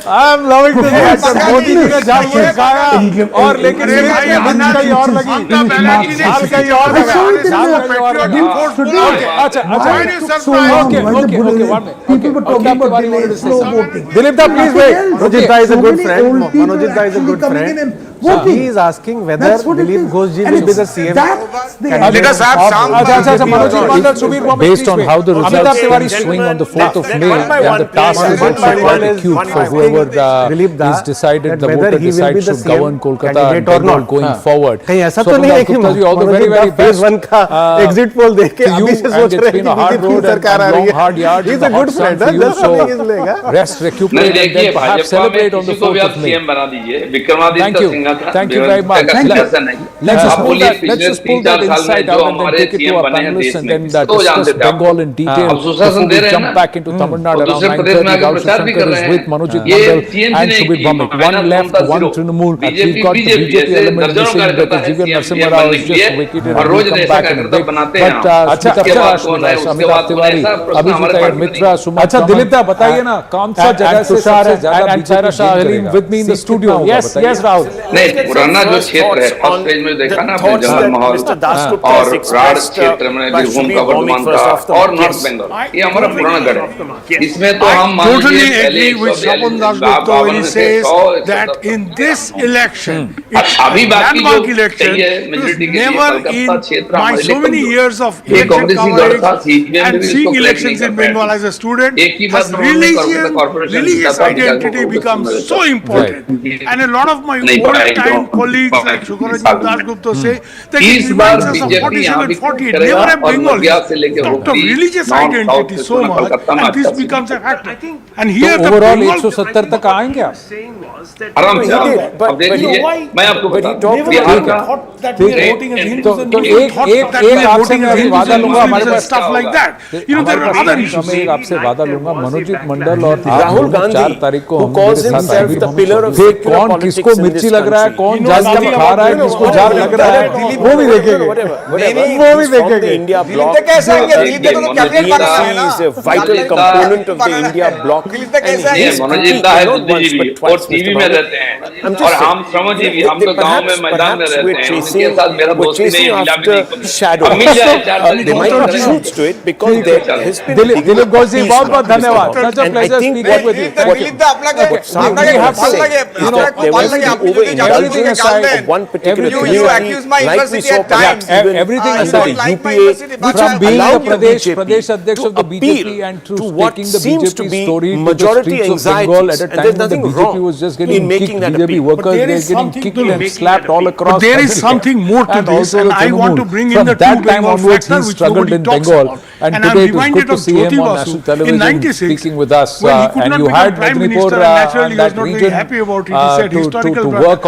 I'm loving this answer. Modi ji ने झालमुड़ी खाया और लेकिन कहीं और लगी, झाल कहीं और लगा, झाल कहीं और लगा। अच्छा, Dilip da, please wait. Manojit da is a good friend. Manojit da is a good friend. So he is asking whether Dilip Ghosh ji will be the CM. Based on how the results swing on the 4th of May, and the task is also quite acute for whoever is decided, the voter decides to govern Kolkata and Bengal going forward. कहीं ऐसा तो नहीं है कि very, very phase 1 का exit poll देख के अभी से सोच रहे हैं कि BJP सरकार आ रही है. He's a good friend. Rest, recuperate, and then perhaps celebrate on the 4th of May. Thank you. Thank you very much. Let's just pull that insight out and then take it to our panelists and then discuss Bengal in detail before we jump back into Tamil Nadu around 9:30. Gautam Shankar is with Manojit Mandal and Subir Bhamik. One left, one Trinamool. We've got the BJP element missing, but Jigar Narasimha Rao is just vacated and will come back in a bit. But Amitabh Tiwari, Abhijit Iyer, Mitra, Sumant. अच्छा दिलीप दा बताइए ना, कौन सा जगह से सबसे ज्यादा BJP with me in the studio? Yes, Rahul. पुराना जो क्षेत्र है, फर्स्ट पेज में देखा ना आपने, जंगल माहौल और राढ़ क्षेत्र में बीरभूम का वर्धमान का और नॉर्थ बंगाल, ये हमारा पुराना गढ़ है। इसमें तो हम totally agree with Shravan Dasgupta when he says that in this election, it's a landmark election, never in my so many years of election coverage and seeing elections in Bengal as a student, has religious identity becomes so important. And a lot of my old-time colleagues like Shukarajit Dasgupta say that it reminds us of 47, 48. Never have Bengalis talked of religious identity so much, and this becomes a factor. And here the overall 170 तक आएंगे आप? आराम से अब देखिए, मैं आपको बताता हूँ, तो एक आपसे मैं वादा लूंगा, हमारे पास stuff like that. You know, there are other issues. मैं आपसे वादा लूंगा, मनोजीत मंडल और राहुल गांधी 4 तारीख को who calls himself the pillar of secular politics किसको मिर्ची लग रहा है, कौन जाल खा रहा है, किसको जार लग रहा है, वो भी देखेंगे, वो भी देखेंगे। India bloc. TMC is a vital component of the India bloc. Manojit है बुद्धिजीवी और टीवी में रहते हैं, और हम श्रमजीवी, हम तो गांव में मैदान में रहते हैं, उनके साथ मेरा दोस्ती नहीं, मिला भी नहीं। मिल जाए 4 तारीख They might not choose to it because there has been Dilip Ghosh जी बहुत बहुत धन्यवाद। Such a pleasure speaking with you. Everything aside of one particular everything aside, from being the Pradesh Adhyaksh of the BJP and through taking the BJP story to the streets of Bengal at a time when the BJP was just getting kicked, BJP workers were getting kicked and slapped all across. There is something more to this, and I want to bring in the two Bengal factor which nobody talks about. And today it was good to see him on national television speaking with us. And you had Medinipur, that region, to work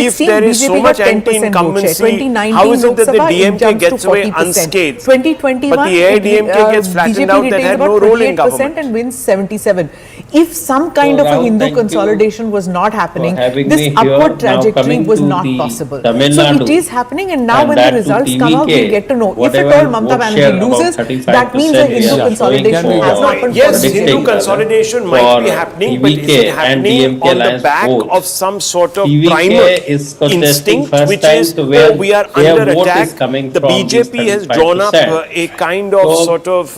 if there is so much anti-incumbency, how is it that the DMK gets away unscathed, 2021, but the AIADMK gets flattened out that had no role in government? And wins 77. If some kind of a Hindu consolidation was not happening, this upward trajectory was not possible. So it is happening, and now when the results come out, we'll get to know. If at all Mamata Banerjee loses, that means a Hindu consolidation has happened. Yes, Hindu consolidation might be happening, but is it happening on the back of some sort of primal instinct, which is, oh, we are under attack? The BJP has drawn up a kind of sort of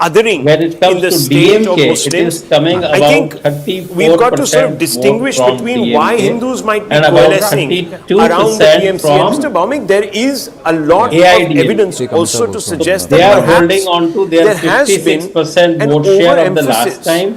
othering in the state of Muslims. I think we've got to sort of distinguish between why Hindus might be coalescing around the TMC. And Mr. Bhaumik, there is a lot of evidence also to suggest that they are holding on to their 56% vote share of the last time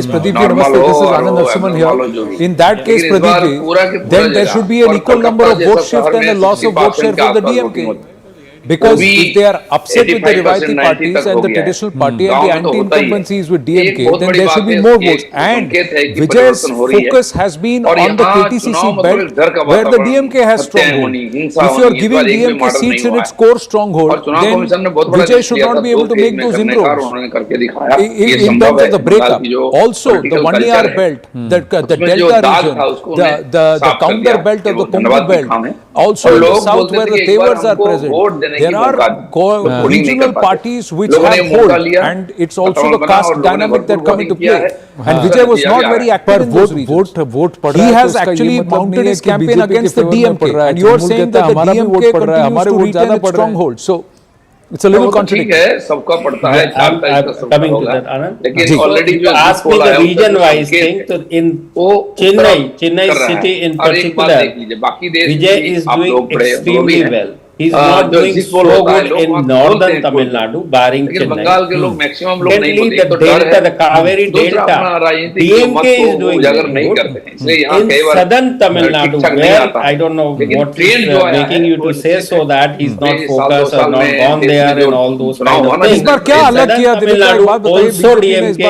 case, Pradeep ji, namaste. This is Anand Narasimhan here. In that case, Pradeep ji, then there should be an equal number of vote shift and a loss of vote share for the DMK. Because if they are upset with the Rivayati parties and the traditional party and the anti-incumbencies with DMK, then there should be more votes. And Vijay's focus has been on the KTCC belt, where the DMK has stronghold. If you are giving DMK seats in its core stronghold, then Vijay should not be able to make those inroads. In terms of the breakup, also the 1 year belt, the Delta region, the counter belt or the Kongu belt, also in the south where the Tewars are present. There are regional parties which have hold, and it's also the caste dynamic that come into play. And Vijay was not very active in those regions. He has actually mounted his campaign against the DMK, and you are saying that the DMK continues to retain its stronghold. So It's a little contradictory. ठीक है, सबका पड़ता है, 4 तारीख का सबका होगा, लेकिन ऑलरेडी जो ask me the region-wise thing, so in Chennai city in particular, Vijay is doing extremely well. He's not doing so good in northern Tamil Nadu, barring Chennai. Secondly, the delta, the Kaveri delta, DMK is doing good. In southern Tamil Nadu, where I don't know what is making you to say so that he's not focused or not gone there and all those kind of things. इस बार क्या अलग किया Tamil Nadu, also DMK,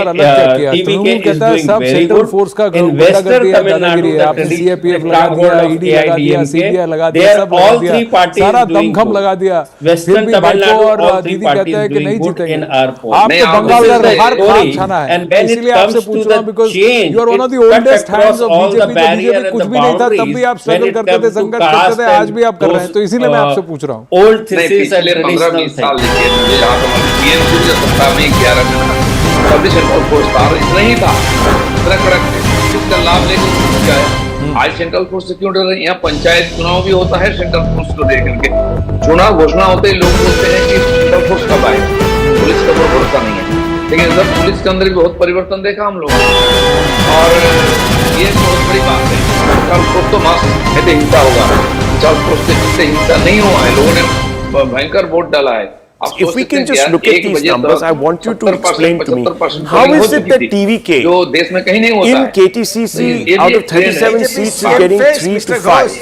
TVK is doing very good. In western Tamil Nadu, the traditional board of AIADMK, they are all three parties doing दमखम लगा दिया, Western Tamil Nadu, all three parties doing good in our poll. आप तो बंगाल का हर खान छाना है, and when it आपसे comes पूछ to रहा हूं the because change, you are one of the it oldest cut hands across of all the BJP, barrier BJP and कुछ the भी नहीं था, तब भी आप boundaries स्ट्रगल when it करते थे, comes to संघर्ष करते थे, caste आज भी आप कर रहे हैं, तो इसीलिए मैं आपसे पूछ रहा हूँ. old thesis and traditional things. मुझे जहाँ तक TMC जो सत्ता में 11 में पब्लिश सेंट्रल फोर्स था, इतना ही था, इतना कड़क इसका लाभ लेकर क्या है. आज सेंट्रल फोर्स से क्यों डर रहे हैं? यहाँ पंचायत चुनाव भी होता है सेंट्रल फोर्स को देख करके, चुनाव घोषणा होते ही लोग बोलते हैं कि सेंट्रल फोर्स कब आए, पुलिस का भरोसा नहीं है. लेकिन सर पुलिस के अंदर भी बहुत परिवर्तन देखा हम लोग, और ये बहुत बड़ी बात है. सेंट्रल फोर्स तो मास्क कहते हिंसा होगा, सेंट्रल फोर्स से हिंसा नहीं हुआ है, लोगों ने भयंकर वोट डाला है. If we can just look at these numbers, I want you to explain to me, how is it that TVK in KTCC out of 37 seats is getting 3 to 5?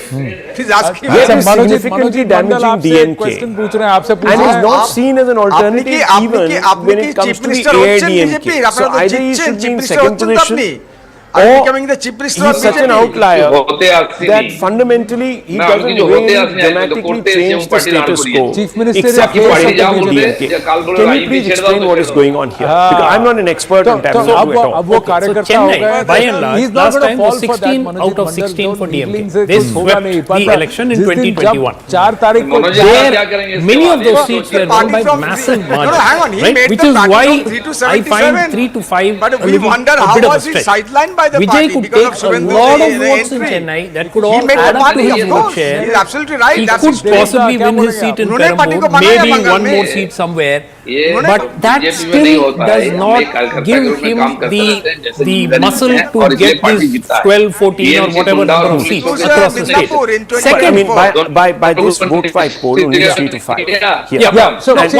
Yet is significantly damaging DMK and is not seen as an alternative even when it comes to the AIADMK. So either he should be in second position, or he's such an outlier that fundamentally he doesn't really dramatically change the status quo, except for DMK. Can you please explain what is going on here? Because I'm not an expert in Tamil Nadu at all. So Chennai, by and large, last time was 16 out of 16 for DMK. They swept the election in 2021. There, many of those seats were won by massive margins, right? Which is why I find 3 to 5 a bit of a stretch. Vijay could take a lot of votes in Chennai that could all add up to his vote share. He is absolutely right. He could possibly win his seat in Perambur, maybe one more seat somewhere. But that still does not give him the muscle to get these 12, 14 or whatever number of seats across the state. Second, by this vote 5 poll, only 3 to 5. Yeah. So one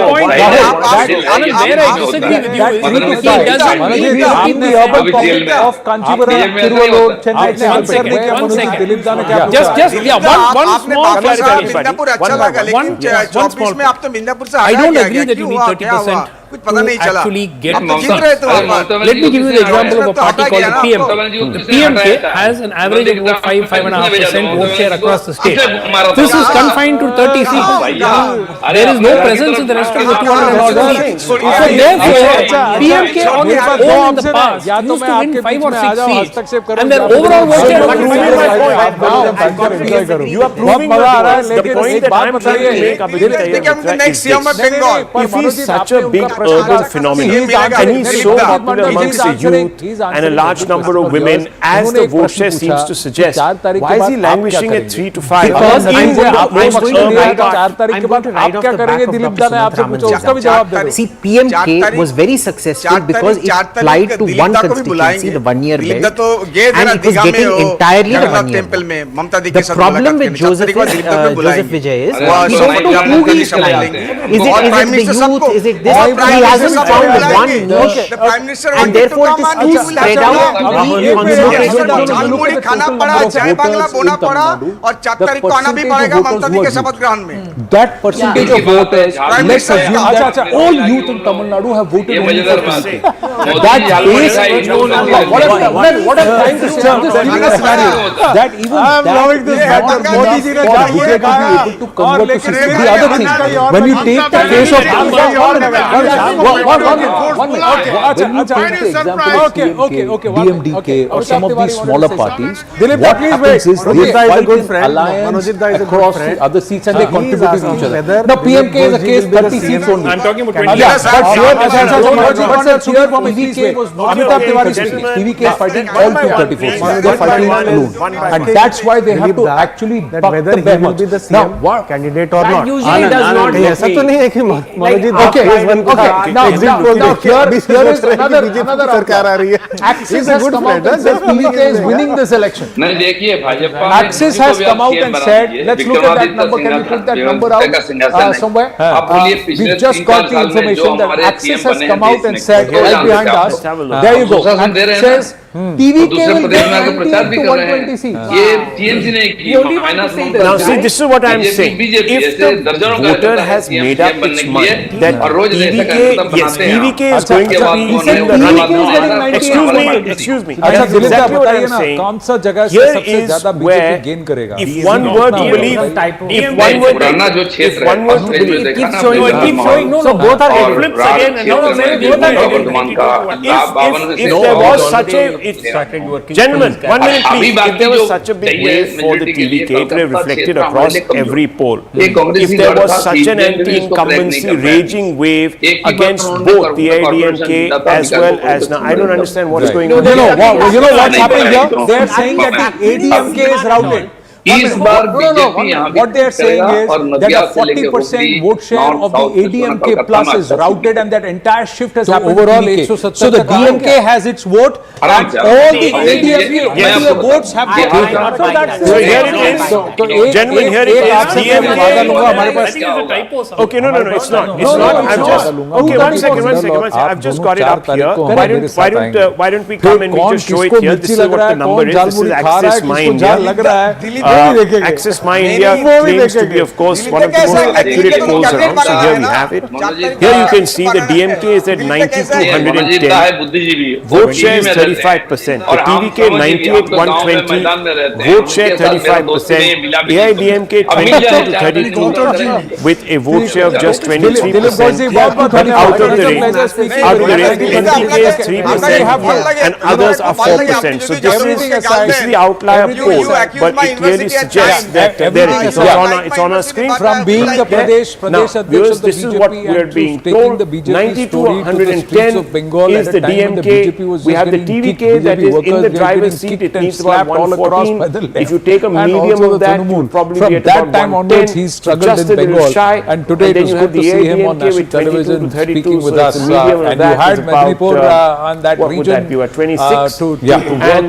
point where I disagree with you is he doesn't need the urban pocket of Kanchipuram, Tiruvallur, Chennai. One second. Just one small clarification. I don't agree that you need 30% to actually get the seats. Let me give you the example of a party called the PMK. The PMK has an average of about 5.5% vote share across the state. This is confined to 30 seats. There is no presence in the rest of the 200 seats. So therefore, PMK on its own in the past used to win 5 or 6 seats, and their overall vote share was 5.5. You are proving the point that I'm trying to make up the next CM of Bengal. If he is such a big urban phenomenon and he's so popular amongst the youth and a large number of women, as the vote share seems to suggest, why is he languishing at 3 to 5? Because I'm going to ride off the back of Dr. Mamata. See, PMK was very successful because it applied to one constituency, the 1 year belt, and it was getting entirely the 1 year belt. The problem with Joseph Vijay is we don't know who he is commanding. Is it the youth? Is it this? He hasn't found one niche, and therefore it is too spread out. That percentage of voters, let's assume that all youth in Tamil Nadu have voted only for PMK. That base, what I'm trying to say, I'm just giving a scenario that even that is not enough for Vijay to be able to convert to 60. The other thing, when you take the case of DMDK or some of these smaller parties, Dilip, what please happens wait. is they Manojit is a fight good in friend. alliance Manojit is a good across friend. the other seats and they contribute to each other. whether Now PMK is a case, 30 seats only. I'm talking about 20. Yeah, but here, TVK was not TVK is fighting all 234. They're fighting alone. And that's why they have to actually that buck whether the he will behemoth. be the Now, CM candidate or not. Usually does not ऐसा तो नहीं है कि Manojit here is another सरकार आ रही है. Axis has come out and said TVK is winning this election. नहीं देखिए Bhajpa Axis has come out and said, let's look at that number. Can we put that number out somewhere? We just got the information that Axis has come out and said, right behind us, there you go, and it says TVK will get 90 to 120 seats. Now see, this is what I am saying. If the voter has made up its mind that TVK is going to be in the running. Excuse me. That's exactly what I am saying. Here is where, if one were to believe, if one were to believe, keep showing. No, both are flips again. If there was such a, gentlemen, 1 minute please. If there was such a big wave for the TVK, it would have reflected across every poll. If there was such an anti-incumbency raging wave against both the AIADMK as well as now, I don't understand what's going on. You know what's happening here? They are saying that the ADMK is routed. What they are saying is that the 40% vote share of the ADMK plus is routed and that entire shift has happened overall. So the DMK has its vote and all the ADMK votes have been taken. So here it is. Gentlemen, here it is. DMK. Okay, no, it's not. It's not. I'm just. Okay, one second. I've just got it up here. Why don't we come and we just show it here? This is what the number is. This is Axis My India. Axis My India claims to be, of course, one of the most accurate polls around. So here we have it. Here you can see the DMK is at 90 to 110. Vote share is 35%. The TVK 98 120. Vote share 35%. AIADMK 22 to 32 with a vote share of just 23%. Out of the race, NDA is 3% and others are 4%. So this is the outlier poll, but it clearly suggests that it's on a screen. From being the Pradesh viewers, this is what we are being told. 90 to 110 is the DMK. We have the TVK that is in the driver's seat. It needs about 114. If you take a medium of that, you probably be at about 110. He's struggled in Bengal, and today it was good to see him on national television speaking with us. And you had Medinipur on that region to work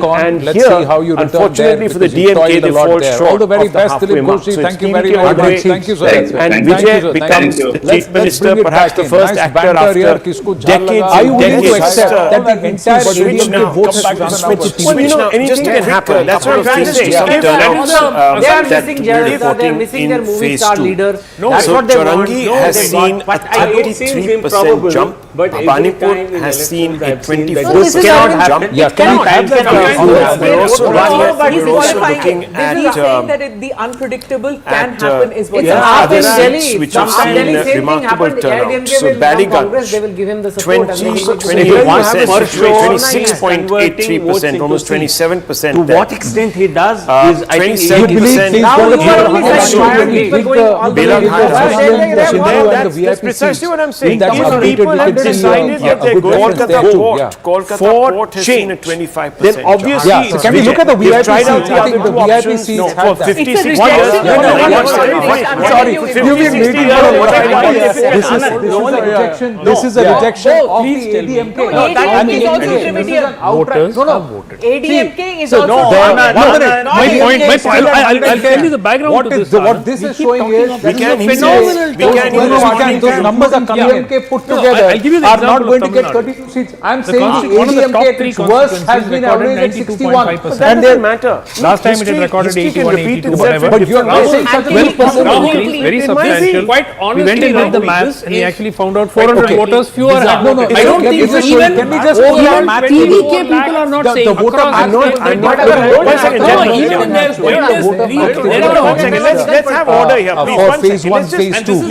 on. Let's see how you return there. Unfortunately for the DMK, they fall short. All the very best, Dilip Ghoshi. Thank you very much. Thank you, sir. And Vijay becomes the chief minister, perhaps the first actor after decades. Are you willing to accept that the entire ADMK votes switch? Anything can happen. That's what I'm trying to say. They are missing Jayalalitha, they are missing their movie star leader. That's what they want. Charangi has seen a 33% jump. Banipur has seen a 24% jump. Yeah, We're also looking at the unpredictable can happen is what other seats which have seen remarkable turnout. So Baliganj, 26.83%, almost 27%. To what extent he does is, I think, 27%. That's precisely what I'm saying. If people have decided that they're going to Kolkata Port has seen a 25%. Then obviously, can we look at the VIP seats? I think the VIP seats for 50, 60 years. Sorry, you've been meeting for a while. This is a rejection of the ADMK. ADMK is also intermediate. ADMK is also My point. I'll tell you the background to this. What this is showing is we can use those numbers are ADMK put together are not going to get 32 seats. I'm saying the ADMK worst has been averaged at 61. And they matter. Last time it had recorded 81, 82, whatever. But you are saying 12% increase, very substantial. Quite honestly, we went in with the maths and we actually found out 400 voters fewer. I don't think even can we just overall TVK people are not saying the voter. I'm not. One second. Let's have order here, please. Phase 1, phase 2.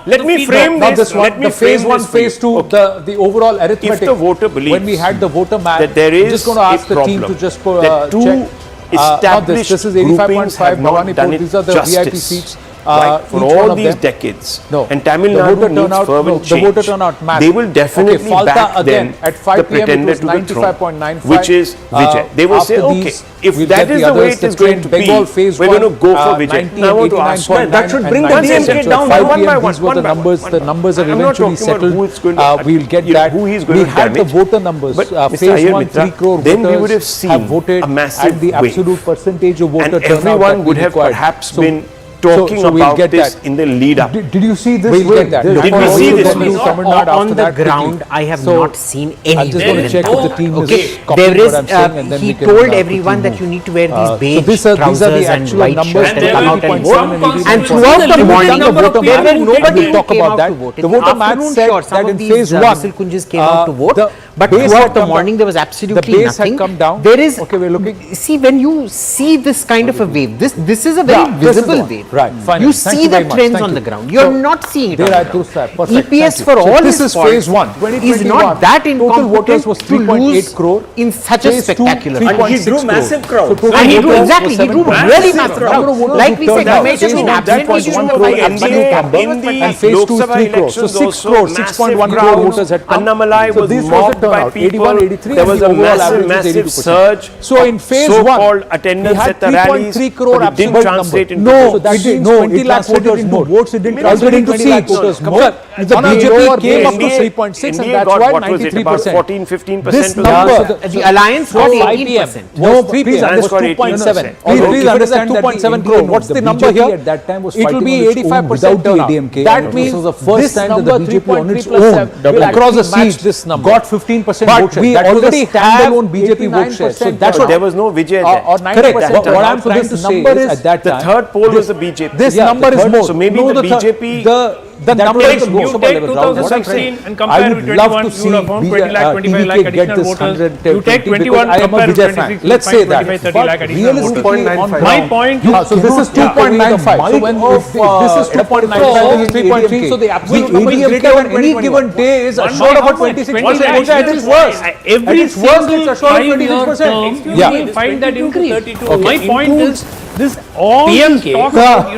Let me frame this. The phase 1, phase 2 the overall arithmetic. If the voter believes when we had the voter map, that there is I'm just going to ask the team to just that two check. established This is groupings 85.5 have not Bhawanipur. done it These are the justice. VIP seats. Right, for all these decades. And Tamil Nadu needs fervent change. The voter turnout math. They will definitely back then at 5 the PM pretender to the throne, which is Vijay. They will say, okay, if that is the way it is going to be, we're going to go for Vijay. Now I want to ask you, that should bring the DMK down one by one. These were the numbers. The numbers are eventually settled. We'll get that. We had the voter numbers. Phase 1, 3 crore voters have voted, and the absolute percentage of voter turnout. And everyone would have perhaps been talking about this in the lead up. Did you see this? We'll get that. Did we see this? On the ground, I have not seen any. I'm just going to check if the team is there is. He told everyone that you need to wear these beige trousers and white shirts and come out and vote. And throughout the morning, nobody talk about that. The voter math said that in phase 1, Kunjas came out to vote. But throughout the morning, there was absolutely nothing. Come down. There is. Okay, we're looking. See, when you see this kind of a wave, this is a very visible wave. Right, fine. You see the trends on the ground. You're not seeing it. EPS for all this is phase 1. Is not that incompetent. Voters was 3.8 crore in such a spectacular. And he drew massive crowds. And he drew exactly. He drew really massive crowds. Like we said, he may have been absent. And phase 2 is 3 crores. So 6 crores, 6.1 crore voters had come. Annamalai was mobbed by people. There was a massive surge. So in phase 1, so-called attendance at the rallies, but it didn't translate into votes. No, 20 lakh voters into votes. It didn't translate into seats. The BJP came up to 3.6 and that's why 93%. 14-15%. This number, the alliance got 18%. No, please understand 2.7. Please understand 2.7 crore. What's the number here? At that time was it will be 85% turnout. That means this was the first time that the BJP on its own across the seats got 15% vote share. We already have BJP vote share. So that's what there was no Vijay there. Or 90%. What I'm trying to say is at that time the third poll was the BJP. This number is more. So maybe the BJP. The number is you take 2016 and compare with 21, you would have found 20 lakh, 25 lakh additional voters. You take 21, compare with 26, let's say that. 25, 30 lakh additional voters. My point is, so this is 2.95. So when this is 2.95, this is 3.3. So the absolute number is greater on any given day is assured of a 26%. It is worse. Every single 5-year term, you will find that increase. My point is, this all TMK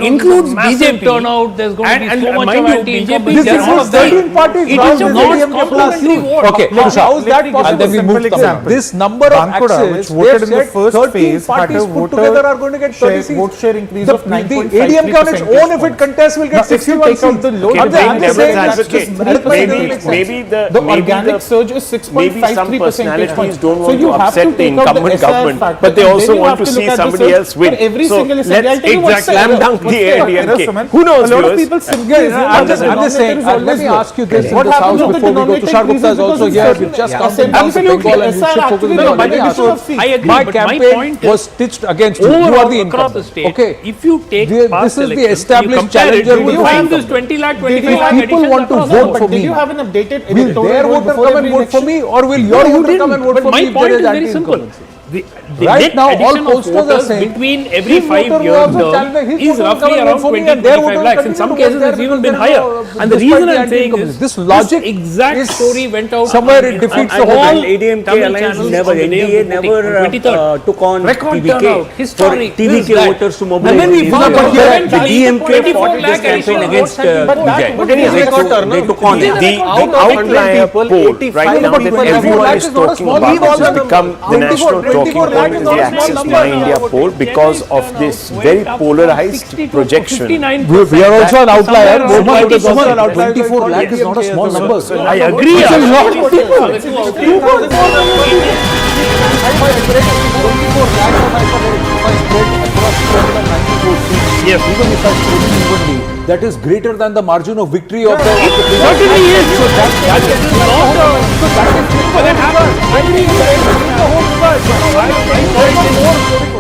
includes BJP turnout. There's going to be so much of anti-incumbency. This is 13 parties. It is not complementary vote. Okay, how is that possible? And then we move to this number of access, which voted in the first phase, parties put together are going to get 30 seats. Vote share increase of 9.53%. The ADMK on its own, if it contests, will get 61 seats. Maybe the organic surge is 6.53 percentage points. Don't want to upset the incumbent government, but they also want to see somebody else win. So let's slam dunk the AIADMK. Who knows? A lot of people simply I'm just saying. Let me ask you this. What happens before we go? Tushar Gupta is also here. We've just come from West Bengal and you should focus on the I agree. My campaign was stitched against you. You are the incumbent. Okay. If you take this is the established challenger. You find this 20 lakh, 25 lakh people want to vote for me. Did you have an updated will their voter come and vote for me, or will your voter come and vote for me? My point is very simple. The right net now, all addition of pollsters are saying between every 5-year term is roughly around 20-25 lakhs. In some cases, it's even been higher. And the reason I'm saying is this logic exact story went out somewhere it defeats the whole ADMK alliance never NDA never took on TVK history for TVK voters to mobilize. And then we found out the DMK fought this campaign against Vijay. They took on the Outlier poll right now that everyone is talking about has become the national talking point is the Access My India poll because of this very polarized projection. We are also an outlier. 24 lakh is not a small number. I agree. It's a lot of people. Yes, even if I spread evenly, that is greater than the margin of victory of the. Certainly is. So that is not a. So that is.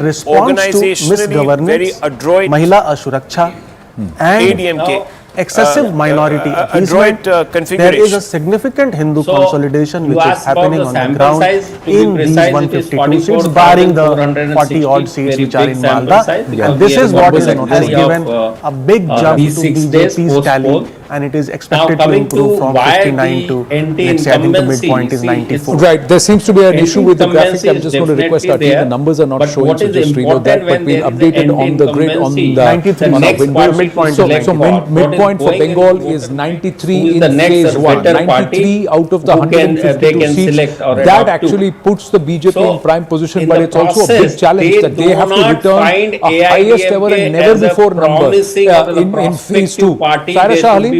and response to misgovernance, Mahila Ashuraksha, and AIADMK. Excessive minority appeasement. There is a significant Hindu consolidation which is happening on the ground in these 152 seats, barring the 40 odd seats which are in Malda. And this is what has given a big jump to BJP's tally, and it is expected to improve from 59 to, let's say, I think the midpoint is 94. Right, there seems to be an issue with the graphic. I'm just going to request our team, the numbers are not showing, so just reload that, but we'll update it on the grid on the 93 midpoint. So midpoint for Bengal is 93 in phase 1, 93 out of the 152 seats. That actually puts the BJP in prime position, but it's also a big challenge that they have to return a highest ever and never before number in phase 2. Saira Shah Ali,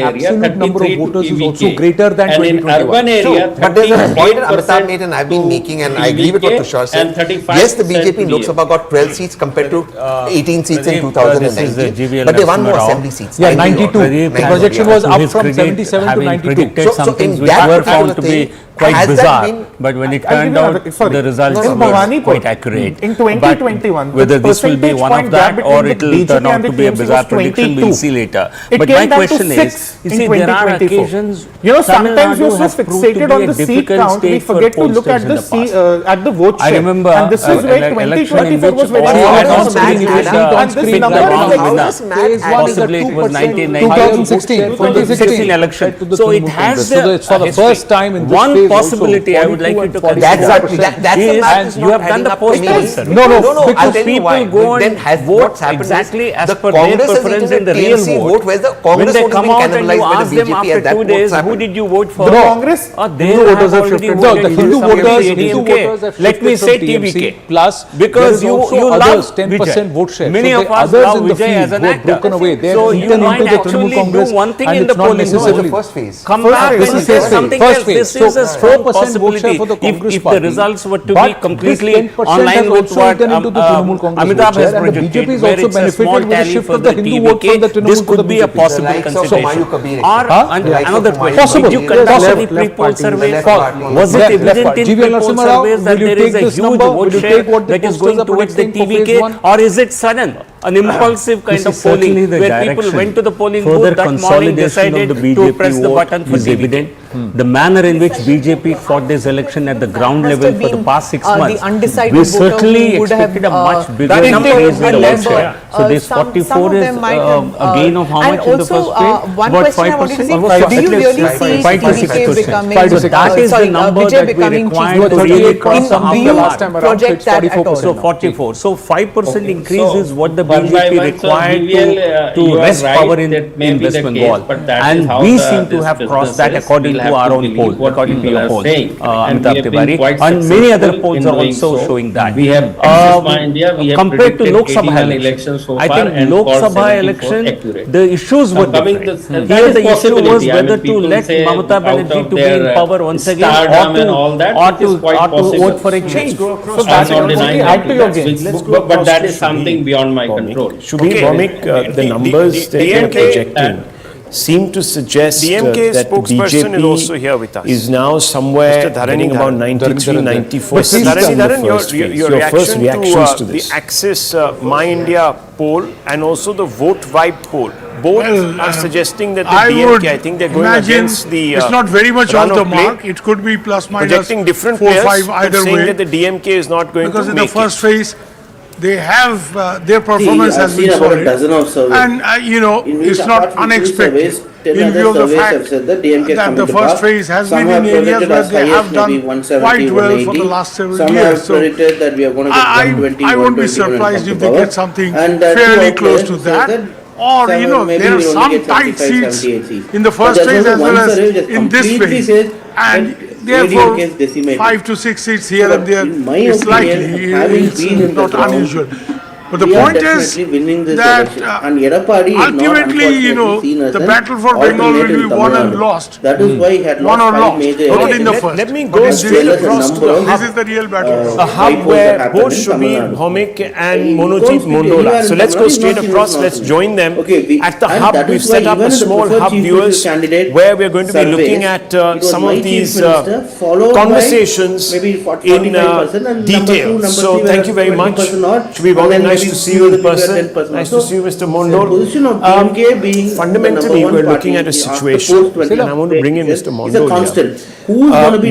area, absolute number of 33 voters to is also TVK. greater than And in 2021. urban area, But there's a point that 38% Amitabh made and I've been making, and I agree with what Tushar said. and 35% Yes, the BJP in Lok DA. Sabha got 12 seats compared to 18 seats in This is 2019, but they won more Rao. assembly seats. Yeah, 92. Pradeep, The projection was to up his from credit, 77 to having 92. predicted So some in things which that were particular found to be thing, quite has that bizarre, been- but when it I'll turned give you out, another- sorry. the results In were Bhawanipur, quite accurate. in 2021, But whether the this will be percentage one point of gap that between or the it will BJP turn out and to the be a TMC bizarre was prediction, 22. we'll see later. It But came my down to question 6 is, you in see, there are 2024. occasions, You know, Tamil sometimes Nadu we're so has proved to fixated be on a the seat difficult count, we state for forget to look pollsters at in the the past. at the vote I share. remember And this is where election in 2024 which was very all high. announced math winning add was up. And this picked the number is wrong like winner. this Phase one is Possibly it was 2016. 2016 election. So it has So it's for the history. first time in this One phase possibility also, I would like you to 42 and consider. That's the is math is you not have done adding the up to me. pollster. No, I'll because tell you why. people go Then and has vote what's happened is exactly as the per their Congress has preference eaten in the a real TMC vote. whereas the When Congress they vote has come been out and cannibalized you by ask the them BJP after at that 2 what's days, who happened. did you vote for? The Congress, They Hindu have voters have already shifted. No, voted the for Hindu some voters, DMK. Hindu voters have Let me shifted say from TMC. TVK. Plus, Because there is you also love others 10% Vijay. vote share. Many So of the us others love in the Vijay field as an who have actor. broken away. They So have you eaten might into the actually Trinamool Congress, do one thing and in it's the not polling. necessarily. Come back This and is say phase something phase. else. This So is a strong possibility if the results were to be completely online with what Amitabh has projected, where it's a small tally for the TVK, this could be a possible consideration. Or another question, did you conduct any pre-poll surveys? Was it evident in pre-poll surveys that there is a huge vote share that is going towards the TVK, or is it sudden? An impulsive kind of polling where people went to the polling booth that morning, decided to press the button for TVK. The manner in which BJP fought this election at the ground level for the past 6 months, we certainly expected a much bigger increase in the vote share. So this 44 is a gain of how much in the first phase? About 5%? Do you really see TVK becoming, that is the number that we required to really cross the project that at all? So 44. So 5% increase is what the BJP required to wrest power in West Bengal. And we seem to have crossed that according to our own poll, according to your poll, Amitabh Tiwari. And many other polls are also showing that. We have compared to Lok Sabha elections so far, I think Lok Sabha election, the issues were different. Here the issue was whether to let Mamata Banerjee to be in power once again or to vote for a change. So that's add to your gains. But that is something beyond my control. The numbers that they are projecting seem to suggest that BJP is now somewhere running about 93, 94 in the first phase. Your first reactions to this? The Axis My India poll and also the Vote Vibe poll. Both are suggesting that the DMK, I think they're going against the it's not very much off the mark. It could be plus minus projecting different 4 or 5 either saying way. that the DMK is not going because to in make the first phase, they have their performance has been solid, and it's not unexpected in view of the fact that the first phase has been in areas where they have done quite well for the last several years. So I won't be surprised if they get something fairly close to that. Or there are some tight seats in the first phase as well as in this phase, and therefore 5 to 6 seats here and there is likely, it's not unusual. But the point is that ultimately, the battle for Bengal will be won and lost. That is why he had won or lost, not in the first. Let me go straight across to the This is the real battle. a hub where both Shubir Bhaumik and Monojit Mondola. So let's go straight across. Let's join them at the hub. We've set up a small hub, viewers, where we're going to be looking at some of these conversations in detail. So thank you very much. Shubir Bhaumik, nice to see you in person. Nice to see you, Mr. Mondol. Fundamentally, we're looking at a situation, and I want to bring in Mr. Mondol here,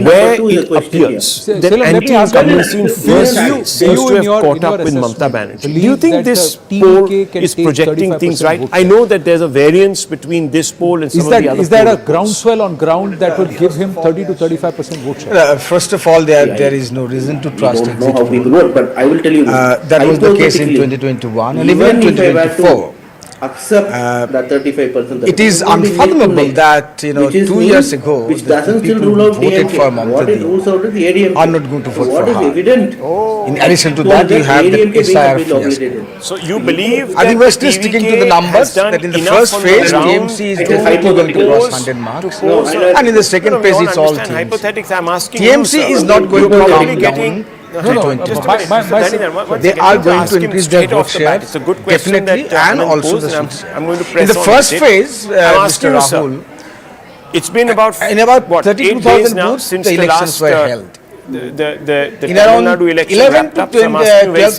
where it appears that anti-incumbency in first phase seems to have caught up with Mamata Banerjee. Do you think this poll is projecting things right? I know that there's a variance between this poll and some of the other polls. Is there a groundswell on ground that would give him 30 to 35% vote share? First of all, there is no reason to trust exit poll. But I will tell you that was the case in 2021 and even 2024. Accept that 35%. It is unfathomable that 2 years ago, which doesn't still rule out voted for what it rules out is the ADMK. Are not going to vote what for is her. evident. In addition to that, you have the SIR fiasco. So you believe I think we're still sticking to the numbers that in the first phase, TMC is definitely going to cross 100 marks, and in the second phase, it's all TMC. TMC is not going to come down. They are going to increase their vote share definitely, and also the seats. In the first phase, Mr. Rahul, it's been about 32,000 booths since the elections were held. In around 11 to 12,000 booths,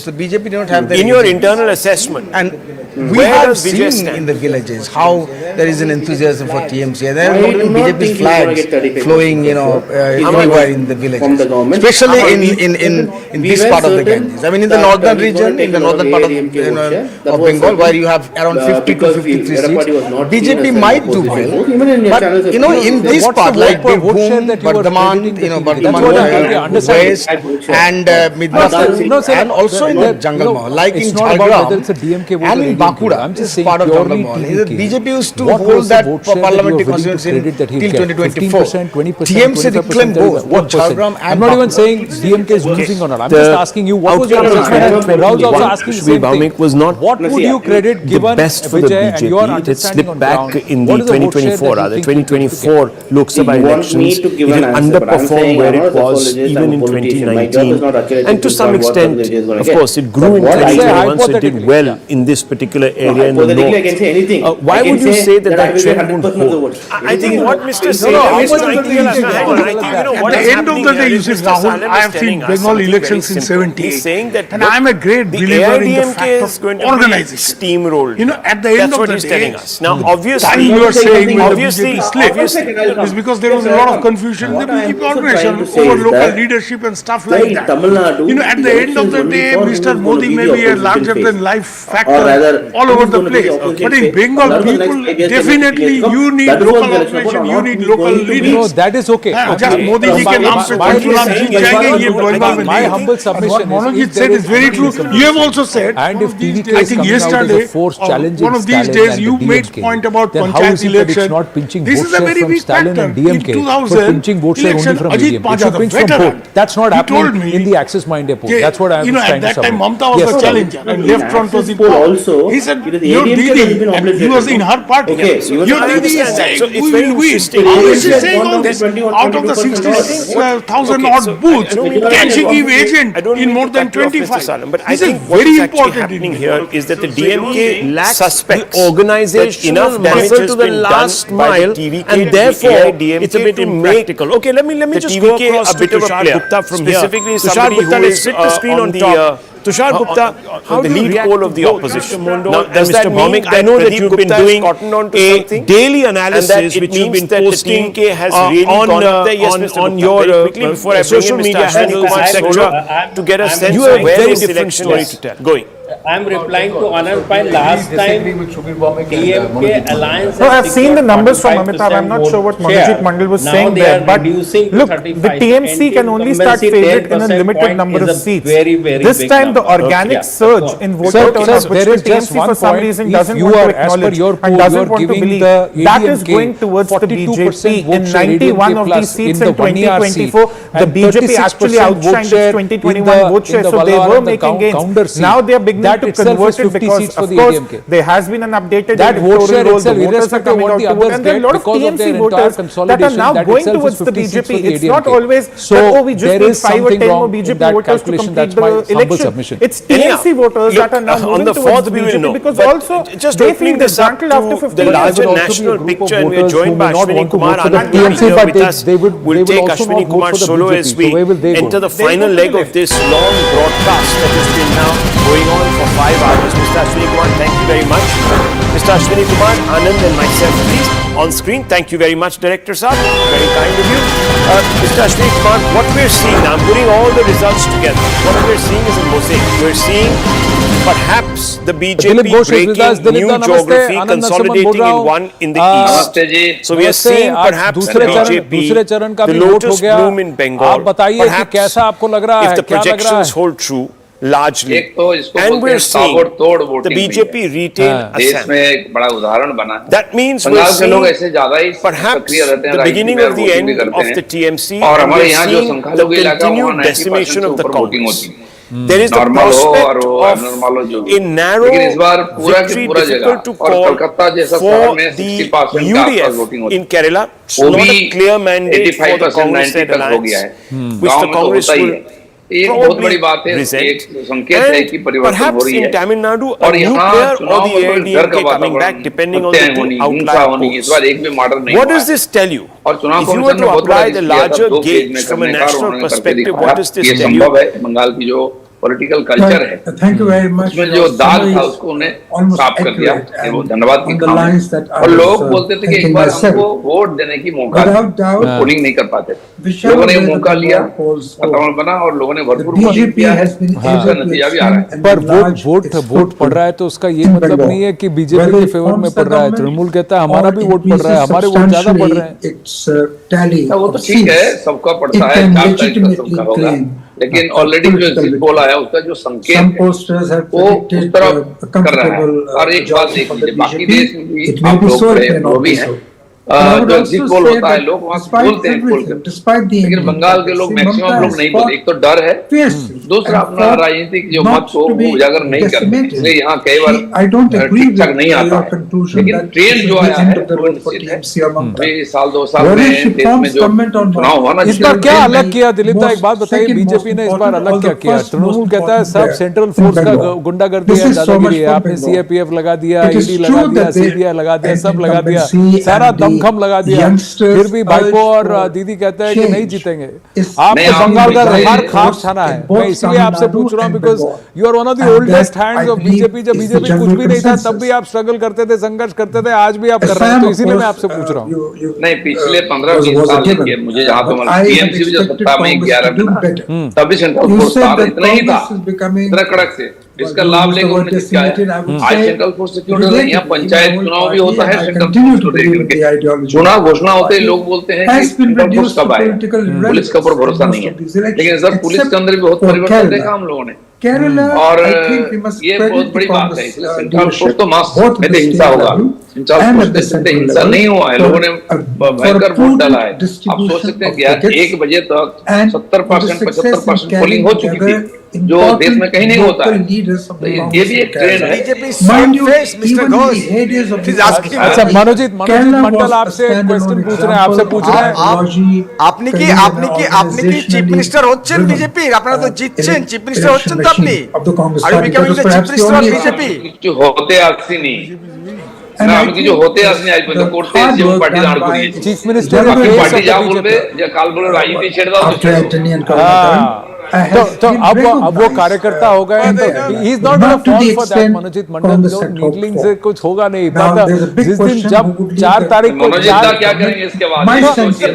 the BJP did not have in your internal assessment. And we have seen in the villages how there is an enthusiasm for TMC. There are going to be BJP flags flowing, everywhere in the villages, especially in this part of the Ganges. I mean, in the northern region, in the northern part of Bengal, where you have around 50 to 53 seats, BJP might do well. But in this part, like Birbhum, Bardhaman, West and Midwest and also in the Jungle Mahal, like in Jharkhand and in Bankura, this is part of Jungle Mahal. BJP used to hold that parliamentary constituency till 2024. TMC reclaimed both Jharkhand and I'm not even saying DMK is losing or not. I'm just asking you, what was your assessment? Rahul's also asking the same thing. What would you credit given Vijay and your understanding on ground? Back in the 2024, the 2024 Lok Sabha elections, it underperformed where it was even in 2019. And to some extent, of course, it grew in 2021, so it did well in this particular area in the north. Why would you say that that trend won't hold? I think what Mr. At the end of the day, you see, Rahul, I have seen Bengal elections in 78, and I am a great believer in the fact of organization. Steamrolled. You know, at the end of the day, now obviously, you are saying when the BJP slipped, is because there was a lot of confusion in the BJP organization over local leadership and stuff like that. You know, at the end of the day, Mr. Modi may be a larger-than-life factor all over the place. But in Bengal, people definitely, you need local operation, you need local leaders. No, that is okay. Just Modi ji ke naam pe Panchuram jeet jayenge, ye Bengal mein my humble submission what Manojit said is very true. You have also said, and if TVK I think yesterday, one of these days, you made point about Panchayat election. This is a very weak factor. In 2000 election, Ajit Panja, the veteran, that's not happening in the Axis Mindia poll. That's what I am trying to say. At that time, Mamata was the challenger and left front was in power. He said, your Didi, and he was in her party. Your Didi is saying, we will win. How is she saying all this? Out of the 60,000 odd booths, can she give agent in more than 25? But I think what is actually happening here is that the DMK suspects organization enough damage to the last mile, and therefore it's a bit impractical. Okay, let me just go across a bit of a player from here. Specifically, somebody who is split the screen on the Tushar Gupta, the lead poll of the opposition. Now, does that mean I know that you've been doing a daily analysis which you've been posting on your social media handles, etc., to get a sense of where this election is going. I am replying to Anand Pai. Last time DMK alliance. No, I have seen the numbers from Amitabh. I'm not sure what Manojit Mandal was saying there, but look, the TMC can only start favorite in a limited number of seats. This time, the organic surge in voter turnout, which the TMC for some reason doesn't want to acknowledge and doesn't want to believe, that is going towards the BJP. In 91 of these seats in 2024, the BJP actually outshined its 2021 vote share, so they were making gains. Now they are beginning to convert it because, of course, there has been an updated electoral roll. The voters are coming out to vote, and there are a lot of TMC voters that are now going towards the BJP. It's not always that, oh, we just need 5 or 10 more BJP voters to complete the election. It's TMC voters that are now moving towards the BJP because also they feel disgruntled after 15 the years. larger national picture, and we are joined by Ashwini Kumar Anand here with us. We'll take Ashwini Kumar solo as we enter the final leg of this long broadcast that has been now going on for 5 hours. Mr. Ashwini Kumar, thank you very much. Mr. Ashwini Kumar, Anand and myself, please, on screen. Thank you very much, Director Saab. Very kind of you. Mr. Ashwini Kumar, what we're seeing now, I'm putting all the results together. What we're seeing is a mosaic. We're seeing perhaps the BJP breaking new geography, consolidating in one in the east. So we are seeing perhaps the BJP, the lotus bloom in Bengal. Perhaps if the projections hold true, largely, and we're seeing the BJP retain Assam. That means we're seeing perhaps the beginning of the end of the TMC, and we're seeing the continued decimation of the Congress. There is the prospect of a narrow victory difficult to call for the UDF in Kerala. It's not a clear mandate for the Congress-led alliance, which the Congress will probably resent. And perhaps in Tamil Nadu, a new player or the AIADMK coming back, depending on the two outlier polls. What does this tell you? If you were to apply the larger gauge from a national perspective, what does this tell you? Political culture है, उसमें जो दाग था उसको उन्हें साफ कर दिया, वो धन्यवाद की काम है। और लोग बोलते थे कि एक बार हमको वोट देने की मौका, पोलिंग नहीं कर पाते थे, लोगों ने मौका लिया, वातावरण बना और लोगों ने भरपूर पोलिंग किया, उसका नतीजा भी आ रहा है। पर वोट पड़ रहा है तो उसका ये मतलब नहीं है कि बीजेपी के फेवर में पड़ रहा है। तृणमूल कहता है हमारा भी वोट पड़ रहा है, हमारे वोट ज्यादा पड़ रहे हैं। tally वो तो ठीक है, सबका पड़ता है, 4 तारीख का सबका होगा, लेकिन ऑलरेडी जो एग्जिट पोल आया उसका जो संकेत है वो उस तरफ कर रहा है। और एक बात देख लीजिए, बाकी देश में भी आप लोग रहे वो भी है, जो एग्जिट पोल होता है लोग वहाँ बोलते हैं खोल कर, लेकिन बंगाल के लोग मैक्सिमम लोग नहीं बोलते। एक तो डर है, दूसरा अपना राजनीतिक जो मत को वो उजागर नहीं करते, इसलिए यहाँ कई बार ठीक ठाक नहीं आता है। लेकिन ट्रेंड जो आया है वो निश्चित है, साल 2 साल में देश में जो चुनाव हुआ ना, इस बार क्या अलग किया दिलीप दा, एक बात बताइए, बीजेपी ने इस बार अलग क्या किया? तृणमूल कहता है सब सेंट्रल फोर्स का गुंडागर्दी है, दादागिरी है, आपने सीएपीएफ लगा दिया, ईडी लगा दिया, सीबीआई लगा दिया, सब लगा दिया, सारा दमखम लगा दिया, फिर भी भाईपो और दीदी कहते हैं कि नहीं जीतेंगे। आपको बंगाल का रखार खास छाना है। मैं इसीलिए आपसे पूछ रहा हूँ because you are one of the oldest hands of BJP. जब बीजेपी कुछ भी नहीं था तब भी आप स्ट्रगल करते थे, संघर्ष करते थे, आज भी आप कर रहे हैं, तो इसीलिए मैं आपसे पूछ रहा हूँ। नहीं, पिछले 15-20 साल देखिए, मुझे जहाँ पे टीएमसी भी जब सत्ता में 11 में तभी सेंट्रल फोर्स था, इतना ही था, इतना कड़क से, इसका लाभ लेकर उन्होंने क्या है, आज सेंट्रल फोर्स सिक्योरिटी है, यहाँ पंचायत चुनाव भी होता है, सेंट्रल फोर्स चुनाव घोषणा होते ही लोग बोलते हैं कि सेंट्रल फोर्स कब आए, पुलिस का ऊपर भरोसा नहीं है। लेकिन सर पुलिस के अंदर भी बहुत परिवर्तन देखा हम लोगों ने, और ये बहुत बड़ी बात है। इसलिए सेंट्रल फोर्स तो मास में हिंसा होगा, सेंट्रल फोर्स से हिंसा नहीं हुआ है, लोगों ने भयंकर वोट डाला है। आप सोच सकते हैं 1 बजे तक 70% 75% पोलिंग हो चुकी थी, जो देश में कहीं नहीं होता है। तो ये भी एक ट्रेंड है। अच्छा मनोजीत मंडल आपसे क्वेश्चन पूछ रहे हैं, आपसे पूछ रहे हैं, আপনি কি চিফ মিনিস্টার হচ্ছেন বিজেপির? আপনারা তো জিতছেন, চিফ মিনিস্টার হচ্ছেন তো আপনি, আর becoming the chief minister of BJP. কিছু হতে আসেনি না, আমি কিছু হতে আসেনি, আজ পর্যন্ত করতে এসেছি এবং পার্টি দাঁড় করিয়েছি। চিফ মিনিস্টার পার্টি যা বলবে, যে কাল বলে রাজনীতি ছেড়ে দাও, तो अब वो कार्यकर्ता हो गए, तो he is not gonna fall for that. Manojit Mandal जो नीडलिंग से कुछ होगा नहीं, जिस दिन जब 4 तारीख को क्या करेंगे इसके बाद,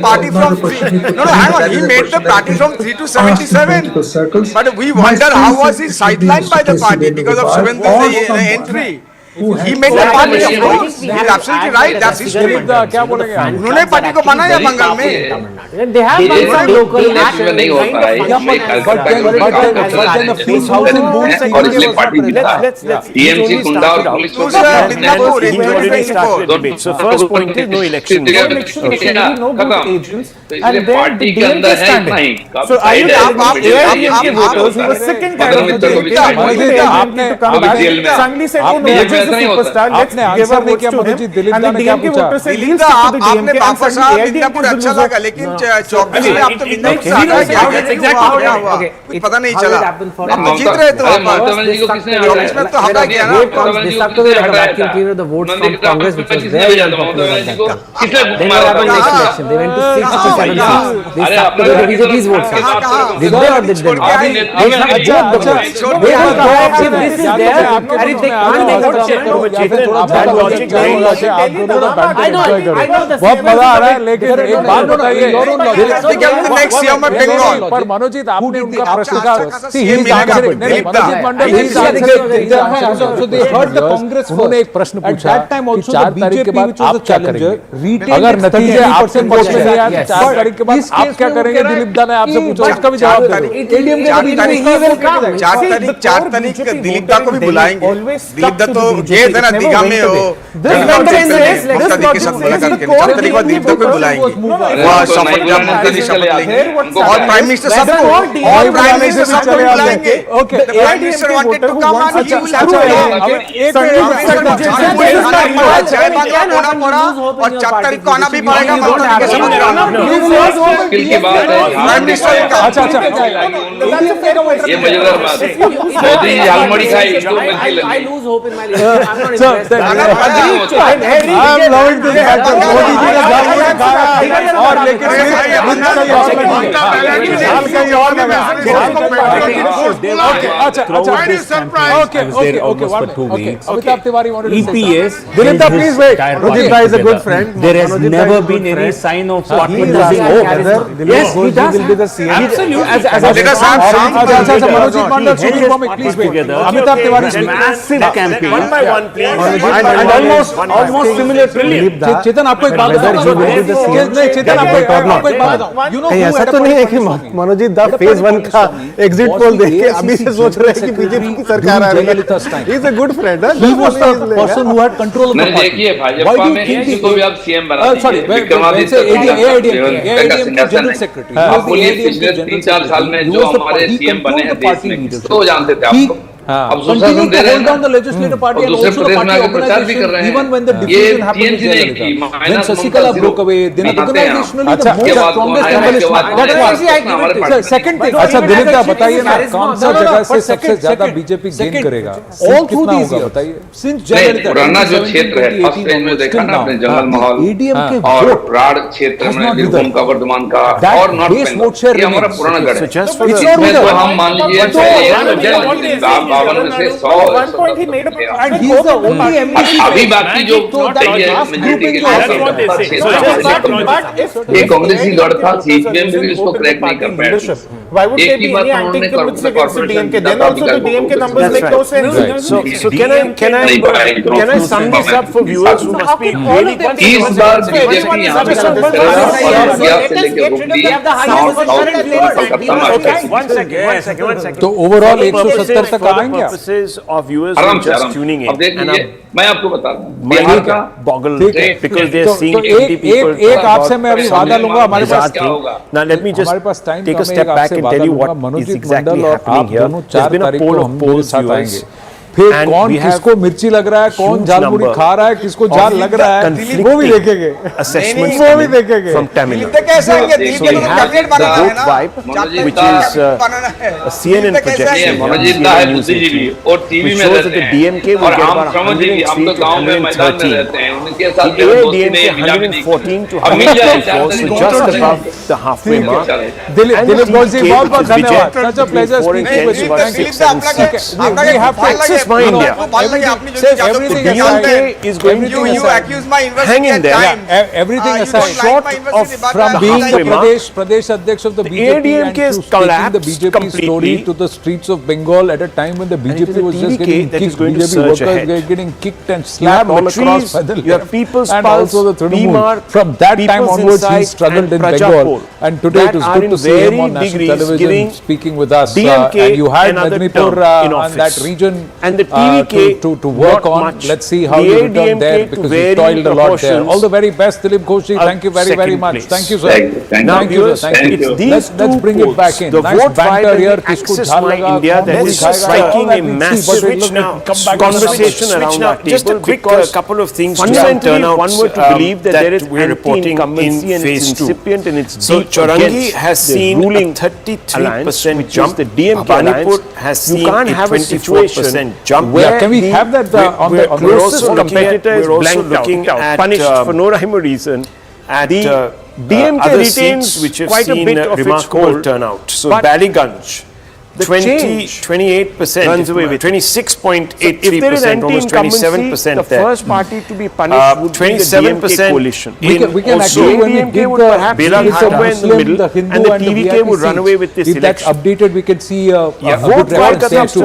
party from no hang on, he made the party from 3 to 77, but we wonder how was he sidelined by the party because of Suvendra's entry. He made the party of course. He's absolutely right. That's his statement. क्या बोलेंगे आप? उन्होंने party को बनाया बंगाल में। They have some local में नहीं होता है, और इसलिए पार्टी जीता है। टीएमसी गुंडा और पुलिस को so first point is no election, तो इसलिए पार्टी के अंदर है नहीं। So are you AIADMK voters who were sick and tired of the Sangli said no, Vijay is a superstar, let's give our votes to him, and the DMK voters said we'll stick to the DMK, and suddenly AIADMK अच्छा लगा, लेकिन 24 में आप तो कुछ पता नहीं चला, आप तो जीत रहे थे, ममता बनर्जी को किसने हटाया? 24 में तो हटा गया ना। The votes from Congress, which was very unpopular at that time. Then what happened next election? They went to 6 to 7 seats. They stuck to the BJP's votes. Did they or did they not? If this is there, and if they can't make a बहुत मजा आ रहा है, लेकिन एक बात बताइए, पर मनोजीत आपने उनका प्रश्न का उन्होंने एक प्रश्न पूछा कि 4 तारीख के बाद आप क्या करेंगे, अगर नतीजे आपसे पक्ष में नहीं आए 4 तारीख के बाद आप क्या करेंगे? दिलीप दा ने आपसे पूछा, उसका भी जवाब दे दो। 4 तारीख दिलीप दा को भी बुलाएंगे। दिलीप दा तो ये था ना दीघा में हो, ममता दी के साथ मुलाकात करने, 4 तारीख बाद दिलीप दा को बुलाएंगे, वहाँ शपथ जब ममता दी शपथ लेंगे, और प्राइम मिनिस्टर सबको बुलाएंगे। Prime minister wanted to come and he will have होना पड़ा, और 4 तारीख को आना भी पड़ेगा ममता दी के शपथ प्राइम मिनिस्टर का। अच्छा ये मजेदार बात है, मोदी जी झालमुड़ी खाई तो मिलती लगी। I lose hope in my leadership. I'm not interested. I'm loving this matter. Modi ji ने झालमुड़ी खाया और लेकिन Amitabh Tiwari wanted to say EPS, Dilip, please wait. Rajit is a good friend. There has never been any sign of partisan giving hope. Yes, he does. Will be the CM. Absolutely. Manojit Mandal, Sudeep Bhawmik, please wait. Amitabh Tiwari speaking. Massive campaign. One by one, please. And almost similar to चेतन आपको एक बात बताऊं चेतन आपको एक बात बताऊं ऐसा तो नहीं है कि मनोजीत दा फेज 1 का एग्जिट पोल देख के अभी से सोच रहे हैं कि बीजेपी की सरकार आ रही है. He is a good friend. He was the person who had control of the party. देखिए भाजपा में किसी को भी आप सीएम बना दीजिए. Sorry AIADMK general secretary. आप बोलिए पिछले 3-4 साल में जो हमारे सीएम बने हैं देश में तो जानते थे आपको. अब सुशासन दे रहे हैं ना, दूसरे प्रदेश में आगे प्रचार भी कर रहे हैं. ये TMC ने की minus Sasikala broke away, then organizationally the most strongest second thing. अच्छा दिलीप दा बताइए ना कौन सा जगह से सबसे ज्यादा बीजेपी गेन करेगा? ऑल थ्रू दिस बताइए. सिंस जनरल पुराना जो क्षेत्र है फर्स्ट रेंज में देखा ना आपने जंगल महल और राड़ क्षेत्र में बीरभूम का वर्धमान का और नॉर्थ बेंगल ये हमारा पुराना गढ़ है. इसमें तो हम मान लीजिए 52 में से 100 अभी बाकी जो मेजोरिटी के ये कांग्रेस ही लड़ था. सीपीएम भी उसको क्रैक नहीं कर पाया. एक ही बात उन्होंने corporation then also the DMK numbers make no sense. So can I sum this up for viewers who must be really इस बार बीजेपी यहाँ पे तो ओवरऑल 170 तक आएंगे. of viewers who are just tuning in. अब देखिए मैं आपको बता दूं बिहार का boggle because they are seeing empty people. एक आपसे मैं अभी वादा लूंगा हमारे पास क्या होगा. Now let me just take a step back and tell you what is exactly happening here. There's been a poll of polls viewers. फिर कौन किसको मिर्ची लग रहा है, कौन झाल मुड़ी खा रहा है, किसको झाल लग रहा है, वो भी देखेंगे. Assessments वो भी देखेंगे from Tamil Nadu. So we have the vote vibe, which is a CNN projection. Manojit दा है बुद्धिजीवी और टीवी में रहते हैं और हम समझिए हम तो गांव में मैदान में रहते हैं. उनके साथ AIADMK 114 to 104, so just above the halfway mark. Dilip गौर जी बहुत बहुत धन्यवाद. Such a pleasure speaking with you. We have to access my India. Everything DMK is going to hang in there. Everything aside, short of from being the Pradesh Adhyaksh of the BJP and to taking the BJP story to the streets of Bengal at a time when the BJP was just getting kicked, BJP workers were getting kicked and slapped all across People's and also the Trinamool. From that time onwards, he struggled in Bengal, and today it is good to see him on national television speaking with us. And you had Medinipur and that region. And the TVK to work on. Let's see how you return there because you toiled a lot there. All the very best, Dilip Ghoshi. Thank you very, very much. Thank you, sir. Thank you, sir. Thank you. Let's bring it back in. The nice vote banter here. Access my India that is striking a massive conversation around our table. Just a quick couple of things. Fundamentally, one were to believe that there is anti-incumbency and it's incipient and it's so Chorangi has seen a 33% jump. The DMK Manipur has seen a 24% jump. Can we have that on the closest competitor is blanked out, punished for no rhyme or reason. The DMK retains quite a bit of its hold turnout. So Baliganj, 28% runs away with 26.83%, almost 27% the there. first party to be punished would 27% be the DMK coalition. We can actually, when we give the somewhere in the middle, and the TVK would run away with this if that's updated, we can see a vote good reference there too.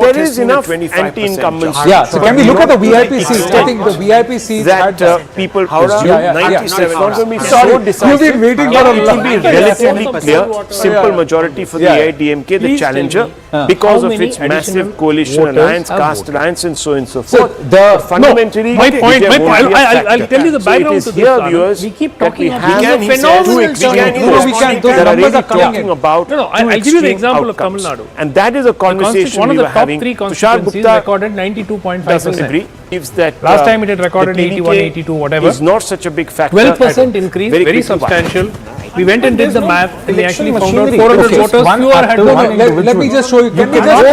there is enough anti-incumbency. Yeah, so can we look at the VIP seats? I think the VIP seats that people, 97. You've been waiting for a It will be relatively clear, simple majority for the AIADMK, the challenger, because of its massive coalition alliance, caste alliance, and so on and so forth. Fundamentally, my point, I'll tell you the background to this. Viewers, we keep talking about I'll give you the example of Tamil Nadu. And that is a conversation one of we the were top having. three constituencies recorded 92.5%. That last time it had recorded 81, 82, whatever. Is not such a big factor. 12% increase, very substantial. We went and did the math. We actually found out 400 voters fewer had won. Let me just show you. Can we just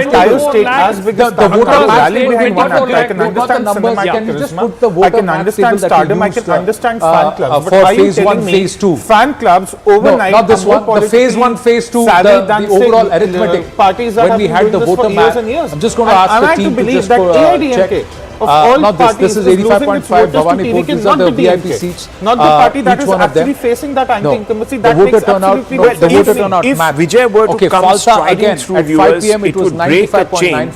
entire state has because the voter rally behind one act. I can understand cinema charisma. I can understand Stardom. I can understand fan clubs. But are you telling me fan clubs overnight? Not this one. The phase 1, phase 2, the overall arithmetic. Parties that when we had the voter map. I'm just going to ask the team to just check. of all not parties this is 85.5 Bhawanipur. These are the VIP seats. Not the party that is actually facing that anti-incumbency. The voter turnout. The voter turnout. If Vijay were to come striding through viewers, it would break a chain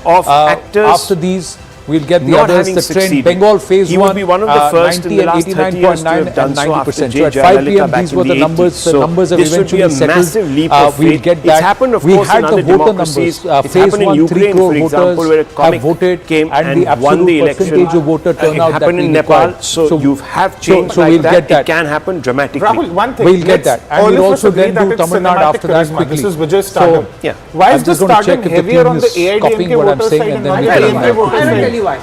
of actors. After these, we'll get the others. The trend. Bengal phase 1. He will be one of the first in the last 30 years to have done so after 90%. So at 5 p.m. these were the numbers. The numbers have eventually settled. We'll get that. It's happened, of course, in other democracies. It's happened in Ukraine, for example, where a comic came and the won the election. Percentage of voter turnout it happened in Nepal. So you have changed like that. It can happen dramatically. Rahul, one thing. We'll get that. And we'll also then do Tamil Nadu after that quickly. This is Vijay's Stardom. Why is the Stardom heavier on the AIADMK voter side and not the DMK voter side? I will tell you why.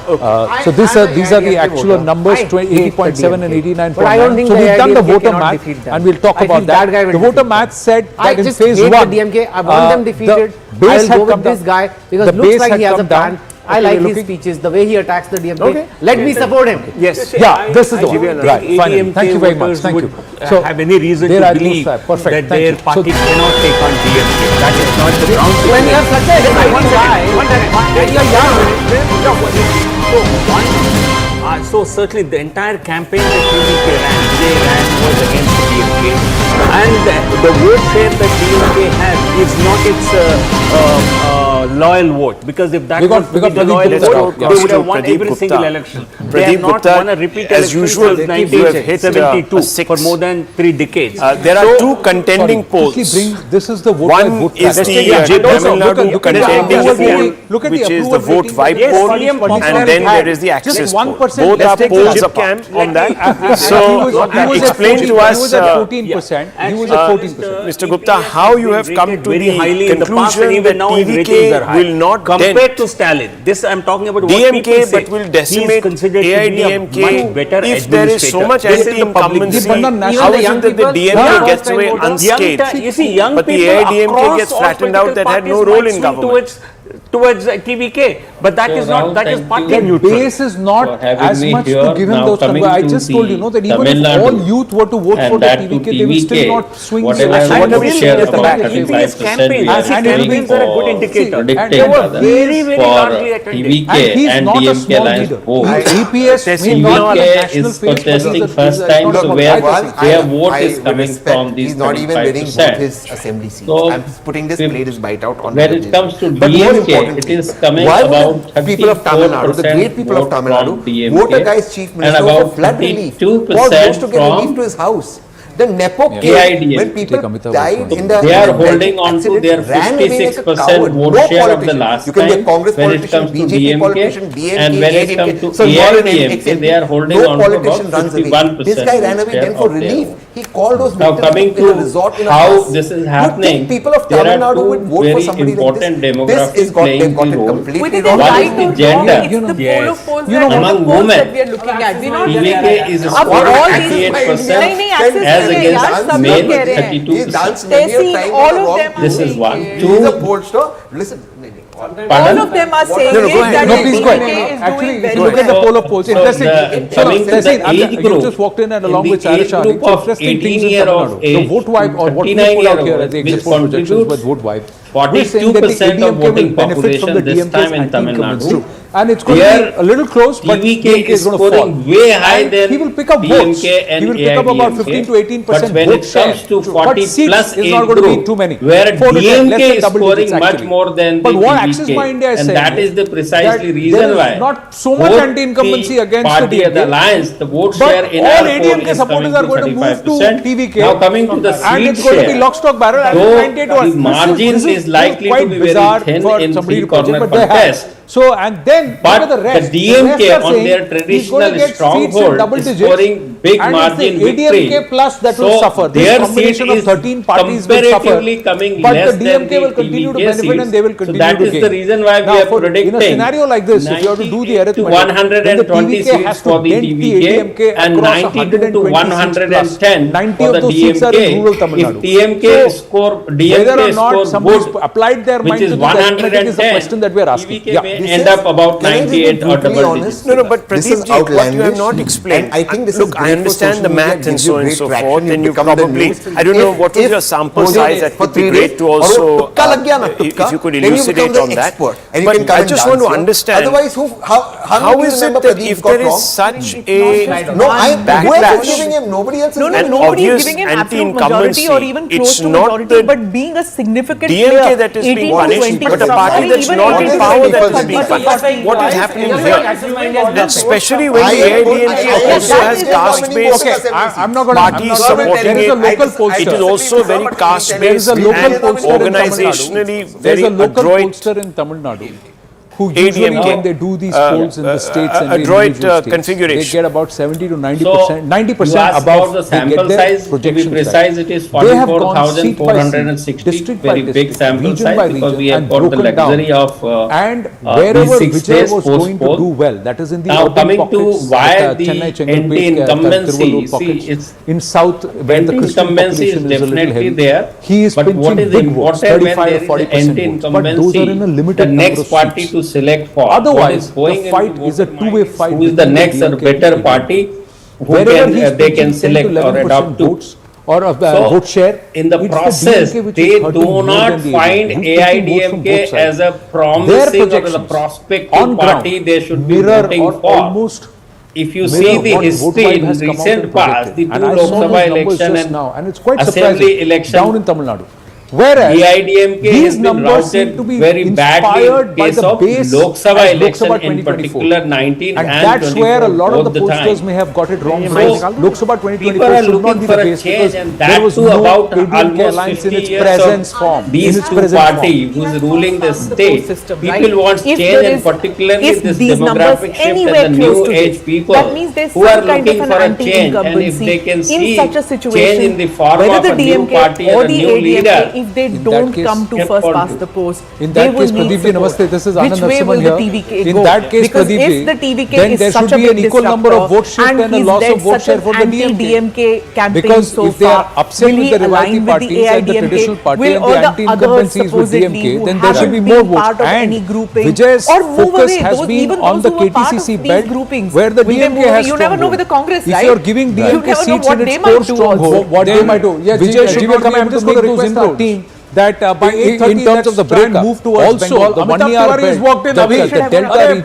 So these are the actual numbers, 80.7 and 89.9. But I don't think so we've done the voter cannot math defeat them. and we'll talk about that. Guy will the voter math said that in just phase hate 1, the DMK. I want them defeated. The I base will had go come with this down. guy because The it looks base like had he has come a plan. down. I like his speeches, the way he attacks the DMK. Okay. Let me support him. Yes. Yeah, this is the one. Right, fine. Thank you very much. Thank you. So have any reason to believe that their party cannot take on DMK. That is not the ground. When you have such a exciting guy, so certainly the entire campaign that Vijay ran was against the DMK, and the vote share that DMK has is not its loyal vote, because if that was the loyal vote, they would have won every single election. They have not won a repeat election since 1972 for more than 3 decades. There are two contending polls. This is the vote One is the Tamil Nadu contending poll, which is the vote vibe poll, and then there is the access poll. Both are polls apart on that. So explain to us, he was at 14%. He was at 14%. Mr. Gupta, how you have come to the conclusion that TVK will not compared to Stalin. This I am talking about DMK, but will decimate AIADMK. If there is so much anti-incumbency, how is it that the DMK gets away unscathed, but the AIADMK gets flattened out that had no role in government? Towards TVK, but that is not, that is partly neutral. Base is not as much to give him those numbers. I just told you, that even if all youth were to vote for the TVK, they will still not swing. TVK's campaigns are a good indicator. They were very, very largely attended. TVK and DMK alliance both. TVK is contesting first time, so where their vote is coming from these 35%. So I'm putting this latest bite out on when it comes to DMK, it is coming about 34% people of Tamil Nadu, the great people of Tamil Nadu, vote a guy's chief minister and about for flood relief, 32% goes to get relief to his house. The Nepo came when people died in the they are holding on to their 56% vote share of the last time when it comes to DMK, and when it comes to AIADMK, they are holding on to about 51%. This guy ran away then for relief. He called those now coming to how this is happening, people of there Tamil are Nadu would two vote for very somebody important like this. demographics This is got, playing got the it role. completely One wrong. is the gender. It's the poll of polls among women, that we are looking at. We're not TVK is of scoring all 38% as against male 32%. All of them this is one. He's a pollster. Listen. All of them are saying that actually, look at the poll of polls. Interesting. Coming to the age group, you just walked in and along with age group of 18 year of age, the vote wipe or what we put out here as the exit poll projections with vote wipe. 42% of voting population this time in Tamil Nadu. And it's going to be a little close, but TVK is scoring way high than he will pick up votes. and he will pick up about 15 to 18% but when it comes to 40 plus age not going to be too many. Where DMK is scoring much more than but the what TVK, Axis My India is and saying that is the precisely reason why not so much anti-incumbency against party the of the alliance, the vote but share in all our poll ADMK is supporters are going to move to 35%. TVK. Now coming to the and seat it's going to be share, lock, stock, barrel. though the margins is likely to be very thin in three corner contest. So and then but the rest, the DMK on their traditional stronghold is scoring big margin victory. ADMK plus that so will suffer. Their this combination seat of 13 parties will comparatively suffer. coming But less the than DMK will continue to benefit and they will continue so that to is gain. the reason why now, we are predicting in a scenario like this, if you have to do the arithmetic, 120 seats for the TVK and 92 to 110 for the DMK. If DMK score good, applied their which is 110, is the question that we are asking. TVK may end up about 98 or double digits. No, but Pradeep, what you have not explained. I think this look, I I understand the math and so on and so forth, and you probably, I don't know what was your sample size, that would be great to also, if you could elucidate on that. But I just want to understand, otherwise, how is it that if there is such a backlash, nobody is giving him absolute majority or even close to majority, but being a significant DMK that is being punished, but a party that's not in power that is being punished. What is happening here? Especially when the AIADMK also has caste-based parties supporting it. It is also very caste-based and organizationally very adroit. In Tamil Nadu, who usually when they do these polls in the states and the individual states, they get about 70 to 90%, 90% above the sample size. To be precise, it is 44,460, very big sample size, because we have got the luxury of and wherever Vijay was going to do well, that is in the now coming pockets, to why the anti-incumbency, see, it's in south where the Christian population is definitely there. He is but what is important when there is anti-incumbency, the next party to select for. Otherwise, the fight is a two-way fight. Who is the next or better party who they can select or adopt to? Or a vote share. In the process, they do not find AIADMK as a promising or as a prospective party they should be voting for. If you see the history in recent past, the two Lok Sabha election and assembly election down in Tamil Nadu. Whereas AIADMK has been routed very badly in case of Lok Sabha election, in particular 19 and that's where a lot of the pollsters may have got it wrong. Lok Sabha 2024 should not be the case because there was no AIADMK alliance in its presence form. These two parties who is ruling the state, people want change, and particularly this demographic shift and the new age people who are looking for a change, and if they can see change in the form of a new party and a new leader, if they don't come to first past the post, in that case, Pradeep ji, namaste. This is Anand Narasimhan here. In that case, Pradeep ji, then there should be an equal number of vote shift and a loss of vote share for the DMK. Because if they are upset with the Revati parties and the traditional party and the anti-incumbencies with DMK, then there should be more votes. And Vijay's focus has been on the KTCC belt, where the DMK has stronghold. If you are giving DMK seats in its core stronghold, what they might do. Vijay should be able to make those inroads. That by 8:30 in terms of the break move towards Bengal, the 1 year belt, the Delta region,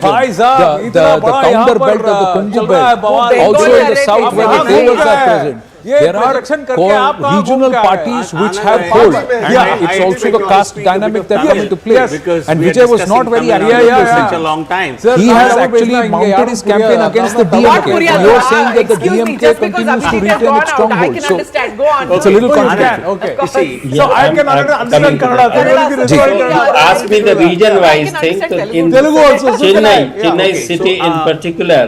the counter belt of the Kungu belt, also in the south where the Devas are present. There are regional parties which have hold. It's also the caste dynamic that come into play. And Vijay was not very active in such a long time. He has actually mounted his campaign against the DMK. You are saying that the DMK continues to retain its stronghold. So it's a little contradictory. Okay. So I can understand Kannada. Ask me the region-wise thing. In Chennai city in particular,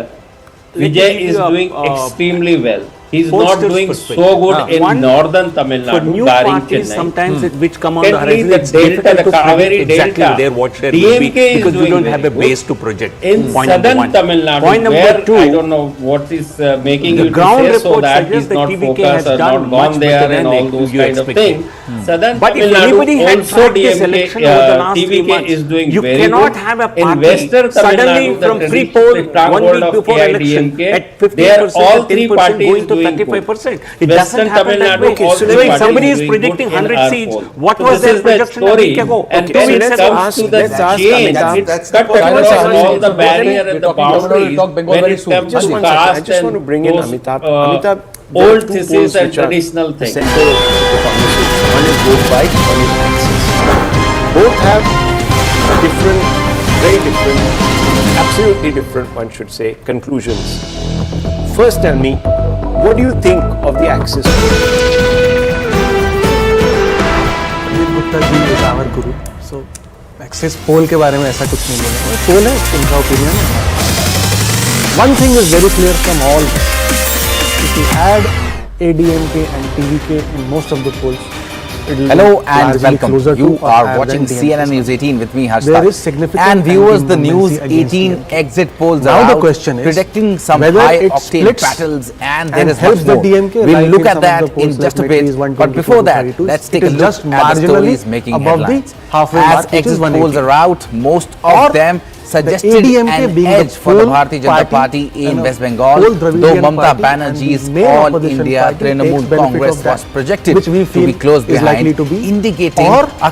Vijay is doing extremely well. He is not doing so good in northern Tamil Nadu, barring Chennai. Sometimes which come on the horizon, the it's Delta, the Kaveri exactly Delta, there what there DMK will be, because we don't have a good. base to project. In point southern Tamil Nadu, point number where two, I don't know what is making the you ground to say so report that suggests he's that not TVK focused has or done not much gone there better and than all those you kind of expected. things. Southern But if Tamil anybody Nadu had also tracked this election over the last 3 TVK months, is doing you very cannot good. have a In party Western Tamil suddenly Nadu, from the free poll 1 stronghold week of before election AIADMK, at 50%, they are all 10% three parties going to doing 35%. It Western doesn't happen Tamil that Nadu, way. all So three if somebody parties is doing predicting good in 100 our seats, poll. what So was this their is the projection a story. week ago? And Okay, when it let's comes ask, to the let's ask change, Amitabh. it's cut across all the barrier and the boundaries when it comes Just to one second, I caste just want to and bring in those Amitabh. old thesis and traditional things. Center of the conversation. One is vote bite, one is access. Both have different, very different, absolutely different, one should say, conclusions. First tell me, what do you think of the access? Gupta ji is our guru. So, access poll के बारे में ऐसा कुछ नहीं बोलेंगे. Poll है, उनका opinion है. One thing is very clear from all. If you add ADMK and TVK in most of the polls, hello and welcome. You are watching CNN News 18 with me, Harshad. And viewers, the News 18 exit polls are now out, the question is predicting some whether high it octane splits battles, and there and is helps much the more. DMK We'll like look in at some of that the polls in just a like bit. Matrize But before that, 124 let's take it a is look just at the marginally stories making above the headlines. halfway As mark, which is exit 180. polls are out, most of them suggested an edge for the Bharatiya Janata Party in West Bengal, though Mamata Banerjee's All India Trinamool Congress was projected to be close behind, indicating a